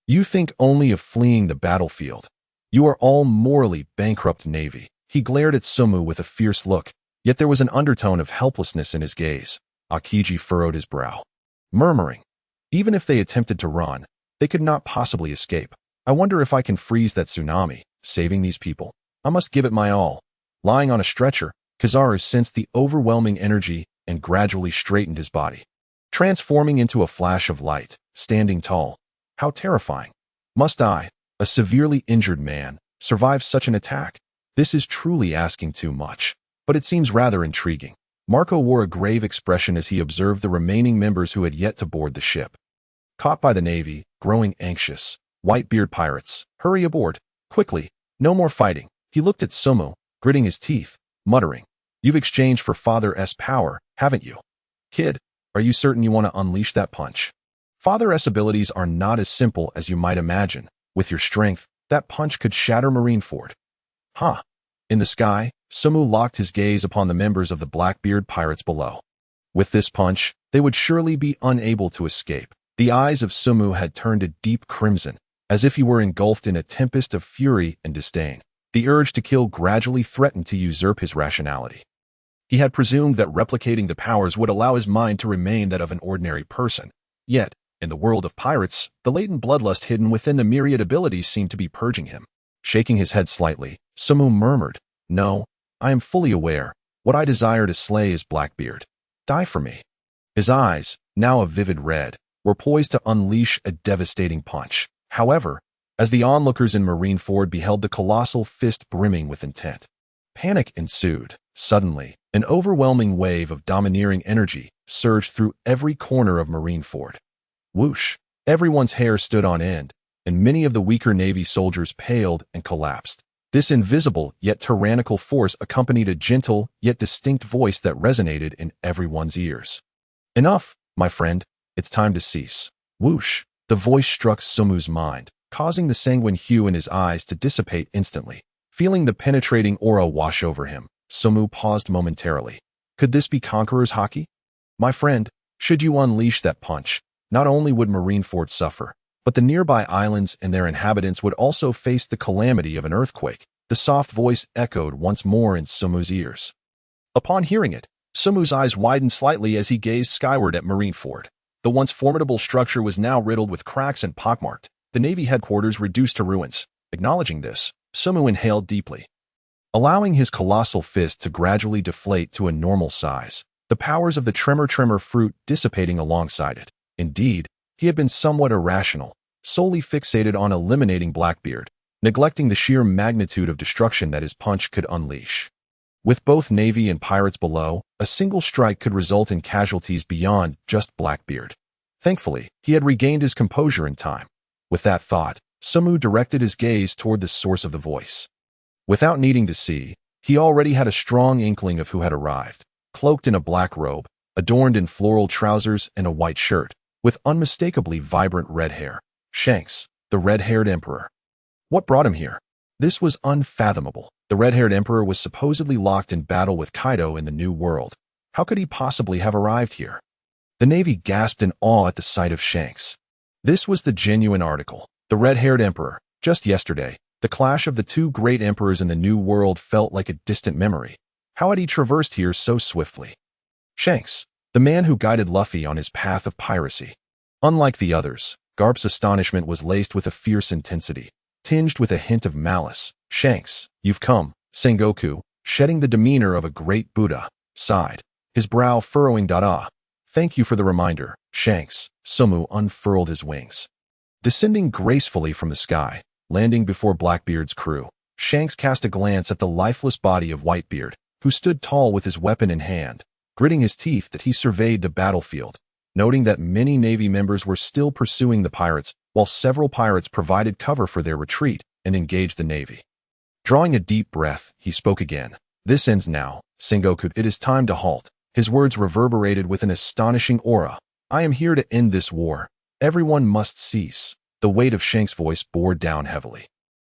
A: you think only of fleeing the battlefield. You are all morally bankrupt navy. He glared at Sumu with a fierce look, yet there was an undertone of helplessness in his gaze. Akiji furrowed his brow, murmuring, even if they attempted to run, they could not possibly escape. I wonder if I can freeze that tsunami, saving these people. I must give it my all. Lying on a stretcher, Kizaru sensed the overwhelming energy and gradually straightened his body, transforming into a flash of light, standing tall. How terrifying. Must I, a severely injured man, survive such an attack? This is truly asking too much, but it seems rather intriguing. Marco wore a grave expression as he observed the remaining members who had yet to board the ship. Caught by the Navy, growing anxious, Whitebeard pirates, hurry aboard, quickly, no more fighting. He looked at Sumu, gritting his teeth, muttering, you've exchanged for Father-S power, haven't you? Kid, are you certain you want to unleash that punch? Father-S abilities are not as simple as you might imagine. With your strength, that punch could shatter Marineford. Huh. In the sky, Sumu locked his gaze upon the members of the Blackbeard pirates below. With this punch, they would surely be unable to escape. The eyes of Sumu had turned a deep crimson, as if he were engulfed in a tempest of fury and disdain. The urge to kill gradually threatened to usurp his rationality. He had presumed that replicating the powers would allow his mind to remain that of an ordinary person. Yet, in the world of pirates, the latent bloodlust hidden within the myriad abilities seemed to be purging him. Shaking his head slightly, Sumu murmured, no, I am fully aware. What I desire to slay is Blackbeard. Die for me. His eyes, now a vivid red, were poised to unleash a devastating punch. However, as the onlookers in Marineford beheld the colossal fist brimming with intent, panic ensued. Suddenly, an overwhelming wave of domineering energy surged through every corner of Marineford. Whoosh! Everyone's hair stood on end, and many of the weaker Navy soldiers paled and collapsed. This invisible yet tyrannical force accompanied a gentle yet distinct voice that resonated in everyone's ears. Enough, my friend. It's time to cease. Whoosh! The voice struck Sumu's mind, causing the sanguine hue in his eyes to dissipate instantly. Feeling the penetrating aura wash over him, Sumu paused momentarily. Could this be Conqueror's Haki? My friend, should you unleash that punch, not only would Marineford suffer, but the nearby islands and their inhabitants would also face the calamity of an earthquake. The soft voice echoed once more in Sumu's ears. Upon hearing it, Sumu's eyes widened slightly as he gazed skyward at Marineford. The once formidable structure was now riddled with cracks and pockmarked, the Navy headquarters reduced to ruins. Acknowledging this, Sumu inhaled deeply, allowing his colossal fist to gradually deflate to a normal size, the powers of the tremor fruit dissipating alongside it. Indeed, he had been somewhat irrational, solely fixated on eliminating Blackbeard, neglecting the sheer magnitude of destruction that his punch could unleash. With both Navy and pirates below, a single strike could result in casualties beyond just Blackbeard. Thankfully, he had regained his composure in time. With that thought, Sabo directed his gaze toward the source of the voice. Without needing to see, he already had a strong inkling of who had arrived, cloaked in a black robe, adorned in floral trousers and a white shirt, with unmistakably vibrant red hair. Shanks, the red-haired emperor. What brought him here? This was unfathomable. The red-haired emperor was supposedly locked in battle with Kaido in the New World. How could he possibly have arrived here? The Navy gasped in awe at the sight of Shanks. This was the genuine article. The red-haired emperor. Just yesterday, the clash of the two great emperors in the New World felt like a distant memory. How had he traversed here so swiftly? Shanks, the man who guided Luffy on his path of piracy. Unlike the others, Garp's astonishment was laced with a fierce intensity, tinged with a hint of malice. Shanks, you've come. Sengoku, shedding the demeanor of a great Buddha, sighed, his brow furrowing. Thank you for the reminder, Shanks. Sabo unfurled his wings. Descending gracefully from the sky, landing before Blackbeard's crew, Shanks cast a glance at the lifeless body of Whitebeard, who stood tall with his weapon in hand, gritting his teeth that he surveyed the battlefield, noting that many Navy members were still pursuing the pirates, while several pirates provided cover for their retreat and engaged the Navy. Drawing a deep breath, he spoke again. This ends now, Sengoku. It is time to halt. His words reverberated with an astonishing aura. I am here to end this war. Everyone must cease. The weight of Shanks' voice bore down heavily.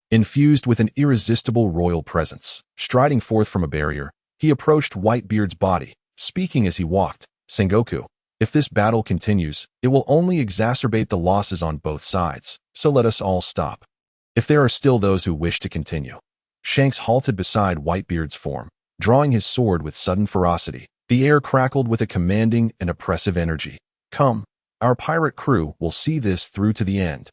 A: Infused with an irresistible royal presence, striding forth from a barrier, he approached Whitebeard's body, speaking as he walked. Sengoku, if this battle continues, it will only exacerbate the losses on both sides, so let us all stop. If there are still those who wish to continue. Shanks halted beside Whitebeard's form, drawing his sword with sudden ferocity. The air crackled with a commanding and oppressive energy. Come, our pirate crew will see this through to the end.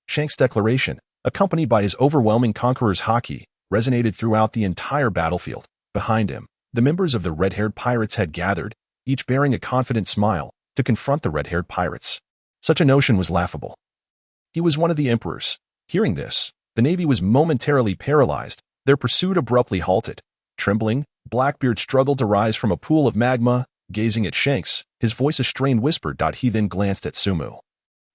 A: Shanks' declaration, accompanied by his overwhelming conqueror's Haki, resonated throughout the entire battlefield. Behind him, the members of the red-haired pirates had gathered, each bearing a confident smile, to confront the red-haired pirates. Such a notion was laughable. He was one of the emperors. Hearing this, the Navy was momentarily paralyzed, their pursuit abruptly halted. Trembling, Blackbeard struggled to rise from a pool of magma, gazing at Shanks, his voice a strained whisper. He then glanced at Sabo.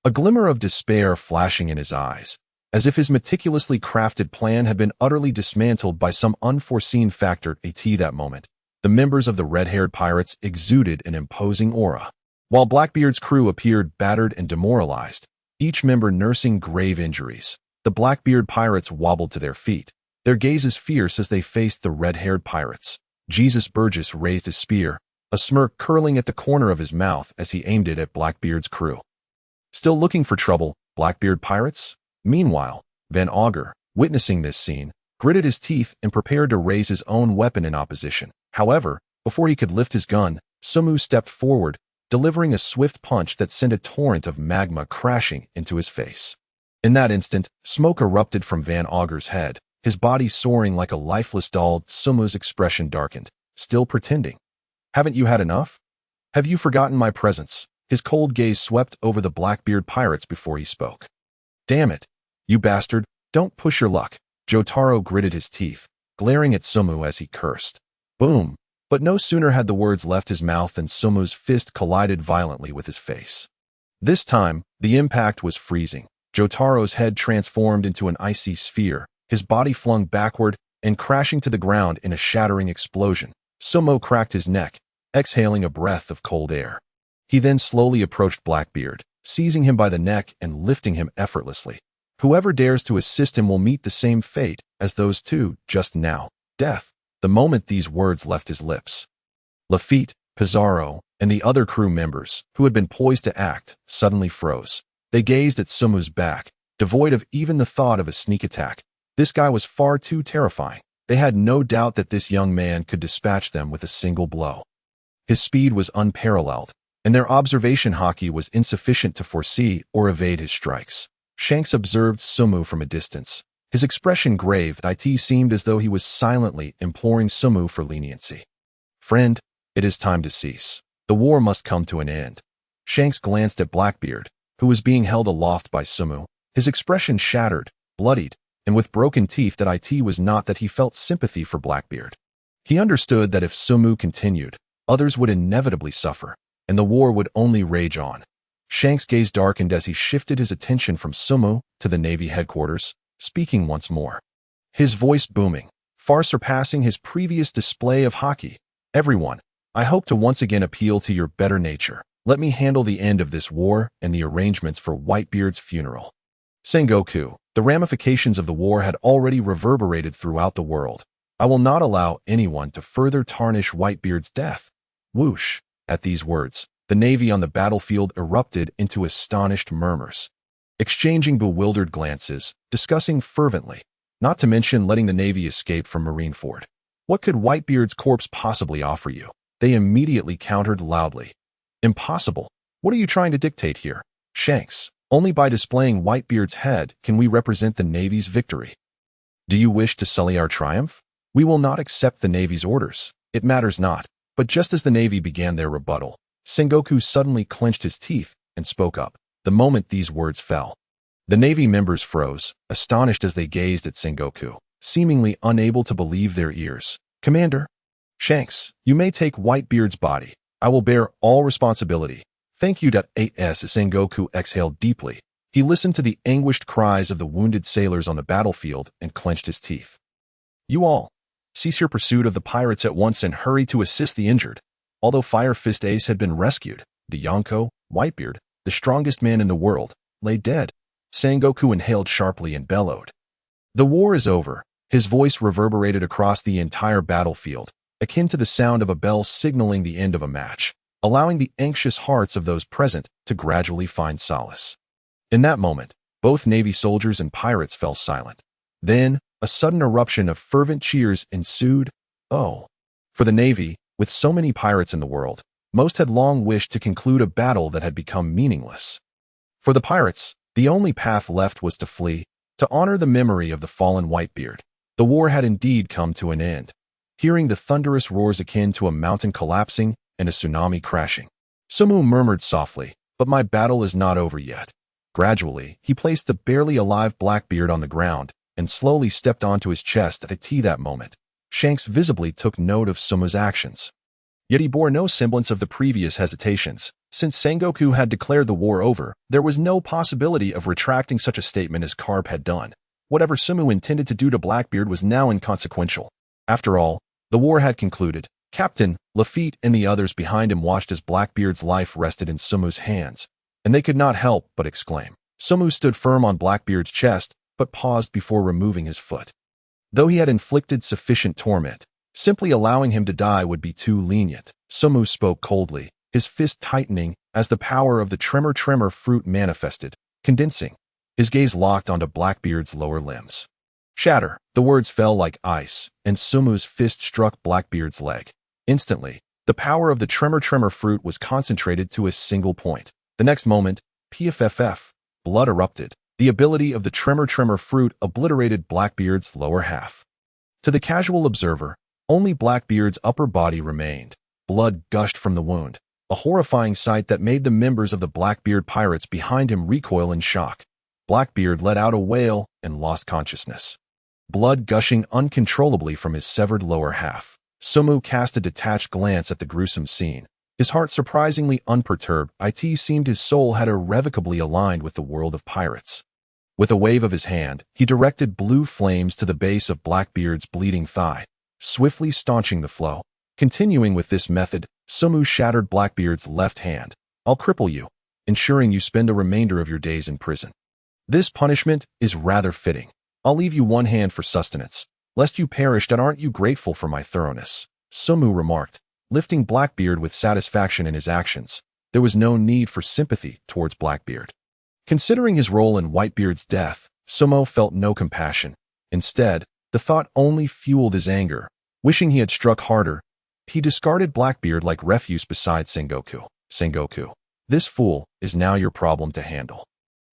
A: A glimmer of despair flashing in his eyes, as if his meticulously crafted plan had been utterly dismantled by some unforeseen factor. That moment, the members of the red-haired pirates exuded an imposing aura, while Blackbeard's crew appeared battered and demoralized, each member nursing grave injuries. The Blackbeard pirates wobbled to their feet, their gazes fierce as they faced the red-haired pirates. Jesus Burgess raised his spear, a smirk curling at the corner of his mouth as he aimed it at Blackbeard's crew. Still looking for trouble, Blackbeard pirates? Meanwhile, Van Augur, witnessing this scene, gritted his teeth and prepared to raise his own weapon in opposition. However, before he could lift his gun, Sabo stepped forward, delivering a swift punch that sent a torrent of magma crashing into his face. In that instant, smoke erupted from Van Augur's head, his body soaring like a lifeless doll. Sabo's expression darkened, still pretending. Haven't you had enough? Have you forgotten my presence? His cold gaze swept over the Blackbeard pirates before he spoke. Damn it, you bastard, don't push your luck. Jotaro gritted his teeth, glaring at Sabo as he cursed. Boom! But no sooner had the words left his mouth than Sabo's fist collided violently with his face. This time, the impact was freezing. Jotaro's head transformed into an icy sphere, his body flung backward and crashing to the ground in a shattering explosion. Sabo cracked his neck, exhaling a breath of cold air. He then slowly approached Blackbeard, seizing him by the neck and lifting him effortlessly. Whoever dares to assist him will meet the same fate as those two just now, death. The moment these words left his lips, Lafitte, Pizarro, and the other crew members, who had been poised to act, suddenly froze. They gazed at Sabo's back, devoid of even the thought of a sneak attack. This guy was far too terrifying. They had no doubt that this young man could dispatch them with a single blow. His speed was unparalleled, and their observation Haki was insufficient to foresee or evade his strikes. Shanks observed Sabo from a distance. His expression grave. It seemed as though he was silently imploring Sabo for leniency. Friend, it is time to cease. The war must come to an end. Shanks glanced at Blackbeard, who was being held aloft by Sabo, his expression shattered, bloodied, and with broken teeth. It was not that he felt sympathy for Blackbeard. He understood that if Sabo continued, others would inevitably suffer, and the war would only rage on. Shanks' gaze darkened as he shifted his attention from Sumo to the Navy headquarters, speaking once more. His voice booming, far surpassing his previous display of Haki. Everyone, I hope to once again appeal to your better nature. Let me handle the end of this war and the arrangements for Whitebeard's funeral. Sengoku, the ramifications of the war had already reverberated throughout the world. I will not allow anyone to further tarnish Whitebeard's death. Whoosh! At these words, the Navy on the battlefield erupted into astonished murmurs, exchanging bewildered glances, discussing fervently, not to mention letting the Navy escape from Marineford. What could Whitebeard's corpse possibly offer you? They immediately countered loudly. Impossible. What are you trying to dictate here? Shanks, only by displaying Whitebeard's head can we represent the Navy's victory. Do you wish to sully our triumph? We will not accept the Navy's orders. It matters not. But just as the Navy began their rebuttal, Sengoku suddenly clenched his teeth and spoke up. The moment these words fell, the Navy members froze, astonished as they gazed at Sengoku, seemingly unable to believe their ears. Commander, Shanks, you may take Whitebeard's body. I will bear all responsibility. Thank you. As Sengoku exhaled deeply, he listened to the anguished cries of the wounded sailors on the battlefield and clenched his teeth. You all, cease your pursuit of the pirates at once and hurry to assist the injured. Although Fire Fist Ace had been rescued, the Yonko, Whitebeard, the strongest man in the world, lay dead. Sengoku inhaled sharply and bellowed. The war is over. His voice reverberated across the entire battlefield, akin to the sound of a bell signaling the end of a match, allowing the anxious hearts of those present to gradually find solace. In that moment, both Navy soldiers and pirates fell silent. Then, a sudden eruption of fervent cheers ensued. Oh, for the Navy, with so many pirates in the world, most had long wished to conclude a battle that had become meaningless. For the pirates, the only path left was to flee, to honor the memory of the fallen Whitebeard. The war had indeed come to an end. Hearing the thunderous roars akin to a mountain collapsing and a tsunami crashing, Sumu murmured softly, "But my battle is not over yet." Gradually, he placed the barely alive Blackbeard on the ground and slowly stepped onto his chest at that moment. Shanks visibly took note of Sumu's actions. Yet he bore no semblance of the previous hesitations. Since Sengoku had declared the war over, there was no possibility of retracting such a statement as Garp had done. Whatever Sumu intended to do to Blackbeard was now inconsequential. After all, the war had concluded. Captain, Lafitte, and the others behind him watched as Blackbeard's life rested in Sumu's hands, and they could not help but exclaim. Sumu stood firm on Blackbeard's chest, but paused before removing his foot. Though he had inflicted sufficient torment, simply allowing him to die would be too lenient. Sumu spoke coldly, his fist tightening as the power of the tremor fruit manifested, condensing. His gaze locked onto Blackbeard's lower limbs. Shatter! The words fell like ice, and Sumu's fist struck Blackbeard's leg. Instantly, the power of the tremor fruit was concentrated to a single point. The next moment, PFFF, blood erupted. The ability of the tremor fruit obliterated Blackbeard's lower half. To the casual observer, only Blackbeard's upper body remained. Blood gushed from the wound, a horrifying sight that made the members of the Blackbeard pirates behind him recoil in shock. Blackbeard let out a wail and lost consciousness, blood gushing uncontrollably from his severed lower half. Sumu cast a detached glance at the gruesome scene. His heart surprisingly unperturbed. It seemed his soul had irrevocably aligned with the world of pirates. With a wave of his hand, he directed blue flames to the base of Blackbeard's bleeding thigh, swiftly staunching the flow. Continuing with this method, Sumu shattered Blackbeard's left hand. I'll cripple you, ensuring you spend the remainder of your days in prison. This punishment is rather fitting. I'll leave you one hand for sustenance, lest you perish. And aren't you grateful for my thoroughness? Sumu remarked, lifting Blackbeard with satisfaction in his actions. There was no need for sympathy towards Blackbeard. Considering his role in Whitebeard's death, Sumo felt no compassion. Instead, the thought only fueled his anger. Wishing he had struck harder, he discarded Blackbeard like refuse beside Sengoku. Sengoku, this fool is now your problem to handle.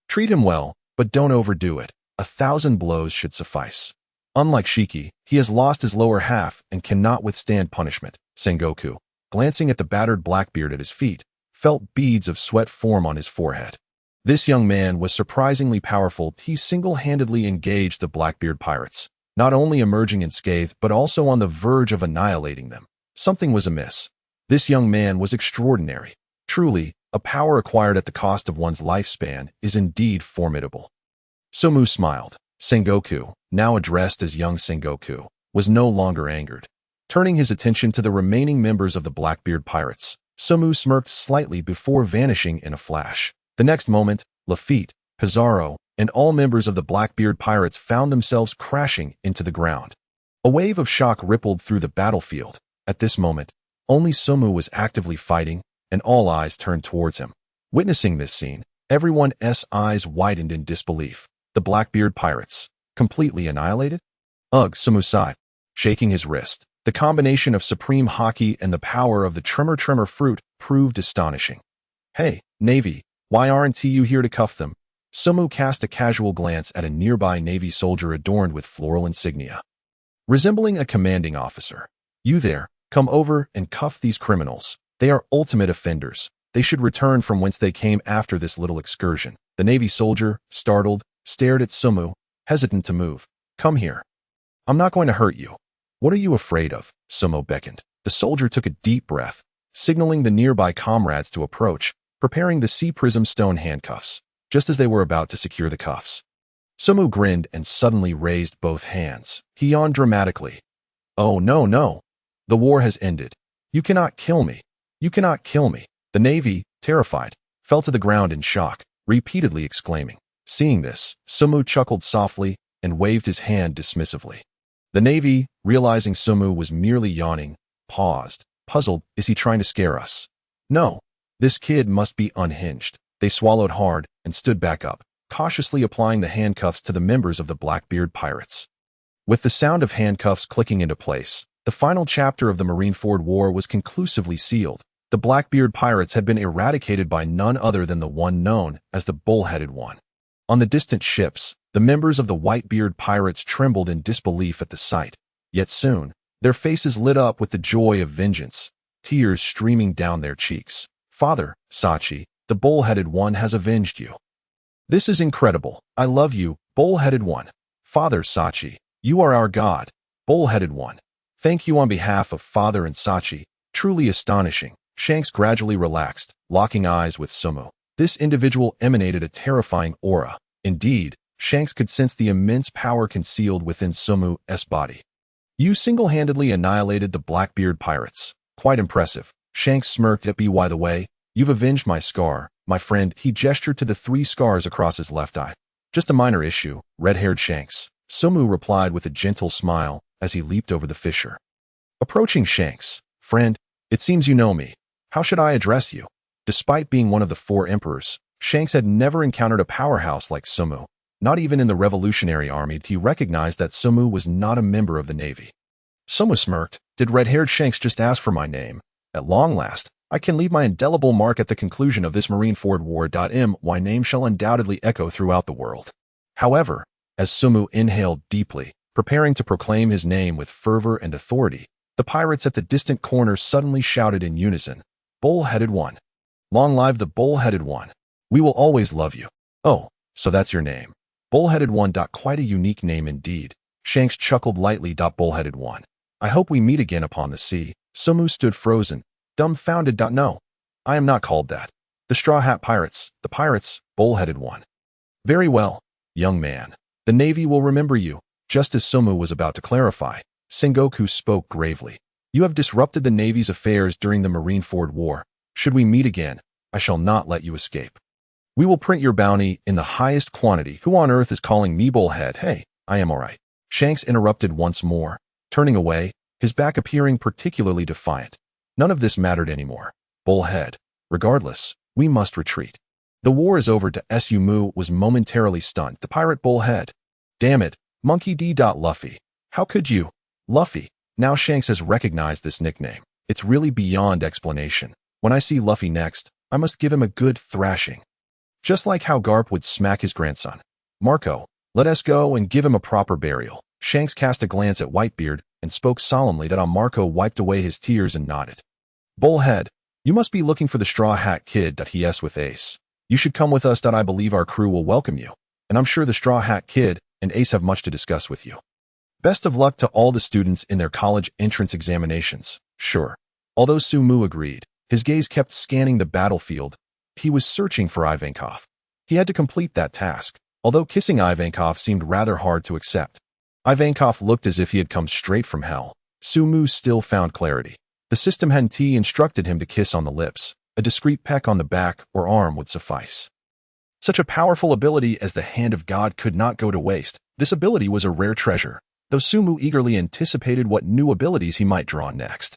A: Treat him well, but don't overdo it. 1,000 blows should suffice. Unlike Shiki, he has lost his lower half and cannot withstand punishment. Sengoku, glancing at the battered Blackbeard at his feet, felt beads of sweat form on his forehead. This young man was surprisingly powerful. He single-handedly engaged the Blackbeard pirates, not only emerging unscathed but also on the verge of annihilating them. Something was amiss. This young man was extraordinary. Truly, A power acquired at the cost of one's lifespan is indeed formidable. Sumu smiled. Sengoku, now addressed as young Sengoku, was no longer angered. Turning his attention to the remaining members of the Blackbeard pirates, Sumu smirked slightly before vanishing in a flash. The next moment, Lafitte, Pizarro, and all members of the Blackbeard pirates found themselves crashing into the ground. A wave of shock rippled through the battlefield. At this moment, only Sumu was actively fighting, and all eyes turned towards him. Witnessing this scene, everyone's eyes widened in disbelief. The Blackbeard pirates, completely annihilated? Ugh, Sumu sighed, shaking his wrist. The combination of supreme Haki and the power of the Tremor fruit proved astonishing. Hey, Navy, why aren't you here to cuff them? Sumu cast a casual glance at a nearby Navy soldier adorned with floral insignia. Resembling a commanding officer. You there, come over and cuff these criminals. They are ultimate offenders. They should return from whence they came after this little excursion. The Navy soldier, startled, stared at Sumu, hesitant to move. Come here. I'm not going to hurt you. What are you afraid of? Sumu beckoned. The soldier took a deep breath, signaling the nearby comrades to approach, preparing the sea prism stone handcuffs, just as they were about to secure the cuffs. Sumu grinned and suddenly raised both hands. He yawned dramatically. Oh, no, no. The war has ended. You cannot kill me. You cannot kill me. The Navy, terrified, fell to the ground in shock, repeatedly exclaiming. Seeing this, Sumu chuckled softly and waved his hand dismissively. The Navy, realizing Sumu was merely yawning, paused, puzzled. Is he trying to scare us? No. This kid must be unhinged. They swallowed hard and stood back up, cautiously applying the handcuffs to the members of the Blackbeard pirates. With the sound of handcuffs clicking into place, the final chapter of the Marineford War was conclusively sealed. The Blackbeard pirates had been eradicated by none other than the one known as the Bull-Headed One. On the distant ships, the members of the Whitebeard pirates trembled in disbelief at the sight. Yet soon, their faces lit up with the joy of vengeance, tears streaming down their cheeks. Father, Sachi, the Bull-Headed One has avenged you. This is incredible. I love you, Bull-Headed One. Father Sachi, you are our god, Bull-Headed One. Thank you on behalf of Father and Sachi. Truly astonishing. Shanks gradually relaxed, locking eyes with Sumu. This individual emanated a terrifying aura. Indeed, Shanks could sense the immense power concealed within Sumu's body. You single-handedly annihilated the Blackbeard pirates. Quite impressive. Shanks smirked at by the way, you've avenged my scar, my friend. He gestured to the 3 scars across his left eye. Just a minor issue, red-haired Shanks. Sumu replied with a gentle smile as he leaped over the fissure. Approaching Shanks, friend, it seems you know me. How should I address you? Despite being one of the 4 emperors, Shanks had never encountered a powerhouse like Sumu. Not even in the Revolutionary Army did he recognize that Sumu was not a member of the Navy. Sumu smirked. Did red-haired Shanks just ask for my name? At long last, I can leave my indelible mark at the conclusion of this Marineford War. My name shall undoubtedly echo throughout the world. However, as Sumu inhaled deeply, preparing to proclaim his name with fervor and authority, the pirates at the distant corner suddenly shouted in unison, Bull-Headed One. Long live the Bull-Headed One. We will always love you. Oh, so that's your name. Bull-Headed One. Quite a unique name indeed. Shanks chuckled lightly. Bull-Headed One. I hope we meet again upon the sea. Sumu stood frozen, dumbfounded. No, I am not called that. The Straw Hat Pirates, the pirates, Bull-Headed One. Very well, young man. The Navy will remember you. Just as Sumu was about to clarify, Sengoku spoke gravely. You have disrupted the Navy's affairs during the Marineford War. Should we meet again, I shall not let you escape. We will print your bounty in the highest quantity. Who on earth is calling me Bullhead? Hey, I am all right. Shanks interrupted once more, turning away, his back appearing particularly defiant. None of this mattered anymore. Bullhead. Regardless, we must retreat. The war is over. Sumu was momentarily stunned. The pirate Bullhead. Damn it, Monkey D. Luffy. How could you? Luffy. Now Shanks has recognized this nickname. It's really beyond explanation. When I see Luffy next, I must give him a good thrashing. Just like how Garp would smack his grandson. Marco, let us go and give him a proper burial. Shanks cast a glance at Whitebeard and spoke solemnly. Marco wiped away his tears and nodded. Bullhead, you must be looking for the Straw Hat Kid. Yes, with Ace. You should come with us. I believe our crew will welcome you, and I'm sure the Straw Hat Kid and Ace have much to discuss with you. Best of luck to all the students in their college entrance examinations. Sure. Although Sumu agreed, his gaze kept scanning the battlefield, He was searching for Ivankov. He had to complete that task, although kissing Ivankov seemed rather hard to accept. Ivankov looked as if he had come straight from hell. Sumu still found clarity. The system hadn't instructed him to kiss on the lips. A discreet peck on the back or arm would suffice. Such a powerful ability as the Hand of God could not go to waste. This ability was a rare treasure, though Sumu eagerly anticipated what new abilities he might draw next.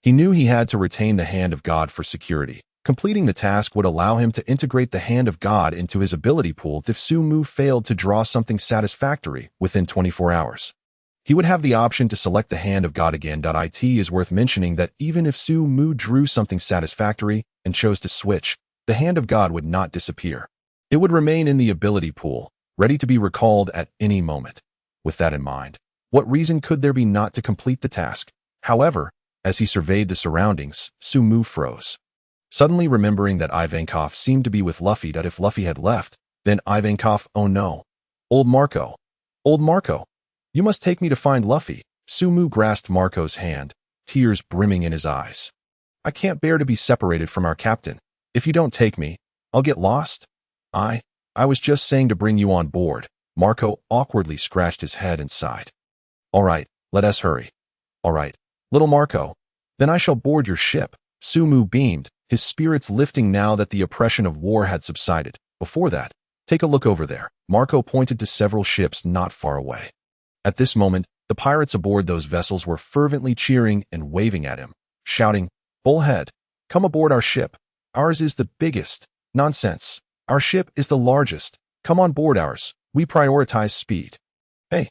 A: He knew he had to retain the Hand of God for security. Completing the task would allow him to integrate the Hand of God into his ability pool if Sumu failed to draw something satisfactory within 24 hours. He would have the option to select the Hand of God again. It is worth mentioning that even if Sumu drew something satisfactory and chose to switch, the Hand of God would not disappear. It would remain in the ability pool, ready to be recalled at any moment. With that in mind, what reason could there be not to complete the task? However, as he surveyed the surroundings, Sumu froze. Suddenly remembering that Ivankov seemed to be with Luffy, that if Luffy had left, then Ivankov, oh no. Old Marco. Old Marco. You must take me to find Luffy. Sumu grasped Marco's hand, tears brimming in his eyes. I can't bear to be separated from our captain. If you don't take me, I'll get lost. I was just saying to bring you on board. Marco awkwardly scratched his head and sighed. All right, let us hurry. All right, little Marco. Then I shall board your ship. Sumu beamed, his spirits lifting now that the oppression of war had subsided. Before that, take a look over there. Marco pointed to several ships not far away. At this moment, the pirates aboard those vessels were fervently cheering and waving at him, shouting, Bullhead, come aboard our ship. Ours is the biggest. Nonsense. Our ship is the largest. Come on board ours. We prioritize speed. Hey,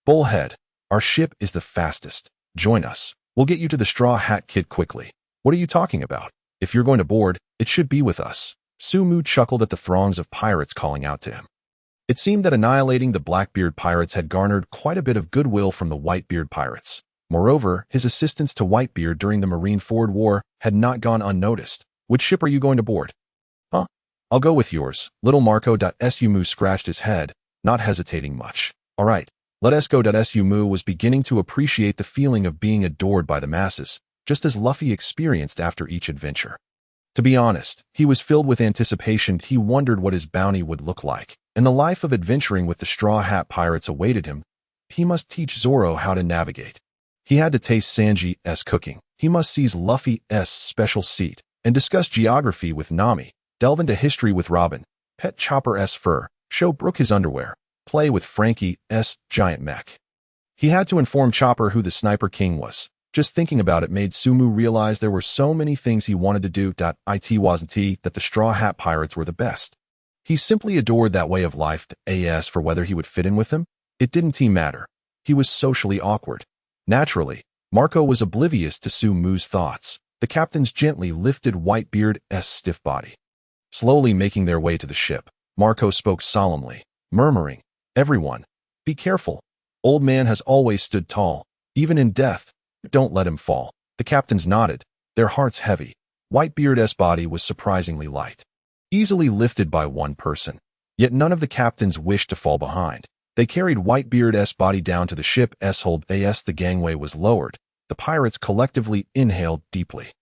A: Bullhead, our ship is the fastest. Join us. We'll get you to the Straw Hat Kid quickly. What are you talking about? If you're going to board, it should be with us. Sumu chuckled at the throngs of pirates calling out to him. It seemed that annihilating the Blackbeard pirates had garnered quite a bit of goodwill from the Whitebeard pirates. Moreover, his assistance to Whitebeard during the Marineford War had not gone unnoticed. Which ship are you going to board? Huh? I'll go with yours. Little Marco. Sumu scratched his head, not hesitating much. All right, let us go. Sumu was beginning to appreciate the feeling of being adored by the masses, just as Luffy experienced after each adventure. To be honest, he was filled with anticipation. He wondered what his bounty would look like, and the life of adventuring with the Straw Hat Pirates awaited him. He must teach Zoro how to navigate. He had to taste Sanji's cooking. He must seize Luffy's special seat and discuss geography with Nami, delve into history with Robin, pet Chopper's fur, show Brook his underwear, play with Frankie's giant mech. He had to inform Chopper who the Sniper King was. Just thinking about it made Sumu realize there were so many things he wanted to do. It wasn't that the Straw Hat Pirates were the best. He simply adored that way of life. As for whether he would fit in with them, it didn't matter. He was socially awkward. Naturally, Marco was oblivious to Sumu's thoughts. The captains gently lifted Whitebeard's stiff body. Slowly making their way to the ship, Marco spoke solemnly, murmuring, Everyone, be careful. Old man has always stood tall, even in death. Don't let him fall. The captains nodded, their hearts heavy. Whitebeard's body was surprisingly light, easily lifted by one person. Yet none of the captains wished to fall behind. They carried Whitebeard's body down to the ship's hold. As the gangway was lowered, the pirates collectively inhaled deeply.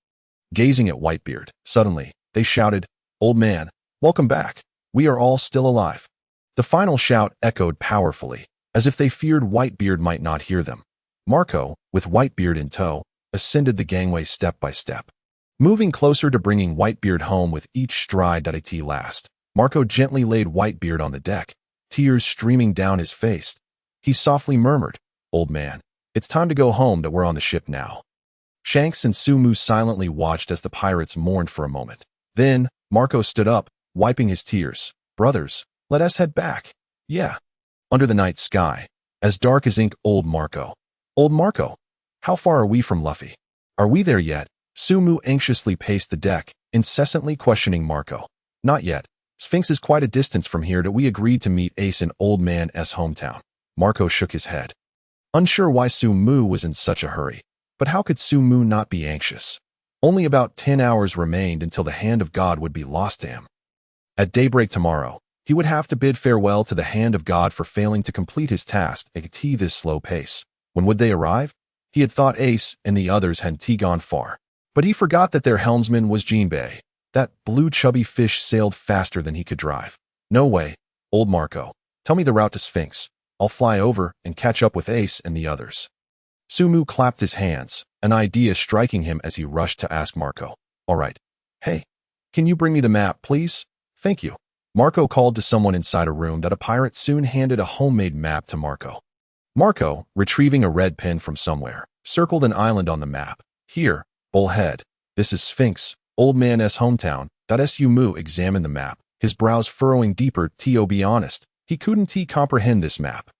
A: Gazing at Whitebeard, suddenly, they shouted, Old man, welcome back. We are all still alive. The final shout echoed powerfully, as if they feared Whitebeard might not hear them. Marco, with Whitebeard in tow, ascended the gangway step by step. Moving closer to bringing Whitebeard home with each stride at last, Marco gently laid Whitebeard on the deck, tears streaming down his face. He softly murmured, Old man, it's time to go home. That we're on the ship now. Shanks and Sumu silently watched as the pirates mourned for a moment. Then, Marco stood up, wiping his tears. Brothers, let us head back. Yeah. Under the night sky, as dark as ink. Old Marco, how far are we from Luffy? Are we there yet? Sumu anxiously paced the deck, incessantly questioning Marco. Not yet. Sphinx is quite a distance from here. We agreed to meet Ace in Old Man's hometown. Marco shook his head, unsure why Sumu was in such a hurry. But how could Sumu not be anxious? Only about 10 hours remained until the Hand of God would be lost to him. At daybreak tomorrow, he would have to bid farewell to the Hand of God for failing to complete his task at this slow pace. When would they arrive? He had thought Ace and the others hadn't gone far. But he forgot that their helmsman was Jinbei. That blue chubby fish sailed faster than he could drive. No way, old Marco. Tell me the route to Sphinx. I'll fly over and catch up with Ace and the others. Sumu clapped his hands, an idea striking him as he rushed to ask Marco. All right. Hey, can you bring me the map, please? Thank you. Marco called to someone inside a room that a pirate soon handed a homemade map to Marco. Marco, retrieving a red pen from somewhere, circled an island on the map. Here, Bullhead. This is Sphinx, old man's hometown. Sumu examined the map, his brows furrowing deeper. To be honest, he couldn't comprehend this map.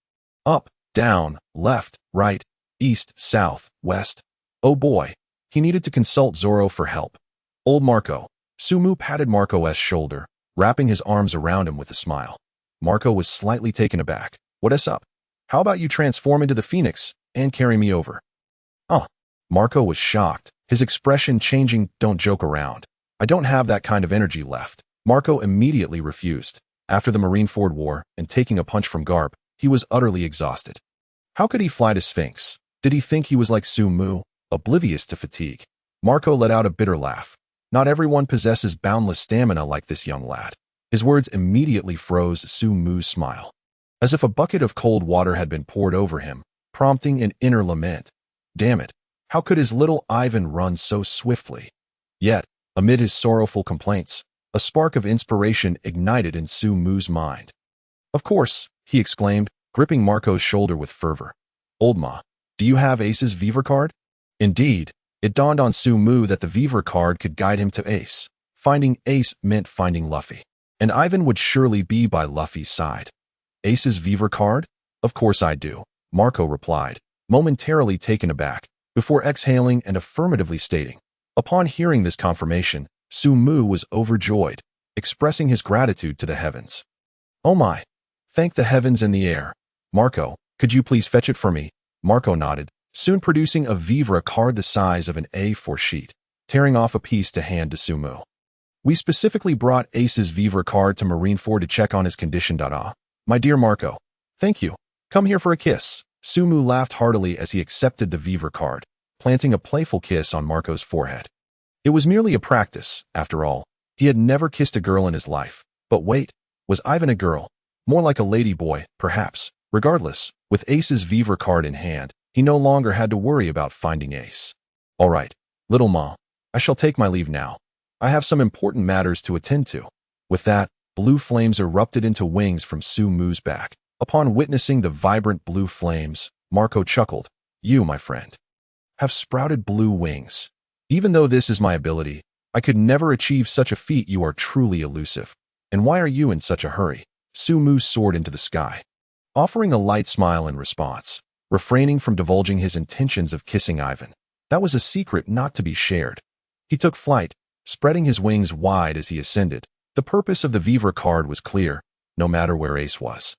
A: Up, down, left, right, east, south, west. Oh boy, he needed to consult Zoro for help. Old Marco. Sumu patted Marco's shoulder, wrapping his arms around him with a smile. Marco was slightly taken aback. What's up? How about you transform into the Phoenix and carry me over? Marco was shocked, his expression changing. Don't joke around. I don't have that kind of energy left. Marco immediately refused. After the Marineford War and taking a punch from Garp, he was utterly exhausted. How could he fly to Sphinx? Did he think he was like Sumu, oblivious to fatigue? Marco let out a bitter laugh. Not everyone possesses boundless stamina like this young lad. His words immediately froze Sumu's smile, as if a bucket of cold water had been poured over him, prompting an inner lament. Damn it, how could his little Ivan run so swiftly? Yet, amid his sorrowful complaints, a spark of inspiration ignited in Sumu's mind. Of course, he exclaimed, gripping Marco's shoulder with fervor. Old Ma, do you have Ace's Viver card? Indeed, it dawned on Sumu that the Viver card could guide him to Ace. Finding Ace meant finding Luffy, and Ivan would surely be by Luffy's side. Ace's Viver card? Of course I do, Marco replied, momentarily taken aback, before exhaling and affirmatively stating. Upon hearing this confirmation, Sumu was overjoyed, expressing his gratitude to the heavens. Oh my! Thank the heavens and the air. Marco, could you please fetch it for me? Marco nodded, soon producing a Vivra card the size of an A4 sheet, tearing off a piece to hand to Sumu. We specifically brought Ace's Vivra card to Marineford to check on his condition. My dear Marco, thank you. Come here for a kiss. Sumu laughed heartily as he accepted the Vivra card, planting a playful kiss on Marco's forehead. It was merely a practice, after all. He had never kissed a girl in his life. But wait, was Ivan a girl? More like a lady boy, perhaps. Regardless, with Ace's Vivra card in hand, he no longer had to worry about finding Ace. All right, little Ma, I shall take my leave now. I have some important matters to attend to. With that, blue flames erupted into wings from Sumu's back. Upon witnessing the vibrant blue flames, Marco chuckled. You, my friend, have sprouted blue wings. Even though this is my ability, I could never achieve such a feat. You are truly elusive. And why are you in such a hurry? Sumu soared into the sky, offering a light smile in response, refraining from divulging his intentions of kissing Ivan. That was a secret not to be shared. He took flight, spreading his wings wide as he ascended. The purpose of the Vivra card was clear, no matter where Ace was.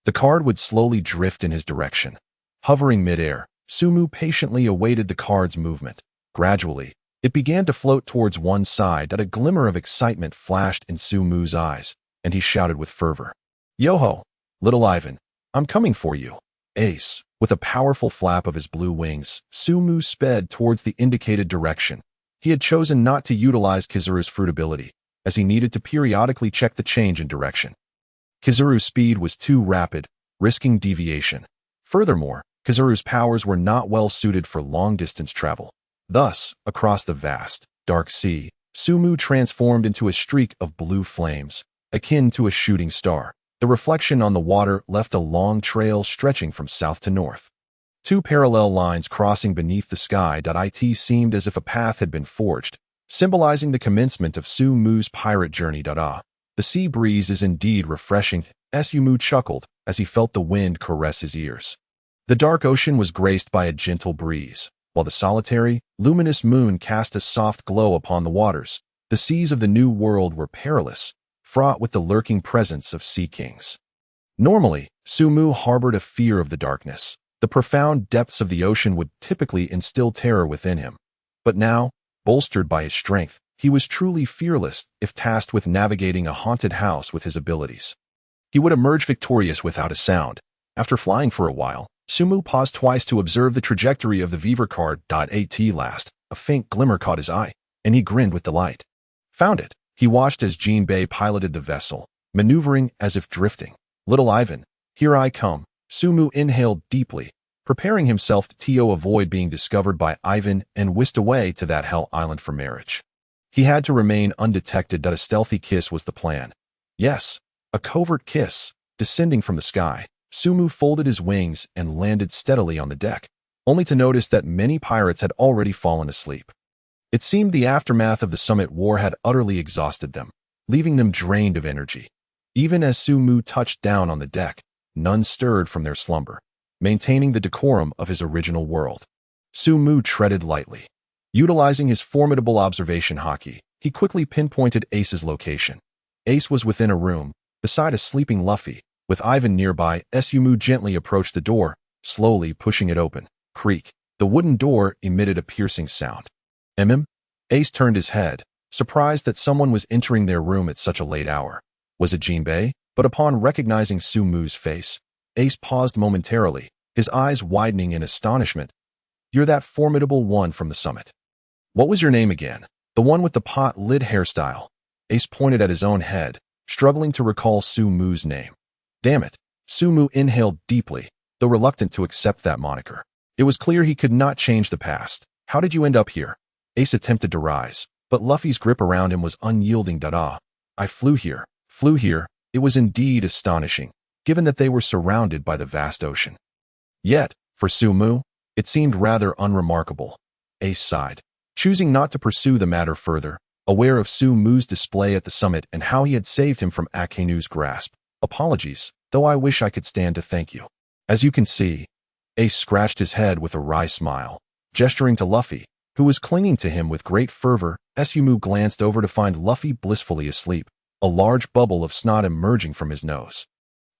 A: The card would slowly drift in his direction. Hovering midair, Sumu patiently awaited the card's movement. Gradually, it began to float towards one side. That a glimmer of excitement flashed in Sumu's eyes, and he shouted with fervor. Yo-ho, little Ivan, I'm coming for you. Ace, with a powerful flap of his blue wings, Sumu sped towards the indicated direction. He had chosen not to utilize Kizaru's fruit ability, as he needed to periodically check the change in direction. Kizaru's speed was too rapid, risking deviation. Furthermore, Kizaru's powers were not well suited for long-distance travel. Thus, across the vast, dark sea, Sumu transformed into a streak of blue flames, akin to a shooting star. The reflection on the water left a long trail stretching from south to north. Two parallel lines crossing beneath the sky. It seemed as if a path had been forged, symbolizing the commencement of Sumu's pirate journey. The sea breeze is indeed refreshing, Sumu chuckled as he felt the wind caress his ears. The dark ocean was graced by a gentle breeze, while the solitary, luminous moon cast a soft glow upon the waters. The seas of the New World were perilous, fraught with the lurking presence of sea kings. Normally, Sumu harbored a fear of the darkness. The profound depths of the ocean would typically instill terror within him. But now, bolstered by his strength, he was truly fearless if tasked with navigating a haunted house with his abilities. He would emerge victorious without a sound. After flying for a while, Sumu paused twice to observe the trajectory of the Vivra card. At last, a faint glimmer caught his eye, and he grinned with delight. Found it. He watched as Jinbei piloted the vessel, maneuvering as if drifting. Little Ivan, here I come. Sumu inhaled deeply, preparing himself to avoid being discovered by Ivan and whisked away to that hell island for marriage. He had to remain undetected. A stealthy kiss was the plan. Yes, a covert kiss. Descending from the sky, Sumu folded his wings and landed steadily on the deck, only to notice that many pirates had already fallen asleep. It seemed the aftermath of the summit war had utterly exhausted them, leaving them drained of energy. Even as Sumu touched down on the deck, none stirred from their slumber, maintaining the decorum of his original world. Sumu treaded lightly. Utilizing his formidable observation Haki, he quickly pinpointed Ace's location. Ace was within a room, beside a sleeping Luffy, with Ivan nearby. Sumu gently approached the door, slowly pushing it open. Creak. The wooden door emitted a piercing sound. Ace turned his head, surprised that someone was entering their room at such a late hour. Was it Jinbei? But upon recognizing Sumu's face, Ace paused momentarily, his eyes widening in astonishment. You're that formidable one from the summit. What was your name again? The one with the pot-lid hairstyle. Ace pointed at his own head, struggling to recall Sumu's name. Damn it. Sumu inhaled deeply, though reluctant to accept that moniker. It was clear he could not change the past. How did you end up here? Ace attempted to rise, but Luffy's grip around him was unyielding. I flew here. It was indeed astonishing, given that they were surrounded by the vast ocean. Yet, for Sumu, it seemed rather unremarkable. Ace sighed, choosing not to pursue the matter further, aware of Sumu's display at the summit and how he had saved him from Akainu's grasp. Apologies, though I wish I could stand to thank you. As you can see, Ace scratched his head with a wry smile, gesturing to Luffy, who was clinging to him with great fervor. Sumu glanced over to find Luffy blissfully asleep, a large bubble of snot emerging from his nose.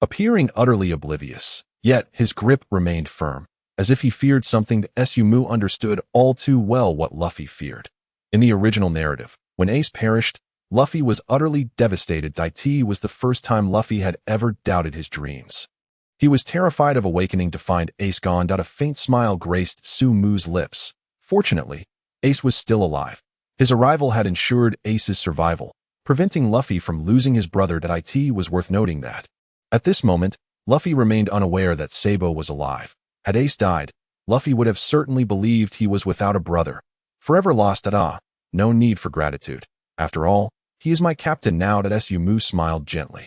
A: Appearing utterly oblivious, yet his grip remained firm, as if he feared something. Sumu understood all too well what Luffy feared. In the original narrative, when Ace perished, Luffy was utterly devastated. It was the first time Luffy had ever doubted his dreams. He was terrified of awakening to find Ace gone. A faint smile graced Sumu's lips. Fortunately, Ace was still alive. His arrival had ensured Ace's survival, preventing Luffy from losing his brother. It was worth noting that, at this moment, Luffy remained unaware that Sabo was alive. Had Ace died, Luffy would have certainly believed he was without a brother. Forever lost. No need for gratitude. After all, he is my captain now. Sumu smiled gently.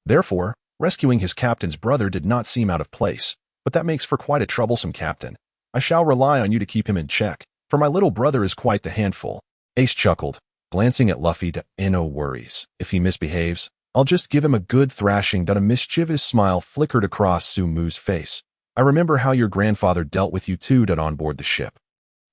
A: Therefore, rescuing his captain's brother did not seem out of place, but that makes for quite a troublesome captain. I shall rely on you to keep him in check, for my little brother is quite the handful. Ace chuckled, glancing at Luffy. No worries. If he misbehaves, I'll just give him a good thrashing. A mischievous smile flickered across Sumu's face. I remember how your grandfather dealt with you too. On board the ship.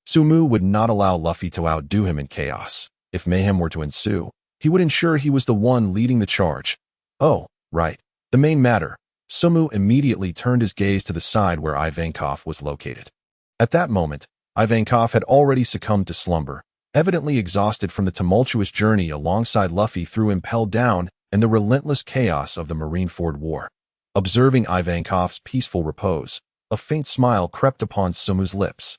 A: Sumu would not allow Luffy to outdo him in chaos. If mayhem were to ensue, he would ensure he was the one leading the charge. Oh, right. The main matter. Sumu immediately turned his gaze to the side where Ivankov was located. At that moment, Ivankov had already succumbed to slumber, evidently exhausted from the tumultuous journey alongside Luffy through impelled down and the relentless chaos of the Marineford War. Observing Ivankov's peaceful repose, a faint smile crept upon Sumu's lips.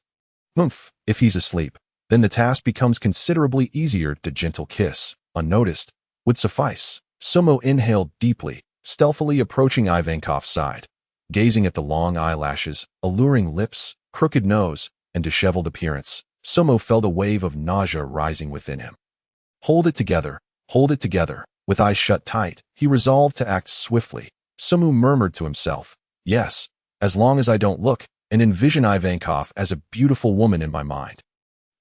A: If he's asleep, then the task becomes considerably easier. The gentle kiss, unnoticed, would suffice. Sumu inhaled deeply, stealthily approaching Ivankov's side, gazing at the long eyelashes, alluring lips, crooked nose, and disheveled appearance. Sumu felt a wave of nausea rising within him. Hold it together. With eyes shut tight, he resolved to act swiftly. Sumu murmured to himself, yes, as long as I don't look and envision Ivankov as a beautiful woman in my mind.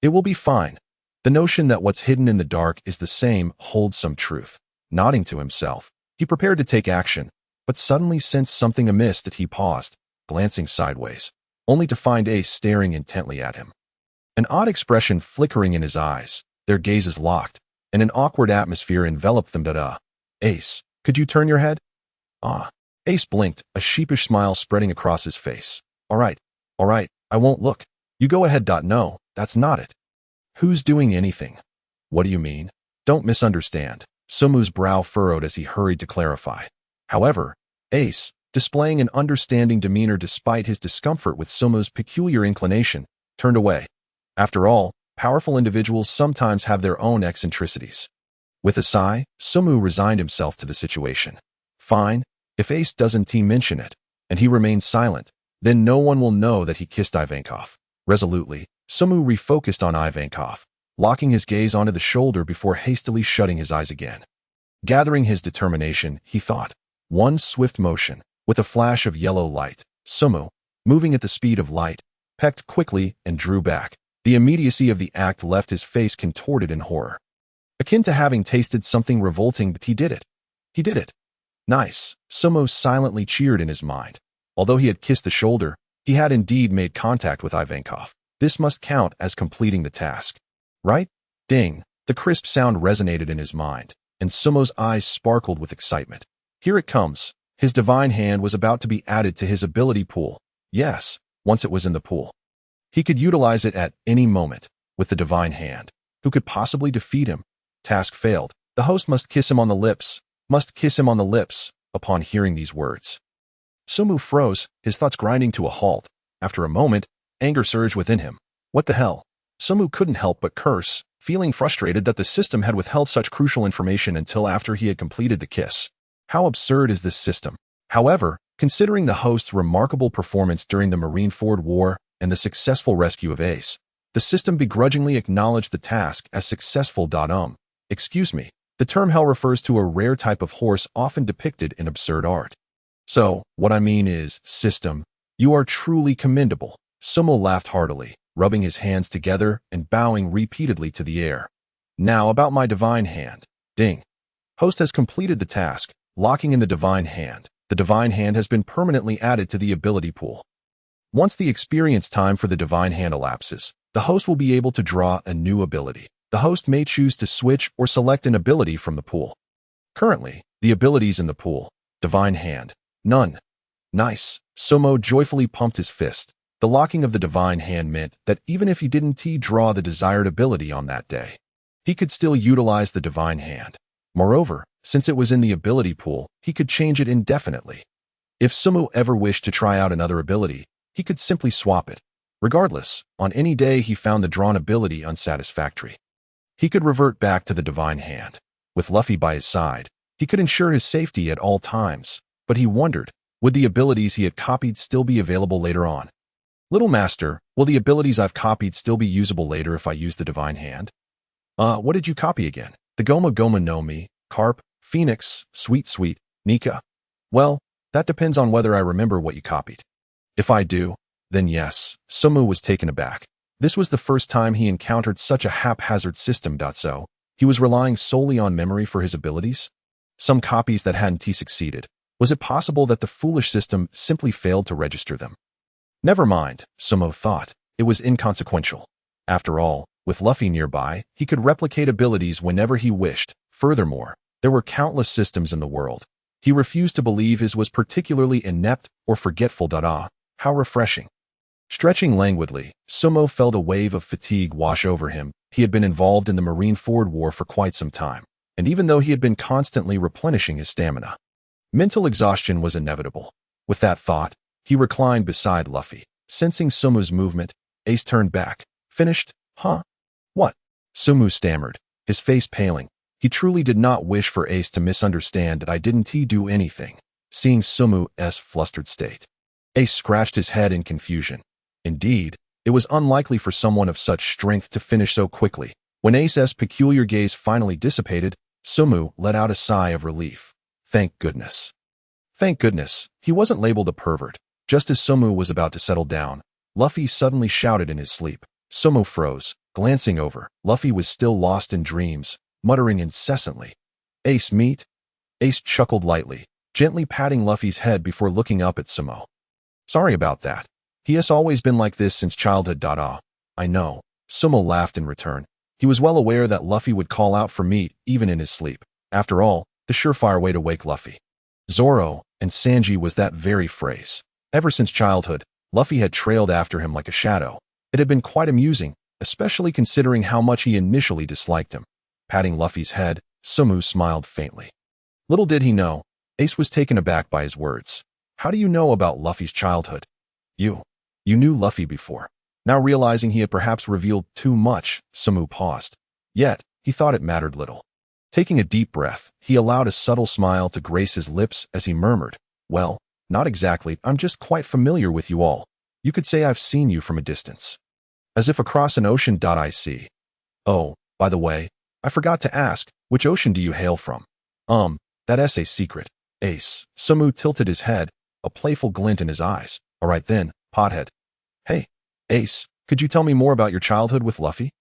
A: It will be fine. The notion that what's hidden in the dark is the same holds some truth. Nodding to himself, he prepared to take action, but suddenly sensed something amiss. He paused, glancing sideways, only to find Ace staring intently at him. An odd expression flickering in his eyes, their gazes locked, and an awkward atmosphere enveloped them. Ace, could you turn your head? Ace blinked, a sheepish smile spreading across his face. All right, I won't look. You go ahead. No, that's not it. Who's doing anything? What do you mean? Don't misunderstand. Sumu's brow furrowed as he hurried to clarify. However, Ace, displaying an understanding demeanor despite his discomfort with Sumu's peculiar inclination, turned away. After all, powerful individuals sometimes have their own eccentricities. With a sigh, Sumu resigned himself to the situation. Fine, if Ace doesn't mention it, and he remains silent, then no one will know that he kissed Ivankov. Resolutely, Sumu refocused on Ivankov, locking his gaze onto the shoulder before hastily shutting his eyes again. Gathering his determination, he thought. One swift motion, with a flash of yellow light, Sumu, moving at the speed of light, pecked quickly and drew back. The immediacy of the act left his face contorted in horror. Akin to having tasted something revolting, but he did it. He did it. Nice, Sumu silently cheered in his mind. Although he had kissed the shoulder, he had indeed made contact with Ivankov. This must count as completing the task. Right? Ding. The crisp sound resonated in his mind, and Sumu's eyes sparkled with excitement. Here it comes. His divine hand was about to be added to his ability pool. Yes, once it was in the pool. He could utilize it at any moment. With the divine hand, who could possibly defeat him? Task failed. The host must kiss him on the lips. Must kiss him on the lips. Upon hearing these words, Sumu froze, his thoughts grinding to a halt. After a moment, anger surged within him. What the hell? Sumu couldn't help but curse, feeling frustrated that the system had withheld such crucial information until after he had completed the kiss. How absurd is this system? However, considering the host's remarkable performance during the Marineford War and the successful rescue of Ace, the system begrudgingly acknowledged the task as successful. Excuse me, the term hell refers to a rare type of horse often depicted in absurd art. So, what I mean is, system, you are truly commendable. Sumu laughed heartily, rubbing his hands together and bowing repeatedly to the air. Now about my divine hand. Ding. Host has completed the task, locking in the divine hand. The divine hand has been permanently added to the ability pool. Once the experience time for the divine hand elapses, the host will be able to draw a new ability. The host may choose to switch or select an ability from the pool. Currently, the abilities in the pool. Divine hand. None. Nice. Sumo joyfully pumped his fist. The locking of the divine hand meant that even if he didn't draw the desired ability on that day, he could still utilize the divine hand. Moreover, since it was in the ability pool, he could change it indefinitely. If Sumu ever wished to try out another ability, he could simply swap it. Regardless, on any day he found the drawn ability unsatisfactory, he could revert back to the divine hand. With Luffy by his side, he could ensure his safety at all times, but he wondered, would the abilities he had copied still be available later on? Little Master, will the abilities I've copied still be usable later if I use the divine hand? What did you copy again? The Goma Goma no Mi, Garp, Phoenix, Sweet Sweet, Nika? Well, that depends on whether I remember what you copied. If I do, then yes. Sumu was taken aback. This was the first time he encountered such a haphazard system. So, he was relying solely on memory for his abilities? Some copies that hadn't succeeded. Was it possible that the foolish system simply failed to register them? Never mind, Sumo thought. It was inconsequential. After all, with Luffy nearby, he could replicate abilities whenever he wished. Furthermore, there were countless systems in the world. He refused to believe his was particularly inept or forgetful. How refreshing. Stretching languidly, Sumo felt a wave of fatigue wash over him. He had been involved in the Marineford War for quite some time, and even though he had been constantly replenishing his stamina, mental exhaustion was inevitable. With that thought, he reclined beside Luffy. Sensing Sumu's movement, Ace turned back. Finished? Huh? What? Sumu stammered, his face paling. He truly did not wish for Ace to misunderstand that I didn't do anything. Seeing Sumu's flustered state, Ace scratched his head in confusion. Indeed, it was unlikely for someone of such strength to finish so quickly. When Ace's peculiar gaze finally dissipated, Sumu let out a sigh of relief. Thank goodness. Thank goodness, he wasn't labeled a pervert. Just as Sumu was about to settle down, Luffy suddenly shouted in his sleep. Sumu froze, glancing over. Luffy was still lost in dreams, muttering incessantly. Ace meet? Ace chuckled lightly, gently patting Luffy's head before looking up at Sumo. Sorry about that. He has always been like this since childhood. I know. Sumo laughed in return. He was well aware that Luffy would call out for meat even in his sleep. After all, the surefire way to wake Luffy, Zoro, and Sanji was that very phrase. Ever since childhood, Luffy had trailed after him like a shadow. It had been quite amusing, especially considering how much he initially disliked him. Patting Luffy's head, Sumu smiled faintly. Little did he know, Ace was taken aback by his words. How do you know about Luffy's childhood? You knew Luffy before. Now realizing he had perhaps revealed too much, Sumu paused. Yet, he thought it mattered little. Taking a deep breath, he allowed a subtle smile to grace his lips as he murmured, "Well, not exactly. I'm just quite familiar with you all. You could say I've seen you from a distance. As if across an ocean. I see. Oh, by the way, I forgot to ask, which ocean do you hail from?" That's a secret. Ace. Samu tilted his head, a playful glint in his eyes. "All right then, pothead." "Hey, Ace, could you tell me more about your childhood with Luffy?"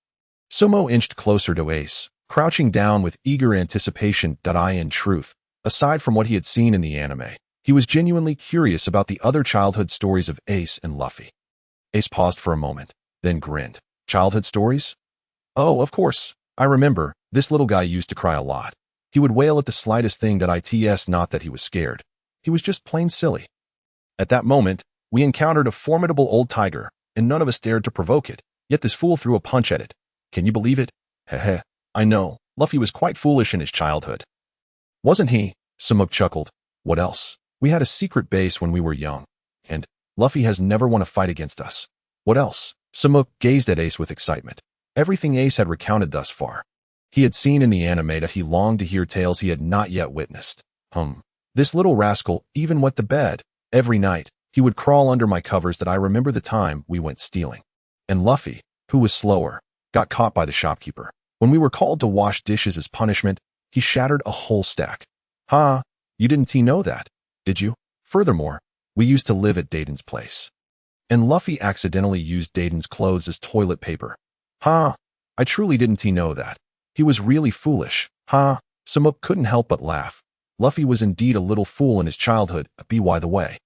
A: Sumo inched closer to Ace, crouching down with eager anticipation. In truth, aside from what he had seen in the anime, he was genuinely curious about the other childhood stories of Ace and Luffy. Ace paused for a moment, then grinned. "Childhood stories? Oh, of course. I remember, this little guy used to cry a lot. He would wail at the slightest thing. It's not that he was scared. He was just plain silly. At that moment, we encountered a formidable old tiger, and none of us dared to provoke it, yet this fool threw a punch at it. Can you believe it? Heh. I know, Luffy was quite foolish in his childhood." "Wasn't he?" Samuk chuckled. "What else? We had a secret base when we were young, and Luffy has never won a fight against us." "What else?" Samuk gazed at Ace with excitement. Everything Ace had recounted thus far. He had seen in the anime that he longed to hear tales he had not yet witnessed. This little rascal even wet the bed. Every night, he would crawl under my covers. I remember the time we went stealing. And Luffy, who was slower, got caught by the shopkeeper. When we were called to wash dishes as punishment, he shattered a whole stack. You didn't know that, did you? Furthermore, we used to live at Dayton's place. And Luffy accidentally used Dayton's clothes as toilet paper. I truly didn't know that. He was really foolish. Samuk couldn't help but laugh. Luffy was indeed a little fool in his childhood. By the way,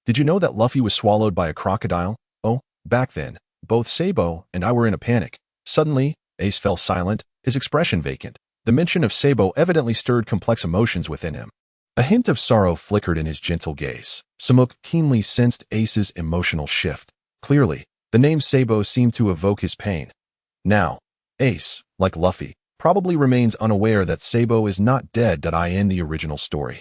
A: did you know that Luffy was swallowed by a crocodile? Oh, back then, both Sabo and I were in a panic. Suddenly, Ace fell silent, his expression vacant. The mention of Sabo evidently stirred complex emotions within him. A hint of sorrow flickered in his gentle gaze. Samuk keenly sensed Ace's emotional shift. Clearly, the name Sabo seemed to evoke his pain. Now, Ace, like Luffy, probably remains unaware that Sabo is not dead. In the original story,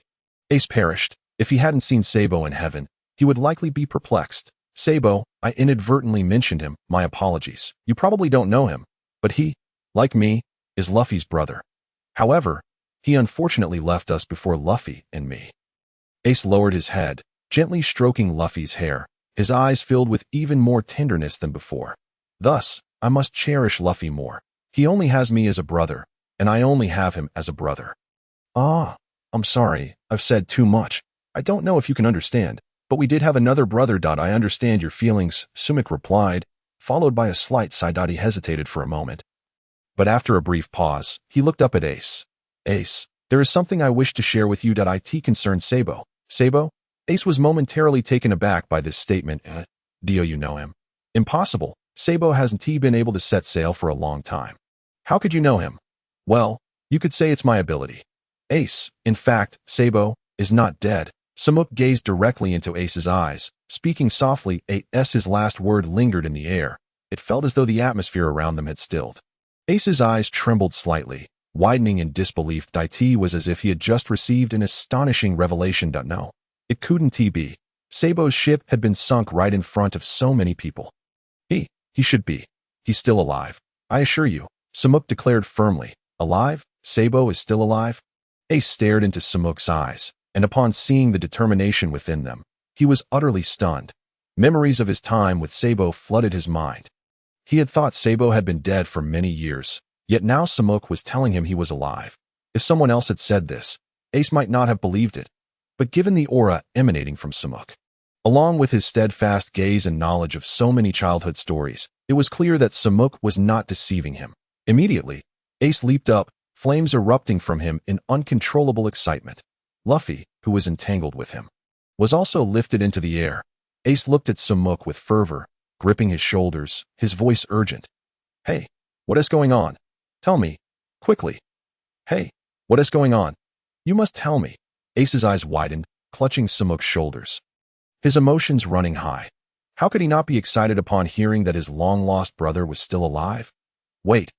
A: Ace perished. If he hadn't seen Sabo in heaven, he would likely be perplexed. Sabo, I inadvertently mentioned him. My apologies. You probably don't know him, but he, like me, is Luffy's brother. However, he unfortunately left us before Luffy and me. Ace lowered his head, gently stroking Luffy's hair, his eyes filled with even more tenderness than before. Thus, I must cherish Luffy more. He only has me as a brother, and I only have him as a brother. I'm sorry, I've said too much. I don't know if you can understand, but we did have another brother. I understand your feelings, Sumik replied, followed by a slight sigh. He hesitated for a moment. But after a brief pause, he looked up at Ace. Ace, there is something I wish to share with you. It concerns Sabo. Sabo? Ace was momentarily taken aback by this statement. Do you know him? Impossible. Sabo hasn't been able to set sail for a long time. How could you know him? Well, you could say it's my ability. Ace, in fact, Sabo is not dead. Samuk gazed directly into Ace's eyes, speaking softly. His last word lingered in the air. It felt as though the atmosphere around them had stilled. Ace's eyes trembled slightly, widening in disbelief. It was as if he had just received an astonishing revelation. No, it couldn't be. Sabo's ship had been sunk right in front of so many people. He should be. He's still alive. I assure you, Samuk declared firmly. Alive? Sabo is still alive? Ace stared into Samuk's eyes, and upon seeing the determination within them, he was utterly stunned. Memories of his time with Sabo flooded his mind. He had thought Sabo had been dead for many years, yet now Samuk was telling him he was alive. If someone else had said this, Ace might not have believed it. But given the aura emanating from Samuk, along with his steadfast gaze and knowledge of so many childhood stories, it was clear that Samuk was not deceiving him. Immediately, Ace leaped up, flames erupting from him in uncontrollable excitement. Luffy, who was entangled with him, was also lifted into the air. Ace looked at Samuk with fervor, gripping his shoulders, his voice urgent. Hey, what is going on? Tell me, quickly. Hey, what is going on? You must tell me. Ace's eyes widened, clutching Samuk's shoulders, his emotions running high. How could he not be excited upon hearing that his long-lost brother was still alive? Wait,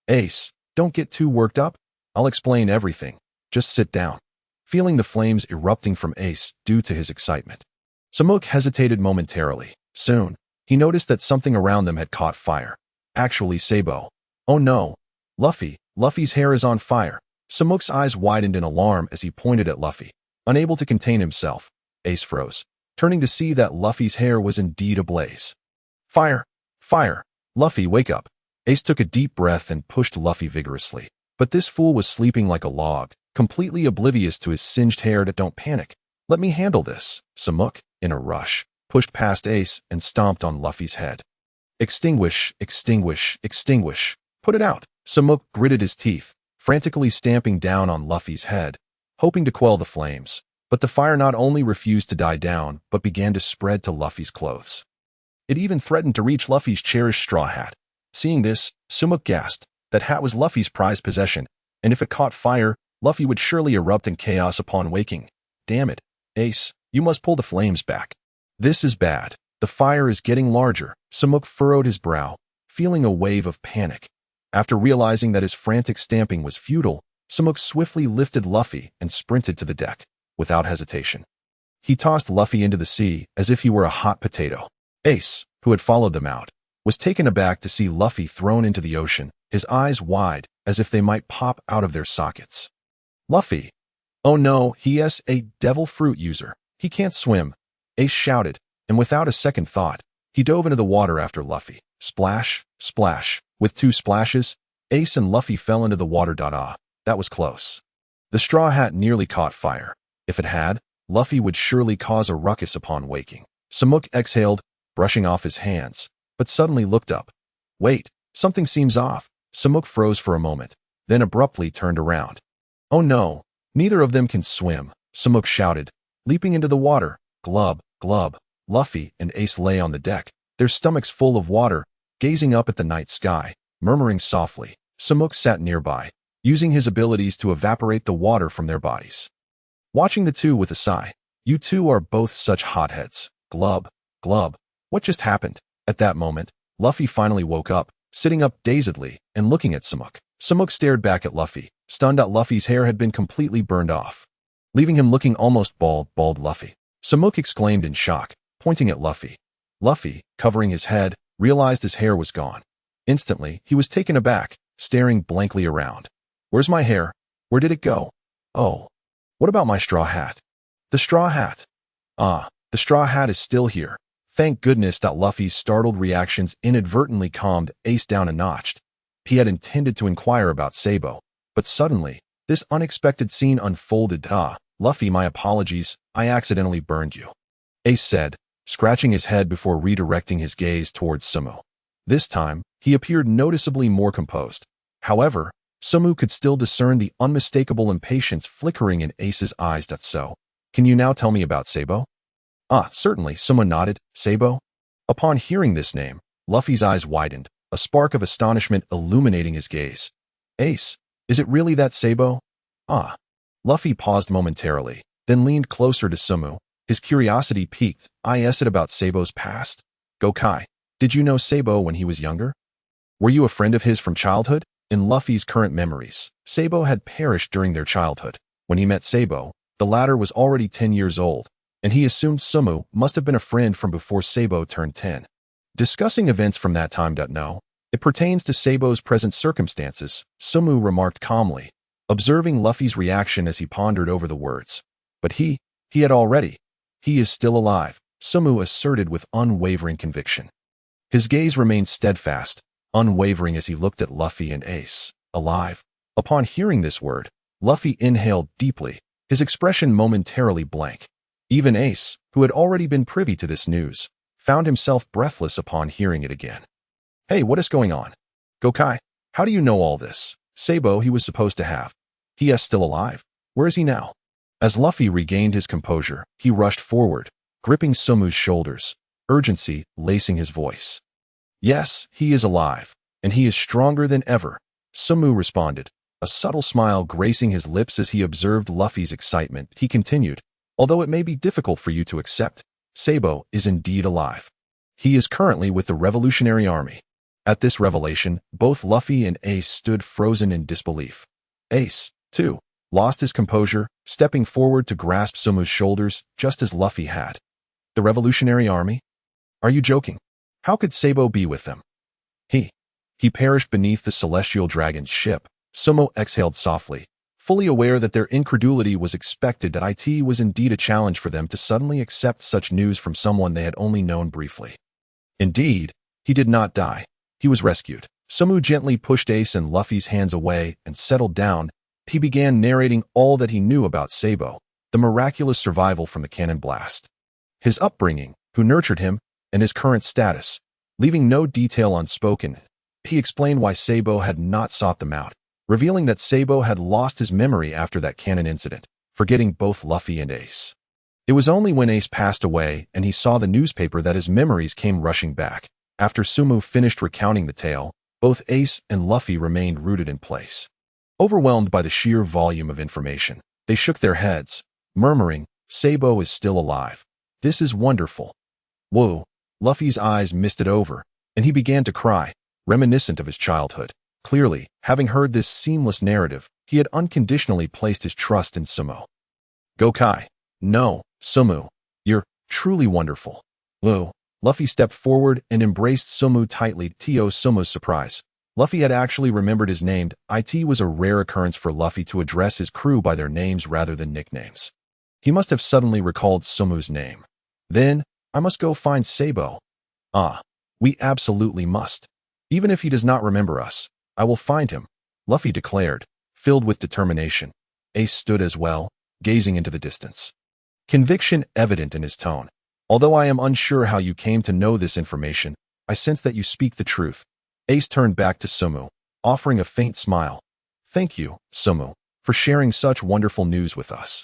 A: Ace, don't get too worked up. I'll explain everything. Just sit down. Feeling the flames erupting from Ace due to his excitement, Samuk hesitated momentarily. Soon, he noticed that something around them had caught fire. Actually, Sabo. Oh no. Luffy's hair is on fire. Samuk's eyes widened in alarm as he pointed at Luffy. Unable to contain himself, Ace froze, turning to see that Luffy's hair was indeed ablaze. Fire! Fire! Luffy, wake up! Ace took a deep breath and pushed Luffy vigorously. But this fool was sleeping like a log, completely oblivious to his singed hair. Don't panic. Let me handle this. Samuk, in a rush, pushed past Ace and stomped on Luffy's head. Extinguish, extinguish, extinguish. Put it out. Samuk gritted his teeth, frantically stamping down on Luffy's head, hoping to quell the flames. But the fire not only refused to die down, but began to spread to Luffy's clothes. It even threatened to reach Luffy's cherished straw hat. Seeing this, Samuk gasped. That hat was Luffy's prized possession, and if it caught fire, Luffy would surely erupt in chaos upon waking. Damn it, Ace, you must pull the flames back. This is bad. The fire is getting larger. Samuk furrowed his brow, feeling a wave of panic. After realizing that his frantic stamping was futile, Samuk swiftly lifted Luffy and sprinted to the deck, without hesitation. He tossed Luffy into the sea as if he were a hot potato. Ace, who had followed them out, was taken aback to see Luffy thrown into the ocean, his eyes wide as if they might pop out of their sockets. Luffy! Oh no, he is a devil fruit user. He can't swim, Ace shouted, and without a second thought, he dove into the water after Luffy. Splash, splash. With 2 splashes, Ace and Luffy fell into the water. Ah, that was close. The straw hat nearly caught fire. If it had, Luffy would surely cause a ruckus upon waking. Samuk exhaled, brushing off his hands, but suddenly looked up. Wait, something seems off. Samuk froze for a moment, then abruptly turned around. Oh no, neither of them can swim, Samuk shouted, leaping into the water. Glub, glub. Luffy and Ace lay on the deck, their stomachs full of water, gazing up at the night sky, murmuring softly. Samuk sat nearby, using his abilities to evaporate the water from their bodies. Watching the two with a sigh. You two are both such hotheads. Glub, glub. What just happened? At that moment, Luffy finally woke up, sitting up dazedly and looking at Samuk. Samuk stared back at Luffy, stunned that Luffy's hair had been completely burned off, leaving him looking almost bald. Luffy. Samuk exclaimed in shock, pointing at Luffy. Luffy, covering his head, realized his hair was gone. Instantly, he was taken aback, staring blankly around. Where's my hair? Where did it go? Oh. What about my straw hat? The straw hat. Ah, the straw hat is still here. Thank goodness that Luffy's startled reactions inadvertently calmed Ace down a notch. He had intended to inquire about Sabo, but suddenly, this unexpected scene unfolded. Ah, Luffy, my apologies, I accidentally burned you, Ace said, scratching his head before redirecting his gaze towards Sabo. This time, he appeared noticeably more composed. However, Sabo could still discern the unmistakable impatience flickering in Ace's eyes. So, can you now tell me about Sabo? Ah, certainly, Sabo nodded. Sabo? Upon hearing this name, Luffy's eyes widened, a spark of astonishment illuminating his gaze. Ace, is it really that Sabo? Ah. Luffy paused momentarily, then leaned closer to Sabo, his curiosity piqued. I asked it about Sabo's past. Gokai, did you know Sabo when he was younger? Were you a friend of his from childhood? In Luffy's current memories, Sabo had perished during their childhood. When he met Sabo, the latter was already 10 years old, and he assumed Sabo must have been a friend from before Sabo turned 10. Discussing events from that time. No, it pertains to Sabo's present circumstances, Sabo remarked calmly, observing Luffy's reaction as he pondered over the words. But he had already. He is still alive, Sabo asserted with unwavering conviction. His gaze remained steadfast, unwavering as he looked at Luffy and Ace. Alive. Upon hearing this word, Luffy inhaled deeply, his expression momentarily blank. Even Ace, who had already been privy to this news, found himself breathless upon hearing it again. Hey, what is going on? Gokai, how do you know all this? Sabo he was supposed to have. He is still alive. Where is he now? As Luffy regained his composure, he rushed forward, gripping Sabo's shoulders, urgency lacing his voice. Yes, he is alive, and he is stronger than ever, Sabo responded, a subtle smile gracing his lips as he observed Luffy's excitement. He continued, although it may be difficult for you to accept, Sabo is indeed alive. He is currently with the Revolutionary Army. At this revelation, both Luffy and Ace stood frozen in disbelief. Ace, too, lost his composure, stepping forward to grasp Sabo's shoulders just as Luffy had. The Revolutionary Army? Are you joking? How could Sabo be with them? He perished beneath the Celestial Dragon's ship. Sabo exhaled softly, fully aware that their incredulity was expected, that it was indeed a challenge for them to suddenly accept such news from someone they had only known briefly. Indeed, he did not die. He was rescued. Sabo gently pushed Ace and Luffy's hands away and settled down. He began narrating all that he knew about Sabo, the miraculous survival from the cannon blast, his upbringing, who nurtured him, and his current status. Leaving no detail unspoken, he explained why Sabo had not sought them out, revealing that Sabo had lost his memory after that cannon incident, forgetting both Luffy and Ace. It was only when Ace passed away and he saw the newspaper that his memories came rushing back. After Sabo finished recounting the tale, both Ace and Luffy remained rooted in place. Overwhelmed by the sheer volume of information, they shook their heads, murmuring, "Sabo is still alive. This is wonderful." Whoa! Luffy's eyes misted over, and he began to cry, reminiscent of his childhood. Clearly, having heard this seamless narrative, he had unconditionally placed his trust in Sabo. "Gokai. No, Sabo. You're truly wonderful." Whoa! Luffy stepped forward and embraced Sabo tightly. To Sabo's surprise, Luffy had actually remembered his name. It was a rare occurrence for Luffy to address his crew by their names rather than nicknames. He must have suddenly recalled Sabo's name. "Then, I must go find Sabo." "Ah, we absolutely must. Even if he does not remember us, I will find him," Luffy declared, filled with determination. Ace stood as well, gazing into the distance, conviction evident in his tone. "Although I am unsure how you came to know this information, I sense that you speak the truth." Ace turned back to Sabo, offering a faint smile. "Thank you, Sabo, for sharing such wonderful news with us.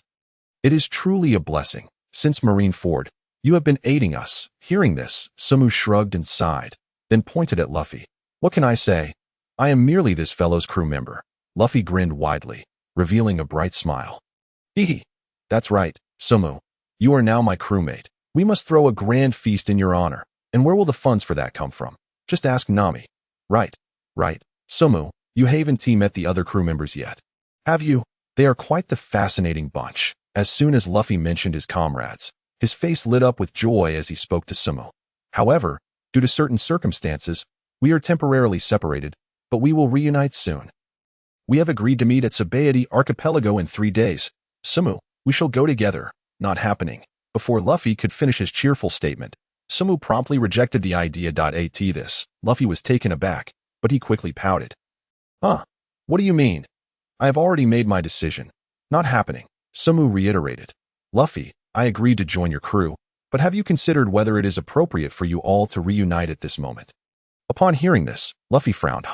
A: It is truly a blessing. Since Marineford, you have been aiding us." Hearing this, Sabo shrugged and sighed, then pointed at Luffy. "What can I say? I am merely this fellow's crew member." Luffy grinned widely, revealing a bright smile. "Hee. That's right, Sabo. You are now my crewmate. We must throw a grand feast in your honor. And where will the funds for that come from? Just ask Nami." Right. Sabo, you haven't met the other crew members yet, have you? They are quite the fascinating bunch." As soon as Luffy mentioned his comrades, his face lit up with joy as he spoke to Sabo. "However, due to certain circumstances, we are temporarily separated, but we will reunite soon. We have agreed to meet at Sabaody Archipelago in 3 days. Sabo, we shall go together." "Not happening." Before Luffy could finish his cheerful statement, Sabo promptly rejected the idea. This, Luffy was taken aback, but he quickly pouted. "Huh? What do you mean?" "I have already made my decision. Not happening," Sabo reiterated. "Luffy, I agreed to join your crew, but have you considered whether it is appropriate for you all to reunite at this moment?" Upon hearing this, Luffy frowned.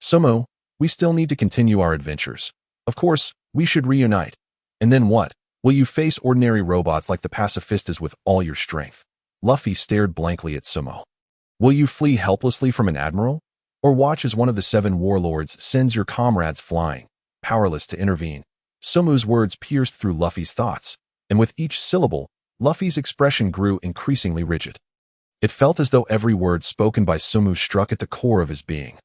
A: Sabo, we still need to continue our adventures. Of course, we should reunite. And then what? Will you face ordinary robots like the pacifistas with all your strength?" Luffy stared blankly at Sabo. "Will you flee helplessly from an admiral? Or watch as one of the 7 warlords sends your comrades flying, powerless to intervene?" Sabo's words pierced through Luffy's thoughts, and with each syllable, Luffy's expression grew increasingly rigid. It felt as though every word spoken by Sabo struck at the core of his being.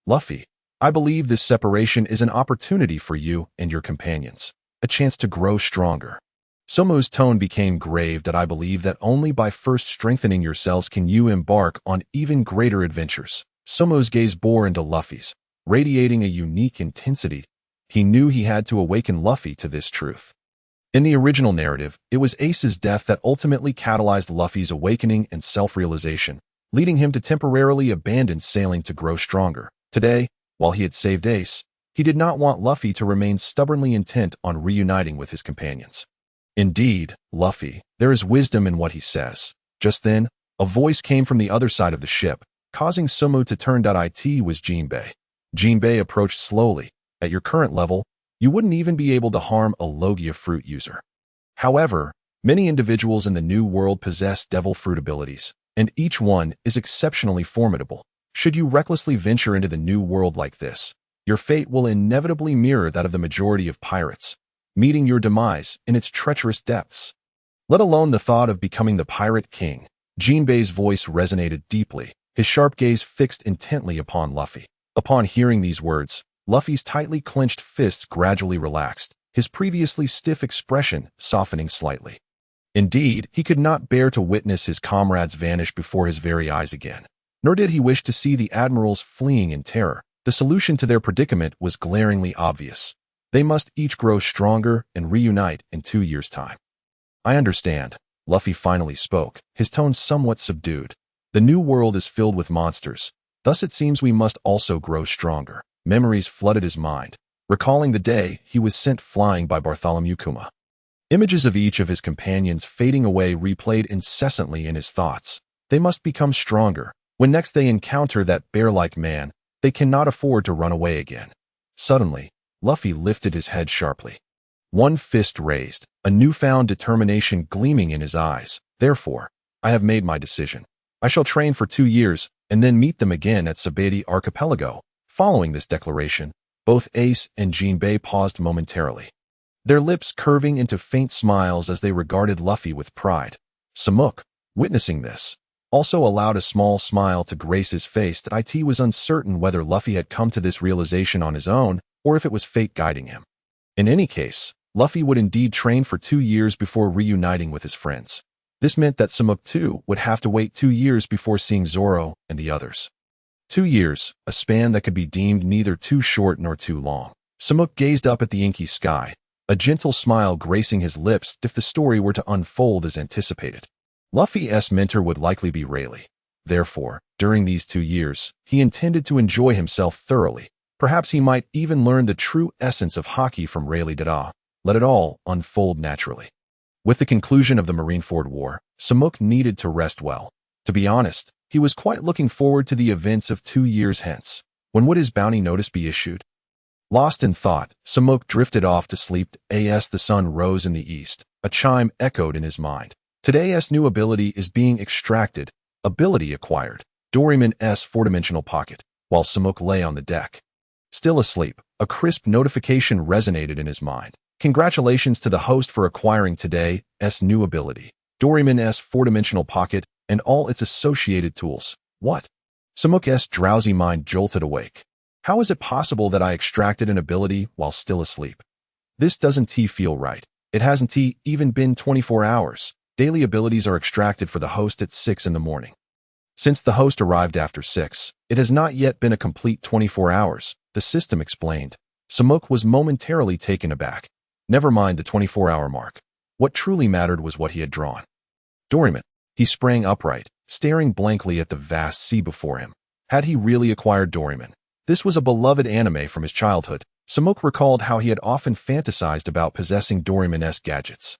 A: "Luffy, I believe this separation is an opportunity for you and your companions, a chance to grow stronger." Sabo's tone became grave. "I believe that only by first strengthening yourselves can you embark on even greater adventures." Sabo's gaze bore into Luffy's, radiating a unique intensity. He knew he had to awaken Luffy to this truth. In the original narrative, it was Ace's death that ultimately catalyzed Luffy's awakening and self-realization, leading him to temporarily abandon sailing to grow stronger. Today, while he had saved Ace, he did not want Luffy to remain stubbornly intent on reuniting with his companions. "Indeed, Luffy, there is wisdom in what he says." Just then, a voice came from the other side of the ship, causing Sabo to turn. It was Jinbei. Jinbei approached slowly. "At your current level, you wouldn't even be able to harm a Logia fruit user. However, many individuals in the New World possess devil fruit abilities, and each one is exceptionally formidable. Should you recklessly venture into the New World like this, your fate will inevitably mirror that of the majority of pirates, meeting your demise in its treacherous depths. Let alone the thought of becoming the Pirate King." Jinbei's voice resonated deeply, his sharp gaze fixed intently upon Luffy. Upon hearing these words, Luffy's tightly clenched fists gradually relaxed, his previously stiff expression softening slightly. Indeed, he could not bear to witness his comrades vanish before his very eyes again. Nor did he wish to see the admirals fleeing in terror. The solution to their predicament was glaringly obvious. They must each grow stronger and reunite in 2 years' time. I understand. Luffy finally spoke, his tone somewhat subdued. The new world is filled with monsters. Thus it seems we must also grow stronger. Memories flooded his mind, recalling the day he was sent flying by Bartholomew Kuma. Images of each of his companions fading away replayed incessantly in his thoughts. They must become stronger. When next they encounter that bear-like man, they cannot afford to run away again. Suddenly, Luffy lifted his head sharply. One fist raised, a newfound determination gleaming in his eyes. Therefore, I have made my decision. I shall train for 2 years, and then meet them again at Sabaody Archipelago. Following this declaration, both Ace and Jinbei paused momentarily, their lips curving into faint smiles as they regarded Luffy with pride. Samuk, witnessing this, also allowed a small smile to grace his face. That it was uncertain whether Luffy had come to this realization on his own, or if it was fate guiding him. In any case, Luffy would indeed train for 2 years before reuniting with his friends. This meant that Samuk too would have to wait 2 years before seeing Zoro and the others. 2 years, a span that could be deemed neither too short nor too long. Samuk gazed up at the inky sky, a gentle smile gracing his lips if the story were to unfold as anticipated. Luffy's mentor would likely be Rayleigh. Therefore, during these 2 years, he intended to enjoy himself thoroughly. Perhaps he might even learn the true essence of Haki from Rayleigh. Let it all unfold naturally. With the conclusion of the Marineford War, Samuk needed to rest well. To be honest, he was quite looking forward to the events of 2 years hence. When would his bounty notice be issued? Lost in thought, Samuk drifted off to sleep. As the sun rose in the east, a chime echoed in his mind. Today's new ability is being extracted. Ability acquired. Doraemon's four-dimensional pocket, while Samuk lay on the deck. Still asleep, a crisp notification resonated in his mind. Congratulations to the host for acquiring today's new ability, Doraemon's four-dimensional pocket, and all its associated tools. What? Samuk's drowsy mind jolted awake. How is it possible that I extracted an ability while still asleep? This doesn't feel right. It hasn't even been 24 hours. Daily abilities are extracted for the host at 6 in the morning. Since the host arrived after 6, it has not yet been a complete 24 hours, the system explained. Samuk was momentarily taken aback. Never mind the 24-hour mark. What truly mattered was what he had drawn. Doraemon. He sprang upright, staring blankly at the vast sea before him. Had he really acquired Doraemon? This was a beloved anime from his childhood. Samuk recalled how he had often fantasized about possessing Doraemon's gadgets.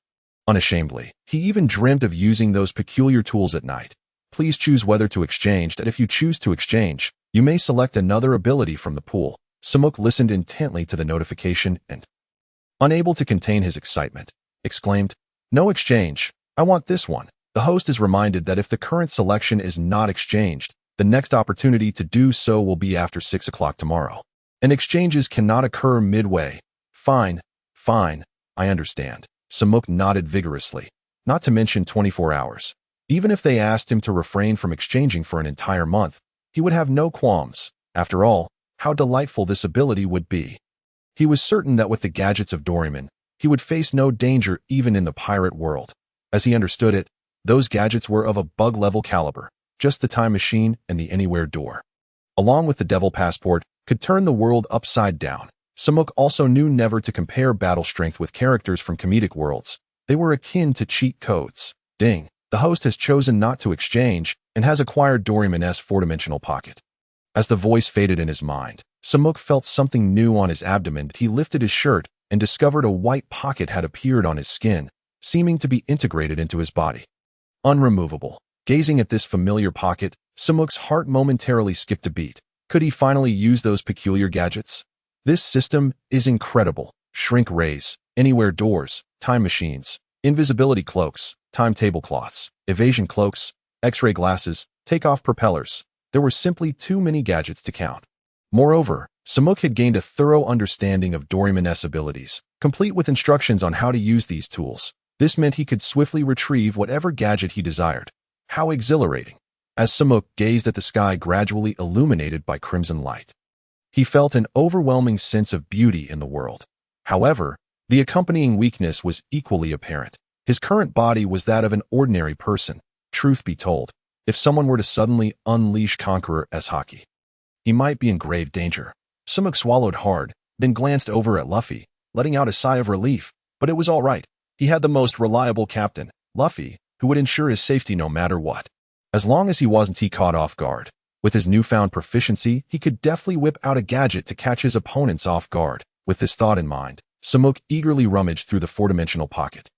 A: Unashamedly, he even dreamt of using those peculiar tools at night. Please choose whether to exchange. That if you choose to exchange, you may select another ability from the pool. Samuk listened intently to the notification and, unable to contain his excitement, exclaimed, "No exchange. I want this one." The host is reminded that if the current selection is not exchanged, the next opportunity to do so will be after 6 o'clock tomorrow. And exchanges cannot occur midway. Fine, I understand. Samuk nodded vigorously. Not to mention 24 hours. Even if they asked him to refrain from exchanging for an entire month, he would have no qualms. After all, how delightful this ability would be. He was certain that with the gadgets of Doraemon, he would face no danger even in the pirate world. As he understood it, those gadgets were of a bug-level caliber. Just the time machine and the anywhere door, along with the devil passport, could turn the world upside down. Samuk also knew never to compare battle strength with characters from comedic worlds. They were akin to cheat codes. Ding. The host has chosen not to exchange and has acquired Doraemon's four-dimensional pocket. As the voice faded in his mind, Samuk felt something new on his abdomen. He lifted his shirt and discovered a white pocket had appeared on his skin, seeming to be integrated into his body. Unremovable. Gazing at this familiar pocket, Samuk's heart momentarily skipped a beat. Could he finally use those peculiar gadgets? This system is incredible. Shrink rays, anywhere doors, time machines, invisibility cloaks, timetable cloths, evasion cloaks, X-ray glasses, take-off propellers. There were simply too many gadgets to count. Moreover, Samuk had gained a thorough understanding of Doraemon's abilities, complete with instructions on how to use these tools. This meant he could swiftly retrieve whatever gadget he desired. How exhilarating! As Samuk gazed at the sky gradually illuminated by crimson light, he felt an overwhelming sense of beauty in the world. However, the accompanying weakness was equally apparent. His current body was that of an ordinary person. Truth be told, if someone were to suddenly unleash Conqueror as Haki, he might be in grave danger. Samuk swallowed hard, then glanced over at Luffy. letting out a sigh of relief. But it was all right. He had the most reliable captain, Luffy, who would ensure his safety no matter what. As long as he wasn't caught off guard. With his newfound proficiency, he could deftly whip out a gadget to catch his opponents off guard. With this thought in mind, Samuk eagerly rummaged through the four-dimensional pocket.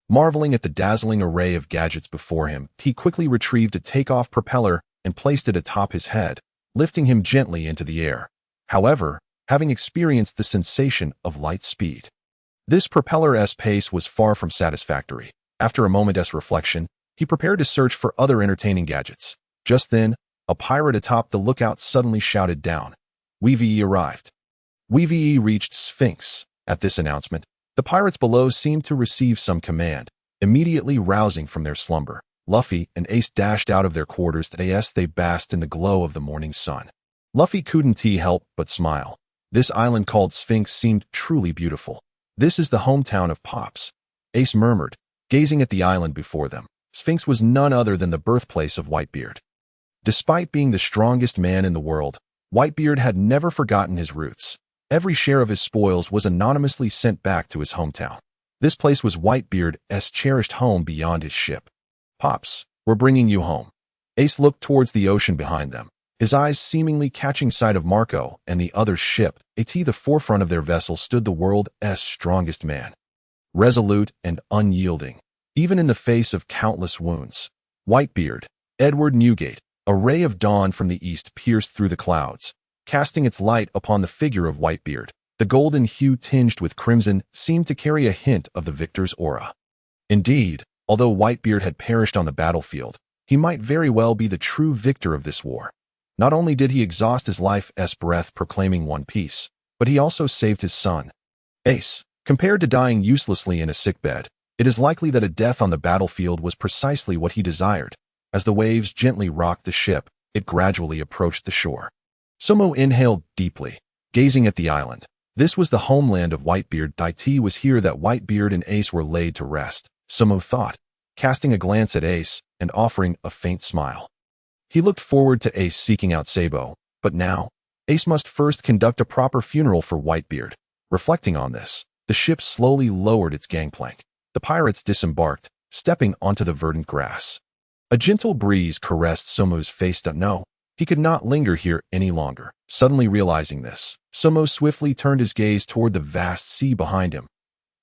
A: Marveling at the dazzling array of gadgets before him, he quickly retrieved a takeoff propeller and placed it atop his head, lifting him gently into the air. However, having experienced the sensation of light speed, this propeller's pace was far from satisfactory. After a moment's reflection, he prepared to search for other entertaining gadgets. Just then, a pirate atop the lookout suddenly shouted down. Weave arrived. Weave reached Sphinx. At this announcement, the pirates below seemed to receive some command, immediately rousing from their slumber. Luffy and Ace dashed out of their quarters as they basked in the glow of the morning sun. Luffy couldn't help but smile. This island called Sphinx seemed truly beautiful. This is the hometown of Pops, Ace murmured, gazing at the island before them. Sphinx was none other than the birthplace of Whitebeard. Despite being the strongest man in the world, Whitebeard had never forgotten his roots. Every share of his spoils was anonymously sent back to his hometown. This place was Whitebeard's cherished home beyond his ship. Pops, we're bringing you home. Ace looked towards the ocean behind them, his eyes seemingly catching sight of Marco and the other ship. At the forefront of their vessel stood the world's strongest man. Resolute and unyielding, even in the face of countless wounds. Whitebeard, Edward Newgate. A ray of dawn from the east pierced through the clouds, casting its light upon the figure of Whitebeard. The golden hue tinged with crimson seemed to carry a hint of the victor's aura. Indeed, although Whitebeard had perished on the battlefield, he might very well be the true victor of this war. Not only did he exhaust his life's breath proclaiming one piece, but he also saved his son. Ace, compared to dying uselessly in a sickbed, it is likely that a death on the battlefield was precisely what he desired. As the waves gently rocked the ship, it gradually approached the shore. Sabo inhaled deeply, gazing at the island. This was the homeland of Whitebeard. It was here that Whitebeard and Ace were laid to rest, Sabo thought, casting a glance at Ace and offering a faint smile. He looked forward to Ace seeking out Sabo, but now, Ace must first conduct a proper funeral for Whitebeard. Reflecting on this, the ship slowly lowered its gangplank. The pirates disembarked, stepping onto the verdant grass. A gentle breeze caressed Sabo's face. No, he could not linger here any longer. Suddenly realizing this, Sabo swiftly turned his gaze toward the vast sea behind him.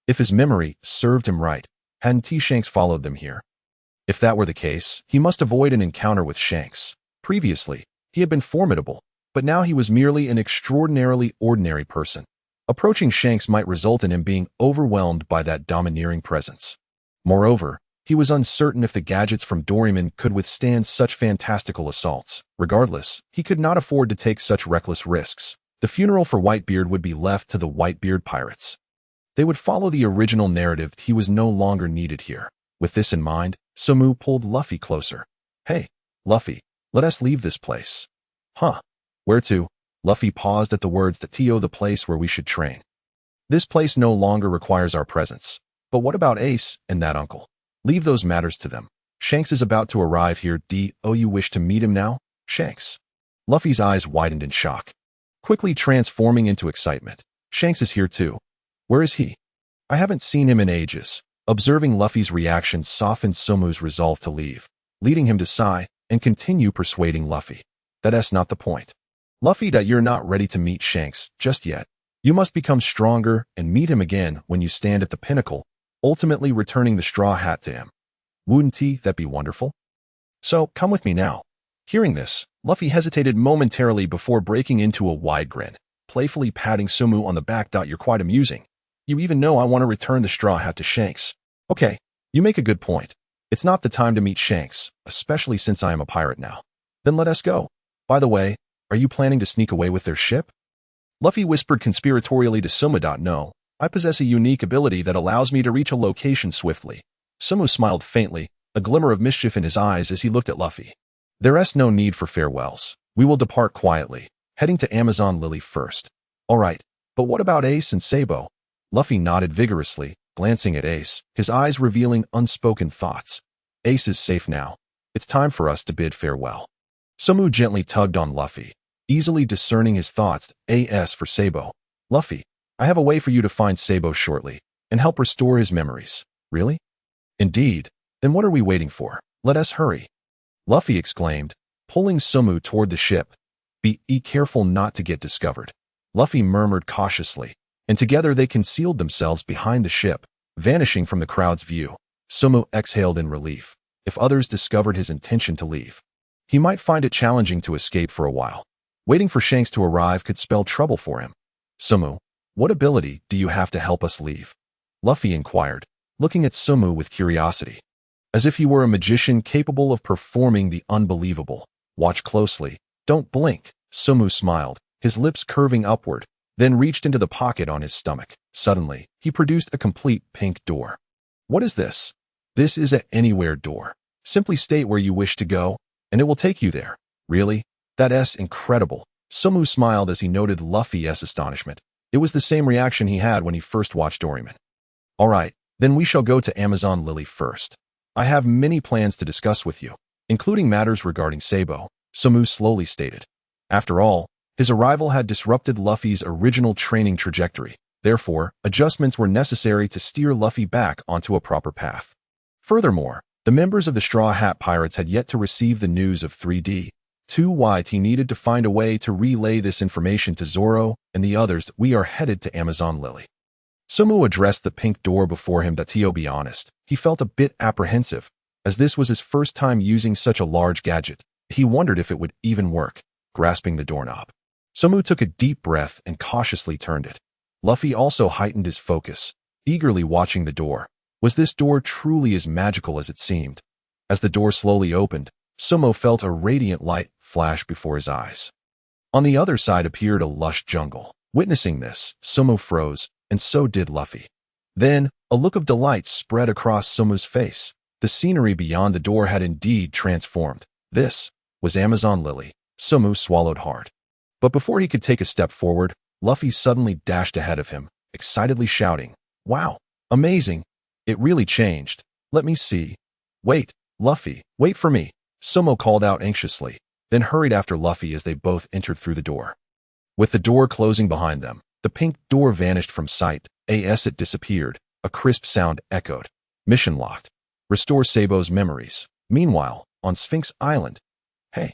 A: If his memory served him right, hadn't Shanks followed them here? If that were the case, he must avoid an encounter with Shanks. Previously, he had been formidable, but now he was merely an extraordinarily ordinary person. Approaching Shanks might result in him being overwhelmed by that domineering presence. Moreover, he was uncertain if the gadgets from Doryman could withstand such fantastical assaults. Regardless, he could not afford to take such reckless risks. The funeral for Whitebeard would be left to the Whitebeard pirates. They would follow the original narrative. He was no longer needed here. With this in mind, Sabo pulled Luffy closer. Hey, Luffy, let us leave this place. Huh? Where to? Luffy paused at the words that the place where we should train. This place no longer requires our presence. But what about Ace and that uncle? Leave those matters to them. Shanks is about to arrive here. Do you wish to meet him now, Shanks? Luffy's eyes widened in shock, quickly transforming into excitement. Shanks is here too. Where is he? I haven't seen him in ages. Observing Luffy's reaction softened Sabo's resolve to leave, leading him to sigh and continue persuading Luffy. That's not the point. Luffy, you're not ready to meet Shanks just yet. You must become stronger and meet him again when you stand at the pinnacle, ultimately returning the straw hat to him. Wouldn't that be wonderful? So, come with me now. Hearing this, Luffy hesitated momentarily before breaking into a wide grin, playfully patting Sabo on the back. You're quite amusing. You even know I want to return the straw hat to Shanks. Okay, you make a good point. It's not the time to meet Shanks, especially since I am a pirate now. Then let us go. By the way, are you planning to sneak away with their ship? Luffy whispered conspiratorially to Sabo. No, I possess a unique ability that allows me to reach a location swiftly. Sabo smiled faintly, a glimmer of mischief in his eyes as he looked at Luffy. There's no need for farewells. We will depart quietly, heading to Amazon Lily first. All right, but what about Ace and Sabo? Luffy nodded vigorously, glancing at Ace, his eyes revealing unspoken thoughts. Ace is safe now. It's time for us to bid farewell. Sabo gently tugged on Luffy, easily discerning his thoughts. As for Sabo, Luffy, I have a way for you to find Sabo shortly and help restore his memories. Really? Indeed. Then what are we waiting for? Let us hurry. Luffy exclaimed, pulling Sumu toward the ship. Be careful not to get discovered. Luffy murmured cautiously, and together they concealed themselves behind the ship, vanishing from the crowd's view. Sumu exhaled in relief. If others discovered his intention to leave, he might find it challenging to escape for a while. Waiting for Shanks to arrive could spell trouble for him. Sumu, what ability do you have to help us leave? Luffy inquired, looking at Sumu with curiosity. As if he were a magician capable of performing the unbelievable. Watch closely. Don't blink. Sumu smiled, his lips curving upward, then reached into the pocket on his stomach. Suddenly, he produced a complete pink door. What is this? This is an anywhere door. Simply state where you wish to go, and it will take you there. Really? That's incredible. Sumu smiled as he noted Luffy's astonishment. It was the same reaction he had when he first watched Doryman. All right, then we shall go to Amazon Lily first. I have many plans to discuss with you, including matters regarding Sabo, Sumu slowly stated. After all, his arrival had disrupted Luffy's original training trajectory. Therefore, adjustments were necessary to steer Luffy back onto a proper path. Furthermore, the members of the Straw Hat Pirates had yet to receive the news of 3D. Too wide, he needed to find a way to relay this information to Zoro and the others. We are headed to Amazon Lily. Sumu addressed the pink door before him. To be honest, he felt a bit apprehensive, as this was his first time using such a large gadget. He wondered if it would even work, grasping the doorknob. Sumu took a deep breath and cautiously turned it. Luffy also heightened his focus, eagerly watching the door. Was this door truly as magical as it seemed? As the door slowly opened, Sumu felt a radiant light flash before his eyes. On the other side appeared a lush jungle. Witnessing this, Sumu froze, and so did Luffy. Then, a look of delight spread across Sumu's face. The scenery beyond the door had indeed transformed. This was Amazon Lily. Sumu swallowed hard. But before he could take a step forward, Luffy suddenly dashed ahead of him, excitedly shouting, "Wow! Amazing! It really changed. Let me see." "Wait, Luffy, wait for me," Sumu called out anxiously, then hurried after Luffy as they both entered through the door. With the door closing behind them, the pink door vanished from sight. As it disappeared, a crisp sound echoed. Mission locked. Restore Sabo's memories. Meanwhile, on Sphinx Island. "Hey,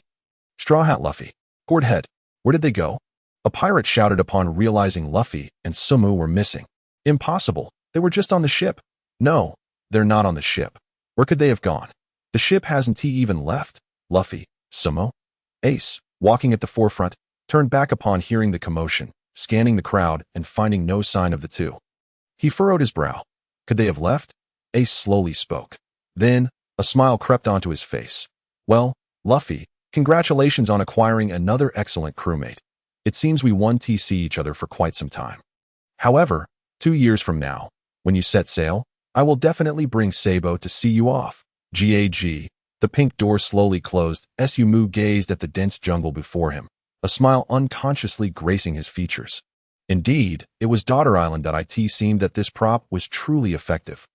A: Straw Hat Luffy, Gourd Head, where did they go?" A pirate shouted upon realizing Luffy and Sumu were missing. "Impossible. They were just on the ship." "No, they're not on the ship. Where could they have gone? The ship hasn't even left." Luffy, Sumu, Ace, walking at the forefront, turned back upon hearing the commotion, scanning the crowd and finding no sign of the two. He furrowed his brow. Could they have left? Ace slowly spoke. Then, a smile crept onto his face. "Well, Luffy, congratulations on acquiring another excellent crewmate. It seems we won't see each other for quite some time. However, 2 years from now, when you set sail, I will definitely bring Sabo to see you off." Gag. The pink door slowly closed. Sumu gazed at the dense jungle before him, a smile unconsciously gracing his features. Indeed, it was Daughter Island. It seemed that this prop was truly effective.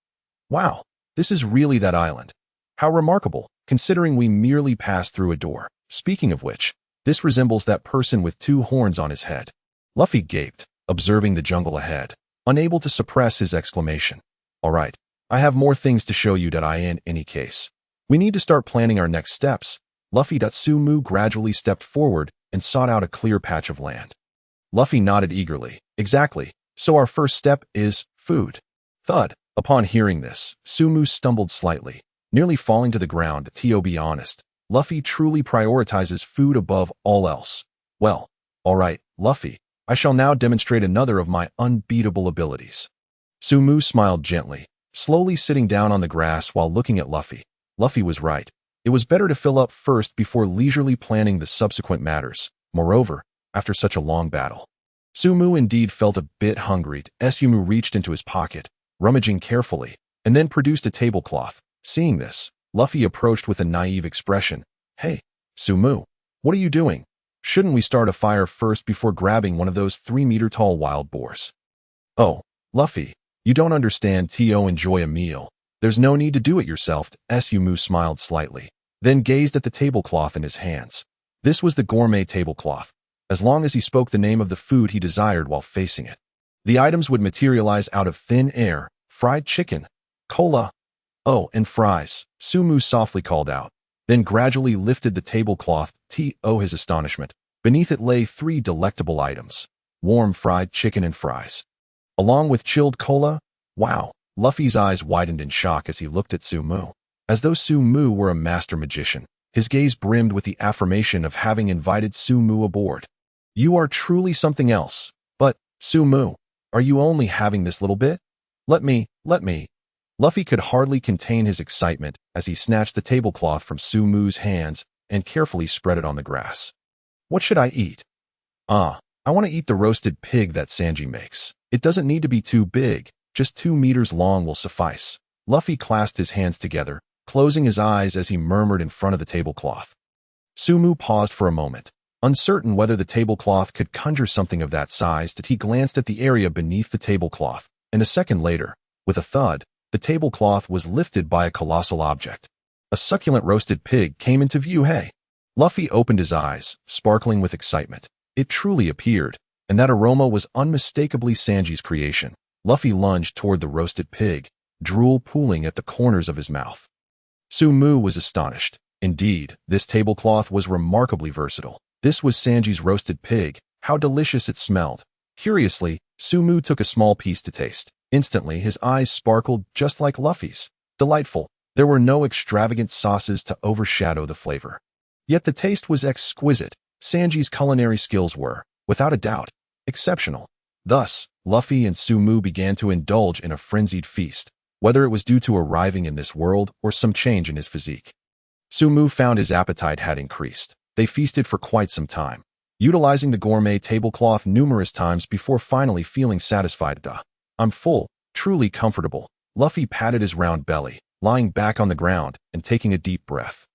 A: Wow, this is really that island. How remarkable, considering we merely passed through a door. Speaking of which, this resembles that person with 2 horns on his head. Luffy gaped, observing the jungle ahead, unable to suppress his exclamation. "All right, I have more things to show you. In any case, we need to start planning our next steps." Luffy. Sumu gradually stepped forward and sought out a clear patch of land. Luffy nodded eagerly. "Exactly. So our first step is food." Thud. Upon hearing this, Sumu stumbled slightly, nearly falling to the ground. To be honest, Luffy truly prioritizes food above all else. "Well, all right, Luffy, I shall now demonstrate another of my unbeatable abilities." Sumu smiled gently, slowly sitting down on the grass while looking at Luffy. Luffy was right. It was better to fill up first before leisurely planning the subsequent matters. Moreover, after such a long battle, Sumu indeed felt a bit hungry. Sumu reached into his pocket, rummaging carefully, and then produced a tablecloth. Seeing this, Luffy approached with a naive expression. "Hey, Sumu, what are you doing? Shouldn't we start a fire first before grabbing one of those 3-meter-tall wild boars?" "Oh, Luffy, you don't understand. Enjoy a meal. There's no need to do it yourself." Sumu smiled slightly, then gazed at the tablecloth in his hands. This was the gourmet tablecloth, as long as he spoke the name of the food he desired while facing it. The items would materialize out of thin air: fried chicken, cola, oh, and fries, Sumu softly called out, then gradually lifted the tablecloth. To his astonishment, beneath it lay 3 delectable items: warm fried chicken and fries, along with chilled cola. Wow! Luffy's eyes widened in shock as he looked at Sumu. As though Sumu were a master magician, his gaze brimmed with the affirmation of having invited Sumu aboard. You are truly something else. But, Sumu, are you only having this little bit? Let me. Luffy could hardly contain his excitement as he snatched the tablecloth from Sumu's hands and carefully spread it on the grass. What should I eat? I want to eat the roasted pig that Sanji makes. It doesn't need to be too big, just 2 meters long will suffice. Luffy clasped his hands together, closing his eyes as he murmured in front of the tablecloth. Sumu paused for a moment, uncertain whether the tablecloth could conjure something of that size. He glanced at the area beneath the tablecloth, and a second later, with a thud, the tablecloth was lifted by a colossal object. A succulent roasted pig came into view. Hey! Luffy opened his eyes, sparkling with excitement. It truly appeared, and that aroma was unmistakably Sanji's creation. Luffy lunged toward the roasted pig, drool pooling at the corners of his mouth. Sumu was astonished. Indeed, this tablecloth was remarkably versatile. This was Sanji's roasted pig. How delicious it smelled. Curiously, Sumu took a small piece to taste. Instantly, his eyes sparkled just like Luffy's. Delightful. There were no extravagant sauces to overshadow the flavor. Yet the taste was exquisite. Sanji's culinary skills were, without a doubt, exceptional. Thus, Luffy and Sumu began to indulge in a frenzied feast, whether it was due to arriving in this world or some change in his physique. Sumu found his appetite had increased. They feasted for quite some time, utilizing the gourmet tablecloth numerous times before finally feeling satisfied. I'm full, truly comfortable. Luffy patted his round belly, lying back on the ground and taking a deep breath,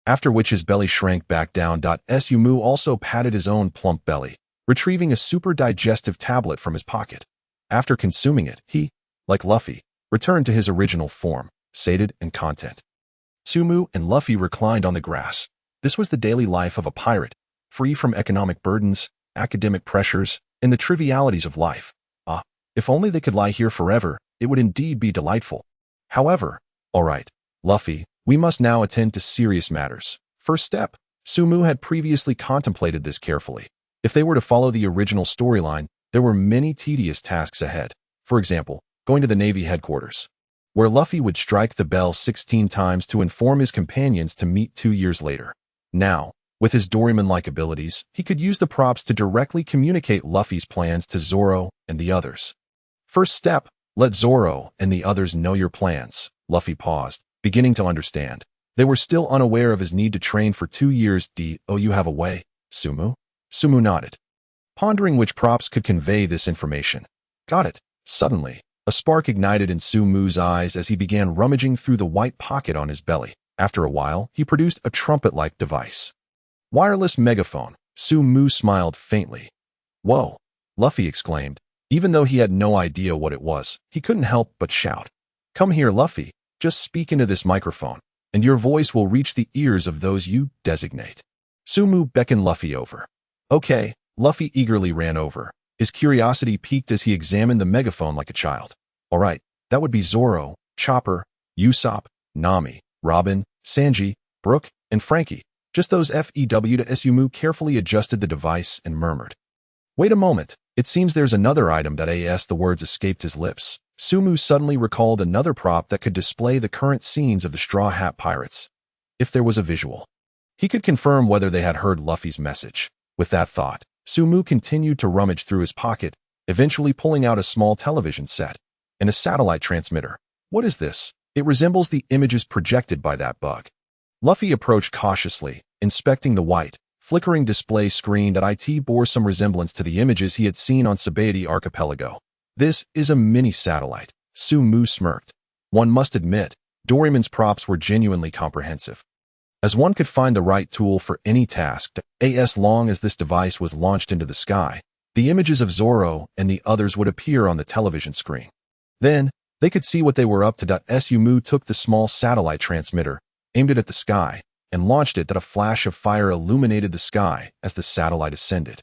A: after which his belly shrank back down. Sumu also patted his own plump belly, retrieving a super digestive tablet from his pocket. After consuming it, he, like Luffy, returned to his original form, sated and content. Sumu and Luffy reclined on the grass. This was the daily life of a pirate, free from economic burdens, academic pressures, and the trivialities of life. If only they could lie here forever, it would indeed be delightful. However, all right, Luffy, we must now attend to serious matters. First step. Sumu had previously contemplated this carefully. If they were to follow the original storyline, there were many tedious tasks ahead. For example, going to the Navy headquarters, where Luffy would strike the bell 16 times to inform his companions to meet 2 years later. Now, with his Doraemon-like abilities, he could use the props to directly communicate Luffy's plans to Zoro and the others. First step, let Zoro and the others know your plans. Luffy paused, beginning to understand. They were still unaware of his need to train for 2 years. You have a way, Sumu? Sumu nodded, pondering which props could convey this information. Got it. Suddenly, a spark ignited in Sumu's eyes as he began rummaging through the white pocket on his belly. After a while, he produced a trumpet-like device. Wireless megaphone. Sumu smiled faintly. Whoa! Luffy exclaimed. Even though he had no idea what it was, he couldn't help but shout. Come here, Luffy. Just speak into this microphone, and your voice will reach the ears of those you designate. Sumu beckoned Luffy over. Okay, Luffy eagerly ran over. His curiosity piqued as he examined the megaphone like a child. All right, that would be Zoro, Chopper, Usopp, Nami, Robin, Sanji, Brook, and Frankie. Just those FEW. Sumu carefully adjusted the device and murmured. Wait a moment. It seems there's another item. As the words escaped his lips, Sumu suddenly recalled another prop that could display the current scenes of the Straw Hat Pirates. If there was a visual, he could confirm whether they had heard Luffy's message. With that thought, Sumu continued to rummage through his pocket, eventually pulling out a small television set and a satellite transmitter. What is this? It resembles the images projected by that bug. Luffy approached cautiously, inspecting the white, flickering display screen. It bore some resemblance to the images he had seen on Sabaody Archipelago. This is a mini-satellite. Sumu smirked. One must admit, Doraemon's props were genuinely comprehensive. As one could find the right tool for any task, as long as this device was launched into the sky, the images of Zoro and the others would appear on the television screen. Then, they could see what they were up to. Sumu took the small satellite transmitter, aimed it at the sky, and launched it. A flash of fire illuminated the sky as the satellite ascended,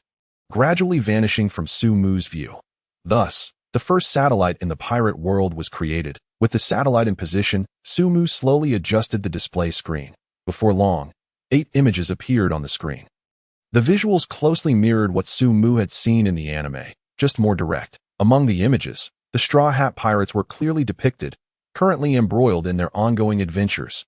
A: gradually vanishing from Sumu's view. Thus, The first satellite in the pirate world was created. With the satellite in position, Sumu slowly adjusted the display screen. Before long, 8 images appeared on the screen. The visuals closely mirrored what Sumu had seen in the anime, just more direct. Among the images, the Straw Hat Pirates were clearly depicted, currently embroiled in their ongoing adventures.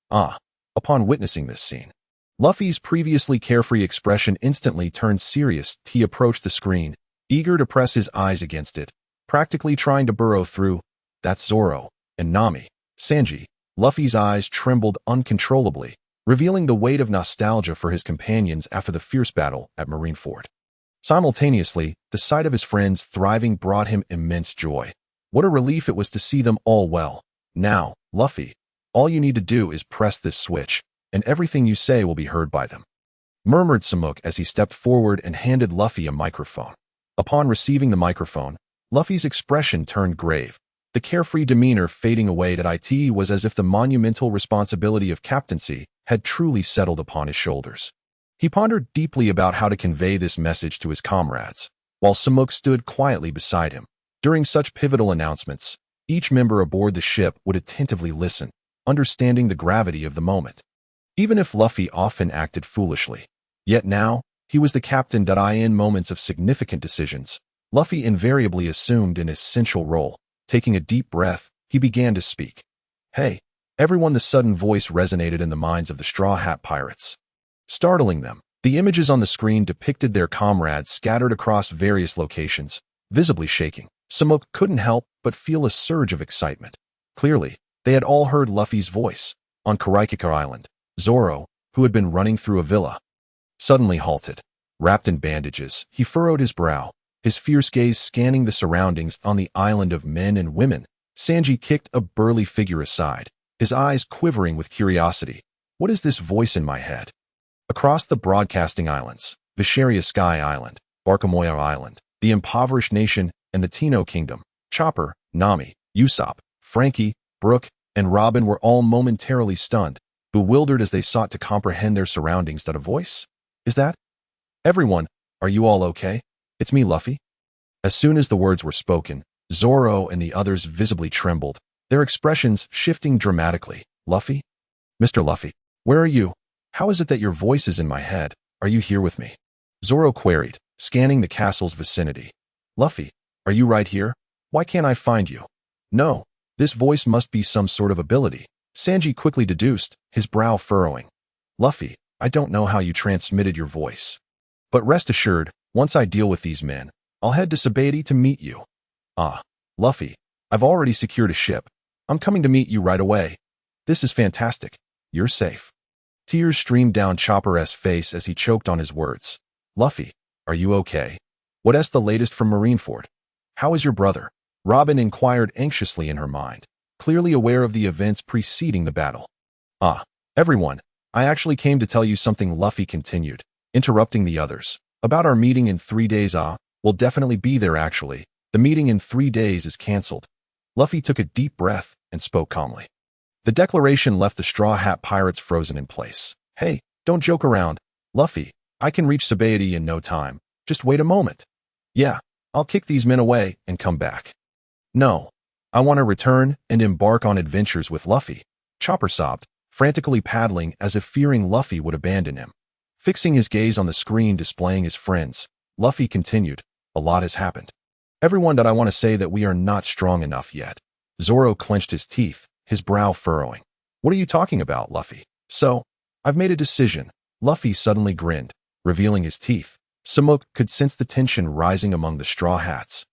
A: Upon witnessing this scene, Luffy's previously carefree expression instantly turned serious. He approached the screen, eager to press his eyes against it, practically trying to burrow through. That's Zoro and Nami. Sanji. Luffy's eyes trembled uncontrollably, revealing the weight of nostalgia for his companions after the fierce battle at Marineford. Simultaneously, the sight of his friends thriving brought him immense joy. What a relief it was to see them all well. Now, Luffy, all you need to do is press this switch, and everything you say will be heard by them, murmured Samuk as he stepped forward and handed Luffy a microphone. Upon receiving the microphone, Luffy's expression turned grave. The carefree demeanor fading away. It was as if the monumental responsibility of captaincy had truly settled upon his shoulders. He pondered deeply about how to convey this message to his comrades, while Samuk stood quietly beside him. During such pivotal announcements, each member aboard the ship would attentively listen, understanding the gravity of the moment. Even if Luffy often acted foolishly, yet now, he was the captain. In moments of significant decisions, Luffy invariably assumed an essential role. Taking a deep breath, he began to speak. Hey, everyone! The sudden voice resonated in the minds of the Straw Hat Pirates, startling them. The images on the screen depicted their comrades scattered across various locations, visibly shaking. Samuk couldn't help but feel a surge of excitement. Clearly, they had all heard Luffy's voice. On Karaikika Island, Zoro, who had been running through a villa, suddenly halted. Wrapped in bandages, he furrowed his brow, his fierce gaze scanning the surroundings on the island of men and women. Sanji kicked a burly figure aside, his eyes quivering with curiosity. What is this voice in my head? Across the Broadcasting Islands, Visharia Sky Island, Barkamoya Island, the Impoverished Nation, and the Tino Kingdom, Chopper, Nami, Usopp, Frankie, Brook, and Robin were all momentarily stunned, bewildered as they sought to comprehend their surroundings. A voice? Is that? Everyone, are you all okay? It's me, Luffy. As soon as the words were spoken, Zoro and the others visibly trembled, their expressions shifting dramatically. Luffy? Mr. Luffy, where are you? How is it that your voice is in my head? Are you here with me? Zoro queried, scanning the castle's vicinity. Luffy, are you right here? Why can't I find you? No, this voice must be some sort of ability, Sanji quickly deduced, his brow furrowing. Luffy, I don't know how you transmitted your voice, but rest assured, once I deal with these men, I'll head to Sabo to meet you. Luffy, I've already secured a ship. I'm coming to meet you right away. This is fantastic. You're safe. Tears streamed down Chopper's face as he choked on his words. Luffy, are you okay? What's the latest from Marineford? How is your brother? Robin inquired anxiously in her mind, clearly aware of the events preceding the battle. Everyone, I actually came to tell you something, Luffy continued, interrupting the others. About our meeting in 3 days. We'll definitely be there actually. The meeting in 3 days is cancelled. Luffy took a deep breath and spoke calmly. The declaration left the Straw Hat Pirates frozen in place. Hey, don't joke around. Luffy, I can reach Sabo in no time. Just wait a moment. Yeah, I'll kick these men away and come back. No, I want to return and embark on adventures with Luffy. Chopper sobbed, frantically paddling as if fearing Luffy would abandon him. Fixing his gaze on the screen displaying his friends, Luffy continued, a lot has happened. Everyone, I want to say that we are not strong enough yet. Zoro clenched his teeth, his brow furrowing. What are you talking about, Luffy? So, I've made a decision. Luffy suddenly grinned, revealing his teeth. Samuk could sense the tension rising among the Straw Hats.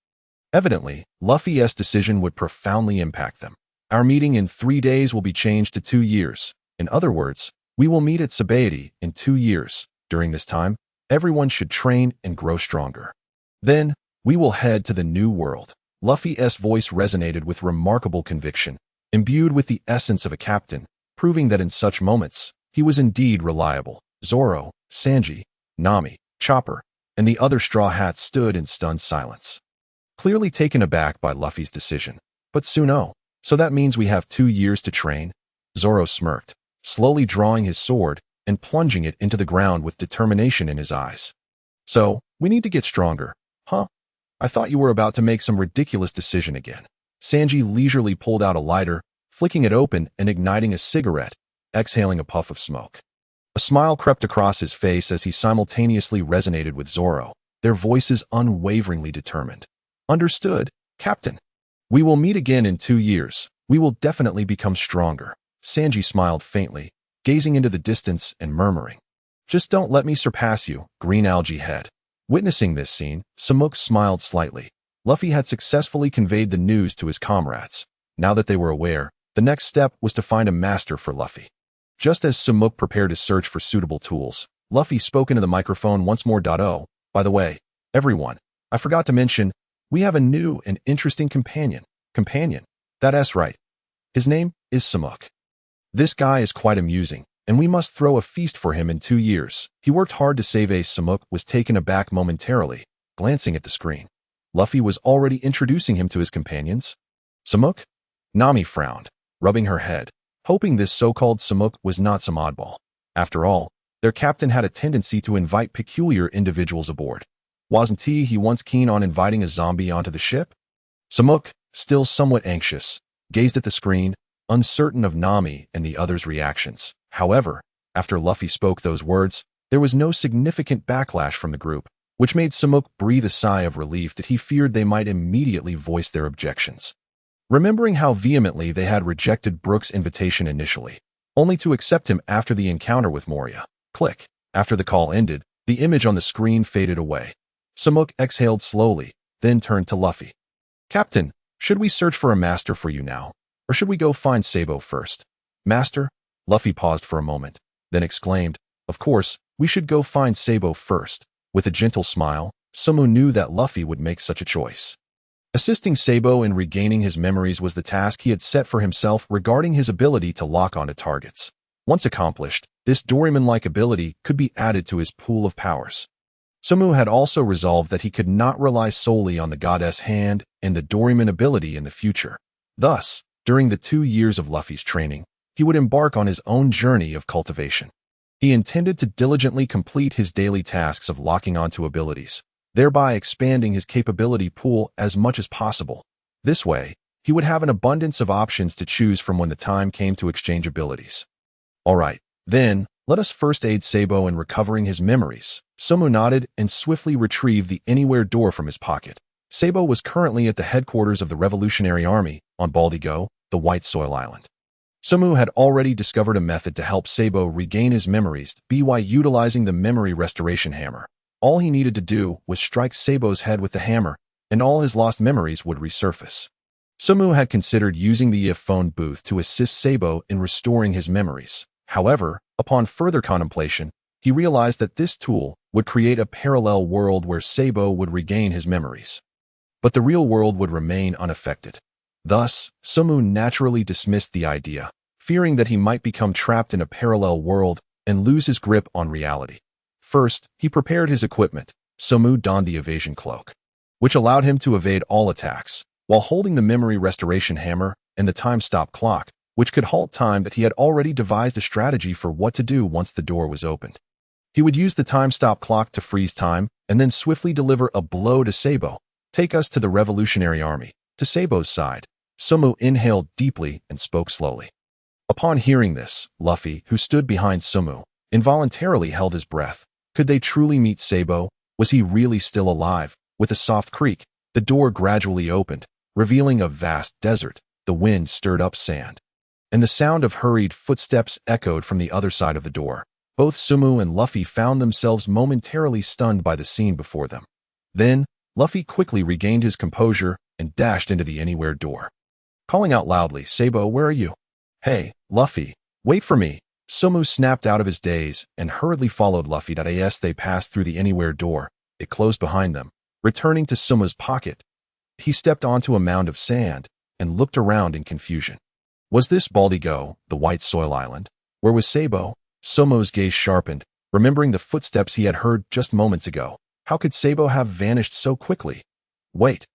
A: Evidently, Luffy's decision would profoundly impact them. Our meeting in 3 days will be changed to 2 years. In other words, we will meet at Sabo in 2 years. During this time, everyone should train and grow stronger. Then, we will head to the new world. Luffy's voice resonated with remarkable conviction, imbued with the essence of a captain, proving that in such moments, he was indeed reliable. Zoro, Sanji, Nami, Chopper, and the other Straw Hats stood in stunned silence, clearly taken aback by Luffy's decision. But Suno, so that means we have 2 years to train? Zoro smirked, slowly drawing his sword and plunging it into the ground with determination in his eyes. So, we need to get stronger, huh? I thought you were about to make some ridiculous decision again. Sanji leisurely pulled out a lighter, flicking it open and igniting a cigarette, exhaling a puff of smoke. A smile crept across his face as he simultaneously resonated with Zoro, their voices unwaveringly determined. Understood, Captain. We will meet again in 2 years. We will definitely become stronger. Sanji smiled faintly, gazing into the distance and murmuring. Just don't let me surpass you, green algae head. Witnessing this scene, Samuk smiled slightly. Luffy had successfully conveyed the news to his comrades. Now that they were aware, the next step was to find a master for Luffy. Just as Samuk prepared his search for suitable tools, Luffy spoke into the microphone once more. Oh, by the way, everyone, I forgot to mention, we have a new and interesting companion. That's right. His name is Samuk. This guy is quite amusing, and we must throw a feast for him in 2 years. He worked hard to save Ace. Samuk was taken aback momentarily, glancing at the screen. Luffy was already introducing him to his companions. Samuk? Nami frowned, rubbing her head, hoping this so-called Samuk was not some oddball. After all, their captain had a tendency to invite peculiar individuals aboard. Wasn't he once keen on inviting a zombie onto the ship? Samuk, still somewhat anxious, gazed at the screen, uncertain of Nami and the others' reactions. However, after Luffy spoke those words, there was no significant backlash from the group, which made Samuk breathe a sigh of relief that he feared they might immediately voice their objections. Remembering how vehemently they had rejected Brook's invitation initially, only to accept him after the encounter with Moria. Click. After the call ended, the image on the screen faded away. Samuk exhaled slowly, then turned to Luffy. Captain, should we search for a master for you now, or should we go find Sabo first? Master? Luffy paused for a moment, then exclaimed, Of course, we should go find Sabo first. With a gentle smile, Sumu knew that Luffy would make such a choice. Assisting Sabo in regaining his memories was the task he had set for himself regarding his ability to lock onto targets. Once accomplished, this Doraemon-like ability could be added to his pool of powers. Sumu had also resolved that he could not rely solely on the goddess hand and the Doraemon ability in the future. Thus, during the 2 years of Luffy's training, he would embark on his own journey of cultivation. He intended to diligently complete his daily tasks of locking onto abilities, thereby expanding his capability pool as much as possible. This way, he would have an abundance of options to choose from when the time came to exchange abilities. Alright, then, let us first aid Sabo in recovering his memories. Sumu nodded and swiftly retrieved the anywhere door from his pocket. Sabo was currently at the headquarters of the Revolutionary Army on Baldigo, the White Soil Island. Sumu had already discovered a method to help Sabo regain his memories by utilizing the memory restoration hammer. All he needed to do was strike Sabo's head with the hammer, and all his lost memories would resurface. Sumu had considered using the phone booth to assist Sabo in restoring his memories. However, upon further contemplation, he realized that this tool would create a parallel world where Sabo would regain his memories. But the real world would remain unaffected. Thus, Sumu naturally dismissed the idea, fearing that he might become trapped in a parallel world and lose his grip on reality. First, he prepared his equipment. Sumu donned the evasion cloak, which allowed him to evade all attacks, while holding the memory restoration hammer and the time-stop clock, which could halt time. That he had already devised a strategy for what to do once the door was opened. He would use the time-stop clock to freeze time and then swiftly deliver a blow to Sabo. Take us to the Revolutionary Army. To Sabo's side. Sumu inhaled deeply and spoke slowly. Upon hearing this, Luffy, who stood behind Sumu, involuntarily held his breath. Could they truly meet Sabo? Was he really still alive? With a soft creak, the door gradually opened, revealing a vast desert. The wind stirred up sand, and the sound of hurried footsteps echoed from the other side of the door. Both Sumu and Luffy found themselves momentarily stunned by the scene before them. Then, Luffy quickly regained his composure and dashed into the anywhere door. Calling out loudly, Sabo, where are you? Hey, Luffy, wait for me. Sumu snapped out of his daze and hurriedly followed Luffy. As they passed through the anywhere door, it closed behind them. Returning to Sumu's pocket, he stepped onto a mound of sand and looked around in confusion. Was this Baldigo, the White Soil Island? Where was Sabo? Sumu's gaze sharpened, remembering the footsteps he had heard just moments ago. How could Sabo have vanished so quickly? Wait,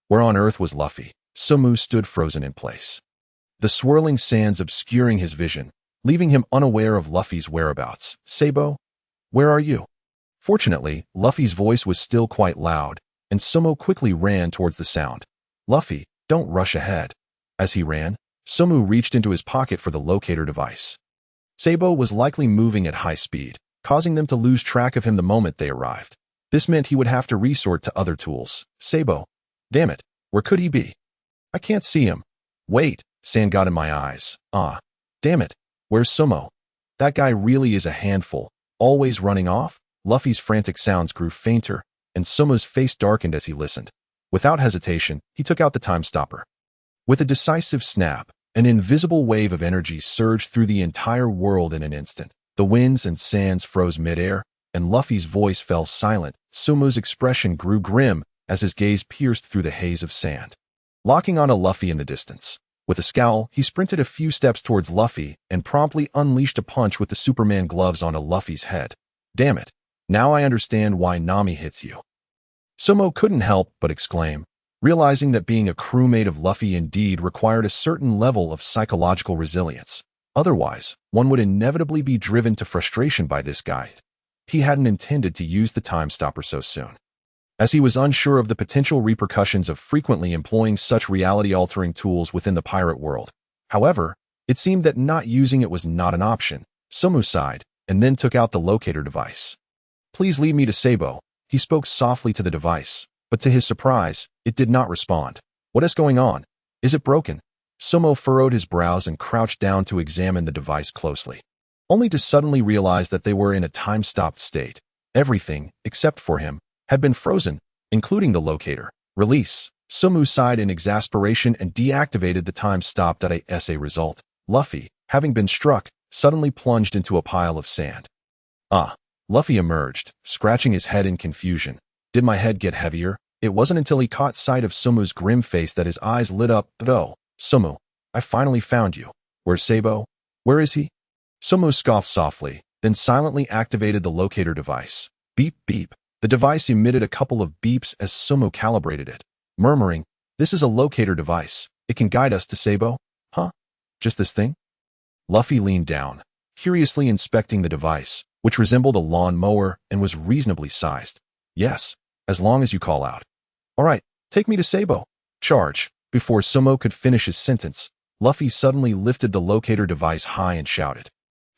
A: where on earth was Luffy? Sumu stood frozen in place, the swirling sands obscuring his vision, leaving him unaware of Luffy's whereabouts. Sabo, where are you? Fortunately, Luffy's voice was still quite loud, and Sumo quickly ran towards the sound. Luffy, don't rush ahead. As he ran, Sumo reached into his pocket for the locator device. Sabo was likely moving at high speed, causing them to lose track of him the moment they arrived. This meant he would have to resort to other tools. Sabo. Damn it, where could he be? I can't see him. Wait, sand got in my eyes. Damn it, where's Sumo? That guy really is a handful, always running off. Luffy's frantic sounds grew fainter, and Sumo's face darkened as he listened. Without hesitation, he took out the time stopper. With a decisive snap, an invisible wave of energy surged through the entire world in an instant. The winds and sands froze midair, and Luffy's voice fell silent. Sumo's expression grew grim as his gaze pierced through the haze of sand. Locking on a Luffy in the distance. With a scowl, he sprinted a few steps towards Luffy and promptly unleashed a punch with the Superman gloves on Luffy's head. Damn it. Now I understand why Nami hits you. Sumo couldn't help but exclaim, realizing that being a crewmate of Luffy indeed required a certain level of psychological resilience. Otherwise, one would inevitably be driven to frustration by this guy. He hadn't intended to use the time stopper so soon, as he was unsure of the potential repercussions of frequently employing such reality-altering tools within the pirate world. However, it seemed that not using it was not an option. Sumo sighed, and then took out the locator device. Please lead me to Sabo. He spoke softly to the device, but to his surprise, it did not respond. What is going on? Is it broken? Sumo furrowed his brows and crouched down to examine the device closely, only to suddenly realize that they were in a time-stopped state. Everything, except for him, had been frozen, including the locator. Release. Sumo sighed in exasperation and deactivated the time stopped at a SA result. Luffy, having been struck, suddenly plunged into a pile of sand. Luffy emerged, scratching his head in confusion. Did my head get heavier? It wasn't until he caught sight of Sumo's grim face that his eyes lit up. Oh, Sumo, I finally found you. Where's Sabo? Where is he? Sumo scoffed softly, then silently activated the locator device. Beep, beep. The device emitted a couple of beeps as Sumo calibrated it, murmuring, "This is a locator device. It can guide us to Sabo." Huh? Just this thing? Luffy leaned down, curiously inspecting the device, which resembled a lawn mower and was reasonably sized. Yes, as long as you call out. All right, take me to Sabo. Charge. Before Sumo could finish his sentence, Luffy suddenly lifted the locator device high and shouted.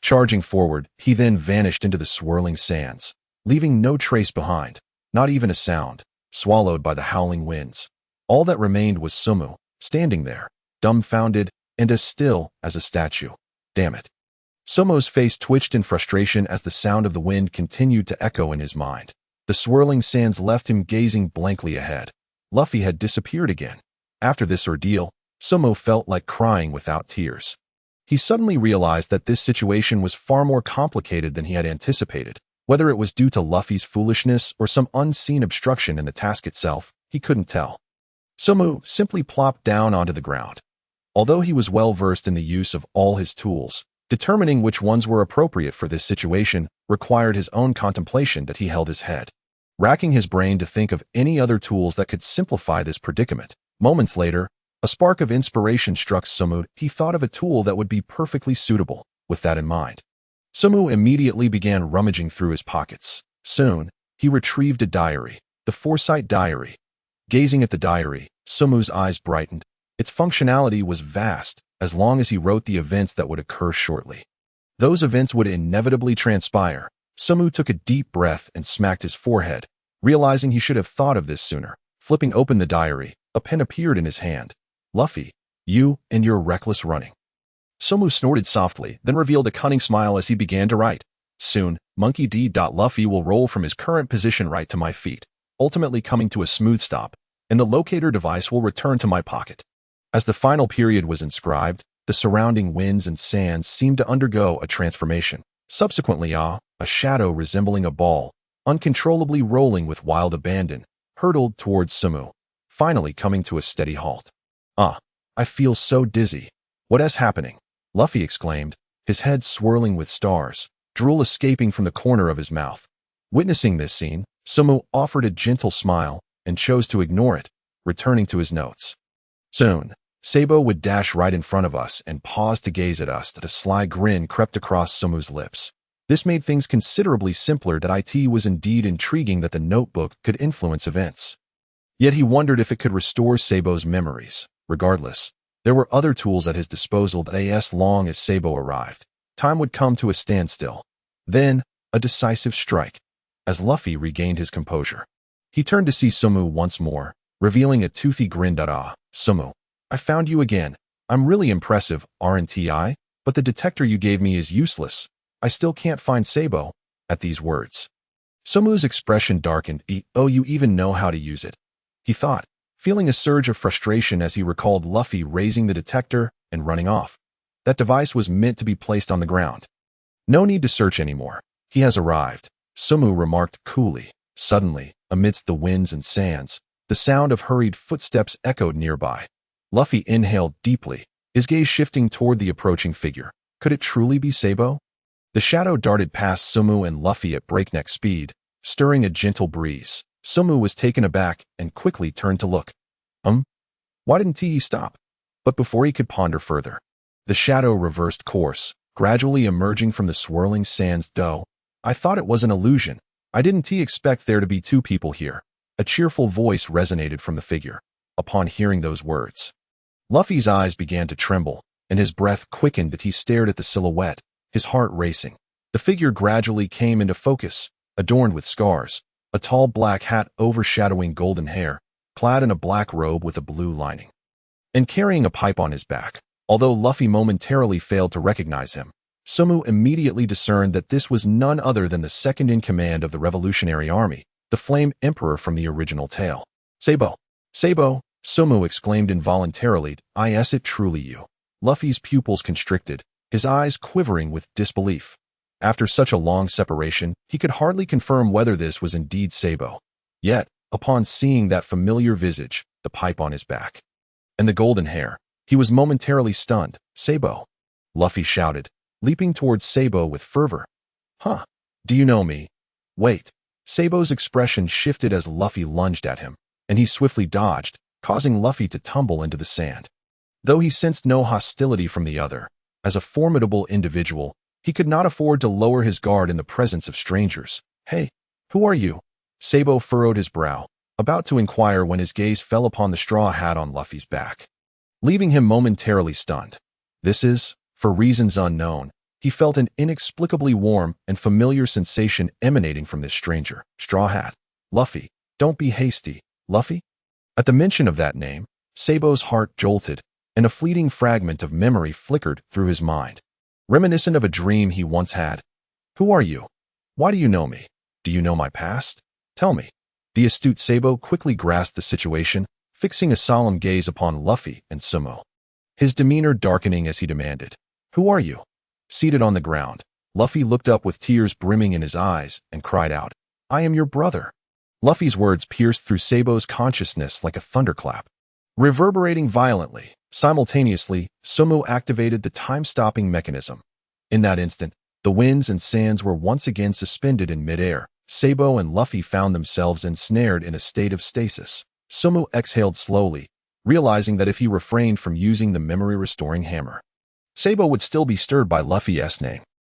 A: Charging forward, he then vanished into the swirling sands, leaving no trace behind, not even a sound, swallowed by the howling winds. All that remained was Sumo, standing there, dumbfounded and as still as a statue. Damn it. Sumo's face twitched in frustration as the sound of the wind continued to echo in his mind. The swirling sands left him gazing blankly ahead. Luffy had disappeared again. After this ordeal, Sumo felt like crying without tears. He suddenly realized that this situation was far more complicated than he had anticipated. Whether it was due to Luffy's foolishness or some unseen obstruction in the task itself, he couldn't tell. Sumo simply plopped down onto the ground. Although he was well versed in the use of all his tools, determining which ones were appropriate for this situation required his own contemplation that he held his head, racking his brain to think of any other tools that could simplify this predicament. Moments later, a spark of inspiration struck Sumo. He thought of a tool that would be perfectly suitable. With that in mind, Sumo immediately began rummaging through his pockets. Soon, he retrieved a diary, the Foresight Diary. Gazing at the diary, Sumo's eyes brightened. Its functionality was vast, as long as he wrote the events that would occur shortly. Those events would inevitably transpire. Sumo took a deep breath and smacked his forehead, realizing he should have thought of this sooner. Flipping open the diary, a pen appeared in his hand. Luffy, you and your reckless running. Sumo snorted softly, then revealed a cunning smile as he began to write. Soon, Monkey D. Luffy will roll from his current position right to my feet, ultimately coming to a smooth stop, and the locator device will return to my pocket. As the final period was inscribed, the surrounding winds and sands seemed to undergo a transformation. Subsequently, a shadow resembling a ball, uncontrollably rolling with wild abandon, hurtled towards Sumo, finally coming to a steady halt. I feel so dizzy. What is happening? Luffy exclaimed, his head swirling with stars, drool escaping from the corner of his mouth. Witnessing this scene, Sumo offered a gentle smile and chose to ignore it, returning to his notes. Soon, Sabo would dash right in front of us and pause to gaze at us. That a sly grin crept across Sumo's lips. This made things considerably simpler. That it was indeed intriguing that the notebook could influence events. Yet he wondered if it could restore Sabo's memories. Regardless, there were other tools at his disposal that as long as Sabo arrived, time would come to a standstill. Then, a decisive strike. As Luffy regained his composure, he turned to see Sumu once more, revealing a toothy grin. Sumu, I found you again. I'm really impressive, aren't I? But the detector you gave me is useless. I still can't find Sabo. At these words, Sumu's expression darkened. Oh, you even know how to use it, he thought, feeling a surge of frustration as he recalled Luffy raising the detector and running off. That device was meant to be placed on the ground. No need to search anymore. He has arrived, Sumu remarked coolly. Suddenly, amidst the winds and sands, the sound of hurried footsteps echoed nearby. Luffy inhaled deeply, his gaze shifting toward the approaching figure. Could it truly be Sabo? The shadow darted past Sumu and Luffy at breakneck speed, stirring a gentle breeze. Sumu was taken aback and quickly turned to look. Why didn't he stop? But before he could ponder further, the shadow reversed course, gradually emerging from the swirling sands. I thought it was an illusion. I didn't expect there to be two people here. A cheerful voice resonated from the figure. Upon hearing those words, Luffy's eyes began to tremble, and his breath quickened as he stared at the silhouette, his heart racing. The figure gradually came into focus, adorned with scars, a tall black hat overshadowing golden hair, clad in a black robe with a blue lining, and carrying a pipe on his back. Although Luffy momentarily failed to recognize him, Sumu immediately discerned that this was none other than the second-in-command of the Revolutionary Army, the Flame Emperor from the original tale. Sabo! Sabo! Sumu exclaimed involuntarily. Is it truly you? Luffy's pupils constricted, his eyes quivering with disbelief. After such a long separation, he could hardly confirm whether this was indeed Sabo. Yet, upon seeing that familiar visage, the pipe on his back, and the golden hair, he was momentarily stunned. Sabo! Luffy shouted, leaping towards Sabo with fervor. Huh? Do you know me? Wait. Sabo's expression shifted as Luffy lunged at him, and he swiftly dodged, causing Luffy to tumble into the sand. Though he sensed no hostility from the other, as a formidable individual, he could not afford to lower his guard in the presence of strangers. Hey, who are you? Sabo furrowed his brow, about to inquire when his gaze fell upon the straw hat on Luffy's back, leaving him momentarily stunned. This is, for reasons unknown, he felt an inexplicably warm and familiar sensation emanating from this stranger. Straw hat. Luffy, don't be hasty, Luffy? At the mention of that name, Sabo's heart jolted, and a fleeting fragment of memory flickered through his mind, reminiscent of a dream he once had. Who are you? Why do you know me? Do you know my past? Tell me. The astute Sabo quickly grasped the situation, fixing a solemn gaze upon Luffy and Sumu, his demeanor darkening as he demanded, Who are you? Seated on the ground, Luffy looked up with tears brimming in his eyes and cried out, I am your brother. Luffy's words pierced through Sabo's consciousness like a thunderclap. Reverberating violently, simultaneously, Sumu activated the time-stopping mechanism. In that instant, the winds and sands were once again suspended in midair. Sabo and Luffy found themselves ensnared in a state of stasis. Sumu exhaled slowly, realizing that if he refrained from using the memory-restoring hammer, Sabo would still be stirred by Luffy's name.